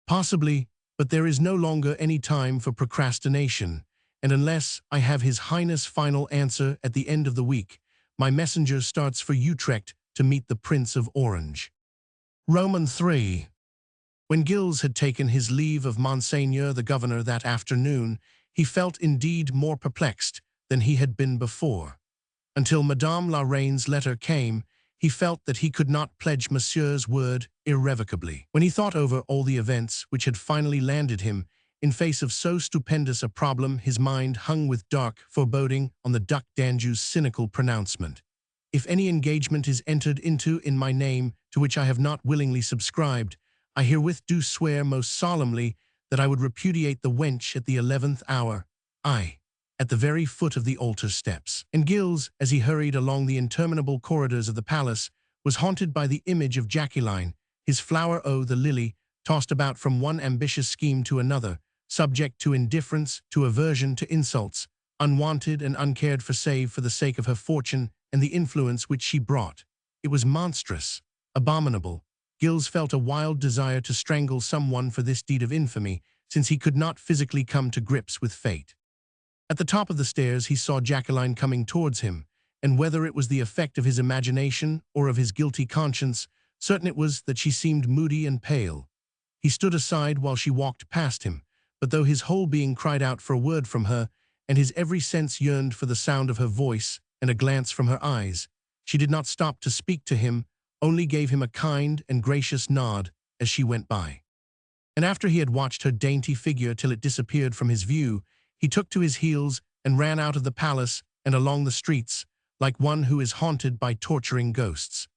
Possibly, but there is no longer any time for procrastination, and unless I have his Highness' final answer at the end of the week, my messenger starts for Utrecht to meet the Prince of Orange. Roman 3. When Gilles had taken his leave of Monseigneur the Governor that afternoon, he felt indeed more perplexed than he had been before. Until Madame la Reine's letter came, he felt that he could not pledge Monsieur's word irrevocably. When he thought over all the events which had finally landed him in face of so stupendous a problem, his mind hung with dark foreboding on the Duc d'Anjou's cynical pronouncement. If any engagement is entered into in my name to which I have not willingly subscribed, I herewith do swear most solemnly that I would repudiate the wench at the 11th hour, aye, at the very foot of the altar steps. And Gilles, as he hurried along the interminable corridors of the palace, was haunted by the image of Jacqueline, his flower the lily, tossed about from one ambitious scheme to another, subject to indifference, to aversion, to insults, unwanted and uncared for save for the sake of her fortune and the influence which she brought. It was monstrous, abominable. Gilles felt a wild desire to strangle someone for this deed of infamy, since he could not physically come to grips with fate. At the top of the stairs he saw Jacqueline coming towards him, and whether it was the effect of his imagination or of his guilty conscience, certain it was that she seemed moody and pale. He stood aside while she walked past him, but though his whole being cried out for a word from her, and his every sense yearned for the sound of her voice and a glance from her eyes, she did not stop to speak to him, only gave him a kind and gracious nod as she went by. And after he had watched her dainty figure till it disappeared from his view, he took to his heels and ran out of the palace and along the streets, like one who is haunted by torturing ghosts.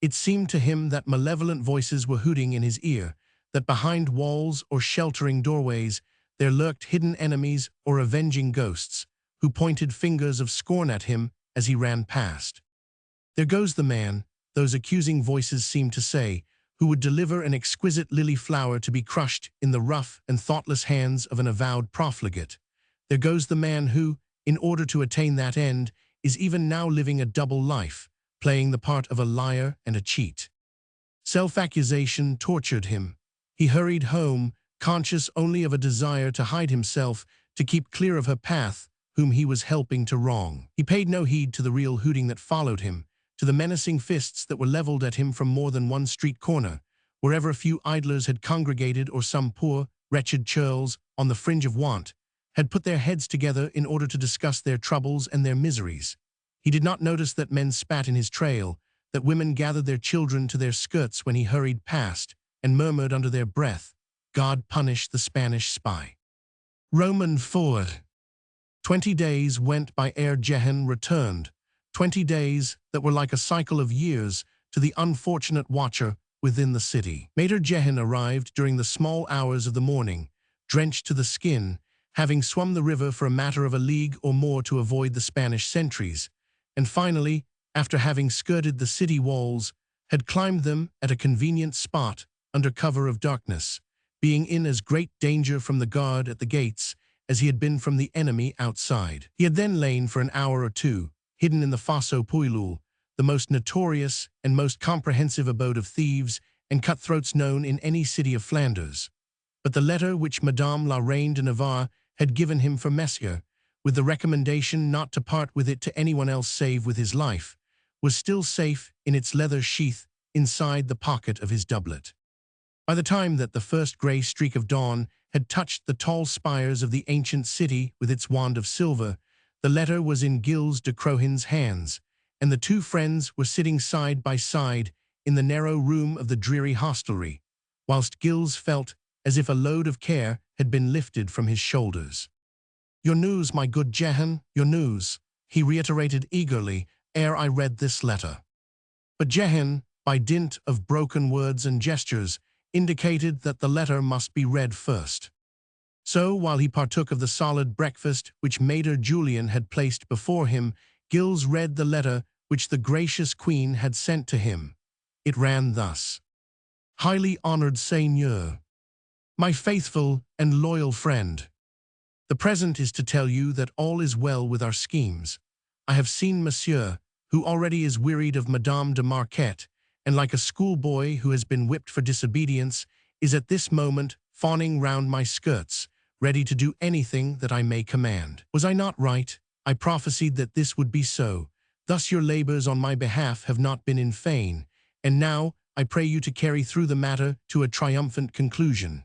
It seemed to him that malevolent voices were hooting in his ear, that behind walls or sheltering doorways there lurked hidden enemies or avenging ghosts, who pointed fingers of scorn at him as he ran past. There goes the man, those accusing voices seemed to say, who would deliver an exquisite lily flower to be crushed in the rough and thoughtless hands of an avowed profligate. There goes the man who, in order to attain that end, is even now living a double life, playing the part of a liar and a cheat. Self-accusation tortured him. He hurried home, conscious only of a desire to hide himself, to keep clear of her path, whom he was helping to wrong. He paid no heed to the real hooting that followed him, to the menacing fists that were leveled at him from more than one street corner, wherever a few idlers had congregated or some poor, wretched churls, on the fringe of want, had put their heads together in order to discuss their troubles and their miseries. He did not notice that men spat in his trail, that women gathered their children to their skirts when he hurried past, and murmured under their breath, "God punish the Spanish spy." Roman forward. 20 days went by ere Jehan returned, 20 days that were like a cycle of years to the unfortunate watcher within the city. Maître Jehan arrived during the small hours of the morning, drenched to the skin, having swum the river for a matter of a league or more to avoid the Spanish sentries, and finally, after having skirted the city walls, had climbed them at a convenient spot under cover of darkness, being in as great danger from the guard at the gates as he had been from the enemy outside. He had then lain for an hour or two, hidden in the Fosso Poilul, the most notorious and most comprehensive abode of thieves and cutthroats known in any city of Flanders. But the letter which Madame la Reine de Navarre had given him for Monsieur, with the recommendation not to part with it to anyone else save with his life, was still safe in its leather sheath inside the pocket of his doublet. By the time that the first grey streak of dawn had touched the tall spires of the ancient city with its wand of silver, the letter was in Gilles de Crohin's hands, and the two friends were sitting side by side in the narrow room of the dreary hostelry, whilst Gilles felt as if a load of care had been lifted from his shoulders. "Your news, my good Jehan, your news," he reiterated eagerly ere I read this letter. But Jehan, by dint of broken words and gestures, indicated that the letter must be read first. So, while he partook of the solid breakfast which Maître Julien had placed before him, Gilles read the letter which the gracious Queen had sent to him. It ran thus: "Highly honored Seigneur, my faithful and loyal friend, the present is to tell you that all is well with our schemes. I have seen Monsieur, who already is wearied of Madame de Marquette, and like a schoolboy who has been whipped for disobedience, is at this moment fawning round my skirts, ready to do anything that I may command. Was I not right? I prophesied that this would be so. Thus your labors on my behalf have not been in vain, and now I pray you to carry through the matter to a triumphant conclusion.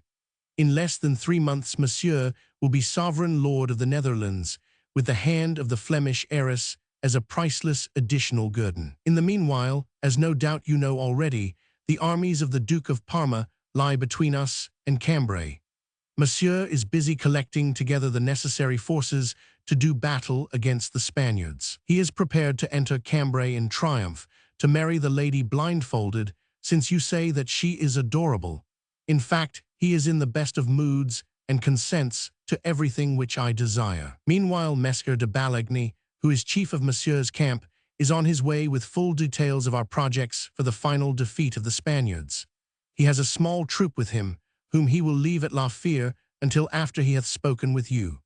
In less than 3 months Monsieur will be sovereign lord of the Netherlands, with the hand of the Flemish heiress as a priceless additional guerdon. In the meanwhile, as no doubt you know already, the armies of the Duke of Parma lie between us and Cambray. Monsieur is busy collecting together the necessary forces to do battle against the Spaniards. He is prepared to enter Cambray in triumph, to marry the lady blindfolded, since you say that she is adorable. In fact, he is in the best of moods and consents to everything which I desire. Meanwhile, Messer de Balagny, who is chief of Monsieur's camp, is on his way with full details of our projects for the final defeat of the Spaniards. He has a small troop with him, whom he will leave at La Fere until after he hath spoken with you.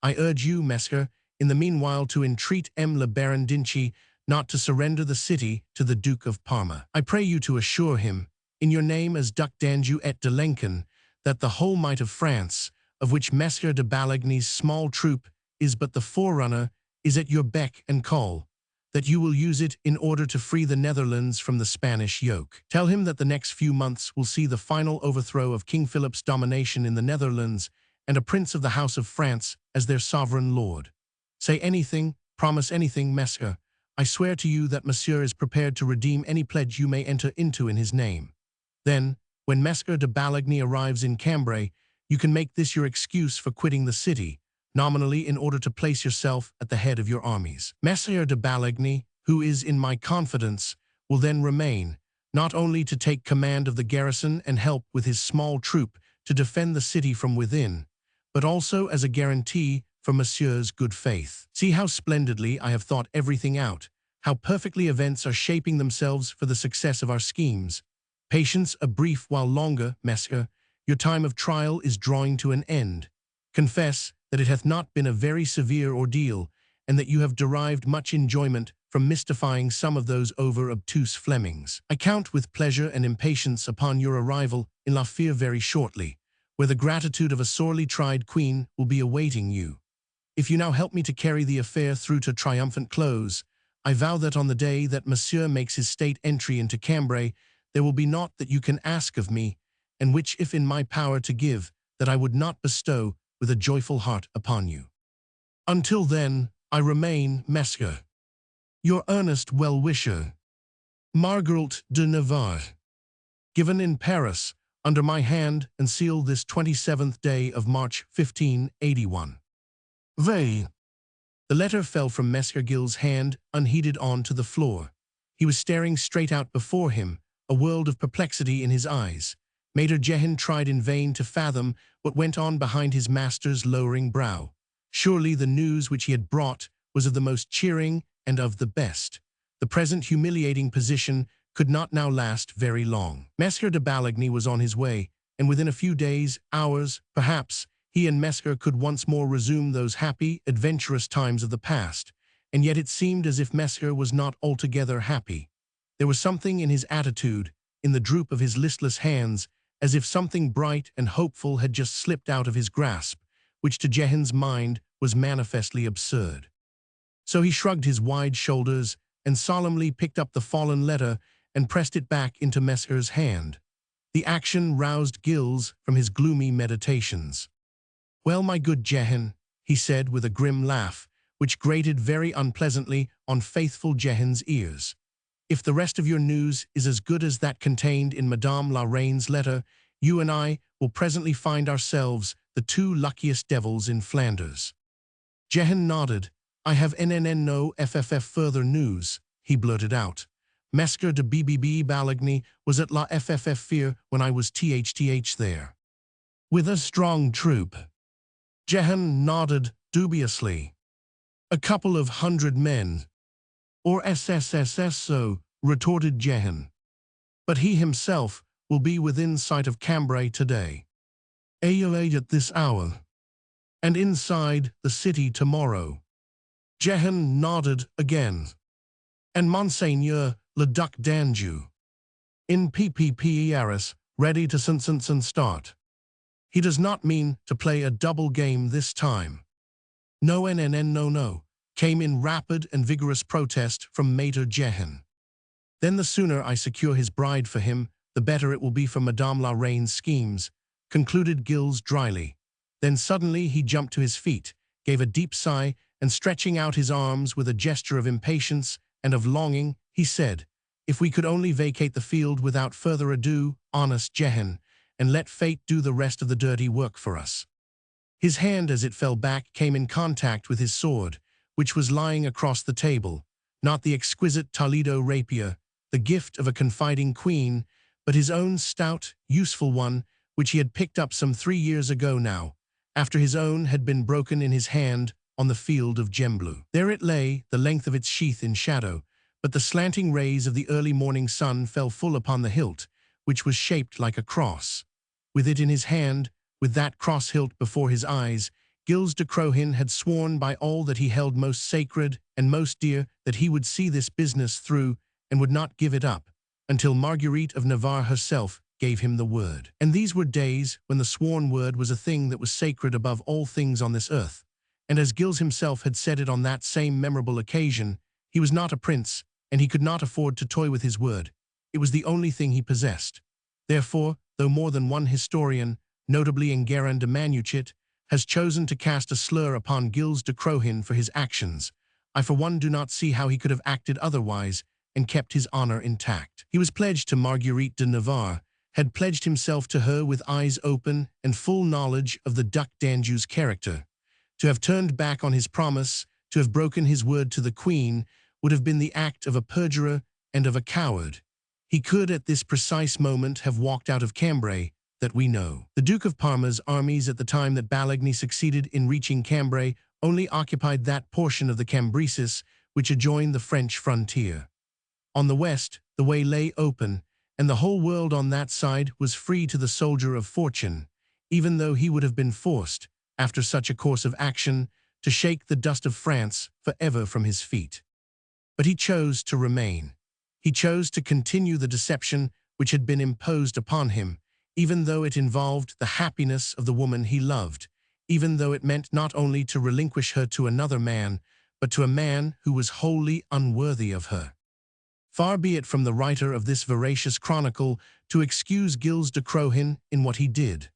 I urge you, Messer, in the meanwhile to entreat le Baron d'Inchy not to surrender the city to the Duke of Parma. I pray you to assure him, in your name as Duc d'Anjou et de Lincoln, that the whole might of France, of which Messer de Balagny's small troop is but the forerunner, is at your beck and call, that you will use it in order to free the Netherlands from the Spanish yoke. Tell him that the next few months will see the final overthrow of King Philip's domination in the Netherlands and a prince of the House of France as their sovereign lord. Say anything, promise anything, Messer. I swear to you that Monsieur is prepared to redeem any pledge you may enter into in his name. Then, when Messer de Balagny arrives in Cambray, you can make this your excuse for quitting the city, nominally in order to place yourself at the head of your armies. Messer de Balagny, who is in my confidence, will then remain, not only to take command of the garrison and help with his small troop to defend the city from within, but also as a guarantee for Monsieur's good faith. See how splendidly I have thought everything out, how perfectly events are shaping themselves for the success of our schemes. Patience a brief while longer, Messer. Your time of trial is drawing to an end. Confess that it hath not been a very severe ordeal, and that you have derived much enjoyment from mystifying some of those over-obtuse Flemings. I count with pleasure and impatience upon your arrival in La Fere very shortly, where the gratitude of a sorely tried queen will be awaiting you. If you now help me to carry the affair through to triumphant close, I vow that on the day that Monsieur makes his state entry into Cambray, there will be naught that you can ask of me, and which, if in my power to give, that I would not bestow with a joyful heart upon you. Until then, I remain, Messer, your earnest well-wisher, Marguerite de Navarre. Given in Paris, under my hand and sealed this 27th day of March 1581. The letter fell from Messer Gill's hand, unheeded on to the floor. He was staring straight out before him, a world of perplexity in his eyes. Maître Jehan tried in vain to fathom what went on behind his master's lowering brow. Surely the news which he had brought was of the most cheering and of the best. The present humiliating position could not now last very long. Messer de Balagny was on his way, and within a few days, hours, perhaps, he and Messer could once more resume those happy, adventurous times of the past. And yet it seemed as if Messer was not altogether happy. There was something in his attitude, in the droop of his listless hands, as if something bright and hopeful had just slipped out of his grasp, which to Jehan's mind was manifestly absurd. So he shrugged his wide shoulders and solemnly picked up the fallen letter and pressed it back into Messer's hand. The action roused Gilles from his gloomy meditations. "Well, my good Jehan," he said with a grim laugh, which grated very unpleasantly on faithful Jehan's ears. "If the rest of your news is as good as that contained in Madame la Reine's letter, you and I will presently find ourselves the two luckiest devils in Flanders." Jehan nodded. "I have no further news," he blurted out. "Messer de Balagny was at La Fere when I was there. With a strong troop." Jehan nodded dubiously. "A couple of 100 men." "Or so," retorted Jehan. "But he himself will be within sight of Cambray today. At this hour. And inside the city tomorrow." Jehan nodded again. "And Monseigneur le Duc d'Anjou in Paris, ready to start. He does not mean to play a double game this time." "No, no," came in rapid and vigorous protest from Maître Jehan. "Then the sooner I secure his bride for him, the better it will be for Madame la Reine's schemes," concluded Gilles dryly. Then suddenly he jumped to his feet, gave a deep sigh, and stretching out his arms with a gesture of impatience and of longing, he said, "If we could only vacate the field without further ado, honest Jehan, and let fate do the rest of the dirty work for us. His hand, as it fell back, came in contact with his sword, which was lying across the table, not the exquisite Toledo rapier, the gift of a confiding queen, but his own stout, useful one, which he had picked up some 3 years ago now, after his own had been broken in his hand on the field of Gembloux. There it lay, the length of its sheath in shadow, but the slanting rays of the early morning sun fell full upon the hilt, which was shaped like a cross. With it in his hand, with that cross hilt before his eyes, Gilles de Crohin had sworn by all that he held most sacred and most dear that he would see this business through and would not give it up, until Marguerite of Navarre herself gave him the word. And these were days when the sworn word was a thing that was sacred above all things on this earth. And as Gilles himself had said it on that same memorable occasion, he was not a prince, and he could not afford to toy with his word. It was the only thing he possessed. Therefore, though more than one historian, notably Enguerrand de Manuchet, has chosen to cast a slur upon Gilles de Crohin for his actions, I for one do not see how he could have acted otherwise and kept his honor intact. He was pledged to Marguerite de Navarre, had pledged himself to her with eyes open and full knowledge of the Duc d'Anjou's character. To have turned back on his promise, to have broken his word to the Queen, would have been the act of a perjurer and of a coward. He could at this precise moment have walked out of Cambray, that we know. The Duke of Parma's armies at the time that Baligny succeeded in reaching Cambray only occupied that portion of the Cambresis which adjoined the French frontier. On the west, the way lay open, and the whole world on that side was free to the soldier of fortune, even though he would have been forced, after such a course of action, to shake the dust of France forever from his feet. But he chose to remain. He chose to continue the deception which had been imposed upon him, even though it involved the happiness of the woman he loved, even though it meant not only to relinquish her to another man, but to a man who was wholly unworthy of her. Far be it from the writer of this veracious chronicle to excuse Gilles de Crohin in what he did.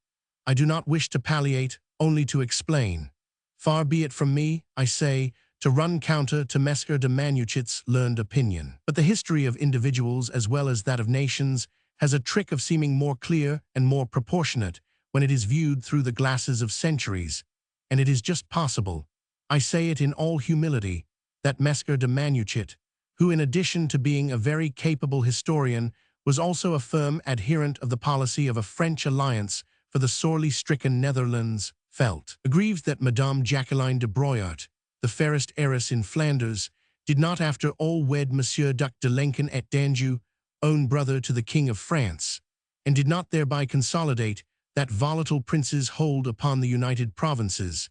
I do not wish to palliate, only to explain. Far be it from me, I say, to run counter to Messer de Manuchet's learned opinion. But the history of individuals as well as that of nations has a trick of seeming more clear and more proportionate when it is viewed through the glasses of centuries, and it is just possible, I say it in all humility, that Messer de Manuchet, who in addition to being a very capable historian, was also a firm adherent of the policy of a French alliance for the sorely stricken Netherlands, felt aggrieved that Madame Jacqueline de Broyart, the fairest heiress in Flanders, did not after all wed Monsieur Duc de Lenken et d'Anjou, own brother to the King of France, and did not thereby consolidate that volatile prince's hold upon the United Provinces,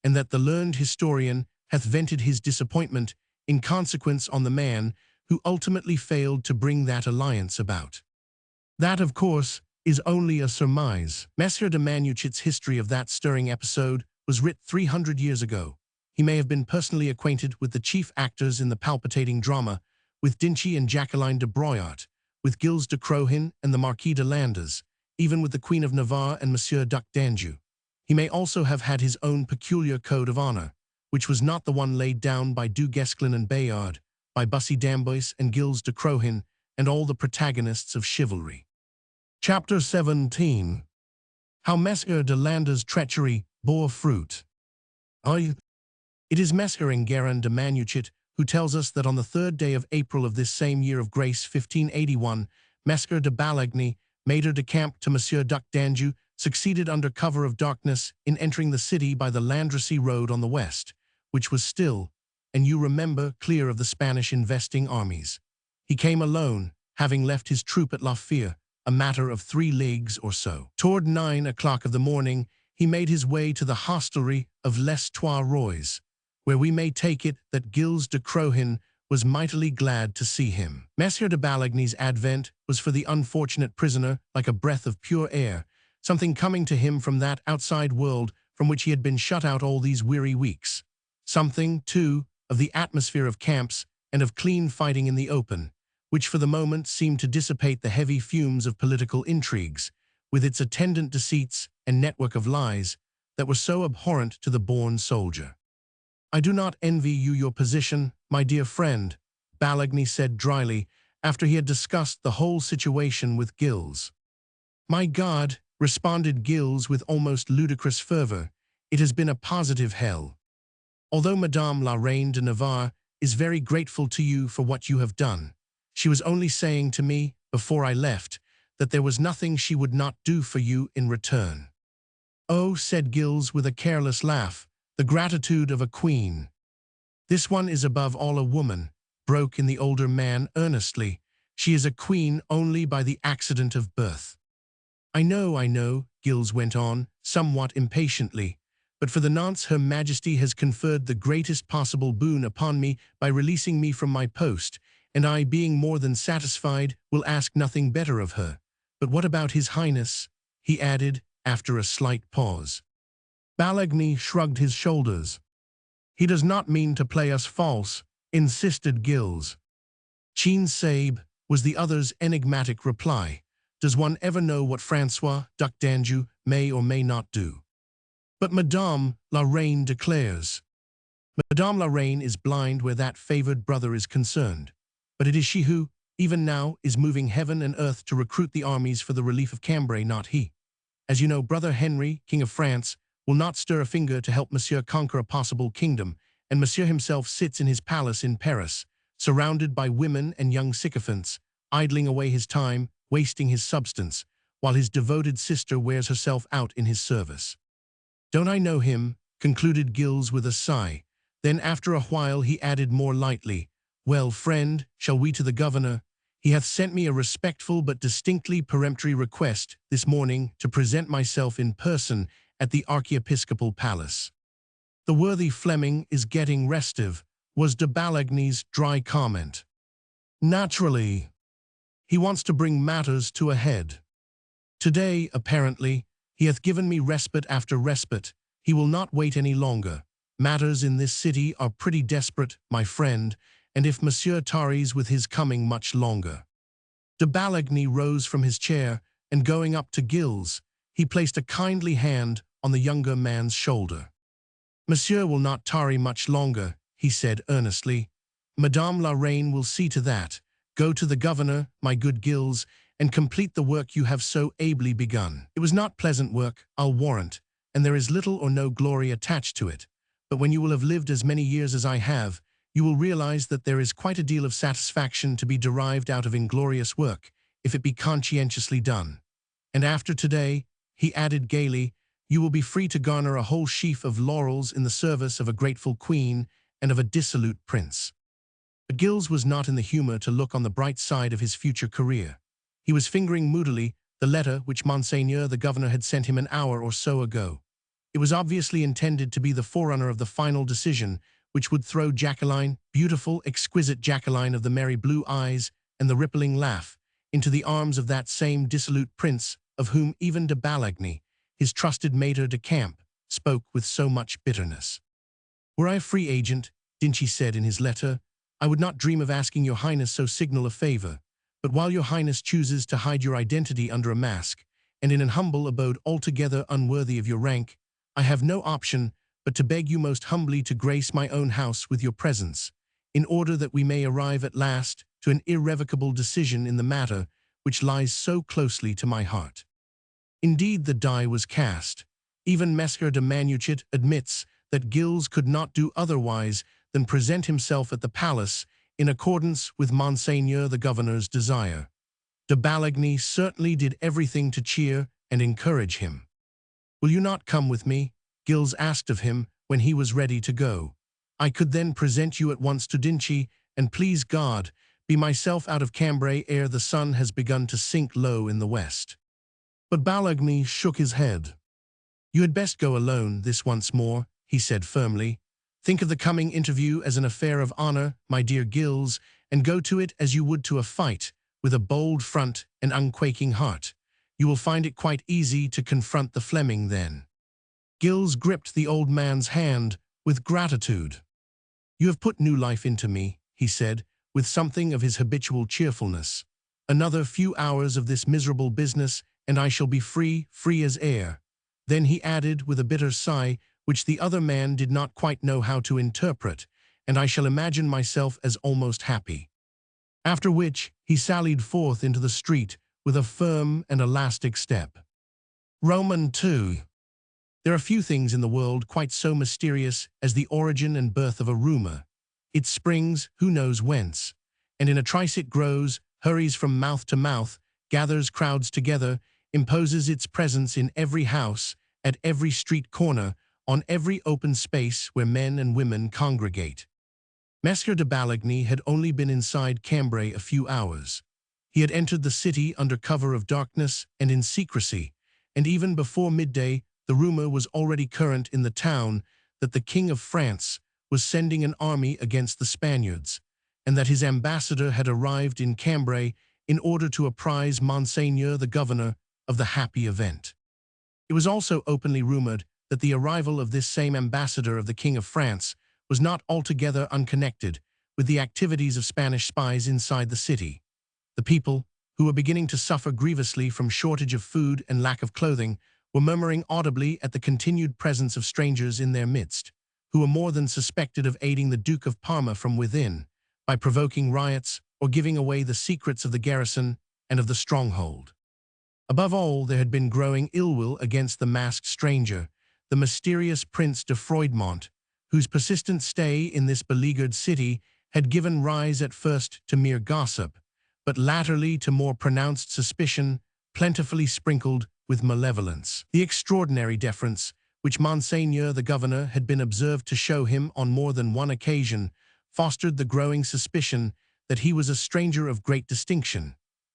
and that the learned historian hath vented his disappointment in consequence on the man who ultimately failed to bring that alliance about. That, of course, is only a surmise. Messer de Manuchet's history of that stirring episode was writ 300 years ago. He may have been personally acquainted with the chief actors in the palpitating drama, with Dinchi and Jacqueline de Broyart, with Gilles de Crohin and the Marquis de Landers, even with the Queen of Navarre and Monsieur Duc d'Anjou. He may also have had his own peculiar code of honor, which was not the one laid down by Du Guesclin and Bayard, by Bussy d'Amboise and Gilles de Crohin, and all the protagonists of chivalry. Chapter 17. How Messer de Landers' treachery bore fruit. It is Messer Enguerrand de Manuchet who tells us that on the 3rd day of April of this same year of grace 1581, Messer de Baligny, Maître de Camp to Monsieur Duc d'Anjou, succeeded under cover of darkness in entering the city by the Landrecy road on the west, which was still, and you remember, clear of the Spanish investing armies. He came alone, having left his troop at La Fère, a matter of 3 leagues or so. Toward 9 o'clock of the morning, he made his way to the hostelry of Les Trois Rois, where we may take it that Gilles de Crohin was mightily glad to see him. Messer de Baligny's advent was for the unfortunate prisoner like a breath of pure air, something coming to him from that outside world from which he had been shut out all these weary weeks. Something, too, of the atmosphere of camps and of clean fighting in the open, which for the moment seemed to dissipate the heavy fumes of political intrigues, with its attendant deceits and network of lies that were so abhorrent to the born soldier. I do not envy you your position, my dear friend, Baligny said dryly, after he had discussed the whole situation with Gilles. My God, responded Gilles with almost ludicrous fervor. It has been a positive hell. Although Madame la Reine de Navarre is very grateful to you for what you have done, she was only saying to me, before I left, that there was nothing she would not do for you in return. Oh, said Gilles with a careless laugh, the gratitude of a queen. This one is above all a woman, broke in the older man earnestly. She is a queen only by the accident of birth. I know, Gilles went on, somewhat impatiently, but for the nonce Her Majesty has conferred the greatest possible boon upon me by releasing me from my post, and I, being more than satisfied, will ask nothing better of her. But what about His Highness? He added, after a slight pause. Balagny shrugged his shoulders. He does not mean to play us false, insisted Gilles. Chin Sabe, was the other's enigmatic reply. Does one ever know what François, Duc d'Anjou, may or may not do? But Madame la Reine declares. Madame la Reine is blind where that favored brother is concerned. But it is she who, even now, is moving heaven and earth to recruit the armies for the relief of Cambray, not he. As you know, Brother Henry, King of France, will not stir a finger to help Monsieur conquer a possible kingdom, and Monsieur himself sits in his palace in Paris, surrounded by women and young sycophants, idling away his time, wasting his substance, while his devoted sister wears herself out in his service. Don't I know him? Concluded Gilles with a sigh. Then after a while he added more lightly, Well, friend, shall we to the governor? He hath sent me a respectful but distinctly peremptory request this morning to present myself in person at the archiepiscopal palace. The worthy Fleming is getting restive, was de Balagny's dry comment. Naturally. He wants to bring matters to a head. Today, apparently, he hath given me respite after respite. He will not wait any longer. Matters in this city are pretty desperate, my friend, and if Monsieur tarries with his coming much longer. De Balagny rose from his chair, and going up to Gilles, he placed a kindly hand on the younger man's shoulder. Monsieur will not tarry much longer, he said earnestly. Madame la Reine will see to that. Go to the governor, my good Gilles, and complete the work you have so ably begun. It was not pleasant work, I'll warrant, and there is little or no glory attached to it. But when you will have lived as many years as I have, you will realize that there is quite a deal of satisfaction to be derived out of inglorious work, if it be conscientiously done. And after today, he added gaily, you will be free to garner a whole sheaf of laurels in the service of a grateful queen and of a dissolute prince. But Gilles was not in the humor to look on the bright side of his future career. He was fingering moodily the letter which Monseigneur the Governor had sent him an hour or so ago. It was obviously intended to be the forerunner of the final decision, which would throw Jacqueline, beautiful, exquisite Jacqueline of the merry blue eyes and the rippling laugh, into the arms of that same dissolute prince of whom even de Balagny, his trusted maître de camp, spoke with so much bitterness. Were I a free agent, Dinchi said in his letter, I would not dream of asking your highness so signal a favor, but while your highness chooses to hide your identity under a mask, and in an humble abode altogether unworthy of your rank, I have no option but to beg you most humbly to grace my own house with your presence, in order that we may arrive at last to an irrevocable decision in the matter which lies so closely to my heart. Indeed, the die was cast. Even Messer de Manuchet admits that Gilles could not do otherwise than present himself at the palace in accordance with Monseigneur the Governor's desire. De Balagny certainly did everything to cheer and encourage him. Will you not come with me? Gilles asked of him when he was ready to go. I could then present you at once to Dinchi, and please God, be myself out of Cambray ere the sun has begun to sink low in the west. But Balagny shook his head. You had best go alone this once more, he said firmly. Think of the coming interview as an affair of honor, my dear Gilles, and go to it as you would to a fight, with a bold front and unquaking heart. You will find it quite easy to confront the Fleming then. Gilles gripped the old man's hand with gratitude. You have put new life into me, he said, with something of his habitual cheerfulness. Another few hours of this miserable business, and I shall be free as air. Then he added with a bitter sigh, which the other man did not quite know how to interpret, and I shall imagine myself as almost happy. After which he sallied forth into the street with a firm and elastic step. Roman 2. There are few things in the world quite so mysterious as the origin and birth of a rumor. It springs, who knows whence, and in a trice it grows, hurries from mouth to mouth, gathers crowds together, imposes its presence in every house, at every street corner, on every open space where men and women congregate. Messer de Balagny had only been inside Cambray a few hours. He had entered the city under cover of darkness and in secrecy, and even before midday, the rumor was already current in the town that the King of France was sending an army against the Spaniards, and that his ambassador had arrived in Cambray in order to apprise Monseigneur the governor of the happy event. It was also openly rumored that the arrival of this same ambassador of the King of France was not altogether unconnected with the activities of Spanish spies inside the city. The people, who were beginning to suffer grievously from shortage of food and lack of clothing, were murmuring audibly at the continued presence of strangers in their midst, who were more than suspected of aiding the Duke of Parma from within, by provoking riots or giving away the secrets of the garrison and of the stronghold. Above all, there had been growing ill will against the masked stranger, the mysterious Prince de Froidmont, whose persistent stay in this beleaguered city had given rise at first to mere gossip, but latterly to more pronounced suspicion, plentifully sprinkled with malevolence. The extraordinary deference which Monseigneur the governor had been observed to show him on more than one occasion fostered the growing suspicion that he was a stranger of great distinction,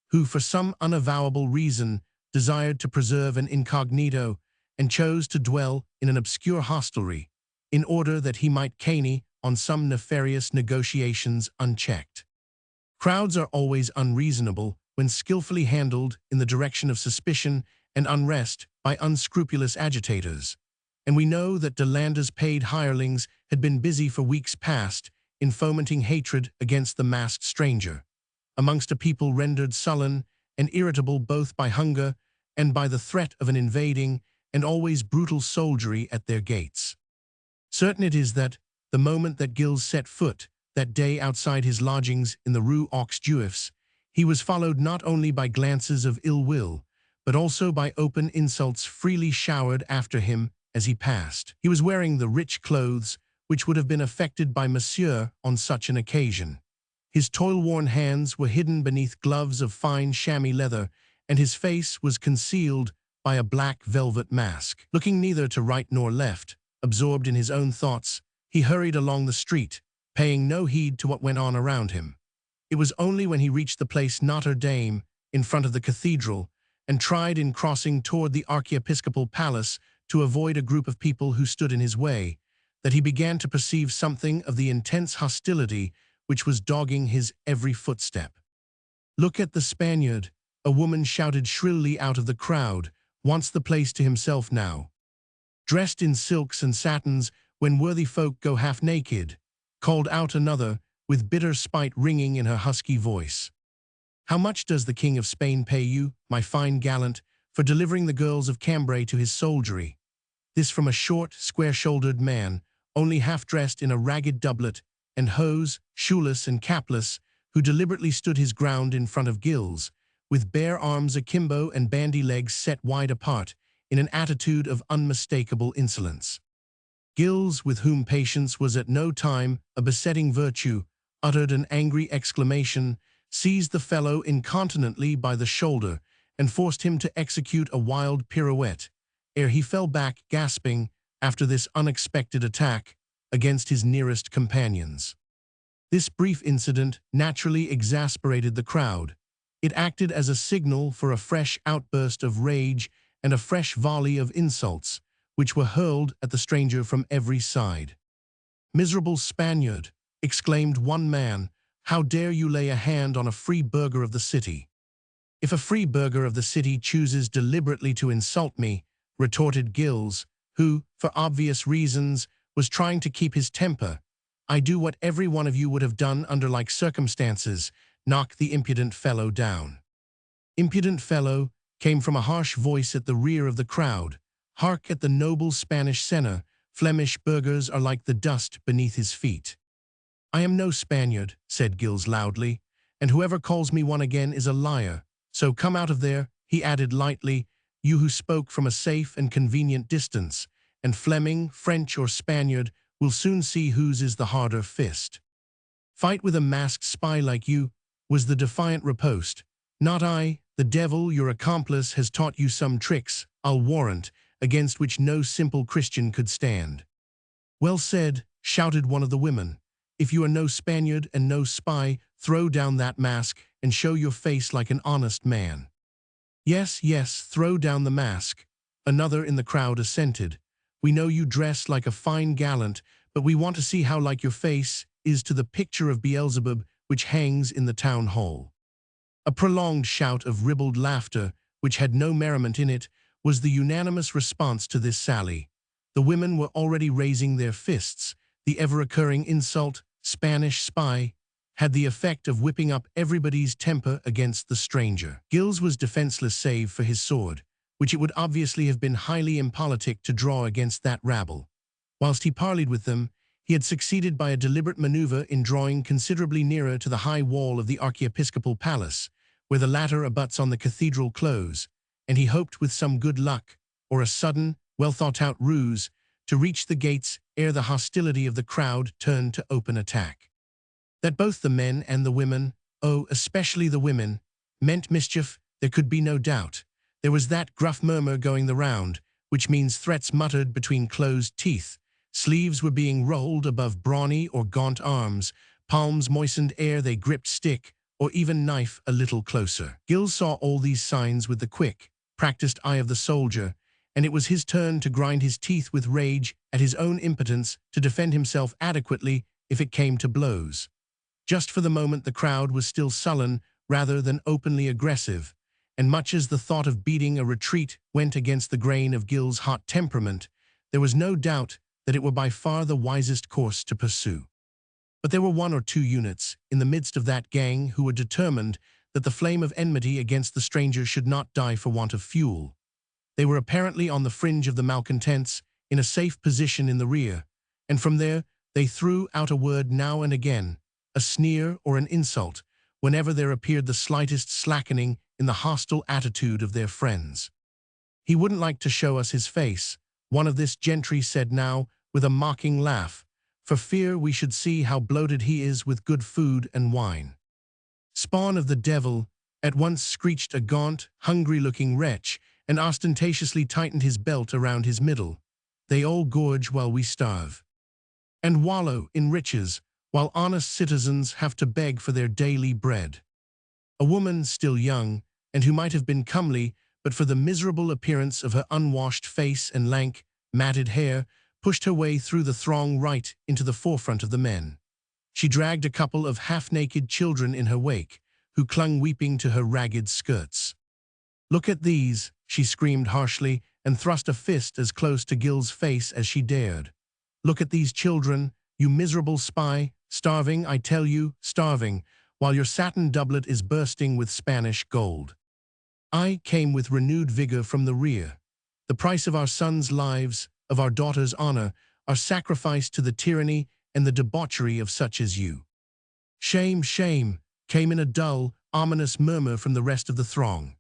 who for some unavowable reason desired to preserve an incognito and chose to dwell in an obscure hostelry in order that he might caney on some nefarious negotiations unchecked. Crowds are always unreasonable when skillfully handled in the direction of suspicion and unrest by unscrupulous agitators, and we know that Delanda's paid hirelings had been busy for weeks past in fomenting hatred against the masked stranger, amongst a people rendered sullen and irritable both by hunger and by the threat of an invading and always brutal soldiery at their gates. Certain it is that, the moment that Gilles set foot that day outside his lodgings in the Rue aux Juifs, he was followed not only by glances of ill will, but also by open insults freely showered after him as he passed. He was wearing the rich clothes which would have been affected by Monsieur on such an occasion. His toil-worn hands were hidden beneath gloves of fine chamois leather, and his face was concealed by a black velvet mask. Looking neither to right nor left, absorbed in his own thoughts, he hurried along the street, paying no heed to what went on around him. It was only when he reached the place Notre Dame, in front of the cathedral, and tried in crossing toward the archiepiscopal palace to avoid a group of people who stood in his way, that he began to perceive something of the intense hostility which was dogging his every footstep. "Look at the Spaniard," a woman shouted shrilly out of the crowd, "wants the place to himself now. Dressed in silks and satins when worthy folk go half naked," called out another, with bitter spite ringing in her husky voice. "How much does the King of Spain pay you, my fine gallant, for delivering the girls of Cambray to his soldiery?" This from a short, square-shouldered man, only half-dressed in a ragged doublet and hose, shoeless and capless, who deliberately stood his ground in front of Gilles, with bare arms akimbo and bandy legs set wide apart, in an attitude of unmistakable insolence. Gilles, with whom patience was at no time a besetting virtue, uttered an angry exclamation, seized the fellow incontinently by the shoulder, and forced him to execute a wild pirouette, ere he fell back gasping after this unexpected attack against his nearest companions. This brief incident naturally exasperated the crowd. It acted as a signal for a fresh outburst of rage and a fresh volley of insults, which were hurled at the stranger from every side. "Miserable Spaniard," exclaimed one man, "how dare you lay a hand on a free burgher of the city?" "If a free burgher of the city chooses deliberately to insult me," retorted Gilles, who, for obvious reasons, was trying to keep his temper, "I do what every one of you would have done under like circumstances, knock the impudent fellow down." "Impudent fellow" came from a harsh voice at the rear of the crowd. "Hark at the noble Spanish senner, Flemish burghers are like the dust beneath his feet." "I am no Spaniard," said Gilles loudly, "and whoever calls me one again is a liar. So come out of there," he added lightly, you who spoke from a safe and convenient distance, and Fleming, French or Spaniard, will soon see whose is the harder fist. Fight with a masked spy like you, was the defiant riposte. Not I, the devil, your accomplice, has taught you some tricks, I'll warrant, against which no simple Christian could stand. Well said, shouted one of the women. If you are no Spaniard and no spy, throw down that mask and show your face like an honest man. Yes, yes, throw down the mask. Another in the crowd assented. We know you dress like a fine gallant, but we want to see how like your face is to the picture of Beelzebub which hangs in the town hall. A prolonged shout of ribald laughter, which had no merriment in it, was the unanimous response to this sally. The women were already raising their fists. The ever-occurring insult, Spanish spy, had the effect of whipping up everybody's temper against the stranger. Gilles was defenseless save for his sword, which it would obviously have been highly impolitic to draw against that rabble. Whilst he parleyed with them, he had succeeded by a deliberate maneuver in drawing considerably nearer to the high wall of the archiepiscopal palace, where the latter abuts on the cathedral close, and he hoped with some good luck, or a sudden, well-thought-out ruse, to reach the gates ere the hostility of the crowd turned to open attack. That both the men and the women, oh, especially the women, meant mischief, there could be no doubt. There was that gruff murmur going the round, which means threats muttered between closed teeth. Sleeves were being rolled above brawny or gaunt arms, palms moistened ere they gripped stick, or even knife a little closer. Gilles saw all these signs with the quick, practiced eye of the soldier, and it was his turn to grind his teeth with rage at his own impotence to defend himself adequately if it came to blows. Just for the moment the crowd was still sullen rather than openly aggressive, and much as the thought of beating a retreat went against the grain of Gilles' hot temperament, there was no doubt that it were by far the wisest course to pursue. But there were one or two units in the midst of that gang who were determined that the flame of enmity against the stranger should not die for want of fuel. They were apparently on the fringe of the malcontents, in a safe position in the rear, and from there they threw out a word now and again, a sneer or an insult, whenever there appeared the slightest slackening in the hostile attitude of their friends. He wouldn't like to show us his face, one of this gentry said now, with a mocking laugh, for fear we should see how bloated he is with good food and wine. Spawn of the devil, at once screeched a gaunt, hungry-looking wretch, and ostentatiously tightened his belt around his middle. They all gorge while we starve, and wallow in riches, while honest citizens have to beg for their daily bread. A woman still young, and who might have been comely, but for the miserable appearance of her unwashed face and lank, matted hair, pushed her way through the throng right into the forefront of the men. She dragged a couple of half-naked children in her wake, who clung weeping to her ragged skirts. "Look at these," she screamed harshly, and thrust a fist as close to Gilles' face as she dared. "Look at these children, you miserable spy, starving, I tell you, starving, while your satin doublet is bursting with Spanish gold." I came with renewed vigor from the rear. The price of our sons' lives, of our daughters' honor, are sacrificed to the tyranny and the debauchery of such as you. "Shame, shame," came in a dull, ominous murmur from the rest of the throng.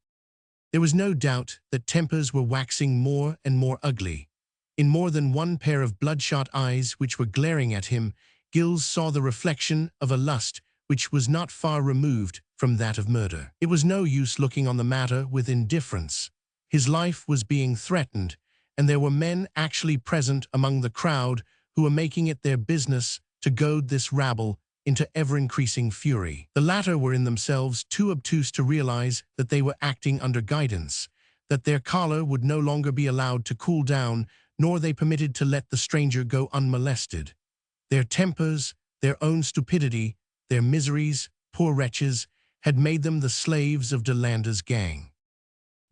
There was no doubt that tempers were waxing more and more ugly. In more than one pair of bloodshot eyes which were glaring at him, Gilles saw the reflection of a lust which was not far removed from that of murder. It was no use looking on the matter with indifference. His life was being threatened, and there were men actually present among the crowd who were making it their business to goad this rabble into ever-increasing fury. The latter were in themselves too obtuse to realize that they were acting under guidance, that their choler would no longer be allowed to cool down, nor they permitted to let the stranger go unmolested. Their tempers, their own stupidity, their miseries, poor wretches, had made them the slaves of Delander's gang.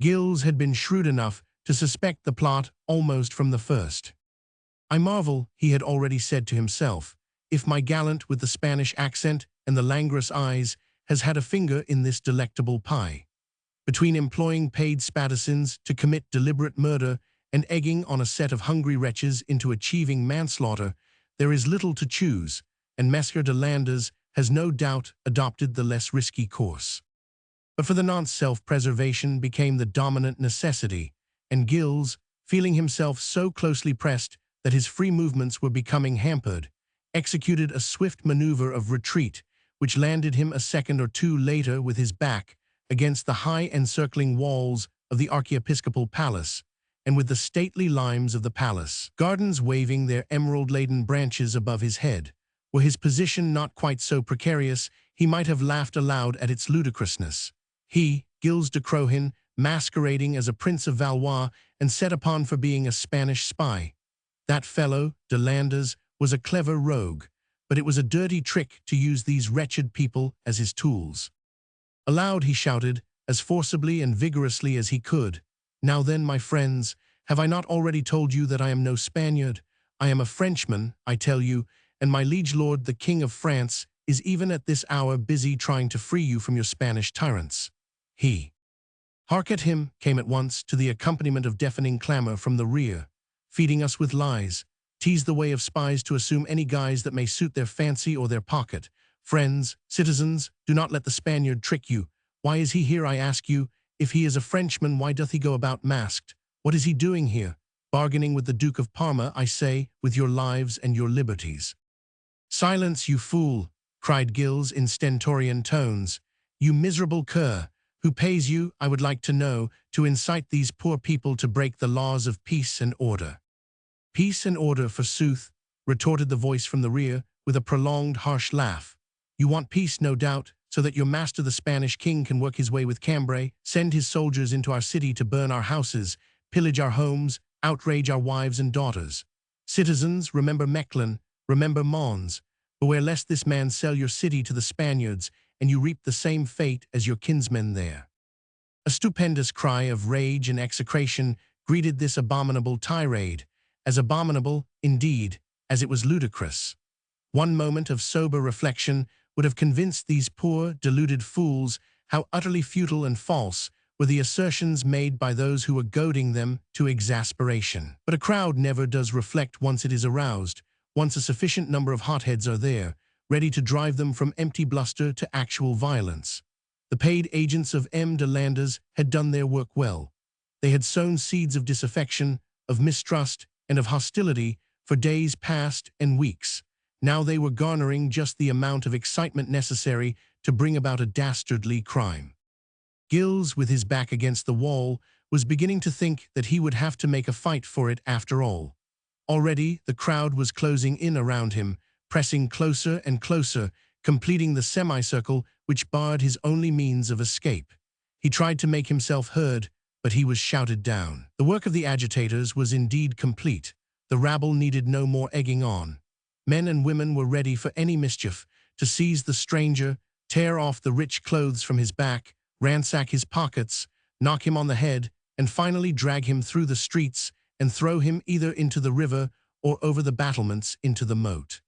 Gilles had been shrewd enough to suspect the plot almost from the first. "I marvel," he had already said to himself, "if my gallant with the Spanish accent and the languorous eyes has had a finger in this delectable pie." Between employing paid spadasins to commit deliberate murder and egging on a set of hungry wretches into achieving manslaughter, there is little to choose, and Messer de Landers has no doubt adopted the less risky course. But for the nonce self-preservation became the dominant necessity, and Gilles, feeling himself so closely pressed that his free movements were becoming hampered, executed a swift maneuver of retreat, which landed him a second or two later with his back against the high encircling walls of the archiepiscopal palace, and with the stately limes of the palace gardens waving their emerald-laden branches above his head. Were his position not quite so precarious, he might have laughed aloud at its ludicrousness. He, Gilles de Crohin, masquerading as a prince of Valois and set upon for being a Spanish spy. That fellow, de Landres, was a clever rogue, but it was a dirty trick to use these wretched people as his tools. Aloud he shouted, as forcibly and vigorously as he could, "Now then, my friends, have I not already told you that I am no Spaniard? I am a Frenchman, I tell you, and my liege lord, the King of France, is even at this hour busy trying to free you from your Spanish tyrants." He. "Hark at him," came at once, to the accompaniment of deafening clamor from the rear. "Feeding us with lies. Tease the way of spies to assume any guise that may suit their fancy or their pocket. Friends, citizens, do not let the Spaniard trick you. Why is he here, I ask you? If he is a Frenchman, why doth he go about masked? What is he doing here? Bargaining with the Duke of Parma, I say, with your lives and your liberties." "Silence, you fool," cried Gilles in stentorian tones. "You miserable cur. Who pays you, I would like to know, to incite these poor people to break the laws of peace and order?" "Peace and order, forsooth," retorted the voice from the rear, with a prolonged, harsh laugh. "You want peace, no doubt, so that your master the Spanish king can work his way with Cambray, send his soldiers into our city to burn our houses, pillage our homes, outrage our wives and daughters. Citizens, remember Mechlin, remember Mons. Beware lest this man sell your city to the Spaniards, and you reap the same fate as your kinsmen there." A stupendous cry of rage and execration greeted this abominable tirade, as abominable, indeed, as it was ludicrous. One moment of sober reflection would have convinced these poor, deluded fools how utterly futile and false were the assertions made by those who were goading them to exasperation. But a crowd never does reflect once it is aroused, once a sufficient number of hotheads are there, ready to drive them from empty bluster to actual violence. The paid agents of M. de Landres had done their work well. They had sown seeds of disaffection, of mistrust, and of hostility for days past and weeks. Now they were garnering just the amount of excitement necessary to bring about a dastardly crime. Gilles, with his back against the wall, was beginning to think that he would have to make a fight for it after all. Already the crowd was closing in around him, pressing closer and closer, completing the semicircle which barred his only means of escape. He tried to make himself heard, but he was shouted down. The work of the agitators was indeed complete. The rabble needed no more egging on. Men and women were ready for any mischief, to seize the stranger, tear off the rich clothes from his back, ransack his pockets, knock him on the head, and finally drag him through the streets and throw him either into the river or over the battlements into the moat.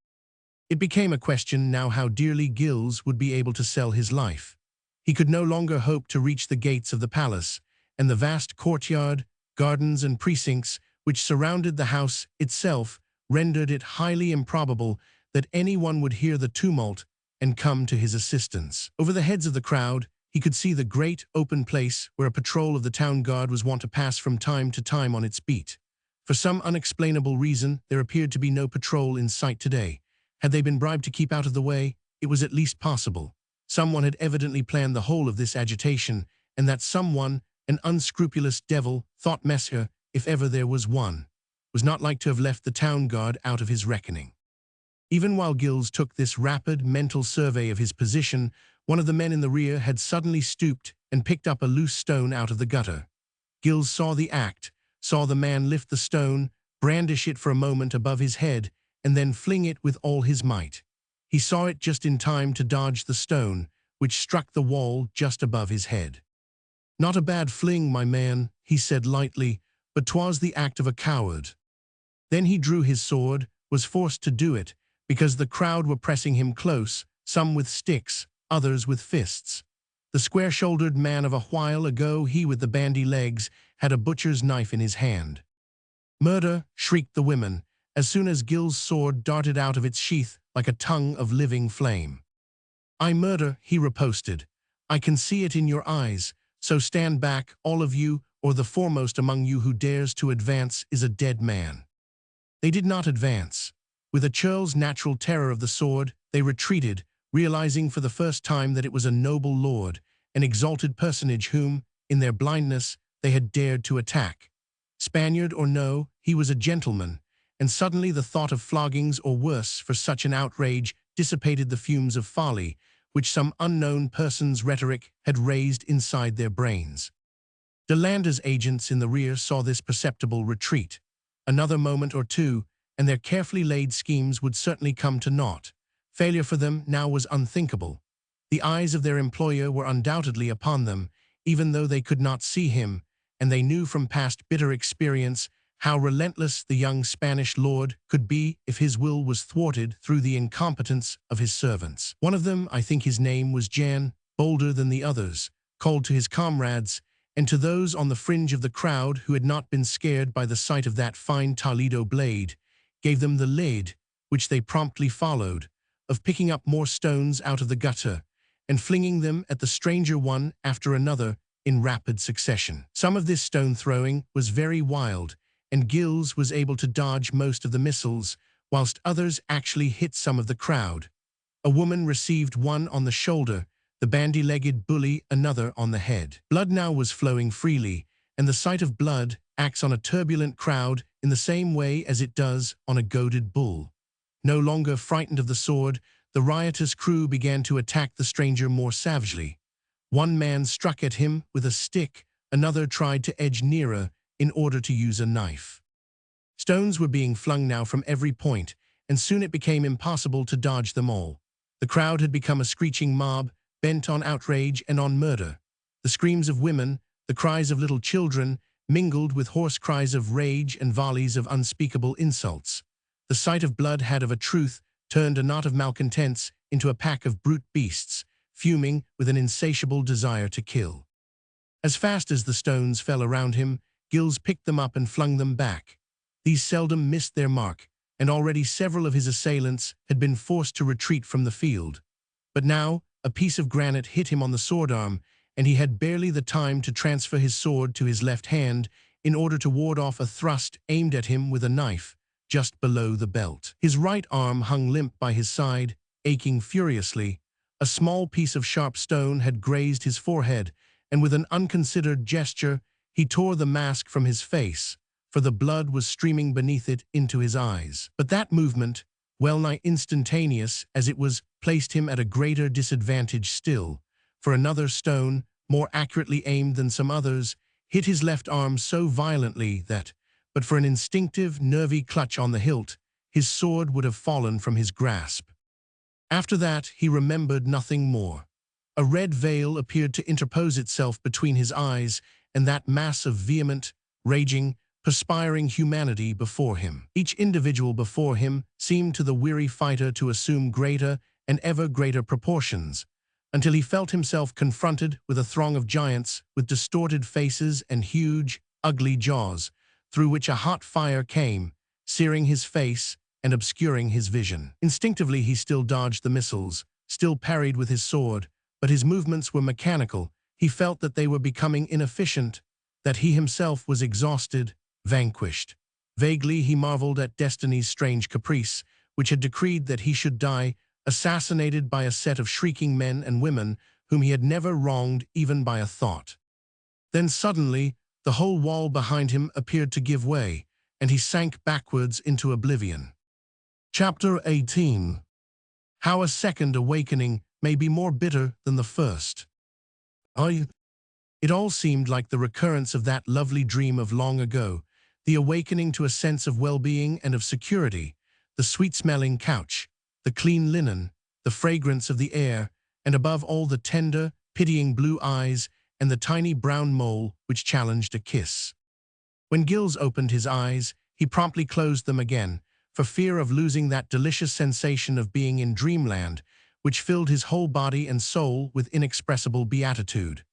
It became a question now how dearly Gilles would be able to sell his life. He could no longer hope to reach the gates of the palace, and the vast courtyard, gardens and precincts which surrounded the house itself rendered it highly improbable that anyone would hear the tumult and come to his assistance. Over the heads of the crowd, he could see the great open place where a patrol of the town guard was wont to pass from time to time on its beat. For some unexplainable reason, there appeared to be no patrol in sight today. Had they been bribed to keep out of the way, it was at least possible. Someone had evidently planned the whole of this agitation, and that someone, an unscrupulous devil, thought Monsieur, if ever there was one, was not like to have left the town guard out of his reckoning. Even while Gilles took this rapid mental survey of his position, one of the men in the rear had suddenly stooped and picked up a loose stone out of the gutter. Gilles saw the act, saw the man lift the stone, brandish it for a moment above his head, and then fling it with all his might. He saw it just in time to dodge the stone, which struck the wall just above his head. "Not a bad fling, my man," he said lightly, "but 'twas the act of a coward." Then he drew his sword, was forced to do it, because the crowd were pressing him close, some with sticks, others with fists. The square-shouldered man of a while ago, he with the bandy legs, had a butcher's knife in his hand. "Murder!" shrieked the women, as soon as Gilles' sword darted out of its sheath like a tongue of living flame. "I murder," he riposted. "I can see it in your eyes, so stand back, all of you, or the foremost among you who dares to advance is a dead man." They did not advance. With a churl's natural terror of the sword, they retreated, realizing for the first time that it was a noble lord, an exalted personage whom, in their blindness, they had dared to attack. Spaniard or no, he was a gentleman, and suddenly the thought of floggings or worse for such an outrage dissipated the fumes of folly, which some unknown person's rhetoric had raised inside their brains. De Landa's agents in the rear saw this perceptible retreat. Another moment or two, and their carefully laid schemes would certainly come to naught. Failure for them now was unthinkable. The eyes of their employer were undoubtedly upon them, even though they could not see him, and they knew from past bitter experience how relentless the young Spanish lord could be if his will was thwarted through the incompetence of his servants. One of them, I think his name was Jan, bolder than the others, called to his comrades, and to those on the fringe of the crowd who had not been scared by the sight of that fine Toledo blade, gave them the lead, which they promptly followed, of picking up more stones out of the gutter, and flinging them at the stranger one after another in rapid succession. Some of this stone-throwing was very wild, and Gilles was able to dodge most of the missiles, whilst others actually hit some of the crowd. A woman received one on the shoulder, the bandy-legged bully another on the head. Blood now was flowing freely, and the sight of blood acts on a turbulent crowd in the same way as it does on a goaded bull. No longer frightened of the sword, the riotous crew began to attack the stranger more savagely. One man struck at him with a stick, another tried to edge nearer in order to use a knife. Stones were being flung now from every point, and soon it became impossible to dodge them all. The crowd had become a screeching mob, bent on outrage and on murder. The screams of women, the cries of little children, mingled with hoarse cries of rage and volleys of unspeakable insults. The sight of blood had of a truth turned a knot of malcontents into a pack of brute beasts, fuming with an insatiable desire to kill. As fast as the stones fell around him, Gilles picked them up and flung them back. These seldom missed their mark, and already several of his assailants had been forced to retreat from the field. But now, a piece of granite hit him on the sword arm, and he had barely the time to transfer his sword to his left hand in order to ward off a thrust aimed at him with a knife, just below the belt. His right arm hung limp by his side, aching furiously. A small piece of sharp stone had grazed his forehead, and with an unconsidered gesture, he tore the mask from his face, for the blood was streaming beneath it into his eyes. But that movement, well-nigh instantaneous as it was, placed him at a greater disadvantage still, for another stone, more accurately aimed than some others, hit his left arm so violently that, but for an instinctive, nervy clutch on the hilt, his sword would have fallen from his grasp. After that, he remembered nothing more. A red veil appeared to interpose itself between his eyes and that mass of vehement, raging, perspiring humanity before him. Each individual before him seemed to the weary fighter to assume greater and ever greater proportions, until he felt himself confronted with a throng of giants with distorted faces and huge, ugly jaws, through which a hot fire came, searing his face and obscuring his vision. Instinctively he still dodged the missiles, still parried with his sword, but his movements were mechanical. He felt that they were becoming inefficient, that he himself was exhausted, vanquished. Vaguely he marveled at destiny's strange caprice, which had decreed that he should die, assassinated by a set of shrieking men and women whom he had never wronged even by a thought. Then suddenly, the whole wall behind him appeared to give way, and he sank backwards into oblivion. Chapter 18. How a second awakening may be more bitter than the first. It all seemed like the recurrence of that lovely dream of long ago, the awakening to a sense of well-being and of security, the sweet-smelling couch, the clean linen, the fragrance of the air, and above all the tender, pitying blue eyes and the tiny brown mole which challenged a kiss. When Gilles opened his eyes, he promptly closed them again, for fear of losing that delicious sensation of being in dreamland, which filled his whole body and soul with inexpressible beatitude.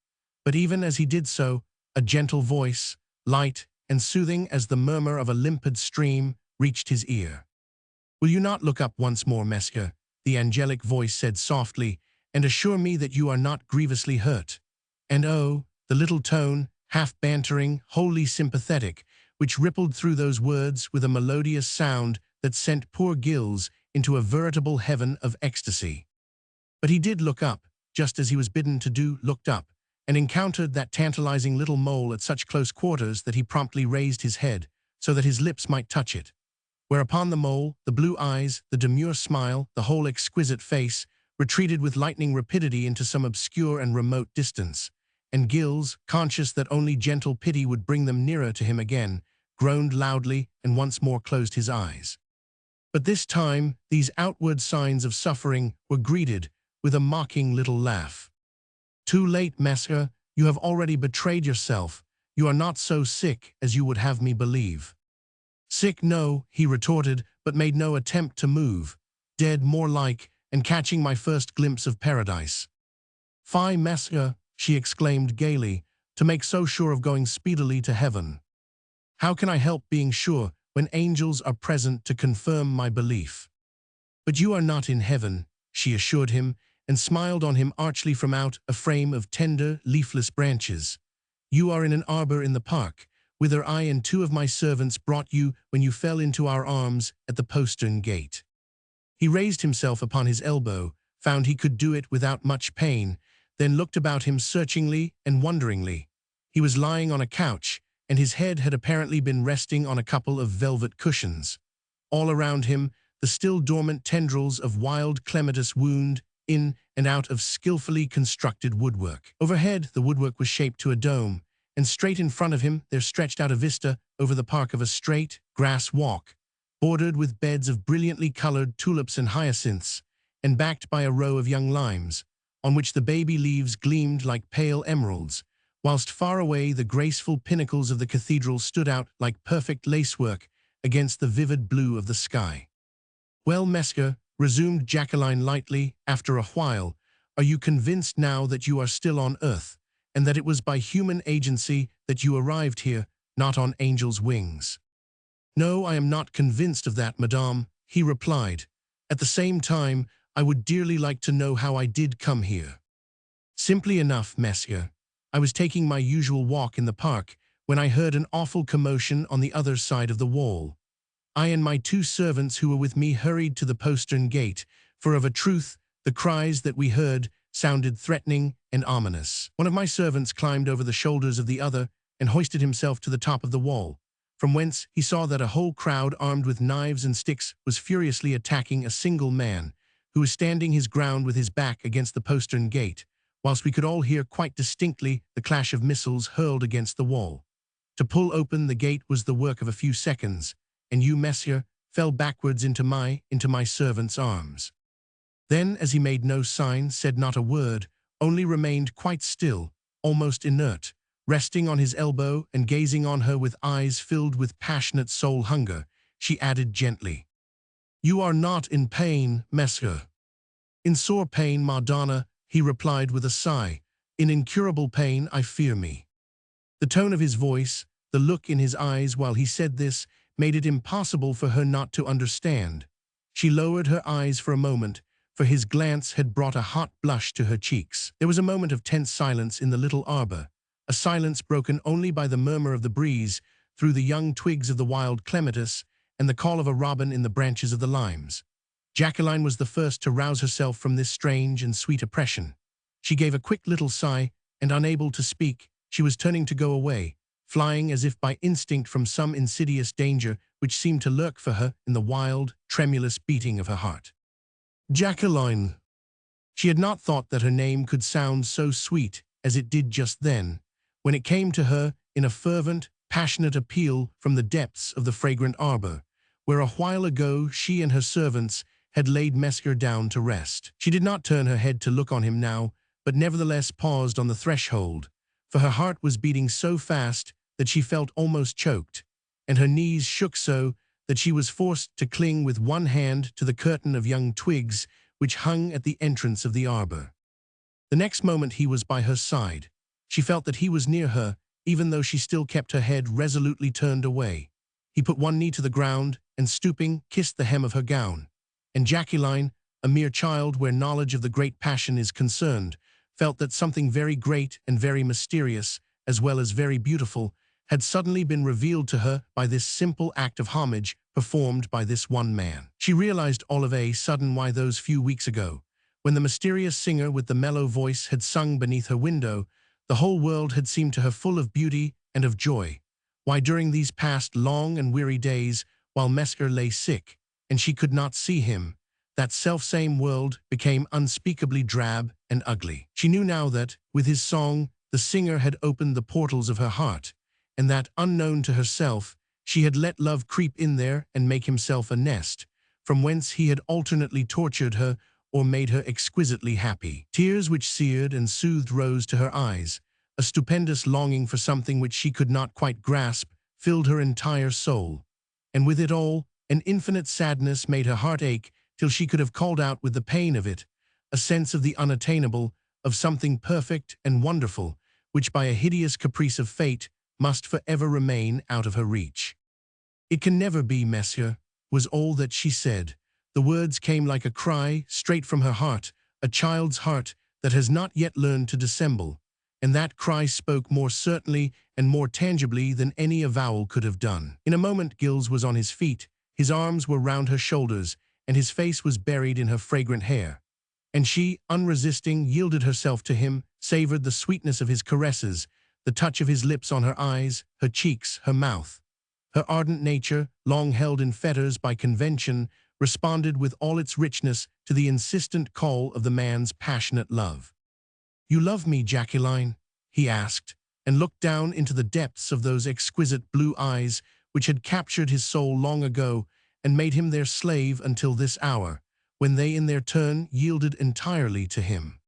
But even as he did so, a gentle voice, light and soothing as the murmur of a limpid stream, reached his ear. "Will you not look up once more, Monsieur?" the angelic voice said softly, "and assure me that you are not grievously hurt?" And oh, the little tone, half bantering, wholly sympathetic, which rippled through those words with a melodious sound that sent poor Gilles into a veritable heaven of ecstasy. But he did look up, just as he was bidden to do, looked up, and encountered that tantalizing little mole at such close quarters that he promptly raised his head so that his lips might touch it. Whereupon the mole, the blue eyes, the demure smile, the whole exquisite face, retreated with lightning rapidity into some obscure and remote distance, and Gilles, conscious that only gentle pity would bring them nearer to him again, groaned loudly and once more closed his eyes. But this time, these outward signs of suffering were greeted with a mocking little laugh. "Too late, Monsieur, you have already betrayed yourself. You are not so sick as you would have me believe." "Sick, no," he retorted, but made no attempt to move. "Dead, more like, and catching my first glimpse of paradise." "Fie, Monsieur," she exclaimed gaily, "to make so sure of going speedily to heaven." "How can I help being sure when angels are present to confirm my belief?" "But you are not in heaven," she assured him, and smiled on him archly from out a frame of tender, leafless branches. "You are in an arbor in the park, whither I and 2 of my servants brought you when you fell into our arms at the postern gate." He raised himself upon his elbow, found he could do it without much pain, then looked about him searchingly and wonderingly. He was lying on a couch, and his head had apparently been resting on a couple of velvet cushions. All around him, the still dormant tendrils of wild clematis wound in and out of skillfully constructed woodwork. Overhead, the woodwork was shaped to a dome, and straight in front of him there stretched out a vista over the park of a straight, grass walk, bordered with beds of brilliantly colored tulips and hyacinths, and backed by a row of young limes, on which the baby leaves gleamed like pale emeralds, whilst far away the graceful pinnacles of the cathedral stood out like perfect lacework against the vivid blue of the sky. "Well, Monsieur," resumed Jacqueline lightly, after a while, "are you convinced now that you are still on earth, and that it was by human agency that you arrived here, not on angels' wings?" "No, I am not convinced of that, madame," he replied. "At the same time, I would dearly like to know how I did come here." "Simply enough, Monsieur. I was taking my usual walk in the park when I heard an awful commotion on the other side of the wall. I and my 2 servants who were with me hurried to the postern gate, for of a truth, the cries that we heard sounded threatening and ominous. One of my servants climbed over the shoulders of the other and hoisted himself to the top of the wall, from whence he saw that a whole crowd armed with knives and sticks was furiously attacking a single man, who was standing his ground with his back against the postern gate, whilst we could all hear quite distinctly the clash of missiles hurled against the wall. To pull open the gate was the work of a few seconds, and you, Monsieur, fell backwards into my servant's arms. Then, as he made no sign, said not a word, only remained quite still, almost inert, resting on his elbow and gazing on her with eyes filled with passionate soul hunger, she added gently, "You are not in pain, Monsieur." "In sore pain, Madonna," he replied with a sigh. "In incurable pain, I fear me." The tone of his voice, the look in his eyes while he said this, made it impossible for her not to understand. She lowered her eyes for a moment, for his glance had brought a hot blush to her cheeks. There was a moment of tense silence in the little arbor, a silence broken only by the murmur of the breeze through the young twigs of the wild clematis and the call of a robin in the branches of the limes. Jacqueline was the first to rouse herself from this strange and sweet oppression. She gave a quick little sigh, and unable to speak, she was turning to go away, flying as if by instinct from some insidious danger which seemed to lurk for her in the wild, tremulous beating of her heart. Jacqueline! She had not thought that her name could sound so sweet as it did just then, when it came to her in a fervent, passionate appeal from the depths of the fragrant arbor, where a while ago she and her servants had laid Monsieur down to rest. She did not turn her head to look on him now, but nevertheless paused on the threshold, for her heart was beating so fast that she felt almost choked, and her knees shook so that she was forced to cling with one hand to the curtain of young twigs which hung at the entrance of the arbor. The next moment he was by her side. She felt that he was near her, even though she still kept her head resolutely turned away. He put one knee to the ground and, stooping, kissed the hem of her gown. And Jacqueline, a mere child where knowledge of the great passion is concerned, felt that something very great and very mysterious as well as very beautiful, had suddenly been revealed to her by this simple act of homage performed by this one man. She realized all of a sudden why those few weeks ago, when the mysterious singer with the mellow voice had sung beneath her window, the whole world had seemed to her full of beauty and of joy. Why during these past long and weary days, while Mesker lay sick, and she could not see him, that selfsame world became unspeakably drab and ugly. She knew now that, with his song, the singer had opened the portals of her heart, and that, unknown to herself, she had let love creep in there and make himself a nest, from whence he had alternately tortured her or made her exquisitely happy. Tears which seared and soothed rose to her eyes. A stupendous longing for something which she could not quite grasp filled her entire soul, and with it all, an infinite sadness made her heart ache till she could have called out with the pain of it, a sense of the unattainable, of something perfect and wonderful, which by a hideous caprice of fate must forever remain out of her reach. "It can never be, monsieur," was all that she said. The words came like a cry straight from her heart, a child's heart that has not yet learned to dissemble, and that cry spoke more certainly and more tangibly than any avowal could have done. In a moment Gilles was on his feet, his arms were round her shoulders, and his face was buried in her fragrant hair. And she, unresisting, yielded herself to him, savored the sweetness of his caresses, the touch of his lips on her eyes, her cheeks, her mouth. Her ardent nature, long held in fetters by convention, responded with all its richness to the insistent call of the man's passionate love. "You love me, Jacqueline?" he asked, and looked down into the depths of those exquisite blue eyes which had captured his soul long ago and made him their slave until this hour, when they in their turn yielded entirely to him.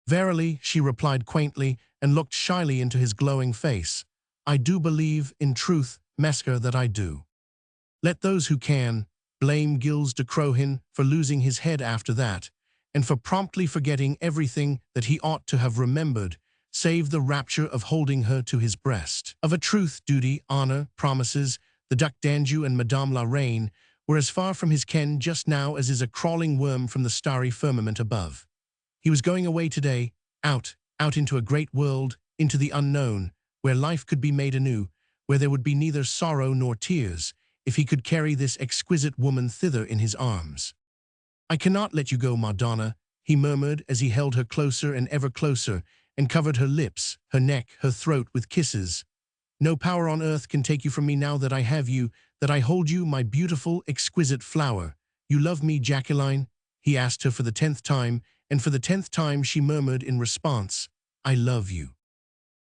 "Verily," she replied quaintly, and looked shyly into his glowing face. "I do believe, in truth, Mesker, that I do." Let those who can blame Gilles de Crohin for losing his head after that, and for promptly forgetting everything that he ought to have remembered, save the rapture of holding her to his breast. Of a truth, duty, honor, promises, the Duc d'Anjou and Madame la Reine were as far from his ken just now as is a crawling worm from the starry firmament above. He was going away today, out into a great world, into the unknown, where life could be made anew, where there would be neither sorrow nor tears, if he could carry this exquisite woman thither in his arms. "I cannot let you go, Madonna," he murmured as he held her closer and ever closer, and covered her lips, her neck, her throat with kisses. "No power on earth can take you from me now that I have you, that I hold you, my beautiful, exquisite flower. You love me, Jacqueline?" he asked her for the 10th time, and for the 10th time she murmured in response, "I love you."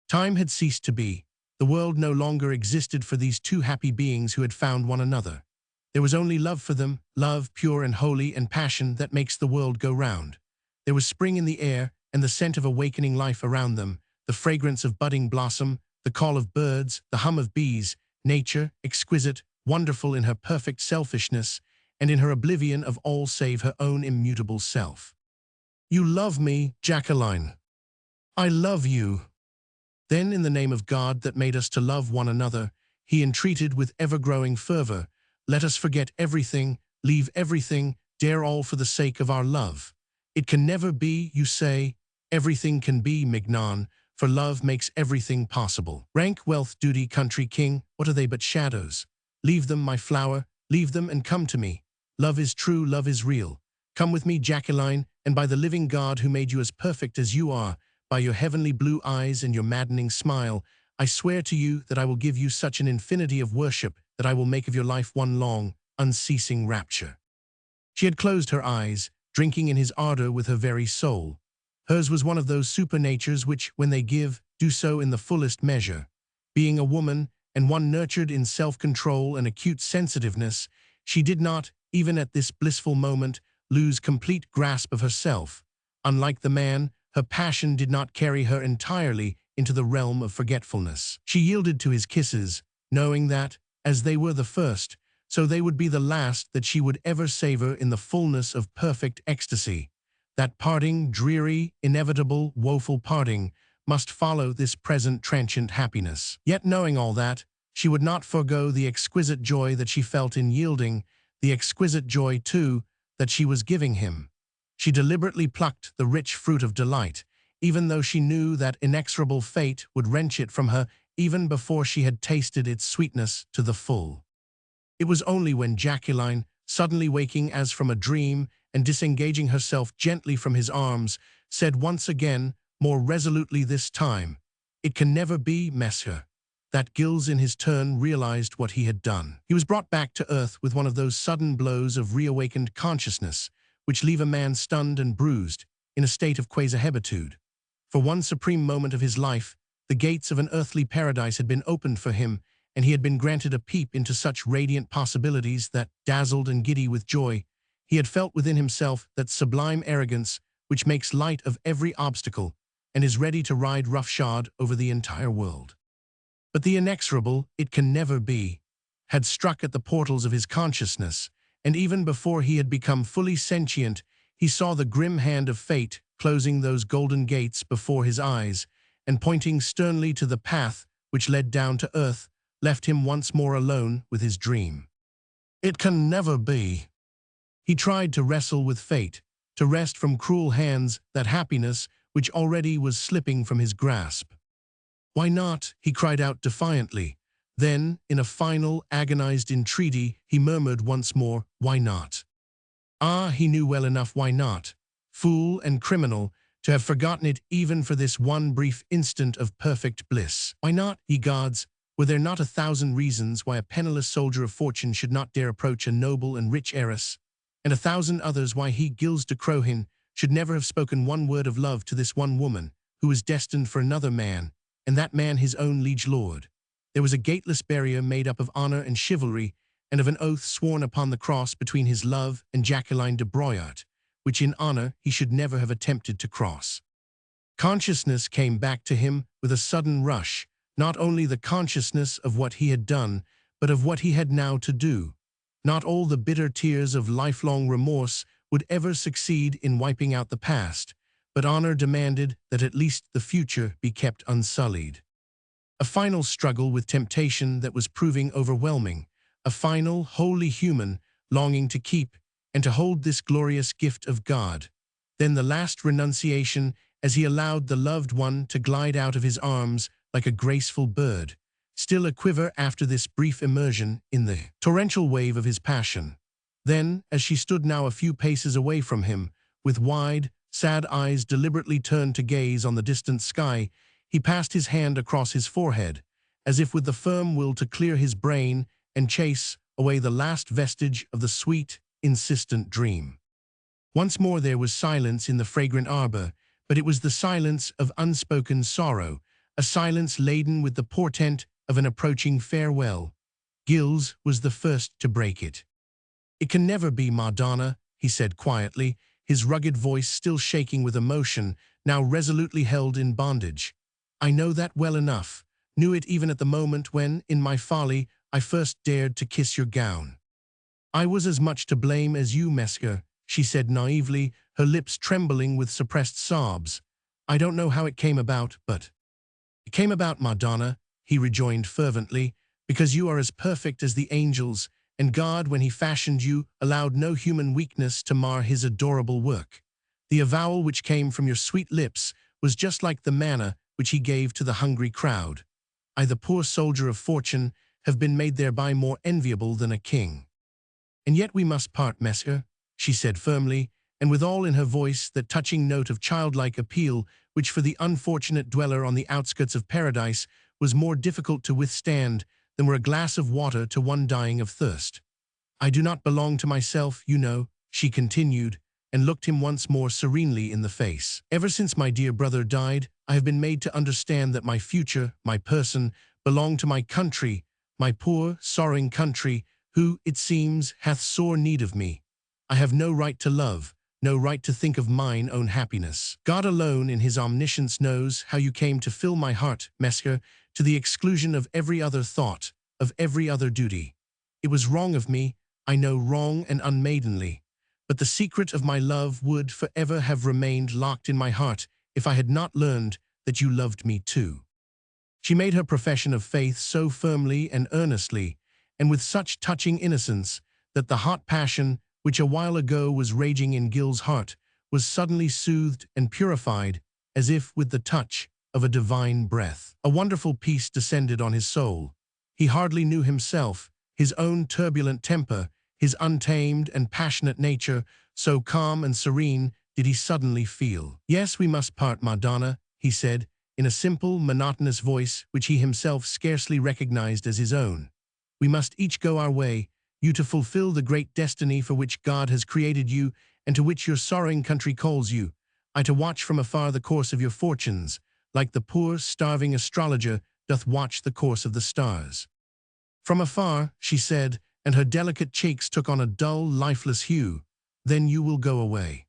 Time had ceased to be. The world no longer existed for these two happy beings who had found one another. There was only love for them, love pure and holy and passion that makes the world go round. There was spring in the air and the scent of awakening life around them, the fragrance of budding blossom, the call of birds, the hum of bees, nature, exquisite, wonderful in her perfect selfishness and in her oblivion of all save her own immutable self. "You love me, Jacqueline. I love you." Then, in the name of God that made us to love one another, he entreated with ever-growing fervor, "Let us forget everything, leave everything, dare all for the sake of our love. It can never be, you say? Everything can be, Mignon, for love makes everything possible. Rank, wealth, duty, country, king, what are they but shadows? Leave them, my flower, leave them and come to me. Love is true, love is real. Come with me, Jacqueline, and by the living God who made you as perfect as you are, by your heavenly blue eyes and your maddening smile, I swear to you that I will give you such an infinity of worship that I will make of your life one long, unceasing rapture." She had closed her eyes, drinking in his ardor with her very soul. Hers was one of those supernatures which, when they give, do so in the fullest measure. Being a woman, and one nurtured in self-control and acute sensitiveness, she did not, even at this blissful moment, lose complete grasp of herself. Unlike the man, her passion did not carry her entirely into the realm of forgetfulness. She yielded to his kisses, knowing that, as they were the first, so they would be the last that she would ever savor in the fullness of perfect ecstasy. That parting, dreary, inevitable, woeful parting, must follow this present transient happiness. Yet knowing all that, she would not forego the exquisite joy that she felt in yielding, the exquisite joy, too, that she was giving him. She deliberately plucked the rich fruit of delight, even though she knew that inexorable fate would wrench it from her even before she had tasted its sweetness to the full. It was only when Jacqueline, suddenly waking as from a dream and disengaging herself gently from his arms, said once again, more resolutely this time, "It can never be, monsieur," that Gilles in his turn realized what he had done. He was brought back to earth with one of those sudden blows of reawakened consciousness which leave a man stunned and bruised, in a state of quasi-habitude. For one supreme moment of his life, the gates of an earthly paradise had been opened for him, and he had been granted a peep into such radiant possibilities that, dazzled and giddy with joy, he had felt within himself that sublime arrogance which makes light of every obstacle and is ready to ride roughshod over the entire world. But the inexorable, "It can never be," had struck at the portals of his consciousness, and even before he had become fully sentient, he saw the grim hand of fate closing those golden gates before his eyes, and pointing sternly to the path which led down to earth, left him once more alone with his dream. It can never be. He tried to wrestle with fate, to wrest from cruel hands that happiness which already was slipping from his grasp. "Why not?" he cried out defiantly. Then, in a final, agonized entreaty, he murmured once more, "Why not?" Ah, he knew well enough why not. Fool and criminal, to have forgotten it even for this one brief instant of perfect bliss. Why not, ye gods? Were there not 1,000 reasons why a penniless soldier of fortune should not dare approach a noble and rich heiress, and 1,000 others why he, Gilles de Crohin, should never have spoken one word of love to this one woman, who was destined for another man, and that man his own liege lord? There was a gateless barrier made up of honor and chivalry, and of an oath sworn upon the cross between his love and Jacqueline de Broyat, which in honor he should never have attempted to cross. Consciousness came back to him with a sudden rush, not only the consciousness of what he had done, but of what he had now to do. Not all the bitter tears of lifelong remorse would ever succeed in wiping out the past, but honor demanded that at least the future be kept unsullied. A final struggle with temptation that was proving overwhelming, a final, wholly human, longing to keep and to hold this glorious gift of God. Then the last renunciation as he allowed the loved one to glide out of his arms like a graceful bird, still aquiver after this brief immersion in the torrential wave of his passion. Then, as she stood now a few paces away from him, with wide, sad eyes deliberately turned to gaze on the distant sky, he passed his hand across his forehead, as if with the firm will to clear his brain and chase away the last vestige of the sweet, insistent dream. Once more there was silence in the fragrant arbor, but it was the silence of unspoken sorrow, a silence laden with the portent of an approaching farewell. Gilles was the first to break it. "It can never be, Madonna," he said quietly, his rugged voice still shaking with emotion, now resolutely held in bondage. "I know that well enough, knew it even at the moment when, in my folly, I first dared to kiss your gown. I was as much to blame as you, Mesca," she said naively, her lips trembling with suppressed sobs. "I don't know how it came about, but—" "It came about, Madonna," he rejoined fervently, "because you are as perfect as the angels, and God, when he fashioned you, allowed no human weakness to mar his adorable work. The avowal which came from your sweet lips was just like the manna which he gave to the hungry crowd. I, the poor soldier of fortune, have been made thereby more enviable than a king. And yet we must part, Mesca," she said firmly, and with all in her voice that touching note of childlike appeal which for the unfortunate dweller on the outskirts of paradise was more difficult to withstand than were a glass of water to one dying of thirst. "I do not belong to myself, you know," she continued, and looked him once more serenely in the face. "Ever since my dear brother died, I have been made to understand that my future, my person, belong to my country, my poor, sorrowing country, who, it seems, hath sore need of me. I have no right to love, no right to think of mine own happiness. God alone in his omniscience knows how you came to fill my heart, Mesca, to the exclusion of every other thought, of every other duty. It was wrong of me, I know, wrong and unmaidenly, but the secret of my love would forever have remained locked in my heart if I had not learned that you loved me too." She made her profession of faith so firmly and earnestly, and with such touching innocence, that the hot passion which a while ago was raging in Gilles' heart was suddenly soothed and purified as if with the touch of a divine breath. A wonderful peace descended on his soul. He hardly knew himself, his own turbulent temper, his untamed and passionate nature, so calm and serene did he suddenly feel. "Yes, we must part, Madonna," he said, in a simple, monotonous voice which he himself scarcely recognized as his own. "We must each go our way, you to fulfill the great destiny for which God has created you and to which your sorrowing country calls you. I to watch from afar the course of your fortunes, like the poor, starving astrologer doth watch the course of the stars." "From afar," she said, and her delicate cheeks took on a dull, lifeless hue. "Then you will go away."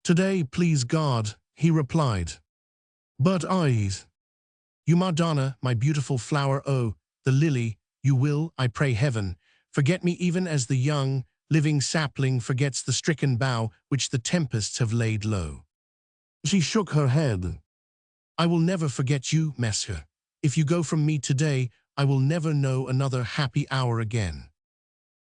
"Today, please God," he replied. "But you, Madonna, my beautiful flower, oh, the lily, you will, I pray heaven, forget me even as the young, living sapling forgets the stricken bough which the tempests have laid low." She shook her head. "I will never forget you, Monsieur. If you go from me today, I will never know another happy hour again."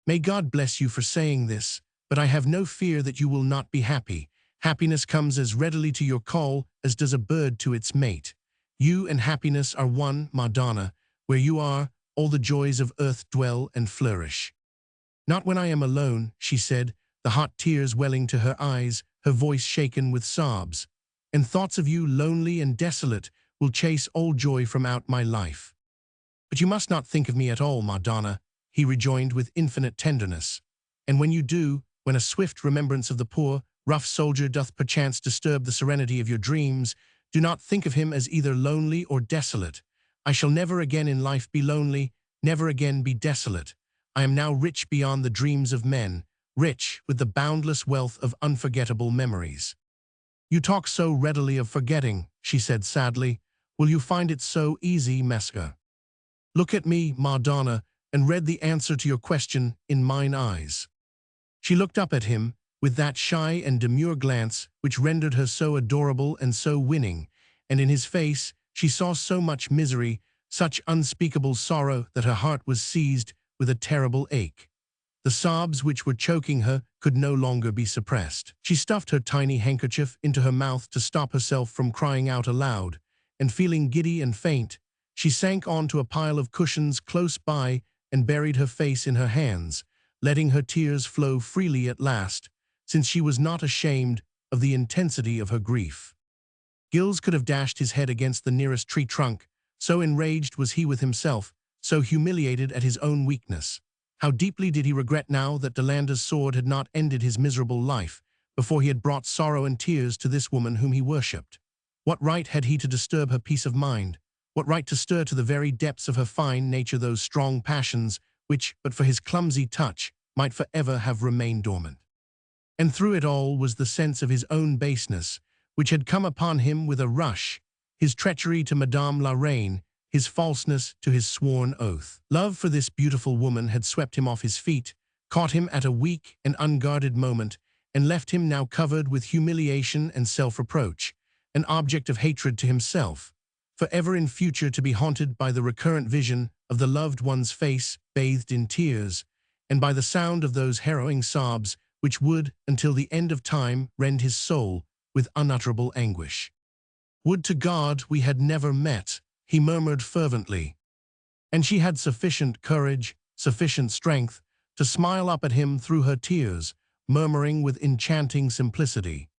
"May God bless you for saying this, but I have no fear that you will not be happy. Happiness comes as readily to your call as does a bird to its mate. You and happiness are one, Madonna. Where you are, all the joys of earth dwell and flourish." "Not when I am alone," she said, the hot tears welling to her eyes, her voice shaken with sobs. "And thoughts of you, lonely and desolate, will chase all joy from out my life." "But you must not think of me at all, Madonna," he rejoined with infinite tenderness. "And when you do, when a swift remembrance of the poor, rough soldier doth perchance disturb the serenity of your dreams, do not think of him as either lonely or desolate. I shall never again in life be lonely, never again be desolate. I am now rich beyond the dreams of men, rich with the boundless wealth of unforgettable memories." "You talk so readily of forgetting," she said sadly. "Will you find it so easy, Mesca? Look at me, Madonna, and read the answer to your question in mine eyes." She looked up at him with that shy and demure glance which rendered her so adorable and so winning, and in his face she saw so much misery, such unspeakable sorrow that her heart was seized with a terrible ache. The sobs which were choking her could no longer be suppressed. She stuffed her tiny handkerchief into her mouth to stop herself from crying out aloud, and feeling giddy and faint, she sank onto a pile of cushions close by and buried her face in her hands, letting her tears flow freely at last, since she was not ashamed of the intensity of her grief. Gilles could have dashed his head against the nearest tree trunk, so enraged was he with himself, so humiliated at his own weakness. How deeply did he regret now that Delanda's sword had not ended his miserable life, before he had brought sorrow and tears to this woman whom he worshipped. What right had he to disturb her peace of mind? What right to stir to the very depths of her fine nature those strong passions which, but for his clumsy touch, might forever have remained dormant? And through it all was the sense of his own baseness, which had come upon him with a rush, his treachery to Madame la Reine, his falseness to his sworn oath. Love for this beautiful woman had swept him off his feet, caught him at a weak and unguarded moment, and left him now covered with humiliation and self-reproach, an object of hatred to himself, forever in future to be haunted by the recurrent vision of the loved one's face bathed in tears, and by the sound of those harrowing sobs which would, until the end of time, rend his soul with unutterable anguish. "Would to God we had never met," he murmured fervently. And she had sufficient courage, sufficient strength, to smile up at him through her tears, murmuring with enchanting simplicity,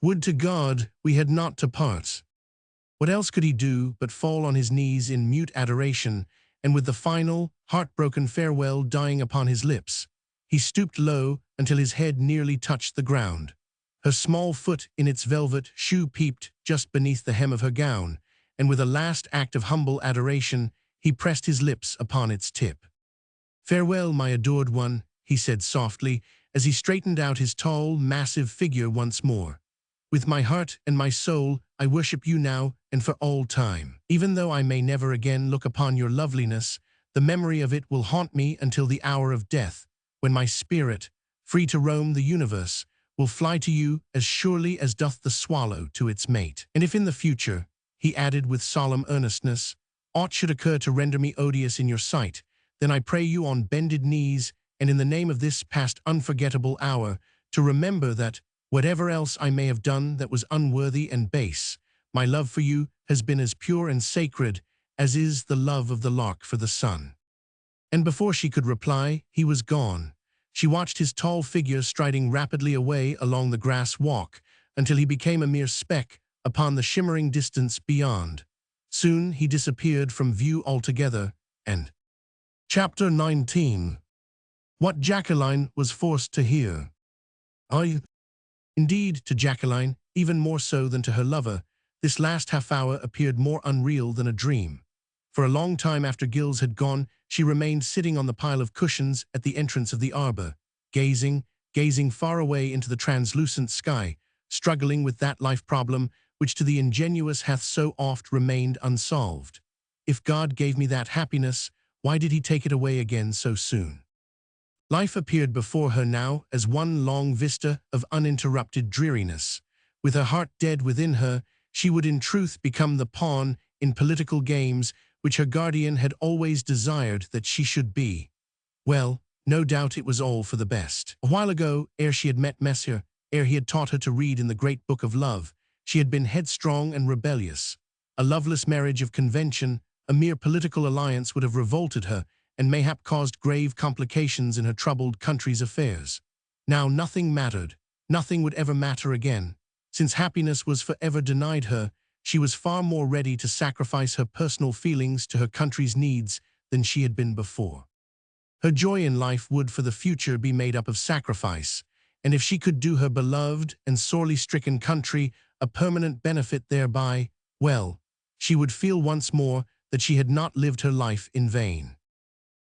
"Would to God we had not to part." What else could he do but fall on his knees in mute adoration, and with the final, heartbroken farewell dying upon his lips, he stooped low until his head nearly touched the ground. Her small foot in its velvet shoe peeped just beneath the hem of her gown, and with a last act of humble adoration, he pressed his lips upon its tip. "Farewell, my adored one," he said softly, as he straightened out his tall, massive figure once more. "With my heart and my soul, I worship you now and for all time. Even though I may never again look upon your loveliness, the memory of it will haunt me until the hour of death, when my spirit, free to roam the universe, will fly to you as surely as doth the swallow to its mate. And if in the future," he added with solemn earnestness, "aught should occur to render me odious in your sight, then I pray you on bended knees and in the name of this past unforgettable hour to remember that, whatever else I may have done that was unworthy and base, My love for you has been as pure and sacred as is the love of the lark for the sun." And before she could reply, he was gone. She watched his tall figure striding rapidly away along the grass walk until he became a mere speck upon the shimmering distance beyond. Soon he disappeared from view altogether, and Chapter 19. What Jacqueline was forced to hear. Indeed, to Jacqueline, even more so than to her lover, this last half-hour appeared more unreal than a dream. For a long time after Gilles had gone, she remained sitting on the pile of cushions at the entrance of the arbor, gazing far away into the translucent sky, struggling with that life problem which to the ingenuous hath so oft remained unsolved. If God gave me that happiness, why did he take it away again so soon? Life appeared before her now as one long vista of uninterrupted dreariness. With her heart dead within her, she would in truth become the pawn in political games which her guardian had always desired that she should be. Well, no doubt it was all for the best. A while ago, ere she had met Messier, ere he had taught her to read in the great book of love, she had been headstrong and rebellious. A loveless marriage of convention, a mere political alliance would have revolted her and mayhap caused grave complications in her troubled country's affairs. Now nothing mattered, nothing would ever matter again. Since happiness was forever denied her, she was far more ready to sacrifice her personal feelings to her country's needs than she had been before. Her joy in life would for the future be made up of sacrifice, and if she could do her beloved and sorely stricken country a permanent benefit thereby, well, she would feel once more that she had not lived her life in vain.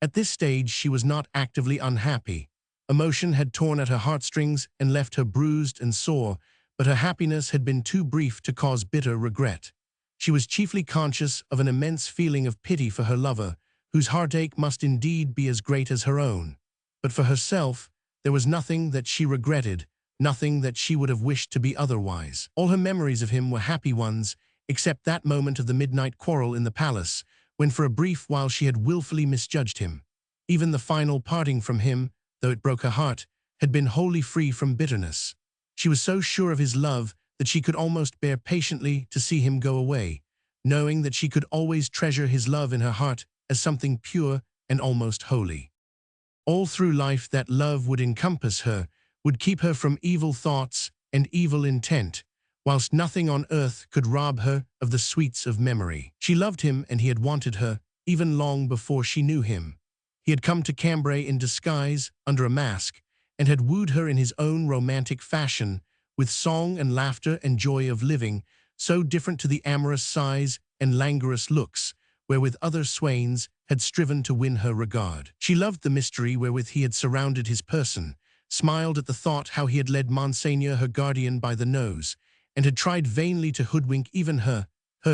At this stage she was not actively unhappy. Emotion had torn at her heartstrings and left her bruised and sore, but her happiness had been too brief to cause bitter regret. She was chiefly conscious of an immense feeling of pity for her lover, whose heartache must indeed be as great as her own. But for herself, there was nothing that she regretted, nothing that she would have wished to be otherwise. All her memories of him were happy ones, except that moment of the midnight quarrel in the palace, when for a brief while she had willfully misjudged him. Even the final parting from him, though it broke her heart, had been wholly free from bitterness. She was so sure of his love that she could almost bear patiently to see him go away, knowing that she could always treasure his love in her heart as something pure and almost holy. All through life that love would encompass her, would keep her from evil thoughts and evil intent, whilst nothing on earth could rob her of the sweets of memory. She loved him and he had wanted her, even long before she knew him. He had come to Cambray in disguise, under a mask, and had wooed her in his own romantic fashion, with song and laughter and joy of living, so different to the amorous sighs and languorous looks, wherewith other swains had striven to win her regard. She loved the mystery wherewith he had surrounded his person, smiled at the thought how he had led Monseigneur her guardian by the nose, and had tried vainly to hoodwink even her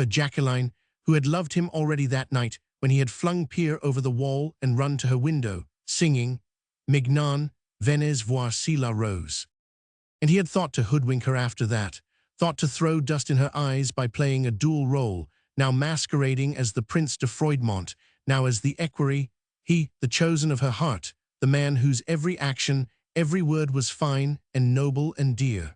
Jacqueline, who had loved him already that night when he had flung Pierre over the wall and run to her window, singing, "Mignon, venez voir si la rose." And he had thought to hoodwink her after that, thought to throw dust in her eyes by playing a dual role, now masquerading as the Prince de Froidmont, now as the equerry, he, the chosen of her heart, the man whose every action, every word was fine and noble and dear.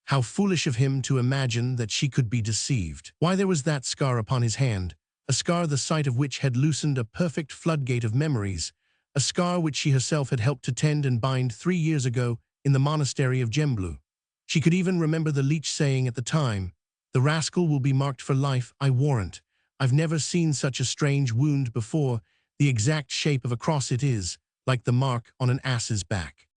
How foolish of him to imagine that she could be deceived. Why, there was that scar upon his hand, a scar the sight of which had loosened a perfect floodgate of memories, a scar which she herself had helped to tend and bind 3 years ago in the monastery of Gembloux. She could even remember the leech saying at the time, "The rascal will be marked for life, I warrant. I've never seen such a strange wound before. The exact shape of a cross it is, like the mark on an ass's back."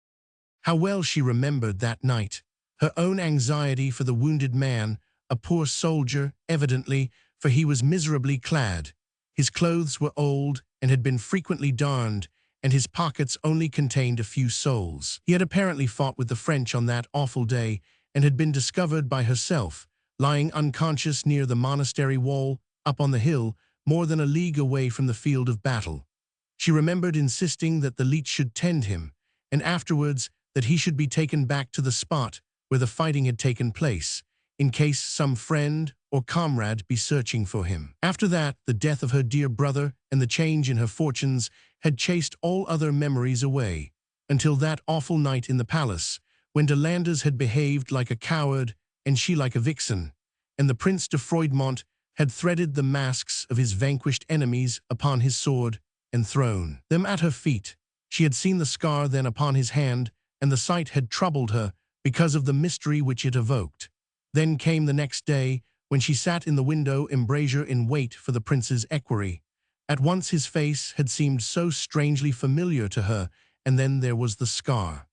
How well she remembered that night. Her own anxiety for the wounded man, a poor soldier, evidently, for he was miserably clad. His clothes were old and had been frequently darned, and his pockets only contained a few soles. He had apparently fought with the French on that awful day and had been discovered by herself, lying unconscious near the monastery wall, up on the hill, more than a league away from the field of battle. She remembered insisting that the leech should tend him, and afterwards that he should be taken back to the spot where the fighting had taken place, in case some friend or comrade be searching for him. After that, the death of her dear brother and the change in her fortunes had chased all other memories away, until that awful night in the palace, when de Landers had behaved like a coward and she like a vixen, and the Prince de Froidmont had threaded the masks of his vanquished enemies upon his sword and thrown them at her feet. She had seen the scar then upon his hand, and the sight had troubled her because of the mystery which it evoked. Then came the next day, when she sat in the window embrasure in wait for the prince's equerry. At once his face had seemed so strangely familiar to her, and then there was the scar.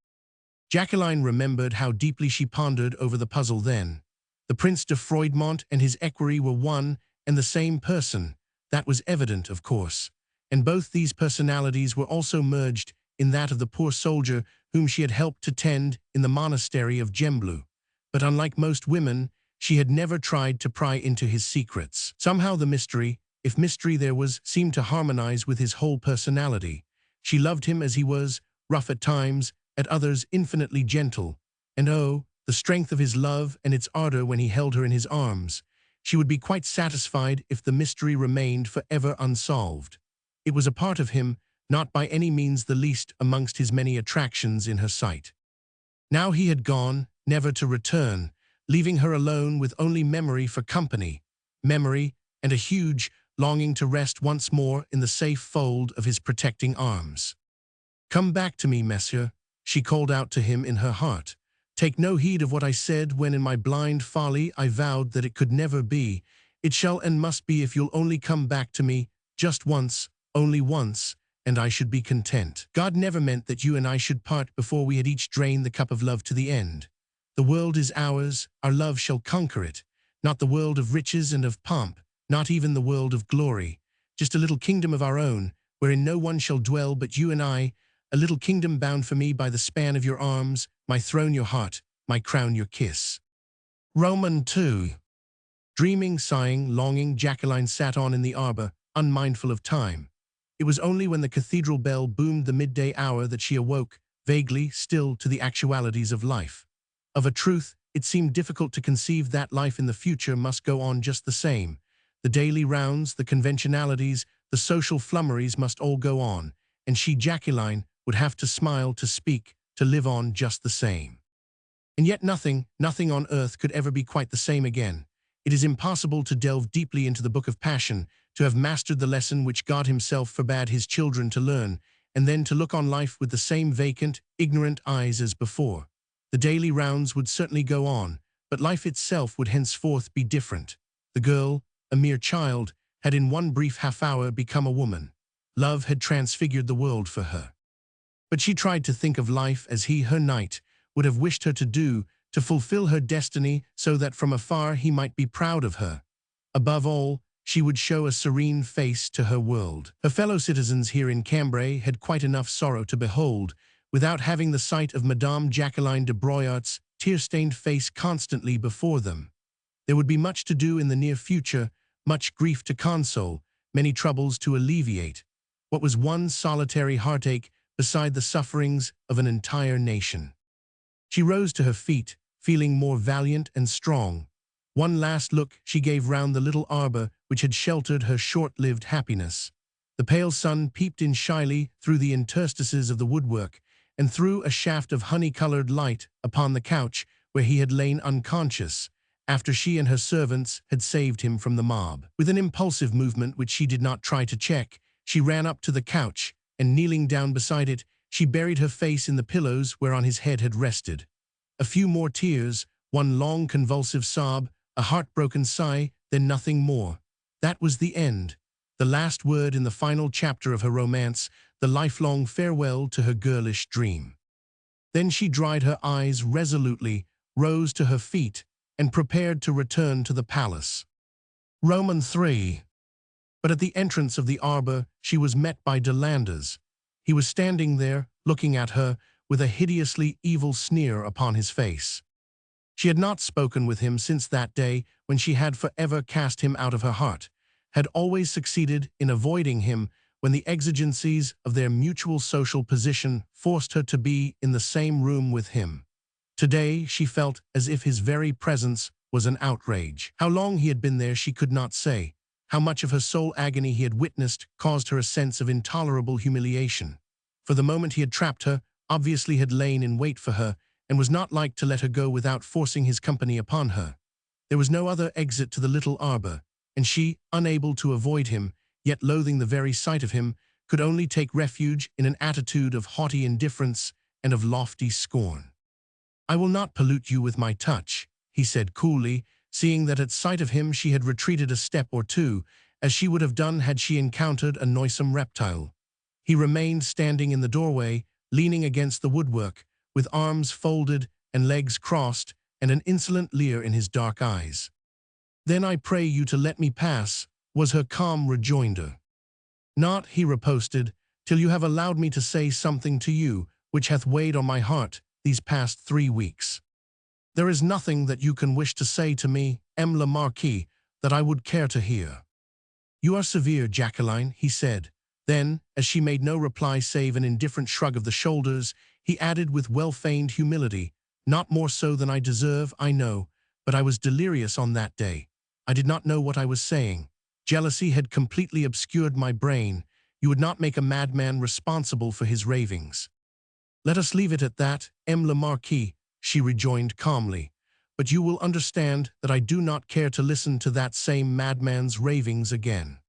Jacqueline remembered how deeply she pondered over the puzzle then. The Prince de Froidmont and his equerry were one and the same person. That was evident, of course. And both these personalities were also merged in that of the poor soldier whom she had helped to tend in the monastery of Gembloux. But unlike most women, she had never tried to pry into his secrets. Somehow the mystery, if mystery there was, seemed to harmonize with his whole personality. She loved him as he was, rough at times, at others infinitely gentle. And oh, the strength of his love and its ardor when he held her in his arms. She would be quite satisfied if the mystery remained forever unsolved. It was a part of him, not by any means the least amongst his many attractions in her sight. Now he had gone, never to return, leaving her alone with only memory for company, memory and a huge longing to rest once more in the safe fold of his protecting arms. "Come back to me, monsieur," she called out to him in her heart. "Take no heed of what I said when in my blind folly I vowed that it could never be. It shall and must be if you'll only come back to me, just once, only once, and I should be content. God never meant that you and I should part before we had each drained the cup of love to the end. The world is ours, our love shall conquer it, not the world of riches and of pomp, not even the world of glory, just a little kingdom of our own, wherein no one shall dwell but you and I, a little kingdom bound for me by the span of your arms, my throne your heart, my crown your kiss." Roman 2. Dreaming, sighing, longing, Jacqueline sat on in the arbor, unmindful of time. It was only when the cathedral bell boomed the midday hour that she awoke, vaguely, still, to the actualities of life. Of a truth, it seemed difficult to conceive that life in the future must go on just the same. The daily rounds, the conventionalities, the social flummeries must all go on, and she, Jacqueline, would have to smile, to speak, to live on just the same. And yet nothing on earth could ever be quite the same again. It is impossible to delve deeply into the book of passion, to have mastered the lesson which God himself forbade his children to learn, and then to look on life with the same vacant, ignorant eyes as before. The daily rounds would certainly go on, but life itself would henceforth be different. The girl, a mere child, had in one brief half-hour become a woman. Love had transfigured the world for her. But she tried to think of life as he, her knight, would have wished her to do, to fulfill her destiny so that from afar he might be proud of her. Above all, she would show a serene face to her world. Her fellow citizens here in Cambray had quite enough sorrow to behold, without having the sight of Madame Jacqueline de Broglie tear-stained face constantly before them. There would be much to do in the near future, much grief to console, many troubles to alleviate. What was one solitary heartache beside the sufferings of an entire nation? She rose to her feet, feeling more valiant and strong. One last look she gave round the little arbor which had sheltered her short-lived happiness. The pale sun peeped in shyly through the interstices of the woodwork, and threw a shaft of honey-colored light upon the couch where he had lain unconscious, after she and her servants had saved him from the mob. With an impulsive movement which she did not try to check, she ran up to the couch, and kneeling down beside it, she buried her face in the pillows whereon his head had rested. A few more tears, one long convulsive sob, a heartbroken sigh, then nothing more. That was the end, the last word in the final chapter of her romance, the lifelong farewell to her girlish dream. Then she dried her eyes resolutely, rose to her feet, and prepared to return to the palace. Roman 3. But at the entrance of the arbor she was met by de Landres. He was standing there, looking at her, with a hideously evil sneer upon his face. She had not spoken with him since that day when she had forever cast him out of her heart, had always succeeded in avoiding him when the exigencies of their mutual social position forced her to be in the same room with him. Today she felt as if his very presence was an outrage. How long he had been there she could not say. How much of her soul agony he had witnessed caused her a sense of intolerable humiliation. For the moment he had trapped her, obviously had lain in wait for her, and was not like to let her go without forcing his company upon her. There was no other exit to the little arbor, and she, unable to avoid him, yet loathing the very sight of him, could only take refuge in an attitude of haughty indifference and of lofty scorn. "I will not pollute you with my touch," he said coolly, seeing that at sight of him she had retreated a step or two, as she would have done had she encountered a noisome reptile. He remained standing in the doorway, leaning against the woodwork, with arms folded and legs crossed, and an insolent leer in his dark eyes. "Then I pray you to let me pass," was her calm rejoinder. "Not," he riposted, "till you have allowed me to say something to you, which hath weighed on my heart these past 3 weeks. There is nothing that you can wish to say to me, M. la Marquise, that I would care to hear." "You are severe, Jacqueline," he said. Then, as she made no reply save an indifferent shrug of the shoulders, he added with well-feigned humility, "Not more so than I deserve, I know, but I was delirious on that day. I did not know what I was saying. Jealousy had completely obscured my brain. You would not make a madman responsible for his ravings." "Let us leave it at that, M. la Marquise," she rejoined calmly. "But you will understand that I do not care to listen to that same madman's ravings again."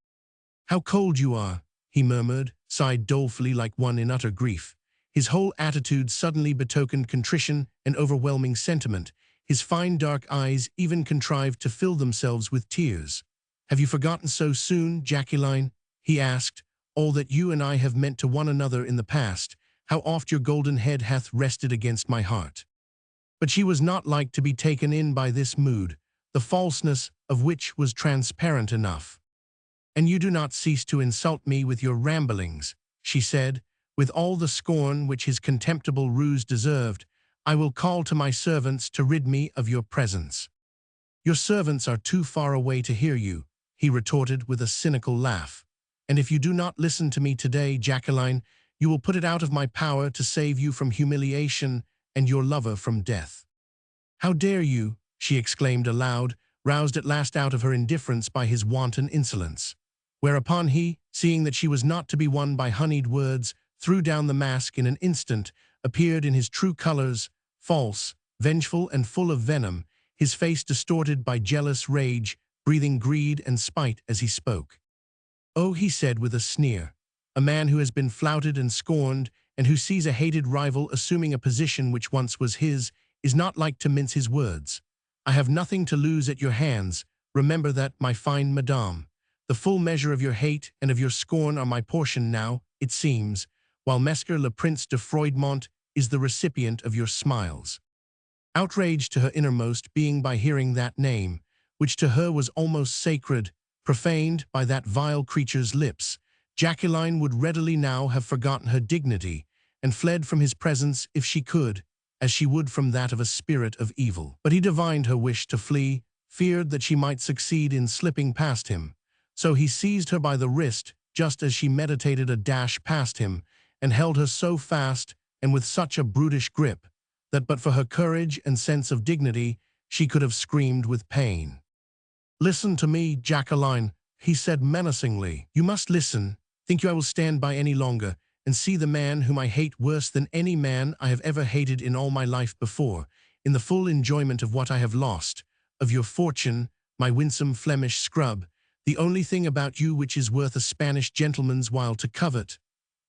"How cold you are," he murmured, sighed dolefully like one in utter grief. His whole attitude suddenly betokened contrition and overwhelming sentiment. His fine dark eyes even contrived to fill themselves with tears. "Have you forgotten so soon, Jacqueline?" he asked, "all that you and I have meant to one another in the past, how oft your golden head hath rested against my heart." But she was not like to be taken in by this mood, the falseness of which was transparent enough. "And you do not cease to insult me with your ramblings," she said, with all the scorn which his contemptible ruse deserved. "I will call to my servants to rid me of your presence." "Your servants are too far away to hear you," he retorted with a cynical laugh. "And if you do not listen to me today, Jacqueline, you will put it out of my power to save you from humiliation and your lover from death." "How dare you?" she exclaimed aloud, roused at last out of her indifference by his wanton insolence. Whereupon he, seeing that she was not to be won by honeyed words, threw down the mask in an instant, appeared in his true colors, false, vengeful, and full of venom, his face distorted by jealous rage, breathing greed and spite as he spoke. "Oh," he said with a sneer, "a man who has been flouted and scorned, and who sees a hated rival assuming a position which once was his, is not like to mince his words. I have nothing to lose at your hands. Remember that, my fine madame. The full measure of your hate and of your scorn are my portion now, it seems, while Mescar le Prince de Froidmont is the recipient of your smiles." Outraged to her innermost being by hearing that name, which to her was almost sacred, profaned by that vile creature's lips, Jacqueline would readily now have forgotten her dignity and fled from his presence if she could, as she would from that of a spirit of evil. But he divined her wish to flee, feared that she might succeed in slipping past him. So he seized her by the wrist just as she meditated a dash past him, and held her so fast and with such a brutish grip that but for her courage and sense of dignity she could have screamed with pain. "Listen to me, Jacqueline," he said menacingly. "You must listen. Think you I will stand by any longer, and see the man whom I hate worse than any man I have ever hated in all my life before, in the full enjoyment of what I have lost, of your fortune, my winsome Flemish scrub, the only thing about you which is worth a Spanish gentleman's while to covet?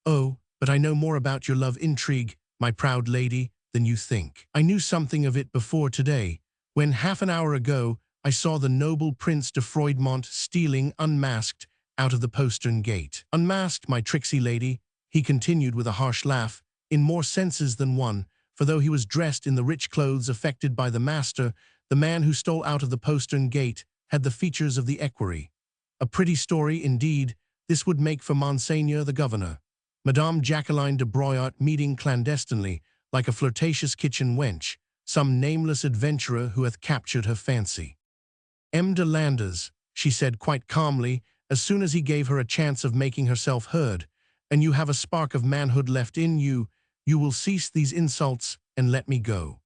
Oh, but I know more about your love intrigue, my proud lady, than you think. I knew something of it before today, when half an hour ago I saw the noble Prince de Froidmont stealing unmasked out of the postern gate. Unmasked, my tricksy lady," he continued with a harsh laugh, "in more senses than one, for though he was dressed in the rich clothes affected by the master, the man who stole out of the postern gate had the features of the equerry. A pretty story, indeed, this would make for Monseigneur the Governor. Madame Jacqueline de Broyart meeting clandestinely, like a flirtatious kitchen wench, some nameless adventurer who hath captured her fancy." "M. de Landers," she said quite calmly, as soon as he gave her a chance of making herself heard, "and you have a spark of manhood left in you, you will cease these insults and let me go."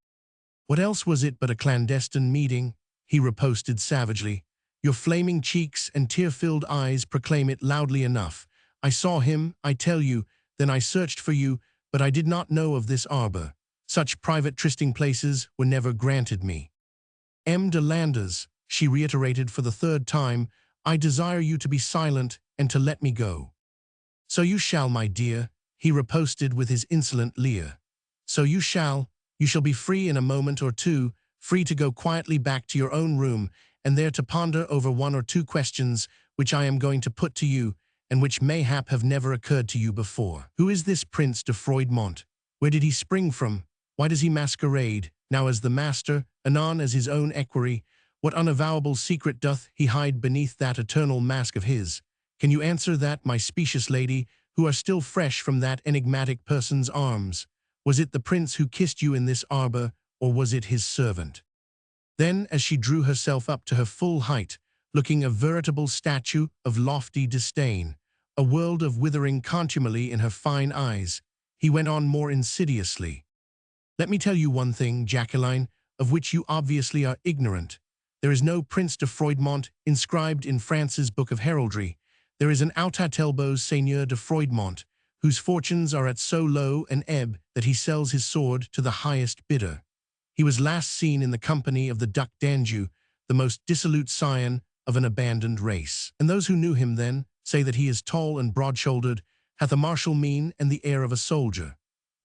"What else was it but a clandestine meeting?" he riposted savagely. "Your flaming cheeks and tear-filled eyes proclaim it loudly enough. I saw him, I tell you, then I searched for you, but I did not know of this arbor. Such private trysting places were never granted me." "M. de Landers," she reiterated for the third time, I desire you to be silent and to let me go. So you shall, my dear, he riposted with his insolent leer. So you shall be free in a moment or two, free to go quietly back to your own room, and there to ponder over one or two questions which I am going to put to you, and which mayhap have never occurred to you before. Who is this Prince de Froidmont? Where did he spring from? Why does he masquerade, now as the master, anon as his own equerry? What unavowable secret doth he hide beneath that eternal mask of his? Can you answer that, my specious lady, who are still fresh from that enigmatic person's arms? Was it the prince who kissed you in this arbor, or was it his servant? Then, as she drew herself up to her full height, looking a veritable statue of lofty disdain, a world of withering contumely in her fine eyes, he went on more insidiously. Let me tell you one thing, Jacqueline, of which you obviously are ignorant. There is no Prince de Froidmont inscribed in France's Book of Heraldry. There is an Outatelbos Seigneur de Froidmont, whose fortunes are at so low an ebb that he sells his sword to the highest bidder. He was last seen in the company of the Duc d'Anjou, the most dissolute scion of an abandoned race. And those who knew him then say that he is tall and broad-shouldered, hath a martial mien and the air of a soldier.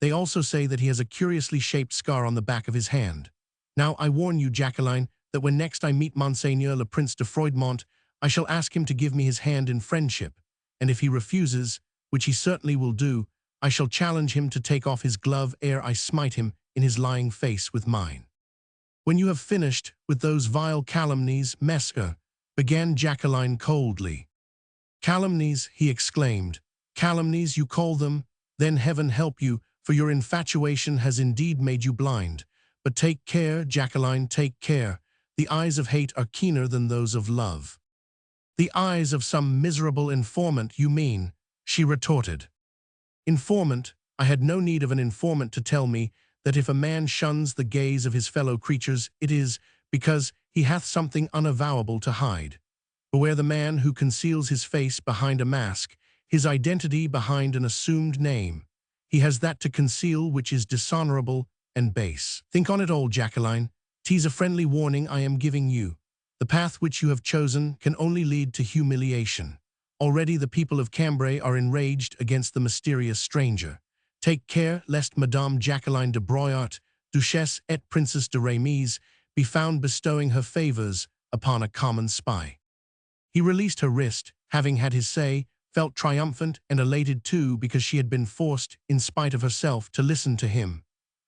They also say that he has a curiously shaped scar on the back of his hand. Now I warn you, Jacqueline, that when next I meet Monseigneur le Prince de Froidmont, I shall ask him to give me his hand in friendship, and if he refuses, which he certainly will do, I shall challenge him to take off his glove ere I smite him in his lying face with mine. When you have finished with those vile calumnies, Messer, began Jacqueline coldly. Calumnies, he exclaimed. Calumnies, you call them? Then heaven help you, for your infatuation has indeed made you blind. But take care, Jacqueline, take care. The eyes of hate are keener than those of love. The eyes of some miserable informant, you mean, she retorted. Informant? I had no need of an informant to tell me that if a man shuns the gaze of his fellow creatures, it is because he hath something unavowable to hide. Beware the man who conceals his face behind a mask, his identity behind an assumed name. He has that to conceal which is dishonorable and base. Think on it all, Jacqueline. 'Tis a friendly warning I am giving you. The path which you have chosen can only lead to humiliation. Already the people of Cambray are enraged against the mysterious stranger. Take care lest Madame Jacqueline de Broyart, Duchesse et Princess de Ramies, be found bestowing her favors upon a common spy. He released her wrist, having had his say, felt triumphant and elated too because she had been forced, in spite of herself, to listen to him.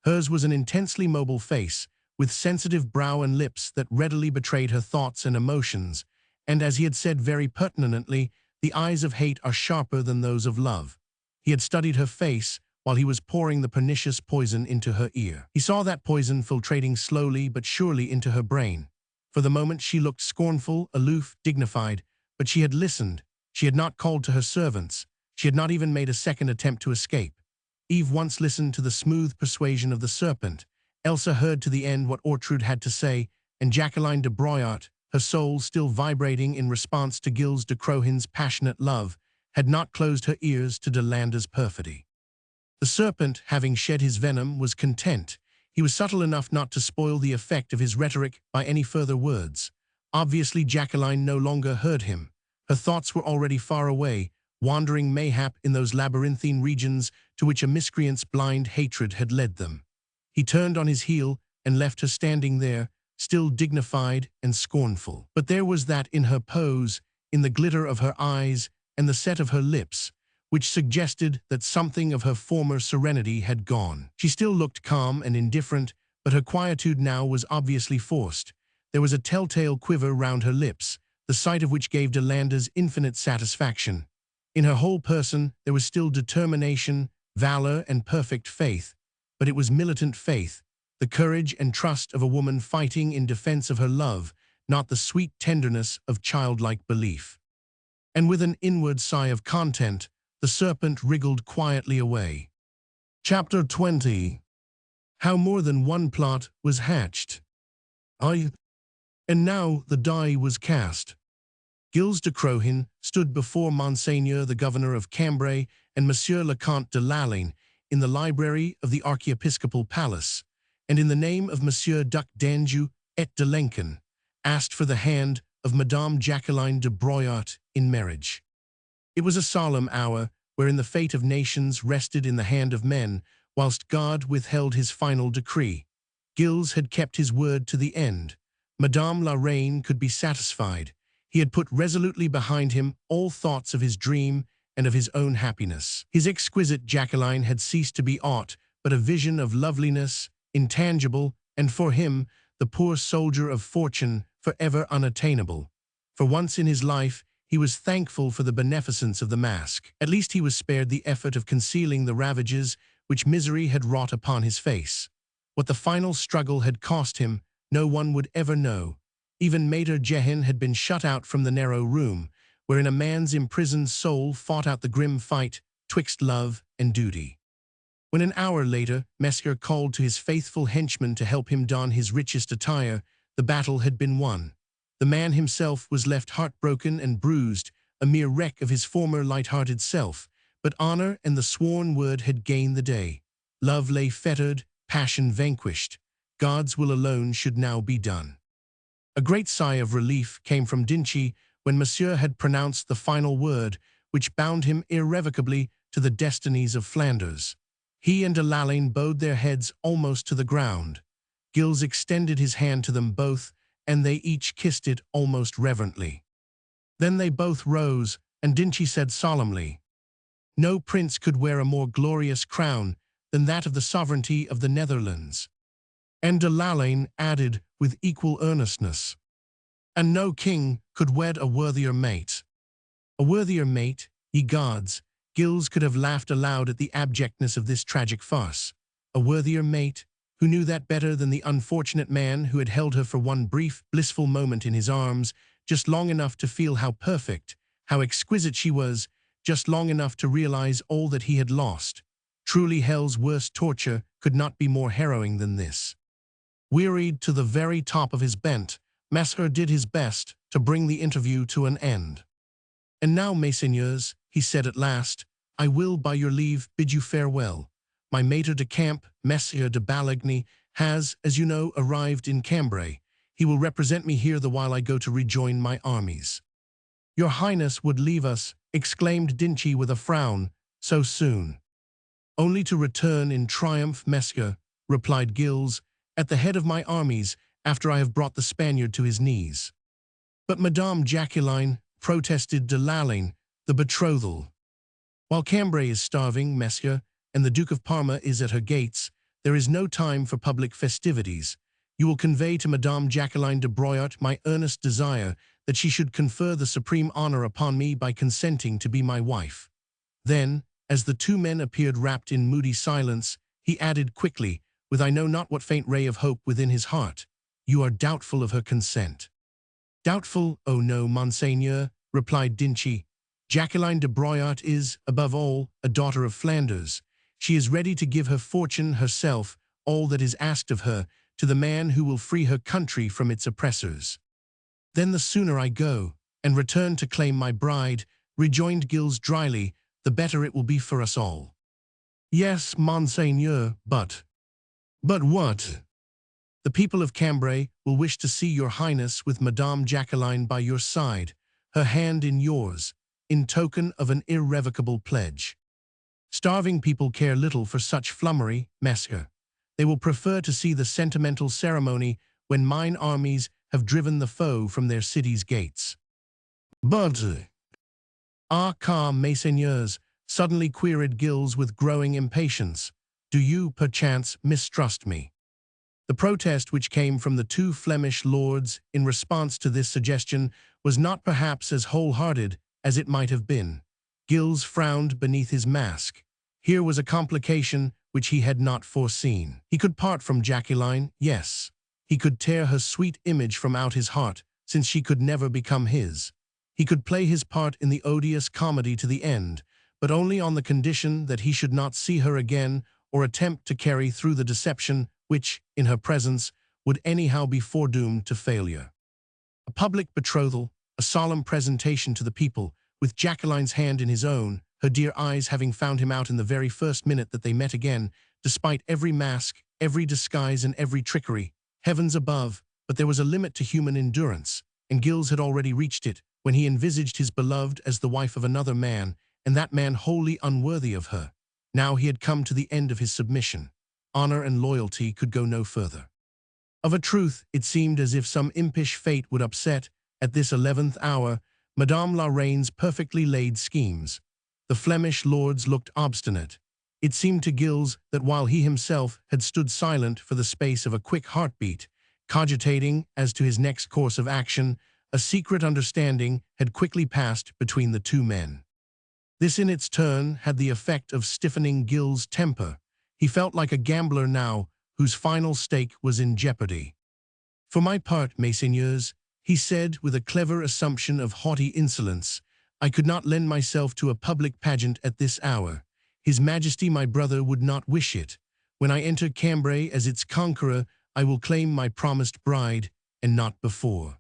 Hers was an intensely mobile face, with sensitive brow and lips that readily betrayed her thoughts and emotions, and as he had said very pertinently, the eyes of hate are sharper than those of love. He had studied her face while he was pouring the pernicious poison into her ear. He saw that poison filtrating slowly but surely into her brain. For the moment she looked scornful, aloof, dignified, but she had listened. She had not called to her servants. She had not even made a second attempt to escape. Eve once listened to the smooth persuasion of the serpent. Elsa heard to the end what Ortrud had to say, and Jacqueline de Broyart, her soul still vibrating in response to Gilles de Crohin's passionate love, had not closed her ears to de Landa's perfidy. The serpent, having shed his venom, was content. He was subtle enough not to spoil the effect of his rhetoric by any further words. Obviously, Jacqueline no longer heard him. Her thoughts were already far away, wandering mayhap in those labyrinthine regions to which a miscreant's blind hatred had led them. He turned on his heel and left her standing there, still dignified and scornful. But there was that in her pose, in the glitter of her eyes and the set of her lips, which suggested that something of her former serenity had gone. She still looked calm and indifferent, but her quietude now was obviously forced. There was a telltale quiver round her lips, the sight of which gave de Landa's infinite satisfaction. In her whole person there was still determination, valor, and perfect faith, but it was militant faith, the courage and trust of a woman fighting in defense of her love, not the sweet tenderness of childlike belief. And with an inward sigh of content, the serpent wriggled quietly away. Chapter 20. How more than one plot was hatched. And now the die was cast. Gilles de Crohin stood before Monseigneur the Governor of Cambray and Monsieur le Comte de Lalaine in the library of the Archiepiscopal Palace, and in the name of Monsieur Duc d'Anjou et de Lincoln, asked for the hand of Madame Jacqueline de Broyat in marriage. It was a solemn hour wherein the fate of nations rested in the hand of men, whilst God withheld his final decree. Gilles had kept his word to the end. Madame la Reine could be satisfied. He had put resolutely behind him all thoughts of his dream and of his own happiness. His exquisite Jacqueline had ceased to be aught but a vision of loveliness, intangible, and for him, the poor soldier of fortune, forever unattainable. For once in his life, he was thankful for the beneficence of the mask. At least he was spared the effort of concealing the ravages which misery had wrought upon his face. What the final struggle had cost him, no one would ever know. Even Maître Jehan had been shut out from the narrow room, wherein a man's imprisoned soul fought out the grim fight twixt love and duty. When an hour later, Mesmer called to his faithful henchman to help him don his richest attire, the battle had been won. The man himself was left heartbroken and bruised, a mere wreck of his former light-hearted self, but honor and the sworn word had gained the day. Love lay fettered, passion vanquished. God's will alone should now be done. A great sigh of relief came from Dinchi when Monsieur had pronounced the final word, which bound him irrevocably to the destinies of Flanders. He and de Lalaine bowed their heads almost to the ground. Gilles extended his hand to them both, and they each kissed it almost reverently. Then they both rose, and Dinchi said solemnly, "No prince could wear a more glorious crown than that of the sovereignty of the Netherlands." And de Lalaine added with equal earnestness, "And no king could wed a worthier mate." A worthier mate, ye gods! Gilles could have laughed aloud at the abjectness of this tragic farce. A worthier mate, who knew that better than the unfortunate man who had held her for one brief, blissful moment in his arms, just long enough to feel how perfect, how exquisite she was, just long enough to realize all that he had lost. Truly hell's worst torture could not be more harrowing than this. Wearied to the very top of his bent, Mesmer did his best to bring the interview to an end. "And now, messieurs," he said at last, "I will, by your leave, bid you farewell. My maître de camp, Monsieur de Balagny, has, as you know, arrived in Cambray. He will represent me here the while I go to rejoin my armies." "Your Highness would leave us," exclaimed Dinchi with a frown, "so soon." "Only to return in triumph, Monsieur," replied Gilles, "at the head of my armies, after I have brought the Spaniard to his knees." "But Madame Jacqueline," protested de Lalaine, "the betrothal." "While Cambray is starving, Monsieur, and the Duke of Parma is at her gates, there is no time for public festivities. You will convey to Madame Jacqueline de Broyat my earnest desire that she should confer the supreme honor upon me by consenting to be my wife." Then, as the two men appeared wrapped in moody silence, he added quickly, with I know not what faint ray of hope within his heart, "You are doubtful of her consent." "Doubtful? Oh no, Monseigneur," replied Dinchi. "Jacqueline de Broyat is, above all, a daughter of Flanders. She is ready to give her fortune, herself, all that is asked of her, to the man who will free her country from its oppressors." "Then the sooner I go, and return to claim my bride," rejoined Gilles dryly, "the better it will be for us all." "Yes, Monseigneur, but—" "But what?" "The people of Cambray will wish to see your Highness with Madame Jacqueline by your side, her hand in yours, in token of an irrevocable pledge. Starving people care little for such flummery, Mesmer. They will prefer to see the sentimental ceremony when mine armies have driven the foe from their city's gates." "But—" "Ah, come, messieurs," suddenly queried Gilles with growing impatience. "Do you, perchance, mistrust me?" The protest which came from the two Flemish lords in response to this suggestion was not perhaps as wholehearted as it might have been. Gilles frowned beneath his mask. Here was a complication which he had not foreseen. He could part from Jacqueline, yes. He could tear her sweet image from out his heart, since she could never become his. He could play his part in the odious comedy to the end, but only on the condition that he should not see her again or attempt to carry through the deception which, in her presence, would anyhow be foredoomed to failure. A public betrothal, a solemn presentation to the people, with Jacqueline's hand in his own, her dear eyes having found him out in the very first minute that they met again, despite every mask, every disguise, and every trickery. Heavens above, but there was a limit to human endurance, and Gilles had already reached it when he envisaged his beloved as the wife of another man, and that man wholly unworthy of her. Now he had come to the end of his submission. Honor and loyalty could go no further. Of a truth, it seemed as if some impish fate would upset, at this 11th hour, Madame la Reine's perfectly laid schemes. The Flemish lords looked obstinate. It seemed to Gilles that while he himself had stood silent for the space of a quick heartbeat, cogitating as to his next course of action, a secret understanding had quickly passed between the two men. This in its turn had the effect of stiffening Gilles' temper. He felt like a gambler now, whose final stake was in jeopardy. "For my part, messieurs," he said with a clever assumption of haughty insolence, "I could not lend myself to a public pageant at this hour. His Majesty my brother would not wish it. When I enter Cambray as its conqueror, I will claim my promised bride, and not before."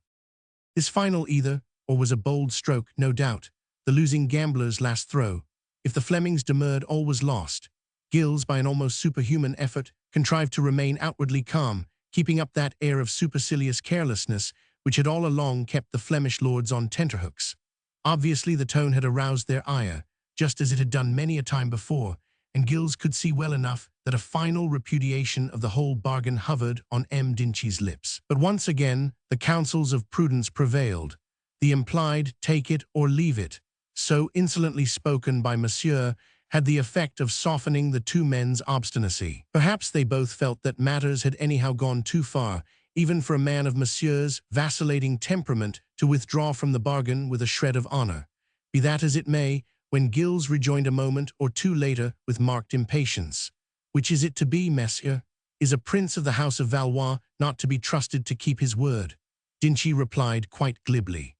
This final either, or was a bold stroke, no doubt, the losing gambler's last throw. If the Flemings demurred, all was lost. Gilles, by an almost superhuman effort, contrived to remain outwardly calm, keeping up that air of supercilious carelessness which had all along kept the Flemish lords on tenterhooks. Obviously the tone had aroused their ire, just as it had done many a time before, and Gilles could see well enough that a final repudiation of the whole bargain hovered on M. Dinchie's lips. But once again, the counsels of prudence prevailed. The implied "take it or leave it," so insolently spoken by Monsieur, had the effect of softening the two men's obstinacy. Perhaps they both felt that matters had anyhow gone too far, even for a man of Monsieur's vacillating temperament to withdraw from the bargain with a shred of honor. Be that as it may, when Gilles rejoined a moment or two later with marked impatience, "Which is it to be, messieurs? Is a prince of the house of Valois not to be trusted to keep his word?" Dinchie replied quite glibly,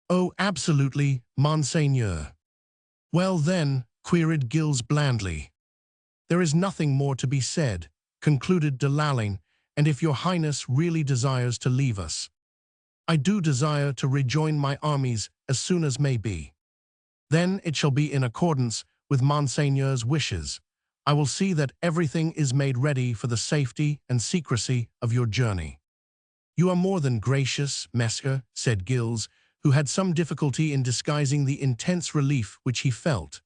"Oh, absolutely, monseigneur." "Well then," queried Gilles blandly, "there is nothing more to be said," concluded de Lalaine, "and if your highness really desires to leave us—" "I do desire to rejoin my armies as soon as may be." "Then it shall be in accordance with monseigneur's wishes. I will see that everything is made ready for the safety and secrecy of your journey." "You are more than gracious, messieurs," said Gilles, who had some difficulty in disguising the intense relief which he felt.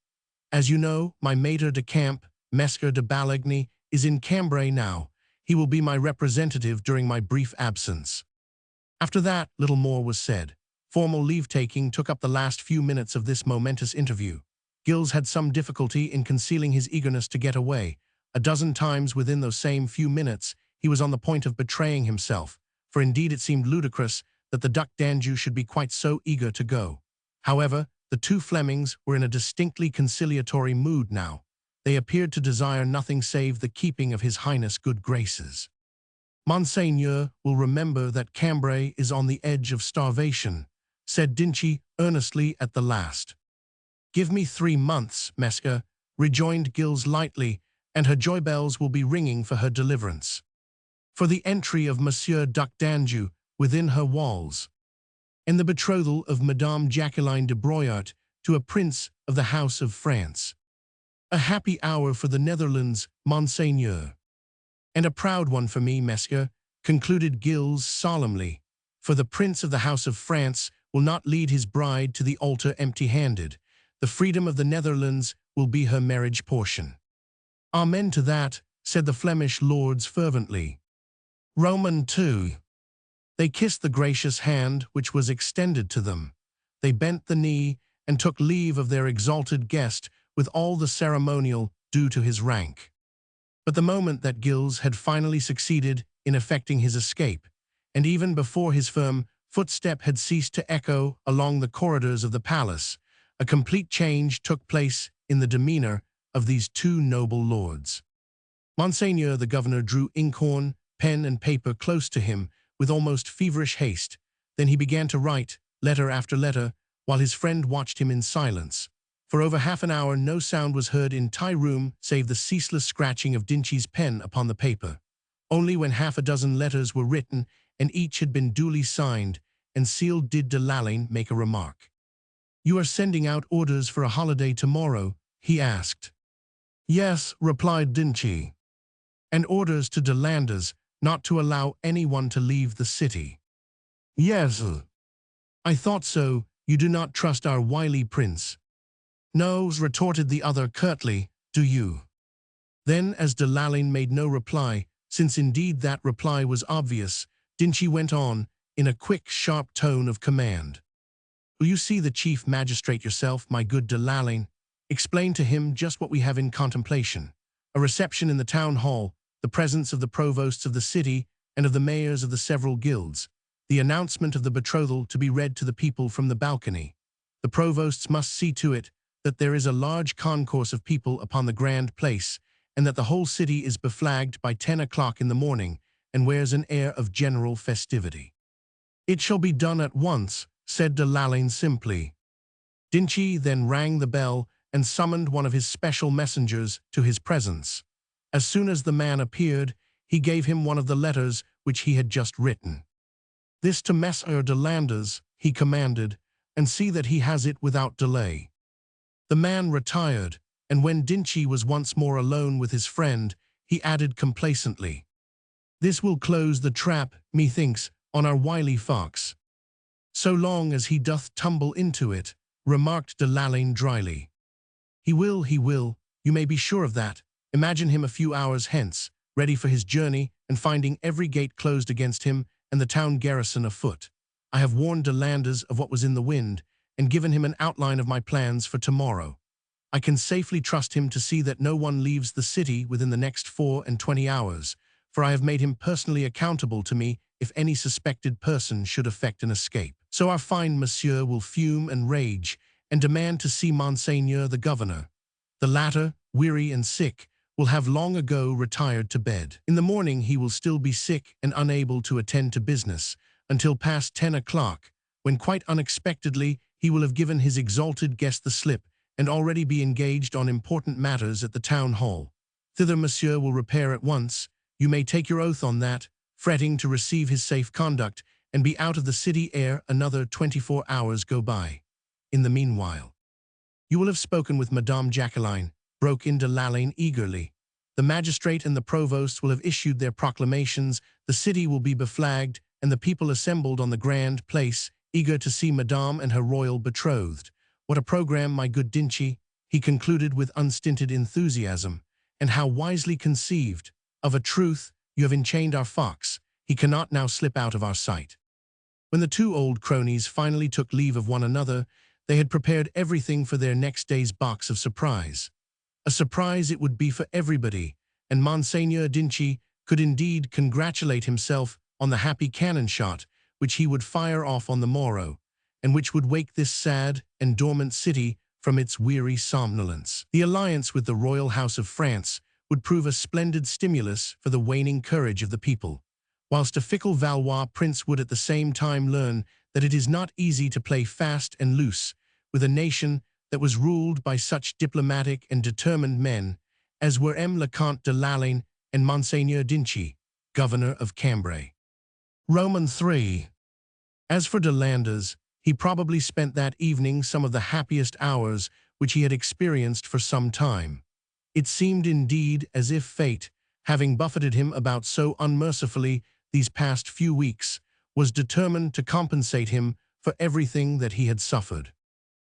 "As you know, my maître de camp, Messieurs de Balagny, is in Cambray now. He will be my representative during my brief absence." After that, little more was said. Formal leave-taking took up the last few minutes of this momentous interview. Gilles had some difficulty in concealing his eagerness to get away. A dozen times within those same few minutes, he was on the point of betraying himself, for indeed it seemed ludicrous that the Duc d'Anjou should be quite so eager to go. However, the two Flemings were in a distinctly conciliatory mood now. They appeared to desire nothing save the keeping of His Highness' good graces. "Monseigneur will remember that Cambray is on the edge of starvation," said Dinchie earnestly at the last. "Give me 3 months, messieurs," rejoined Gilles lightly, "and her joy bells will be ringing for her deliverance, for the entry of Monsieur Duc d'Anjou within her walls, and the betrothal of Madame Jacqueline de Broyart to a prince of the House of France. A happy hour for the Netherlands, monseigneur." "And a proud one for me, messieurs," concluded Gilles solemnly, "for the prince of the House of France will not lead his bride to the altar empty-handed. The freedom of the Netherlands will be her marriage portion." "Amen to that," said the Flemish lords fervently. Roman II. They kissed the gracious hand which was extended to them. They bent the knee and took leave of their exalted guest with all the ceremonial due to his rank. But the moment that Gilles had finally succeeded in effecting his escape, and even before his firm footstep had ceased to echo along the corridors of the palace, a complete change took place in the demeanor of these two noble lords. Monseigneur the governor drew inkhorn, pen and paper close to him with almost feverish haste. Then he began to write, letter after letter, while his friend watched him in silence. For over half an hour no sound was heard in the room save the ceaseless scratching of Dinchie's pen upon the paper. Only when half a dozen letters were written and each had been duly signed and sealed did de Lalaine make a remark. "You are sending out orders for a holiday tomorrow?" he asked. "Yes," replied Dinchie. "And orders to de Landers not to allow anyone to leave the city. Yes, I thought so. You do not trust our wily prince. No, retorted the other curtly, do you? Then, as de Lalaine made no reply, since indeed that reply was obvious, Dinchi went on, in a quick, sharp tone of command. Will you see the chief magistrate yourself, my good de Lalaine? Explain to him just what we have in contemplation. A reception in the town hall, the presence of the provosts of the city and of the mayors of the several guilds, the announcement of the betrothal to be read to the people from the balcony. The provosts must see to it that there is a large concourse of people upon the grand place, and that the whole city is beflagged by 10 o'clock in the morning and wears an air of general festivity. It shall be done at once, said de Lalaine simply. Dinchi then rang the bell and summoned one of his special messengers to his presence. As soon as the man appeared, he gave him one of the letters which he had just written. This to Messer de Landers, he commanded, and see that he has it without delay. The man retired, and when Dinchi was once more alone with his friend, he added complacently, This will close the trap, methinks, on our wily fox. So long as he doth tumble into it, remarked de Lalaine dryly. He will, you may be sure of that. Imagine him a few hours hence, ready for his journey and finding every gate closed against him and the town garrison afoot. I have warned de Landers of what was in the wind and given him an outline of my plans for tomorrow. I can safely trust him to see that no one leaves the city within the next 24 hours, for I have made him personally accountable to me if any suspected person should effect an escape. So our fine monsieur will fume and rage and demand to see Monseigneur the governor. The latter, weary and sick, will have long ago retired to bed. In the morning he will still be sick and unable to attend to business until past 10 o'clock, when quite unexpectedly he will have given his exalted guest the slip and already be engaged on important matters at the town hall. Thither monsieur will repair at once, you may take your oath on that, fretting to receive his safe conduct and be out of the city ere another 24 hours go by. In the meanwhile, you will have spoken with Madame Jacqueline, broke in de Lalaine eagerly. The magistrate and the provost will have issued their proclamations, the city will be beflagged, and the people assembled on the grand place, eager to see Madame and her royal betrothed. What a program, my good Dinchi, he concluded with unstinted enthusiasm, and how wisely conceived. Of a truth, you have enchained our fox. He cannot now slip out of our sight. When the two old cronies finally took leave of one another, they had prepared everything for their next day's box of surprise. A surprise it would be for everybody, and Monseigneur Dinchi could indeed congratulate himself on the happy cannon shot which he would fire off on the morrow, and which would wake this sad and dormant city from its weary somnolence. The alliance with the royal house of France would prove a splendid stimulus for the waning courage of the people, whilst a fickle Valois prince would at the same time learn that it is not easy to play fast and loose with a nation that was ruled by such diplomatic and determined men as were le Comte de Lalaine and Monseigneur Dinchi, governor of Cambray. Roman 3. As for de Landers, he probably spent that evening some of the happiest hours which he had experienced for some time. It seemed indeed as if fate, having buffeted him about so unmercifully these past few weeks, was determined to compensate him for everything that he had suffered.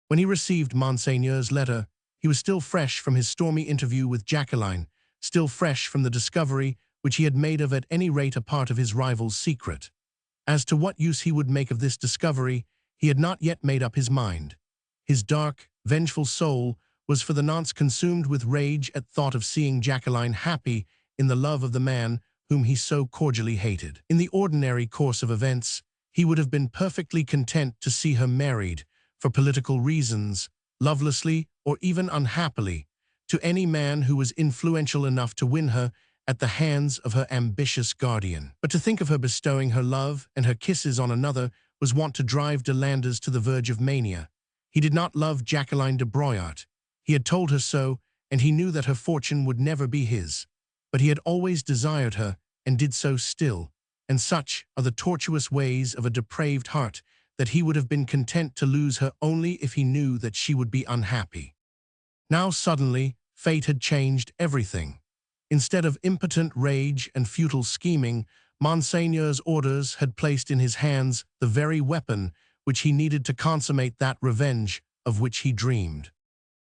When he received Monseigneur's letter, he was still fresh from his stormy interview with Jacqueline, still fresh from the discovery which he had made of at any rate a part of his rival's secret. As to what use he would make of this discovery, he had not yet made up his mind. His dark, vengeful soul was for the nonce consumed with rage at thought of seeing Jacqueline happy in the love of the man whom he so cordially hated. In the ordinary course of events, he would have been perfectly content to see her married, for political reasons, lovelessly or even unhappily, to any man who was influential enough to win her at the hands of her ambitious guardian. But to think of her bestowing her love and her kisses on another was wont to drive de Landers to the verge of mania. He did not love Jacqueline de Broyart. He had told her so, and he knew that her fortune would never be his. But he had always desired her, and did so still, and such are the tortuous ways of a depraved heart that he would have been content to lose her only if he knew that she would be unhappy. Now suddenly, fate had changed everything. Instead of impotent rage and futile scheming, Monseigneur's orders had placed in his hands the very weapon which he needed to consummate that revenge of which he dreamed.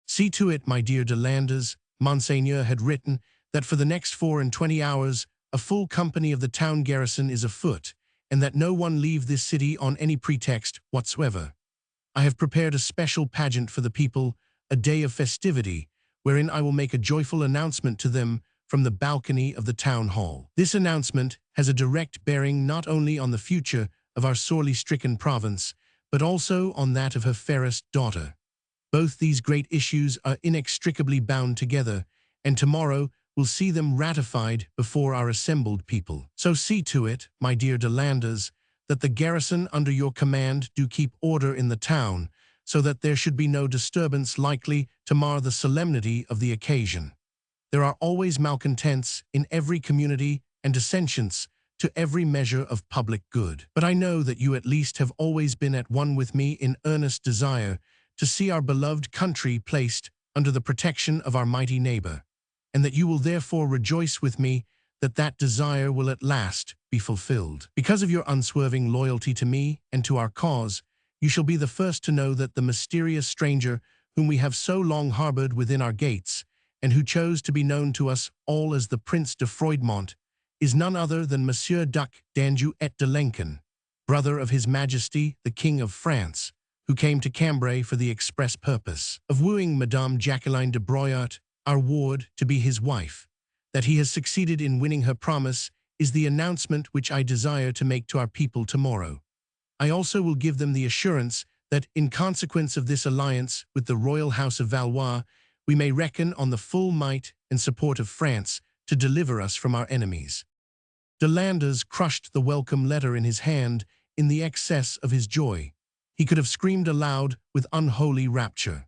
"See to it, my dear de Landers," Monseigneur had written, "that for the next 24 hours a full company of the town garrison is afoot, and that no one leave this city on any pretext whatsoever. I have prepared a special pageant for the people, a day of festivity, wherein I will make a joyful announcement to them from the balcony of the town hall. This announcement has a direct bearing not only on the future of our sorely stricken province, but also on that of her fairest daughter. Both these great issues are inextricably bound together, and tomorrow will see them ratified before our assembled people. So see to it, my dear de Landers, that the garrison under your command do keep order in the town, so that there should be no disturbance likely to mar the solemnity of the occasion. There are always malcontents in every community and dissentients to every measure of public good. But I know that you at least have always been at one with me in earnest desire to see our beloved country placed under the protection of our mighty neighbor, and that you will therefore rejoice with me that that desire will at last be fulfilled. Because of your unswerving loyalty to me and to our cause, you shall be the first to know that the mysterious stranger whom we have so long harbored within our gates, and who chose to be known to us all as the Prince de Froidmont, is none other than Monsieur Duc d'Anjou et de Lincoln, brother of His Majesty the King of France, who came to Cambray for the express purpose of wooing Madame Jacqueline de Broyart, our ward, to be his wife. That he has succeeded in winning her promise is the announcement which I desire to make to our people tomorrow. I also will give them the assurance that, in consequence of this alliance with the royal house of Valois, we may reckon on the full might and support of France to deliver us from our enemies." De Landers crushed the welcome letter in his hand in the excess of his joy. He could have screamed aloud with unholy rapture.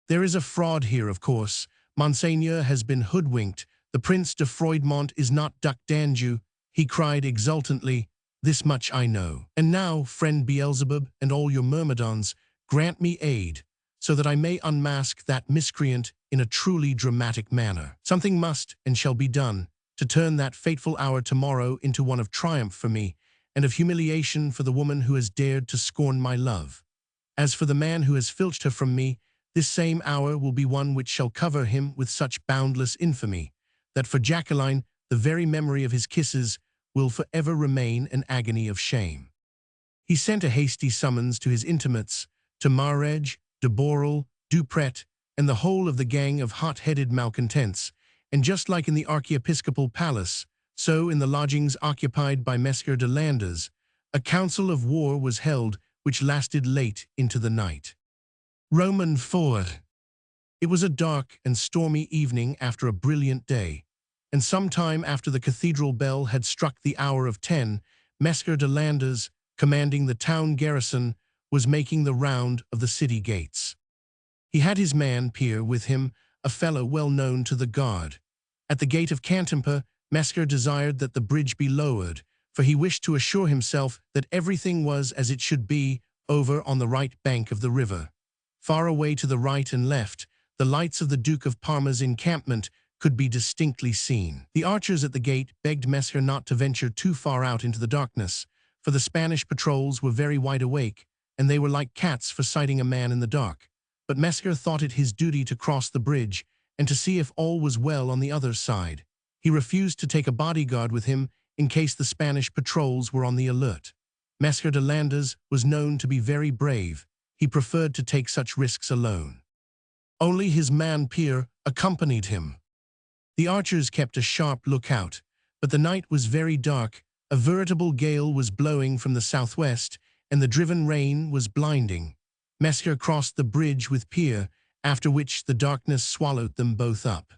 "There is a fraud here, of course. Monseigneur has been hoodwinked. The Prince de Froidmont is not Duc d'Anjou," he cried exultantly. "This much I know. And now, friend Beelzebub and all your myrmidons, grant me aid, so that I may unmask that miscreant in a truly dramatic manner. Something must and shall be done to turn that fateful hour tomorrow into one of triumph for me, and of humiliation for the woman who has dared to scorn my love. As for the man who has filched her from me, this same hour will be one which shall cover him with such boundless infamy, that for Jacqueline the very memory of his kisses will forever remain an agony of shame." He sent a hasty summons to his intimates, to Marguerite, de Borel, Dupret, and the whole of the gang of hot-headed malcontents, and just like in the archiepiscopal palace, so in the lodgings occupied by Messieurs de Landers, a council of war was held which lasted late into the night. Roman 4. It was a dark and stormy evening after a brilliant day, and some time after the cathedral bell had struck the hour of 10, Messieurs de Landers, commanding the town garrison, was making the round of the city gates. He had his man Pierre with him, a fellow well known to the guard. At the gate of Cantimper, Messieurs desired that the bridge be lowered, for he wished to assure himself that everything was as it should be over on the right bank of the river. Far away to the right and left, the lights of the Duke of Parma's encampment could be distinctly seen. The archers at the gate begged Messieurs not to venture too far out into the darkness, for the Spanish patrols were very wide awake, and they were like cats for sighting a man in the dark. But Messieurs thought it his duty to cross the bridge and to see if all was well on the other side. He refused to take a bodyguard with him in case the Spanish patrols were on the alert. Messieurs de Landers was known to be very brave. He preferred to take such risks alone. Only his man Pierre accompanied him. The archers kept a sharp lookout, but the night was very dark. A veritable gale was blowing from the southwest, and the driven rain was blinding. Messieurs crossed the bridge with Pierre, after which the darkness swallowed them both up.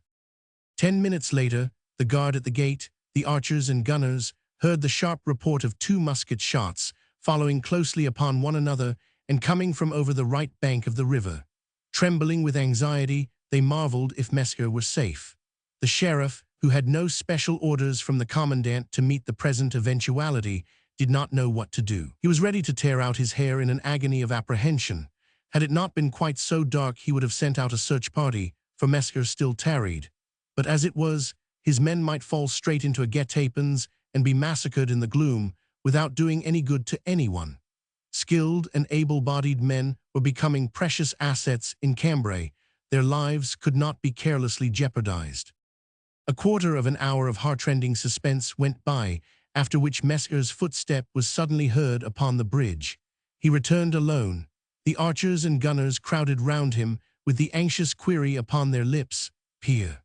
10 minutes later, the guard at the gate, the archers and gunners, heard the sharp report of 2 musket shots, following closely upon one another and coming from over the right bank of the river. Trembling with anxiety, they marveled if Messieurs were safe. The sheriff, who had no special orders from the commandant to meet the present eventuality, did not know what to do. He was ready to tear out his hair in an agony of apprehension. Had it not been quite so dark, he would have sent out a search party, for Messieurs still tarried. But as it was, his men might fall straight into a guet-apens and be massacred in the gloom without doing any good to anyone. Skilled and able-bodied men were becoming precious assets in Cambray. Their lives could not be carelessly jeopardized. A quarter of an hour of heart-rending suspense went by, after which Mesmer's footstep was suddenly heard upon the bridge. He returned alone. The archers and gunners crowded round him, with the anxious query upon their lips, "Peer?"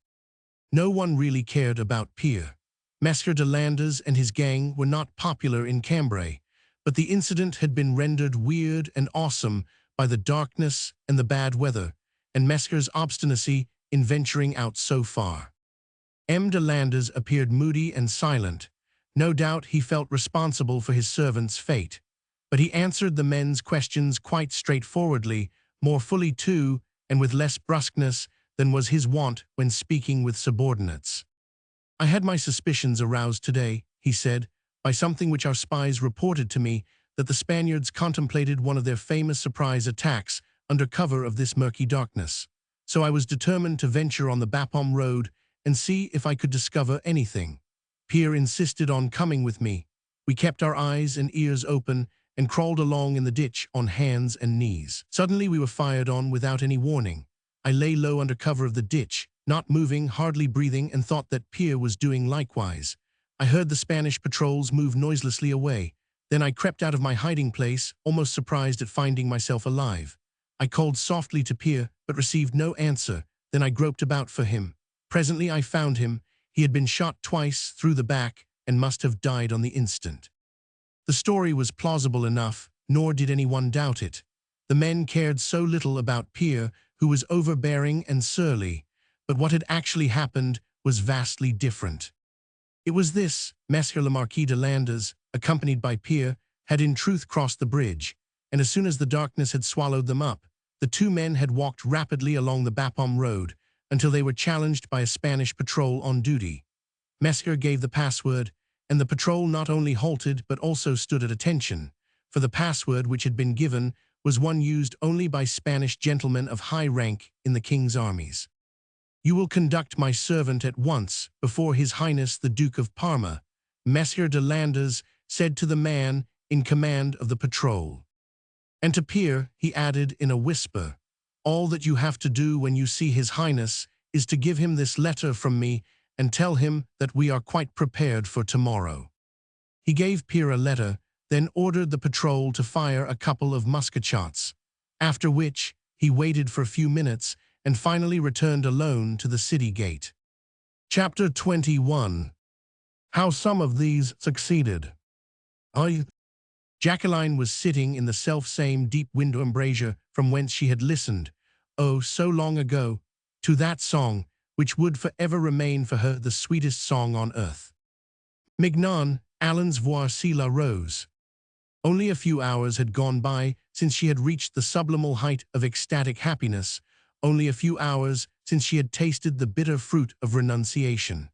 No one really cared about Peer. Mesmer de Landres and his gang were not popular in Cambray, but the incident had been rendered weird and awesome by the darkness and the bad weather, and Mesmer's obstinacy in venturing out so far. M. de Landres appeared moody and silent. No doubt he felt responsible for his servant's fate, but he answered the men's questions quite straightforwardly, more fully too, and with less brusqueness than was his wont when speaking with subordinates. "I had my suspicions aroused today," he said, "by something which our spies reported to me, that the Spaniards contemplated one of their famous surprise attacks under cover of this murky darkness. So I was determined to venture on the Bapaume road and see if I could discover anything. Pierre insisted on coming with me. We kept our eyes and ears open and crawled along in the ditch on hands and knees. Suddenly we were fired on without any warning. I lay low under cover of the ditch, not moving, hardly breathing, and thought that Pierre was doing likewise. I heard the Spanish patrols move noiselessly away. Then I crept out of my hiding place, almost surprised at finding myself alive. I called softly to Pierre, but received no answer. Then I groped about for him. Presently I found him. He had been shot twice through the back and must have died on the instant." The story was plausible enough, nor did anyone doubt it. The men cared so little about Pierre, who was overbearing and surly, but what had actually happened was vastly different. It was this: Monsieur le Marquis de Landres, accompanied by Pierre, had in truth crossed the bridge, and as soon as the darkness had swallowed them up, the two men had walked rapidly along the Bapaume road until they were challenged by a Spanish patrol on duty. Mesmer gave the password, and the patrol not only halted but also stood at attention, for the password which had been given was one used only by Spanish gentlemen of high rank in the king's armies. "You will conduct my servant at once before His Highness the Duke of Parma," Mesmer de Landres said to the man in command of the patrol. And to Pierre he added in a whisper, "All that you have to do when you see His Highness is to give him this letter from me and tell him that we are quite prepared for tomorrow." He gave Pierre a letter, then ordered the patrol to fire a couple of musket shots, after which he waited for a few minutes and finally returned alone to the city gate. Chapter 21. How some of these succeeded. Jacqueline was sitting in the self-same deep window embrasure from whence she had listened, oh, so long ago, to that song which would forever remain for her the sweetest song on earth. Mignon, Allen's Voici la Rose. Only a few hours had gone by since she had reached the sublimal height of ecstatic happiness, only a few hours since she had tasted the bitter fruit of renunciation.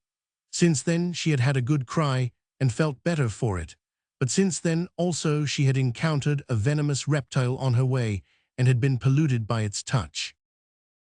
Since then she had had a good cry and felt better for it, but since then also she had encountered a venomous reptile on her way and had been polluted by its touch.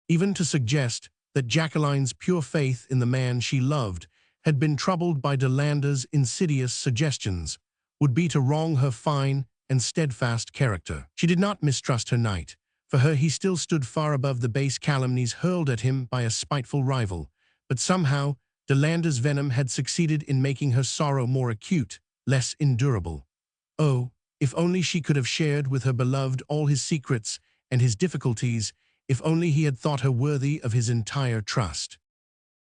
Even to suggest that Jacqueline's pure faith in the man she loved had been troubled by de Landres' insidious suggestions would be to wrong her fine and steadfast character. She did not mistrust her knight. For her he still stood far above the base calumnies hurled at him by a spiteful rival, but somehow de Landres' venom had succeeded in making her sorrow more acute, less endurable. Oh, if only she could have shared with her beloved all his secrets and his difficulties, if only he had thought her worthy of his entire trust.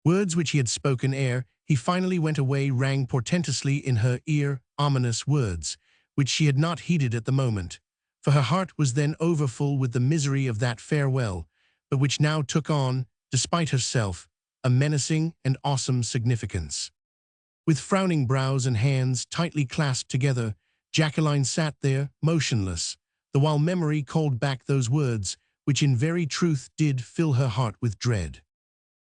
Words which he had spoken ere he finally went away rang portentously in her ear, ominous words, which she had not heeded at the moment, for her heart was then overfull with the misery of that farewell, but which now took on, despite herself, a menacing and awesome significance. With frowning brows and hands tightly clasped together, Jacqueline sat there, motionless, the while memory called back those words, which in very truth did fill her heart with dread.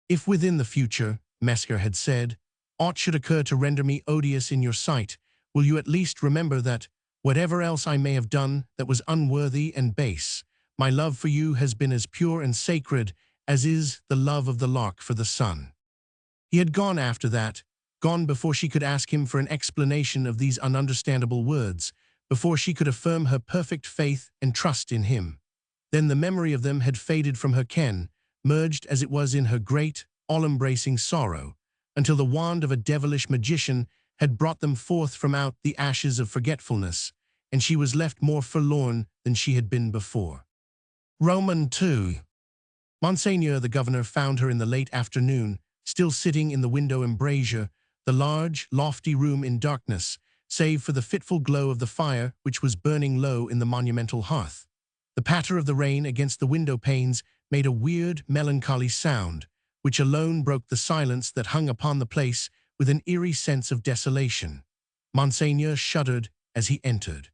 "If within the future," Mesmer had said, "aught should occur to render me odious in your sight, will you at least remember that, whatever else I may have done that was unworthy and base, my love for you has been as pure and sacred as is the love of the lark for the sun." He had gone after that, gone before she could ask him for an explanation of these ununderstandable words, before she could affirm her perfect faith and trust in him. Then the memory of them had faded from her ken, merged as it was in her great, all-embracing sorrow, until the wand of a devilish magician had brought them forth from out the ashes of forgetfulness, and she was left more forlorn than she had been before. Roman 2. Monseigneur the governor found her in the late afternoon, still sitting in the window embrasure, the large, lofty room in darkness, save for the fitful glow of the fire which was burning low in the monumental hearth. The patter of the rain against the window panes made a weird, melancholy sound, which alone broke the silence that hung upon the place with an eerie sense of desolation. Monseigneur shuddered as he entered.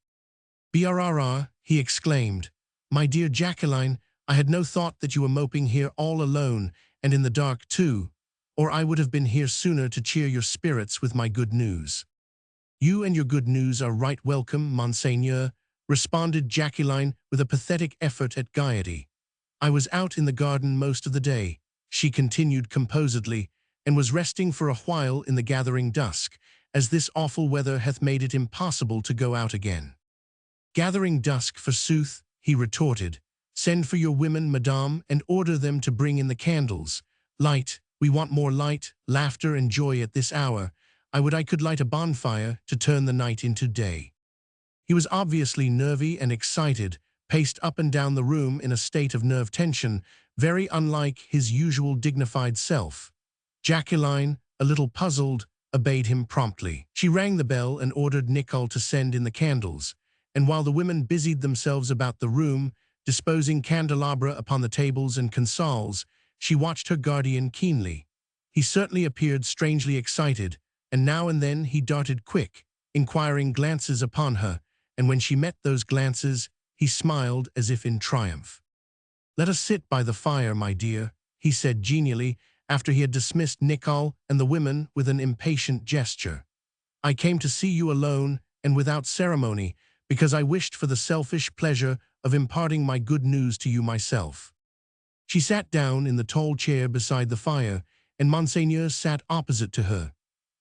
"Brrr," he exclaimed. "My dear Jacqueline, I had no thought that you were moping here all alone, and in the dark too, or I would have been here sooner to cheer your spirits with my good news." "You and your good news are right welcome, Monseigneur," responded Jacqueline with a pathetic effort at gaiety. "I was out in the garden most of the day," she continued composedly, "and was resting for a while in the gathering dusk, as this awful weather hath made it impossible to go out again." "Gathering dusk, forsooth," he retorted. "Send for your women, madame, and order them to bring in the candles. Light, we want more light, laughter, and joy at this hour. I would I could light a bonfire to turn the night into day." He was obviously nervy and excited, paced up and down the room in a state of nerve tension, very unlike his usual dignified self. Jacqueline, a little puzzled, obeyed him promptly. She rang the bell and ordered Nicole to send in the candles, and while the women busied themselves about the room, disposing candelabra upon the tables and consoles, she watched her guardian keenly. He certainly appeared strangely excited, and now and then he darted quick, inquiring glances upon her, and when she met those glances, he smiled as if in triumph. "Let us sit by the fire, my dear," he said genially, after he had dismissed Nicole and the women with an impatient gesture. "I came to see you alone and without ceremony, because I wished for the selfish pleasure of imparting my good news to you myself." She sat down in the tall chair beside the fire, and Monseigneur sat opposite to her.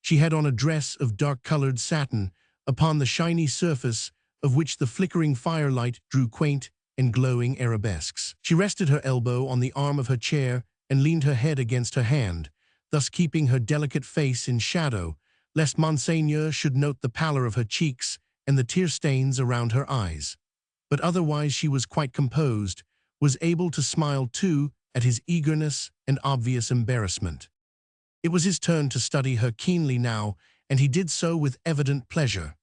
She had on a dress of dark-colored satin, upon the shiny surface of which the flickering firelight drew quaint and glowing arabesques. She rested her elbow on the arm of her chair and leaned her head against her hand, thus keeping her delicate face in shadow, lest Monseigneur should note the pallor of her cheeks and the tear stains around her eyes. But otherwise she was quite composed, was able to smile too at his eagerness and obvious embarrassment. It was his turn to study her keenly now, and he did so with evident pleasure.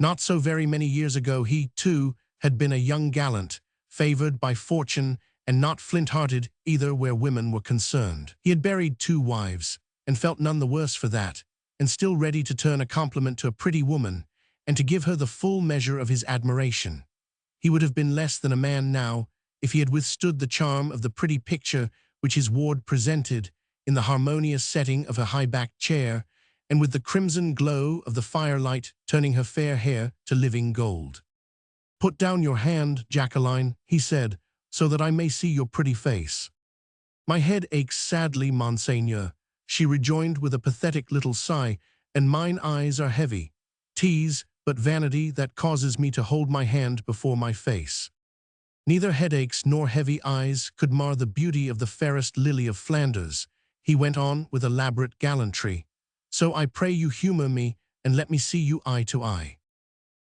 Not so very many years ago he, too, had been a young gallant, favored by fortune and not flint-hearted either where women were concerned. He had buried 2 wives, and felt none the worse for that, and still ready to turn a compliment to a pretty woman, and to give her the full measure of his admiration. He would have been less than a man now if he had withstood the charm of the pretty picture which his ward presented, in the harmonious setting of a high-backed chair, and with the crimson glow of the firelight turning her fair hair to living gold. "Put down your hand, Jacqueline," he said, "so that I may see your pretty face." "My head aches sadly, Monseigneur," she rejoined with a pathetic little sigh, "and mine eyes are heavy. 'Tis but vanity that causes me to hold my hand before my face." "Neither headaches nor heavy eyes could mar the beauty of the fairest lily of Flanders," he went on with elaborate gallantry. "So I pray you humor me and let me see you eye to eye."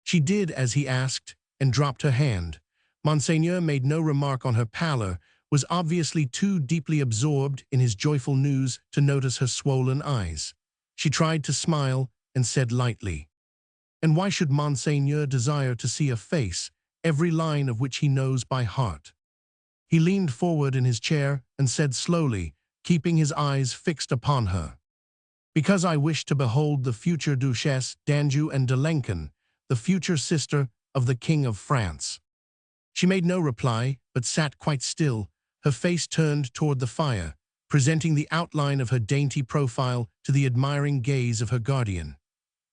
She did as he asked and dropped her hand. Monseigneur made no remark on her pallor, was obviously too deeply absorbed in his joyful news to notice her swollen eyes. She tried to smile and said lightly, "And why should Monseigneur desire to see a face, every line of which he knows by heart?" He leaned forward in his chair and said slowly, keeping his eyes fixed upon her, "Because I wish to behold the future Duchesse d'Anjou and de Lenken, the future sister of the King of France." She made no reply, but sat quite still, her face turned toward the fire, presenting the outline of her dainty profile to the admiring gaze of her guardian.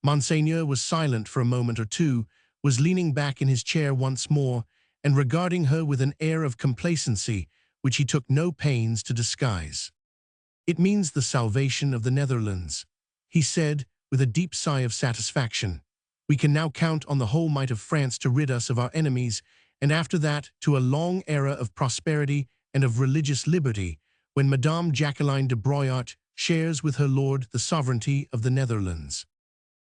Monseigneur was silent for a moment or two, was leaning back in his chair once more, and regarding her with an air of complacency which he took no pains to disguise. It means the salvation of the Netherlands, he said with a deep sigh of satisfaction. We can now count on the whole might of France to rid us of our enemies, and after that to a long era of prosperity and of religious liberty, when Madame Jacqueline de Broyart shares with her lord the sovereignty of the Netherlands.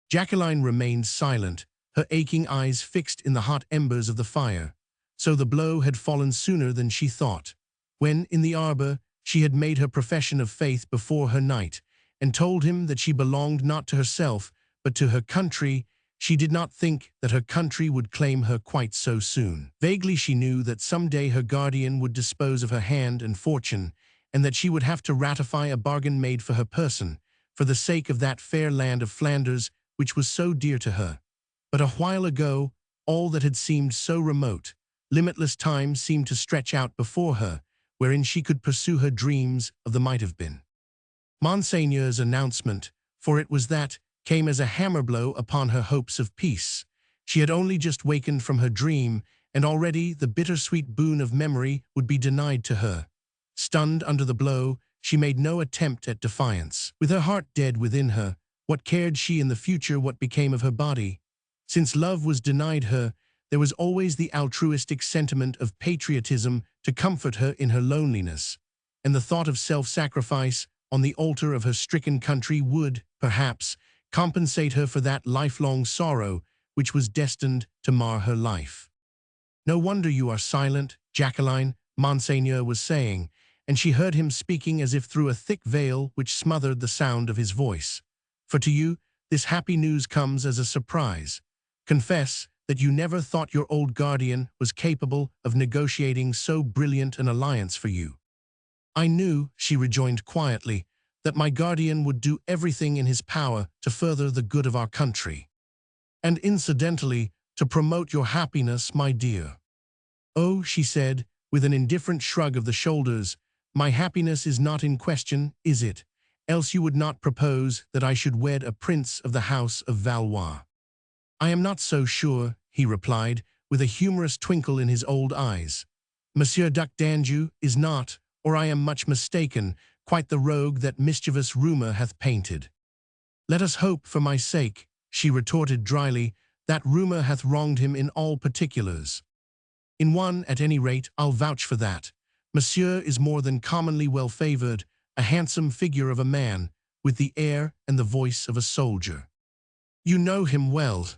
Jacqueline remained silent, her aching eyes fixed in the hot embers of the fire. So the blow had fallen sooner than she thought. When, in the arbor, she had made her profession of faith before her knight, and told him that she belonged not to herself, but to her country, she did not think that her country would claim her quite so soon. Vaguely she knew that some day her guardian would dispose of her hand and fortune, and that she would have to ratify a bargain made for her person, for the sake of that fair land of Flanders which was so dear to her. But a while ago, all that had seemed so remote, limitless time seemed to stretch out before her, wherein she could pursue her dreams of the might-have-been. Monseigneur's announcement, for it was that, came as a hammer blow upon her hopes of peace. She had only just wakened from her dream, and already the bittersweet boon of memory would be denied to her. Stunned under the blow, she made no attempt at defiance. With her heart dead within her, what cared she in the future what became of her body? Since love was denied her, there was always the altruistic sentiment of patriotism to comfort her in her loneliness, and the thought of self-sacrifice on the altar of her stricken country would, perhaps, compensate her for that lifelong sorrow which was destined to mar her life. "No wonder you are silent, Jacqueline," Monseigneur was saying, and she heard him speaking as if through a thick veil which smothered the sound of his voice. "For to you, this happy news comes as a surprise. Confess that you never thought your old guardian was capable of negotiating so brilliant an alliance for you." "I knew," she rejoined quietly, "that my guardian would do everything in his power to further the good of our country. And incidentally, to promote your happiness, my dear." "Oh," she said, with an indifferent shrug of the shoulders, "my happiness is not in question, is it? Else you would not propose that I should wed a prince of the house of Valois." "I am not so sure," he replied, with a humorous twinkle in his old eyes. "Monsieur Duc d'Anjou is not, or I am much mistaken, quite the rogue that mischievous rumor hath painted." "Let us hope, for my sake," she retorted dryly, "that rumor hath wronged him in all particulars. In one, at any rate, I'll vouch for that. Monsieur is more than commonly well-favored, a handsome figure of a man, with the air and the voice of a soldier." "You know him well."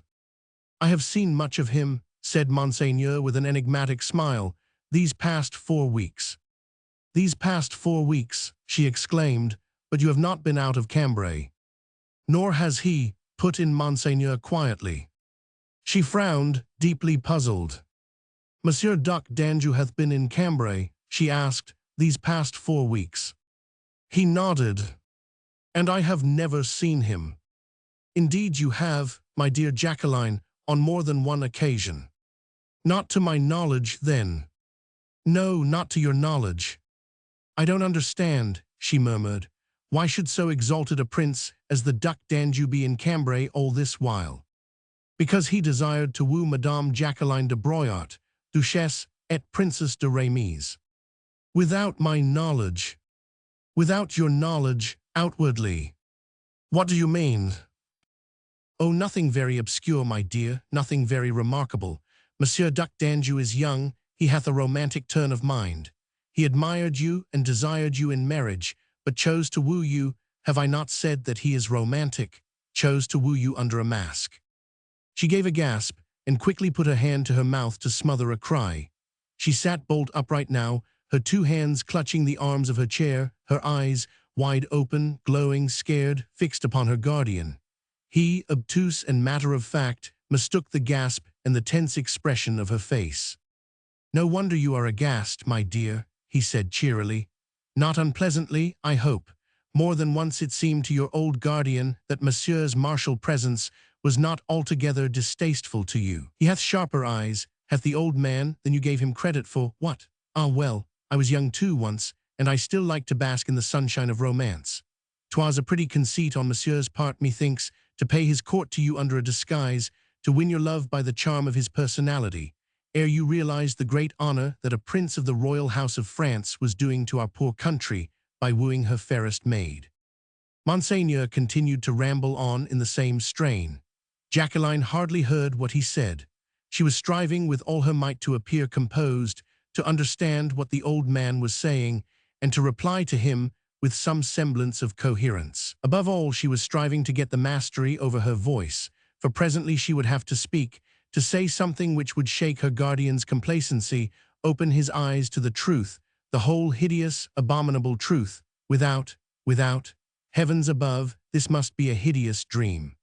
"I have seen much of him," said Monseigneur with an enigmatic smile, "these past 4 weeks." "These past 4 weeks," she exclaimed, "but you have not been out of Cambray." "Nor has he," put in Monseigneur quietly. She frowned, deeply puzzled. "Monsieur Duc d'Anjou hath been in Cambray," she asked, "these past 4 weeks." He nodded. "And I have never seen him." "Indeed you have, my dear Jacqueline, on more than one occasion." "Not to my knowledge, then." "No, not to your knowledge." "I don't understand," she murmured. "Why should so exalted a prince as the Duc d'Anjou be in Cambray all this while?" "Because he desired to woo Madame Jacqueline de Broyart, Duchesse et Princess de Ramies." "Without my knowledge." "Without your knowledge, outwardly." "What do you mean?" "Oh, nothing very obscure, my dear, nothing very remarkable. Monsieur Duc d'Anjou is young, he hath a romantic turn of mind. He admired you and desired you in marriage, but chose to woo you, have I not said that he is romantic, chose to woo you under a mask." She gave a gasp, and quickly put her hand to her mouth to smother a cry. She sat bolt upright now, her 2 hands clutching the arms of her chair, her eyes, wide open, glowing, scared, fixed upon her guardian. He, obtuse and matter-of-fact, mistook the gasp and the tense expression of her face. "No wonder you are aghast, my dear," he said cheerily. "Not unpleasantly, I hope. More than once it seemed to your old guardian that Monsieur's martial presence was not altogether distasteful to you. He hath sharper eyes, hath the old man, than you gave him credit for. What? Ah, well, I was young too once, and I still like to bask in the sunshine of romance. 'Twas a pretty conceit on Monsieur's part, methinks, to pay his court to you under a disguise, to win your love by the charm of his personality, ere you realized the great honor that a prince of the royal house of France was doing to our poor country by wooing her fairest maid. Monseigneur continued to ramble on in the same strain. Jacqueline hardly heard what he said. She was striving with all her might to appear composed, to understand what the old man was saying, and to reply to him with some semblance of coherence. Above all, she was striving to get the mastery over her voice, for presently she would have to speak, to say something which would shake her guardian's complacency, open his eyes to the truth, the whole hideous, abominable truth. Without, heavens above, this must be a hideous dream.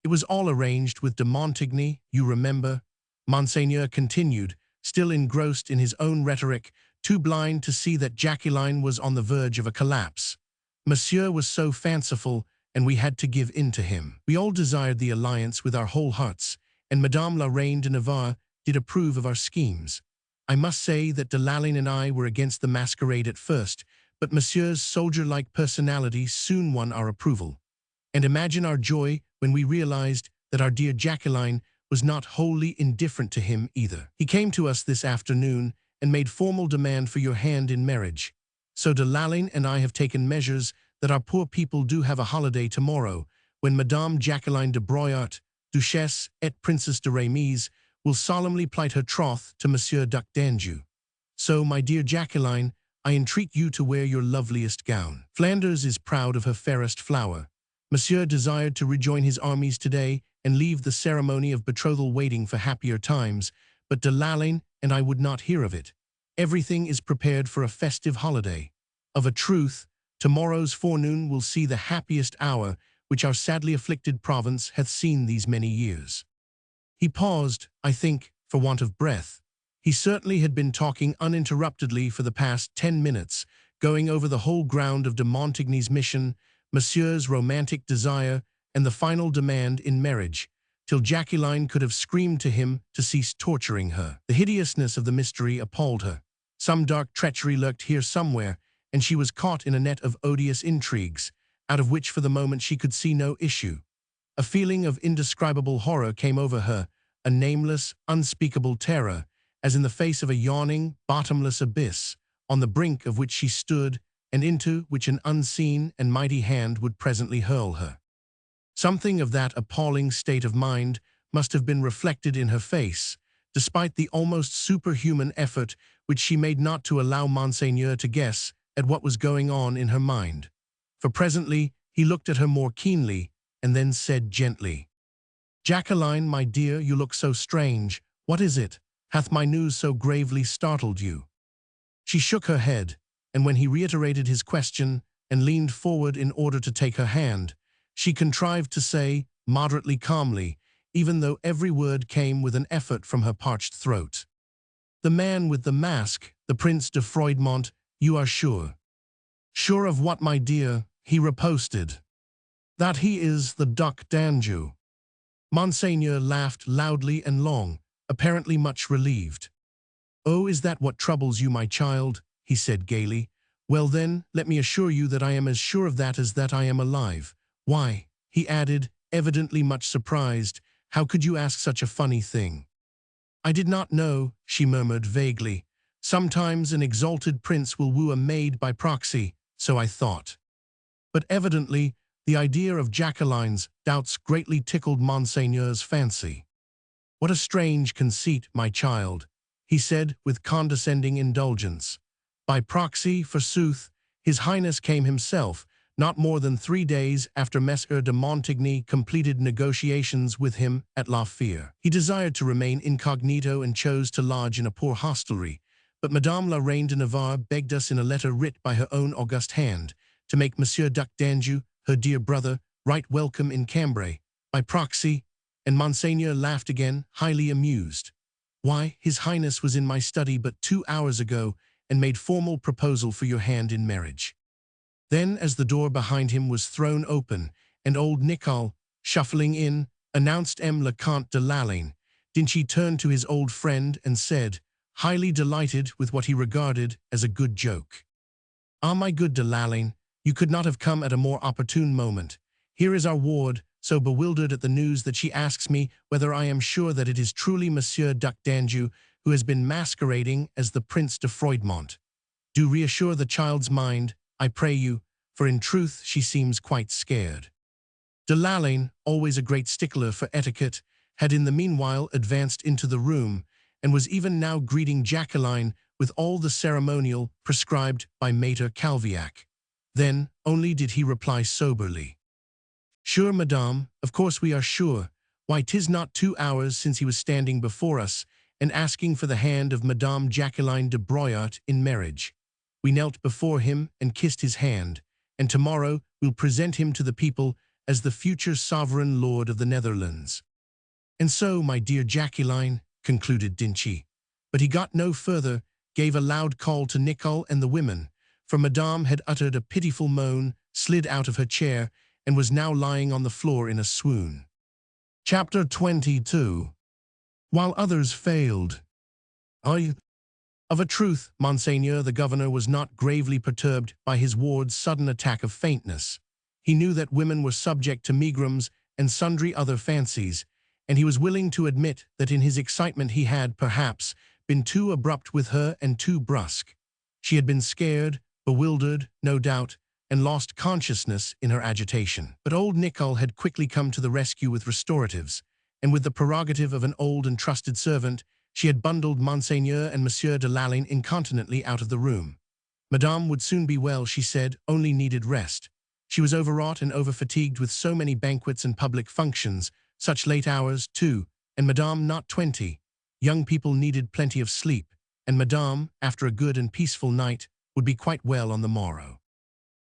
It was all arranged with de Montigny, you remember, Monseigneur continued, still engrossed in his own rhetoric, too blind to see that Jacqueline was on the verge of a collapse. Monsieur was so fanciful, and we had to give in to him. We all desired the alliance with our whole hearts, and Madame la Reine de Navarre did approve of our schemes. I must say that de Lalaine and I were against the masquerade at first, but Monsieur's soldier-like personality soon won our approval. And imagine our joy when we realized that our dear Jacqueline was not wholly indifferent to him either. He came to us this afternoon and made formal demand for your hand in marriage. So de Lalaine and I have taken measures that our poor people do have a holiday tomorrow, when Madame Jacqueline de Broyart, Duchesse et Princess de Rémise, will solemnly plight her troth to Monsieur Duc d'Anjou. So, my dear Jacqueline, I entreat you to wear your loveliest gown. Flanders is proud of her fairest flower. Monsieur desired to rejoin his armies today and leave the ceremony of betrothal waiting for happier times, but de Lalaine and I would not hear of it. Everything is prepared for a festive holiday. Of a truth, tomorrow's forenoon will see the happiest hour which our sadly afflicted province hath seen these many years. He paused, I think, for want of breath. He certainly had been talking uninterruptedly for the past 10 minutes, going over the whole ground of de Montigny's mission, Monsieur's romantic desire, and the final demand in marriage, till Jacqueline could have screamed to him to cease torturing her. The hideousness of the mystery appalled her. Some dark treachery lurked here somewhere, and she was caught in a net of odious intrigues, out of which for the moment she could see no issue. A feeling of indescribable horror came over her, a nameless, unspeakable terror, as in the face of a yawning, bottomless abyss, on the brink of which she stood, and into which an unseen and mighty hand would presently hurl her. Something of that appalling state of mind must have been reflected in her face, despite the almost superhuman effort which she made not to allow Monseigneur to guess at what was going on in her mind. For presently he looked at her more keenly, and then said gently, "Jacqueline, my dear, you look so strange. What is it? Hath my news so gravely startled you?" She shook her head, and when he reiterated his question and leaned forward in order to take her hand, she contrived to say, moderately calmly, even though every word came with an effort from her parched throat, "The man with the mask, the Prince de Froidmont, you are sure." "Sure of what, my dear?" he riposted. "That he is the Duc d'Anjou." Monseigneur laughed loudly and long, apparently much relieved. "Oh, is that what troubles you, my child?" he said gaily. "Well then, let me assure you that I am as sure of that as that I am alive. Why," he added, evidently much surprised, "how could you ask such a funny thing?" "I did not know," she murmured vaguely. "Sometimes an exalted prince will woo a maid by proxy, so I thought." But evidently, the idea of Jacqueline's doubts greatly tickled Monseigneur's fancy. "What a strange conceit, my child," he said with condescending indulgence. "By proxy, forsooth, His Highness came himself, not more than 3 days after Messire de Montigny completed negotiations with him at La Fere. He desired to remain incognito and chose to lodge in a poor hostelry, but Madame la Reine de Navarre begged us in a letter writ by her own august hand to make Monsieur Duc d'Anjou, her dear brother, right welcome in Cambray, by proxy," and Monseigneur laughed again, highly amused. "Why, His Highness was in my study but 2 hours ago and made formal proposal for your hand in marriage." Then, as the door behind him was thrown open, and old Nicole, shuffling in, announced le Comte de Lalaine, Dinchi turned to his old friend and said, highly delighted with what he regarded as a good joke, "Ah, my good de Lalaine, you could not have come at a more opportune moment. Here is our ward, so bewildered at the news that she asks me whether I am sure that it is truly Monsieur Duc d'Anjou who has been masquerading as the Prince de Froidmont. Do reassure the child's mind, I pray you, for in truth she seems quite scared." De Lalaine, always a great stickler for etiquette, had in the meanwhile advanced into the room, and was even now greeting Jacqueline with all the ceremonial prescribed by Maître Calviac. Then only did he reply soberly, "Sure, madame, of course we are sure. Why, 'tis not 2 hours since he was standing before us and asking for the hand of Madame Jacqueline de Broyart in marriage. We knelt before him and kissed his hand, and tomorrow we'll present him to the people as the future sovereign lord of the Netherlands." "And so, my dear Jacqueline," concluded Dinchy. But he got no further, gave a loud call to Nicole and the women, for Madame had uttered a pitiful moan, slid out of her chair, and was now lying on the floor in a swoon. Chapter 22. While others failed. Of a truth, Monseigneur the Governor was not gravely perturbed by his ward's sudden attack of faintness. He knew that women were subject to megrims and sundry other fancies, and he was willing to admit that in his excitement he had, perhaps, been too abrupt with her and too brusque. She had been scared, bewildered, no doubt, and lost consciousness in her agitation. But old Nicole had quickly come to the rescue with restoratives, and with the prerogative of an old and trusted servant, she had bundled Monseigneur and Monsieur de Lalaine incontinently out of the room. Madame would soon be well, she said, only needed rest. She was overwrought and overfatigued with so many banquets and public functions, such late hours, too, and Madame not 20. Young people needed plenty of sleep, and Madame, after a good and peaceful night, would be quite well on the morrow.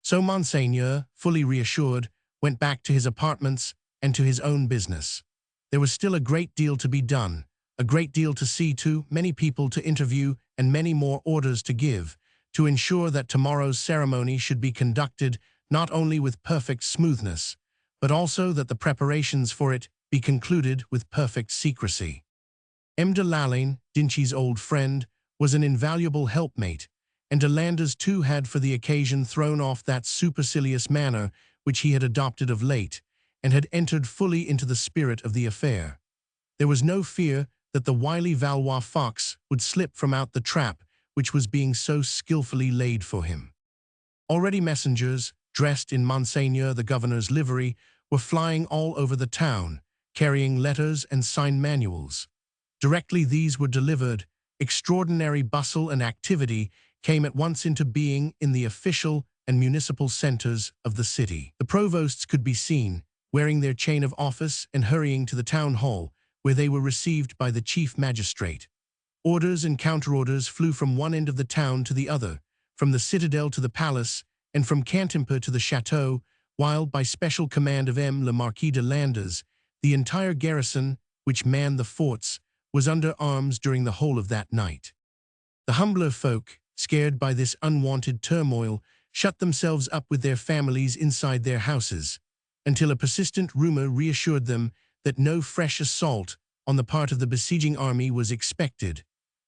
So Monseigneur, fully reassured, went back to his apartments and to his own business. There was still a great deal to be done, a great deal to see to, many people to interview, and many more orders to give, to ensure that tomorrow's ceremony should be conducted not only with perfect smoothness, but also that the preparations for it be concluded with perfect secrecy. M. de Lalaine, Dinchy's old friend, was an invaluable helpmate, and de Landres too had for the occasion thrown off that supercilious manner which he had adopted of late, and had entered fully into the spirit of the affair. There was no fear that the wily Valois fox would slip from out the trap which was being so skillfully laid for him. Already messengers, dressed in Monseigneur the Governor's livery, were flying all over the town, carrying letters and signed manuals. Directly these were delivered, extraordinary bustle and activity came at once into being in the official and municipal centers of the city. The provosts could be seen, wearing their chain of office and hurrying to the town hall, where they were received by the chief magistrate. Orders and counterorders flew from one end of the town to the other, from the citadel to the palace, and from Cantimper to the chateau, while, by special command of M. le Marquis de Landres, the entire garrison, which manned the forts, was under arms during the whole of that night. The humbler folk, scared by this unwanted turmoil, shut themselves up with their families inside their houses, until a persistent rumor reassured them that no fresh assault on the part of the besieging army was expected,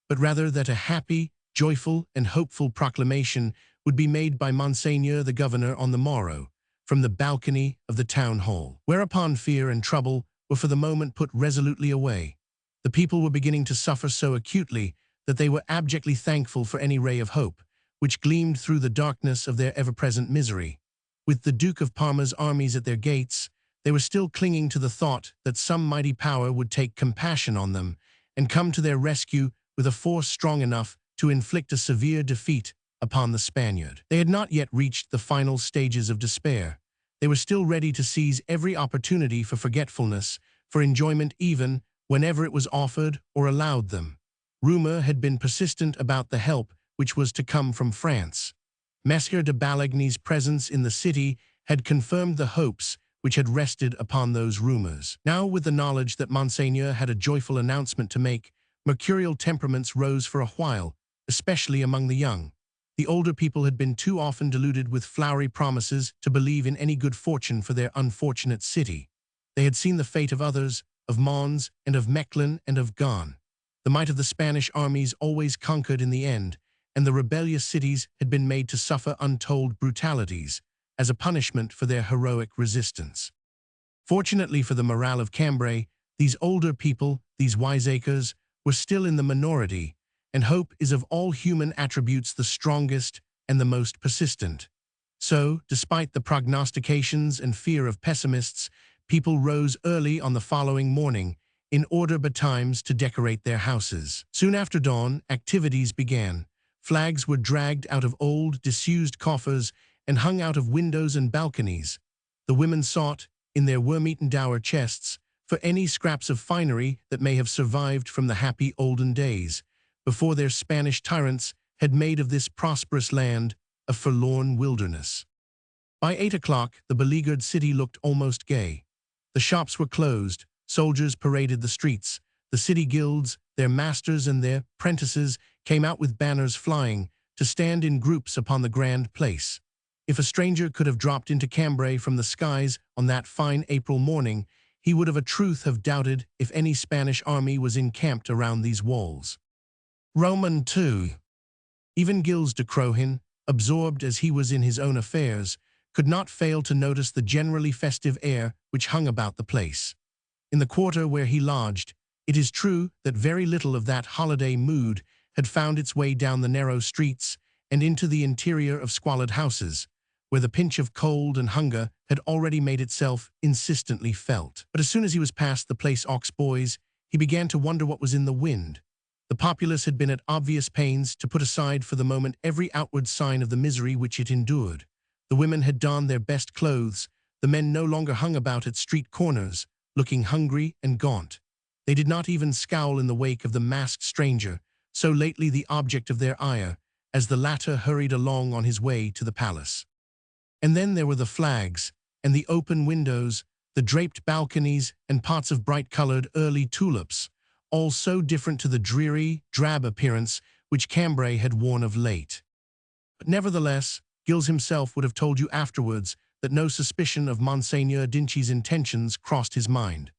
but rather that a happy, joyful, and hopeful proclamation would be made by Monseigneur the Governor on the morrow, from the balcony of the town hall. Whereupon fear and trouble were for the moment put resolutely away. The people were beginning to suffer so acutely that they were abjectly thankful for any ray of hope, which gleamed through the darkness of their ever-present misery. With the Duke of Parma's armies at their gates, they were still clinging to the thought that some mighty power would take compassion on them and come to their rescue with a force strong enough to inflict a severe defeat upon the Spaniard. They had not yet reached the final stages of despair. They were still ready to seize every opportunity for forgetfulness, for enjoyment even, whenever it was offered or allowed them. Rumor had been persistent about the help which was to come from France. Messieurs de Balagny's presence in the city had confirmed the hopes which had rested upon those rumors. Now, with the knowledge that Monseigneur had a joyful announcement to make, mercurial temperaments rose for a while, especially among the young. The older people had been too often deluded with flowery promises to believe in any good fortune for their unfortunate city. They had seen the fate of others, of Mons and of Mechlin and of Gaunt. The might of the Spanish armies always conquered in the end, and the rebellious cities had been made to suffer untold brutalities as a punishment for their heroic resistance. Fortunately for the morale of Cambray, these older people, these wiseacres, were still in the minority, and hope is of all human attributes the strongest and the most persistent. So, despite the prognostications and fear of pessimists, people rose early on the following morning, in order betimes to decorate their houses. Soon after dawn, activities began. Flags were dragged out of old, disused coffers and hung out of windows and balconies. The women sought, in their worm-eaten dower chests, for any scraps of finery that may have survived from the happy olden days, before their Spanish tyrants had made of this prosperous land a forlorn wilderness. By 8 o'clock, the beleaguered city looked almost gay. The shops were closed, soldiers paraded the streets, the city guilds, their masters and their apprentices came out with banners flying to stand in groups upon the grand place. If a stranger could have dropped into Cambray from the skies on that fine April morning, he would of a truth have doubted if any Spanish army was encamped around these walls. Roman II. Even Gilles de Crohin, absorbed as he was in his own affairs, could not fail to notice the generally festive air which hung about the place. In the quarter where he lodged, it is true that very little of that holiday mood had found its way down the narrow streets and into the interior of squalid houses, where the pinch of cold and hunger had already made itself insistently felt. But as soon as he was past the Place aux Bois, he began to wonder what was in the wind. The populace had been at obvious pains to put aside for the moment every outward sign of the misery which it endured. The women had donned their best clothes, the men no longer hung about at street corners, looking hungry and gaunt. They did not even scowl in the wake of the masked stranger, so lately the object of their ire, as the latter hurried along on his way to the palace. And then there were the flags, and the open windows, the draped balconies, and pots of bright-colored early tulips, all so different to the dreary, drab appearance which Cambray had worn of late. But nevertheless, Gilles himself would have told you afterwards that no suspicion of Monseigneur d'Inchy's intentions crossed his mind.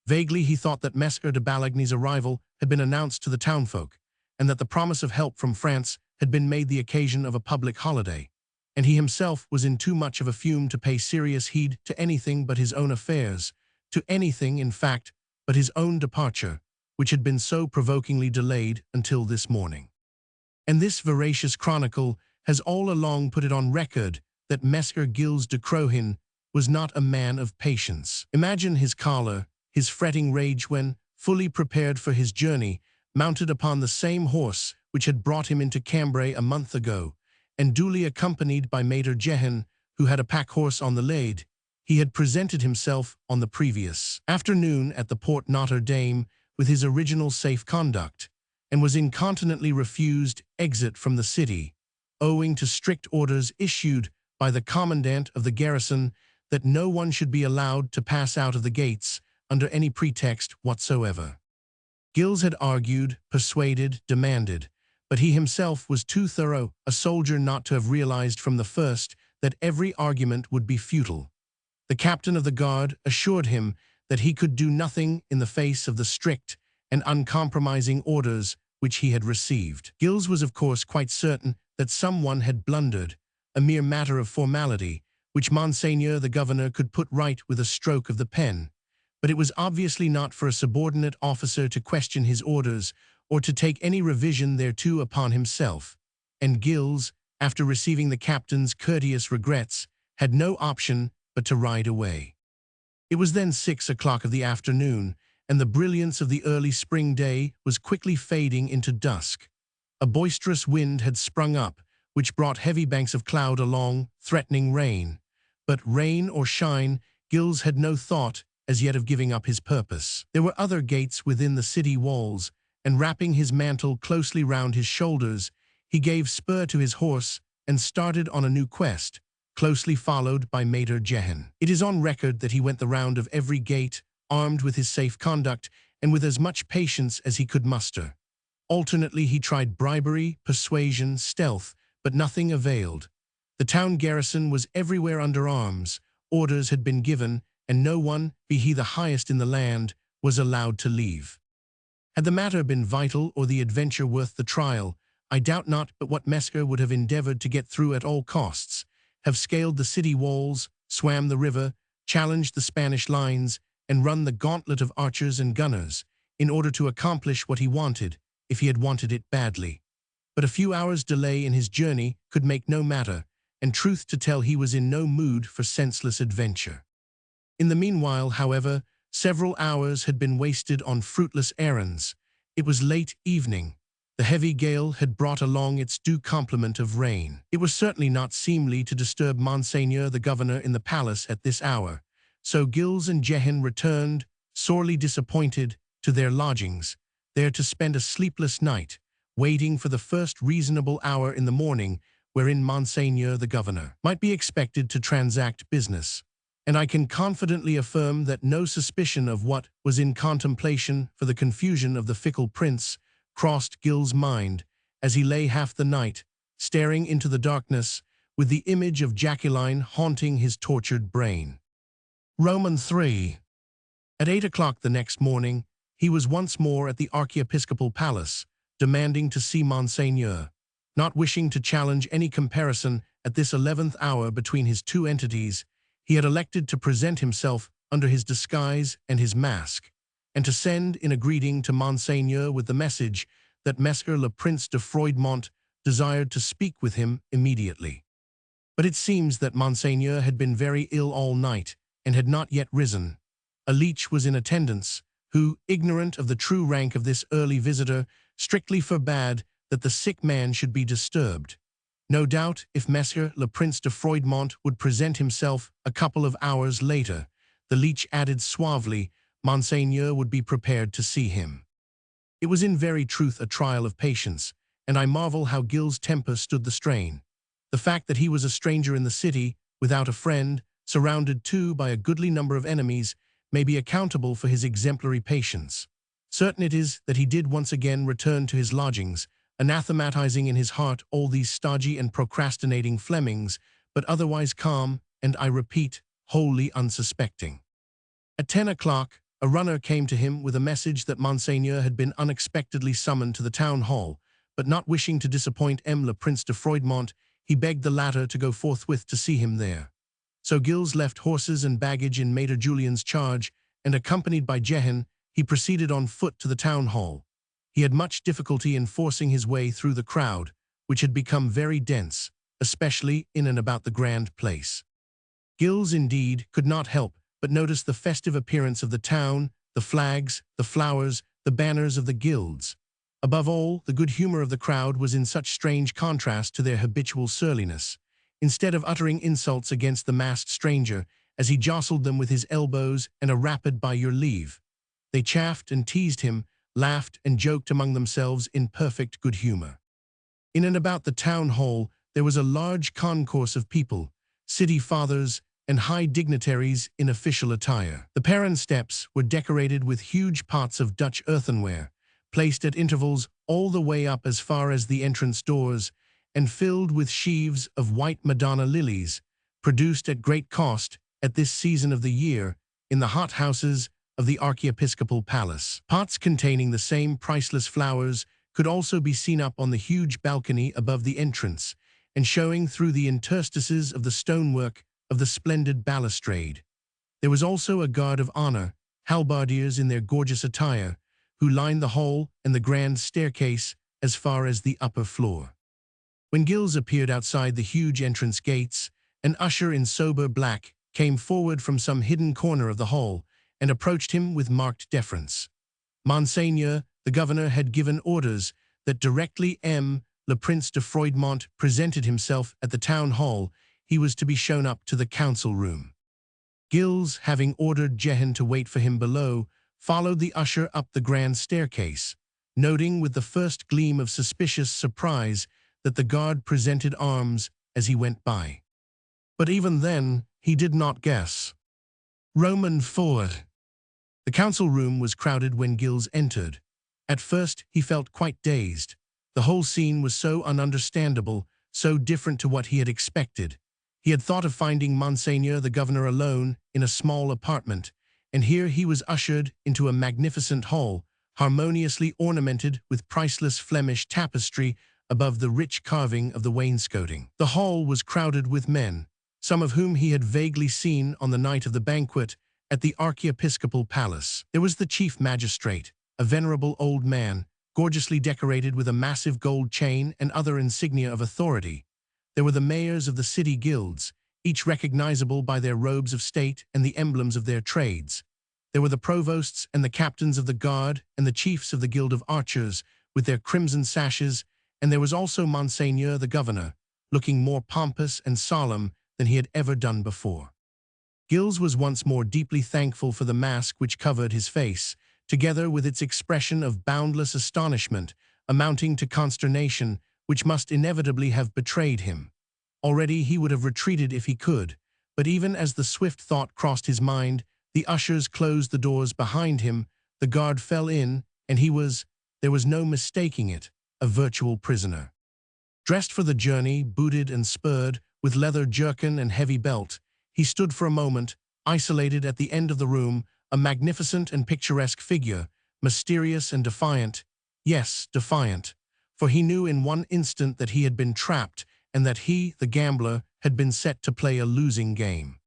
Vaguely he thought that Messer de Balagny's arrival had been announced to the townfolk, and that the promise of help from France had been made the occasion of a public holiday, and he himself was in too much of a fume to pay serious heed to anything but his own affairs, to anything, in fact, but his own departure, which had been so provokingly delayed until this morning. And this veracious chronicle has all along put it on record that Messer Gilles de Crohin was not a man of patience. Imagine his choler, his fretting rage when, fully prepared for his journey, mounted upon the same horse which had brought him into Cambray a month ago, and duly accompanied by Maître Jehan, who had a pack-horse on the Lade, he had presented himself on the previous afternoon at the Porte Notre Dame with his original safe conduct, and was incontinently refused exit from the city, owing to strict orders issued by the commandant of the garrison that no one should be allowed to pass out of the gates under any pretext whatsoever. Gilles had argued, persuaded, demanded, but he himself was too thorough a soldier not to have realized from the first that every argument would be futile. The captain of the guard assured him that he could do nothing in the face of the strict and uncompromising orders which he had received. Gilles was of course quite certain that someone had blundered, a mere matter of formality, which Monseigneur the Governor could put right with a stroke of the pen, but it was obviously not for a subordinate officer to question his orders or to take any revision thereto upon himself, and Gilles, after receiving the captain's courteous regrets, had no option but to ride away. It was then 6 o'clock of the afternoon, and the brilliance of the early spring day was quickly fading into dusk. A boisterous wind had sprung up, which brought heavy banks of cloud along, threatening rain. But rain or shine, Gilles had no thought as yet of giving up his purpose. There were other gates within the city walls, and wrapping his mantle closely round his shoulders, he gave spur to his horse and started on a new quest, closely followed by Maître Jehan. It is on record that he went the round of every gate, armed with his safe conduct and with as much patience as he could muster. Alternately he tried bribery, persuasion, stealth, but nothing availed. The town garrison was everywhere under arms, orders had been given, and no one, be he the highest in the land, was allowed to leave. Had the matter been vital or the adventure worth the trial, I doubt not but what Messer would have endeavored to get through at all costs, have scaled the city walls, swam the river, challenged the Spanish lines, and run the gauntlet of archers and gunners, in order to accomplish what he wanted, if he had wanted it badly. But a few hours' delay in his journey could make no matter, and truth to tell he was in no mood for senseless adventure. In the meanwhile, however, several hours had been wasted on fruitless errands. It was late evening. The heavy gale had brought along its due complement of rain. It was certainly not seemly to disturb Monseigneur the Governor in the palace at this hour, so Gilles and Jehan returned, sorely disappointed, to their lodgings, there to spend a sleepless night, waiting for the first reasonable hour in the morning wherein Monseigneur the Governor might be expected to transact business. And I can confidently affirm that no suspicion of what was in contemplation for the confusion of the fickle prince crossed Gilles' mind as he lay half the night, staring into the darkness, with the image of Jacqueline haunting his tortured brain. Roman 3. At 8 o'clock the next morning, he was once more at the archiepiscopal palace, demanding to see Monseigneur. Not wishing to challenge any comparison at this 11th hour between his two entities, he had elected to present himself under his disguise and his mask, and to send in a greeting to Monseigneur with the message that Messer le Prince de Froidmont desired to speak with him immediately. But it seems that Monseigneur had been very ill all night and had not yet risen. A leech was in attendance, who, ignorant of the true rank of this early visitor, strictly forbade that the sick man should be disturbed. No doubt, if Messer le Prince de Froidmont would present himself a couple of hours later, the leech added suavely, Monseigneur would be prepared to see him. It was in very truth a trial of patience, and I marvel how Gilles' temper stood the strain. The fact that he was a stranger in the city, without a friend, surrounded too by a goodly number of enemies, may be accountable for his exemplary patience. Certain it is that he did once again return to his lodgings, anathematizing in his heart all these stodgy and procrastinating Flemings, but otherwise calm, and I repeat, wholly unsuspecting. At 10 o'clock, a runner came to him with a message that Monseigneur had been unexpectedly summoned to the town hall, but not wishing to disappoint le Prince de Froidmont, he begged the latter to go forthwith to see him there. So Gilles left horses and baggage in Maître Julien's charge, and accompanied by Jehan, he proceeded on foot to the town hall. He had much difficulty in forcing his way through the crowd, which had become very dense, especially in and about the grand place. Gilles, indeed, could not help but notice the festive appearance of the town, the flags, the flowers, the banners of the guilds. Above all, the good humor of the crowd was in such strange contrast to their habitual surliness. Instead of uttering insults against the masked stranger, as he jostled them with his elbows and a rapid "by your leave," they chaffed and teased him, laughed and joked among themselves in perfect good humor. In and about the town hall there was a large concourse of people, city fathers, and high dignitaries in official attire. The perron steps were decorated with huge pots of Dutch earthenware, placed at intervals all the way up as far as the entrance doors, and filled with sheaves of white Madonna lilies, produced at great cost at this season of the year in the hothouses of the archiepiscopal palace. Pots containing the same priceless flowers could also be seen up on the huge balcony above the entrance, and showing through the interstices of the stonework of the splendid balustrade. There was also a guard of honor, halberdiers in their gorgeous attire, who lined the hall and the grand staircase as far as the upper floor. When Gilles appeared outside the huge entrance gates, an usher in sober black came forward from some hidden corner of the hall and approached him with marked deference. Monseigneur, the governor, had given orders that directly le Prince de Froidmont presented himself at the town hall, he was to be shown up to the council room. Gilles, having ordered Jehan to wait for him below, followed the usher up the grand staircase, noting with the first gleam of suspicious surprise that the guard presented arms as he went by. But even then, he did not guess. Roman 4. The council room was crowded when Gilles entered. At first, he felt quite dazed. The whole scene was so ununderstandable, so different to what he had expected. He had thought of finding Monseigneur the governor alone in a small apartment, and here he was ushered into a magnificent hall, harmoniously ornamented with priceless Flemish tapestry above the rich carving of the wainscoting. The hall was crowded with men, some of whom he had vaguely seen on the night of the banquet at the archiepiscopal palace. There was the chief magistrate, a venerable old man, gorgeously decorated with a massive gold chain and other insignia of authority. There were the mayors of the city guilds, each recognizable by their robes of state and the emblems of their trades. There were the provosts and the captains of the guard and the chiefs of the guild of archers with their crimson sashes, and there was also Monseigneur the governor, looking more pompous and solemn than he had ever done before. Gilles was once more deeply thankful for the mask which covered his face, together with its expression of boundless astonishment, amounting to consternation, which must inevitably have betrayed him. Already he would have retreated if he could, but even as the swift thought crossed his mind, the ushers closed the doors behind him, the guard fell in, and there was no mistaking it, a virtual prisoner. Dressed for the journey, booted and spurred, with leather jerkin and heavy belt, he stood for a moment, isolated at the end of the room, a magnificent and picturesque figure, mysterious and defiant. Yes, defiant, for he knew in one instant that he had been trapped and that he, the gambler, had been set to play a losing game.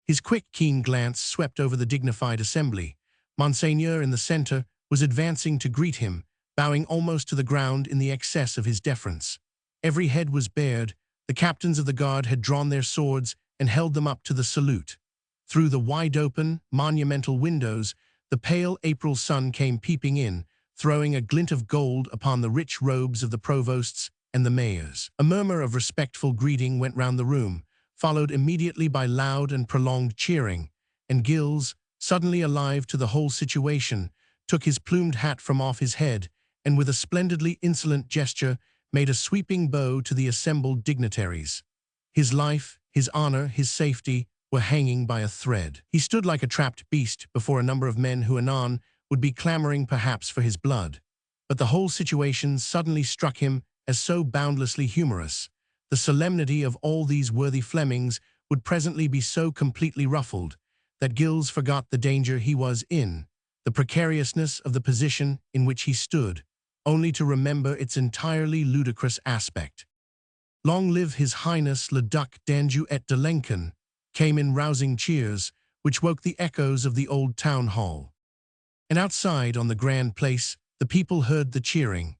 His quick, keen glance swept over the dignified assembly. Monseigneur in the center was advancing to greet him, bowing almost to the ground in the excess of his deference. Every head was bared, the captains of the guard had drawn their swords and held them up to the salute. Through the wide-open, monumental windows, the pale April sun came peeping in, throwing a glint of gold upon the rich robes of the provosts and the mayors. A murmur of respectful greeting went round the room, followed immediately by loud and prolonged cheering, and Gilles, suddenly alive to the whole situation, took his plumed hat from off his head, and with a splendidly insolent gesture made a sweeping bow to the assembled dignitaries. His life, his honor, his safety were hanging by a thread. He stood like a trapped beast before a number of men who anon would be clamoring perhaps for his blood. But the whole situation suddenly struck him as so boundlessly humorous. The solemnity of all these worthy Flemings would presently be so completely ruffled that Gilles forgot the danger he was in, the precariousness of the position in which he stood, only to remember its entirely ludicrous aspect. "Long live His Highness le Duc d'Anjou et de Lincoln," came in rousing cheers, which woke the echoes of the old town hall. And outside, on the grand place, the people heard the cheering.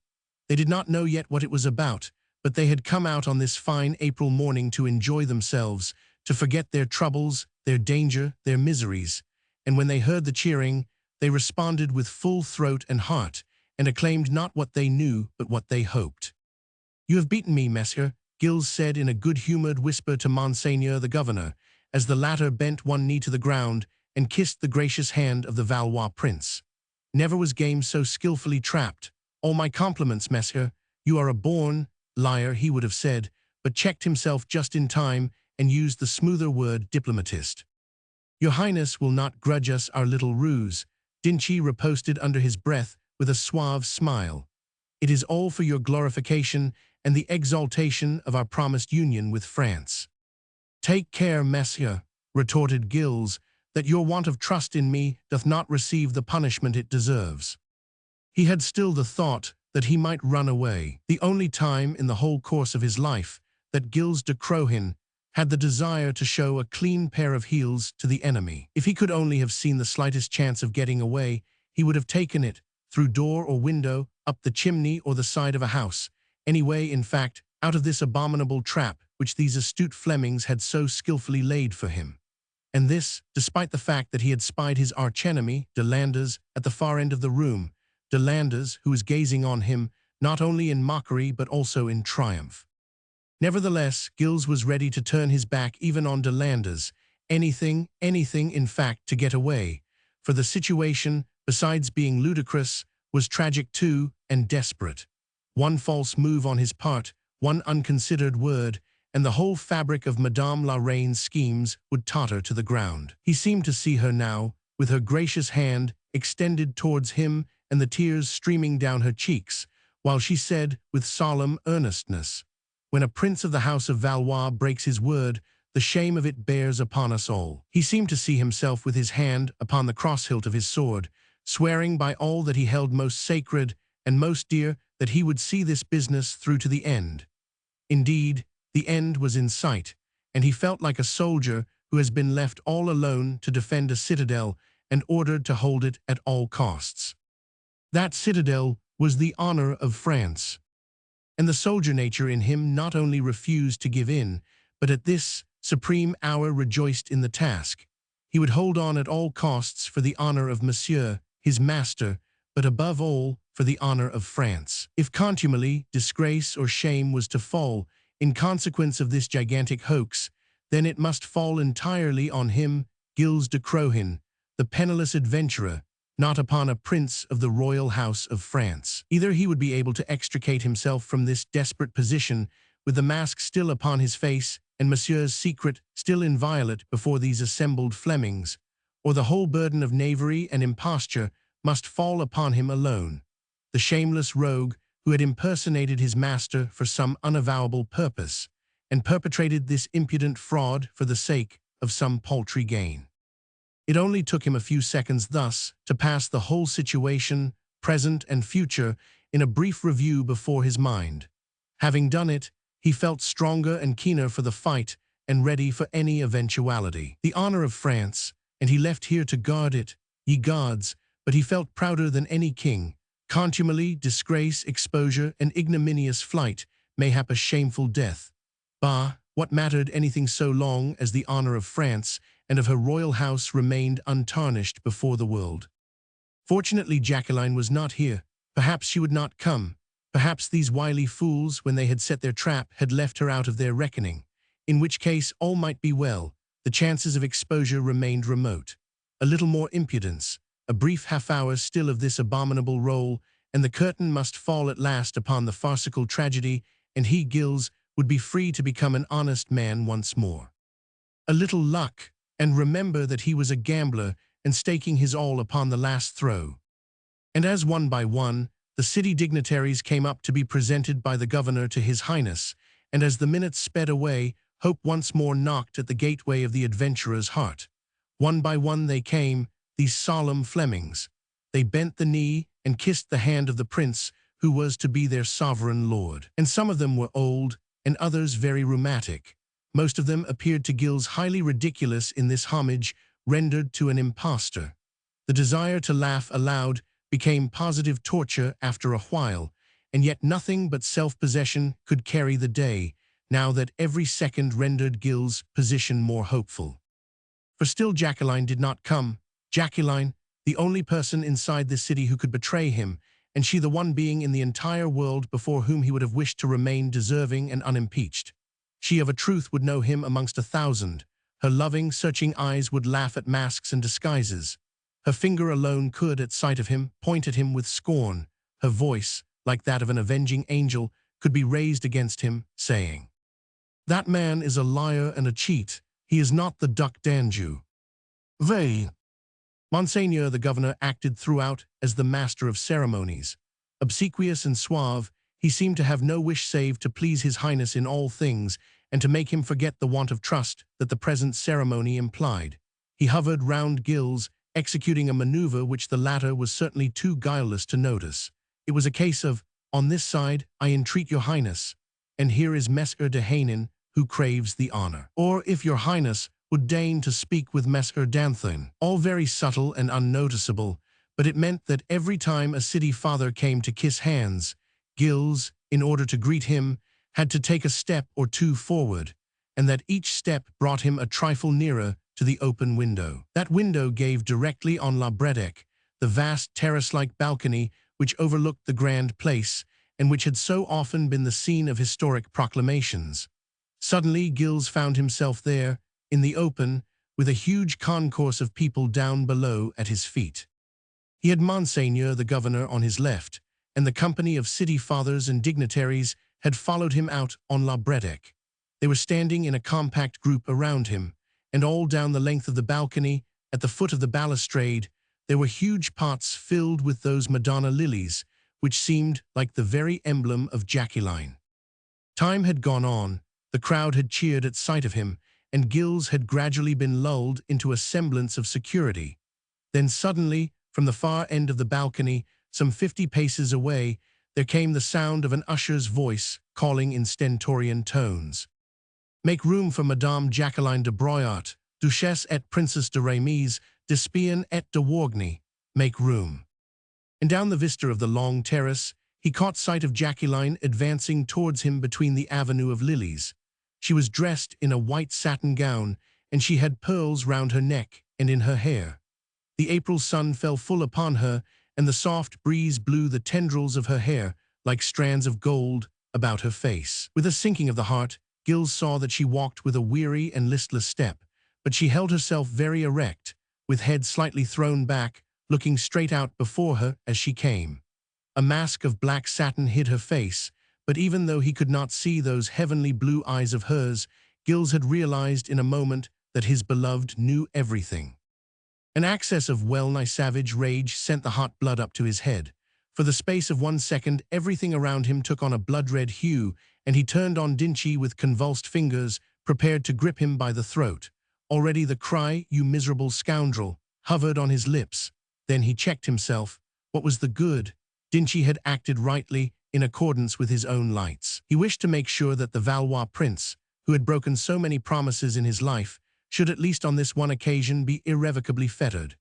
They did not know yet what it was about, but they had come out on this fine April morning to enjoy themselves, to forget their troubles, their danger, their miseries. And when they heard the cheering, they responded with full throat and heart, and acclaimed not what they knew, but what they hoped. "You have beaten me, Monsieur," Gilles said in a good-humored whisper to Monseigneur the governor, as the latter bent one knee to the ground and kissed the gracious hand of the Valois prince. "Never was game so skillfully trapped. All my compliments, Monsieur. You are a born liar," he would have said, but checked himself just in time and used the smoother word diplomatist. "Your Highness will not grudge us our little ruse," Dinchi riposted under his breath with a suave smile. "It is all for your glorification and the exaltation of our promised union with France." "Take care, Monsieur," retorted Gilles, "that your want of trust in me doth not receive the punishment it deserves." He had still the thought that he might run away, the only time in the whole course of his life that Gilles de Crohin had the desire to show a clean pair of heels to the enemy. If he could only have seen the slightest chance of getting away, he would have taken it, through door or window, up the chimney or the side of a house, any way, in fact, out of this abominable trap which these astute Flemings had so skillfully laid for him. And this, despite the fact that he had spied his archenemy, de Landers, at the far end of the room, de Landers, who was gazing on him, not only in mockery but also in triumph. Nevertheless, Gilles was ready to turn his back even on de Landers, anything, in fact, to get away, for the situation, besides being ludicrous, was tragic too, and desperate. One false move on his part, one unconsidered word, and the whole fabric of Madame la Reine's schemes would totter to the ground. He seemed to see her now, with her gracious hand extended towards him and the tears streaming down her cheeks, while she said with solemn earnestness, "When a prince of the house of Valois breaks his word, the shame of it bears upon us all." He seemed to see himself with his hand upon the cross-hilt of his sword, swearing by all that he held most sacred and most dear that he would see this business through to the end. Indeed, the end was in sight, and he felt like a soldier who has been left all alone to defend a citadel and ordered to hold it at all costs. That citadel was the honor of France. And the soldier nature in him not only refused to give in, but at this supreme hour rejoiced in the task. He would hold on at all costs for the honor of Monsieur, his master, but above all for the honor of France. If contumely, disgrace, or shame was to fall in consequence of this gigantic hoax, then it must fall entirely on him, Gilles de Crohin, the penniless adventurer, not upon a prince of the royal house of France. Either he would be able to extricate himself from this desperate position with the mask still upon his face and Monsieur's secret still inviolate before these assembled Flemings, or the whole burden of knavery and imposture must fall upon him alone, the shameless rogue who had impersonated his master for some unavowable purpose, and perpetrated this impudent fraud for the sake of some paltry gain. It only took him a few seconds thus to pass the whole situation, present and future, in a brief review before his mind. Having done it, he felt stronger and keener for the fight and ready for any eventuality. The honor of France, and he left here to guard it, ye gods, but he felt prouder than any king. Contumely, disgrace, exposure, and ignominious flight, mayhap a shameful death. Bah, what mattered anything so long as the honor of France and of her royal house remained untarnished before the world? Fortunately, Jacqueline was not here. Perhaps she would not come. Perhaps these wily fools, when they had set their trap, had left her out of their reckoning, in which case all might be well. The chances of exposure remained remote. A little more impudence, a brief half-hour still of this abominable role, and the curtain must fall at last upon the farcical tragedy, and he, Gilles, would be free to become an honest man once more. A little luck, and remember that he was a gambler and staking his all upon the last throw. And as one by one, the city dignitaries came up to be presented by the governor to his highness, and as the minutes sped away, hope once more knocked at the gateway of the adventurer's heart. One by one they came, these solemn Flemings. They bent the knee and kissed the hand of the prince who was to be their sovereign lord. And some of them were old, and others very rheumatic. Most of them appeared to Gilles highly ridiculous in this homage rendered to an impostor. The desire to laugh aloud became positive torture after a while, and yet nothing but self-possession could carry the day, now that every second rendered Gilles' position more hopeful. For still Jacqueline did not come. Jacqueline, the only person inside this city who could betray him, and she the one being in the entire world before whom he would have wished to remain deserving and unimpeached. She of a truth would know him amongst 1,000. Her loving, searching eyes would laugh at masks and disguises. Her finger alone could, at sight of him, point at him with scorn. Her voice, like that of an avenging angel, could be raised against him, saying, "That man is a liar and a cheat. He is not the Duc d'Anjou." They. Monseigneur the governor acted throughout as the master of ceremonies. Obsequious and suave, he seemed to have no wish save to please his highness in all things, and to make him forget the want of trust that the present ceremony implied. He hovered round Gilles, executing a maneuver which the latter was certainly too guileless to notice. It was a case of, "On this side, I entreat your highness, and here is Messer de Hainin, who craves the honor. Or if your highness would deign to speak with Messer d'Anthon." All very subtle and unnoticeable, but it meant that every time a city father came to kiss hands, Gilles, in order to greet him, had to take a step or two forward, and that each step brought him a trifle nearer to the open window. That window gave directly on La Bretèque, the vast terrace-like balcony which overlooked the grand place, and which had so often been the scene of historic proclamations. Suddenly Gilles found himself there, in the open, with a huge concourse of people down below at his feet. He had Monseigneur the governor on his left, and the company of city fathers and dignitaries had followed him out on La Bretèque. They were standing in a compact group around him, and all down the length of the balcony, at the foot of the balustrade, there were huge pots filled with those Madonna lilies, which seemed like the very emblem of Jacqueline. Time had gone on, the crowd had cheered at sight of him, and Gilles had gradually been lulled into a semblance of security. Then suddenly, from the far end of the balcony, some 50 paces away, there came the sound of an usher's voice calling in stentorian tones. "Make room for Madame Jacqueline de Broyat, Duchesse et Princess de Rémies, d'Espion et de Wargny. Make room." And down the vista of the long terrace, he caught sight of Jacqueline advancing towards him between the avenue of lilies. She was dressed in a white satin gown, and she had pearls round her neck and in her hair. The April sun fell full upon her, and the soft breeze blew the tendrils of her hair like strands of gold about her face. With a sinking of the heart, Gilles saw that she walked with a weary and listless step, but she held herself very erect, with head slightly thrown back, looking straight out before her as she came. A mask of black satin hid her face, but even though he could not see those heavenly blue eyes of hers, Gilles had realized in a moment that his beloved knew everything. An access of well-nigh savage rage sent the hot blood up to his head. For the space of 1 second, everything around him took on a blood-red hue, and he turned on Dinchi with convulsed fingers, prepared to grip him by the throat. Already the cry, "You miserable scoundrel," hovered on his lips. Then he checked himself. What was the good? Dinchi had acted rightly, in accordance with his own lights. He wished to make sure that the Valois prince, who had broken so many promises in his life, should at least on this one occasion be irrevocably fettered.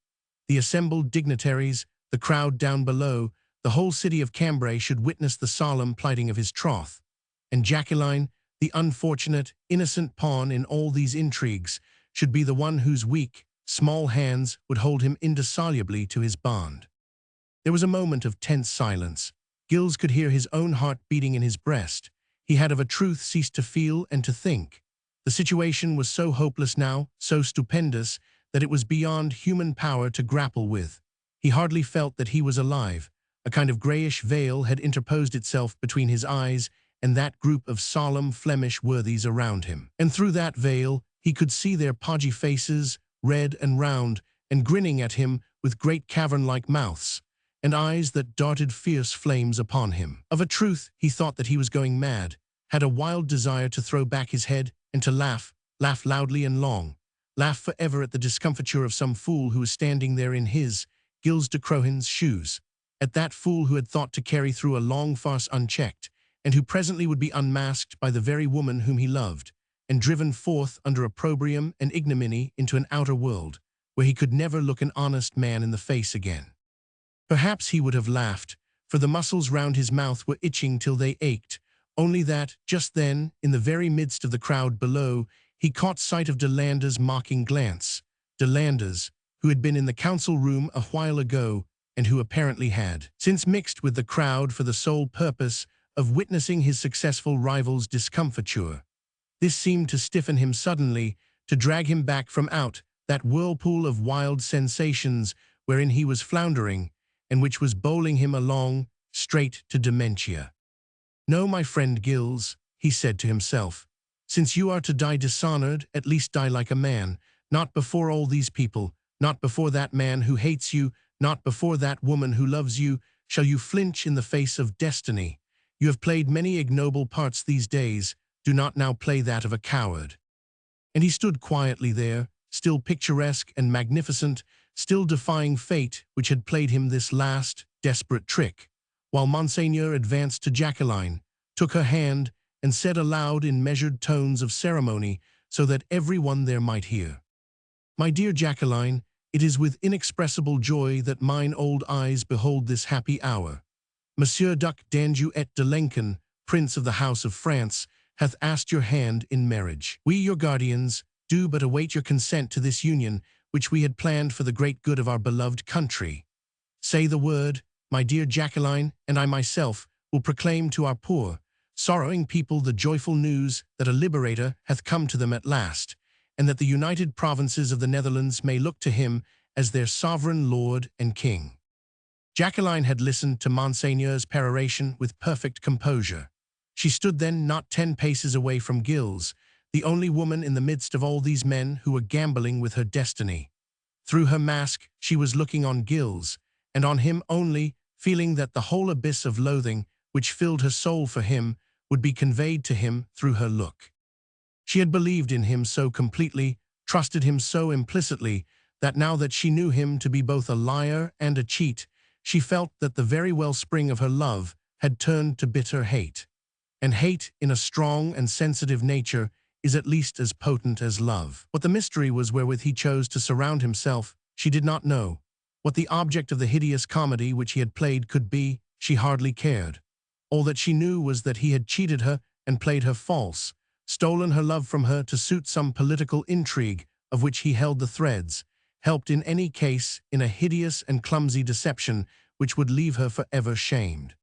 The assembled dignitaries, the crowd down below, the whole city of Cambray should witness the solemn plighting of his troth. And Jacqueline, the unfortunate, innocent pawn in all these intrigues, should be the one whose weak, small hands would hold him indissolubly to his bond. There was a moment of tense silence. Gilles could hear his own heart beating in his breast. He had of a truth ceased to feel and to think. The situation was so hopeless now, so stupendous, that it was beyond human power to grapple with. He hardly felt that he was alive. A kind of grayish veil had interposed itself between his eyes and that group of solemn Flemish worthies around him. And through that veil, he could see their podgy faces, red and round, and grinning at him with great cavern-like mouths, and eyes that darted fierce flames upon him. Of a truth, he thought that he was going mad, had a wild desire to throw back his head and to laugh loudly and long, laugh forever at the discomfiture of some fool who was standing there in his, Gilles de Crohin's, shoes, at that fool who had thought to carry through a long farce unchecked, and who presently would be unmasked by the very woman whom he loved, and driven forth under opprobrium and ignominy into an outer world, where he could never look an honest man in the face again. Perhaps he would have laughed, for the muscles round his mouth were itching till they ached, only that, just then, in the very midst of the crowd below, he caught sight of Delander's mocking glance. Delander's, who had been in the council room a while ago, and who apparently had since mixed with the crowd for the sole purpose of witnessing his successful rival's discomfiture. This seemed to stiffen him suddenly, to drag him back from out that whirlpool of wild sensations wherein he was floundering, and which was bowling him along straight to dementia. "No, my friend Gilles," he said to himself, "since you are to die dishonored, at least die like a man, not before all these people, not before that man who hates you, not before that woman who loves you, shall you flinch in the face of destiny. You have played many ignoble parts these days, do not now play that of a coward." And he stood quietly there, still picturesque and magnificent, still defying fate which had played him this last, desperate trick, while Monseigneur advanced to Jacqueline, took her hand, and said aloud in measured tones of ceremony, so that every one there might hear, "My dear Jacqueline, it is with inexpressible joy that mine old eyes behold this happy hour. Monsieur Duc d'Anjou et de Lincoln, Prince of the House of France, hath asked your hand in marriage. We, your guardians, do but await your consent to this union, which we had planned for the great good of our beloved country. Say the word, my dear Jacqueline, and I myself will proclaim to our poor, sorrowing people the joyful news that a liberator hath come to them at last, and that the United Provinces of the Netherlands may look to him as their sovereign lord and king." Jacqueline had listened to Monseigneur's peroration with perfect composure. She stood then not 10 paces away from Gilles, the only woman in the midst of all these men who were gambling with her destiny. Through her mask she was looking on Gilles, and on him only, feeling that the whole abyss of loathing which filled her soul for him would be conveyed to him through her look. She had believed in him so completely, trusted him so implicitly, that now that she knew him to be both a liar and a cheat, she felt that the very wellspring of her love had turned to bitter hate. And hate, in a strong and sensitive nature, is at least as potent as love. What the mystery was wherewith he chose to surround himself, she did not know. What the object of the hideous comedy which he had played could be, she hardly cared. All that she knew was that he had cheated her and played her false, stolen her love from her to suit some political intrigue of which he held the threads, helped in any case in a hideous and clumsy deception which would leave her forever shamed.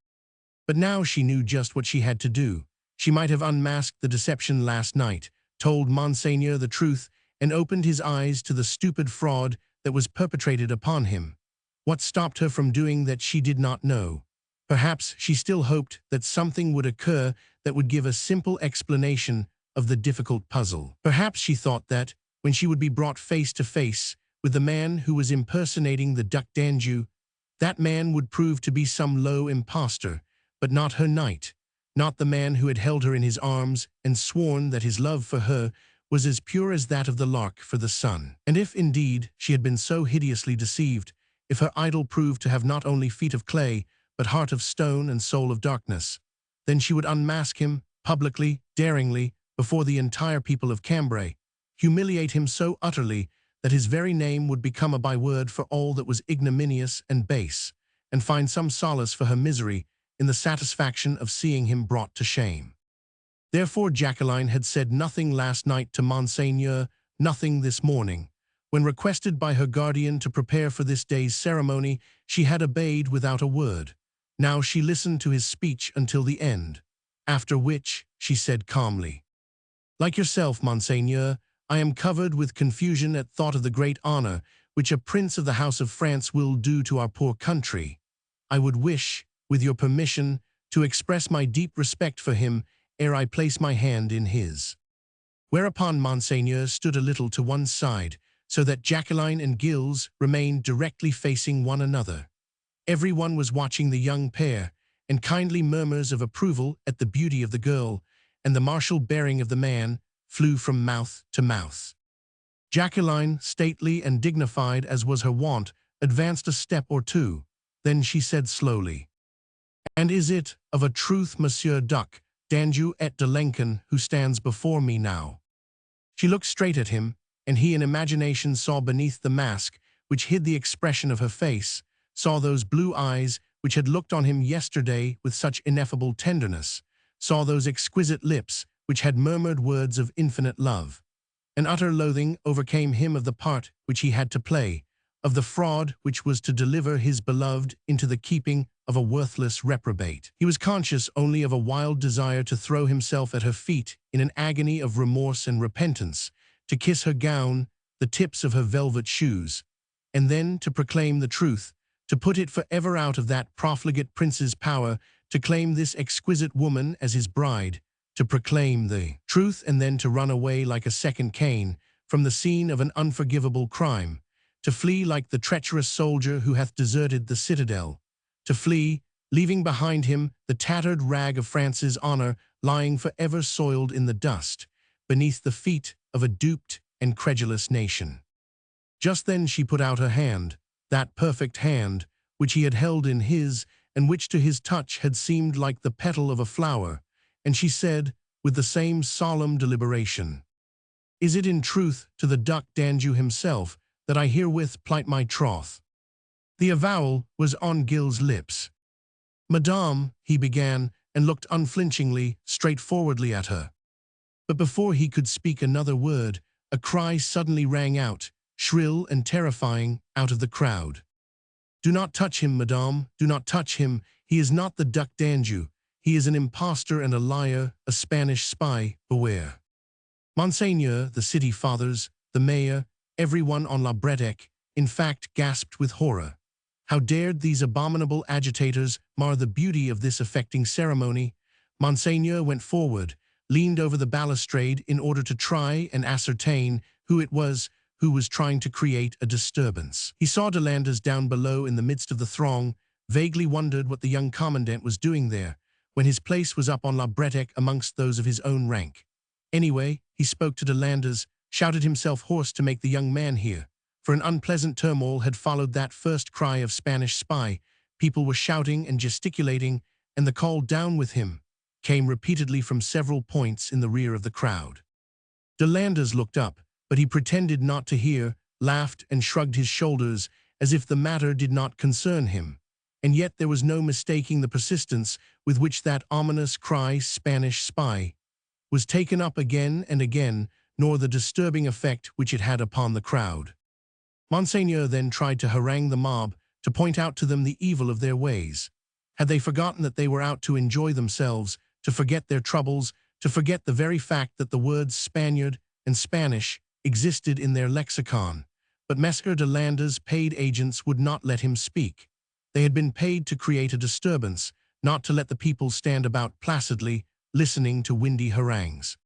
But now she knew just what she had to do. She might have unmasked the deception last night, told Monseigneur the truth, and opened his eyes to the stupid fraud that was perpetrated upon him. What stopped her from doing that she did not know. Perhaps she still hoped that something would occur that would give a simple explanation of the difficult puzzle. Perhaps she thought that, when she would be brought face to face with the man who was impersonating the Duc d'Anjou, that man would prove to be some low impostor, but not her knight, not the man who had held her in his arms and sworn that his love for her was as pure as that of the lark for the sun. And if, indeed, she had been so hideously deceived, if her idol proved to have not only feet of clay, but heart of stone and soul of darkness, then she would unmask him, publicly, daringly, before the entire people of Cambray, humiliate him so utterly that his very name would become a byword for all that was ignominious and base, and find some solace for her misery in the satisfaction of seeing him brought to shame. Therefore Jacqueline had said nothing last night to Monseigneur, nothing this morning. When requested by her guardian to prepare for this day's ceremony, she had obeyed without a word. Now she listened to his speech until the end, after which she said calmly, "Like yourself, Monseigneur, I am covered with confusion at thought of the great honor which a prince of the House of France will do to our poor country. I would wish, with your permission, to express my deep respect for him ere I place my hand in his." Whereupon Monseigneur stood a little to one side, so that Jacqueline and Gilles remained directly facing one another. Everyone was watching the young pair, and kindly murmurs of approval at the beauty of the girl and the martial bearing of the man flew from mouth to mouth. Jacqueline, stately and dignified as was her wont, advanced a step or two. Then she said slowly, "And is it, of a truth, Monsieur Duc d'Anjou et de Lincoln, who stands before me now?" She looked straight at him, and he in imagination saw beneath the mask which hid the expression of her face, saw those blue eyes which had looked on him yesterday with such ineffable tenderness, saw those exquisite lips which had murmured words of infinite love. An utter loathing overcame him of the part which he had to play, of the fraud which was to deliver his beloved into the keeping of a worthless reprobate. He was conscious only of a wild desire to throw himself at her feet in an agony of remorse and repentance, to kiss her gown, the tips of her velvet shoes, and then to proclaim the truth, to put it forever out of that profligate prince's power, to claim this exquisite woman as his bride, to proclaim the truth and then to run away like a second Cain from the scene of an unforgivable crime, to flee like the treacherous soldier who hath deserted the citadel, to flee, leaving behind him the tattered rag of France's honor lying forever soiled in the dust, beneath the feet of a duped and credulous nation. Just then she put out her hand, that perfect hand which he had held in his and which to his touch had seemed like the petal of a flower, and she said, with the same solemn deliberation, "Is it in truth to the Duc d'Anjou himself that I herewith plight my troth?" The avowal was on Gilles' lips. "Madame," he began, and looked unflinchingly, straightforwardly at her. But before he could speak another word, a cry suddenly rang out, shrill and terrifying, out of the crowd. "Do not touch him, madame, do not touch him. He is not the Duc d'Anjou. He is an impostor and a liar, a Spanish spy. Beware." Monseigneur, the city fathers, the mayor, everyone on La Bretèque, in fact, gasped with horror. How dared these abominable agitators mar the beauty of this affecting ceremony? Monseigneur went forward, leaned over the balustrade in order to try and ascertain who it was who was trying to create a disturbance. He saw Deslandres down below in the midst of the throng, vaguely wondered what the young commandant was doing there, when his place was up on La Bretèque amongst those of his own rank. Anyway, he spoke to Deslandres, shouted himself hoarse to make the young man hear, for an unpleasant turmoil had followed that first cry of Spanish spy. People were shouting and gesticulating, and the call "down with him" came repeatedly from several points in the rear of the crowd. Deslandres looked up, but he pretended not to hear, laughed and shrugged his shoulders as if the matter did not concern him. and yet there was no mistaking the persistence with which that ominous cry, "Spanish spy," was taken up again and again, nor the disturbing effect which it had upon the crowd. Monseigneur then tried to harangue the mob, to point out to them the evil of their ways. Had they forgotten that they were out to enjoy themselves, to forget their troubles, to forget the very fact that the words Spaniard and Spanish existed in their lexicon? But Messer de Landa's paid agents would not let him speak. They had been paid to create a disturbance, not to let the people stand about placidly, listening to windy harangues.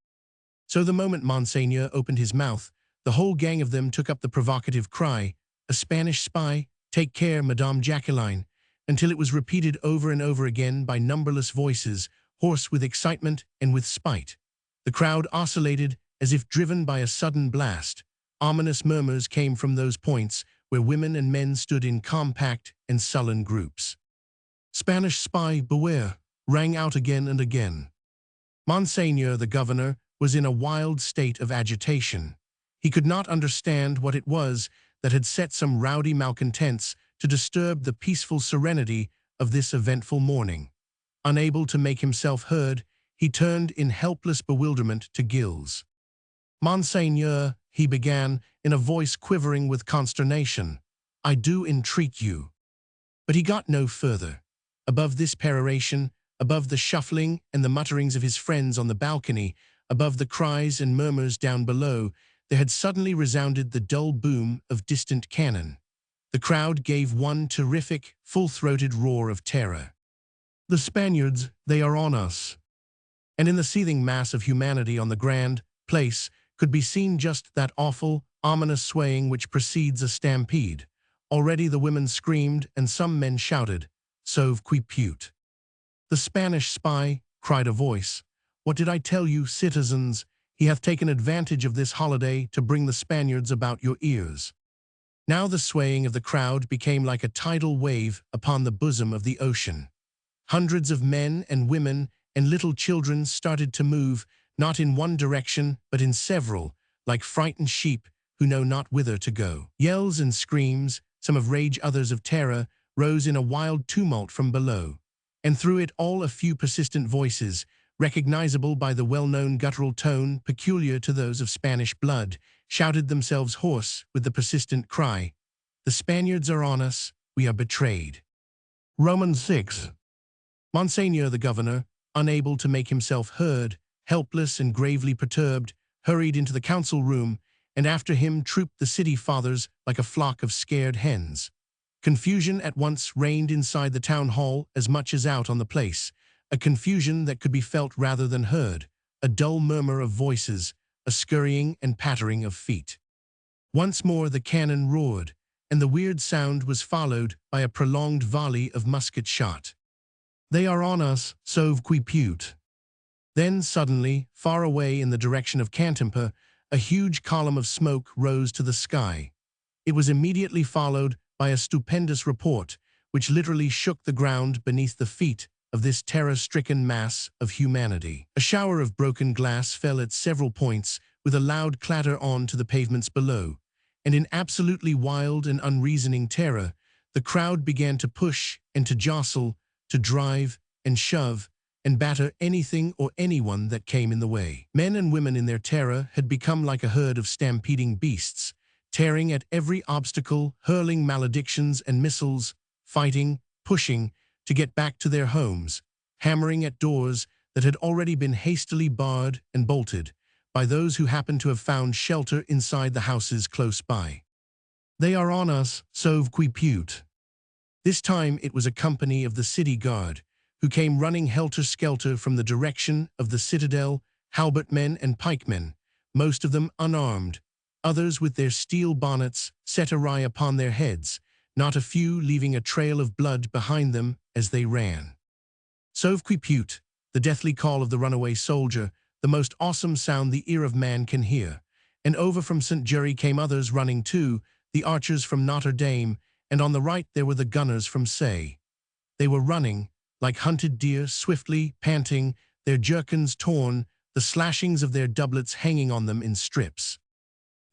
So the moment Monseigneur opened his mouth, the whole gang of them took up the provocative cry, "A Spanish spy, take care, Madame Jacqueline," until it was repeated over and over again by numberless voices, hoarse with excitement and with spite. The crowd oscillated as if driven by a sudden blast. Ominous murmurs came from those points where women and men stood in compact and sullen groups. "Spanish spy, beware," rang out again and again. Monseigneur the governor was in a wild state of agitation. He could not understand what it was that had set some rowdy malcontents to disturb the peaceful serenity of this eventful morning. Unable to make himself heard, he turned in helpless bewilderment to Gilles. "Monseigneur," he began, in a voice quivering with consternation, "I do entreat you." But he got no further. Above this peroration, above the shuffling and the mutterings of his friends on the balcony, above the cries and murmurs down below, there had suddenly resounded the dull boom of distant cannon. The crowd gave one terrific, full-throated roar of terror. "The Spaniards, they are on us!" And in the seething mass of humanity on the grand place could be seen just that awful, ominous swaying which precedes a stampede. Already the women screamed and some men shouted, "Sauve qui peut." "The Spanish spy," cried a voice. "What did I tell you, citizens? He hath taken advantage of this holiday to bring the Spaniards about your ears." Now the swaying of the crowd became like a tidal wave upon the bosom of the ocean. Hundreds of men and women and little children started to move, not in one direction, but in several, like frightened sheep who know not whither to go. Yells and screams, some of rage, others of terror, rose in a wild tumult from below, and through it all a few persistent voices, recognizable by the well-known guttural tone peculiar to those of Spanish blood, shouted themselves hoarse with the persistent cry, "The Spaniards are on us, we are betrayed." Romans 6. Monseigneur the governor, unable to make himself heard, helpless and gravely perturbed, hurried into the council room, and after him trooped the city fathers like a flock of scared hens. Confusion at once reigned inside the town hall as much as out on the place, a confusion that could be felt rather than heard, a dull murmur of voices, a scurrying and pattering of feet. Once more the cannon roared, and the weird sound was followed by a prolonged volley of musket shot. "They are on us, sauve qui peut." Then suddenly, far away in the direction of Cantimper, a huge column of smoke rose to the sky. It was immediately followed by a stupendous report, which literally shook the ground beneath the feet of this terror-stricken mass of humanity. A shower of broken glass fell at several points with a loud clatter on to the pavements below, and in absolutely wild and unreasoning terror, the crowd began to push and to jostle, to drive and shove and batter anything or anyone that came in the way. Men and women in their terror had become like a herd of stampeding beasts, tearing at every obstacle, hurling maledictions and missiles, fighting, pushing, to get back to their homes, hammering at doors that had already been hastily barred and bolted by those who happened to have found shelter inside the houses close by. "They are on us, sauve qui peut." This time it was a company of the city guard, who came running helter-skelter from the direction of the citadel, halbertmen and pikemen, most of them unarmed, others with their steel bonnets set awry upon their heads, not a few leaving a trail of blood behind them as they ran. Sauve qui peut, the deathly call of the runaway soldier, the most awesome sound the ear of man can hear. And over from St. Jury came others running too, the archers from Notre Dame, and on the right there were the gunners from Say. They were running, like hunted deer, swiftly, panting, their jerkins torn, the slashings of their doublets hanging on them in strips.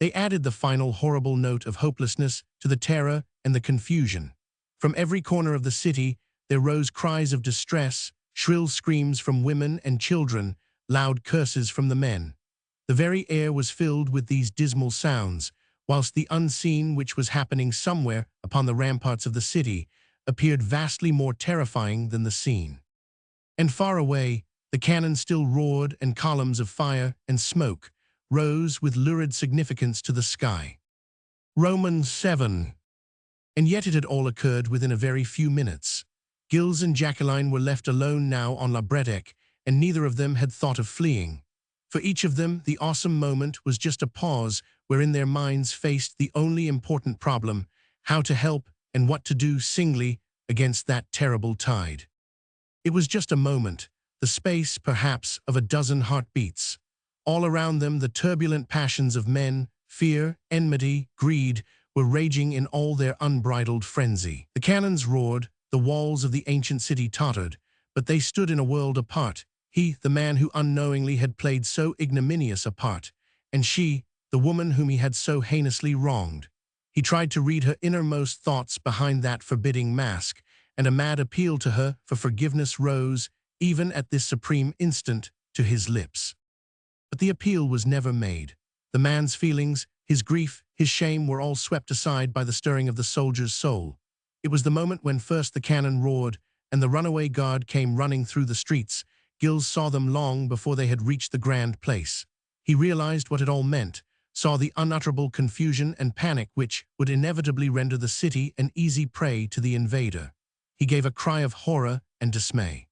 They added the final horrible note of hopelessness to the terror and the confusion. From every corner of the city, there rose cries of distress, shrill screams from women and children, loud curses from the men. The very air was filled with these dismal sounds, whilst the unseen which was happening somewhere upon the ramparts of the city appeared vastly more terrifying than the seen. And far away, the cannon still roared, and columns of fire and smoke rose with lurid significance to the sky. Romans 7. And yet it had all occurred within a very few minutes. Gilles and Jacqueline were left alone now on La Bretèque, and neither of them had thought of fleeing. For each of them, the awesome moment was just a pause wherein their minds faced the only important problem, how to help and what to do singly against that terrible tide. It was just a moment, the space, perhaps, of a dozen heartbeats. All around them, the turbulent passions of men, fear, enmity, greed, were raging in all their unbridled frenzy. The cannons roared, the walls of the ancient city tottered, but they stood in a world apart. He, the man who unknowingly had played so ignominious a part, and she, the woman whom he had so heinously wronged. He tried to read her innermost thoughts behind that forbidding mask, and a mad appeal to her for forgiveness rose, even at this supreme instant, to his lips. But the appeal was never made. The man's feelings, his grief, his shame were all swept aside by the stirring of the soldier's soul. It was the moment when first the cannon roared, and the runaway guard came running through the streets. Gilles saw them long before they had reached the grand place. He realized what it all meant, saw the unutterable confusion and panic which would inevitably render the city an easy prey to the invader. He gave a cry of horror and dismay.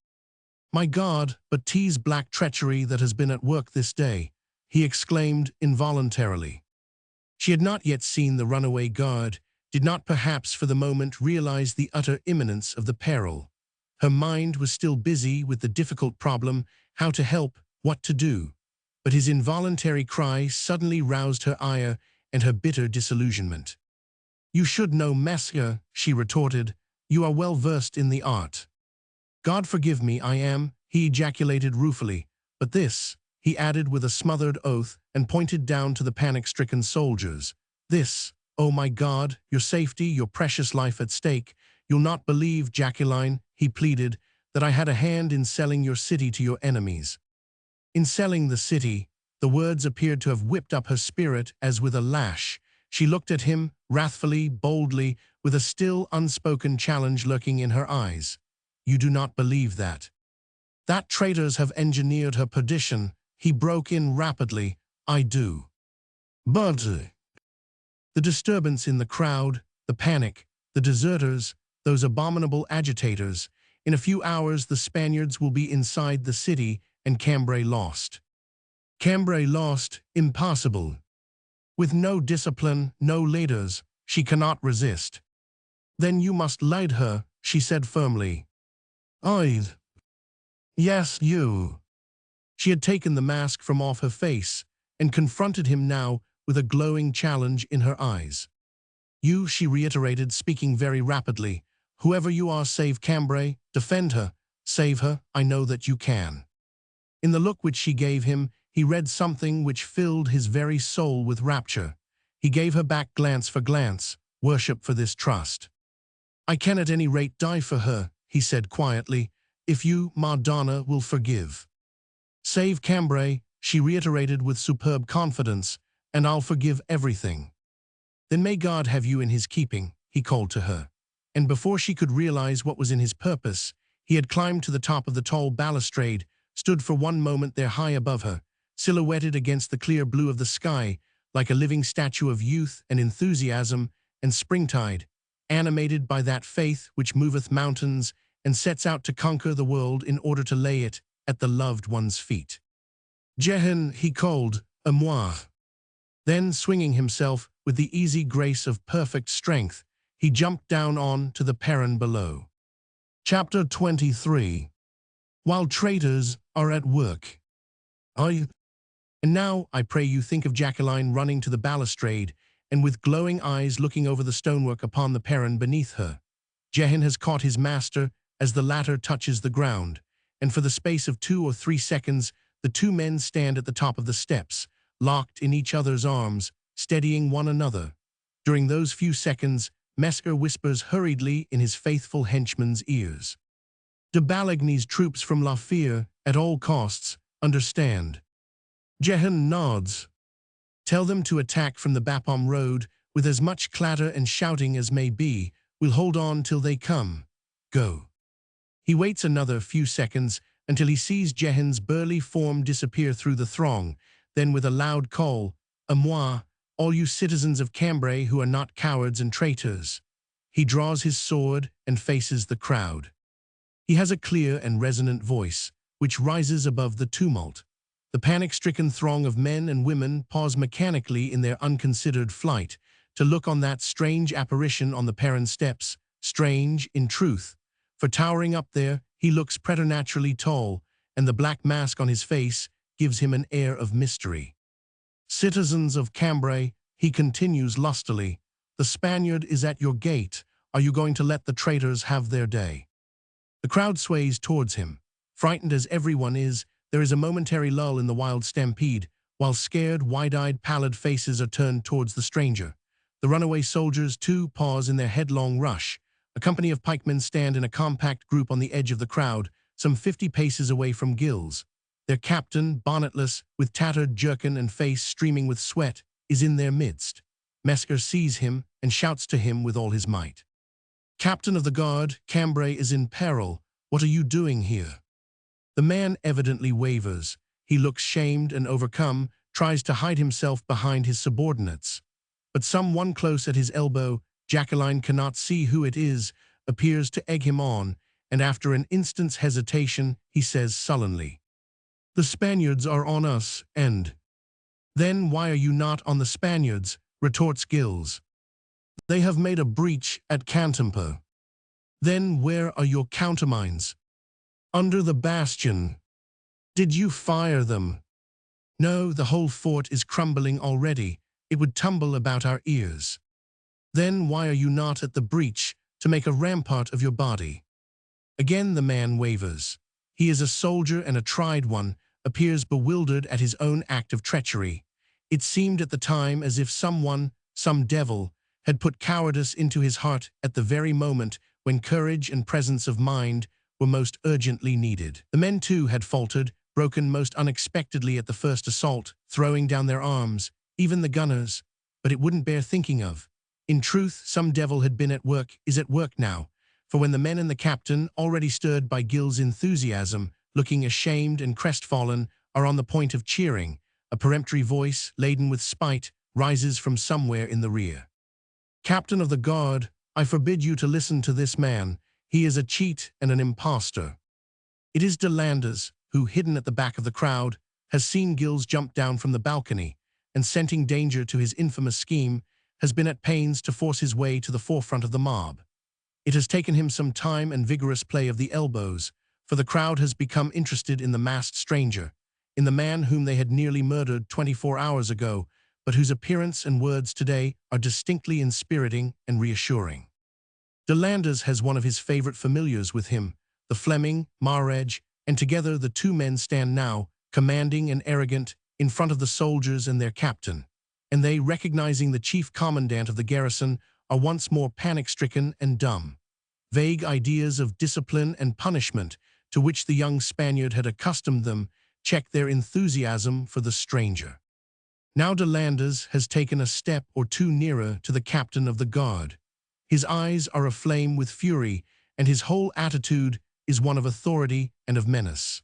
"My God, but 'tis black treachery that has been at work this day," he exclaimed involuntarily. She had not yet seen the runaway guard, did not perhaps for the moment realize the utter imminence of the peril. Her mind was still busy with the difficult problem, how to help, what to do. But his involuntary cry suddenly roused her ire and her bitter disillusionment. "You should know, monsieur," she retorted. "You are well versed in the art." "God forgive me, I am," he ejaculated ruefully. "But this," he added with a smothered oath and pointed down to the panic-stricken soldiers. "This, oh my God, your safety, your precious life at stake. You'll not believe, Jacqueline," he pleaded, "that I had a hand in selling your city to your enemies." In selling the city, the words appeared to have whipped up her spirit as with a lash. She looked at him, wrathfully, boldly, with a still unspoken challenge lurking in her eyes. "You do not believe that? That traitors have engineered her perdition," he broke in rapidly. "I do. But the disturbance in the crowd, the panic, the deserters, those abominable agitators. In a few hours the Spaniards will be inside the city and Cambray lost." "Cambray lost? Impossible. With no discipline, no leaders, she cannot resist." "Then you must lead her," she said firmly. "I? Yes, you." She had taken the mask from off her face and confronted him now with a glowing challenge in her eyes. "You," she reiterated, speaking very rapidly. "Whoever you are, save Cambray, defend her, save her, I know that you can." In the look which she gave him, he read something which filled his very soul with rapture. He gave her back glance for glance, worship for this trust. "I can at any rate die for her," he said quietly, "if you, Madonna, will forgive." "Save Cambray," she reiterated with superb confidence, "and I'll forgive everything." "Then may God have you in his keeping," he called to her. And before she could realize what was in his purpose, he had climbed to the top of the tall balustrade, stood for one moment there high above her, silhouetted against the clear blue of the sky, like a living statue of youth and enthusiasm and springtide, animated by that faith which moveth mountains and sets out to conquer the world in order to lay it at the loved one's feet. "Jehan," he called, "à moi." Then, swinging himself with the easy grace of perfect strength, he jumped down on to the perron below. Chapter 23. While traitors are at work. And now, I pray you, think of Jacqueline running to the balustrade and with glowing eyes looking over the stonework upon the perron beneath her. Jehan has caught his master as the latter touches the ground, and for the space of 2 or 3 seconds, the two men stand at the top of the steps, locked in each other's arms, steadying one another. During those few seconds, Mescar whispers hurriedly in his faithful henchman's ears. De Balagny's troops from La Fere, at all costs, understand. Jehan nods. Tell them to attack from the Bapaume road with as much clatter and shouting as may be. We'll hold on till they come. Go. He waits another few seconds until he sees Jehan's burly form disappear through the throng. Then with a loud call, "A moi, all you citizens of Cambray who are not cowards and traitors." He draws his sword and faces the crowd. He has a clear and resonant voice, which rises above the tumult. The panic-stricken throng of men and women pause mechanically in their unconsidered flight to look on that strange apparition on the Perron steps, strange, in truth, for towering up there, he looks preternaturally tall, and the black mask on his face gives him an air of mystery. "Citizens of Cambray," he continues lustily, "the Spaniard is at your gate. Are you going to let the traitors have their day?" The crowd sways towards him. Frightened as everyone is, there is a momentary lull in the wild stampede, while scared, wide-eyed, pallid faces are turned towards the stranger. The runaway soldiers, too, pause in their headlong rush. A company of pikemen stand in a compact group on the edge of the crowd, some 50 paces away from Gilles. Their captain, bonnetless, with tattered jerkin and face streaming with sweat, is in their midst. Mescar sees him and shouts to him with all his might. "Captain of the guard, Cambray is in peril. What are you doing here?" The man evidently wavers. He looks shamed and overcome, tries to hide himself behind his subordinates. But someone close at his elbow, Jacqueline cannot see who it is, appears to egg him on, and after an instant's hesitation, he says sullenly, "The Spaniards are on us, and—" "Then why are you not on the Spaniards?" retorts Gilles. "They have made a breach at Cantempo." "Then where are your countermines?" "Under the bastion." "Did you fire them?" "No, the whole fort is crumbling already. It would tumble about our ears." "Then why are you not at the breach to make a rampart of your body?" Again the man wavers. He is a soldier and a tried one, appears bewildered at his own act of treachery. It seemed at the time as if someone, some devil, had put cowardice into his heart at the very moment when courage and presence of mind were most urgently needed. The men too had faltered, broken most unexpectedly at the first assault, throwing down their arms, even the gunners, but it wouldn't bear thinking of. In truth, some devil had been at work, is at work now, for when the men and the captain, already stirred by Gilles' enthusiasm, looking ashamed and crestfallen, are on the point of cheering, a peremptory voice, laden with spite, rises from somewhere in the rear. "Captain of the guard, I forbid you to listen to this man. He is a cheat and an impostor." It is de Landres, who, hidden at the back of the crowd, has seen Gilles jump down from the balcony, and scenting danger to his infamous scheme, has been at pains to force his way to the forefront of the mob. It has taken him some time and vigorous play of the elbows, for the crowd has become interested in the masked stranger, in the man whom they had nearly murdered 24 hours ago, but whose appearance and words today are distinctly inspiriting and reassuring. De Landres has one of his favorite familiars with him, the Fleming, Marguerite, and together the two men stand now, commanding and arrogant, in front of the soldiers and their captain. And they, recognizing the chief commandant of the garrison, are once more panic-stricken and dumb. Vague ideas of discipline and punishment, to which the young Spaniard had accustomed them, check their enthusiasm for the stranger. Now de Landres has taken a step or two nearer to the captain of the guard. His eyes are aflame with fury, and his whole attitude is one of authority and of menace.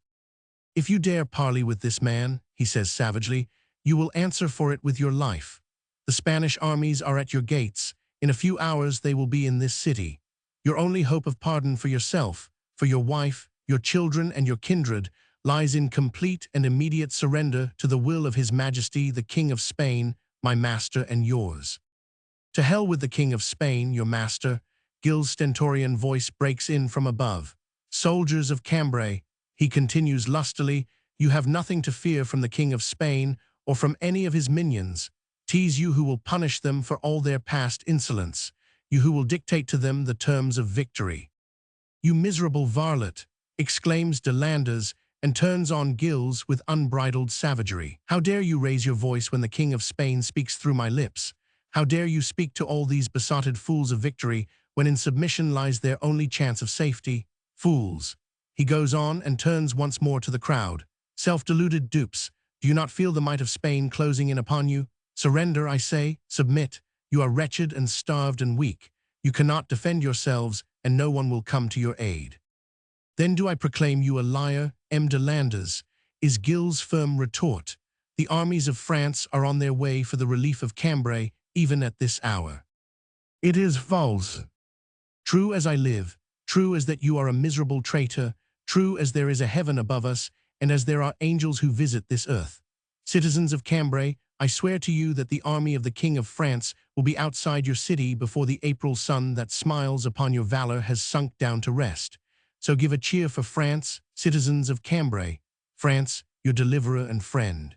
"If you dare parley with this man," he says savagely, "you will answer for it with your life. The Spanish armies are at your gates. In a few hours they will be in this city. Your only hope of pardon for yourself, for your wife, your children, and your kindred lies in complete and immediate surrender to the will of His Majesty the King of Spain, my master and yours." "To hell with the King of Spain, your master," Gilles' stentorian voice breaks in from above. "Soldiers of Cambray," he continues lustily, "you have nothing to fear from the King of Spain or from any of his minions. 'Tis you who will punish them for all their past insolence, you who will dictate to them the terms of victory." "You miserable varlet," exclaims de Landres, and turns on Gilles with unbridled savagery. "How dare you raise your voice when the King of Spain speaks through my lips? How dare you speak to all these besotted fools of victory when in submission lies their only chance of safety? Fools. He goes on and turns once more to the crowd. Self-deluded dupes, do you not feel the might of Spain closing in upon you? Surrender, I say, submit. You are wretched and starved and weak. You cannot defend yourselves, and no one will come to your aid. Then do I proclaim you a liar, M. de Landers, is Gill's firm retort. The armies of France are on their way for the relief of Cambray, even at this hour. It is false. True as I live, true as that you are a miserable traitor, true as there is a heaven above us, and as there are angels who visit this earth. Citizens of Cambray, I swear to you that the army of the King of France will be outside your city before the April sun that smiles upon your valor has sunk down to rest. So give a cheer for France, citizens of Cambray, France, your deliverer and friend.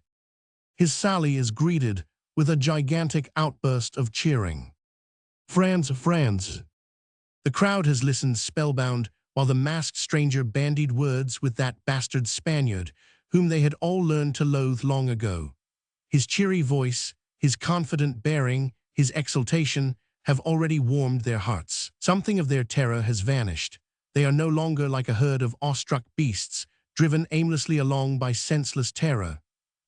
His sally is greeted with a gigantic outburst of cheering. France, France. The crowd has listened spellbound while the masked stranger bandied words with that bastard Spaniard, whom they had all learned to loathe long ago. His cheery voice, his confident bearing, his exultation have already warmed their hearts. Something of their terror has vanished. They are no longer like a herd of awestruck beasts, driven aimlessly along by senseless terror.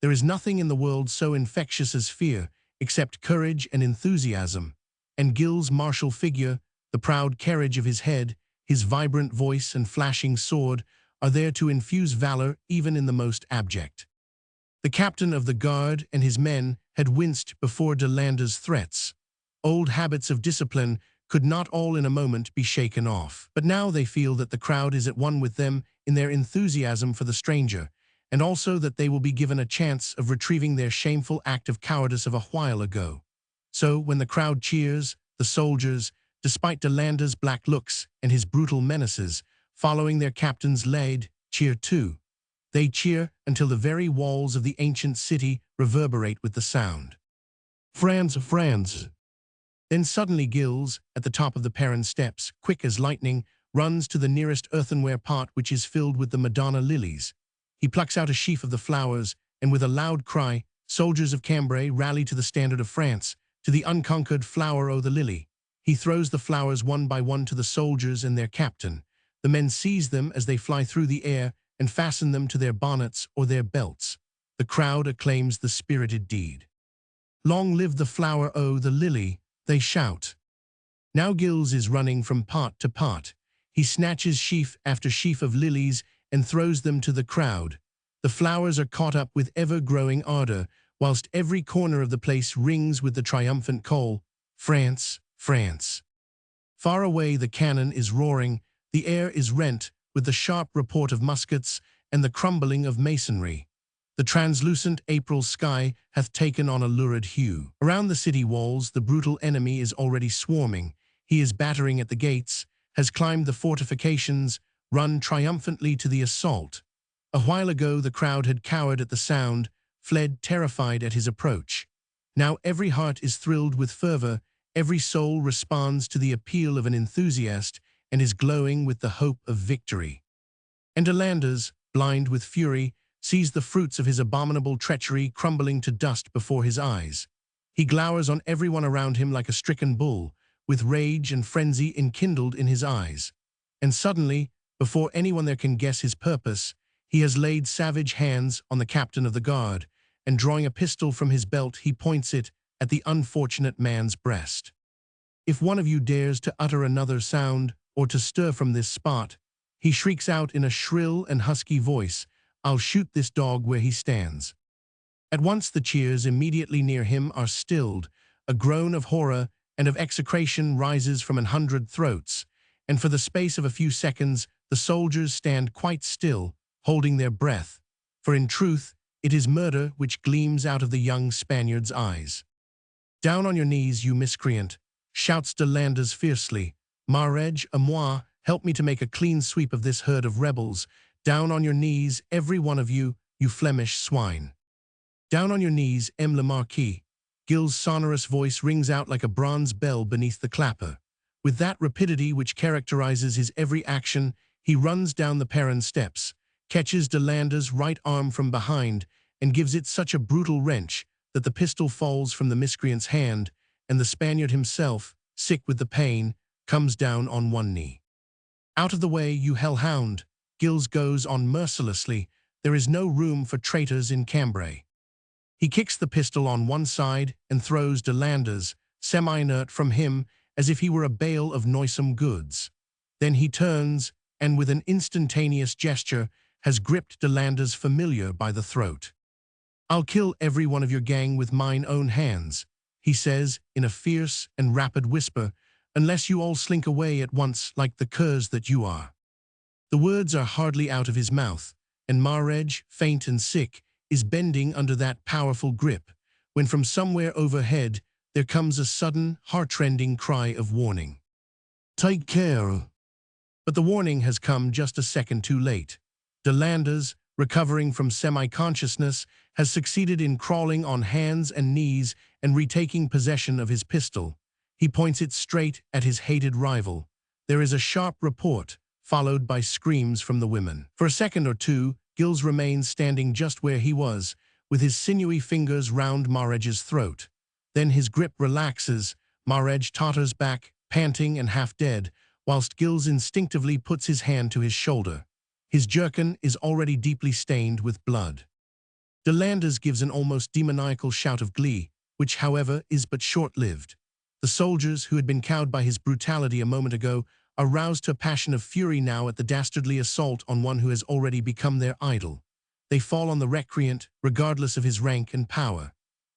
There is nothing in the world so infectious as fear, except courage and enthusiasm. And Gill's martial figure, the proud carriage of his head, his vibrant voice and flashing sword are there to infuse valor even in the most abject. The captain of the guard and his men had winced before de Landers' threats. Old habits of discipline could not all in a moment be shaken off. But now they feel that the crowd is at one with them in their enthusiasm for the stranger, and also that they will be given a chance of retrieving their shameful act of cowardice of a while ago. So, when the crowd cheers, the soldiers, despite de Landers' black looks and his brutal menaces, following their captain's lead, cheer too. They cheer until the very walls of the ancient city reverberate with the sound. France, France. Then suddenly Gilles, at the top of the Perron steps, quick as lightning, runs to the nearest earthenware pot which is filled with the Madonna lilies. He plucks out a sheaf of the flowers, and with a loud cry, soldiers of Cambray rally to the standard of France, to the unconquered flower o' the lily. He throws the flowers one by one to the soldiers and their captain. The men seize them as they fly through the air and fasten them to their bonnets or their belts. The crowd acclaims the spirited deed. Long live the flower o' the lily, they shout. Now Gilles is running from pot to pot. He snatches sheaf after sheaf of lilies and throws them to the crowd. The flowers are caught up with ever-growing ardor, whilst every corner of the place rings with the triumphant call, France, France. Far away the cannon is roaring, the air is rent with the sharp report of muskets and the crumbling of masonry. The translucent April sky hath taken on a lurid hue. Around the city walls the brutal enemy is already swarming. He is battering at the gates, has climbed the fortifications, run triumphantly to the assault. A while ago the crowd had cowered at the sound, fled terrified at his approach. Now every heart is thrilled with fervor, every soul responds to the appeal of an enthusiast and is glowing with the hope of victory. And de Landers, blind with fury, sees the fruits of his abominable treachery crumbling to dust before his eyes. He glowers on everyone around him like a stricken bull, with rage and frenzy enkindled in his eyes. And suddenly, before anyone there can guess his purpose, he has laid savage hands on the captain of the guard, and drawing a pistol from his belt, he points it at the unfortunate man's breast. If one of you dares to utter another sound, or to stir from this spot, he shrieks out in a shrill and husky voice, I'll shoot this dog where he stands. At once the cheers immediately near him are stilled, a groan of horror and of execration rises from 100 throats, and for the space of a few seconds the soldiers stand quite still, holding their breath, for in truth it is murder which gleams out of the young Spaniard's eyes. Down on your knees, you miscreant, shouts de Landers fiercely. Marguerite, à moi, help me to make a clean sweep of this herd of rebels. Down on your knees, every one of you, you Flemish swine. Down on your knees, M. le Marquis. Gill's sonorous voice rings out like a bronze bell beneath the clapper. With that rapidity which characterizes his every action, he runs down the Perron steps, catches de Landers' right arm from behind, and gives it such a brutal wrench that the pistol falls from the miscreant's hand, and the Spaniard himself, sick with the pain, comes down on one knee. "Out of the way, you hellhound," Gilles goes on mercilessly. "There is no room for traitors in Cambray." He kicks the pistol on one side and throws de Landres, semi-inert, from him as if he were a bale of noisome goods. Then he turns and, with an instantaneous gesture, has gripped de Landres familiar by the throat. "I'll kill every one of your gang with mine own hands," he says in a fierce and rapid whisper, "unless you all slink away at once like the curs that you are." The words are hardly out of his mouth, and Marguerite, faint and sick, is bending under that powerful grip, when from somewhere overhead there comes a sudden, heart-rending cry of warning. "Take care!" But the warning has come just a second too late. De Landres, recovering from semi-consciousness, has succeeded in crawling on hands and knees and retaking possession of his pistol. He points it straight at his hated rival. There is a sharp report, followed by screams from the women. For a second or two, Gilles remains standing just where he was, with his sinewy fingers round Marguerite's throat. Then his grip relaxes, Marguerite totters back, panting and half-dead, whilst Gilles instinctively puts his hand to his shoulder. His jerkin is already deeply stained with blood. De Landres gives an almost demoniacal shout of glee, which, however, is but short-lived. The soldiers, who had been cowed by his brutality a moment ago, are roused to a passion of fury now at the dastardly assault on one who has already become their idol. They fall on the recreant, regardless of his rank and power.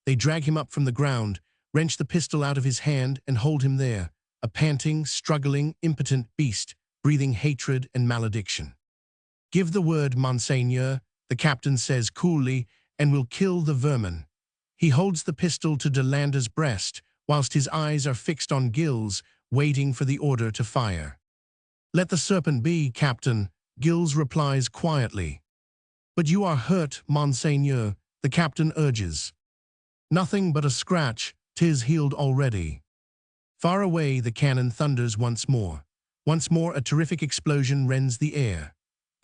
They drag him up from the ground, wrench the pistol out of his hand, and hold him there, a panting, struggling, impotent beast, breathing hatred and malediction. "Give the word, Monseigneur," the captain says coolly, "and we'll kill the vermin." He holds the pistol to de Landres' breast, whilst his eyes are fixed on Gilles, waiting for the order to fire. "Let the serpent be, Captain," Gilles replies quietly. "But you are hurt, Monseigneur," the captain urges. "Nothing but a scratch, 'tis healed already." Far away the cannon thunders once more. Once more a terrific explosion rends the air.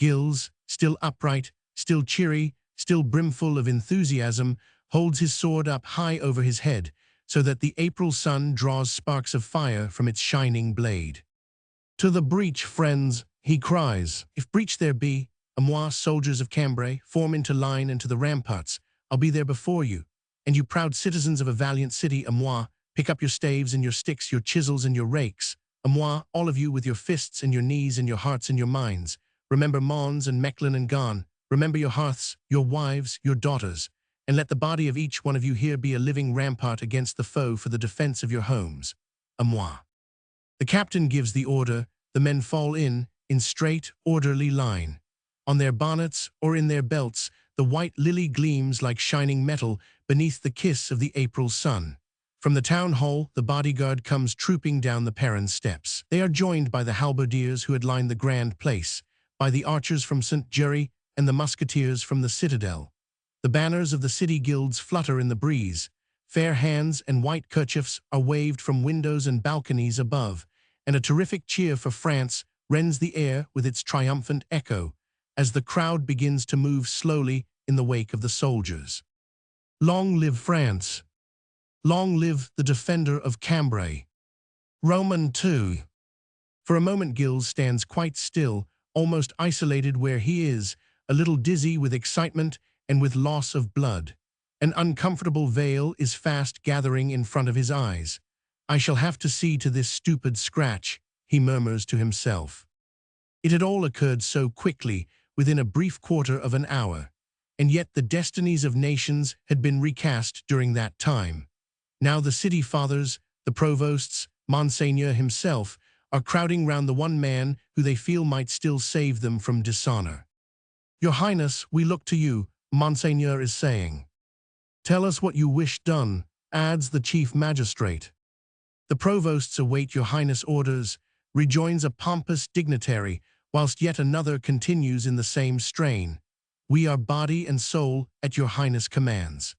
Gilles, still upright, still cheery, still brimful of enthusiasm, holds his sword up high over his head, so that the April sun draws sparks of fire from its shining blade. "To the breach, friends," he cries. "If breach there be, à moi, soldiers of Cambray, form into line and to the ramparts. I'll be there before you. And you proud citizens of a valiant city, à moi, pick up your staves and your sticks, your chisels and your rakes. À moi, all of you with your fists and your knees and your hearts and your minds. Remember Mons and Mechlin and Gone. Remember your hearths, your wives, your daughters. And let the body of each one of you here be a living rampart against the foe for the defense of your homes. À moi." The captain gives the order. The men fall in straight, orderly line. On their bonnets or in their belts, the white lily gleams like shining metal beneath the kiss of the April sun. From the town hall, the bodyguard comes trooping down the Perron steps. They are joined by the halberdiers who had lined the grand place, by the archers from St. Jury and the musketeers from the citadel. The banners of the city guilds flutter in the breeze. Fair hands and white kerchiefs are waved from windows and balconies above, and a terrific cheer for France rends the air with its triumphant echo, as the crowd begins to move slowly in the wake of the soldiers. Long live France! Long live the defender of Cambray! Roman II. For a moment Gilles stands quite still, almost isolated where he is, a little dizzy with excitement and with loss of blood. An uncomfortable veil is fast gathering in front of his eyes. "I shall have to see to this stupid scratch," he murmurs to himself. It had all occurred so quickly, within a brief quarter of an hour, and yet the destinies of nations had been recast during that time. Now the city fathers, the provosts, Monseigneur himself, are crowding round the one man who they feel might still save them from dishonor. "Your Highness, we look to you," Monseigneur is saying. "Tell us what you wish done," adds the chief magistrate. "The provosts await your Highness' orders," rejoins a pompous dignitary, whilst yet another continues in the same strain. "We are body and soul at your Highness' commands."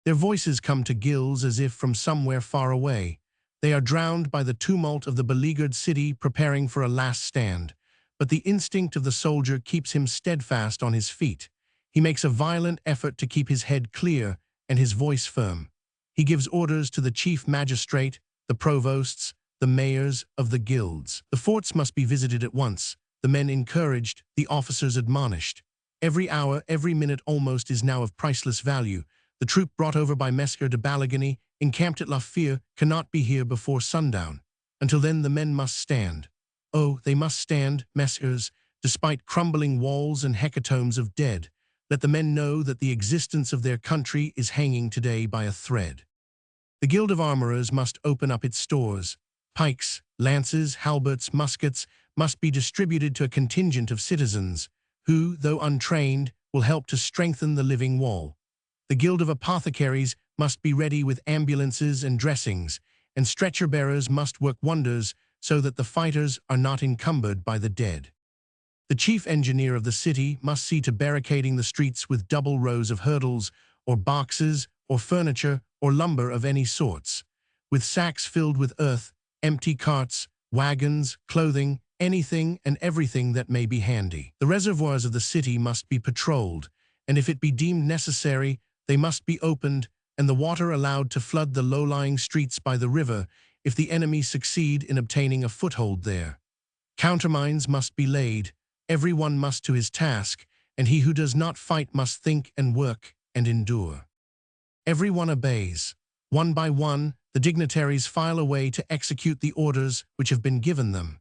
Their voices come to Gilles as if from somewhere far away. They are drowned by the tumult of the beleaguered city preparing for a last stand, but the instinct of the soldier keeps him steadfast on his feet. He makes a violent effort to keep his head clear and his voice firm. He gives orders to the chief magistrate, the provosts, the mayors of the guilds. The forts must be visited at once, the men encouraged, the officers admonished. Every hour, every minute almost is now of priceless value. The troop brought over by Messer de Ballagany, encamped at La Fere, cannot be here before sundown. Until then the men must stand. Oh, they must stand, messieurs, despite crumbling walls and hecatombs of dead. Let the men know that the existence of their country is hanging today by a thread. The Guild of Armourers must open up its stores. Pikes, lances, halberts, muskets must be distributed to a contingent of citizens, who, though untrained, will help to strengthen the living wall. The Guild of Apothecaries must be ready with ambulances and dressings, and stretcher-bearers must work wonders so that the fighters are not encumbered by the dead. The chief engineer of the city must see to barricading the streets with double rows of hurdles, or boxes, or furniture, or lumber of any sorts, with sacks filled with earth, empty carts, wagons, clothing, anything and everything that may be handy. The reservoirs of the city must be patrolled, and if it be deemed necessary, they must be opened and the water allowed to flood the low-lying streets by the river if the enemy succeed in obtaining a foothold there. Countermines must be laid, every one must to his task, and he who does not fight must think and work and endure. Every one obeys. One by one, the dignitaries file away to execute the orders which have been given them.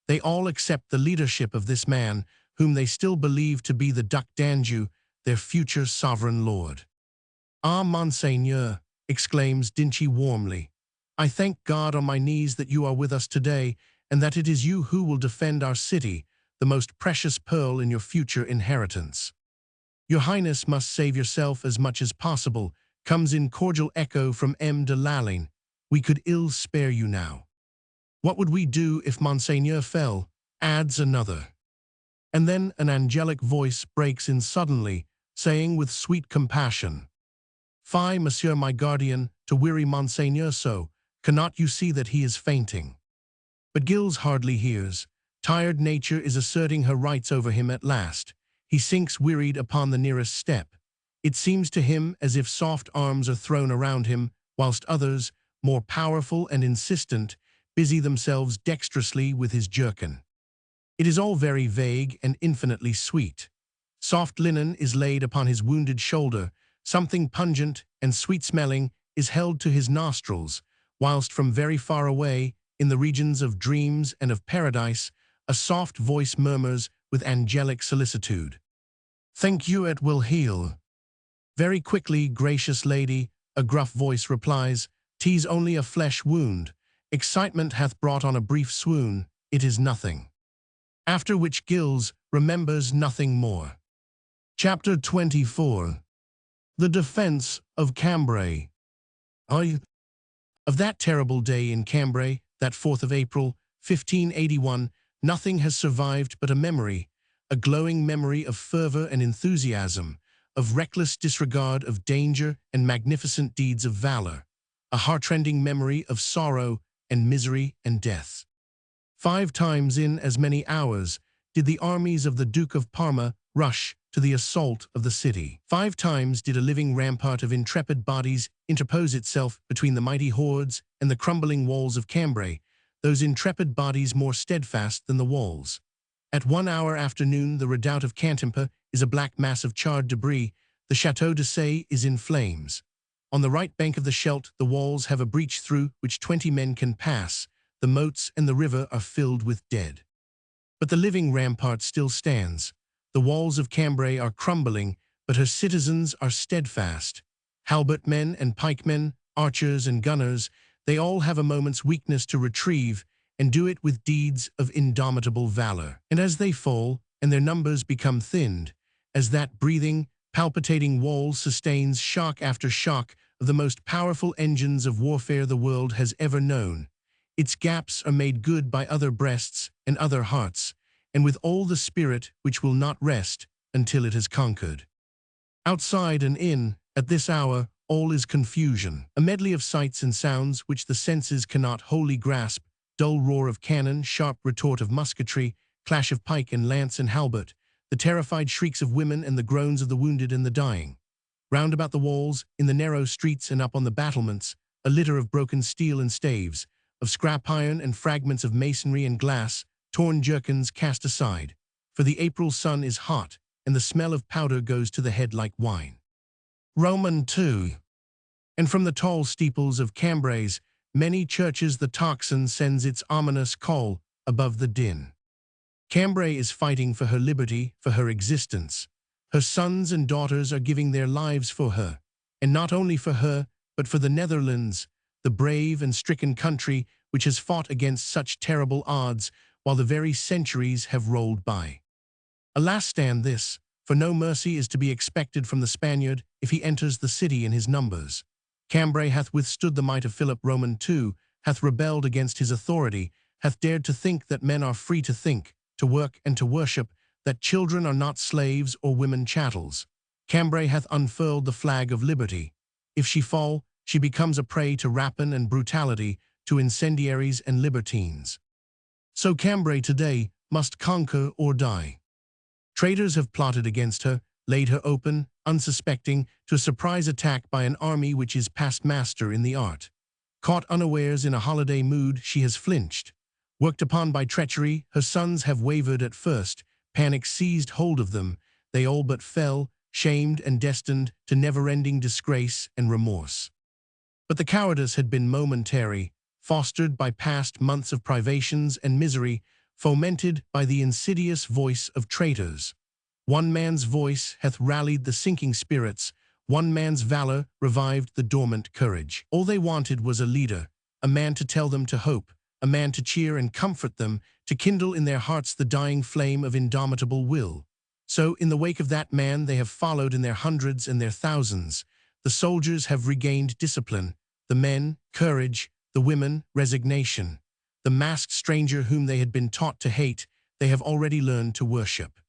They all accept the leadership of this man, whom they still believe to be the Duc d'Anjou, their future sovereign lord. "Ah, Monseigneur," exclaims Dinchi warmly, "I thank God on my knees that you are with us today, and that it is you who will defend our city, the most precious pearl in your future inheritance. Your Highness must save yourself as much as possible," comes in cordial echo from M. de Lalaine. "We could ill spare you now." "What would we do if Monseigneur fell?" adds another. And then an angelic voice breaks in suddenly, saying with sweet compassion, "Fie, monsieur my guardian, to weary Monseigneur so. Cannot you see that he is fainting?" But Gilles hardly hears. Tired nature is asserting her rights over him at last. He sinks wearied upon the nearest step. It seems to him as if soft arms are thrown around him, whilst others, more powerful and insistent, busy themselves dexterously with his jerkin. It is all very vague and infinitely sweet. Soft linen is laid upon his wounded shoulder, something pungent and sweet-smelling is held to his nostrils, whilst from very far away, in the regions of dreams and of paradise, a soft voice murmurs with angelic solicitude, "Think you it will heal?" "Very quickly, gracious lady," a gruff voice replies, "'tis only a flesh wound. Excitement hath brought on a brief swoon. It is nothing." After which Gilles remembers nothing more. Chapter 24. The Defense of Cambray. Of that terrible day in Cambray, that 4th of April, 1581, nothing has survived but a memory, a glowing memory of fervor and enthusiasm, of reckless disregard of danger and magnificent deeds of valor, a heartrending memory of sorrow and misery and death. 5 times in as many hours did the armies of the Duke of Parma rush to the assault of the city. 5 times did a living rampart of intrepid bodies interpose itself between the mighty hordes and the crumbling walls of Cambray, those intrepid bodies more steadfast than the walls. At 1 hour after noon, the redoubt of Cantimpa is a black mass of charred debris, the Chateau de Say is in flames. On the right bank of the Scheldt, the walls have a breach through which 20 men can pass, the moats and the river are filled with dead. But the living rampart still stands. The walls of Cambray are crumbling, but her citizens are steadfast. Halbertmen and pikemen, archers and gunners, they all have a moment's weakness to retrieve, and do it with deeds of indomitable valor. And as they fall, and their numbers become thinned, as that breathing, palpitating wall sustains shock after shock of the most powerful engines of warfare the world has ever known, its gaps are made good by other breasts and other hearts, and with all the spirit which will not rest until it has conquered. Outside and in, at this hour, all is confusion, a medley of sights and sounds which the senses cannot wholly grasp, dull roar of cannon, sharp retort of musketry, clash of pike and lance and halbert, the terrified shrieks of women and the groans of the wounded and the dying. Round about the walls, in the narrow streets and up on the battlements, a litter of broken steel and staves, of scrap iron and fragments of masonry and glass, torn jerkins cast aside. For the April sun is hot, and the smell of powder goes to the head like wine. Roman 2. And from the tall steeples of Cambray's many churches the tocsin sends its ominous call above the din. Cambray is fighting for her liberty, for her existence. Her sons and daughters are giving their lives for her, and not only for her, but for the Netherlands, the brave and stricken country which has fought against such terrible odds while the very centuries have rolled by. Alas, stand this, for no mercy is to be expected from the Spaniard if he enters the city in his numbers. Cambray hath withstood the might of Philip Roman II, hath rebelled against his authority, hath dared to think that men are free to think, to work and to worship, that children are not slaves or women chattels. Cambray hath unfurled the flag of liberty. If she fall, she becomes a prey to rapine and brutality, to incendiaries and libertines. So Cambray today must conquer or die. Traitors have plotted against her, laid her open, unsuspecting, to a surprise attack by an army which is past master in the art. Caught unawares in a holiday mood, she has flinched. Worked upon by treachery, her sons have wavered at first, panic seized hold of them, they all but fell, shamed and destined to never-ending disgrace and remorse. But the cowardice had been momentary, fostered by past months of privations and misery, fomented by the insidious voice of traitors. One man's voice hath rallied the sinking spirits, one man's valor revived the dormant courage. All they wanted was a leader, a man to tell them to hope, a man to cheer and comfort them, to kindle in their hearts the dying flame of indomitable will. So, in the wake of that man they have followed in their hundreds and their thousands. The soldiers have regained discipline, the men, courage, the women, resignation. The masked stranger whom they had been taught to hate, they have already learned to worship.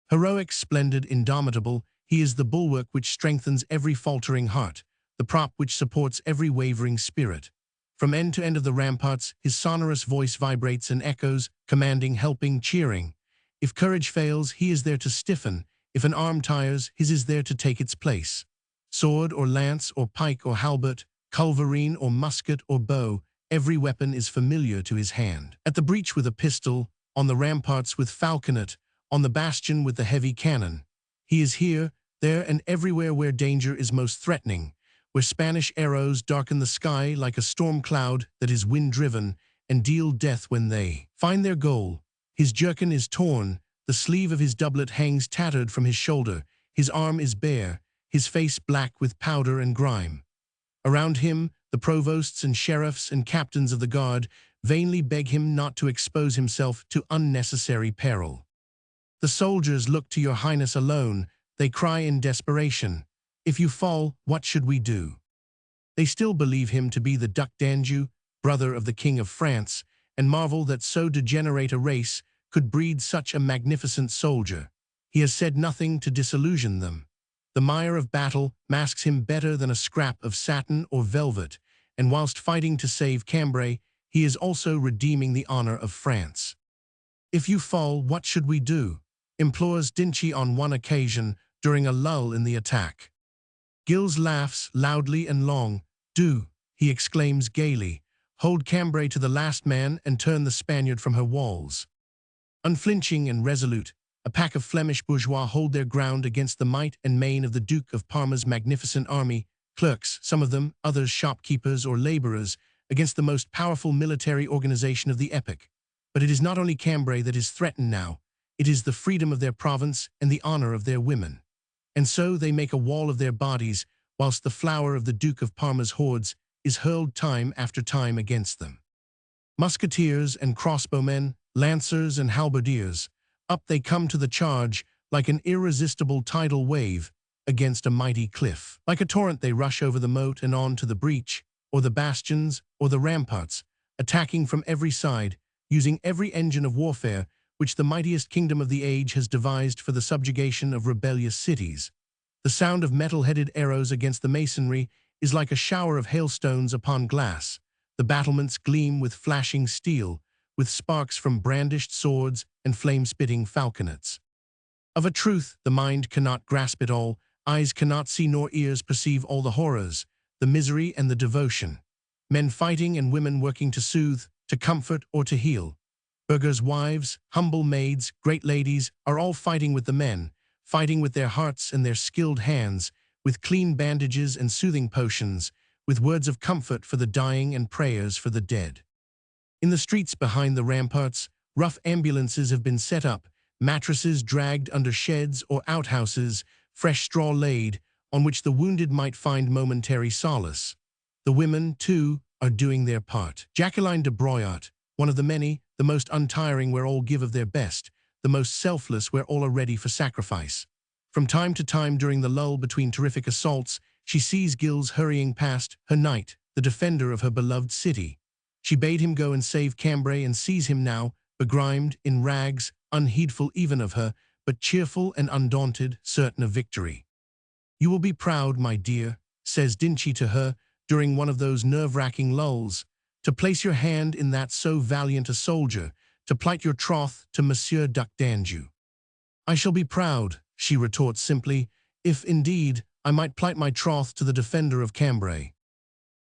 Heroic, splendid, indomitable, he is the bulwark which strengthens every faltering heart, the prop which supports every wavering spirit. From end to end of the ramparts, his sonorous voice vibrates and echoes, commanding, helping, cheering. If courage fails, he is there to stiffen. If an arm tires, his is there to take its place. Sword or lance or pike or halbert, culverin or musket or bow, every weapon is familiar to his hand. At the breach with a pistol, on the ramparts with falconet, on the bastion with the heavy cannon. He is here, there, and everywhere where danger is most threatening, where Spanish arrows darken the sky like a storm cloud that is wind-driven and deal death when they find their goal. His jerkin is torn, the sleeve of his doublet hangs tattered from his shoulder, his arm is bare, his face black with powder and grime. Around him, the provosts and sheriffs and captains of the guard vainly beg him not to expose himself to unnecessary peril. The soldiers look to your highness alone, they cry in desperation, "If you fall, what should we do?" They still believe him to be the Duc d'Anjou, brother of the King of France, and marvel that so degenerate a race could breed such a magnificent soldier. He has said nothing to disillusion them. The mire of battle masks him better than a scrap of satin or velvet, and whilst fighting to save Cambray, he is also redeeming the honor of France. "If you fall, what should we do?" implores Dinchi on one occasion during a lull in the attack. Gilles laughs loudly and long. "Do," he exclaims gaily, "hold Cambray to the last man and turn the Spaniard from her walls." Unflinching and resolute, a pack of Flemish bourgeois hold their ground against the might and main of the Duke of Parma's magnificent army, clerks, some of them, others shopkeepers or laborers, against the most powerful military organization of the epoch. But it is not only Cambray that is threatened now, it is the freedom of their province and the honor of their women. And so they make a wall of their bodies, whilst the flower of the Duke of Parma's hordes is hurled time after time against them. Musketeers and crossbowmen, lancers and halberdiers, up they come to the charge like an irresistible tidal wave against a mighty cliff. Like a torrent they rush over the moat and on to the breach, or the bastions, or the ramparts, attacking from every side, using every engine of warfare which the mightiest kingdom of the age has devised for the subjugation of rebellious cities. The sound of metal-headed arrows against the masonry is like a shower of hailstones upon glass. The battlements gleam with flashing steel, with sparks from brandished swords and flame-spitting falconets. Of a truth, the mind cannot grasp it all, eyes cannot see nor ears perceive all the horrors, the misery and the devotion. Men fighting and women working to soothe, to comfort or to heal. Burghers' wives, humble maids, great ladies are all fighting with the men, fighting with their hearts and their skilled hands, with clean bandages and soothing potions, with words of comfort for the dying and prayers for the dead. In the streets behind the ramparts, rough ambulances have been set up, mattresses dragged under sheds or outhouses, fresh straw laid, on which the wounded might find momentary solace. The women, too, are doing their part. Jacqueline de Broyat, one of the many, the most untiring where all give of their best, the most selfless where all are ready for sacrifice. From time to time during the lull between terrific assaults, she sees Gilles hurrying past, her knight, the defender of her beloved city. She bade him go and save Cambray and sees him now, begrimed, in rags, unheedful even of her, but cheerful and undaunted, certain of victory. "You will be proud, my dear," says Dinchi to her, during one of those nerve-wracking lulls, "to place your hand in that so valiant a soldier, to plight your troth to Monsieur Duc d'Anjou." "I shall be proud," she retorts simply, "if, indeed, I might plight my troth to the defender of Cambray."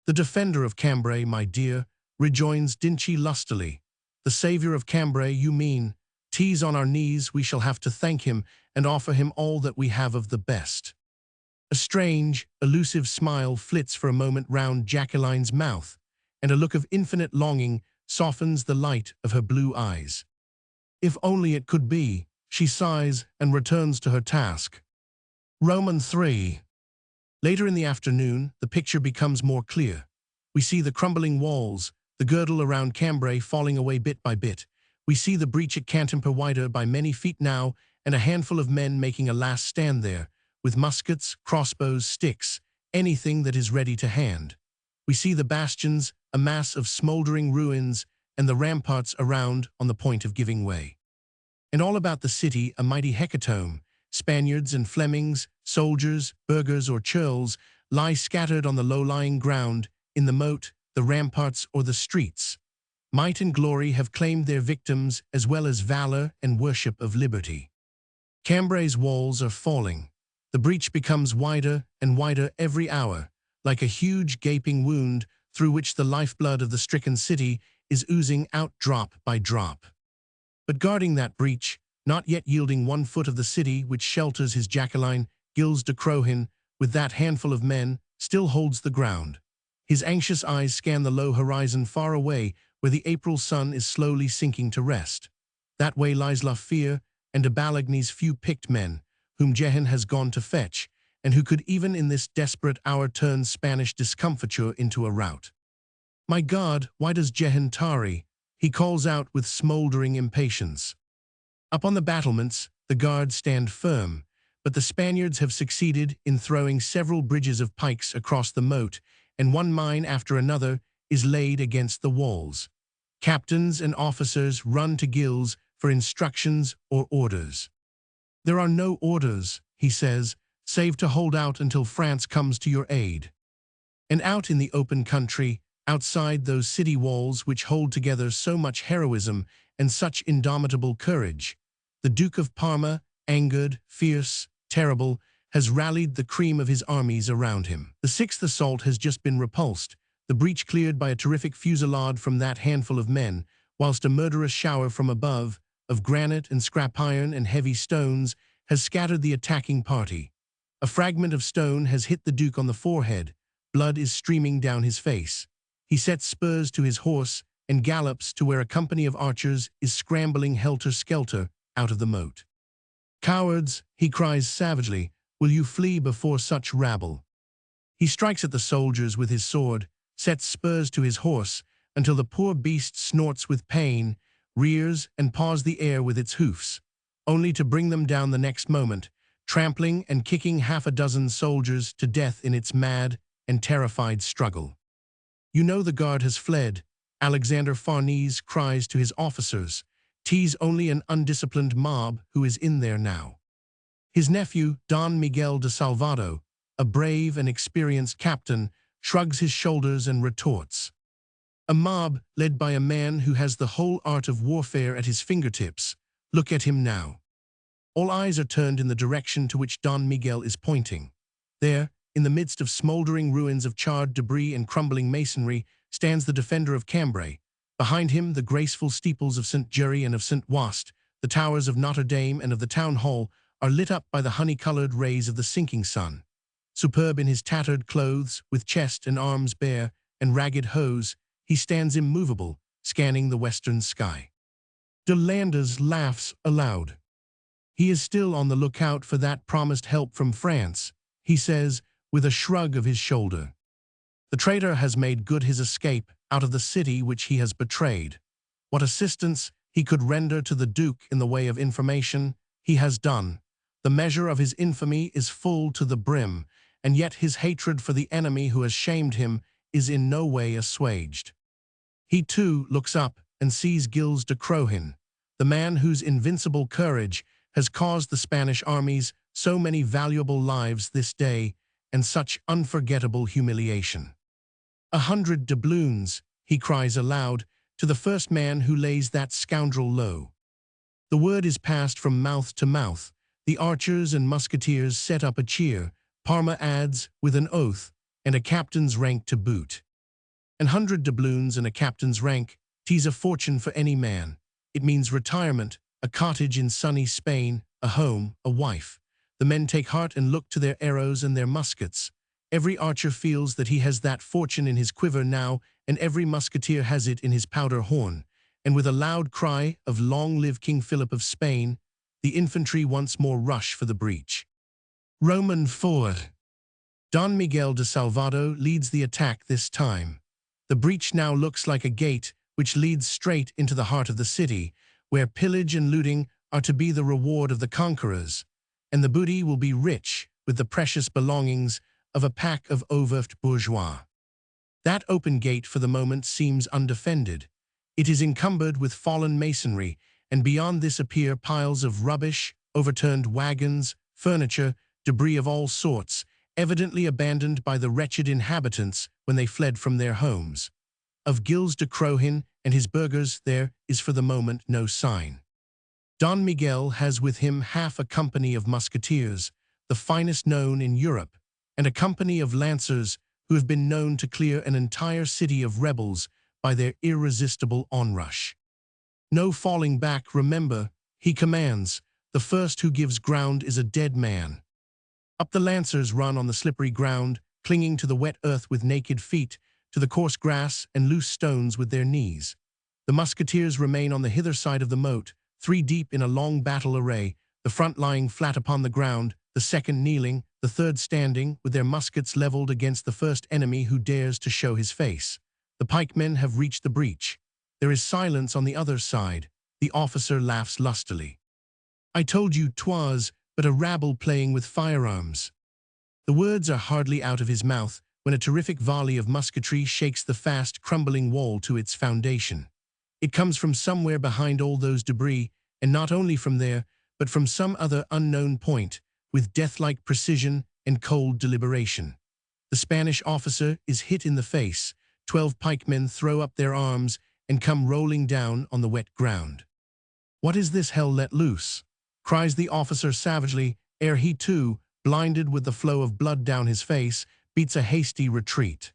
"The defender of Cambray, my dear," rejoins Dinchi lustily. "The savior of Cambray, you mean. 'Tis on our knees we shall have to thank him and offer him all that we have of the best." A strange, elusive smile flits for a moment round Jacqueline's mouth, and a look of infinite longing softens the light of her blue eyes. "If only it could be," she sighs and returns to her task. Roman 3. Later in the afternoon, the picture becomes more clear. We see the crumbling walls, the girdle around Cambray falling away bit by bit. We see the breach at Cantimper wider by many feet now, and a handful of men making a last stand there, with muskets, crossbows, sticks, anything that is ready to hand. We see the bastions, a mass of smoldering ruins, and the ramparts around on the point of giving way. And all about the city a mighty hecatomb. Spaniards and Flemings, soldiers, burghers or churls, lie scattered on the low-lying ground, in the moat, the ramparts or the streets. Might and glory have claimed their victims as well as valor and worship of liberty. Cambray's walls are falling. The breach becomes wider and wider every hour, like a huge gaping wound through which the lifeblood of the stricken city is oozing out drop by drop. But guarding that breach, not yet yielding 1 foot of the city which shelters his Jacqueline, Gilles de Crohin, with that handful of men, still holds the ground. His anxious eyes scan the low horizon far away where the April sun is slowly sinking to rest. That way lies La Fere and de Balagny's few picked men, whom Jehan has gone to fetch, and who could even in this desperate hour turn Spanish discomfiture into a rout. "My God, why does Jehan tarry?" he calls out with smoldering impatience. Up on the battlements, the guards stand firm, but the Spaniards have succeeded in throwing several bridges of pikes across the moat, and one mine after another is laid against the walls. Captains and officers run to Gilles for instructions or orders. "There are no orders," he says, "save to hold out until France comes to your aid." And out in the open country, outside those city walls which hold together so much heroism and such indomitable courage, the Duke of Parma, angered, fierce, terrible, has rallied the cream of his armies around him. The 6th assault has just been repulsed, the breach cleared by a terrific fusillade from that handful of men, whilst a murderous shower from above, of granite and scrap iron and heavy stones, has scattered the attacking party. A fragment of stone has hit the Duke on the forehead. Blood is streaming down his face. He sets spurs to his horse and gallops to where a company of archers is scrambling helter-skelter out of the moat. "Cowards," he cries savagely, "will you flee before such rabble?" He strikes at the soldiers with his sword, sets spurs to his horse, until the poor beast snorts with pain, rears and paws the air with its hoofs, only to bring them down the next moment, trampling and kicking half a dozen soldiers to death in its mad and terrified struggle. "You know the guard has fled," Alexander Farnese cries to his officers. "'Tis only an undisciplined mob who is in there now." His nephew, Don Miguel de Salvado, a brave and experienced captain, shrugs his shoulders and retorts. "A mob led by a man who has the whole art of warfare at his fingertips. Look at him now." All eyes are turned in the direction to which Don Miguel is pointing. There, in the midst of smoldering ruins of charred debris and crumbling masonry, stands the defender of Cambray. Behind him, the graceful steeples of St. Jury and of St. Wast, the towers of Notre Dame and of the town hall, are lit up by the honey-colored rays of the sinking sun. Superb in his tattered clothes, with chest and arms bare, and ragged hose, he stands immovable, scanning the western sky. De Landres laughs aloud. He is still on the lookout for that promised help from France, he says, with a shrug of his shoulder. The traitor has made good his escape out of the city which he has betrayed. What assistance he could render to the Duke in the way of information, he has done. The measure of his infamy is full to the brim, and yet his hatred for the enemy who has shamed him is in no way assuaged. He too looks up and sees Gilles de Crohin, the man whose invincible courage has caused the Spanish armies so many valuable lives this day and such unforgettable humiliation. 100 doubloons, he cries aloud, to the first man who lays that scoundrel low. The word is passed from mouth to mouth. The archers and musketeers set up a cheer. Parma adds, with an oath, and a captain's rank to boot. 100 doubloons and a captain's rank, 'tis a fortune for any man. It means retirement, a cottage in sunny Spain, a home, a wife. The men take heart and look to their arrows and their muskets. Every archer feels that he has that fortune in his quiver now, and every musketeer has it in his powder horn. And with a loud cry of "Long live King Philip of Spain," the infantry once more rush for the breach. Roman forward. Don Miguel de Salvado leads the attack this time. The breach now looks like a gate which leads straight into the heart of the city, where pillage and looting are to be the reward of the conquerors, and the booty will be rich with the precious belongings of a pack of overt bourgeois. That open gate for the moment seems undefended. It is encumbered with fallen masonry, and beyond this appear piles of rubbish, overturned wagons, furniture, debris of all sorts, evidently abandoned by the wretched inhabitants when they fled from their homes. Of Gilles de Crohin and his burghers there is for the moment no sign. Don Miguel has with him half a company of musketeers, the finest known in Europe, and a company of lancers who have been known to clear an entire city of rebels by their irresistible onrush. No falling back, remember, he commands. The first who gives ground is a dead man. Up the lancers run on the slippery ground, clinging to the wet earth with naked feet, to the coarse grass and loose stones with their knees. The musketeers remain on the hither side of the moat, 3 deep in a long battle array, the front lying flat upon the ground, the second kneeling, the third standing, with their muskets leveled against the first enemy who dares to show his face. The pikemen have reached the breach. There is silence on the other side. The officer laughs lustily. "I told you 'twas but a rabble playing with firearms." The words are hardly out of his mouth when a terrific volley of musketry shakes the fast, crumbling wall to its foundation. It comes from somewhere behind all those debris, and not only from there, but from some other unknown point, with death-like precision and cold deliberation. The Spanish officer is hit in the face. 12 pikemen throw up their arms and come rolling down on the wet ground. "What is this hell let loose?" cries the officer savagely, ere he too, blinded with the flow of blood down his face, beats a hasty retreat.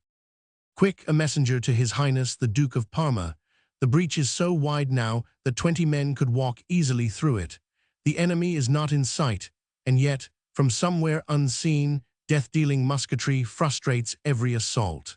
Quick, a messenger to His Highness the Duke of Parma. The breach is so wide now that 20 men could walk easily through it. The enemy is not in sight, and yet, from somewhere unseen, death-dealing musketry frustrates every assault.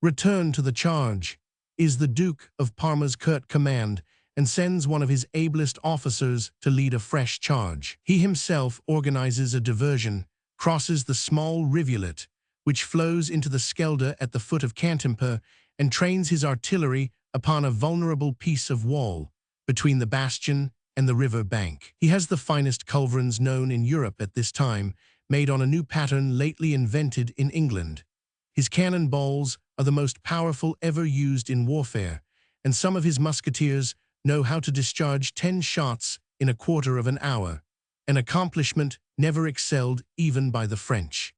"Return to the charge," is the Duke of Parma's curt command, and sends one of his ablest officers to lead a fresh charge. He himself organizes a diversion, crosses the small rivulet, which flows into the Schelde at the foot of Cantimper, and trains his artillery upon a vulnerable piece of wall, between the bastion and the river bank. He has the finest culverins known in Europe at this time, made on a new pattern lately invented in England. His cannon balls are the most powerful ever used in warfare, and some of his musketeers know how to discharge 10 shots in a quarter of an hour, an accomplishment never excelled even by the French.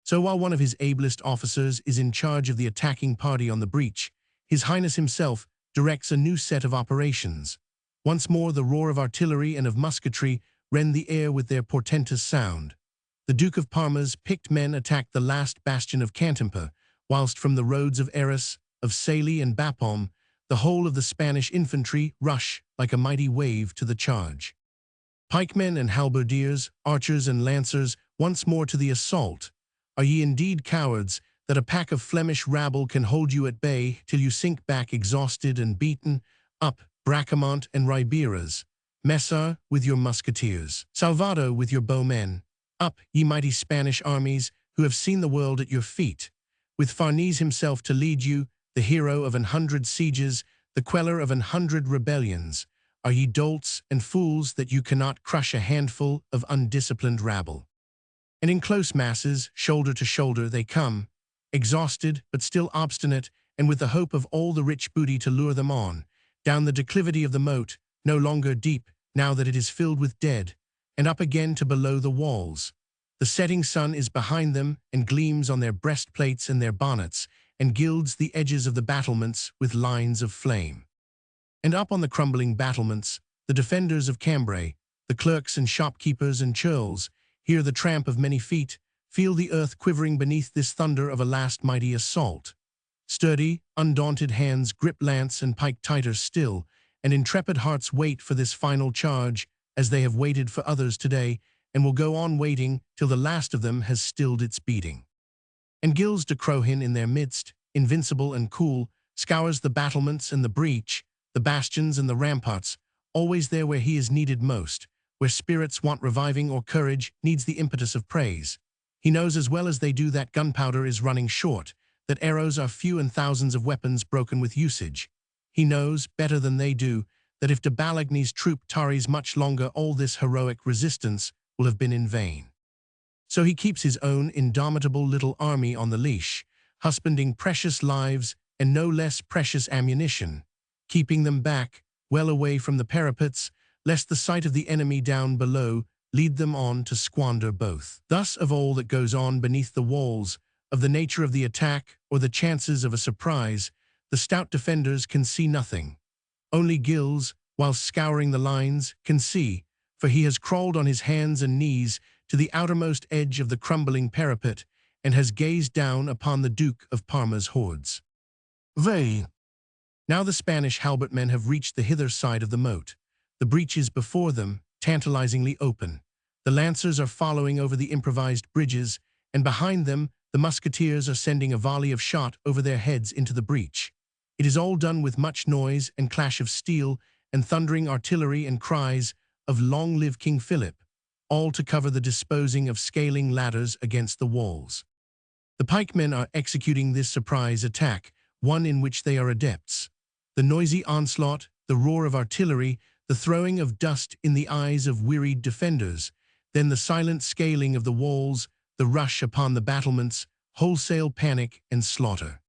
So while one of his ablest officers is in charge of the attacking party on the breach, His Highness himself directs a new set of operations. Once more the roar of artillery and of musketry rend the air with their portentous sound. The Duke of Parma's picked men attacked the last bastion of Cantemper, whilst from the roads of Arras, of Saley and Bapaume, the whole of the Spanish infantry rush like a mighty wave to the charge. Pikemen and halberdiers, archers and lancers, once more to the assault. Are ye indeed cowards, that a pack of Flemish rabble can hold you at bay till you sink back exhausted and beaten? Up, Bracamont and Riberas, Messar with your musketeers, Salvado with your bowmen. Up, ye mighty Spanish armies, who have seen the world at your feet, with Farnese himself to lead you, the hero of 100 sieges, the queller of 100 rebellions. Are ye dolts and fools that you cannot crush a handful of undisciplined rabble? And in close masses, shoulder to shoulder, they come, exhausted but still obstinate, and with the hope of all the rich booty to lure them on, down the declivity of the moat, no longer deep, now that it is filled with dead, and up again to below the walls. The setting sun is behind them, and gleams on their breastplates and their bonnets, and gilds the edges of the battlements with lines of flame. And up on the crumbling battlements, the defenders of Cambray, the clerks and shopkeepers and churls, hear the tramp of many feet, feel the earth quivering beneath this thunder of a last mighty assault. Sturdy, undaunted hands grip lance and pike tighter still, and intrepid hearts wait for this final charge, as they have waited for others today, and will go on waiting till the last of them has stilled its beating. And Gilles de Crohin in their midst, invincible and cool, scours the battlements and the breach, the bastions and the ramparts, always there where he is needed most, where spirits want reviving or courage needs the impetus of praise. He knows as well as they do that gunpowder is running short, that arrows are few and thousands of weapons broken with usage. He knows, better than they do, that if de Balagny's troop tarries much longer, all this heroic resistance will have been in vain. So he keeps his own indomitable little army on the leash, husbanding precious lives and no less precious ammunition, keeping them back, well away from the parapets, lest the sight of the enemy down below lead them on to squander both. Thus of all that goes on beneath the walls, of the nature of the attack or the chances of a surprise, the stout defenders can see nothing. Only Gilles, while scouring the lines, can see, for he has crawled on his hands and knees to the outermost edge of the crumbling parapet and has gazed down upon the Duke of Parma's hordes. Now the Spanish halbertmen have reached the hither side of the moat. The breach is before them, tantalizingly open. The lancers are following over the improvised bridges, and behind them the musketeers are sending a volley of shot over their heads into the breach. It is all done with much noise and clash of steel and thundering artillery and cries of "Long live King Philip," all to cover the disposing of scaling ladders against the walls. The pikemen are executing this surprise attack, one in which they are adepts. The noisy onslaught, the roar of artillery, the throwing of dust in the eyes of wearied defenders, then the silent scaling of the walls, the rush upon the battlements, wholesale panic and slaughter.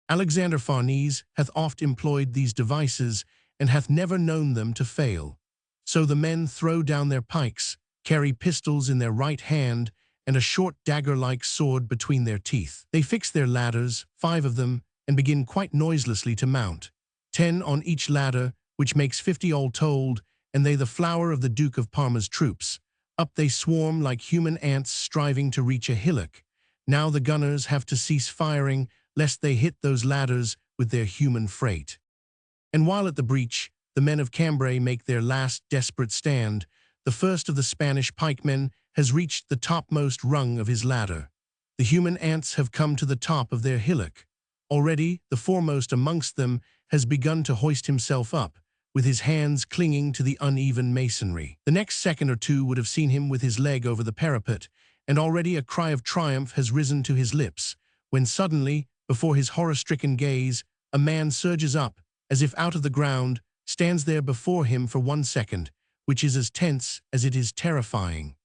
Alexander Farnese hath oft employed these devices, and hath never known them to fail. So the men throw down their pikes, carry pistols in their right hand, and a short dagger-like sword between their teeth. They fix their ladders, 5 of them, and begin quite noiselessly to mount. 10 on each ladder, which makes 50 all told, and they the flower of the Duke of Parma's troops. Up they swarm like human ants striving to reach a hillock. Now the gunners have to cease firing, lest they hit those ladders with their human freight. And while at the breach, the men of Cambray make their last desperate stand, the first of the Spanish pikemen has reached the topmost rung of his ladder. The human ants have come to the top of their hillock. Already, the foremost amongst them has begun to hoist himself up, with his hands clinging to the uneven masonry. The next second or two would have seen him with his leg over the parapet, and already a cry of triumph has risen to his lips, when suddenly, before his horror-stricken gaze, a man surges up, as if out of the ground, stands there before him for 1 second, which is as tense as it is terrifying.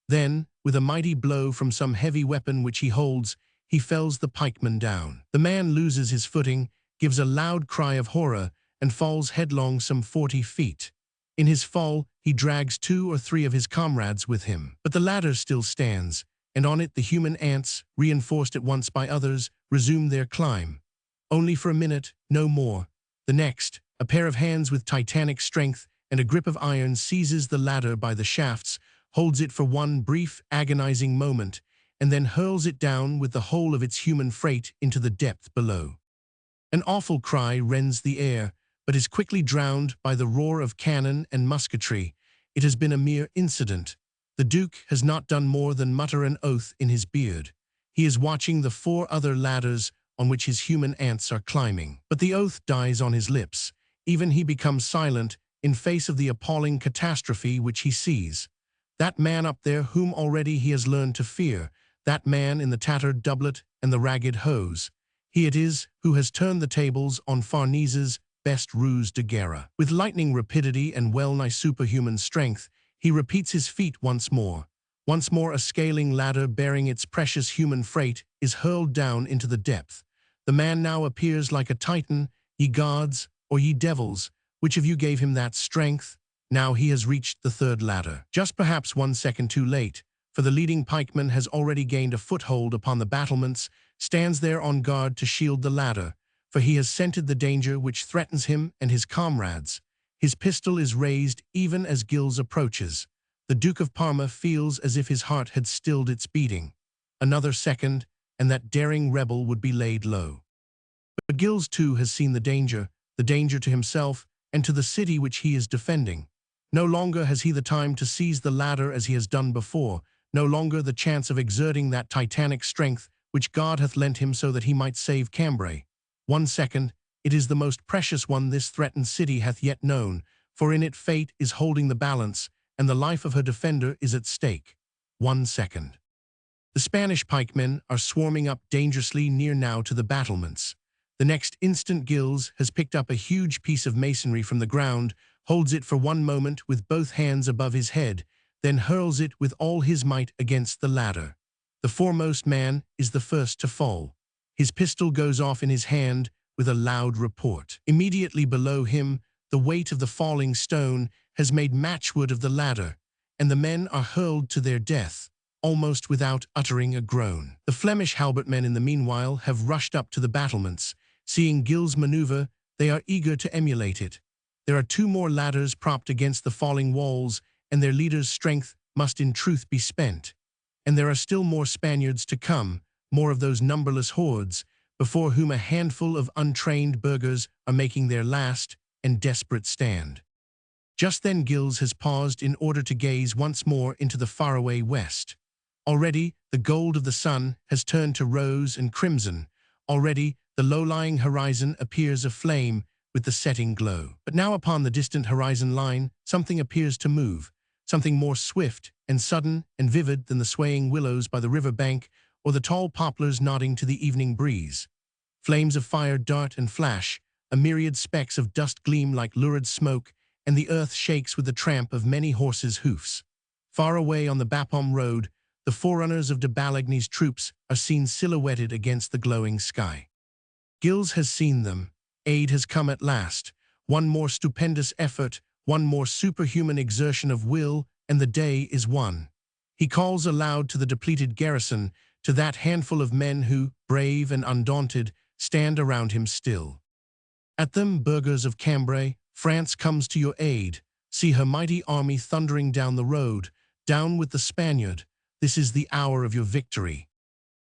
Then, with a mighty blow from some heavy weapon which he holds, he fells the pikeman down. The man loses his footing, gives a loud cry of horror, and falls headlong some 40 feet. In his fall, he drags 2 or 3 of his comrades with him. But the ladder still stands, and on it the human ants, reinforced at once by others, resume their climb. Only for a minute, no more. The next, a pair of hands with titanic strength and a grip of iron seizes the ladder by the shafts, holds it for one brief, agonizing moment, and then hurls it down with the whole of its human freight into the depth below. An awful cry rends the air, but is quickly drowned by the roar of cannon and musketry. It has been a mere incident. The Duke has not done more than mutter an oath in his beard. He is watching the 4 other ladders on which his human ants are climbing. But the oath dies on his lips. Even he becomes silent in face of the appalling catastrophe which he sees. That man up there whom already he has learned to fear, that man in the tattered doublet and the ragged hose. He it is who has turned the tables on Farnese's best ruse de guerre. With lightning rapidity and well-nigh superhuman strength, he repeats his feat once more. Once more a scaling ladder bearing its precious human freight is hurled down into the depth. The man now appears like a titan. Ye gods, or ye devils, which of you gave him that strength? Now he has reached the 3rd ladder. Just perhaps 1 second too late, for the leading pikeman has already gained a foothold upon the battlements, stands there on guard to shield the ladder, for he has scented the danger which threatens him and his comrades. His pistol is raised even as Gilles approaches. The Duke of Parma feels as if his heart had stilled its beating. Another second, and that daring rebel would be laid low. But Gilles too has seen the danger to himself and to the city which he is defending. No longer has he the time to seize the ladder as he has done before, no longer the chance of exerting that titanic strength which God hath lent him so that he might save Cambray. 1 second, it is the most precious one this threatened city hath yet known, for in it fate is holding the balance, and the life of her defender is at stake. 1 second. The Spanish pikemen are swarming up dangerously near now to the battlements. The next instant Gilles has picked up a huge piece of masonry from the ground, holds it for one moment with both hands above his head, then hurls it with all his might against the ladder. The foremost man is the first to fall. His pistol goes off in his hand with a loud report. Immediately below him, the weight of the falling stone has made matchwood of the ladder, and the men are hurled to their death, almost without uttering a groan. The Flemish halbertmen in the meanwhile have rushed up to the battlements. Seeing Gilles' maneuver, they are eager to emulate it. There are 2 more ladders propped against the falling walls, and their leader's strength must in truth be spent. And there are still more Spaniards to come, more of those numberless hordes, before whom a handful of untrained burghers are making their last and desperate stand. Just then Gilles has paused in order to gaze once more into the faraway west. Already the gold of the sun has turned to rose and crimson. Already the low-lying horizon appears aflame with the setting glow. But now upon the distant horizon line, something appears to move, something more swift and sudden and vivid than the swaying willows by the river bank or the tall poplars nodding to the evening breeze. Flames of fire dart and flash, a myriad specks of dust gleam like lurid smoke, and the earth shakes with the tramp of many horses' hoofs. Far away on the Bapaume road, the forerunners of de Balagny's troops are seen silhouetted against the glowing sky. Gilles has seen them. Aid has come at last. One more stupendous effort, one more superhuman exertion of will, and the day is won. He calls aloud to the depleted garrison, to that handful of men who, brave and undaunted, stand around him still. At them, burghers of Cambray, France comes to your aid. See her mighty army thundering down the road. Down with the Spaniard. This is the hour of your victory.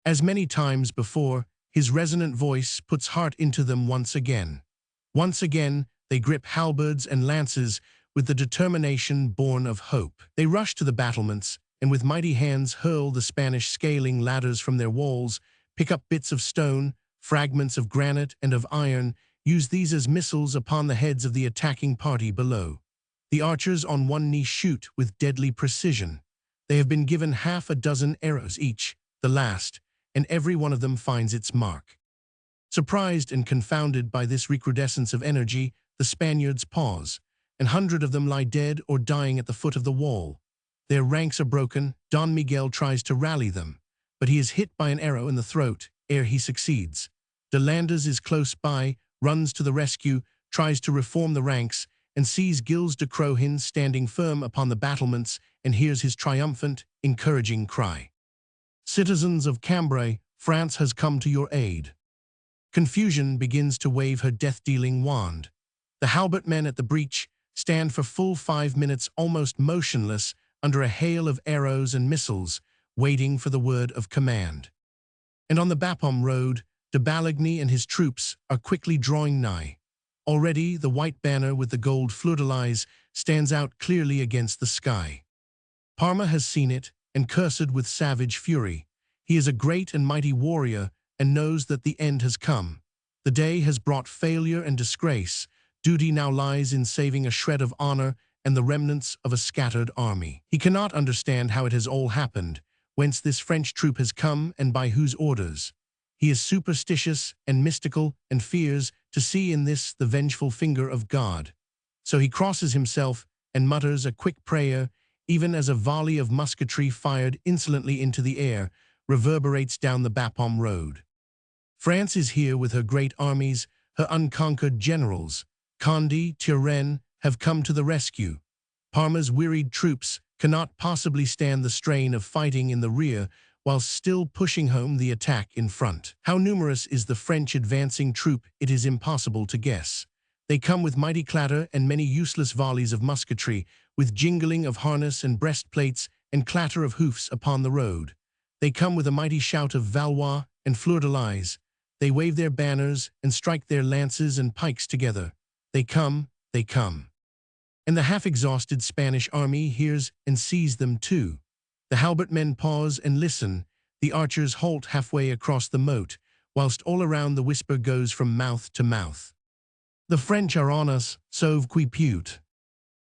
As many times before, his resonant voice puts heart into them once again. Once again, they grip halberds and lances with the determination born of hope. They rush to the battlements, and with mighty hands hurl the Spanish scaling ladders from their walls, pick up bits of stone, fragments of granite and of iron, use these as missiles upon the heads of the attacking party below. The archers on one knee shoot with deadly precision. They have been given half a dozen arrows each, the last, and every one of them finds its mark. Surprised and confounded by this recrudescence of energy, the Spaniards pause. 100 of them lie dead or dying at the foot of the wall. Their ranks are broken. Don Miguel tries to rally them, but he is hit by an arrow in the throat ere he succeeds. De Landes is close by, runs to the rescue, tries to reform the ranks, and sees Gilles de Crohin standing firm upon the battlements and hears his triumphant, encouraging cry. Citizens of Cambray, France has come to your aid. Confusion begins to wave her death-dealing wand. The halbertmen at the breach stand for full 5 minutes almost motionless under a hail of arrows and missiles, waiting for the word of command. And on the Bapaume road, de Baligny and his troops are quickly drawing nigh. Already the white banner with the gold fleur-de-lis stands out clearly against the sky. Parma has seen it, and cursed with savage fury. He is a great and mighty warrior, and knows that the end has come. The day has brought failure and disgrace. Duty now lies in saving a shred of honor and the remnants of a scattered army. He cannot understand how it has all happened, whence this French troop has come and by whose orders. He is superstitious and mystical and fears to see in this the vengeful finger of God. So he crosses himself and mutters a quick prayer, even as a volley of musketry fired insolently into the air reverberates down the Bapaume road. France is here with her great armies, her unconquered generals. Condé, Turenne have come to the rescue. Parma's wearied troops cannot possibly stand the strain of fighting in the rear while still pushing home the attack in front. How numerous is the French advancing troop it is impossible to guess. They come with mighty clatter and many useless volleys of musketry, with jingling of harness and breastplates and clatter of hoofs upon the road. They come with a mighty shout of Valois and fleur-de-lis. They wave their banners and strike their lances and pikes together. They come, they come. And the half-exhausted Spanish army hears and sees them too. The halbertmen pause and listen. The archers halt halfway across the moat, whilst all around the whisper goes from mouth to mouth. The French are on us, sauve qui peut.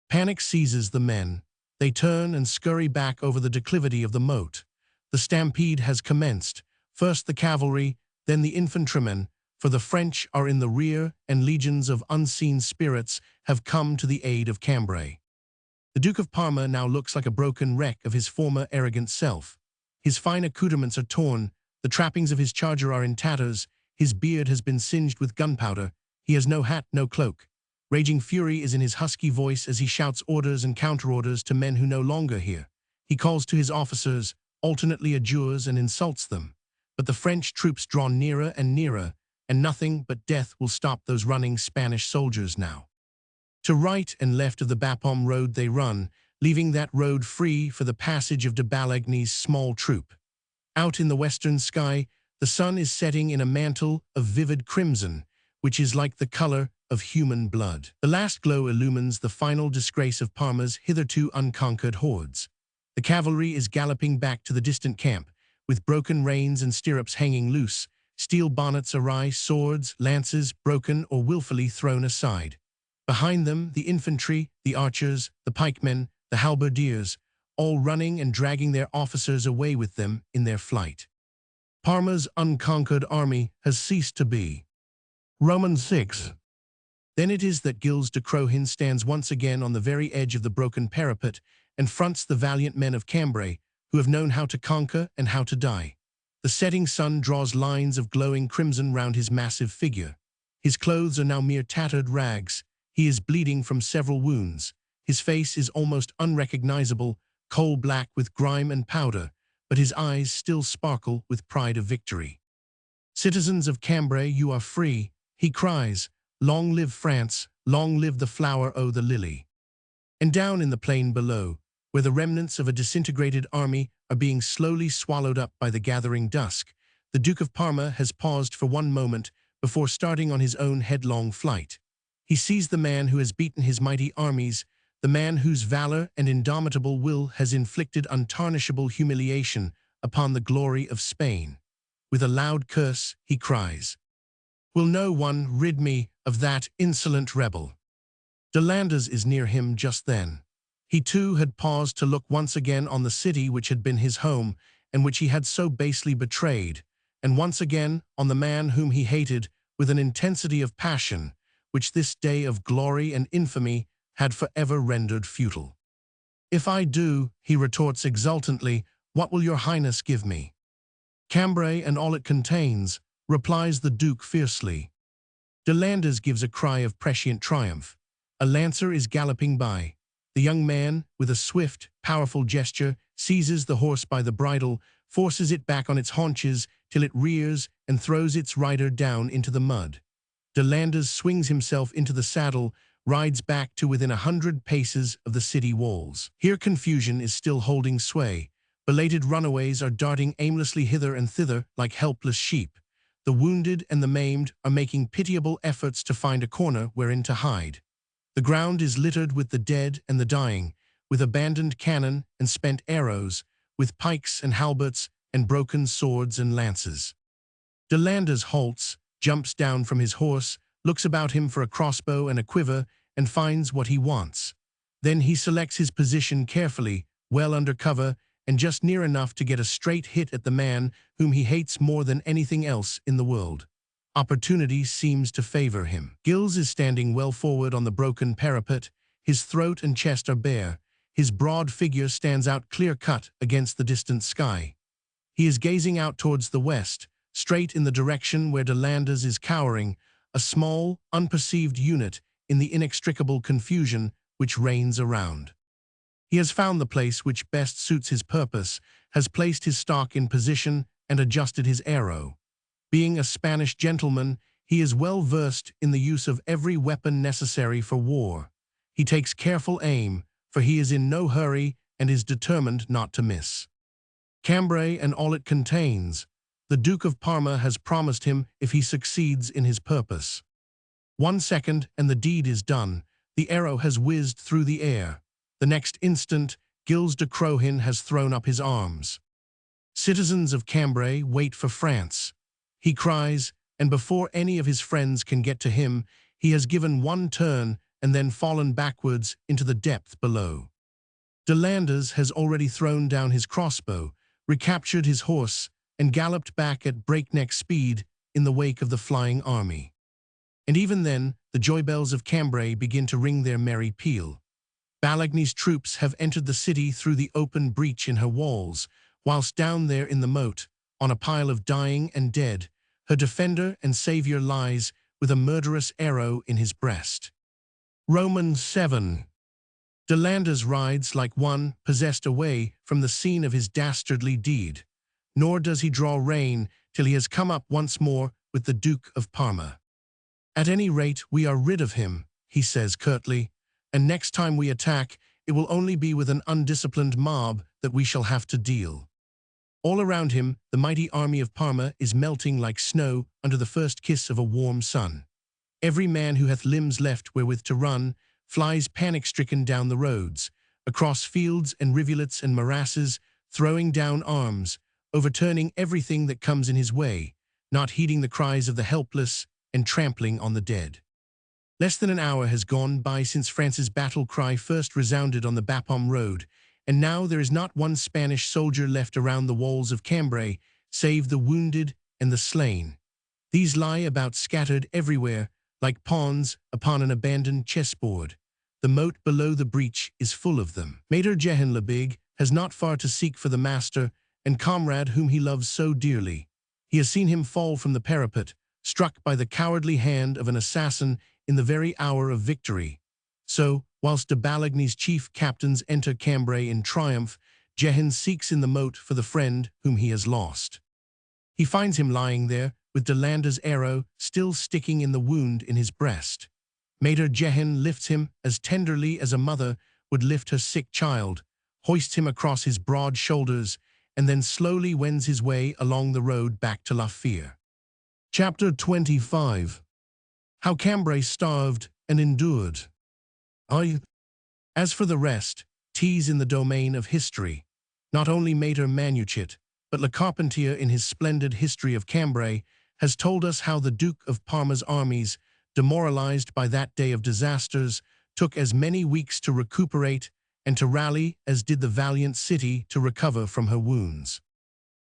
Panic seizes the men. They turn and scurry back over the declivity of the moat. The stampede has commenced. First the cavalry, then the infantrymen, for the French are in the rear and legions of unseen spirits have come to the aid of Cambray. The Duke of Parma now looks like a broken wreck of his former arrogant self. His fine accoutrements are torn, the trappings of his charger are in tatters, his beard has been singed with gunpowder, he has no hat, no cloak. Raging fury is in his husky voice as he shouts orders and counter-orders to men who no longer hear. He calls to his officers, alternately adjures and insults them. But the French troops draw nearer and nearer, and nothing but death will stop those running Spanish soldiers now. To right and left of the Bapaume road they run, leaving that road free for the passage of de Baligny's small troop. Out in the western sky, the sun is setting in a mantle of vivid crimson, which is like the color of human blood. The last glow illumines the final disgrace of Parma's hitherto unconquered hordes. The cavalry is galloping back to the distant camp, with broken reins and stirrups hanging loose, steel bonnets awry, swords, lances broken or willfully thrown aside. Behind them, the infantry, the archers, the pikemen, the halberdiers, all running and dragging their officers away with them in their flight. Parma's unconquered army has ceased to be. Romans 6. Then it is that Gilles de Crohin stands once again on the very edge of the broken parapet and fronts the valiant men of Cambray, who have known how to conquer and how to die. The setting sun draws lines of glowing crimson round his massive figure. His clothes are now mere tattered rags. He is bleeding from several wounds. His face is almost unrecognizable, coal-black with grime and powder, but his eyes still sparkle with pride of victory. Citizens of Cambray, you are free, he cries. Long live France, long live the flower o' the lily. And down in the plain below, where the remnants of a disintegrated army are being slowly swallowed up by the gathering dusk, the Duke of Parma has paused for one moment before starting on his own headlong flight. He sees the man who has beaten his mighty armies, the man whose valor and indomitable will has inflicted untarnishable humiliation upon the glory of Spain. With a loud curse, he cries, "Will no one rid me of that insolent rebel?" De Landres is near him just then. He too had paused to look once again on the city which had been his home and which he had so basely betrayed, and once again on the man whom he hated with an intensity of passion which this day of glory and infamy had forever rendered futile. "If I do," he retorts exultantly, "what will your highness give me?" "Cambray and all it contains," replies the Duke fiercely. De Landres gives a cry of prescient triumph. A lancer is galloping by. The young man, with a swift, powerful gesture, seizes the horse by the bridle, forces it back on its haunches till it rears and throws its rider down into the mud. De Landres swings himself into the saddle, rides back to within 100 paces of the city walls. Here confusion is still holding sway. Belated runaways are darting aimlessly hither and thither like helpless sheep. The wounded and the maimed are making pitiable efforts to find a corner wherein to hide. The ground is littered with the dead and the dying, with abandoned cannon and spent arrows, with pikes and halberts and broken swords and lances. De Landers halts, jumps down from his horse, looks about him for a crossbow and a quiver, and finds what he wants. Then he selects his position carefully, well under cover, and just near enough to get a straight hit at the man whom he hates more than anything else in the world. Opportunity seems to favor him. Gilles is standing well forward on the broken parapet. His throat and chest are bare. His broad figure stands out clear-cut against the distant sky. He is gazing out towards the west, straight in the direction where De Landers is cowering, a small, unperceived unit in the inextricable confusion which reigns around. He has found the place which best suits his purpose, has placed his stock in position and adjusted his arrow. Being a Spanish gentleman, he is well versed in the use of every weapon necessary for war. He takes careful aim, for he is in no hurry and is determined not to miss. Cambray and all it contains. The Duke of Parma has promised him if he succeeds in his purpose. 1 second and the deed is done. The arrow has whizzed through the air. The next instant, Gilles de Crohin has thrown up his arms. Citizens of Cambray, wait for France. He cries, and before any of his friends can get to him, he has given one turn and then fallen backwards into the depth below. De Landers has already thrown down his crossbow, recaptured his horse, and galloped back at breakneck speed in the wake of the flying army. And even then, the joy bells of Cambray begin to ring their merry peal. Balagny's troops have entered the city through the open breach in her walls, whilst down there in the moat, on a pile of dying and dead, her defender and savior lies with a murderous arrow in his breast. Romans 7. De Landers rides like one possessed away from the scene of his dastardly deed, nor does he draw rein till he has come up once more with the Duke of Parma. At any rate, we are rid of him, he says curtly, and next time we attack, it will only be with an undisciplined mob that we shall have to deal. All around him, the mighty army of Parma is melting like snow under the first kiss of a warm sun. Every man who hath limbs left wherewith to run flies panic-stricken down the roads, across fields and rivulets and morasses, throwing down arms, overturning everything that comes in his way, not heeding the cries of the helpless and trampling on the dead. Less than an hour has gone by since France's battle cry first resounded on the Bapaume road, and now there is not one Spanish soldier left around the walls of Cambray, save the wounded and the slain. These lie about scattered everywhere, like pawns upon an abandoned chessboard. The moat below the breach is full of them. Maître Jehan Lebig has not far to seek for the master and comrade whom he loves so dearly. He has seen him fall from the parapet, struck by the cowardly hand of an assassin in the very hour of victory. So, whilst de Balagny's chief captains enter Cambray in triumph, Jehan seeks in the moat for the friend whom he has lost. He finds him lying there, with De Landers' arrow still sticking in the wound in his breast. Maître Jehan lifts him as tenderly as a mother would lift her sick child, hoists him across his broad shoulders, and then slowly wends his way along the road back to La Fère. Chapter 25. How Cambray starved and endured. As for the rest, 'tis in the domain of history. Not only Maître Manuchit, but Le Carpentier in his splendid history of Cambray has told us how the Duke of Parma's armies, demoralized by that day of disasters, took as many weeks to recuperate and to rally as did the valiant city to recover from her wounds.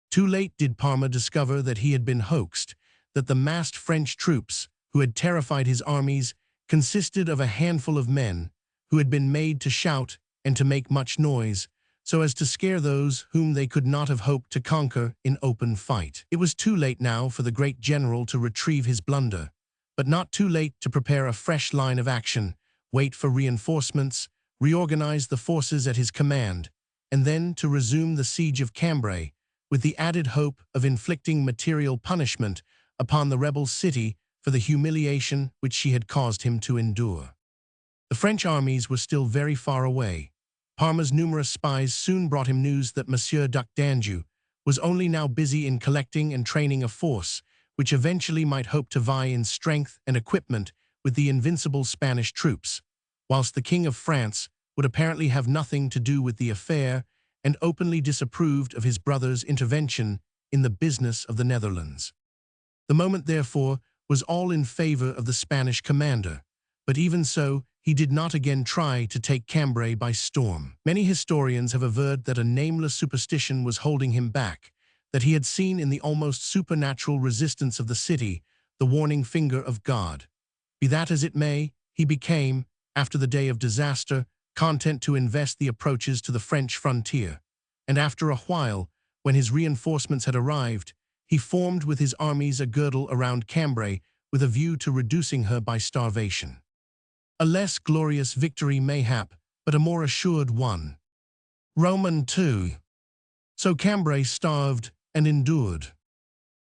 Too late did Parma discover that he had been hoaxed, that the massed French troops, who had terrified his armies, consisted of a handful of men, who had been made to shout and to make much noise, so as to scare those whom they could not have hoped to conquer in open fight. It was too late now for the great general to retrieve his blunder, but not too late to prepare a fresh line of action, wait for reinforcements, reorganize the forces at his command, and then to resume the siege of Cambray, with the added hope of inflicting material punishment upon the rebel city for the humiliation which she had caused him to endure. The French armies were still very far away. Parma's numerous spies soon brought him news that Monsieur Duc d'Anjou was only now busy in collecting and training a force which eventually might hope to vie in strength and equipment with the invincible Spanish troops, whilst the King of France would apparently have nothing to do with the affair and openly disapproved of his brother's intervention in the business of the Netherlands. The moment, therefore, was all in favor of the Spanish commander, but even so, he did not again try to take Cambray by storm. Many historians have averred that a nameless superstition was holding him back, that he had seen in the almost supernatural resistance of the city the warning finger of God. Be that as it may, he became, after the day of disaster, content to invest the approaches to the French frontier, and after a while, when his reinforcements had arrived, he formed with his armies a girdle around Cambray with a view to reducing her by starvation. A less glorious victory mayhap, but a more assured one. Roman 2. So Cambray starved and endured.